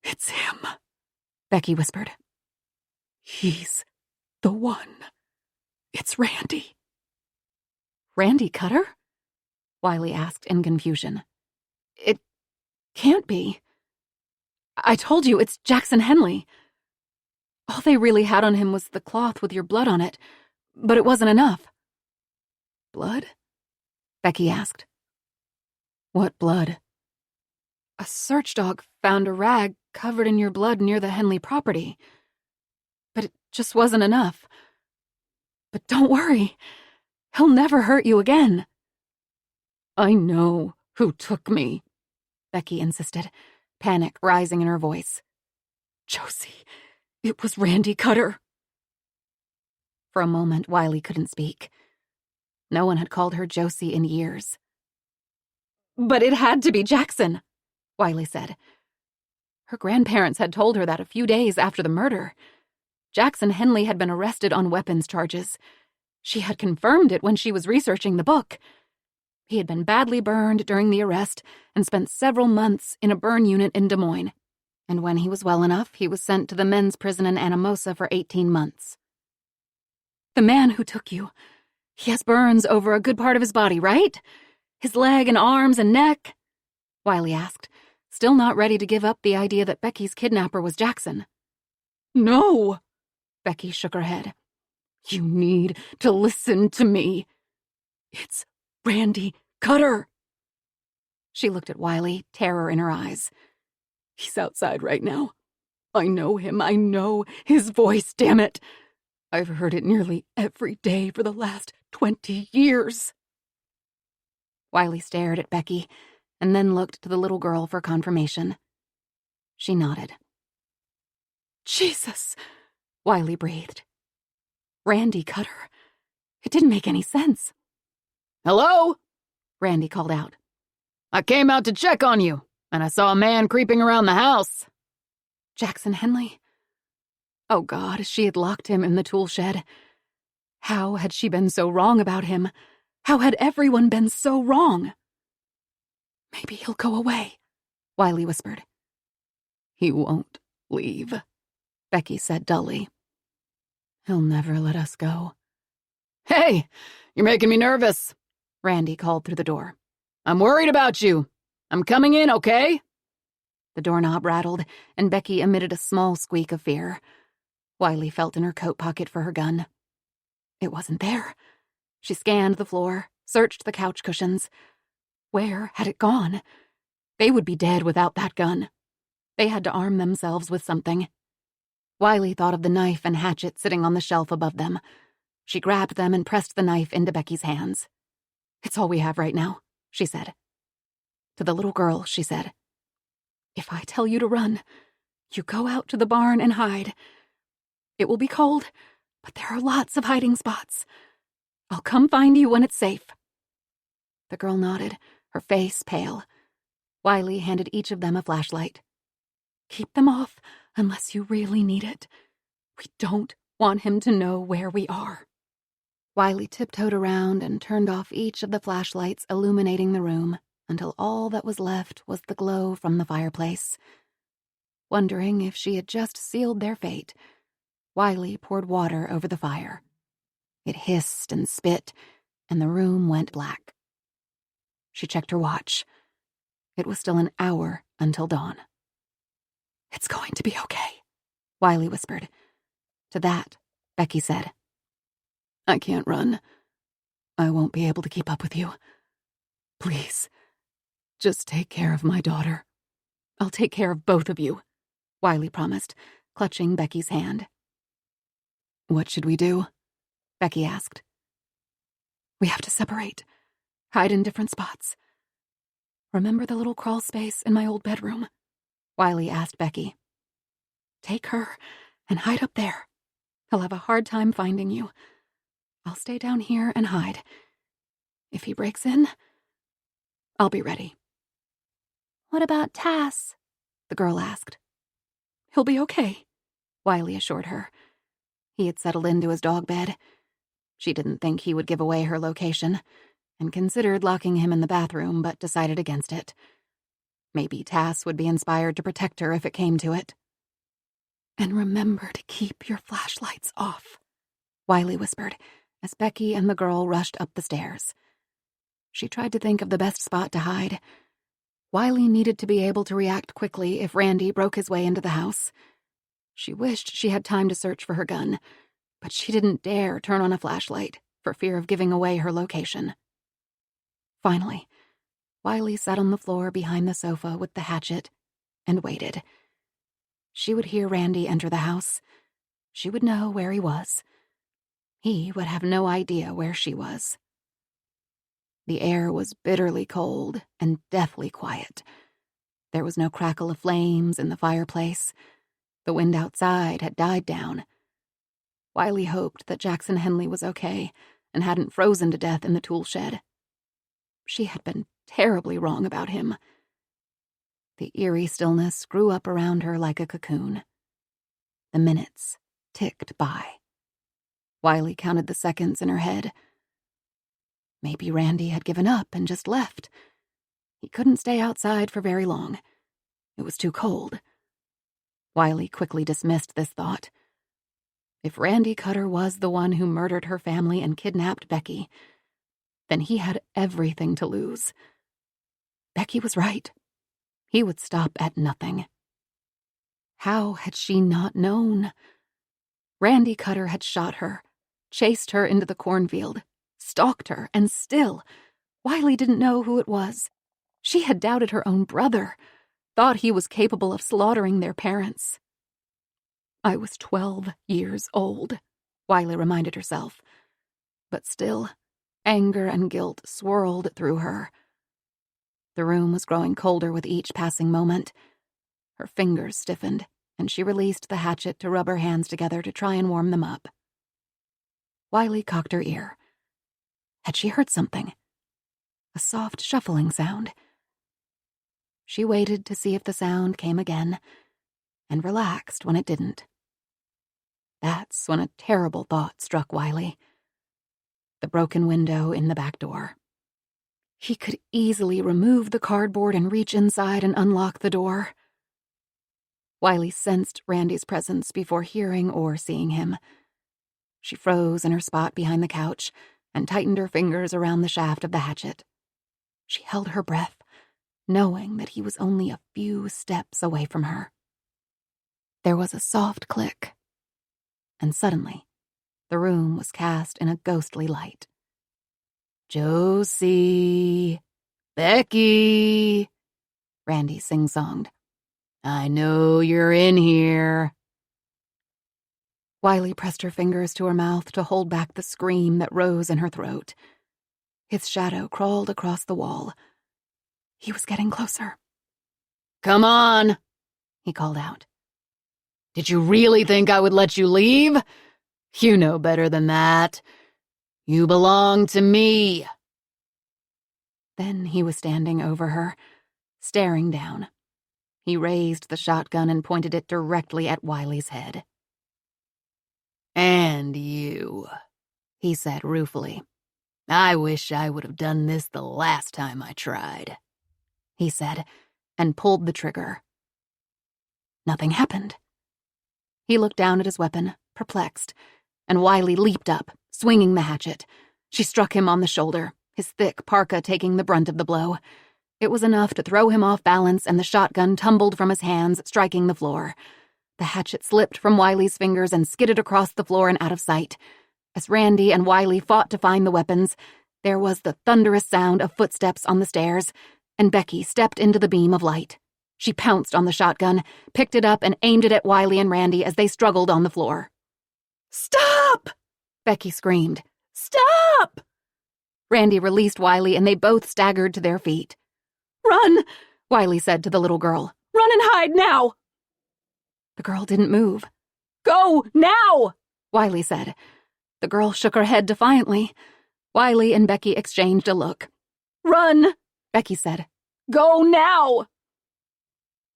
it's him, Becky whispered. He's the one. It's Randy. Randy Cutter? Wiley asked in confusion. It can't be. I told you, it's Jackson Henley. All they really had on him was the cloth with your blood on it, but it wasn't enough. Blood? Becky asked. What blood? A search dog found a rag covered in your blood near the Henley property. But it just wasn't enough. But don't worry. He'll never hurt you again. I know who took me, Becky insisted, panic rising in her voice. Josie, it was Randy Cutter. For a moment, Wiley couldn't speak. No one had called her Josie in years. But it had to be Jackson, Wiley said. Her grandparents had told her that a few days after the murder. Jackson Henley had been arrested on weapons charges. She had confirmed it when she was researching the book. He had been badly burned during the arrest and spent several months in a burn unit in Des Moines. And when he was well enough, he was sent to the men's prison in Anamosa for 18 months. The man who took you, he has burns over a good part of his body, right? His leg and arms and neck? Wiley asked, still not ready to give up the idea that Becky's kidnapper was Jackson. No, Becky shook her head. You need to listen to me. It's Randy Cutter. She looked at Wiley, terror in her eyes. He's outside right now. I know him. I know his voice, damn it. I've heard it nearly every day for the last 20 years. Wiley stared at Becky and then looked to the little girl for confirmation. She nodded. Jesus, Wiley breathed. Randy Cutter. It didn't make any sense. Hello? Randy called out. I came out to check on you, and I saw a man creeping around the house. Jackson Henley? Oh God, she had locked him in the tool shed. How had she been so wrong about him? How had everyone been so wrong? Maybe he'll go away, Wiley whispered. He won't leave, Becky said dully. He'll never let us go. Hey, you're making me nervous, Randy called through the door. I'm worried about you. I'm coming in, okay? The doorknob rattled, and Becky emitted a small squeak of fear. Wiley felt in her coat pocket for her gun. It wasn't there. She scanned the floor, searched the couch cushions. Where had it gone? They would be dead without that gun. They had to arm themselves with something. Wiley thought of the knife and hatchet sitting on the shelf above them. She grabbed them and pressed the knife into Becky's hands. It's all we have right now, she said. To the little girl, she said, if I tell you to run, you go out to the barn and hide. It will be cold, but there are lots of hiding spots. I'll come find you when it's safe. The girl nodded, her face pale. Wiley handed each of them a flashlight. Keep them off unless you really need it. We don't want him to know where we are. Wiley tiptoed around and turned off each of the flashlights illuminating the room until all that was left was the glow from the fireplace. Wondering if she had just sealed their fate, Wiley poured water over the fire. It hissed and spit, and the room went black. She checked her watch. It was still an hour until dawn. It's going to be okay, Wiley whispered. To that, Becky said, I can't run. I won't be able to keep up with you. Please, just take care of my daughter. I'll take care of both of you, Wiley promised, clutching Becky's hand. What should we do? Becky asked. We have to separate. Hide in different spots. Remember the little crawl space in my old bedroom? Wiley asked Becky. Take her and hide up there. He'll have a hard time finding you. I'll stay down here and hide. If he breaks in, I'll be ready. What about Tass? The girl asked. He'll be okay, Wiley assured her. He had settled into his dog bed. She didn't think he would give away her location, and considered locking him in the bathroom, but decided against it. Maybe Tass would be inspired to protect her if it came to it. And remember to keep your flashlights off, Wiley whispered, as Becky and the girl rushed up the stairs. She tried to think of the best spot to hide. Wiley needed to be able to react quickly if Randy broke his way into the house. She wished she had time to search for her gun, but she didn't dare turn on a flashlight for fear of giving away her location. Finally, Wiley sat on the floor behind the sofa with the hatchet and waited. She would hear Randy enter the house. She would know where he was. He would have no idea where she was. The air was bitterly cold and deathly quiet. There was no crackle of flames in the fireplace. The wind outside had died down. Wiley hoped that Jackson Henley was okay and hadn't frozen to death in the tool shed. She had been terribly wrong about him. The eerie stillness grew up around her like a cocoon. The minutes ticked by. Wiley counted the seconds in her head. Maybe Randy had given up and just left. He couldn't stay outside for very long. It was too cold. Wiley quickly dismissed this thought. If Randy Cutter was the one who murdered her family and kidnapped Becky, then he had everything to lose. Becky was right. He would stop at nothing. How had she not known? Randy Cutter had shot her, chased her into the cornfield, stalked her, and still, Wiley didn't know who it was. She had doubted her own brother, thought he was capable of slaughtering their parents. I was 12 years old, Wiley reminded herself. But still, anger and guilt swirled through her. The room was growing colder with each passing moment. Her fingers stiffened, and she released the hatchet to rub her hands together to try and warm them up. Wiley cocked her ear. Had she heard something? A soft shuffling sound. She waited to see if the sound came again, and relaxed when it didn't. That's when a terrible thought struck Wiley. The broken window in the back door. He could easily remove the cardboard and reach inside and unlock the door. Wiley sensed Randy's presence before hearing or seeing him. She froze in her spot behind the couch and tightened her fingers around the shaft of the hatchet. She held her breath, knowing that he was only a few steps away from her. There was a soft click, and suddenly, the room was cast in a ghostly light. "Josie, Becky," Randy sing-songed. "I know you're in here." Wiley pressed her fingers to her mouth to hold back the scream that rose in her throat. His shadow crawled across the wall. He was getting closer. "Come on," he called out. "Did you really think I would let you leave? You know better than that. You belong to me." Then he was standing over her, staring down. He raised the shotgun and pointed it directly at Wiley's head. "And you," he said ruefully. "I wish I would have done this the last time I tried," he said, and pulled the trigger. Nothing happened. He looked down at his weapon, perplexed, and Wiley leaped up, swinging the hatchet. She struck him on the shoulder, his thick parka taking the brunt of the blow. It was enough to throw him off balance, and the shotgun tumbled from his hands, striking the floor. The hatchet slipped from Wiley's fingers and skidded across the floor and out of sight. As Randy and Wiley fought to find the weapons, there was the thunderous sound of footsteps on the stairs, and Becky stepped into the beam of light. She pounced on the shotgun, picked it up, and aimed it at Wiley and Randy as they struggled on the floor. "Stop!" Becky screamed. "Stop!" Randy released Wiley, and they both staggered to their feet. "Run!" Wiley said to the little girl. "Run and hide now!" The girl didn't move. "Go now!" Wiley said. The girl shook her head defiantly. Wiley and Becky exchanged a look. "Run!" Becky said. "Go now!"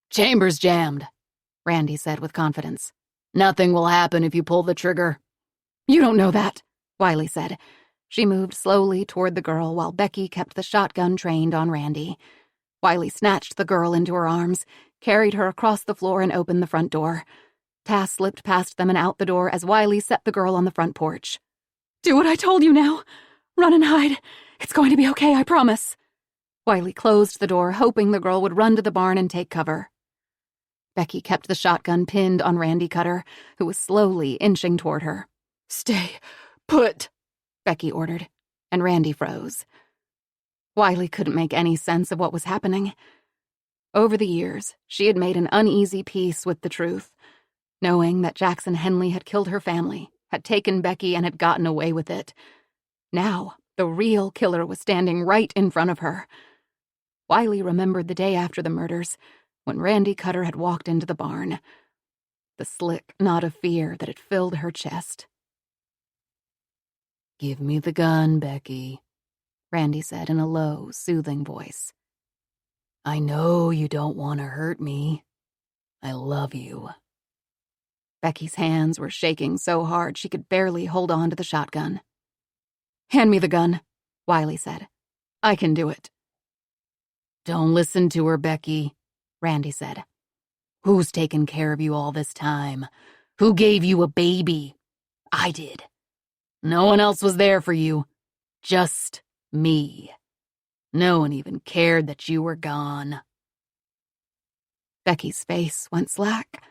"Chamber's jammed," Randy said with confidence. "Nothing will happen if you pull the trigger." "You don't know that," Wiley said. She moved slowly toward the girl while Becky kept the shotgun trained on Randy. Wiley snatched the girl into her arms, carried her across the floor, and opened the front door. Tass slipped past them and out the door as Wiley set the girl on the front porch. Do what I told you now. Run and hide. It's going to be okay, I promise. Wiley closed the door, hoping the girl would run to the barn and take cover. Becky kept the shotgun pinned on Randy Cutter, who was slowly inching toward her. Stay put, Becky ordered, and Randy froze. Wiley couldn't make any sense of what was happening. Over the years, she had made an uneasy peace with the truth, knowing that Jackson Henley had killed her family, had taken Becky, and had gotten away with it. Now, the real killer was standing right in front of her. Wiley remembered the day after the murders, when Randy Cutter had walked into the barn. The slick knot of fear that had filled her chest. "Give me the gun, Becky," Randy said in a low, soothing voice. "I know you don't want to hurt me. I love you." Becky's hands were shaking so hard she could barely hold on to the shotgun. "Hand me the gun," Wiley said. "I can do it." "Don't listen to her, Becky," Randy said. "Who's taken care of you all this time? Who gave you a baby? I did. No one else was there for you. Just me. No one even cared that you were gone." Becky's face went slack.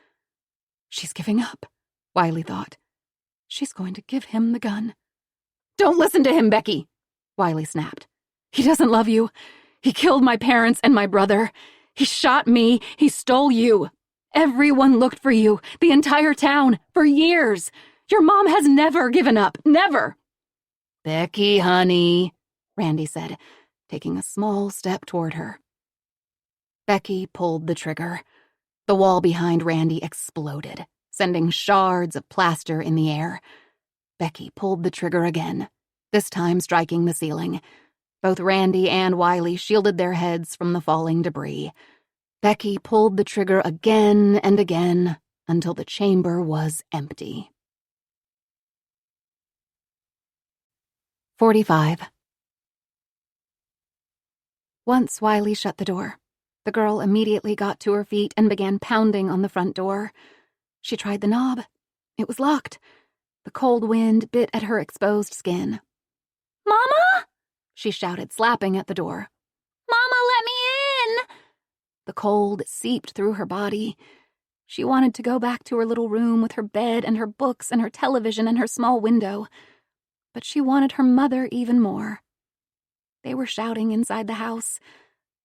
She's giving up, Wiley thought. She's going to give him the gun. "Don't listen to him, Becky," Wiley snapped. "He doesn't love you. He killed my parents and my brother. He shot me. He stole you. Everyone looked for you, the entire town, for years. Your mom has never given up, never." "Becky, honey," Randy said, taking a small step toward her. Becky pulled the trigger. The wall behind Randy exploded, sending shards of plaster in the air. Becky pulled the trigger again, this time striking the ceiling. Both Randy and Wiley shielded their heads from the falling debris. Becky pulled the trigger again and again until the chamber was empty. 45. Once Wiley shut the door, the girl immediately got to her feet and began pounding on the front door. She tried the knob. It was locked. The cold wind bit at her exposed skin. "Mama!" she shouted, slapping at the door. "Mama, let me in!" The cold seeped through her body. She wanted to go back to her little room with her bed and her books and her television and her small window. But she wanted her mother even more. They were shouting inside the house.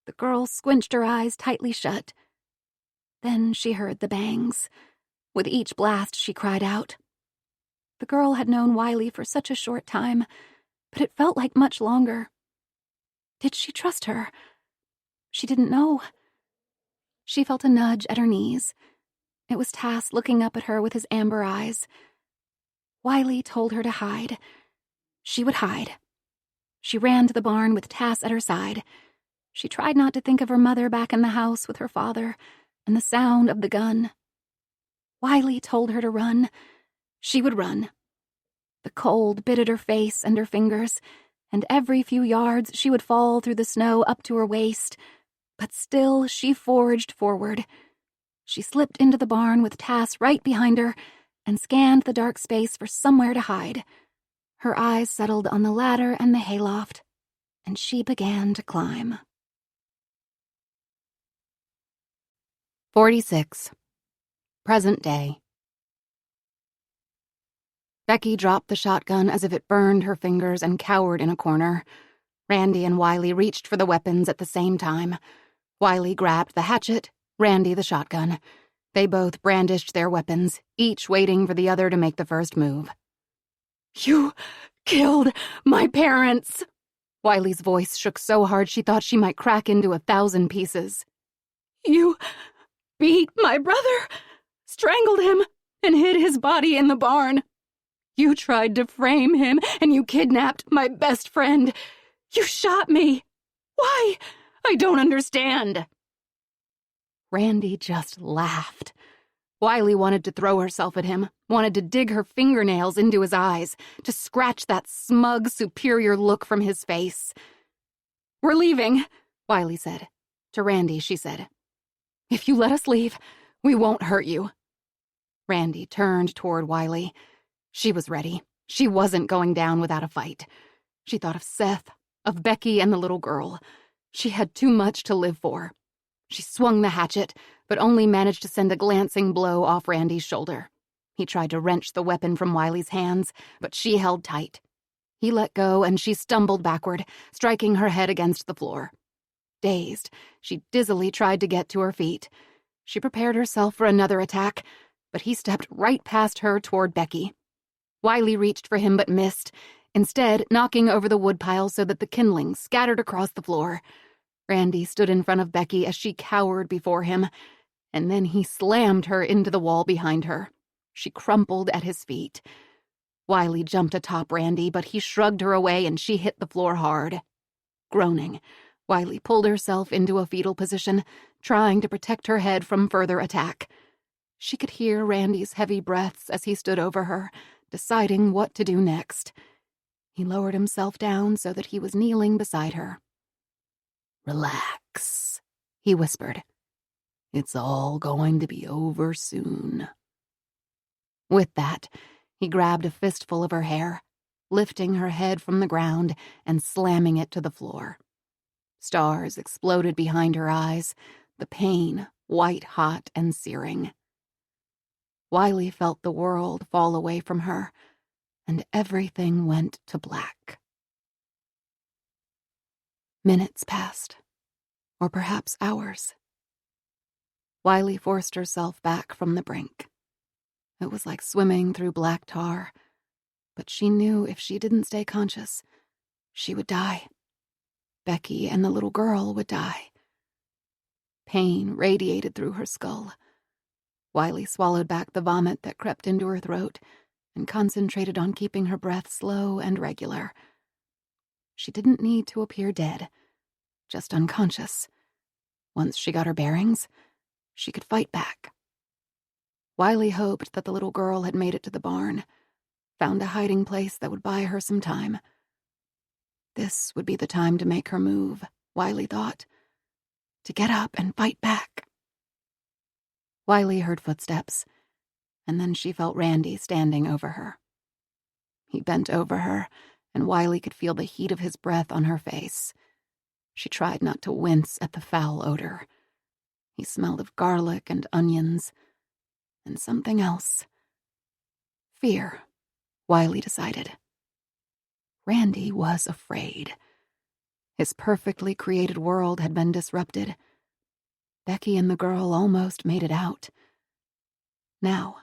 The girl squinched her eyes tightly shut. Then she heard the bangs. With each blast, she cried out. The girl had known Wiley for such a short time, but it felt like much longer. Did she trust her? She didn't know. She felt a nudge at her knees. It was Tass looking up at her with his amber eyes. Wiley told her to hide. She would hide. She ran to the barn with Tass at her side. She tried not to think of her mother back in the house with her father and the sound of the gun. Wiley told her to run. She would run. The cold bit at her face and her fingers, and every few yards she would fall through the snow up to her waist. But still she forged forward. She slipped into the barn with Tass right behind her and scanned the dark space for somewhere to hide. Her eyes settled on the ladder and the hayloft, and she began to climb. 46. Present day. Becky dropped the shotgun as if it burned her fingers and cowered in a corner. Randy and Wiley reached for the weapons at the same time. Wiley grabbed the hatchet, Randy the shotgun. They both brandished their weapons, each waiting for the other to make the first move. "You killed my parents!" Wiley's voice shook so hard she thought she might crack into 1,000 pieces. "You beat my brother, strangled him, and hid his body in the barn. You tried to frame him, and you kidnapped my best friend. You shot me. Why? I don't understand." Randy just laughed. Wiley wanted to throw herself at him, wanted to dig her fingernails into his eyes, to scratch that smug, superior look from his face. "We're leaving," Wiley said. To Randy, she said, "If you let us leave, we won't hurt you." Randy turned toward Wiley. She was ready. She wasn't going down without a fight. She thought of Seth, of Becky and the little girl. She had too much to live for. She swung the hatchet, but only managed to send a glancing blow off Randy's shoulder. He tried to wrench the weapon from Wiley's hands, but she held tight. He let go, and she stumbled backward, striking her head against the floor. Dazed, she dizzily tried to get to her feet. She prepared herself for another attack, but he stepped right past her toward Becky. Wiley reached for him but missed, instead knocking over the woodpile so that the kindling scattered across the floor. Randy stood in front of Becky as she cowered before him, and then he slammed her into the wall behind her. She crumpled at his feet. Wiley jumped atop Randy, but he shrugged her away and she hit the floor hard. Groaning, Wiley pulled herself into a fetal position, trying to protect her head from further attack. She could hear Randy's heavy breaths as he stood over her, deciding what to do next. He lowered himself down so that he was kneeling beside her. "Relax," he whispered. "It's all going to be over soon." With that, he grabbed a fistful of her hair, lifting her head from the ground and slamming it to the floor. Stars exploded behind her eyes, the pain white-hot and searing. Wiley felt the world fall away from her, and everything went to black. Minutes passed, or perhaps hours. Wiley forced herself back from the brink. It was like swimming through black tar, but she knew if she didn't stay conscious, she would die. Becky and the little girl would die. Pain radiated through her skull. Wiley swallowed back the vomit that crept into her throat and concentrated on keeping her breath slow and regular. She didn't need to appear dead, just unconscious. Once she got her bearings, she could fight back. Wiley hoped that the little girl had made it to the barn, found a hiding place that would buy her some time. This would be the time to make her move, Wiley thought, to get up and fight back. Wiley heard footsteps, and then she felt Randy standing over her. He bent over her, and Wiley could feel the heat of his breath on her face. She tried not to wince at the foul odor. He smelled of garlic and onions, and something else. Fear, Wiley decided. Randy was afraid. His perfectly created world had been disrupted. Becky and the girl almost made it out. Now,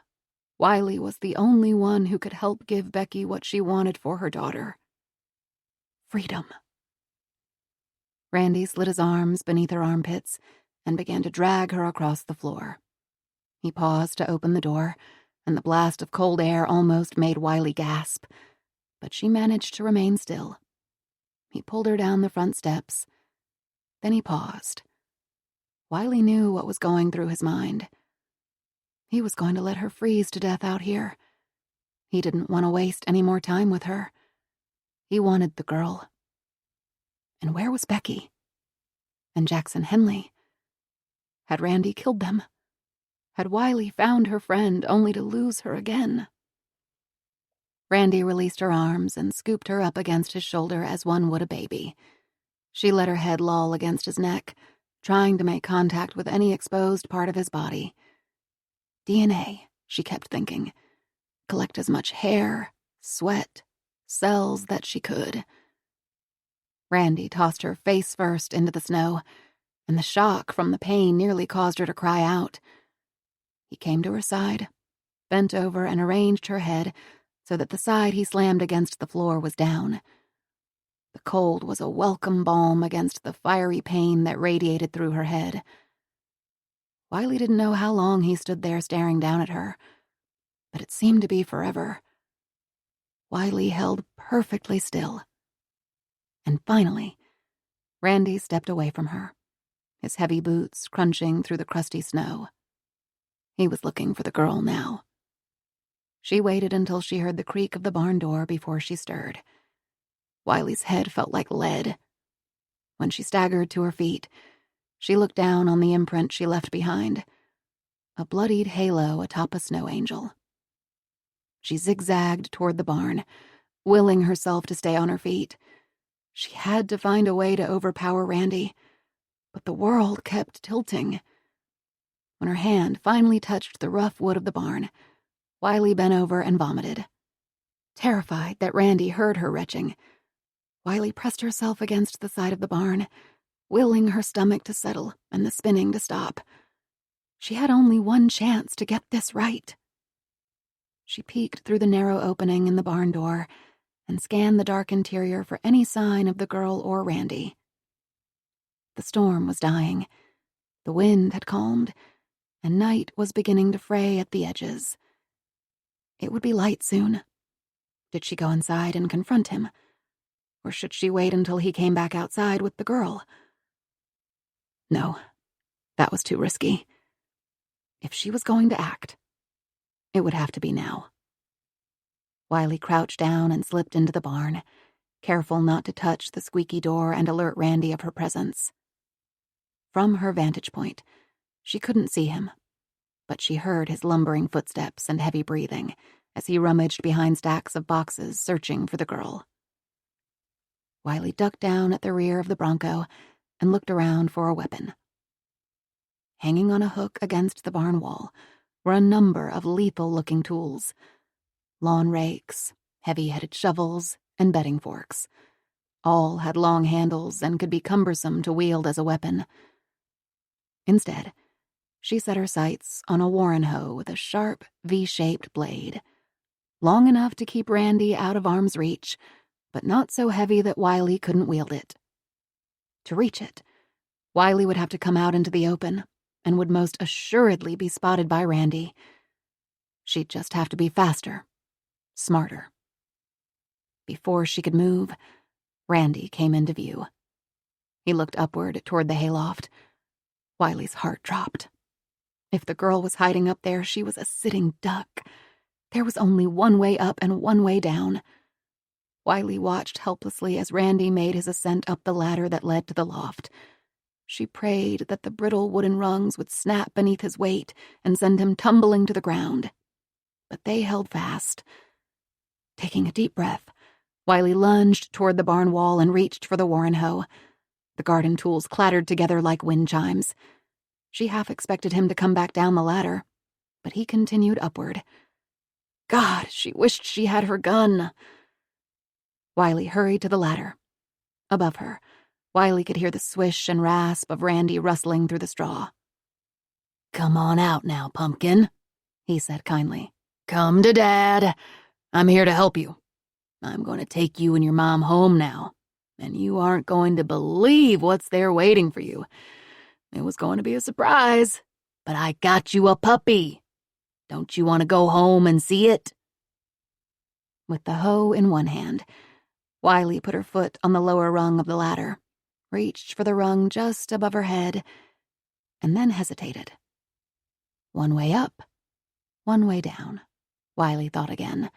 Wiley was the only one who could help give Becky what she wanted for her daughter. Freedom. Randy slid his arms beneath her armpits and began to drag her across the floor. He paused to open the door, and the blast of cold air almost made Wiley gasp, but she managed to remain still. He pulled her down the front steps. Then he paused. Wiley knew what was going through his mind. He was going to let her freeze to death out here. He didn't want to waste any more time with her. He wanted the girl. And where was Becky? And Jackson Henley? Had Randy killed them? Had Wiley found her friend only to lose her again? Randy released her arms and scooped her up against his shoulder as one would a baby. She let her head loll against his neck, trying to make contact with any exposed part of his body. DNA, she kept thinking. Collect as much hair, sweat, cells that she could. Randy tossed her face first into the snow, and the shock from the pain nearly caused her to cry out. He came to her side, bent over and arranged her head so that the side he slammed against the floor was down. The cold was a welcome balm against the fiery pain that radiated through her head. Wiley didn't know how long he stood there staring down at her, but it seemed to be forever. Wiley held perfectly still. And finally, Randy stepped away from her, his heavy boots crunching through the crusty snow. He was looking for the girl now. She waited until she heard the creak of the barn door before she stirred. Wiley's head felt like lead. When she staggered to her feet, she looked down on the imprint she left behind, a bloodied halo atop a snow angel. She zigzagged toward the barn, willing herself to stay on her feet. She had to find a way to overpower Randy, but the world kept tilting. When her hand finally touched the rough wood of the barn, Wiley bent over and vomited. Terrified that Randy heard her retching, Wiley pressed herself against the side of the barn, willing her stomach to settle and the spinning to stop. She had only one chance to get this right. She peeked through the narrow opening in the barn door and scanned the dark interior for any sign of the girl or Randy. The storm was dying. The wind had calmed, and night was beginning to fray at the edges. It would be light soon. Did she go inside and confront him? Or should she wait until he came back outside with the girl? No, that was too risky. If she was going to act, it would have to be now. Wiley crouched down and slipped into the barn, careful not to touch the squeaky door and alert Randy of her presence. From her vantage point, she couldn't see him, but she heard his lumbering footsteps and heavy breathing as he rummaged behind stacks of boxes searching for the girl. Wiley ducked down at the rear of the Bronco and looked around for a weapon. Hanging on a hook against the barn wall were a number of lethal-looking tools: lawn rakes, heavy-headed shovels, and bedding forks. All had long handles and could be cumbersome to wield as a weapon. Instead, she set her sights on a Warren hoe with a sharp, V-shaped blade, long enough to keep Randy out of arm's reach, but not so heavy that Wiley couldn't wield it. To reach it, Wiley would have to come out into the open and would most assuredly be spotted by Randy. She'd just have to be faster, smarter. Before she could move, Randy came into view. He looked upward toward the hayloft. Wiley's heart dropped. If the girl was hiding up there, she was a sitting duck. There was only one way up and one way down. Wiley watched helplessly as Randy made his ascent up the ladder that led to the loft. She prayed that the brittle wooden rungs would snap beneath his weight and send him tumbling to the ground. But they held fast. Taking a deep breath, Wiley lunged toward the barn wall and reached for the Warren hoe. The garden tools clattered together like wind chimes. She half expected him to come back down the ladder, but he continued upward. God, she wished she had her gun. Wiley hurried to the ladder. Above her, Wiley could hear the swish and rasp of Randy rustling through the straw. "Come on out now, pumpkin," he said kindly. "Come to Dad. I'm here to help you. I'm going to take you and your mom home now, and you aren't going to believe what's there waiting for you. It was going to be a surprise, but I got you a puppy. Don't you want to go home and see it?" With the hoe in one hand, Wiley put her foot on the lower rung of the ladder, reached for the rung just above her head, and then hesitated. One way up, one way down, Wiley thought again.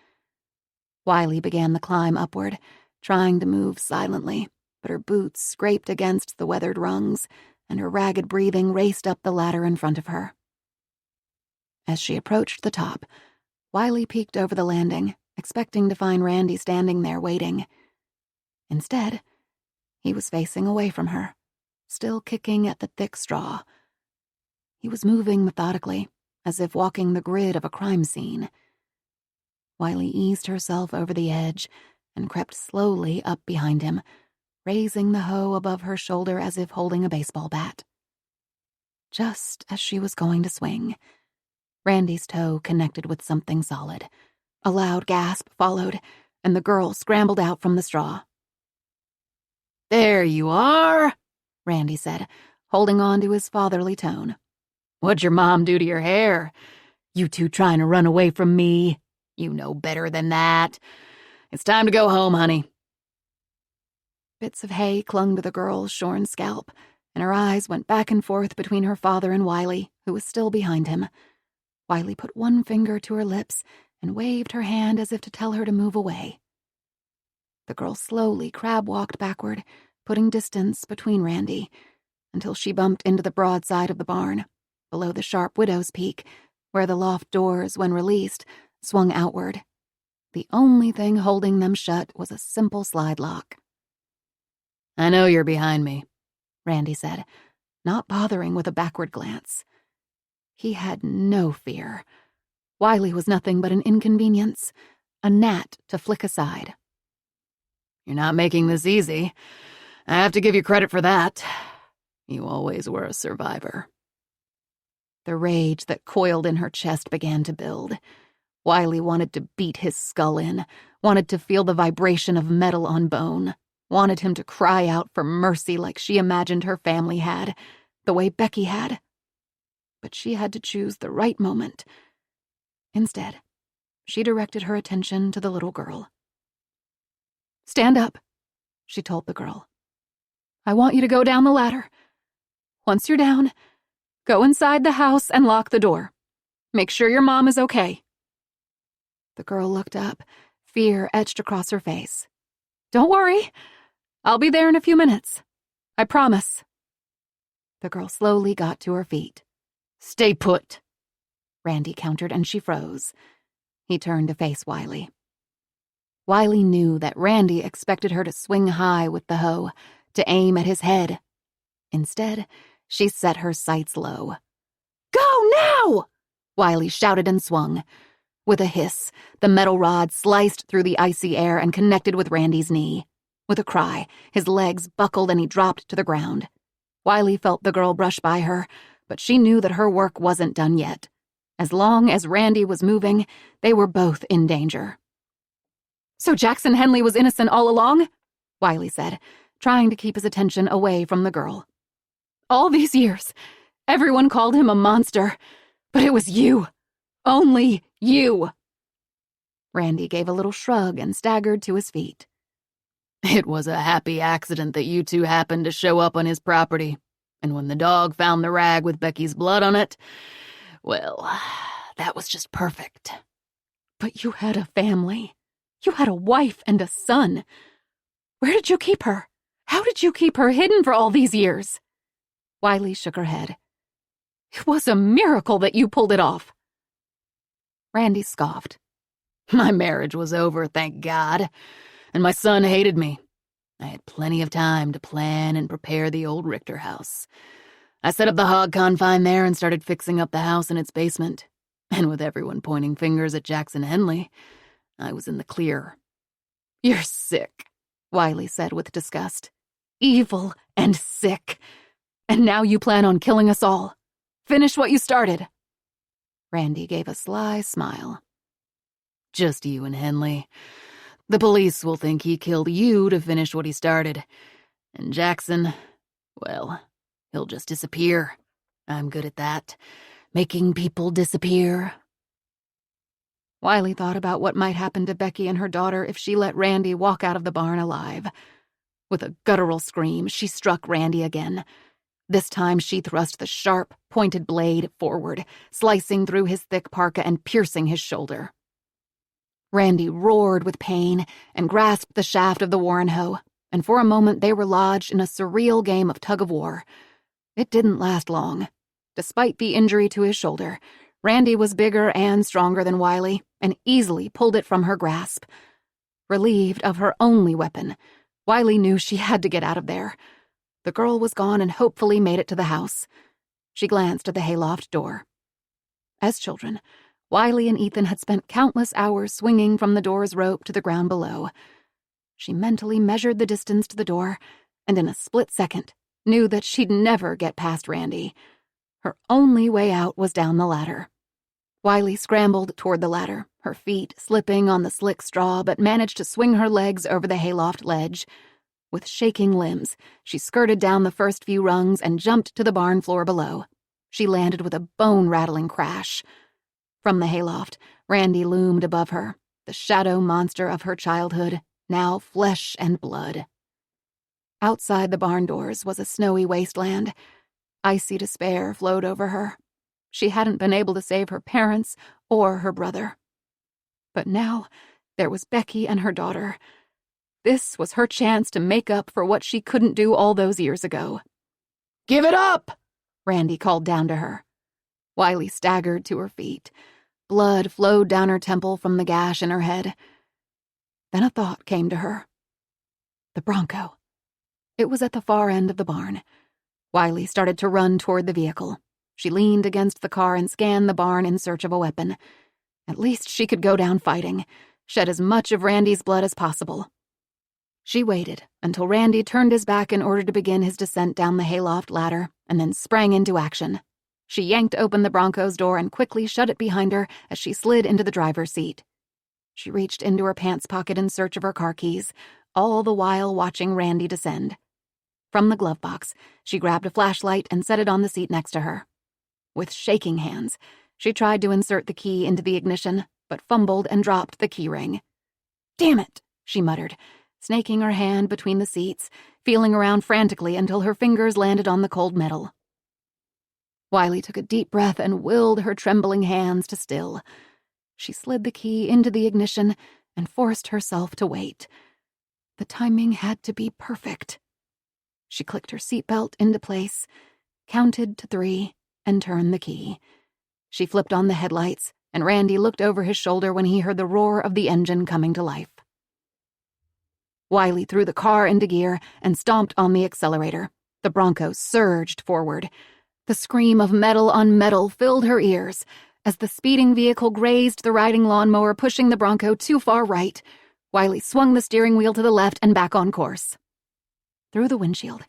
Wiley began the climb upward, trying to move silently, but her boots scraped against the weathered rungs, and her ragged breathing raced up the ladder in front of her. As she approached the top, Wiley peeked over the landing, expecting to find Randy standing there waiting. Instead, he was facing away from her, still kicking at the thick straw. He was moving methodically, as if walking the grid of a crime scene. Wiley eased herself over the edge and crept slowly up behind him, raising the hoe above her shoulder as if holding a baseball bat. Just as she was going to swing, Randy's toe connected with something solid. A loud gasp followed, and the girl scrambled out from the straw. "There you are," Randy said, holding on to his fatherly tone. "What'd your mom do to your hair? You two trying to run away from me? You know better than that. It's time to go home, honey." Bits of hay clung to the girl's shorn scalp, and her eyes went back and forth between her father and Wiley, who was still behind him. Wiley put one finger to her lips and waved her hand as if to tell her to move away. The girl slowly crab-walked backward, putting distance between Randy, until she bumped into the broad side of the barn, below the sharp widow's peak, where the loft doors, when released, swung outward, The only thing holding them shut was a simple slide lock. "I know you're behind me," Randy said, not bothering with a backward glance. He had no fear. Wiley was nothing but an inconvenience, a gnat to flick aside. "You're not making this easy. I have to give you credit for that. You always were a survivor." The rage that coiled in her chest began to build. Wiley wanted to beat his skull in, wanted to feel the vibration of metal on bone, wanted him to cry out for mercy like she imagined her family had, the way Becky had. But she had to choose the right moment. Instead, she directed her attention to the little girl. "Stand up," she told the girl. "I want you to go down the ladder. Once you're down, go inside the house and lock the door. Make sure your mom is okay." The girl looked up, fear etched across her face. "Don't worry. I'll be there in a few minutes. I promise." The girl slowly got to her feet. "Stay put," Randy countered, and she froze. He turned to face Wiley. Wiley knew that Randy expected her to swing high with the hoe, to aim at his head. Instead, she set her sights low. "Go now!" Wiley shouted and swung. With a hiss, the metal rod sliced through the icy air and connected with Randy's knee. With a cry, his legs buckled and he dropped to the ground. Wiley felt the girl brush by her, but she knew that her work wasn't done yet. As long as Randy was moving, they were both in danger. "So Jackson Henley was innocent all along?" Wiley said, trying to keep his attention away from the girl. "All these years, everyone called him a monster, but it was you. Only you." Randy gave a little shrug and staggered to his feet. "It was a happy accident that you two happened to show up on his property. And when the dog found the rag with Becky's blood on it, well, that was just perfect." "But you had a family. You had a wife and a son. Where did you keep her? How did you keep her hidden for all these years?" Wiley shook her head. "It was a miracle that you pulled it off." Randy scoffed. "My marriage was over, thank God, and my son hated me. I had plenty of time to plan and prepare the old Richter house. I set up the hog confine there and started fixing up the house and its basement. And with everyone pointing fingers at Jackson Henley, I was in the clear." "You're sick," Wiley said with disgust. "Evil and sick. And now you plan on killing us all. Finish what you started." Randy gave a sly smile. "Just you and Henley. The police will think he killed you to finish what he started. And Jackson, well, he'll just disappear. I'm good at that. Making people disappear." Wiley thought about what might happen to Becky and her daughter if she let Randy walk out of the barn alive. With a guttural scream, she struck Randy again. This time she thrust the sharp, pointed blade forward, slicing through his thick parka and piercing his shoulder. Randy roared with pain and grasped the shaft of the Warren hoe, and for a moment they were lodged in a surreal game of tug-of-war. It didn't last long. Despite the injury to his shoulder, Randy was bigger and stronger than Wiley and easily pulled it from her grasp. Relieved of her only weapon, Wiley knew she had to get out of there. The girl was gone and hopefully made it to the house. She glanced at the hayloft door. As children, Wiley and Ethan had spent countless hours swinging from the door's rope to the ground below. She mentally measured the distance to the door, and in a split second, knew that she'd never get past Randy. Her only way out was down the ladder. Wiley scrambled toward the ladder, her feet slipping on the slick straw, but managed to swing her legs over the hayloft ledge. With shaking limbs, she skirted down the first few rungs and jumped to the barn floor below. She landed with a bone-rattling crash. From the hayloft, Randy loomed above her, the shadow monster of her childhood, now flesh and blood. Outside the barn doors was a snowy wasteland. Icy despair flowed over her. She hadn't been able to save her parents or her brother. But now there was Becky and her daughter. This was her chance to make up for what she couldn't do all those years ago. "Give it up!" Randy called down to her. Wiley staggered to her feet. Blood flowed down her temple from the gash in her head. Then a thought came to her. The Bronco. It was at the far end of the barn. Wiley started to run toward the vehicle. She leaned against the car and scanned the barn in search of a weapon. At least she could go down fighting, shed as much of Randy's blood as possible. She waited until Randy turned his back in order to begin his descent down the hayloft ladder, and then sprang into action. She yanked open the Bronco's door and quickly shut it behind her as she slid into the driver's seat. She reached into her pants pocket in search of her car keys, all the while watching Randy descend. From the glove box, she grabbed a flashlight and set it on the seat next to her. With shaking hands, she tried to insert the key into the ignition, but fumbled and dropped the key ring. "Damn it," she muttered, snaking her hand between the seats, feeling around frantically until her fingers landed on the cold metal. Wiley took a deep breath and willed her trembling hands to still. She slid the key into the ignition and forced herself to wait. The timing had to be perfect. She clicked her seatbelt into place, counted to 3, and turned the key. She flipped on the headlights, and Randy looked over his shoulder when he heard the roar of the engine coming to life. Wiley threw the car into gear and stomped on the accelerator. The Bronco surged forward. The scream of metal on metal filled her ears as the speeding vehicle grazed the riding lawnmower, pushing the Bronco too far right. Wiley swung the steering wheel to the left and back on course. Through the windshield,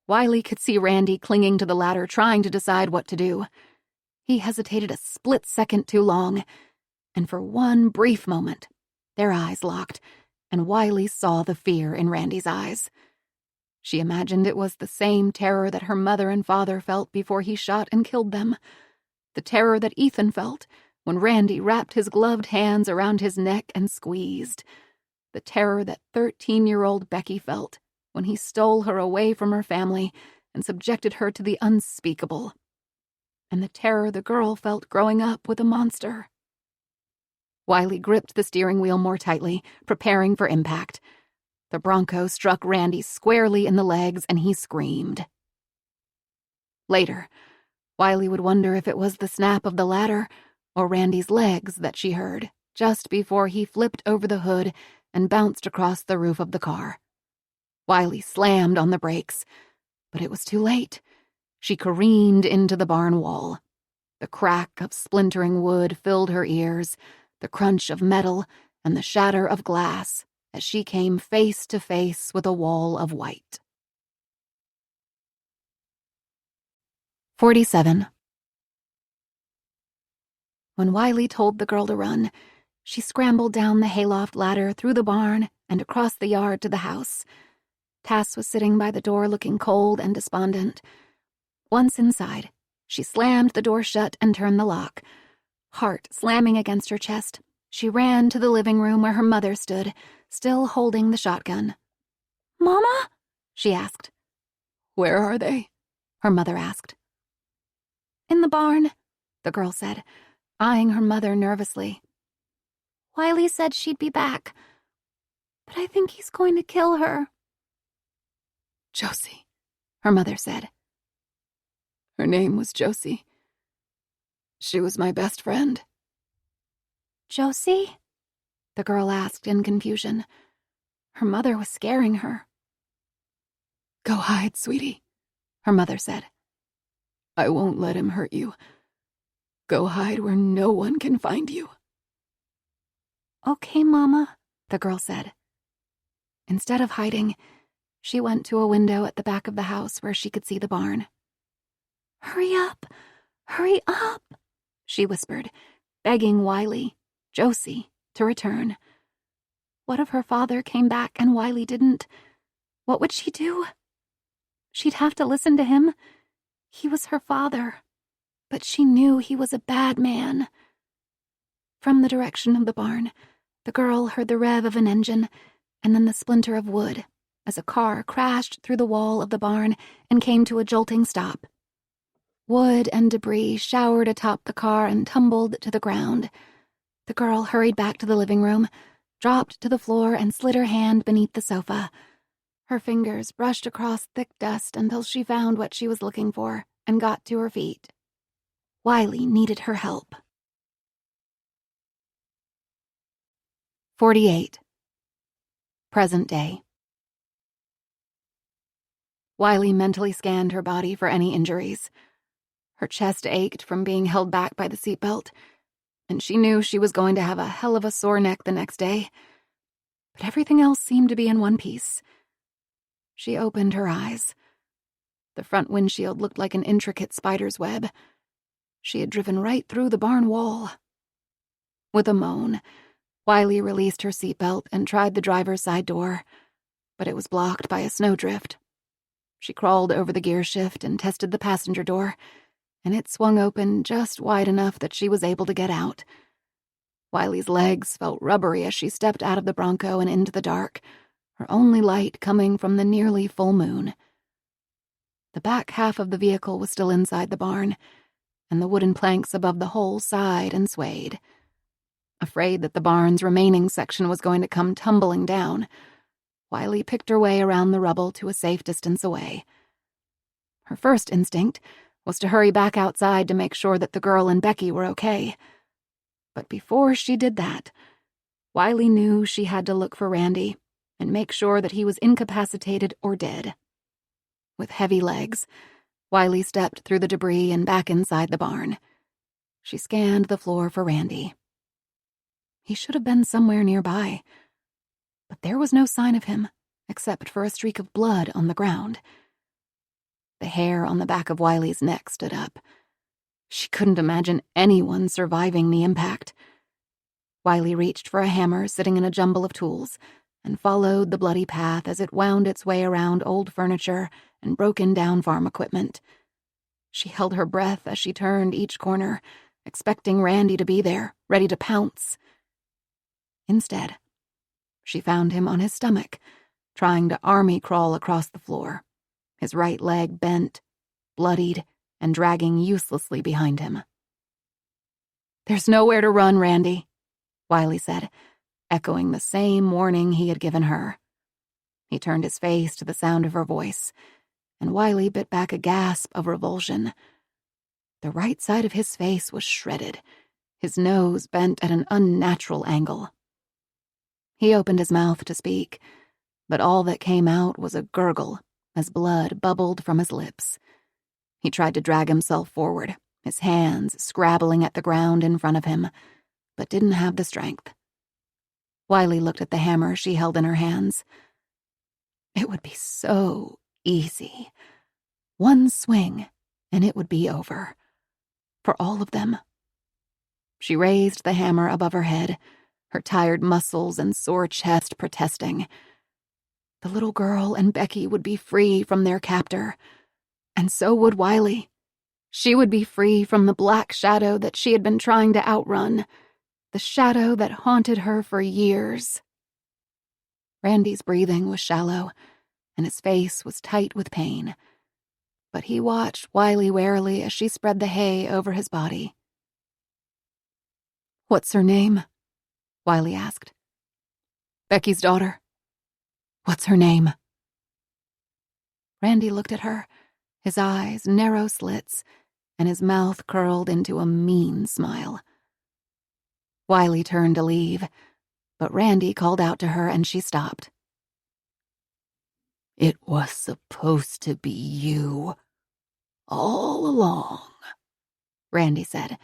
Wiley could see Randy clinging to the ladder, trying to decide what to do. He hesitated a split second too long, and for one brief moment, their eyes locked, and Wiley saw the fear in Randy's eyes. She imagined it was the same terror that her mother and father felt before he shot and killed them. The terror that Ethan felt when Randy wrapped his gloved hands around his neck and squeezed. The terror that 13-year-old Becky felt when he stole her away from her family and subjected her to the unspeakable. And the terror the girl felt growing up with a monster. Wiley gripped the steering wheel more tightly, preparing for impact. The Bronco struck Randy squarely in the legs, and he screamed. Later, Wiley would wonder if it was the snap of the ladder or Randy's legs that she heard just before he flipped over the hood and bounced across the roof of the car. Wiley slammed on the brakes, but it was too late. She careened into the barn wall. The crack of splintering wood filled her ears, the crunch of metal and the shatter of glass as she came face to face with a wall of white. 47. When Wiley told the girl to run, she scrambled down the hayloft ladder, through the barn, and across the yard to the house. Tass was sitting by the door looking cold and despondent. Once inside, she slammed the door shut and turned the lock. Heart slamming against her chest, she ran to the living room where her mother stood, still holding the shotgun. "Mama?" she asked. "Where are they?" her mother asked. "In the barn," the girl said, eyeing her mother nervously. "Wiley said she'd be back, but I think he's going to kill her." "Josie," her mother said. "Her name was Josie. She was my best friend." "Josie?" the girl asked in confusion. Her mother was scaring her. "Go hide, sweetie," her mother said. "I won't let him hurt you. Go hide where no one can find you." "Okay, Mama," the girl said. Instead of hiding, she went to a window at the back of the house where she could see the barn. "Hurry up! Hurry up!" she whispered, begging Wiley, Josie, to return. What if her father came back and Wiley didn't? What would she do? She'd have to listen to him. He was her father, but she knew he was a bad man. From the direction of the barn, the girl heard the rev of an engine and then the splinter of wood as a car crashed through the wall of the barn and came to a jolting stop. Wood and debris showered atop the car and tumbled to the ground. The girl hurried back to the living room, dropped to the floor and slid her hand beneath the sofa. Her fingers brushed across thick dust until she found what she was looking for and got to her feet. Wiley needed her help. 48. Present day. Wiley mentally scanned her body for any injuries. Her chest ached from being held back by the seatbelt, and she knew she was going to have a hell of a sore neck the next day. But everything else seemed to be in one piece. She opened her eyes. The front windshield looked like an intricate spider's web. She had driven right through the barn wall. With a moan, Wiley released her seatbelt and tried the driver's side door, but it was blocked by a snowdrift. She crawled over the gear shift and tested the passenger door, and it swung open just wide enough that she was able to get out. Wiley's legs felt rubbery as she stepped out of the Bronco and into the dark, her only light coming from the nearly full moon. The back half of the vehicle was still inside the barn, and the wooden planks above the hole sighed and swayed. Afraid that the barn's remaining section was going to come tumbling down, Wiley picked her way around the rubble to a safe distance away. Her first instinct was to hurry back outside to make sure that the girl and Becky were okay. But before she did that, Wiley knew she had to look for Randy and make sure that he was incapacitated or dead. With heavy legs, Wiley stepped through the debris and back inside the barn. She scanned the floor for Randy. He should have been somewhere nearby, but there was no sign of him, except for a streak of blood on the ground. The hair on the back of Wiley's neck stood up. She couldn't imagine anyone surviving the impact. Wiley reached for a hammer sitting in a jumble of tools and followed the bloody path as it wound its way around old furniture and broken-down farm equipment. She held her breath as she turned each corner, expecting Randy to be there, ready to pounce. Instead, she found him on his stomach, trying to army crawl across the floor, his right leg bent, bloodied, and dragging uselessly behind him. "There's nowhere to run, Randy," Wiley said, echoing the same warning he had given her. He turned his face to the sound of her voice, and Wiley bit back a gasp of revulsion. The right side of his face was shredded, his nose bent at an unnatural angle. He opened his mouth to speak, but all that came out was a gurgle as blood bubbled from his lips. He tried to drag himself forward, his hands scrabbling at the ground in front of him, but didn't have the strength. Wiley looked at the hammer she held in her hands. It would be so easy. One swing, and it would be over. For all of them. She raised the hammer above her head, her tired muscles and sore chest protesting. The little girl and Becky would be free from their captor, and so would Wiley. She would be free from the black shadow that she had been trying to outrun, the shadow that haunted her for years. Randy's breathing was shallow, and his face was tight with pain, but he watched Wiley warily as she spread the hay over his body. "What's her name?" Wiley asked. "Becky's daughter." "What's her name?" Randy looked at her, his eyes narrow slits, and his mouth curled into a mean smile. Wiley turned to leave, but Randy called out to her and she stopped. "It was supposed to be you, all along," Randy said,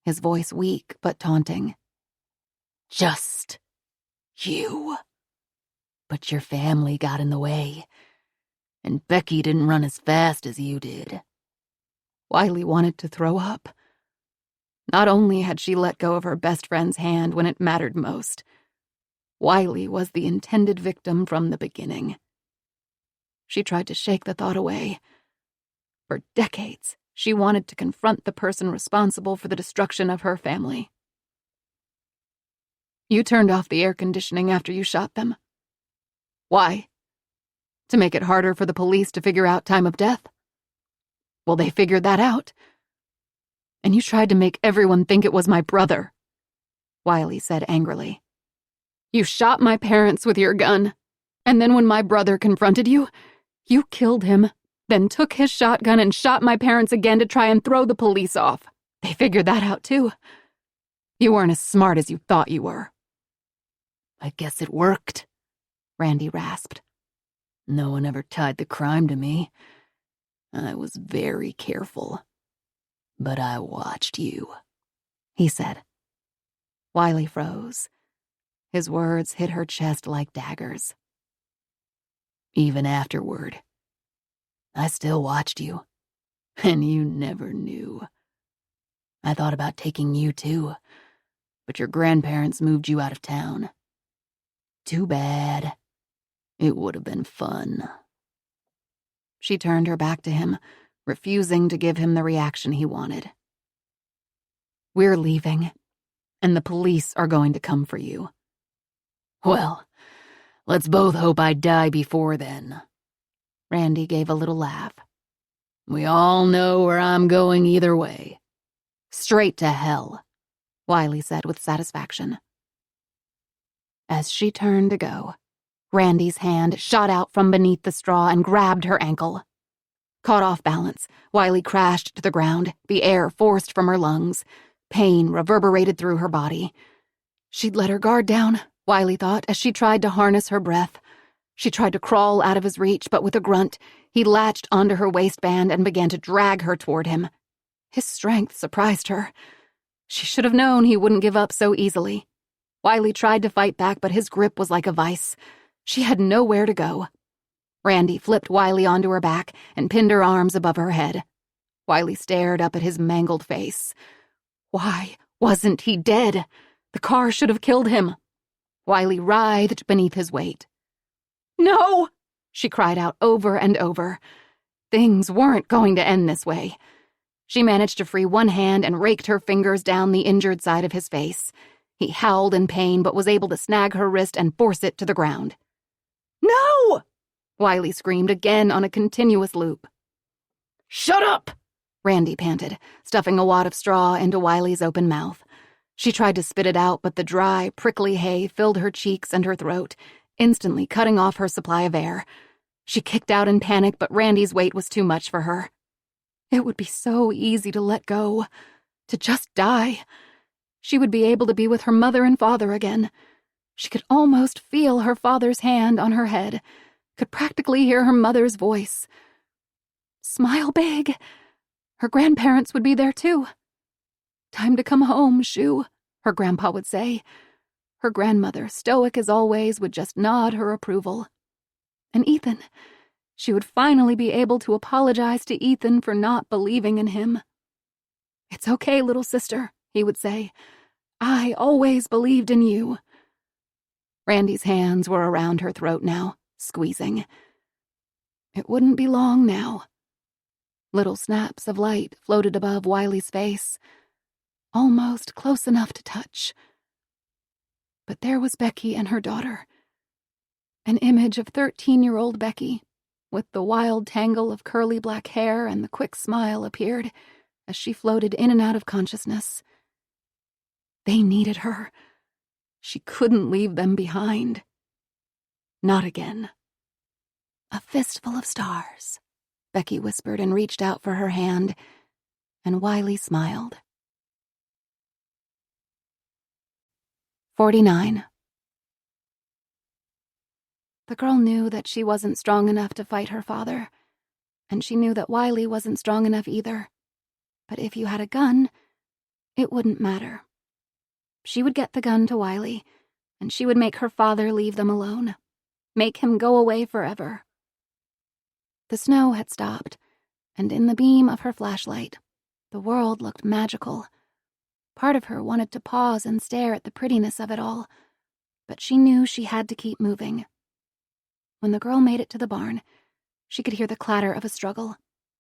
his voice weak but taunting. "Just you. But your family got in the way, and Becky didn't run as fast as you did." Wiley wanted to throw up. Not only had she let go of her best friend's hand when it mattered most, Wiley was the intended victim from the beginning. She tried to shake the thought away. For decades, she wanted to confront the person responsible for the destruction of her family. "You turned off the air conditioning after you shot them. Why? To make it harder for the police to figure out time of death? Well, they figured that out. And you tried to make everyone think it was my brother," Wiley said angrily. "You shot my parents with your gun, and then when my brother confronted you, you killed him, then took his shotgun and shot my parents again to try and throw the police off. They figured that out too. You weren't as smart as you thought you were." "I guess it worked," Randy rasped. No one ever tied the crime to me. I was very careful. But I watched you, he said. Wiley froze. His words hit her chest like daggers. Even afterward, I still watched you, and you never knew. I thought about taking you too, but your grandparents moved you out of town. Too bad. It would have been fun. She turned her back to him, refusing to give him the reaction he wanted. We're leaving, and the police are going to come for you. Well, let's both hope I die before then. Randy gave a little laugh. We all know where I'm going either way. Straight to hell, Wiley said with satisfaction. As she turned to go, Randy's hand shot out from beneath the straw and grabbed her ankle. Caught off balance, Wiley crashed to the ground, the air forced from her lungs. Pain reverberated through her body. She'd let her guard down, Wiley thought, as she tried to harness her breath. She tried to crawl out of his reach, but with a grunt, he latched onto her waistband and began to drag her toward him. His strength surprised her. She should have known he wouldn't give up so easily. Wiley tried to fight back, but his grip was like a vice. She had nowhere to go. Randy flipped Wiley onto her back and pinned her arms above her head. Wiley stared up at his mangled face. Why wasn't he dead? The car should have killed him. Wiley writhed beneath his weight. No! She cried out over and over. Things weren't going to end this way. She managed to free one hand and raked her fingers down the injured side of his face. He howled in pain but was able to snag her wrist and force it to the ground. No! Wiley screamed again on a continuous loop. Shut up! Randy panted, stuffing a wad of straw into Wiley's open mouth. She tried to spit it out, but the dry, prickly hay filled her cheeks and her throat, instantly cutting off her supply of air. She kicked out in panic, but Randy's weight was too much for her. It would be so easy to let go, to just die. She would be able to be with her mother and father again. She could almost feel her father's hand on her head, could practically hear her mother's voice. Smile big. Her grandparents would be there too. Time to come home, Shoo, her grandpa would say. Her grandmother, stoic as always, would just nod her approval. And Ethan, she would finally be able to apologize to Ethan for not believing in him. It's okay, little sister, he would say. I always believed in you. Randy's hands were around her throat now, squeezing. It wouldn't be long now. Little snaps of light floated above Wiley's face, almost close enough to touch. But there was Becky and her daughter. An image of 13-year-old Becky, with the wild tangle of curly black hair and the quick smile appeared as she floated in and out of consciousness. They needed her. She couldn't leave them behind. Not again. A fistful of stars, Becky whispered and reached out for her hand, and Wiley smiled. 49. The girl knew that she wasn't strong enough to fight her father, and she knew that Wiley wasn't strong enough either. But if you had a gun, it wouldn't matter. She would get the gun to Wiley, and she would make her father leave them alone, make him go away forever. The snow had stopped, and in the beam of her flashlight, the world looked magical. Part of her wanted to pause and stare at the prettiness of it all, but she knew she had to keep moving. When the girl made it to the barn, she could hear the clatter of a struggle,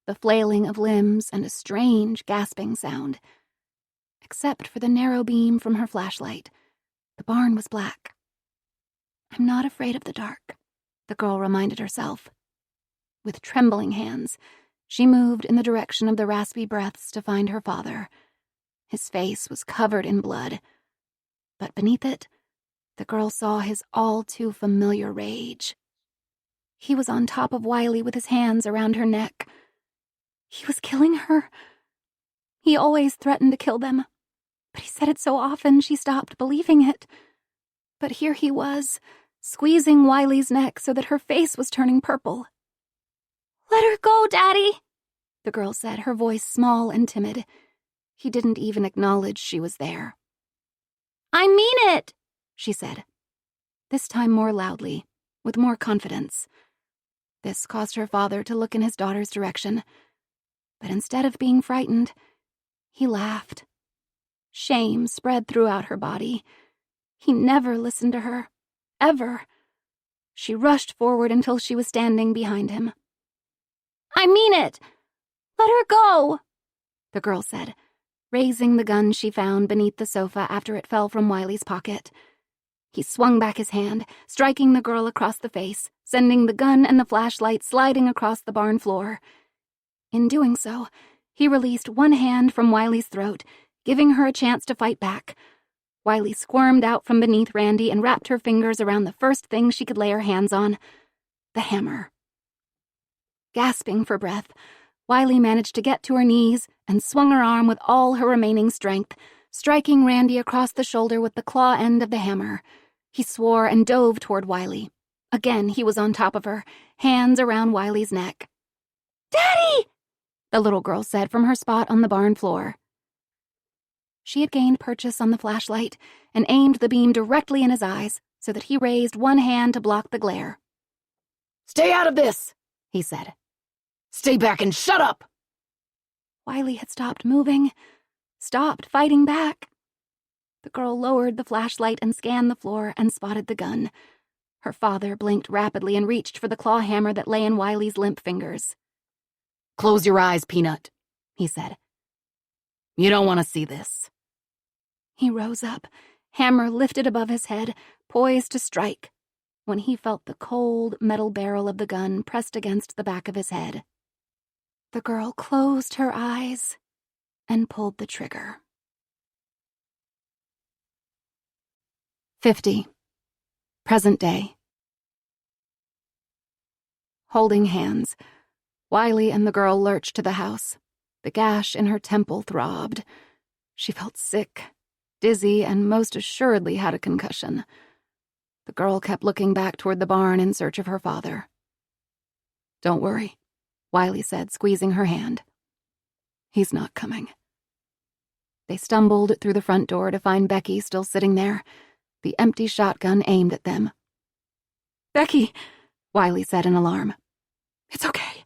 the flailing of limbs, and a strange, gasping sound. Except for the narrow beam from her flashlight, the barn was black. I'm not afraid of the dark, the girl reminded herself. With trembling hands, she moved in the direction of the raspy breaths to find her father. His face was covered in blood, but beneath it, the girl saw his all-too-familiar rage. He was on top of Wiley with his hands around her neck. He was killing her. He always threatened to kill them, but he said it so often she stopped believing it. But here he was, squeezing Wiley's neck so that her face was turning purple. "Let her go, Daddy," the girl said, her voice small and timid. He didn't even acknowledge she was there. "I mean it," she said, this time more loudly, with more confidence. This caused her father to look in his daughter's direction, but instead of being frightened, he laughed. Shame spread throughout her body. He never listened to her, ever. She rushed forward until she was standing behind him. "I mean it! Let her go!" the girl said, raising the gun she found beneath the sofa after it fell from Wiley's pocket. He swung back his hand, striking the girl across the face, sending the gun and the flashlight sliding across the barn floor. In doing so, he released one hand from Wiley's throat, giving her a chance to fight back. Wiley squirmed out from beneath Randy and wrapped her fingers around the first thing she could lay her hands on, the hammer. Gasping for breath, Wiley managed to get to her knees and swung her arm with all her remaining strength, striking Randy across the shoulder with the claw end of the hammer. He swore and dove toward Wiley. Again, he was on top of her, hands around Wiley's neck. "Daddy!" the little girl said from her spot on the barn floor. She had gained purchase on the flashlight and aimed the beam directly in his eyes so that he raised one hand to block the glare. "Stay out of this," he said. "Stay back and shut up!" Wiley had stopped moving, stopped fighting back. The girl lowered the flashlight and scanned the floor and spotted the gun. Her father blinked rapidly and reached for the claw hammer that lay in Wiley's limp fingers. "Close your eyes, Peanut," he said. "You don't want to see this." He rose up, hammer lifted above his head, poised to strike, when he felt the cold metal barrel of the gun pressed against the back of his head. The girl closed her eyes and pulled the trigger. 50. Present day. Holding hands, Wiley and the girl lurched to the house. The gash in her temple throbbed. She felt sick, dizzy, and most assuredly had a concussion. The girl kept looking back toward the barn in search of her father. "Don't worry," Wiley said, squeezing her hand. "He's not coming." They stumbled through the front door to find Becky still sitting there, the empty shotgun aimed at them. "Becky," Wiley said in alarm. "It's okay.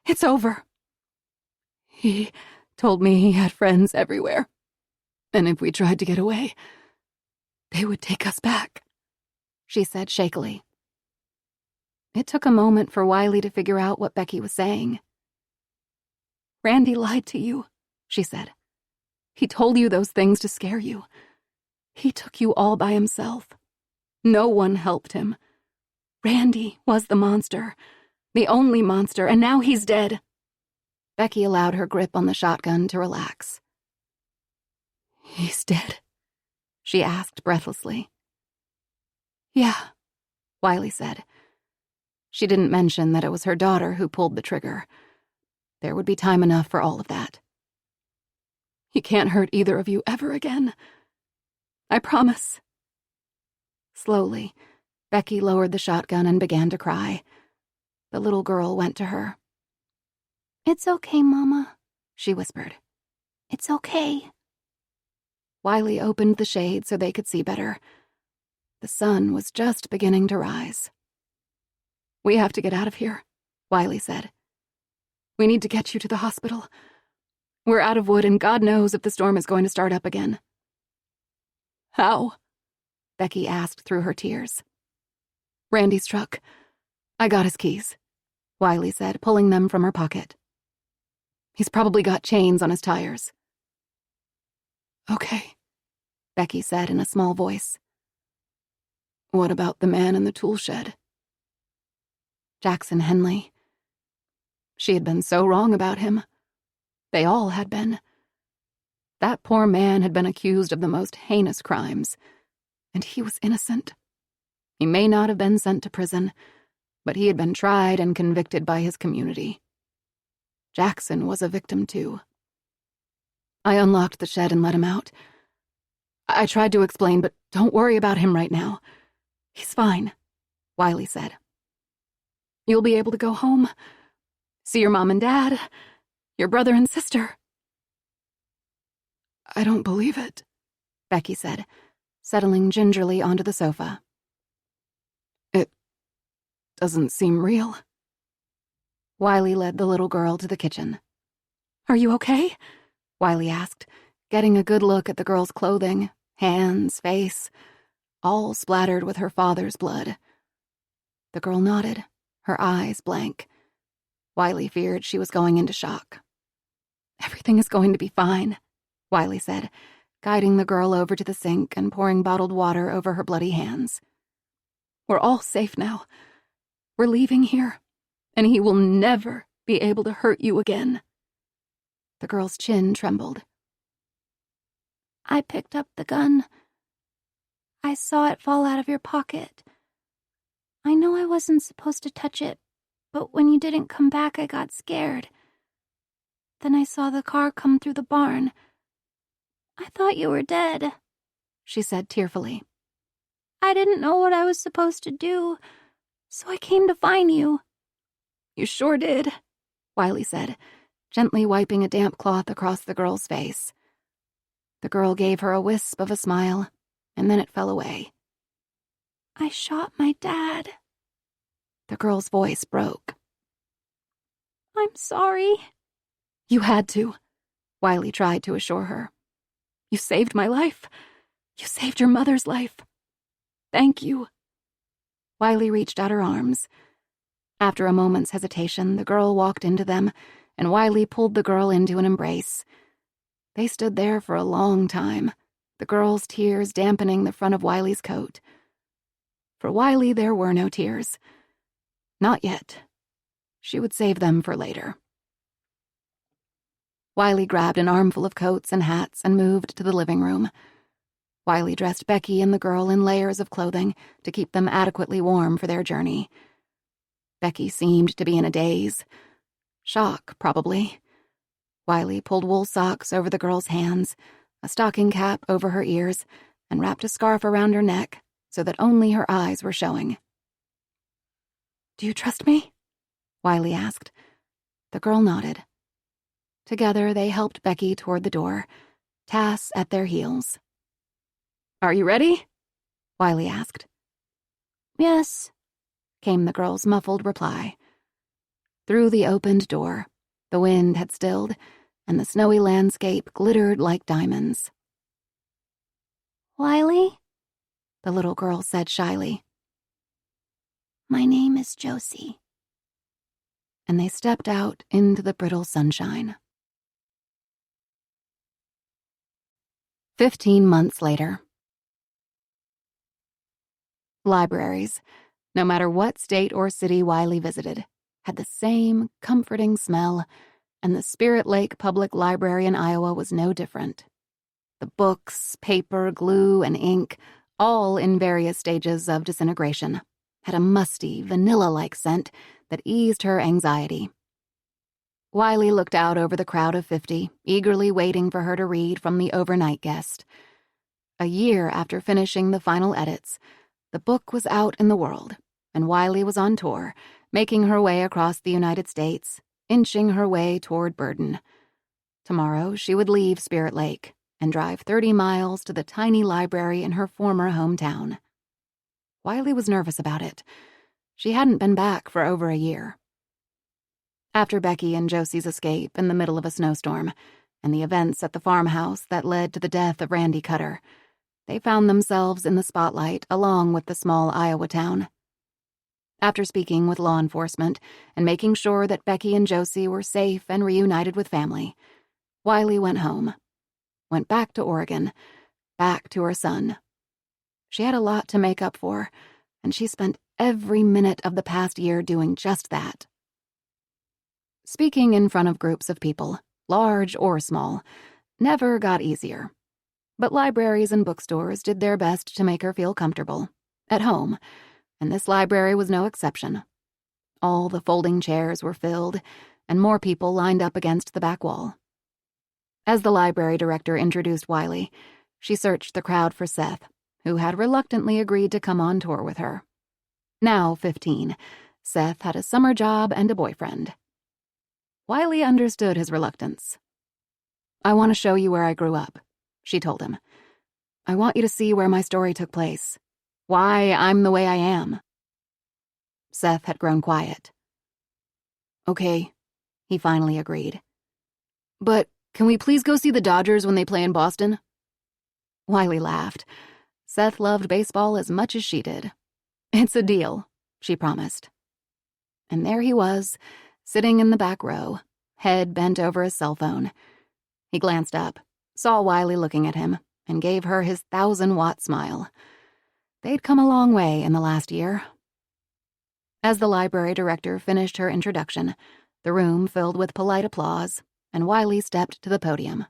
It's over." "He told me he had friends everywhere, and if we tried to get away, they would take us back," she said shakily. It took a moment for Wiley to figure out what Becky was saying. "Randy lied to you," she said. "He told you those things to scare you. He took you all by himself. No one helped him. Randy was the monster, the only monster, and now he's dead." Becky allowed her grip on the shotgun to relax. "He's dead?" she asked breathlessly. "Yeah," Wiley said. She didn't mention that it was her daughter who pulled the trigger. There would be time enough for all of that. "He can't hurt either of you ever again. I promise." Slowly, Becky lowered the shotgun and began to cry. The little girl went to her. "It's okay, Mama," she whispered. "It's okay." Wiley opened the shade so they could see better. The sun was just beginning to rise. "We have to get out of here," Wiley said. "We need to get you to the hospital. We're out of wood, and God knows if the storm is going to start up again." "How?" Becky asked through her tears. "Randy's truck. I got his keys," Wiley said, pulling them from her pocket. "He's probably got chains on his tires." "Okay," Becky said in a small voice. "What about the man in the tool shed?" Jackson Henley. She had been so wrong about him. They all had been. That poor man had been accused of the most heinous crimes, and he was innocent. He may not have been sent to prison, but he had been tried and convicted by his community. Jackson was a victim, too. I unlocked the shed and let him out. I tried to explain, but don't worry about him right now. He's fine. Wiley said. "You'll be able to go home, see your mom and dad, your brother and sister." "I don't believe it," Becky said, settling gingerly onto the sofa. "It doesn't seem real." Wiley led the little girl to the kitchen. "Are you okay?" Wiley asked, getting a good look at the girl's clothing, hands, face, all splattered with her father's blood. The girl nodded, her eyes blank. Wiley feared she was going into shock. "Everything is going to be fine," Wiley said, guiding the girl over to the sink and pouring bottled water over her bloody hands. "We're all safe now. We're leaving here, and he will never be able to hurt you again." The girl's chin trembled. "I picked up the gun. I saw it fall out of your pocket. I know I wasn't supposed to touch it, but when you didn't come back, I got scared. Then I saw the car come through the barn. I thought you were dead," she said tearfully. "I didn't know what I was supposed to do, so I came to find you." "You sure did," Wiley said, gently wiping a damp cloth across the girl's face. The girl gave her a wisp of a smile, and then it fell away. "I shot my dad." The girl's voice broke. "I'm sorry." "You had to," Wiley tried to assure her. "You saved my life. You saved your mother's life. Thank you." Wiley reached out her arms. After a moment's hesitation, the girl walked into them, and Wiley pulled the girl into an embrace. They stood there for a long time, the girl's tears dampening the front of Wiley's coat. For Wiley, there were no tears. Not yet. She would save them for later. Wiley grabbed an armful of coats and hats and moved to the living room. Wiley dressed Becky and the girl in layers of clothing to keep them adequately warm for their journey. Becky seemed to be in a daze. Shock, probably. Wiley pulled wool socks over the girl's hands, a stocking cap over her ears, and wrapped a scarf around her neck so that only her eyes were showing. "Do you trust me?" Wiley asked. The girl nodded. Together, they helped Becky toward the door, Tass at their heels. "Are you ready?" Wiley asked. "Yes," came the girl's muffled reply. Through the opened door, the wind had stilled, and the snowy landscape glittered like diamonds. "Wiley?" the little girl said shyly. "My name is Josie." And they stepped out into the brittle sunshine. 15 months later. Libraries, no matter what state or city Wiley visited, had the same comforting smell, and the Spirit Lake Public Library in Iowa was no different. The books, paper, glue, and ink, all in various stages of disintegration, had a musty, vanilla-like scent that eased her anxiety. Wiley looked out over the crowd of 50, eagerly waiting for her to read from the overnight guest. A year after finishing the final edits, the book was out in the world, and Wiley was on tour, making her way across the United States, inching her way toward Burden. Tomorrow, she would leave Spirit Lake and drive 30 miles to the tiny library in her former hometown. Wiley was nervous about it. She hadn't been back for over a year. After Becky and Josie's escape in the middle of a snowstorm, and the events at the farmhouse that led to the death of Randy Cutter, they found themselves in the spotlight along with the small Iowa town. After speaking with law enforcement and making sure that Becky and Josie were safe and reunited with family, Wiley went home. Went back to Oregon, back to her son. She had a lot to make up for, and she spent every minute of the past year doing just that. Speaking in front of groups of people, large or small, never got easier. But libraries and bookstores did their best to make her feel comfortable, at home, and this library was no exception. All the folding chairs were filled, and more people lined up against the back wall. As the library director introduced Wiley, she searched the crowd for Seth, who had reluctantly agreed to come on tour with her. Now 15, Seth had a summer job and a boyfriend. Wiley understood his reluctance. "I want to show you where I grew up," she told him. "I want you to see where my story took place, why I'm the way I am." Seth had grown quiet. "Okay," he finally agreed. "But can we please go see the Dodgers when they play in Boston?" Wiley laughed. Seth loved baseball as much as she did. "It's a deal," she promised. And there he was, sitting in the back row, head bent over his cell phone. He glanced up, saw Wiley looking at him, and gave her his 1,000-watt smile. They'd come a long way in the last year. As the library director finished her introduction, the room filled with polite applause, and Wiley stepped to the podium.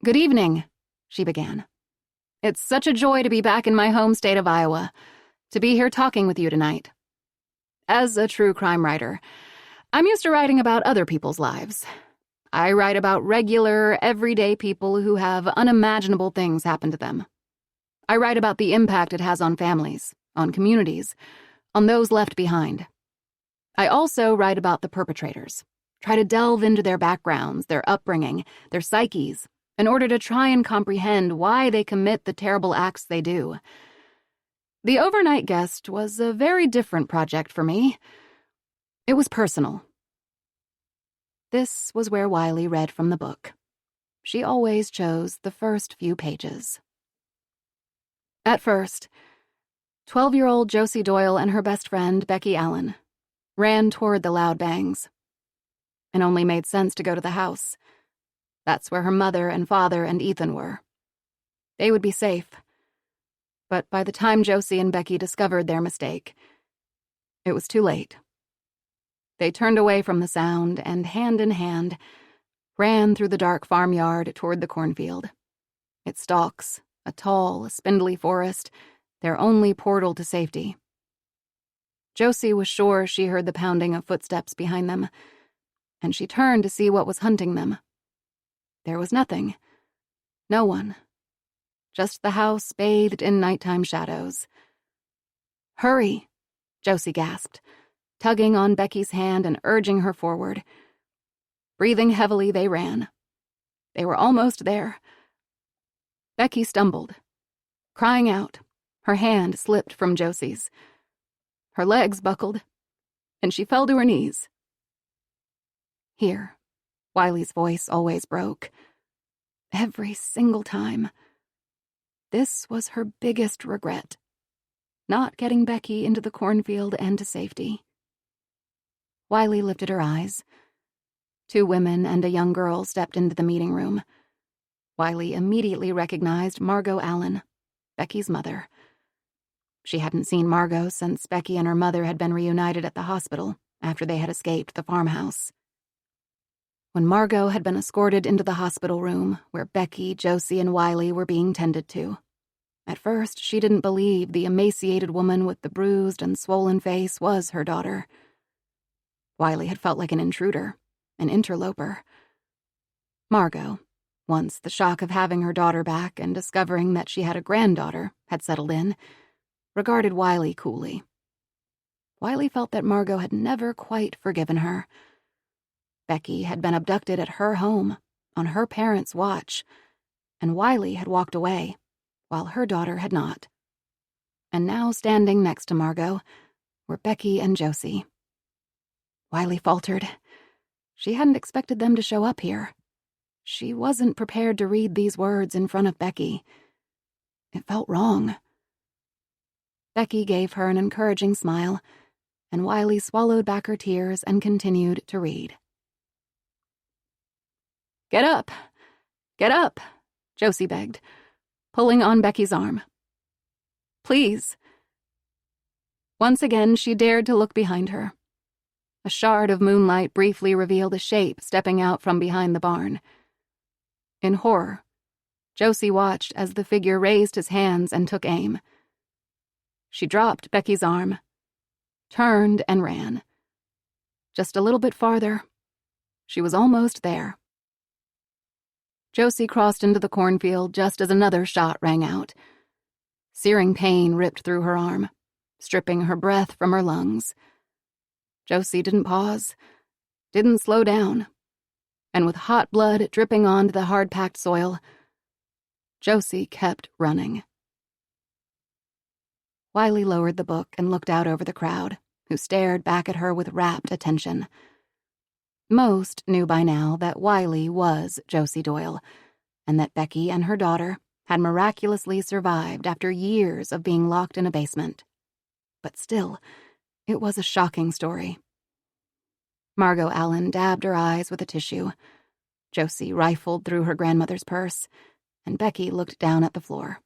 "Good evening," she began. "It's such a joy to be back in my home state of Iowa, to be here talking with you tonight. As a true crime writer, I'm used to writing about other people's lives. I write about regular, everyday people who have unimaginable things happen to them. I write about the impact it has on families, on communities, on those left behind. I also write about the perpetrators, try to delve into their backgrounds, their upbringing, their psyches, in order to try and comprehend why they commit the terrible acts they do. The Overnight Guest was a very different project for me. It was personal." This was where Wiley read from the book. She always chose the first few pages. At first, 12-year-old Josie Doyle and her best friend, Becky Allen, ran toward the loud bangs. It only made sense to go to the house. That's where her mother and father and Ethan were. They would be safe. But by the time Josie and Becky discovered their mistake, it was too late. They turned away from the sound and, hand in hand, ran through the dark farmyard toward the cornfield. Its stalks, a tall, spindly forest, their only portal to safety. Josie was sure she heard the pounding of footsteps behind them, and she turned to see what was hunting them. There was nothing. No one. Just the house bathed in nighttime shadows. "Hurry," Josie gasped, tugging on Becky's hand and urging her forward. Breathing heavily, they ran. They were almost there. Becky stumbled. Crying out, her hand slipped from Josie's. Her legs buckled, and she fell to her knees. Here, Wiley's voice always broke. Every single time. This was her biggest regret. Not getting Becky into the cornfield and to safety. Wiley lifted her eyes. 2 women and a young girl stepped into the meeting room. Wiley immediately recognized Margot Allen, Becky's mother. She hadn't seen Margot since Becky and her mother had been reunited at the hospital after they had escaped the farmhouse. When Margot had been escorted into the hospital room where Becky, Josie, and Wiley were being tended to, at first she didn't believe the emaciated woman with the bruised and swollen face was her daughter. Wiley had felt like an intruder, an interloper. Margot, once the shock of having her daughter back and discovering that she had a granddaughter had settled in, regarded Wiley coolly. Wiley felt that Margot had never quite forgiven her. Becky had been abducted at her home, on her parents' watch, and Wiley had walked away, while her daughter had not. And now standing next to Margot were Becky and Josie. Wiley faltered. She hadn't expected them to show up here. She wasn't prepared to read these words in front of Becky. It felt wrong. Becky gave her an encouraging smile, and Wiley swallowed back her tears and continued to read. Get up, Josie begged, pulling on Becky's arm. Please. Once again, she dared to look behind her. A shard of moonlight briefly revealed a shape stepping out from behind the barn. In horror, Josie watched as the figure raised his hands and took aim. She dropped Becky's arm, turned and ran. Just a little bit farther. She was almost there. Josie crossed into the cornfield just as another shot rang out. Searing pain ripped through her arm. stripping her breath from her lungs. Josie didn't pause, didn't slow down, and with hot blood dripping onto the hard-packed soil, Josie kept running. Wiley lowered the book and looked out over the crowd, who stared back at her with rapt attention. Most knew by now that Wiley was Josie Doyle, and that Becky and her daughter had miraculously survived after years of being locked in a basement. But still, it was a shocking story. Margot Allen dabbed her eyes with a tissue. Josie rifled through her grandmother's purse, and Becky looked down at the floor.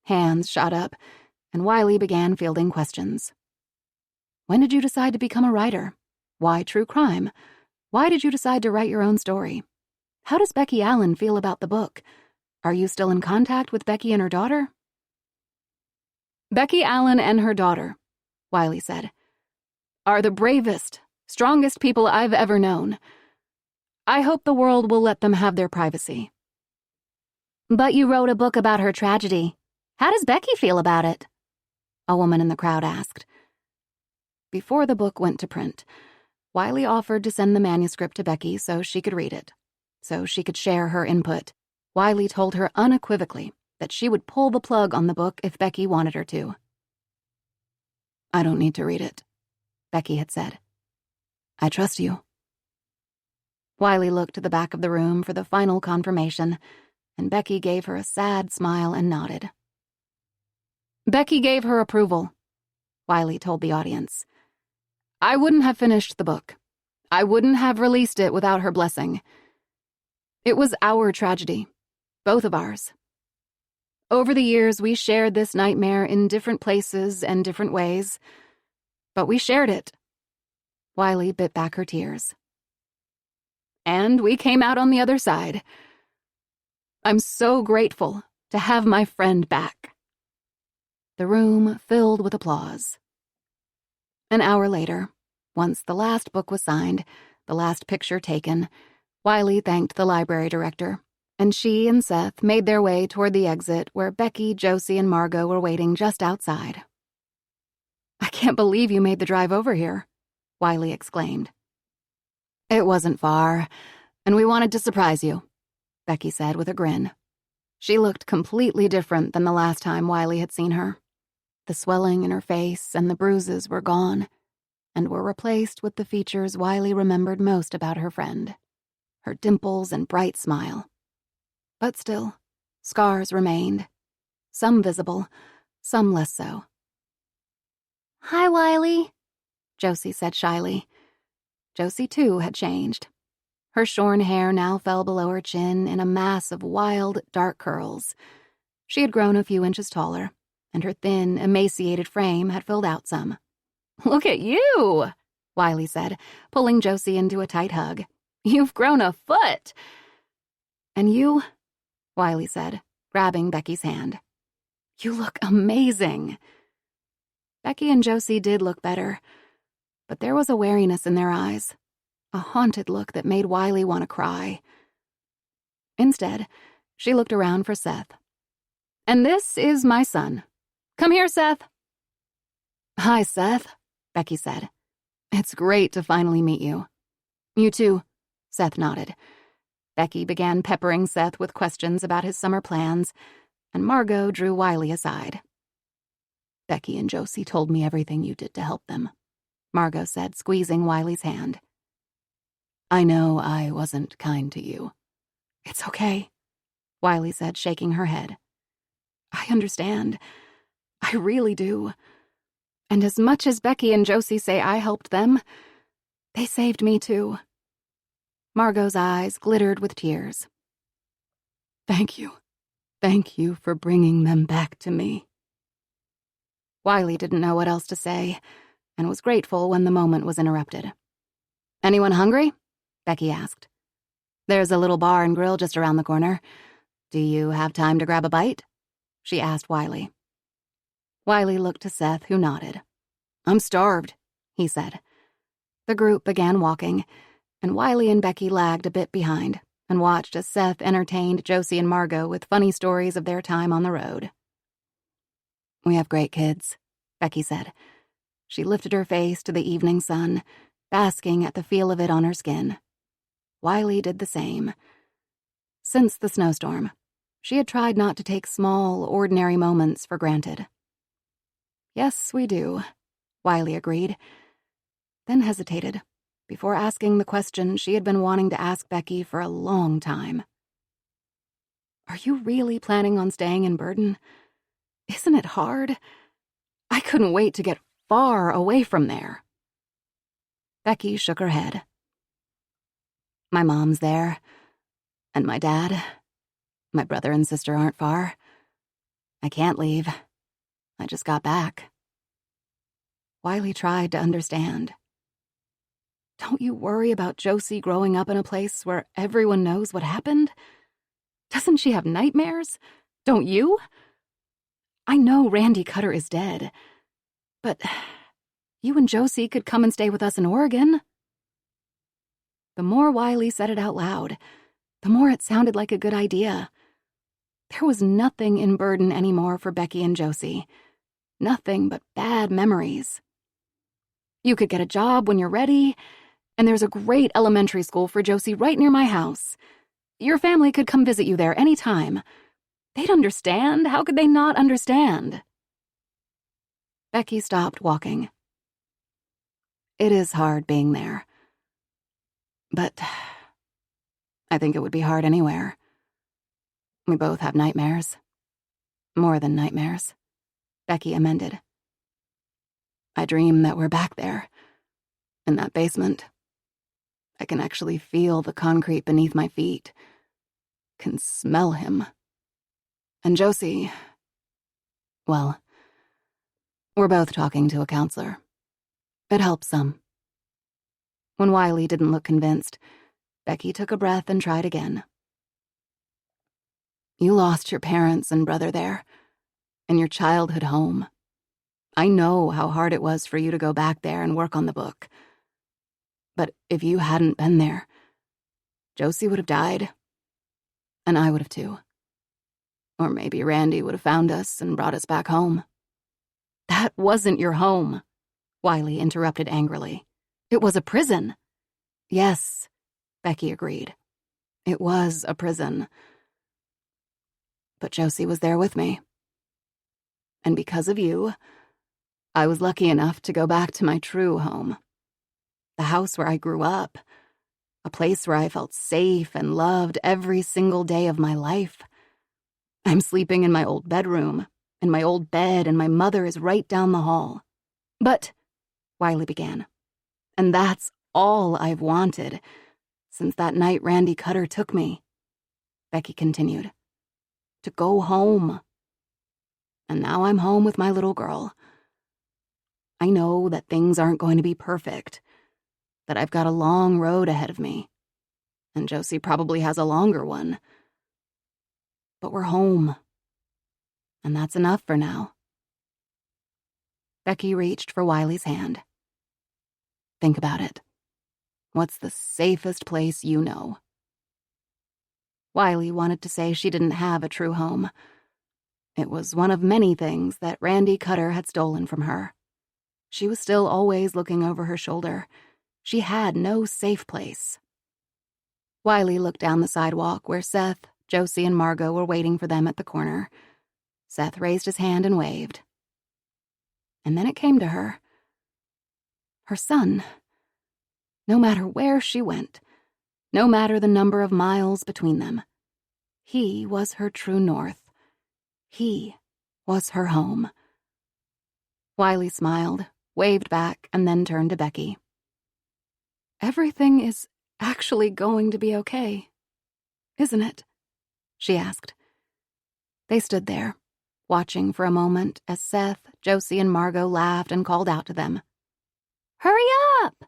Hands shot up, and Wiley began fielding questions. When did you decide to become a writer? Why true crime? Why did you decide to write your own story? How does Becky Allen feel about the book? Are you still in contact with Becky and her daughter? Becky Allen and her daughter, Wiley said, are the bravest, strongest people I've ever known. I hope the world will let them have their privacy. But you wrote a book about her tragedy. How does Becky feel about it? A woman in the crowd asked. Before the book went to print, Wiley offered to send the manuscript to Becky so she could read it, so she could share her input. Wiley told her unequivocally that she would pull the plug on the book if Becky wanted her to. I don't need to read it, Becky had said. I trust you. Wiley looked to the back of the room for the final confirmation, and Becky gave her a sad smile and nodded. Becky gave her approval, Wiley told the audience. I wouldn't have finished the book. I wouldn't have released it without her blessing. It was our tragedy, both of ours. Over the years, we shared this nightmare in different places and different ways, but we shared it. Wiley bit back her tears. And we came out on the other side. I'm so grateful to have my friend back. The room filled with applause. An hour later, once the last book was signed, the last picture taken, Wiley thanked the library director, and she and Seth made their way toward the exit where Becky, Josie, and Margot were waiting just outside. I can't believe you made the drive over here, Wiley exclaimed. It wasn't far, and we wanted to surprise you, Becky said with a grin. She looked completely different than the last time Wiley had seen her. The swelling in her face and the bruises were gone, and were replaced with the features Wiley remembered most about her friend, her dimples and bright smile. But still, scars remained, some visible, some less so. Hi, Wiley, Josie said shyly. Josie, too, had changed. Her shorn hair now fell below her chin in a mass of wild, dark curls. She had grown a few inches taller, and her thin, emaciated frame had filled out some. Look at you, Wiley said, pulling Josie into a tight hug. You've grown a foot. And you, Wiley said, grabbing Becky's hand. You look amazing. Becky and Josie did look better, but there was a wariness in their eyes, a haunted look that made Wiley want to cry. Instead, she looked around for Seth. And this is my son. Come here, Seth. Hi, Seth, Becky said. It's great to finally meet you. You too, Seth nodded. Becky began peppering Seth with questions about his summer plans, and Margot drew Wiley aside. Becky and Josie told me everything you did to help them, Margot said, squeezing Wiley's hand. I know I wasn't kind to you. It's okay, Wiley said, shaking her head. I understand. I really do. And as much as Becky and Josie say I helped them, they saved me too. Margot's eyes glittered with tears. Thank you. Thank you for bringing them back to me. Wiley didn't know what else to say, and was grateful when the moment was interrupted. Anyone hungry? Becky asked. There's a little bar and grill just around the corner. Do you have time to grab a bite? She asked Wiley. Wiley looked to Seth, who nodded. I'm starved, he said. The group began walking, and Wiley and Becky lagged a bit behind and watched as Seth entertained Josie and Margot with funny stories of their time on the road. We have great kids, Becky said. She lifted her face to the evening sun, basking at the feel of it on her skin. Wiley did the same. Since the snowstorm, she had tried not to take small, ordinary moments for granted. Yes, we do, Wiley agreed, then hesitated before asking the question she had been wanting to ask Becky for a long time. Are you really planning on staying in Burden? Isn't it hard? I couldn't wait to get far away from there. Becky shook her head. My mom's there, and my dad. My brother and sister aren't far. I can't leave. I just got back. Wiley tried to understand. Don't you worry about Josie growing up in a place where everyone knows what happened? Doesn't she have nightmares? Don't you? I know Randy Cutter is dead, but you and Josie could come and stay with us in Oregon. The more Wiley said it out loud, the more it sounded like a good idea. There was nothing in Burden anymore for Becky and Josie. Nothing but bad memories. You could get a job when you're ready, and there's a great elementary school for Josie right near my house. Your family could come visit you there any time. They'd understand. How could they not understand? Becky stopped walking. It is hard being there. But I think it would be hard anywhere. We both have nightmares. More than nightmares, Becky amended. I dream that we're back there, in that basement. I can actually feel the concrete beneath my feet. Can smell him. And Josie, well, we're both talking to a counselor. It helps some. When Wiley didn't look convinced, Becky took a breath and tried again. You lost your parents and brother there, and your childhood home. I know how hard it was for you to go back there and work on the book. But if you hadn't been there, Josie would have died, and I would have too. Or maybe Randy would have found us and brought us back home. That wasn't your home, Wiley interrupted angrily. It was a prison. Yes, Becky agreed. It was a prison. But Josie was there with me. And because of you, I was lucky enough to go back to my true home. The house where I grew up. A place where I felt safe and loved every single day of my life. I'm sleeping in my old bedroom, in my old bed, and my mother is right down the hall. But, Wiley began, and that's all I've wanted since that night Randy Cutter took me. Becky continued. To go home. And now I'm home with my little girl. I know that things aren't going to be perfect, that I've got a long road ahead of me, and Josie probably has a longer one. But we're home, and that's enough for now. Becky reached for Wiley's hand. Think about it. What's the safest place you know? Wiley wanted to say she didn't have a true home. It was one of many things that Randy Cutter had stolen from her. She was still always looking over her shoulder. She had no safe place. Wiley looked down the sidewalk where Seth, Josie, and Margot were waiting for them at the corner. Seth raised his hand and waved. And then it came to her. Her son. No matter where she went, no matter the number of miles between them, he was her true north. He was her home. Wiley smiled, waved back, and then turned to Becky. Everything is actually going to be okay, isn't it? She asked. They stood there, watching for a moment as Seth, Josie, and Margot laughed and called out to them. Hurry up!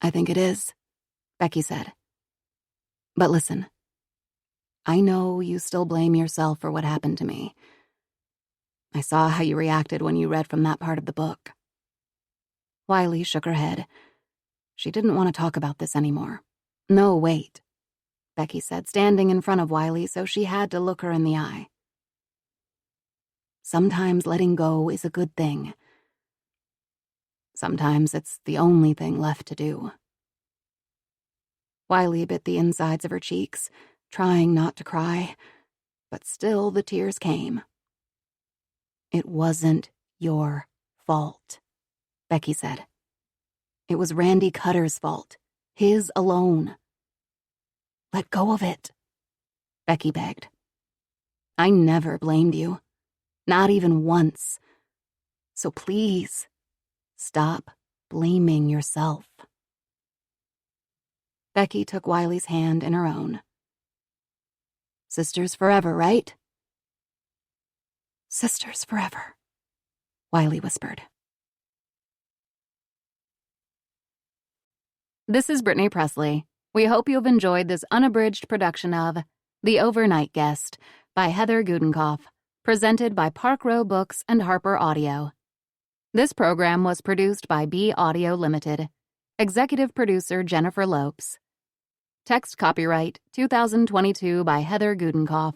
I think it is, Becky said. But listen, I know you still blame yourself for what happened to me. I saw how you reacted when you read from that part of the book. Wiley shook her head. She didn't want to talk about this anymore. No, wait, Becky said, standing in front of Wiley so she had to look her in the eye. Sometimes letting go is a good thing. Sometimes it's the only thing left to do. Wiley bit the insides of her cheeks, trying not to cry, but still the tears came. It wasn't your fault, Becky said. It was Randy Cutter's fault, his alone. Let go of it, Becky begged. I never blamed you, not even once. So please, stop blaming yourself. Becky took Wiley's hand in her own. Sisters forever, right? Sisters forever, Wiley whispered. This is Brittany Presley. We hope you have enjoyed this unabridged production of The Overnight Guest by Heather Gudenkauf, presented by Park Row Books and Harper Audio. This program was produced by B Audio Limited. Executive producer Jennifer Lopes. Text copyright 2022 by Heather Gudenkauf.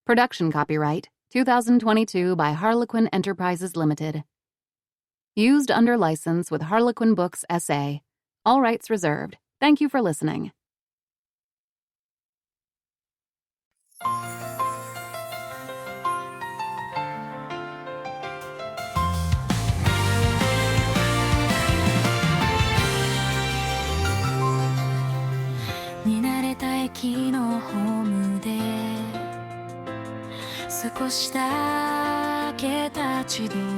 Production copyright 2022 by Harlequin Enterprises Limited. Used under license with Harlequin Books S.A. All rights reserved. Thank you for listening.「少しだけ立ち止